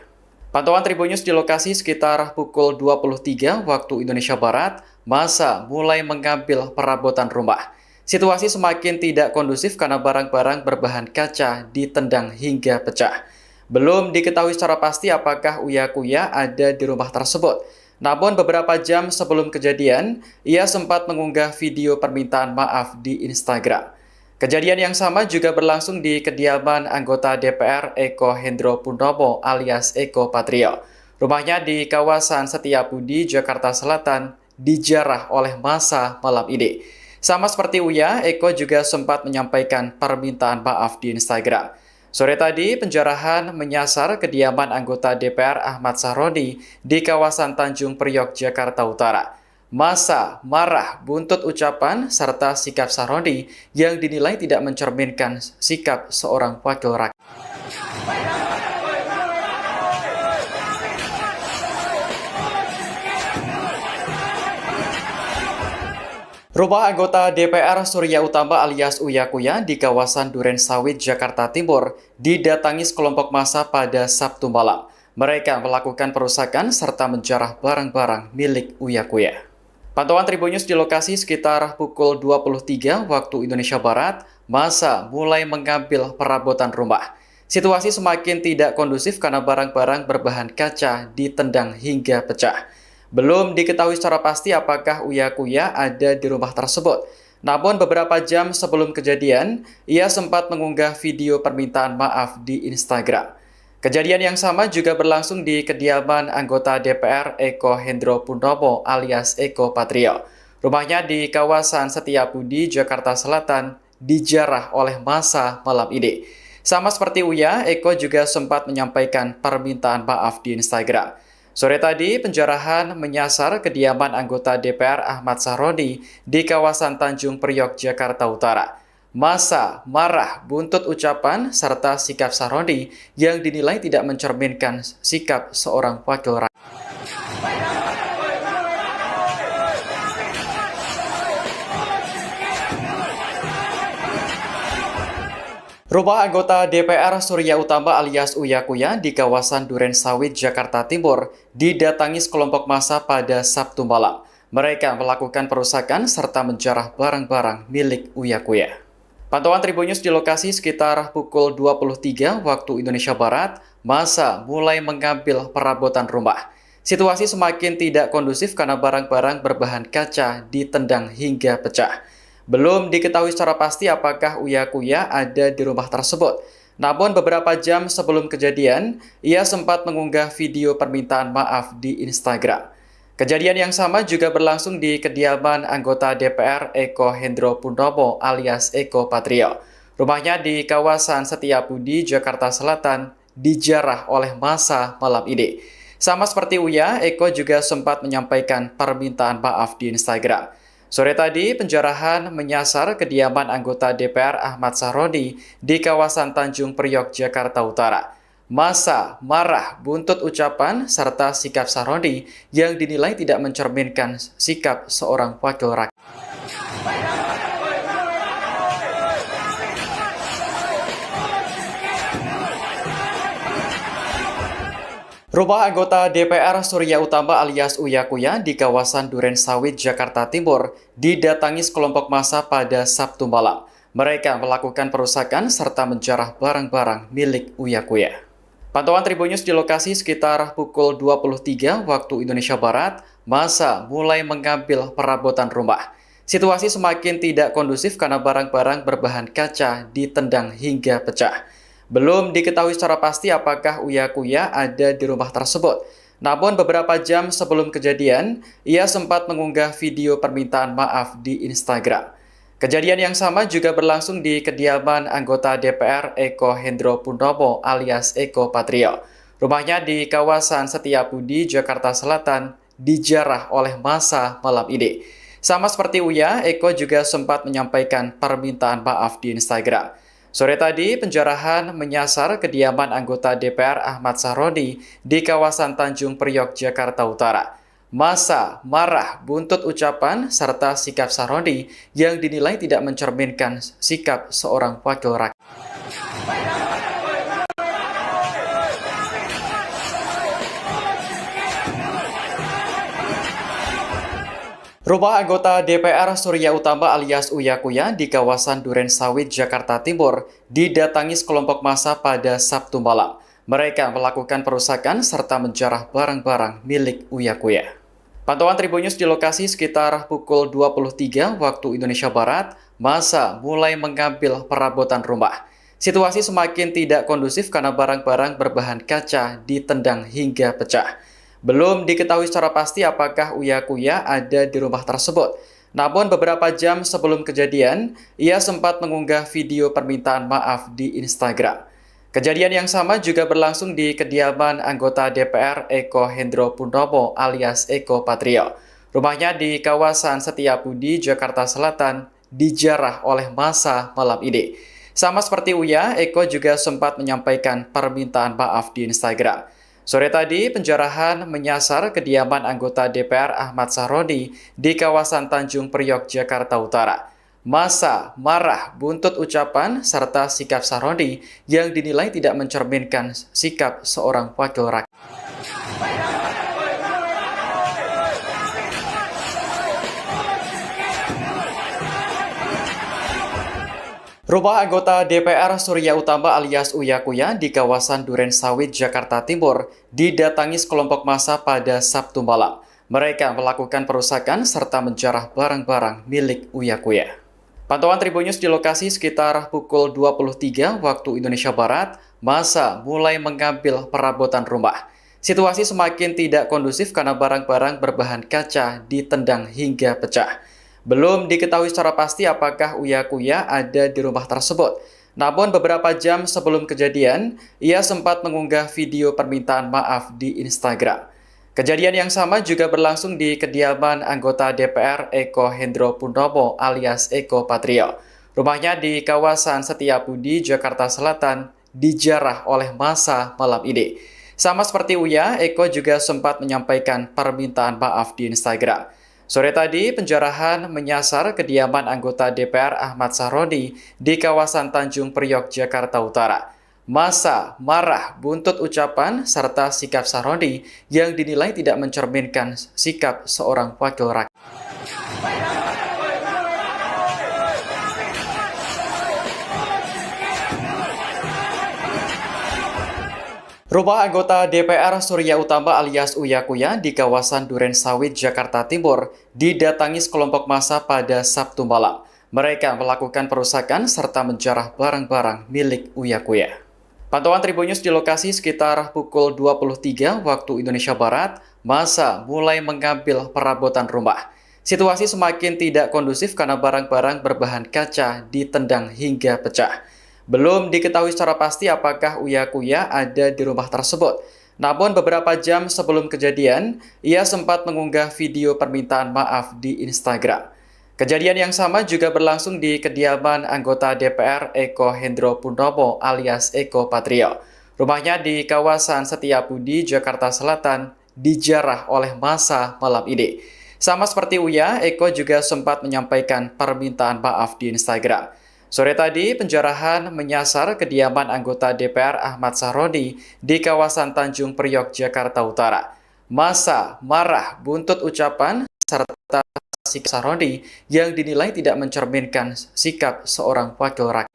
Pantauan Tribun News di lokasi sekitar pukul 23 waktu Indonesia Barat, massa mulai mengambil perabotan rumah. Situasi semakin tidak kondusif karena barang-barang berbahan kaca ditendang hingga pecah. Belum diketahui secara pasti apakah Uya Kuya ada di rumah tersebut. Namun beberapa jam sebelum kejadian, ia sempat mengunggah video permintaan maaf di Instagram. Kejadian yang sama juga berlangsung di kediaman anggota DPR Eko Hendro Purnomo alias Eko Patrio. Rumahnya di kawasan Setiabudi, Jakarta Selatan, dijarah oleh massa malam ini. Sama seperti Uya, Eko juga sempat menyampaikan permintaan maaf di Instagram. Sore tadi, penjarahan menyasar kediaman anggota DPR Ahmad Sahroni di kawasan Tanjung Priok, Jakarta Utara. Massa marah buntut ucapan serta sikap Sahroni yang dinilai tidak mencerminkan sikap seorang wakil rakyat. Rumah anggota DPR Surya Utama alias Uya Kuya di kawasan Duren Sawit, Jakarta Timur didatangi sekelompok massa pada Sabtu malam. Mereka melakukan perusakan serta menjarah barang-barang milik Uya Kuya. Pantauan Tribun News di lokasi sekitar pukul 23 waktu Indonesia Barat, massa mulai mengambil perabotan rumah. Situasi semakin tidak kondusif karena barang-barang berbahan kaca ditendang hingga pecah. Belum diketahui secara pasti apakah Uya Kuya ada di rumah tersebut. Namun beberapa jam sebelum kejadian, ia sempat mengunggah video permintaan maaf di Instagram. Kejadian yang sama juga berlangsung di kediaman anggota DPR Eko Hendro Purnomo alias Eko Patrio. Rumahnya di kawasan Setiabudi, Jakarta Selatan, dijarah oleh massa malam ini. Sama seperti Uya, Eko juga sempat menyampaikan permintaan maaf di Instagram. Sore tadi, penjarahan menyasar kediaman anggota DPR Ahmad Sahroni di kawasan Tanjung Priok, Jakarta Utara. Massa marah buntut ucapan serta sikap Sahroni yang dinilai tidak mencerminkan sikap seorang wakil rakyat. Rumah anggota DPR Surya Utama alias Uya Kuya di kawasan Duren Sawit, Jakarta Timur didatangi sekelompok massa pada Sabtu malam. Mereka melakukan perusakan serta menjarah barang-barang milik Uya Kuya. Pantauan Tribun News di lokasi sekitar pukul 23 waktu Indonesia Barat, massa mulai mengambil perabotan rumah. Situasi semakin tidak kondusif karena barang-barang berbahan kaca ditendang hingga pecah. Belum diketahui secara pasti apakah Uya Kuya ada di rumah tersebut. Namun beberapa jam sebelum kejadian, ia sempat mengunggah video permintaan maaf di Instagram. Kejadian yang sama juga berlangsung di kediaman anggota DPR Eko Hendro Purnomo alias Eko Patrio. Rumahnya di kawasan Setiabudi, Jakarta Selatan, dijarah oleh massa malam ini. Sama seperti Uya, Eko juga sempat menyampaikan permintaan maaf di Instagram. Sore tadi, penjarahan menyasar kediaman anggota DPR Ahmad Sahroni di kawasan Tanjung Priok, Jakarta Utara. Massa marah buntut ucapan serta sikap Sahroni yang dinilai tidak mencerminkan sikap seorang wakil rakyat. Rumah anggota DPR Surya Utama alias Uya Kuya di kawasan Duren Sawit, Jakarta Timur didatangi sekelompok massa pada Sabtu malam. Mereka melakukan perusakan serta menjarah barang-barang milik Uya Kuya. Pantauan Tribun News di lokasi sekitar pukul 23 waktu Indonesia Barat, massa mulai mengambil perabotan rumah. Situasi semakin tidak kondusif karena barang-barang berbahan kaca ditendang hingga pecah. Belum diketahui secara pasti apakah Uya Kuya ada di rumah tersebut. Namun beberapa jam sebelum kejadian, ia sempat mengunggah video permintaan maaf di Instagram. Kejadian yang sama juga berlangsung di kediaman anggota DPR Eko Hendro Purnomo alias Eko Patrio. Rumahnya di kawasan Setiabudi, Jakarta Selatan, dijarah oleh massa malam ini. Sama seperti Uya, Eko juga sempat menyampaikan permintaan maaf di Instagram. Sore tadi, penjarahan menyasar kediaman anggota DPR Ahmad Sahroni di kawasan Tanjung Priok, Jakarta Utara. Massa marah buntut ucapan serta sikap Sahroni yang dinilai tidak mencerminkan sikap seorang wakil rakyat. Rumah anggota DPR Surya Utama alias Uya Kuya di kawasan Duren Sawit, Jakarta Timur didatangi sekelompok massa pada Sabtu malam. Mereka melakukan perusakan serta menjarah barang-barang milik Uya Kuya. Pantauan Tribun News di lokasi sekitar pukul 23 waktu Indonesia Barat, massa mulai mengambil perabotan rumah. Situasi semakin tidak kondusif karena barang-barang berbahan kaca ditendang hingga pecah. Belum diketahui secara pasti apakah Uya Kuya ada di rumah tersebut. Namun beberapa jam sebelum kejadian, ia sempat mengunggah video permintaan maaf di Instagram. Kejadian yang sama juga berlangsung di kediaman anggota DPR Eko Hendro Purnomo alias Eko Patrio. Rumahnya di kawasan Setiabudi, Jakarta Selatan, dijarah oleh massa malam ini. Sama seperti Uya, Eko juga sempat menyampaikan permintaan maaf di Instagram. Sore tadi, penjarahan menyasar kediaman anggota DPR Ahmad Sahroni di kawasan Tanjung Priok, Jakarta Utara. Massa marah buntut ucapan serta sikap Sahroni yang dinilai tidak mencerminkan sikap seorang wakil rakyat. Rumah anggota DPR Surya Utama alias Uya Kuya di kawasan Duren Sawit, Jakarta Timur didatangi sekelompok massa pada Sabtu malam. Mereka melakukan perusakan serta menjarah barang-barang milik Uya Kuya. Pantauan Tribun News di lokasi sekitar pukul 23 waktu Indonesia Barat, massa mulai mengambil perabotan rumah. Situasi semakin tidak kondusif karena barang-barang berbahan kaca ditendang hingga pecah. Belum diketahui secara pasti apakah Uya Kuya ada di rumah tersebut. Namun beberapa jam sebelum kejadian, ia sempat mengunggah video permintaan maaf di Instagram. Kejadian yang sama juga berlangsung di kediaman anggota DPR Eko Hendro Purnomo alias Eko Patrio. Rumahnya di kawasan Setiabudi, Jakarta Selatan, dijarah oleh massa malam ini. Sama seperti Uya, Eko juga sempat menyampaikan permintaan maaf di Instagram. Sore tadi, penjarahan menyasar kediaman anggota DPR Ahmad Sahroni di kawasan Tanjung Priok, Jakarta Utara. Massa marah buntut ucapan serta sikap Sahroni yang dinilai tidak mencerminkan sikap seorang wakil rakyat. Rumah anggota DPR Surya Utama alias Uya Kuya di kawasan Duren Sawit, Jakarta Timur didatangi sekelompok massa pada Sabtu malam. Mereka melakukan perusakan serta menjarah barang-barang milik Uya Kuya. Pantauan Tribun News di lokasi sekitar pukul 23 waktu Indonesia Barat, massa mulai mengambil perabotan rumah. Situasi semakin tidak kondusif karena barang-barang berbahan kaca ditendang hingga pecah. Belum diketahui secara pasti apakah Uya Kuya ada di rumah tersebut. Namun beberapa jam sebelum kejadian, ia sempat mengunggah video permintaan maaf di Instagram. Kejadian yang sama juga berlangsung di kediaman anggota DPR Eko Hendro Purnomo alias Eko Patrio. Rumahnya di kawasan Setiabudi, Jakarta Selatan, dijarah oleh massa malam ini. Sama seperti Uya, Eko juga sempat menyampaikan permintaan maaf di Instagram. Sore tadi, penjarahan menyasar kediaman anggota DPR Ahmad Sahroni di kawasan Tanjung Priok, Jakarta Utara. Massa marah buntut ucapan serta sikap Sahroni yang dinilai tidak mencerminkan sikap seorang wakil rakyat.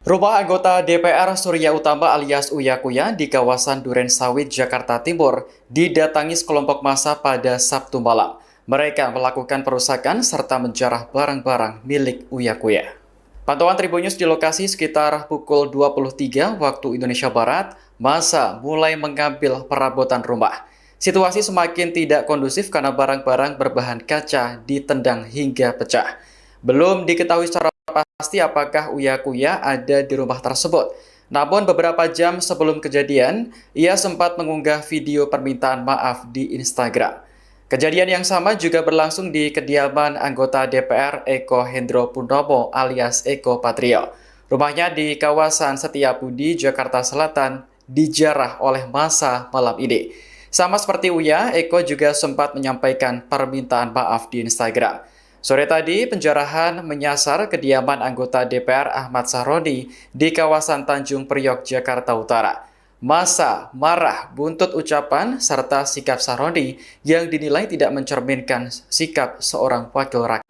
Rumah anggota DPR Surya Utama alias Uya Kuya di kawasan Duren Sawit, Jakarta Timur didatangi sekelompok massa pada Sabtu malam. Mereka melakukan perusakan serta menjarah barang-barang milik Uya Kuya. Pantauan Tribun News di lokasi sekitar pukul 23 waktu Indonesia Barat, massa mulai mengambil perabotan rumah. Situasi semakin tidak kondusif karena barang-barang berbahan kaca ditendang hingga pecah. Belum diketahui secara pasti apakah Uya Kuya ada di rumah tersebut. Namun beberapa jam sebelum kejadian, ia sempat mengunggah video permintaan maaf di Instagram. Kejadian yang sama juga berlangsung di kediaman anggota DPR Eko Hendro Purnomo alias Eko Patrio. Rumahnya di kawasan Setiabudi, Jakarta Selatan, dijarah oleh massa malam ini. Sama seperti Uya, Eko juga sempat menyampaikan permintaan maaf di Instagram. Sore tadi, penjarahan menyasar kediaman anggota DPR Ahmad Sahroni di kawasan Tanjung Priok, Jakarta Utara. Massa marah buntut ucapan serta sikap Sahroni yang dinilai tidak mencerminkan sikap seorang wakil rakyat.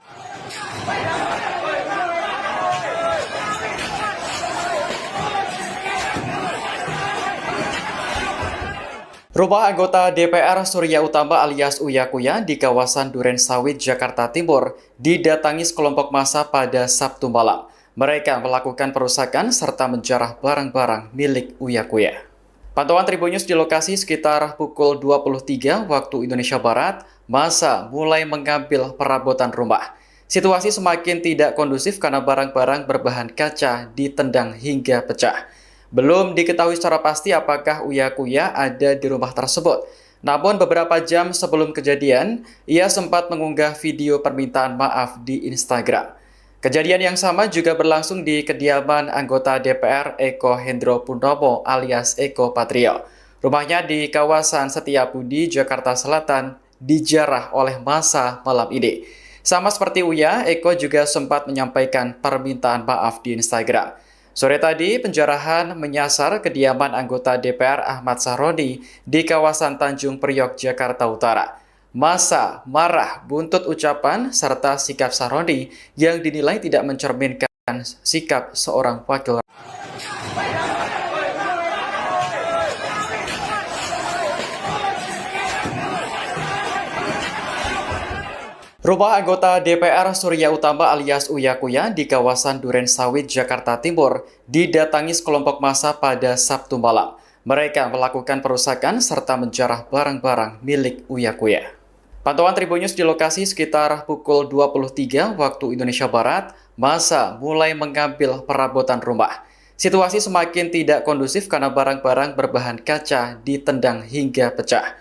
Rumah anggota DPR Surya Utama alias Uya Kuya di kawasan Duren Sawit, Jakarta Timur didatangi sekelompok massa pada Sabtu malam. Mereka melakukan perusakan serta menjarah barang-barang milik Uya Kuya. Pantauan Tribun News di lokasi sekitar pukul 23 waktu Indonesia Barat, massa mulai mengambil perabotan rumah. Situasi semakin tidak kondusif karena barang-barang berbahan kaca ditendang hingga pecah. Belum diketahui secara pasti apakah Uya Kuya ada di rumah tersebut. Namun beberapa jam sebelum kejadian, ia sempat mengunggah video permintaan maaf di Instagram. Kejadian yang sama juga berlangsung di kediaman anggota DPR Eko Hendro Purnomo alias Eko Patrio. Rumahnya di kawasan Setiabudi, Jakarta Selatan, dijarah oleh massa malam ini. Sama seperti Uya, Eko juga sempat menyampaikan permintaan maaf di Instagram. Sore tadi, penjarahan menyasar kediaman anggota DPR Ahmad Sahroni di kawasan Tanjung Priok, Jakarta Utara. Massa marah buntut ucapan serta sikap Sahroni yang dinilai tidak mencerminkan sikap seorang wakil rakyat. Rumah anggota DPR Surya Utama alias Uya Kuya di kawasan Duren Sawit, Jakarta Timur didatangi sekelompok massa pada Sabtu malam. Mereka melakukan perusakan serta menjarah barang-barang milik Uya Kuya. Pantauan Tribun News di lokasi sekitar pukul 23 waktu Indonesia Barat, massa mulai mengambil perabotan rumah. Situasi semakin tidak kondusif karena barang-barang berbahan kaca ditendang hingga pecah.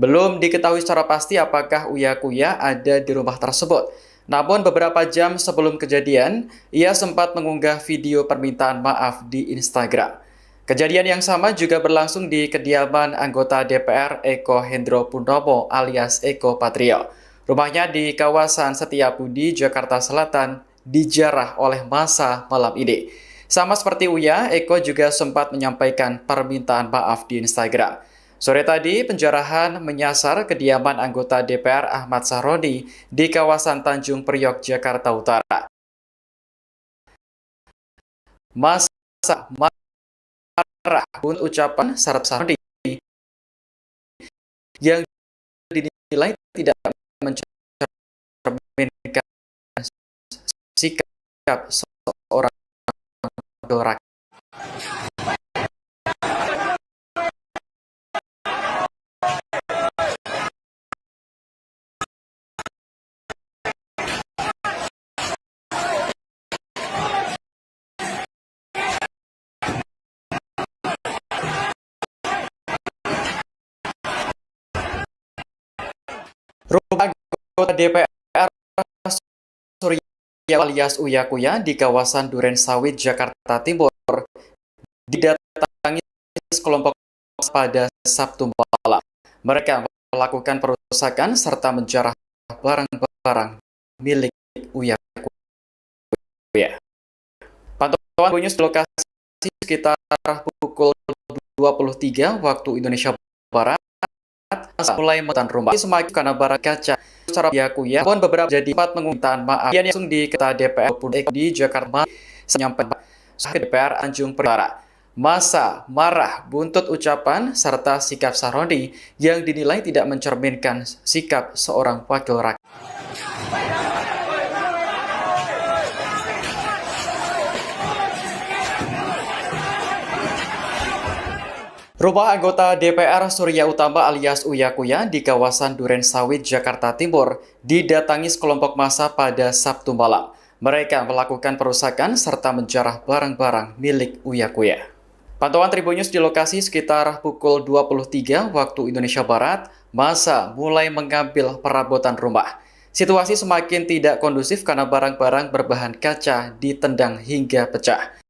Belum diketahui secara pasti apakah Uya Kuya ada di rumah tersebut. Namun beberapa jam sebelum kejadian, ia sempat mengunggah video permintaan maaf di Instagram. Kejadian yang sama juga berlangsung di kediaman anggota DPR Eko Hendro Purnomo alias Eko Patrio. Rumahnya di kawasan Setiabudi, Jakarta Selatan, dijarah oleh massa malam ini. Sama seperti Uya, Eko juga sempat menyampaikan permintaan maaf di Instagram. Sore tadi, penjarahan menyasar kediaman anggota DPR Ahmad Sahroni di kawasan Tanjung Priok, Jakarta Utara. Massa marah untuk ucapan Sahroni yang dinilai tidak mencerminkan sikap seorang rakyat. Rumah anggota DPR Surya alias Uya Kuya di kawasan Duren Sawit, Jakarta Timur didatangi sekelompok pada Sabtu malam. Mereka melakukan perusakan serta menjarah barang-barang milik Uya Kuya. Pantauan Tribun News di lokasi sekitar pukul 23 waktu Indonesia Barat mulai menemukan rumah semakin karena barang kaca secara Uya Kuya pun beberapa jadi tempat permintaan maaf yang langsung di ketua DPR pun di Jakarta menyampaikan ke DPR Tanjung Priok. Massa marah buntut ucapan serta sikap Sahroni yang dinilai tidak mencerminkan sikap seorang wakil rakyat. Rumah anggota DPR Surya Utama alias Uya Kuya di kawasan Duren Sawit, Jakarta Timur didatangi sekelompok massa pada Sabtu malam. Mereka melakukan perusakan serta menjarah barang-barang milik Uya Kuya. Pantauan Tribun News di lokasi sekitar pukul 23 waktu Indonesia Barat, massa mulai mengambil perabotan rumah. Situasi semakin tidak kondusif karena barang-barang berbahan kaca ditendang hingga pecah.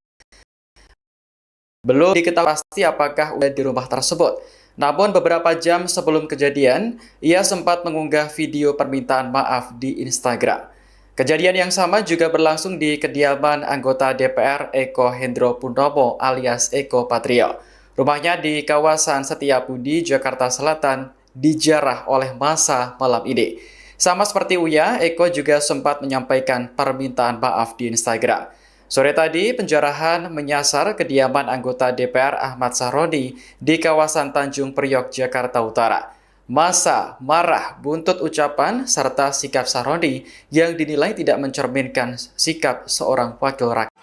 Belum diketahui pasti apakah Uya di rumah tersebut. Namun beberapa jam sebelum kejadian, ia sempat mengunggah video permintaan maaf di Instagram. Kejadian yang sama juga berlangsung di kediaman anggota DPR Eko Hendro Purnomo alias Eko Patrio. Rumahnya di kawasan Setiabudi, Jakarta Selatan, dijarah oleh massa malam ini. Sama seperti Uya, Eko juga sempat menyampaikan permintaan maaf di Instagram. Sore tadi, penjarahan menyasar kediaman anggota DPR Ahmad Sahroni di kawasan Tanjung Priok, Jakarta Utara. Massa marah buntut ucapan serta sikap Sahroni yang dinilai tidak mencerminkan sikap seorang wakil rakyat.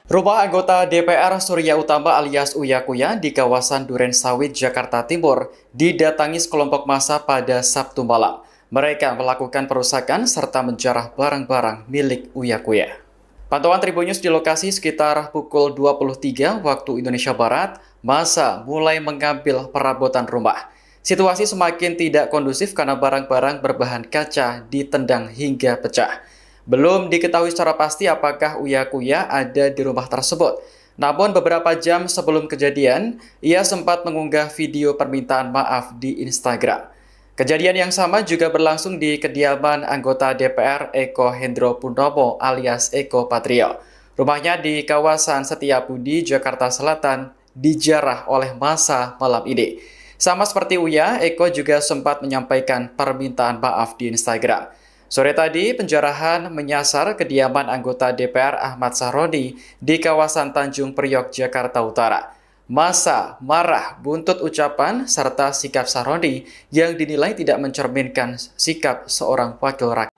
Rumah anggota DPR Surya Utama alias Uya Kuya di kawasan Duren Sawit, Jakarta Timur didatangi sekelompok massa pada Sabtu malam. Mereka melakukan perusakan serta menjarah barang-barang milik Uya Kuya. Pantauan Tribun News di lokasi sekitar pukul 23 waktu Indonesia Barat, massa mulai mengambil perabotan rumah. Situasi semakin tidak kondusif karena barang-barang berbahan kaca ditendang hingga pecah. Belum diketahui secara pasti apakah Uya Kuya ada di rumah tersebut. Namun beberapa jam sebelum kejadian, ia sempat mengunggah video permintaan maaf di Instagram. Kejadian yang sama juga berlangsung di kediaman anggota DPR Eko Hendro Purnomo alias Eko Patrio. Rumahnya di kawasan Setiabudi, Jakarta Selatan, dijarah oleh massa malam ini. Sama seperti Uya, Eko juga sempat menyampaikan permintaan maaf di Instagram. Sore tadi, penjarahan menyasar kediaman anggota DPR Ahmad Sahroni di kawasan Tanjung Priok, Jakarta Utara. Massa marah buntut ucapan serta sikap Sahroni yang dinilai tidak mencerminkan sikap seorang wakil rakyat.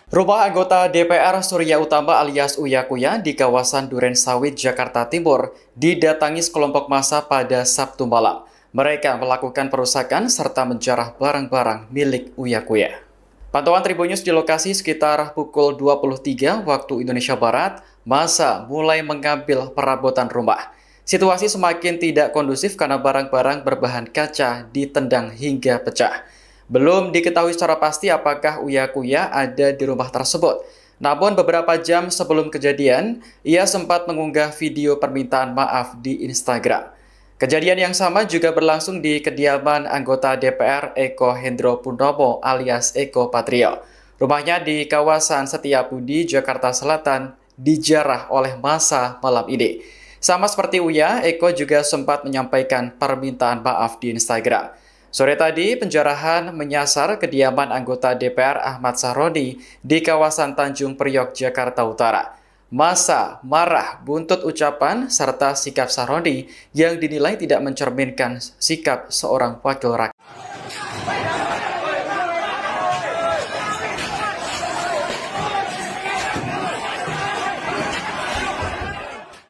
Rumah anggota DPR Surya Utama alias Uya Kuya di kawasan Duren Sawit, Jakarta Timur didatangi sekelompok massa pada Sabtu malam. Mereka melakukan perusakan serta menjarah barang-barang milik Uya Kuya. Pantauan Tribun News di lokasi sekitar pukul 23 waktu Indonesia Barat, massa mulai mengambil perabotan rumah. Situasi semakin tidak kondusif karena barang-barang berbahan kaca ditendang hingga pecah. Belum diketahui secara pasti apakah Uya Kuya ada di rumah tersebut. Namun beberapa jam sebelum kejadian, ia sempat mengunggah video permintaan maaf di Instagram. Kejadian yang sama juga berlangsung di kediaman anggota DPR Eko Hendro Purnomo alias Eko Patrio. Rumahnya di kawasan Setiabudi, Jakarta Selatan, dijarah oleh massa malam ini. Sama seperti Uya, Eko juga sempat menyampaikan permintaan maaf di Instagram. Sore tadi, penjarahan menyasar kediaman anggota DPR Ahmad Sahroni di kawasan Tanjung Priok, Jakarta Utara. Massa marah buntut ucapan serta sikap Sahroni yang dinilai tidak mencerminkan sikap seorang wakil rakyat.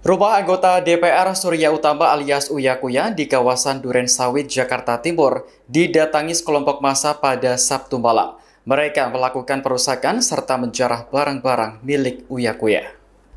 Rumah anggota DPR Surya Utama alias Uya Kuya di kawasan Duren Sawit, Jakarta Timur didatangi sekelompok massa pada Sabtu malam. Mereka melakukan perusakan serta menjarah barang-barang milik Uya Kuya.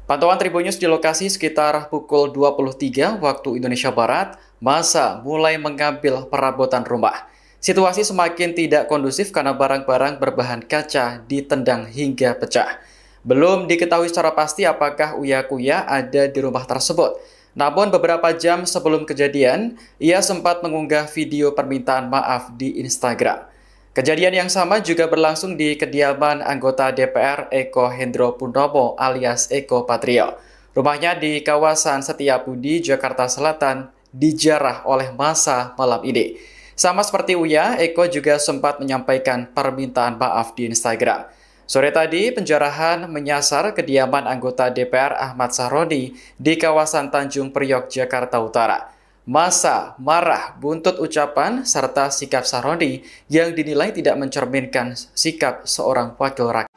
Pantauan Tribun News di lokasi sekitar pukul 23 waktu Indonesia Barat, massa mulai mengambil perabotan rumah. Situasi semakin tidak kondusif karena barang-barang berbahan kaca ditendang hingga pecah. Belum diketahui secara pasti apakah Uya Kuya ada di rumah tersebut. Namun beberapa jam sebelum kejadian, ia sempat mengunggah video permintaan maaf di Instagram. Kejadian yang sama juga berlangsung di kediaman anggota DPR Eko Hendro Purnomo alias Eko Patrio. Rumahnya di kawasan Setiabudi, Jakarta Selatan, dijarah oleh massa malam ini. Sama seperti Uya, Eko juga sempat menyampaikan permintaan maaf di Instagram. Sore tadi, penjarahan menyasar kediaman anggota DPR Ahmad Sahroni di kawasan Tanjung Priok, Jakarta Utara. Massa marah buntut ucapan serta sikap Sahroni yang dinilai tidak mencerminkan sikap seorang wakil rakyat.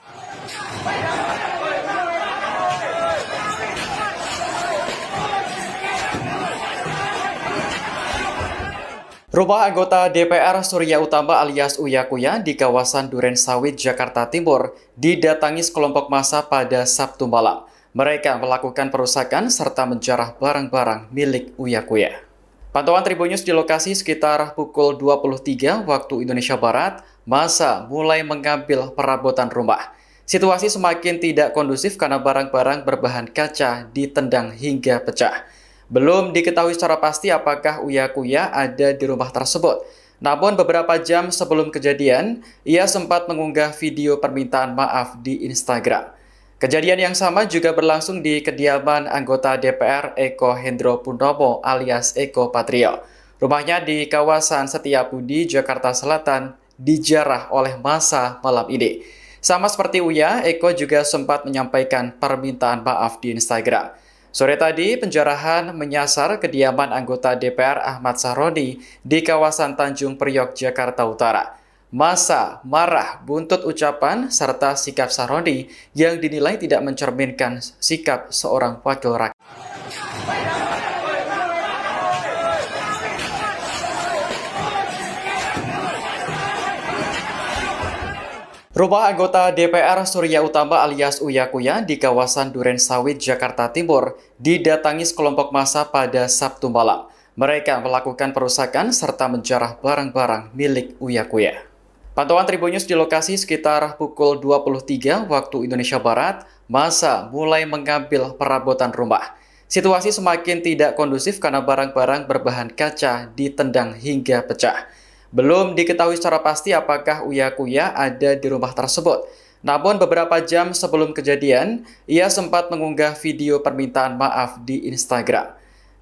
Rumah anggota DPR Surya Utama alias Uya Kuya di kawasan Duren Sawit, Jakarta Timur didatangi sekelompok massa pada Sabtu malam. Mereka melakukan perusakan serta menjarah barang-barang milik Uya Kuya. Pantauan Tribun News di lokasi sekitar pukul 23 waktu Indonesia Barat, massa mulai mengambil perabotan rumah. Situasi semakin tidak kondusif karena barang-barang berbahan kaca ditendang hingga pecah. Belum diketahui secara pasti apakah Uya Kuya ada di rumah tersebut. Namun beberapa jam sebelum kejadian, ia sempat mengunggah video permintaan maaf di Instagram. Kejadian yang sama juga berlangsung di kediaman anggota DPR Eko Hendro Purnomo alias Eko Patrio. Rumahnya di kawasan Setiabudi, Jakarta Selatan, dijarah oleh massa malam ini. Sama seperti Uya, Eko juga sempat menyampaikan permintaan maaf di Instagram. Sore tadi, penjarahan menyasar kediaman anggota DPR Ahmad Sahroni di kawasan Tanjung Priok, Jakarta Utara. Massa marah buntut ucapan serta sikap Sahroni yang dinilai tidak mencerminkan sikap seorang wakil rakyat. Rumah anggota DPR Surya Utama alias Uya Kuya di kawasan Duren Sawit, Jakarta Timur didatangi sekelompok massa pada Sabtu malam. Mereka melakukan perusakan serta menjarah barang-barang milik Uya Kuya. Pantauan Tribun News di lokasi sekitar pukul 23 waktu Indonesia Barat, massa mulai mengambil perabotan rumah. Situasi semakin tidak kondusif karena barang-barang berbahan kaca ditendang hingga pecah. Belum diketahui secara pasti apakah Uya Kuya ada di rumah tersebut. Namun beberapa jam sebelum kejadian, ia sempat mengunggah video permintaan maaf di Instagram.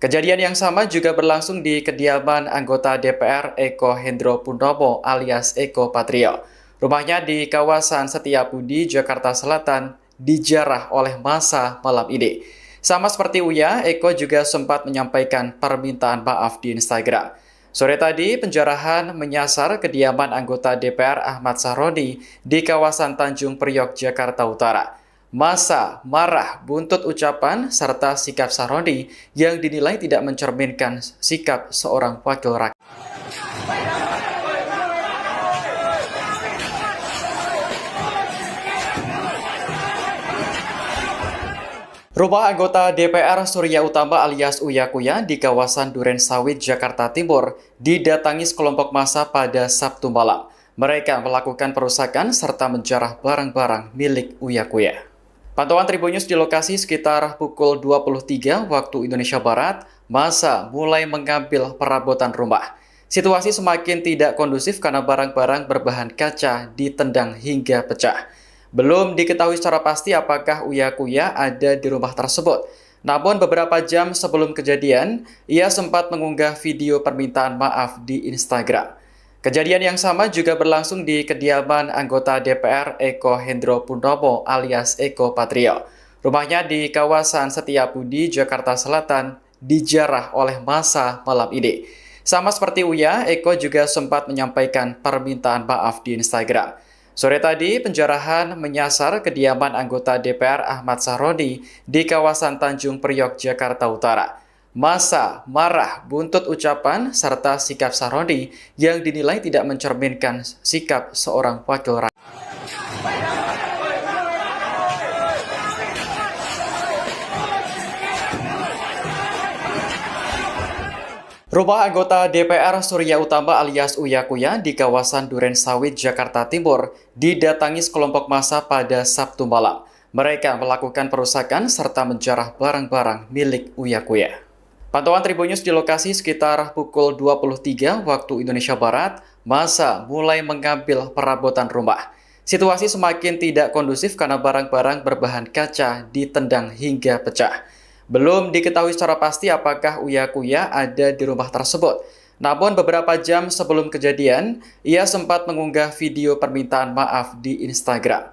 Kejadian yang sama juga berlangsung di kediaman anggota DPR Eko Hendro Purnomo alias Eko Patrio. Rumahnya di kawasan Setiabudi, Jakarta Selatan, dijarah oleh massa malam ini. Sama seperti Uya, Eko juga sempat menyampaikan permintaan maaf di Instagram. Sore tadi, penjarahan menyasar kediaman anggota DPR Ahmad Sahroni di kawasan Tanjung Priok, Jakarta Utara. Massa marah buntut ucapan serta sikap Sahroni yang dinilai tidak mencerminkan sikap seorang wakil rakyat. Rumah anggota DPR Surya Utama alias Uya Kuya di kawasan Duren Sawit, Jakarta Timur didatangi sekelompok massa pada Sabtu malam. Mereka melakukan perusakan serta menjarah barang-barang milik Uya Kuya. Pantauan Tribun News di lokasi sekitar pukul 23 waktu Indonesia Barat, massa mulai mengambil perabotan rumah. Situasi semakin tidak kondusif karena barang-barang berbahan kaca ditendang hingga pecah. Belum diketahui secara pasti apakah Uya Kuya ada di rumah tersebut. Namun beberapa jam sebelum kejadian, ia sempat mengunggah video permintaan maaf di Instagram. Kejadian yang sama juga berlangsung di kediaman anggota DPR Eko Hendro Purnomo alias Eko Patrio. Rumahnya di kawasan Setiabudi, Jakarta Selatan, dijarah oleh massa malam ini. Sama seperti Uya, Eko juga sempat menyampaikan permintaan maaf di Instagram. Sore tadi, penjarahan menyasar kediaman anggota DPR Ahmad Sahroni di kawasan Tanjung Priok, Jakarta Utara. Massa marah buntut ucapan serta sikap Sahroni yang dinilai tidak mencerminkan sikap seorang wakil rakyat. Rumah anggota DPR Surya Utama alias Uya Kuya di kawasan Duren Sawit, Jakarta Timur didatangi sekelompok massa pada Sabtu malam. Mereka melakukan perusakan serta menjarah barang-barang milik Uya Kuya. Pantauan Tribun News di lokasi sekitar pukul 23 waktu Indonesia Barat, massa mulai mengambil perabotan rumah. Situasi semakin tidak kondusif karena barang-barang berbahan kaca ditendang hingga pecah. Belum diketahui secara pasti apakah Uya Kuya ada di rumah tersebut. Namun beberapa jam sebelum kejadian, ia sempat mengunggah video permintaan maaf di Instagram.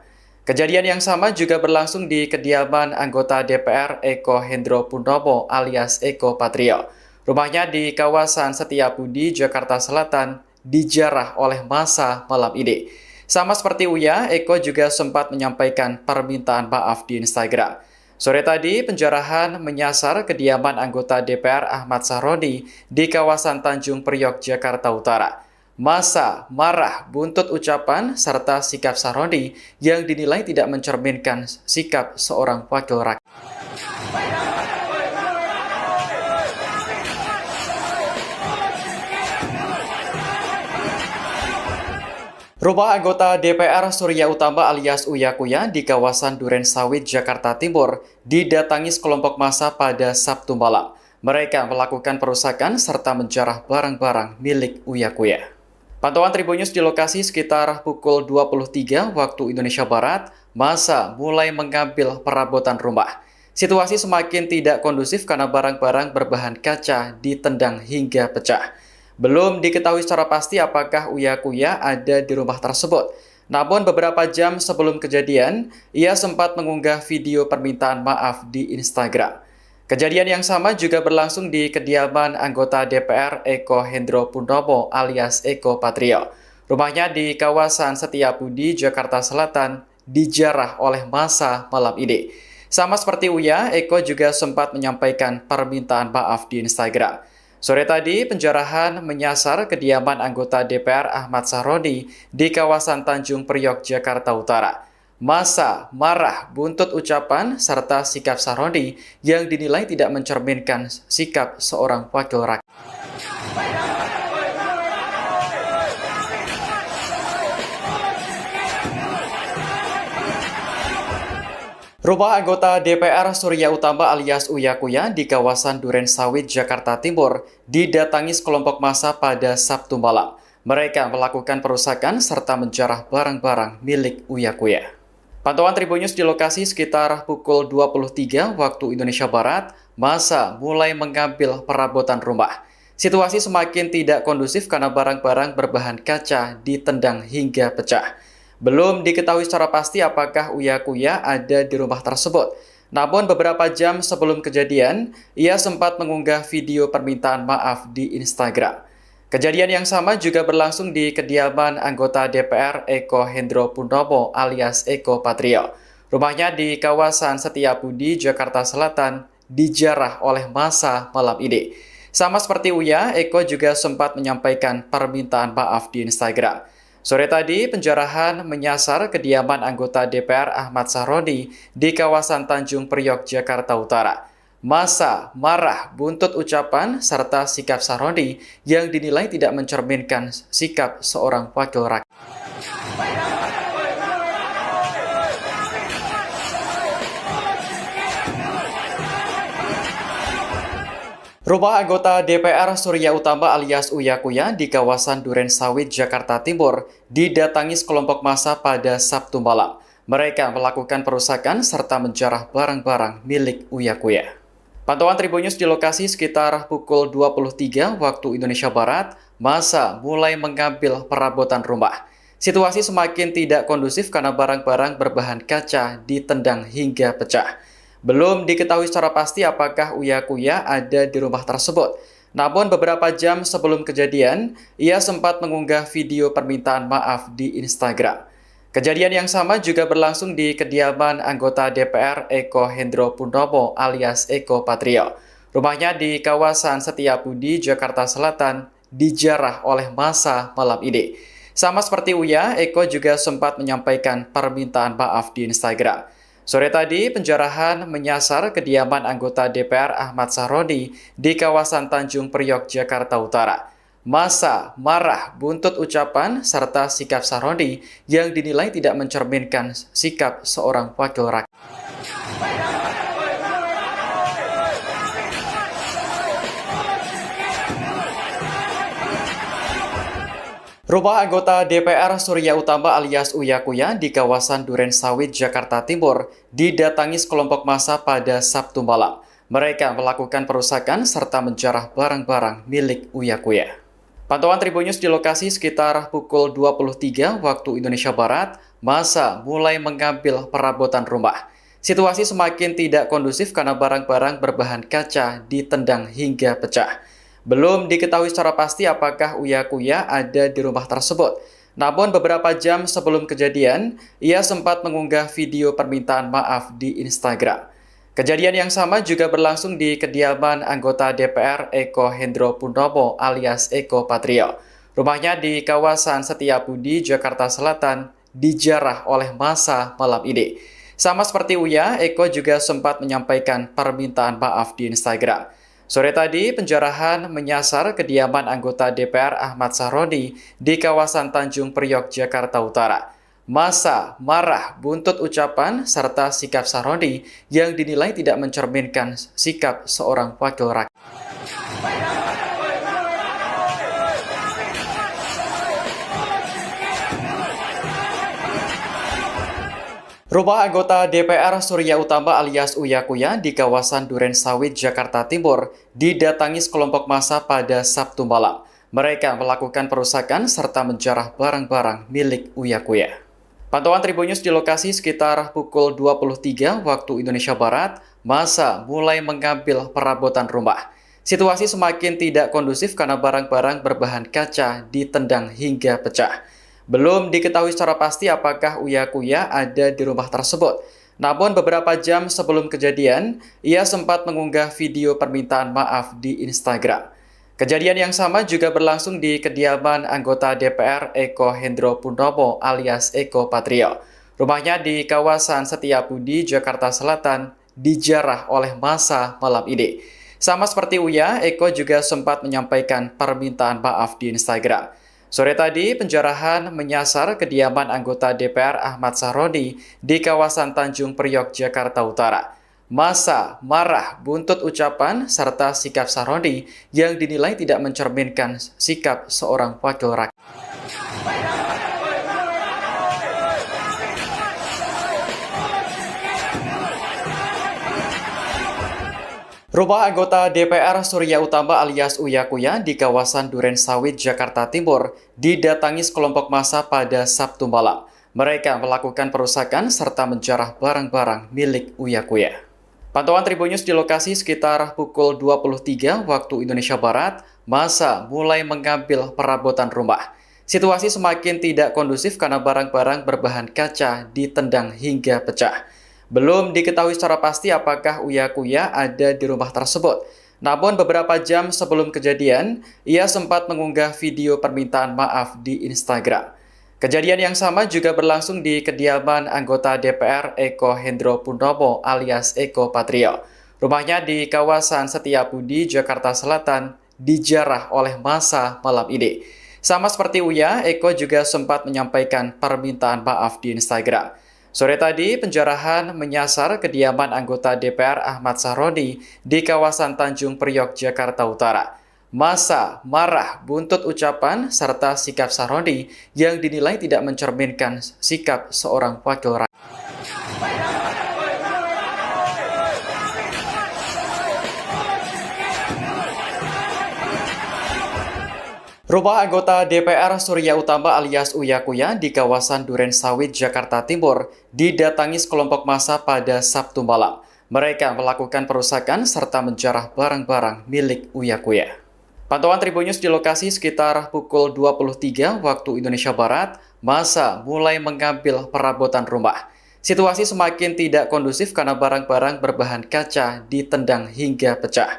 Kejadian yang sama juga berlangsung di kediaman anggota DPR Eko Hendro Purnomo alias Eko Patrio. Rumahnya di kawasan Setiabudi, Jakarta Selatan, dijarah oleh massa malam ini. Sama seperti Uya, Eko juga sempat menyampaikan permintaan maaf di Instagram. Sore tadi, penjarahan menyasar kediaman anggota DPR Ahmad Sahroni di kawasan Tanjung Priok, Jakarta Utara. Massa marah buntut ucapan serta sikap Sahroni yang dinilai tidak mencerminkan sikap seorang wakil rakyat. Rumah anggota DPR Surya Utama alias Uya Kuya di kawasan Duren Sawit, Jakarta Timur didatangi sekelompok massa pada Sabtu malam. Mereka melakukan perusakan serta menjarah barang-barang milik Uya Kuya. Pantauan Tribun News di lokasi sekitar pukul 23 waktu Indonesia Barat, massa mulai mengambil perabotan rumah. Situasi semakin tidak kondusif karena barang-barang berbahan kaca ditendang hingga pecah. Belum diketahui secara pasti apakah Uya Kuya ada di rumah tersebut. Namun beberapa jam sebelum kejadian, ia sempat mengunggah video permintaan maaf di Instagram. Kejadian yang sama juga berlangsung di kediaman anggota DPR Eko Hendro Purnomo alias Eko Patrio. Rumahnya di kawasan Setiabudi, Jakarta Selatan, dijarah oleh massa malam ini. Sama seperti Uya, Eko juga sempat menyampaikan permintaan maaf di Instagram. Sore tadi, penjarahan menyasar kediaman anggota DPR Ahmad Sahroni di kawasan Tanjung Priok, Jakarta Utara. Massa marah buntut ucapan serta sikap Sahroni yang dinilai tidak mencerminkan sikap seorang wakil rakyat. Rumah anggota DPR Surya Utama alias Uya Kuya di kawasan Duren Sawit, Jakarta Timur didatangi sekelompok massa pada Sabtu malam. Mereka melakukan perusakan serta menjarah barang-barang milik Uya Kuya. Pantauan Tribun News di lokasi sekitar pukul 23 waktu Indonesia Barat, massa mulai mengambil perabotan rumah. Situasi semakin tidak kondusif karena barang-barang berbahan kaca ditendang hingga pecah. Belum diketahui secara pasti apakah Uya Kuya ada di rumah tersebut. Namun beberapa jam sebelum kejadian, ia sempat mengunggah video permintaan maaf di Instagram. Kejadian yang sama juga berlangsung di kediaman anggota DPR Eko Hendro Purnomo alias Eko Patrio. Rumahnya di kawasan Setiabudi, Jakarta Selatan, dijarah oleh massa malam ini. Sama seperti Uya, Eko juga sempat menyampaikan permintaan maaf di Instagram. Sore tadi, penjarahan menyasar kediaman anggota DPR Ahmad Sahroni di kawasan Tanjung Priok, Jakarta Utara. Massa marah buntut ucapan serta sikap Sahroni yang dinilai tidak mencerminkan sikap seorang wakil rakyat. Rumah anggota DPR Surya Utama alias Uya Kuya di kawasan Duren Sawit, Jakarta Timur didatangi sekelompok massa pada Sabtu malam. Mereka melakukan perusakan serta menjarah barang-barang milik Uya Kuya. Pantauan Tribun News di lokasi sekitar pukul 23 waktu Indonesia Barat, massa mulai mengambil perabotan rumah. Situasi semakin tidak kondusif karena barang-barang berbahan kaca ditendang hingga pecah. Belum diketahui secara pasti apakah Uya Kuya ada di rumah tersebut. Namun beberapa jam sebelum kejadian, ia sempat mengunggah video permintaan maaf di Instagram. Kejadian yang sama juga berlangsung di kediaman anggota DPR Eko Hendro Purnomo alias Eko Patrio. Rumahnya di kawasan Setiabudi, Jakarta Selatan, dijarah oleh massa malam ini. Sama seperti Uya, Eko juga sempat menyampaikan permintaan maaf di Instagram. Sore tadi, penjarahan menyasar kediaman anggota DPR Ahmad Sahroni di kawasan Tanjung Priok, Jakarta Utara. Massa marah buntut ucapan serta sikap Sahroni yang dinilai tidak mencerminkan sikap seorang wakil rakyat. Rumah anggota DPR Surya Utama alias Uya Kuya di kawasan Duren Sawit, Jakarta Timur didatangi sekelompok massa pada Sabtu malam. Mereka melakukan perusakan serta menjarah barang-barang milik Uya Kuya. Pantauan Tribun News di lokasi sekitar pukul 23 waktu Indonesia Barat, massa mulai mengambil perabotan rumah. Situasi semakin tidak kondusif karena barang-barang berbahan kaca ditendang hingga pecah. Belum diketahui secara pasti apakah Uya Kuya ada di rumah tersebut. Namun beberapa jam sebelum kejadian, ia sempat mengunggah video permintaan maaf di Instagram. Kejadian yang sama juga berlangsung di kediaman anggota DPR Eko Hendro Purnomo alias Eko Patrio. Rumahnya di kawasan Setiabudi, Jakarta Selatan, dijarah oleh massa malam ini. Sama seperti Uya, Eko juga sempat menyampaikan permintaan maaf di Instagram. Sore tadi, penjarahan menyasar kediaman anggota DPR Ahmad Sahroni di kawasan Tanjung Priok, Jakarta Utara. Massa marah buntut ucapan serta sikap Sahroni yang dinilai tidak mencerminkan sikap seorang wakil rakyat. Rumah anggota DPR Surya Utama alias Uya Kuya di kawasan Duren Sawit, Jakarta Timur didatangi sekelompok massa pada Sabtu malam. Mereka melakukan perusakan serta menjarah barang-barang milik Uya Kuya. Pantauan Tribun News di lokasi sekitar pukul 23 waktu Indonesia Barat, massa mulai mengambil perabotan rumah. Situasi semakin tidak kondusif karena barang-barang berbahan kaca ditendang hingga pecah. Belum diketahui secara pasti apakah Uya Kuya ada di rumah tersebut. Namun beberapa jam sebelum kejadian, ia sempat mengunggah video permintaan maaf di Instagram. Kejadian yang sama juga berlangsung di kediaman anggota DPR Eko Hendro Purnomo alias Eko Patrio. Rumahnya di kawasan Setiabudi, Jakarta Selatan, dijarah oleh massa malam ini. Sama seperti Uya, Eko juga sempat menyampaikan permintaan maaf di Instagram. Sore tadi, penjarahan menyasar kediaman anggota DPR Ahmad Sahroni di kawasan Tanjung Priok, Jakarta Utara. Massa marah buntut ucapan serta sikap Sahroni yang dinilai tidak mencerminkan sikap seorang wakil rakyat. Rumah anggota DPR Surya Utama alias Uya Kuya di kawasan Duren Sawit, Jakarta Timur didatangi sekelompok massa pada Sabtu malam. Mereka melakukan perusakan serta menjarah barang-barang milik Uya Kuya. Pantauan Tribun News di lokasi sekitar pukul 23 waktu Indonesia Barat, massa mulai mengambil perabotan rumah. Situasi semakin tidak kondusif karena barang-barang berbahan kaca ditendang hingga pecah. Belum diketahui secara pasti apakah Uya Kuya ada di rumah tersebut. Namun beberapa jam sebelum kejadian, ia sempat mengunggah video permintaan maaf di Instagram. Kejadian yang sama juga berlangsung di kediaman anggota DPR Eko Hendro Purnomo alias Eko Patrio. Rumahnya di kawasan Setiabudi, Jakarta Selatan, dijarah oleh massa malam ini. Sama seperti Uya, Eko juga sempat menyampaikan permintaan maaf di Instagram. Sore tadi, penjarahan menyasar kediaman anggota DPR Ahmad Sahroni di kawasan Tanjung Priok, Jakarta Utara. Massa marah buntut ucapan serta sikap Sahroni yang dinilai tidak mencerminkan sikap seorang wakil rakyat. Rumah anggota DPR Surya Utama alias Uya Kuya di kawasan Duren Sawit, Jakarta Timur didatangi sekelompok massa pada Sabtu malam. Mereka melakukan perusakan serta menjarah barang-barang milik Uya Kuya. Pantauan Tribun News di lokasi sekitar pukul 23 waktu Indonesia Barat, massa mulai mengambil perabotan rumah. Situasi semakin tidak kondusif karena barang-barang berbahan kaca ditendang hingga pecah.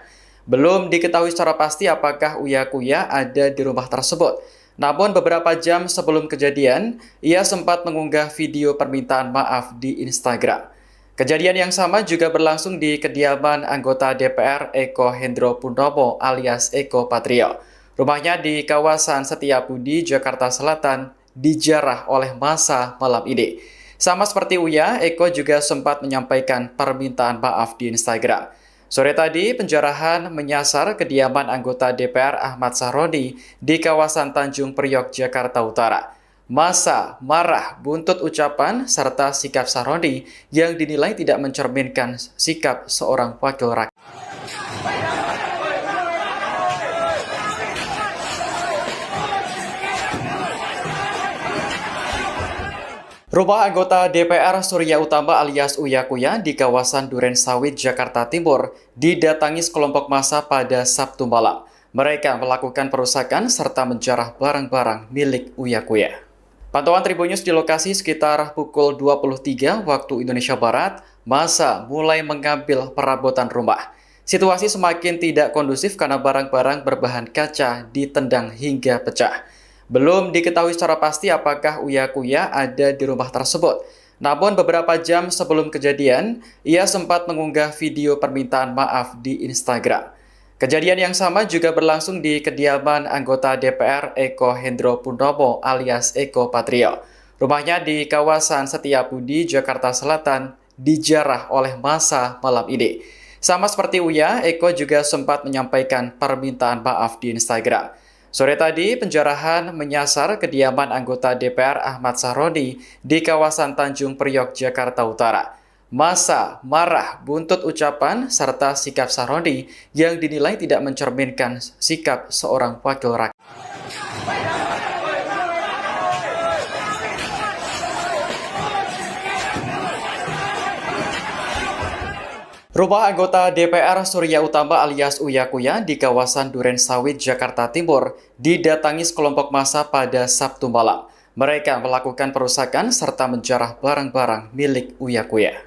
Belum diketahui secara pasti apakah Uya Kuya ada di rumah tersebut. Namun beberapa jam sebelum kejadian, ia sempat mengunggah video permintaan maaf di Instagram. Kejadian yang sama juga berlangsung di kediaman anggota DPR Eko Hendro Purnomo alias Eko Patrio. Rumahnya di kawasan Setiabudi, Jakarta Selatan, dijarah oleh massa malam ini. Sama seperti Uya, Eko juga sempat menyampaikan permintaan maaf di Instagram. Sore tadi, penjarahan menyasar kediaman anggota DPR Ahmad Sahroni di kawasan Tanjung Priok, Jakarta Utara. Massa marah buntut ucapan serta sikap Sahroni yang dinilai tidak mencerminkan sikap seorang wakil rakyat. Rumah anggota DPR Surya Utama alias Uya Kuya di kawasan Duren Sawit, Jakarta Timur didatangi sekelompok massa pada Sabtu malam. Mereka melakukan perusakan serta menjarah barang-barang milik Uya Kuya. Pantauan Tribun News di lokasi sekitar pukul 23 waktu Indonesia Barat, massa mulai mengambil perabotan rumah. Situasi semakin tidak kondusif karena barang-barang berbahan kaca ditendang hingga pecah. Belum diketahui secara pasti apakah Uya Kuya ada di rumah tersebut. Namun beberapa jam sebelum kejadian, ia sempat mengunggah video permintaan maaf di Instagram. Kejadian yang sama juga berlangsung di kediaman anggota DPR Eko Hendro Purnomo alias Eko Patrio. Rumahnya di kawasan Setiabudi, Jakarta Selatan, dijarah oleh massa malam ini. Sama seperti Uya, Eko juga sempat menyampaikan permintaan maaf di Instagram. Sore tadi, penjarahan menyasar kediaman anggota DPR Ahmad Sahroni di kawasan Tanjung Priok, Jakarta Utara. Massa marah buntut ucapan serta sikap Sahroni yang dinilai tidak mencerminkan sikap seorang wakil rakyat. Rumah anggota DPR Surya Utama alias Uya Kuya di kawasan Duren Sawit, Jakarta Timur didatangi sekelompok massa pada Sabtu malam. Mereka melakukan perusakan serta menjarah barang-barang milik Uya Kuya.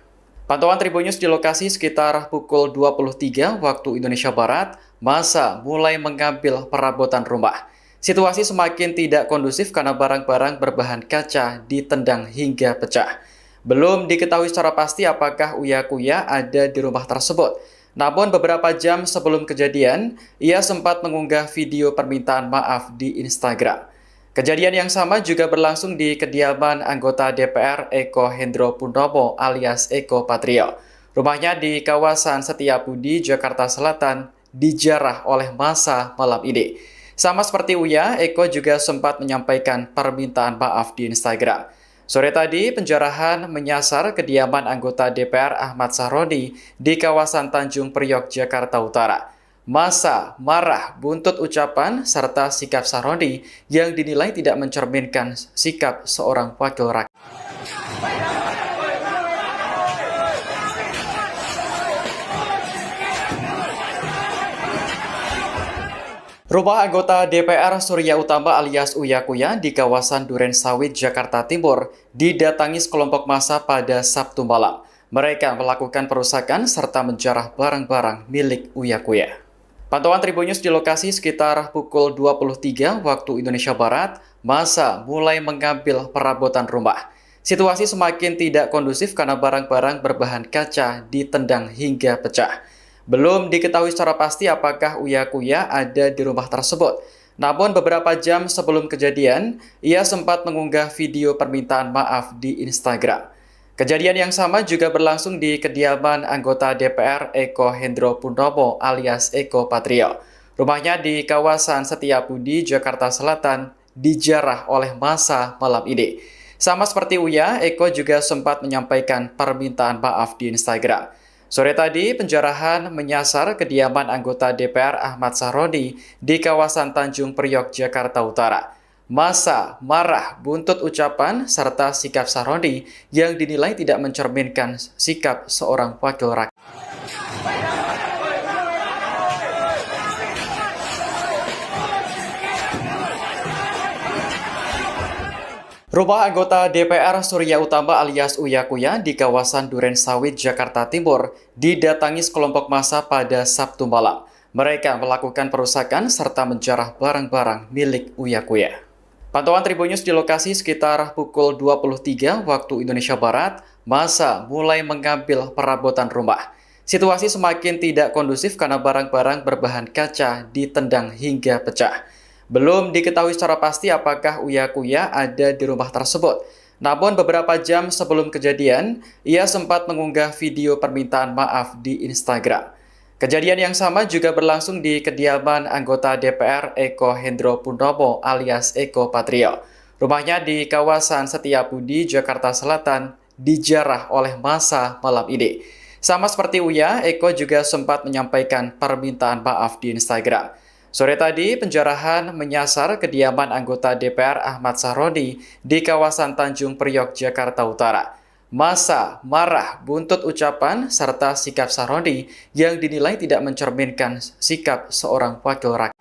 Pantauan Tribun News di lokasi sekitar pukul 23 waktu Indonesia Barat, massa mulai mengambil perabotan rumah. Situasi semakin tidak kondusif karena barang-barang berbahan kaca ditendang hingga pecah. Belum diketahui secara pasti apakah Uya Kuya ada di rumah tersebut. Namun beberapa jam sebelum kejadian, ia sempat mengunggah video permintaan maaf di Instagram. Kejadian yang sama juga berlangsung di kediaman anggota DPR Eko Hendro Purnomo alias Eko Patrio. Rumahnya di kawasan Setiabudi, Jakarta Selatan, dijarah oleh massa malam ini. Sama seperti Uya, Eko juga sempat menyampaikan permintaan maaf di Instagram. Sore tadi, penjarahan menyasar kediaman anggota DPR Ahmad Sahroni di kawasan Tanjung Priok, Jakarta Utara. Massa marah buntut ucapan serta sikap Sahroni yang dinilai tidak mencerminkan sikap seorang wakil rakyat. Rumah anggota DPR Surya Utama alias Uya Kuya di kawasan Duren Sawit, Jakarta Timur didatangi sekelompok massa pada Sabtu malam. Mereka melakukan perusakan serta menjarah barang-barang milik Uya Kuya. Pantauan Tribun News di lokasi sekitar pukul 23 waktu Indonesia Barat, massa mulai mengambil perabotan rumah. Situasi semakin tidak kondusif karena barang-barang berbahan kaca ditendang hingga pecah. Belum diketahui secara pasti apakah Uya Kuya ada di rumah tersebut. Namun beberapa jam sebelum kejadian, ia sempat mengunggah video permintaan maaf di Instagram. Kejadian yang sama juga berlangsung di kediaman anggota DPR Eko Hendro Purnomo alias Eko Patrio. Rumahnya di kawasan Setiabudi, Jakarta Selatan, dijarah oleh massa malam ini. Sama seperti Uya, Eko juga sempat menyampaikan permintaan maaf di Instagram. Sore tadi, penjarahan menyasar kediaman anggota DPR Ahmad Sahroni di kawasan Tanjung Priok, Jakarta Utara. Massa marah buntut ucapan serta sikap Sahroni yang dinilai tidak mencerminkan sikap seorang wakil rakyat. Rumah anggota DPR Surya Utama alias Uya Kuya di kawasan Duren Sawit, Jakarta Timur didatangi sekelompok massa pada Sabtu malam. Mereka melakukan perusakan serta menjarah barang-barang milik Uya Kuya. Pantauan Tribun News di lokasi sekitar pukul 23 waktu Indonesia Barat, massa mulai mengambil perabotan rumah. Situasi semakin tidak kondusif karena barang-barang berbahan kaca ditendang hingga pecah. Belum diketahui secara pasti apakah Uya Kuya ada di rumah tersebut. Namun beberapa jam sebelum kejadian, ia sempat mengunggah video permintaan maaf di Instagram. Kejadian yang sama juga berlangsung di kediaman anggota DPR Eko Hendro Purnomo alias Eko Patrio. Rumahnya di kawasan Setiabudi, Jakarta Selatan, dijarah oleh massa malam ini. Sama seperti Uya, Eko juga sempat menyampaikan permintaan maaf di Instagram. Sore tadi, penjarahan menyasar kediaman anggota DPR Ahmad Sahroni di kawasan Tanjung Priok, Jakarta Utara. Massa marah buntut ucapan serta sikap Sahroni yang dinilai tidak mencerminkan sikap seorang wakil rakyat.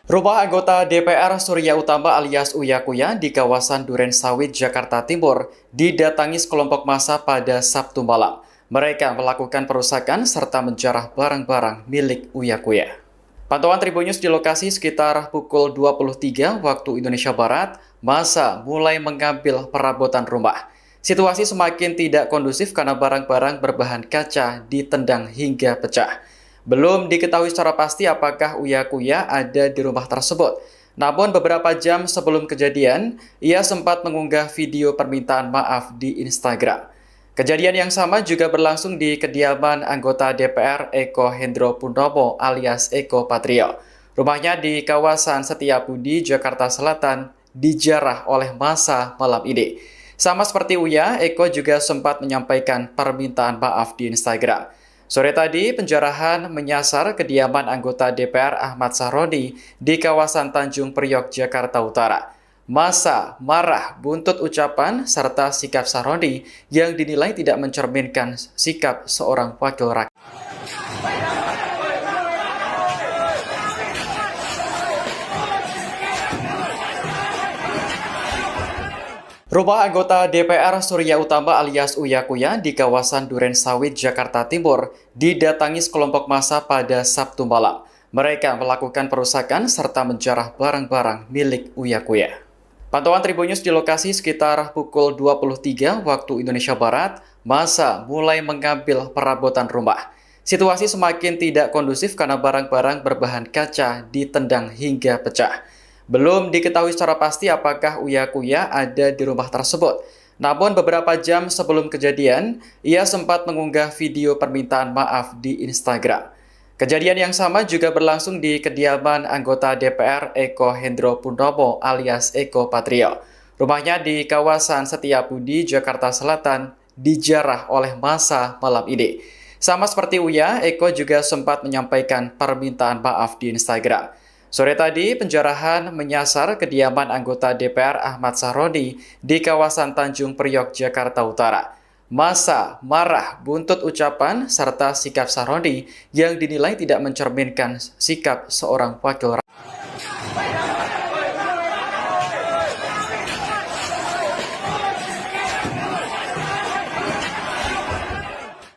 Rumah anggota DPR Surya Utama alias Uya Kuya di kawasan Duren Sawit, Jakarta Timur didatangi sekelompok massa pada Sabtu malam. Mereka melakukan perusakan serta menjarah barang-barang milik Uya Kuya. Pantauan Tribun News di lokasi sekitar pukul 23 waktu Indonesia Barat, massa mulai mengambil perabotan rumah. Situasi semakin tidak kondusif karena barang-barang berbahan kaca ditendang hingga pecah. Belum diketahui secara pasti apakah Uya Kuya ada di rumah tersebut. Namun beberapa jam sebelum kejadian, ia sempat mengunggah video permintaan maaf di Instagram. Kejadian yang sama juga berlangsung di kediaman anggota DPR Eko Hendro Purnomo alias Eko Patrio. Rumahnya di kawasan Setiabudi, Jakarta Selatan, dijarah oleh massa malam ini. Sama seperti Uya, Eko juga sempat menyampaikan permintaan maaf di Instagram. Sore tadi, penjarahan menyasar kediaman anggota DPR Ahmad Sahroni di kawasan Tanjung Priok, Jakarta Utara. Massa marah buntut ucapan serta sikap Sahroni yang dinilai tidak mencerminkan sikap seorang wakil rakyat. Rumah anggota DPR Surya Utama alias Uya Kuya di kawasan Duren Sawit, Jakarta Timur didatangi sekelompok massa pada Sabtu malam. Mereka melakukan perusakan serta menjarah barang-barang milik Uya Kuya. Pantauan Tribun News di lokasi sekitar pukul 23 waktu Indonesia Barat, massa mulai mengambil perabotan rumah. Situasi semakin tidak kondusif karena barang-barang berbahan kaca ditendang hingga pecah. Belum diketahui secara pasti apakah Uya Kuya ada di rumah tersebut. Namun beberapa jam sebelum kejadian, ia sempat mengunggah video permintaan maaf di Instagram. Kejadian yang sama juga berlangsung di kediaman anggota DPR Eko Hendro Purnomo alias Eko Patrio. Rumahnya di kawasan Setiabudi, Jakarta Selatan, dijarah oleh massa malam ini. Sama seperti Uya, Eko juga sempat menyampaikan permintaan maaf di Instagram. Sore tadi, penjarahan menyasar kediaman anggota DPR Ahmad Sahroni di kawasan Tanjung Priok, Jakarta Utara. Massa marah buntut ucapan serta sikap Sahroni yang dinilai tidak mencerminkan sikap seorang wakil rakyat.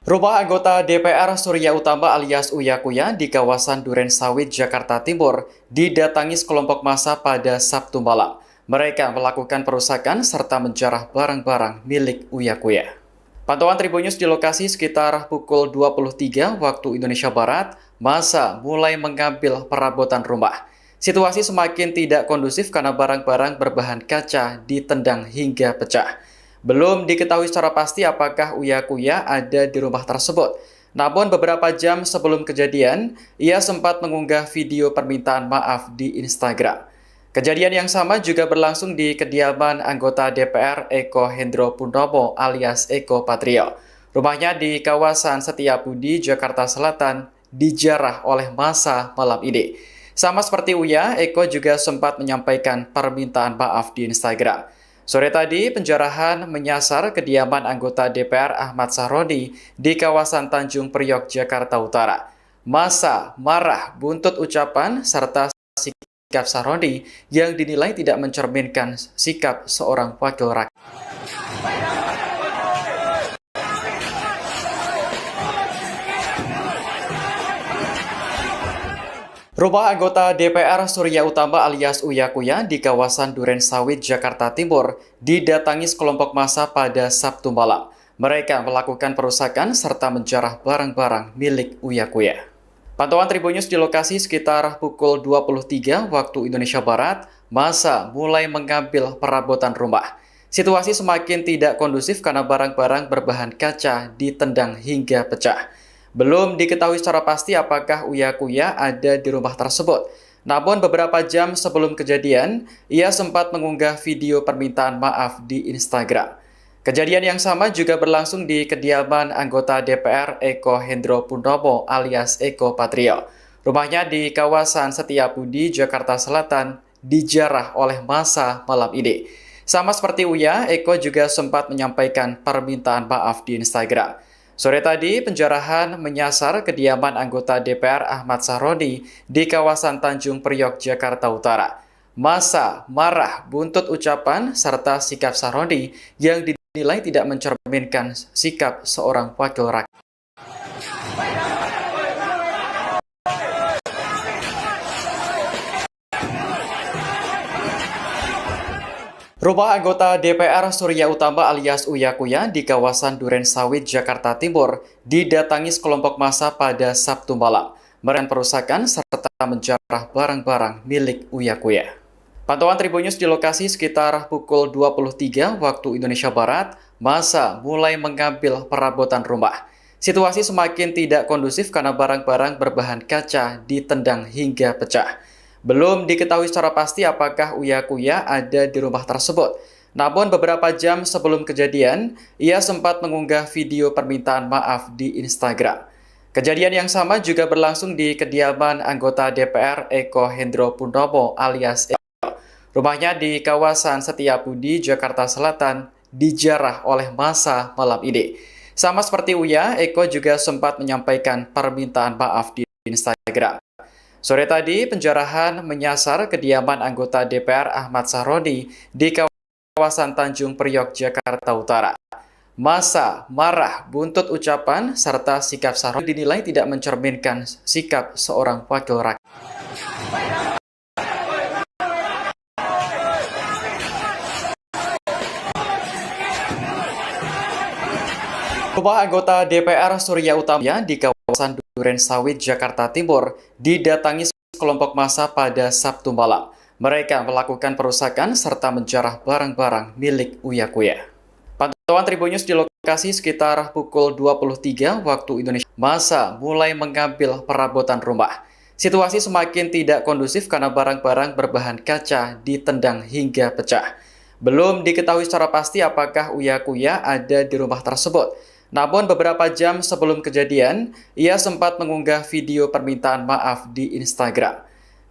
Rumah anggota DPR Surya Utama alias Uya Kuya di kawasan Duren Sawit, Jakarta Timur didatangi sekelompok massa pada Sabtu malam. Mereka melakukan perusakan serta menjarah barang-barang milik Uya Kuya. Pantauan Tribun News di lokasi sekitar pukul 23 waktu Indonesia Barat, massa mulai mengambil perabotan rumah. Situasi semakin tidak kondusif karena barang-barang berbahan kaca ditendang hingga pecah. Belum diketahui secara pasti apakah Uya Kuya ada di rumah tersebut. Namun beberapa jam sebelum kejadian, ia sempat mengunggah video permintaan maaf di Instagram. Kejadian yang sama juga berlangsung di kediaman anggota DPR Eko Hendro Purnomo alias Eko Patrio. Rumahnya di kawasan Setiabudi, Jakarta Selatan, dijarah oleh massa malam ini. Sama seperti Uya, Eko juga sempat menyampaikan permintaan maaf di Instagram. Sore tadi, penjarahan menyasar kediaman anggota DPR Ahmad Sahroni di kawasan Tanjung Priok, Jakarta Utara. Massa marah buntut ucapan serta sikap Sahroni yang dinilai tidak mencerminkan sikap seorang wakil rakyat. Rumah anggota DPR Surya Utama alias Uya Kuya di kawasan Duren Sawit, Jakarta Timur didatangi sekelompok massa pada Sabtu malam. Mereka melakukan perusakan serta menjarah barang-barang milik Uya Kuya. Pantauan Tribun News di lokasi sekitar pukul 23 waktu Indonesia Barat, massa mulai mengambil perabotan rumah. Situasi semakin tidak kondusif karena barang-barang berbahan kaca ditendang hingga pecah. Belum diketahui secara pasti apakah Uya Kuya ada di rumah tersebut. Namun beberapa jam sebelum kejadian, ia sempat mengunggah video permintaan maaf di Instagram. Kejadian yang sama juga berlangsung di kediaman anggota DPR Eko Hendro Purnomo alias Eko Patrio. Rumahnya di kawasan Setiabudi, Jakarta Selatan, dijarah oleh massa malam ini. Sama seperti Uya, Eko juga sempat menyampaikan permintaan maaf di Instagram. Sore tadi, penjarahan menyasar kediaman anggota DPR Ahmad Sahroni di kawasan Tanjung Priok, Jakarta Utara. Massa marah buntut ucapan serta sikap Sahroni yang dinilai tidak mencerminkan sikap seorang wakil rakyat. Rumah anggota DPR Surya Utama alias Uya Kuya di kawasan Duren Sawit, Jakarta Timur didatangi sekelompok massa pada Sabtu malam. Mereka perusakan serta menjarah barang-barang milik Uya Kuya. Pantauan Tribun News di lokasi sekitar pukul 23 waktu Indonesia Barat, massa mulai mengambil perabotan rumah. Situasi semakin tidak kondusif karena barang-barang berbahan kaca ditendang hingga pecah. Belum diketahui secara pasti apakah Uya Kuya ada di rumah tersebut. Namun beberapa jam sebelum kejadian, ia sempat mengunggah video permintaan maaf di Instagram. Kejadian yang sama juga berlangsung di kediaman anggota DPR Eko Hendro Purnomo alias Eko. Rumahnya di kawasan Setiabudi, Jakarta Selatan, dijarah oleh massa malam ini. Sama seperti Uya, Eko juga sempat menyampaikan permintaan maaf di Instagram. Sore tadi, penjarahan menyasar kediaman anggota DPR Ahmad Sahroni di kawasan Tanjung Priok, Jakarta Utara. Massa marah buntut ucapan serta sikap Sahroni dinilai tidak mencerminkan sikap seorang wakil rakyat. Rumah anggota DPR Surya Utama di kawasan Duren Sawit, Jakarta Timur didatangi sekelompok massa pada Sabtu malam. Mereka melakukan perusakan serta menjarah barang-barang milik Uya Kuya. Pantauan Tribun News di lokasi Lokasi sekitar pukul 23 waktu Indonesia, massa mulai mengambil perabotan rumah. Situasi semakin tidak kondusif karena barang-barang berbahan kaca ditendang hingga pecah. Belum diketahui secara pasti apakah Uya Kuya ada di rumah tersebut. Namun beberapa jam sebelum kejadian, ia sempat mengunggah video permintaan maaf di Instagram.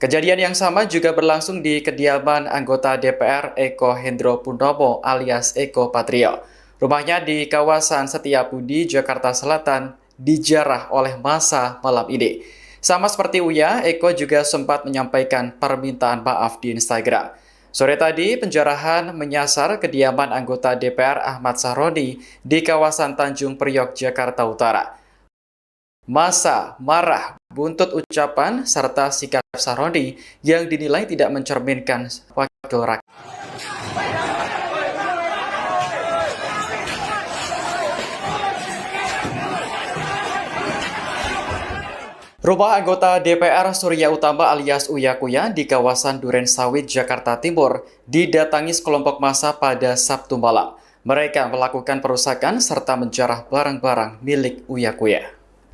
Kejadian yang sama juga berlangsung di kediaman anggota DPR Eko Hendro Purnomo alias Eko Patrio. Rumahnya di kawasan Setiabudi, Jakarta Selatan, dijarah oleh massa malam ini. Sama seperti Uya, Eko juga sempat menyampaikan permintaan maaf di Instagram. Sore tadi, penjarahan menyasar kediaman anggota DPR Ahmad Sahroni di kawasan Tanjung Priok, Jakarta Utara. Massa marah buntut ucapan serta sikap Sahroni yang dinilai tidak mencerminkan wakil rakyat. Rumah anggota DPR Surya Utama alias Uya Kuya di kawasan Duren Sawit, Jakarta Timur didatangi sekelompok massa pada Sabtu malam. Mereka melakukan perusakan serta menjarah barang-barang milik Uya Kuya.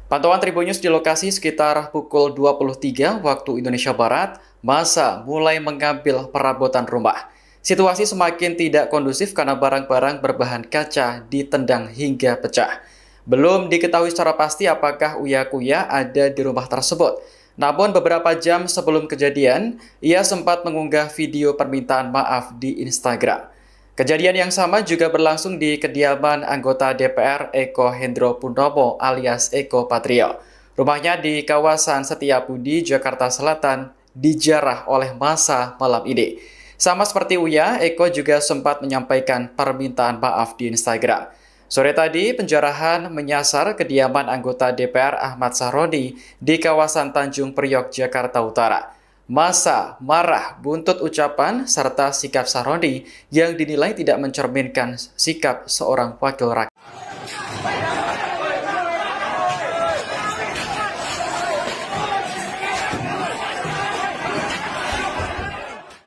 Pantauan Tribun News di lokasi sekitar pukul 23 waktu Indonesia Barat, massa mulai mengambil perabotan rumah. Situasi semakin tidak kondusif karena barang-barang berbahan kaca ditendang hingga pecah. Belum diketahui secara pasti apakah Uya Kuya ada di rumah tersebut. Namun beberapa jam sebelum kejadian, ia sempat mengunggah video permintaan maaf di Instagram. Kejadian yang sama juga berlangsung di kediaman anggota DPR Eko Hendro Purnomo alias Eko Patrio. Rumahnya di kawasan Setiabudi, Jakarta Selatan, dijarah oleh massa malam ini. Sama seperti Uya, Eko juga sempat menyampaikan permintaan maaf di Instagram. Sore tadi, penjarahan menyasar kediaman anggota DPR Ahmad Sahroni di kawasan Tanjung Priok, Jakarta Utara. Massa marah buntut ucapan serta sikap Sahroni yang dinilai tidak mencerminkan sikap seorang wakil rakyat.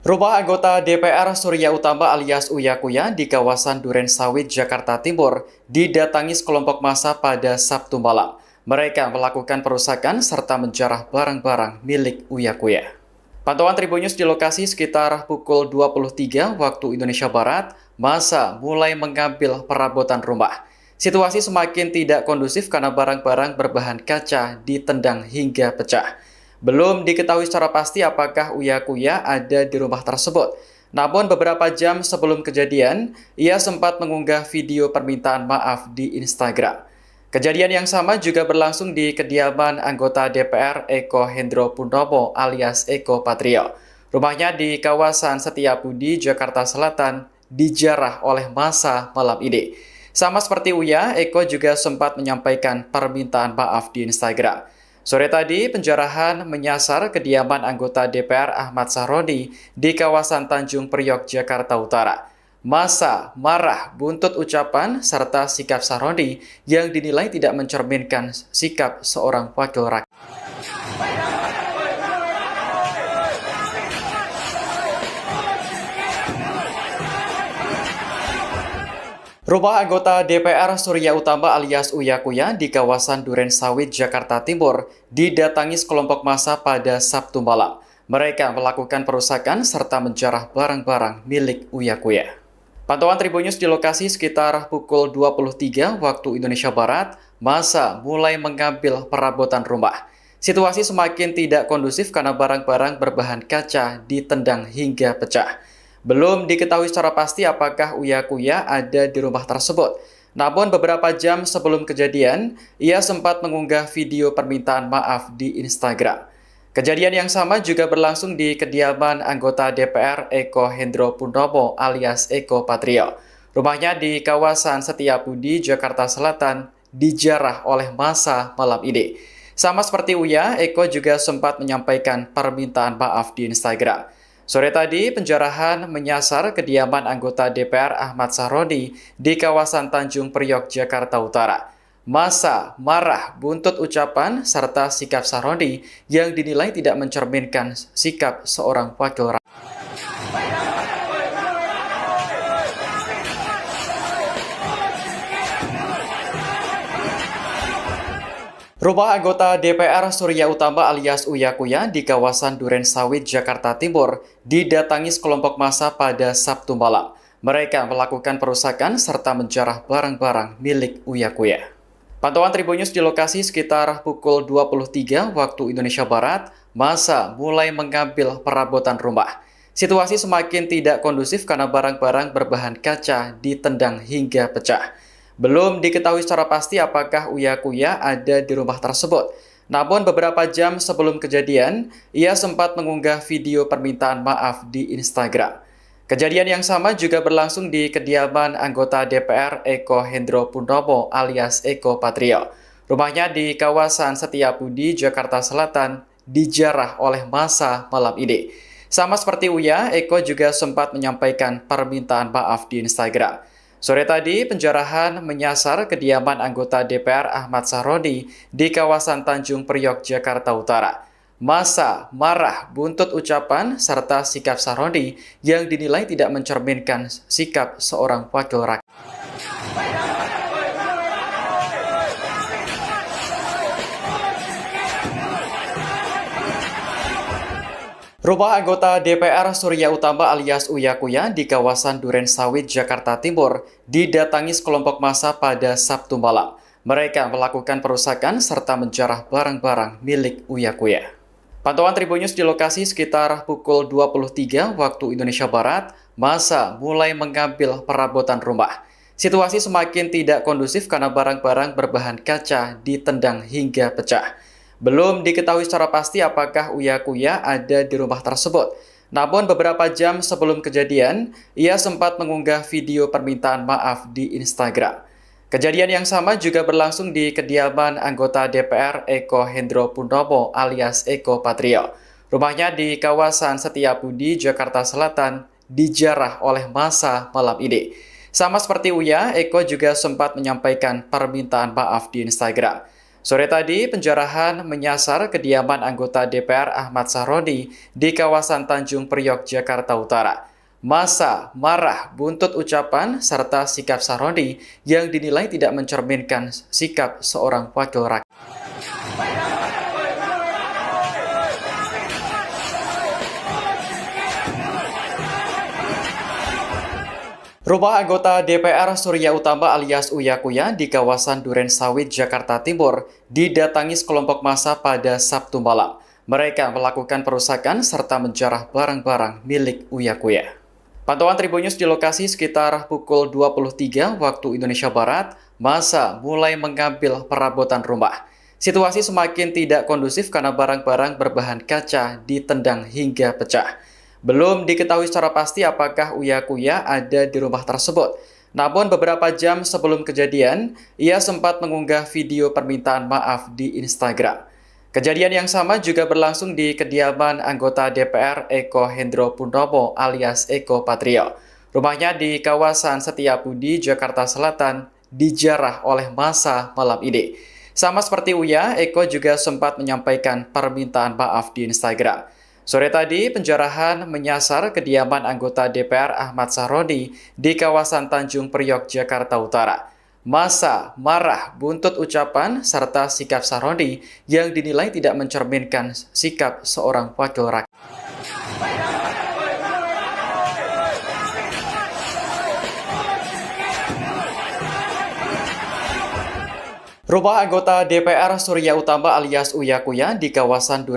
Rumah anggota DPR Surya Utama alias Uya Kuya di kawasan Duren Sawit, Jakarta Timur didatangi sekelompok massa pada Sabtu malam. Mereka melakukan perusakan serta menjarah barang-barang milik Uya Kuya. Pantauan Tribun News di lokasi sekitar pukul 23 waktu Indonesia Barat, massa mulai mengambil perabotan rumah. Situasi semakin tidak kondusif karena barang-barang berbahan kaca ditendang hingga pecah. Belum diketahui secara pasti apakah Uya Kuya ada di rumah tersebut. Namun beberapa jam sebelum kejadian, ia sempat mengunggah video permintaan maaf di Instagram. Kejadian yang sama juga berlangsung di kediaman anggota DPR Eko Hendro Purnomo alias Eko Patrio. Rumahnya di kawasan Setiabudi, Jakarta Selatan, dijarah oleh massa malam ini. Sama seperti Uya, Eko juga sempat menyampaikan permintaan maaf di Instagram. Sore tadi, penjarahan menyasar kediaman anggota DPR Ahmad Sahroni di kawasan Tanjung Priok, Jakarta Utara. Massa marah buntut ucapan serta sikap Sahroni yang dinilai tidak mencerminkan sikap seorang wakil rakyat. Rumah anggota DPR Surya Utama alias Uya Kuya di kawasan Duren Sawit, Jakarta Timur didatangi sekelompok massa pada Sabtu malam. Mereka melakukan perusakan serta menjarah barang-barang milik Uya Kuya. Pantauan Tribun News di lokasi sekitar pukul 23 waktu Indonesia Barat, massa mulai mengambil perabotan rumah. Situasi semakin tidak kondusif karena barang-barang berbahan kaca ditendang hingga pecah. Belum diketahui secara pasti apakah Uya Kuya ada di rumah tersebut. Namun beberapa jam sebelum kejadian, ia sempat mengunggah video permintaan maaf di Instagram. Kejadian yang sama juga berlangsung di kediaman anggota DPR Eko Hendro Purnomo alias Eko Patrio. Rumahnya di kawasan Setiabudi, Jakarta Selatan, dijarah oleh massa malam ini. Sama seperti Uya, Eko juga sempat menyampaikan permintaan maaf di Instagram. Sore tadi, penjarahan menyasar kediaman anggota DPR Ahmad Sahroni di kawasan Tanjung Priok, Jakarta Utara. Massa marah buntut ucapan serta sikap Sahroni yang dinilai tidak mencerminkan sikap seorang wakil rakyat. Rumah anggota DPR Surya Utama alias Uya Kuya di kawasan Duren Sawit, Jakarta Timur didatangi sekelompok massa pada Sabtu malam. Mereka melakukan perusakan serta menjarah barang-barang milik Uya Kuya. Pantauan Tribunnews di lokasi sekitar pukul 23 waktu Indonesia Barat, massa mulai mengambil perabotan rumah. Situasi semakin tidak kondusif karena barang-barang berbahan kaca ditendang hingga pecah. Belum diketahui secara pasti apakah Uya Kuya ada di rumah tersebut. Namun beberapa jam sebelum kejadian, ia sempat mengunggah video permintaan maaf di Instagram. Kejadian yang sama juga berlangsung di kediaman anggota DPR Eko Hendro Purnomo alias Eko Patrio. Rumahnya di kawasan Setiabudi, Jakarta Selatan, dijarah oleh massa malam ini. Sama seperti Uya, Eko juga sempat menyampaikan permintaan maaf di Instagram. Sore tadi, penjarahan menyasar kediaman anggota DPR Ahmad Sahroni di kawasan Tanjung Priok, Jakarta Utara. Massa marah buntut ucapan serta sikap Sahroni yang dinilai tidak mencerminkan sikap seorang wakil rakyat. Rumah anggota DPR Surya Utama alias Uya Kuya di kawasan Duren Sawit, Jakarta Timur didatangi sekelompok massa pada Sabtu malam. Mereka melakukan perusakan serta menjarah barang-barang milik Uya Kuya. Pantauan Tribunnews di lokasi sekitar pukul 23 waktu Indonesia Barat, massa mulai mengambil perabotan rumah. Situasi semakin tidak kondusif karena barang-barang berbahan kaca ditendang hingga pecah. Belum diketahui secara pasti apakah Uya Kuya ada di rumah tersebut. Namun beberapa jam sebelum kejadian, ia sempat mengunggah video permintaan maaf di Instagram. Kejadian yang sama juga berlangsung di kediaman anggota DPR Eko Hendro Purnomo alias Eko Patrio. Rumahnya di kawasan Setiabudi, Jakarta Selatan, dijarah oleh massa malam ini. Sama seperti Uya, Eko juga sempat menyampaikan permintaan maaf di Instagram. Sore tadi, penjarahan menyasar kediaman anggota DPR Ahmad Sahroni di kawasan Tanjung Priok, Jakarta Utara. Massa marah buntut ucapan serta sikap Sahroni yang dinilai tidak mencerminkan sikap seorang wakil rakyat. Rumah anggota DPR Surya Utama alias Uya Kuya di kawasan Duren Sawit, Jakarta Timur didatangi sekelompok massa pada Sabtu malam. Mereka melakukan perusakan serta menjarah barang-barang milik Uya Kuya. Pantauan Tribunnews di lokasi sekitar pukul 23 waktu Indonesia Barat, massa mulai mengambil perabotan rumah. Situasi semakin tidak kondusif karena barang-barang berbahan kaca ditendang hingga pecah. Belum diketahui secara pasti apakah Uya Kuya ada di rumah tersebut. Namun beberapa jam sebelum kejadian, ia sempat mengunggah video permintaan maaf di Instagram. Kejadian yang sama juga berlangsung di kediaman anggota DPR Eko Hendro Purnomo alias Eko Patrio. Rumahnya di kawasan Setiabudi, Jakarta Selatan, dijarah oleh massa malam ini. Sama seperti Uya, Eko juga sempat menyampaikan permintaan maaf di Instagram. Sore tadi, penjarahan menyasar kediaman anggota DPR Ahmad Sahroni di kawasan Tanjung Priok, Jakarta Utara. Massa marah buntut ucapan serta sikap Sahroni yang dinilai tidak mencerminkan sikap seorang wakil rakyat. Rumah anggota DPR Surya Utama alias Uya Kuya di kawasan Duren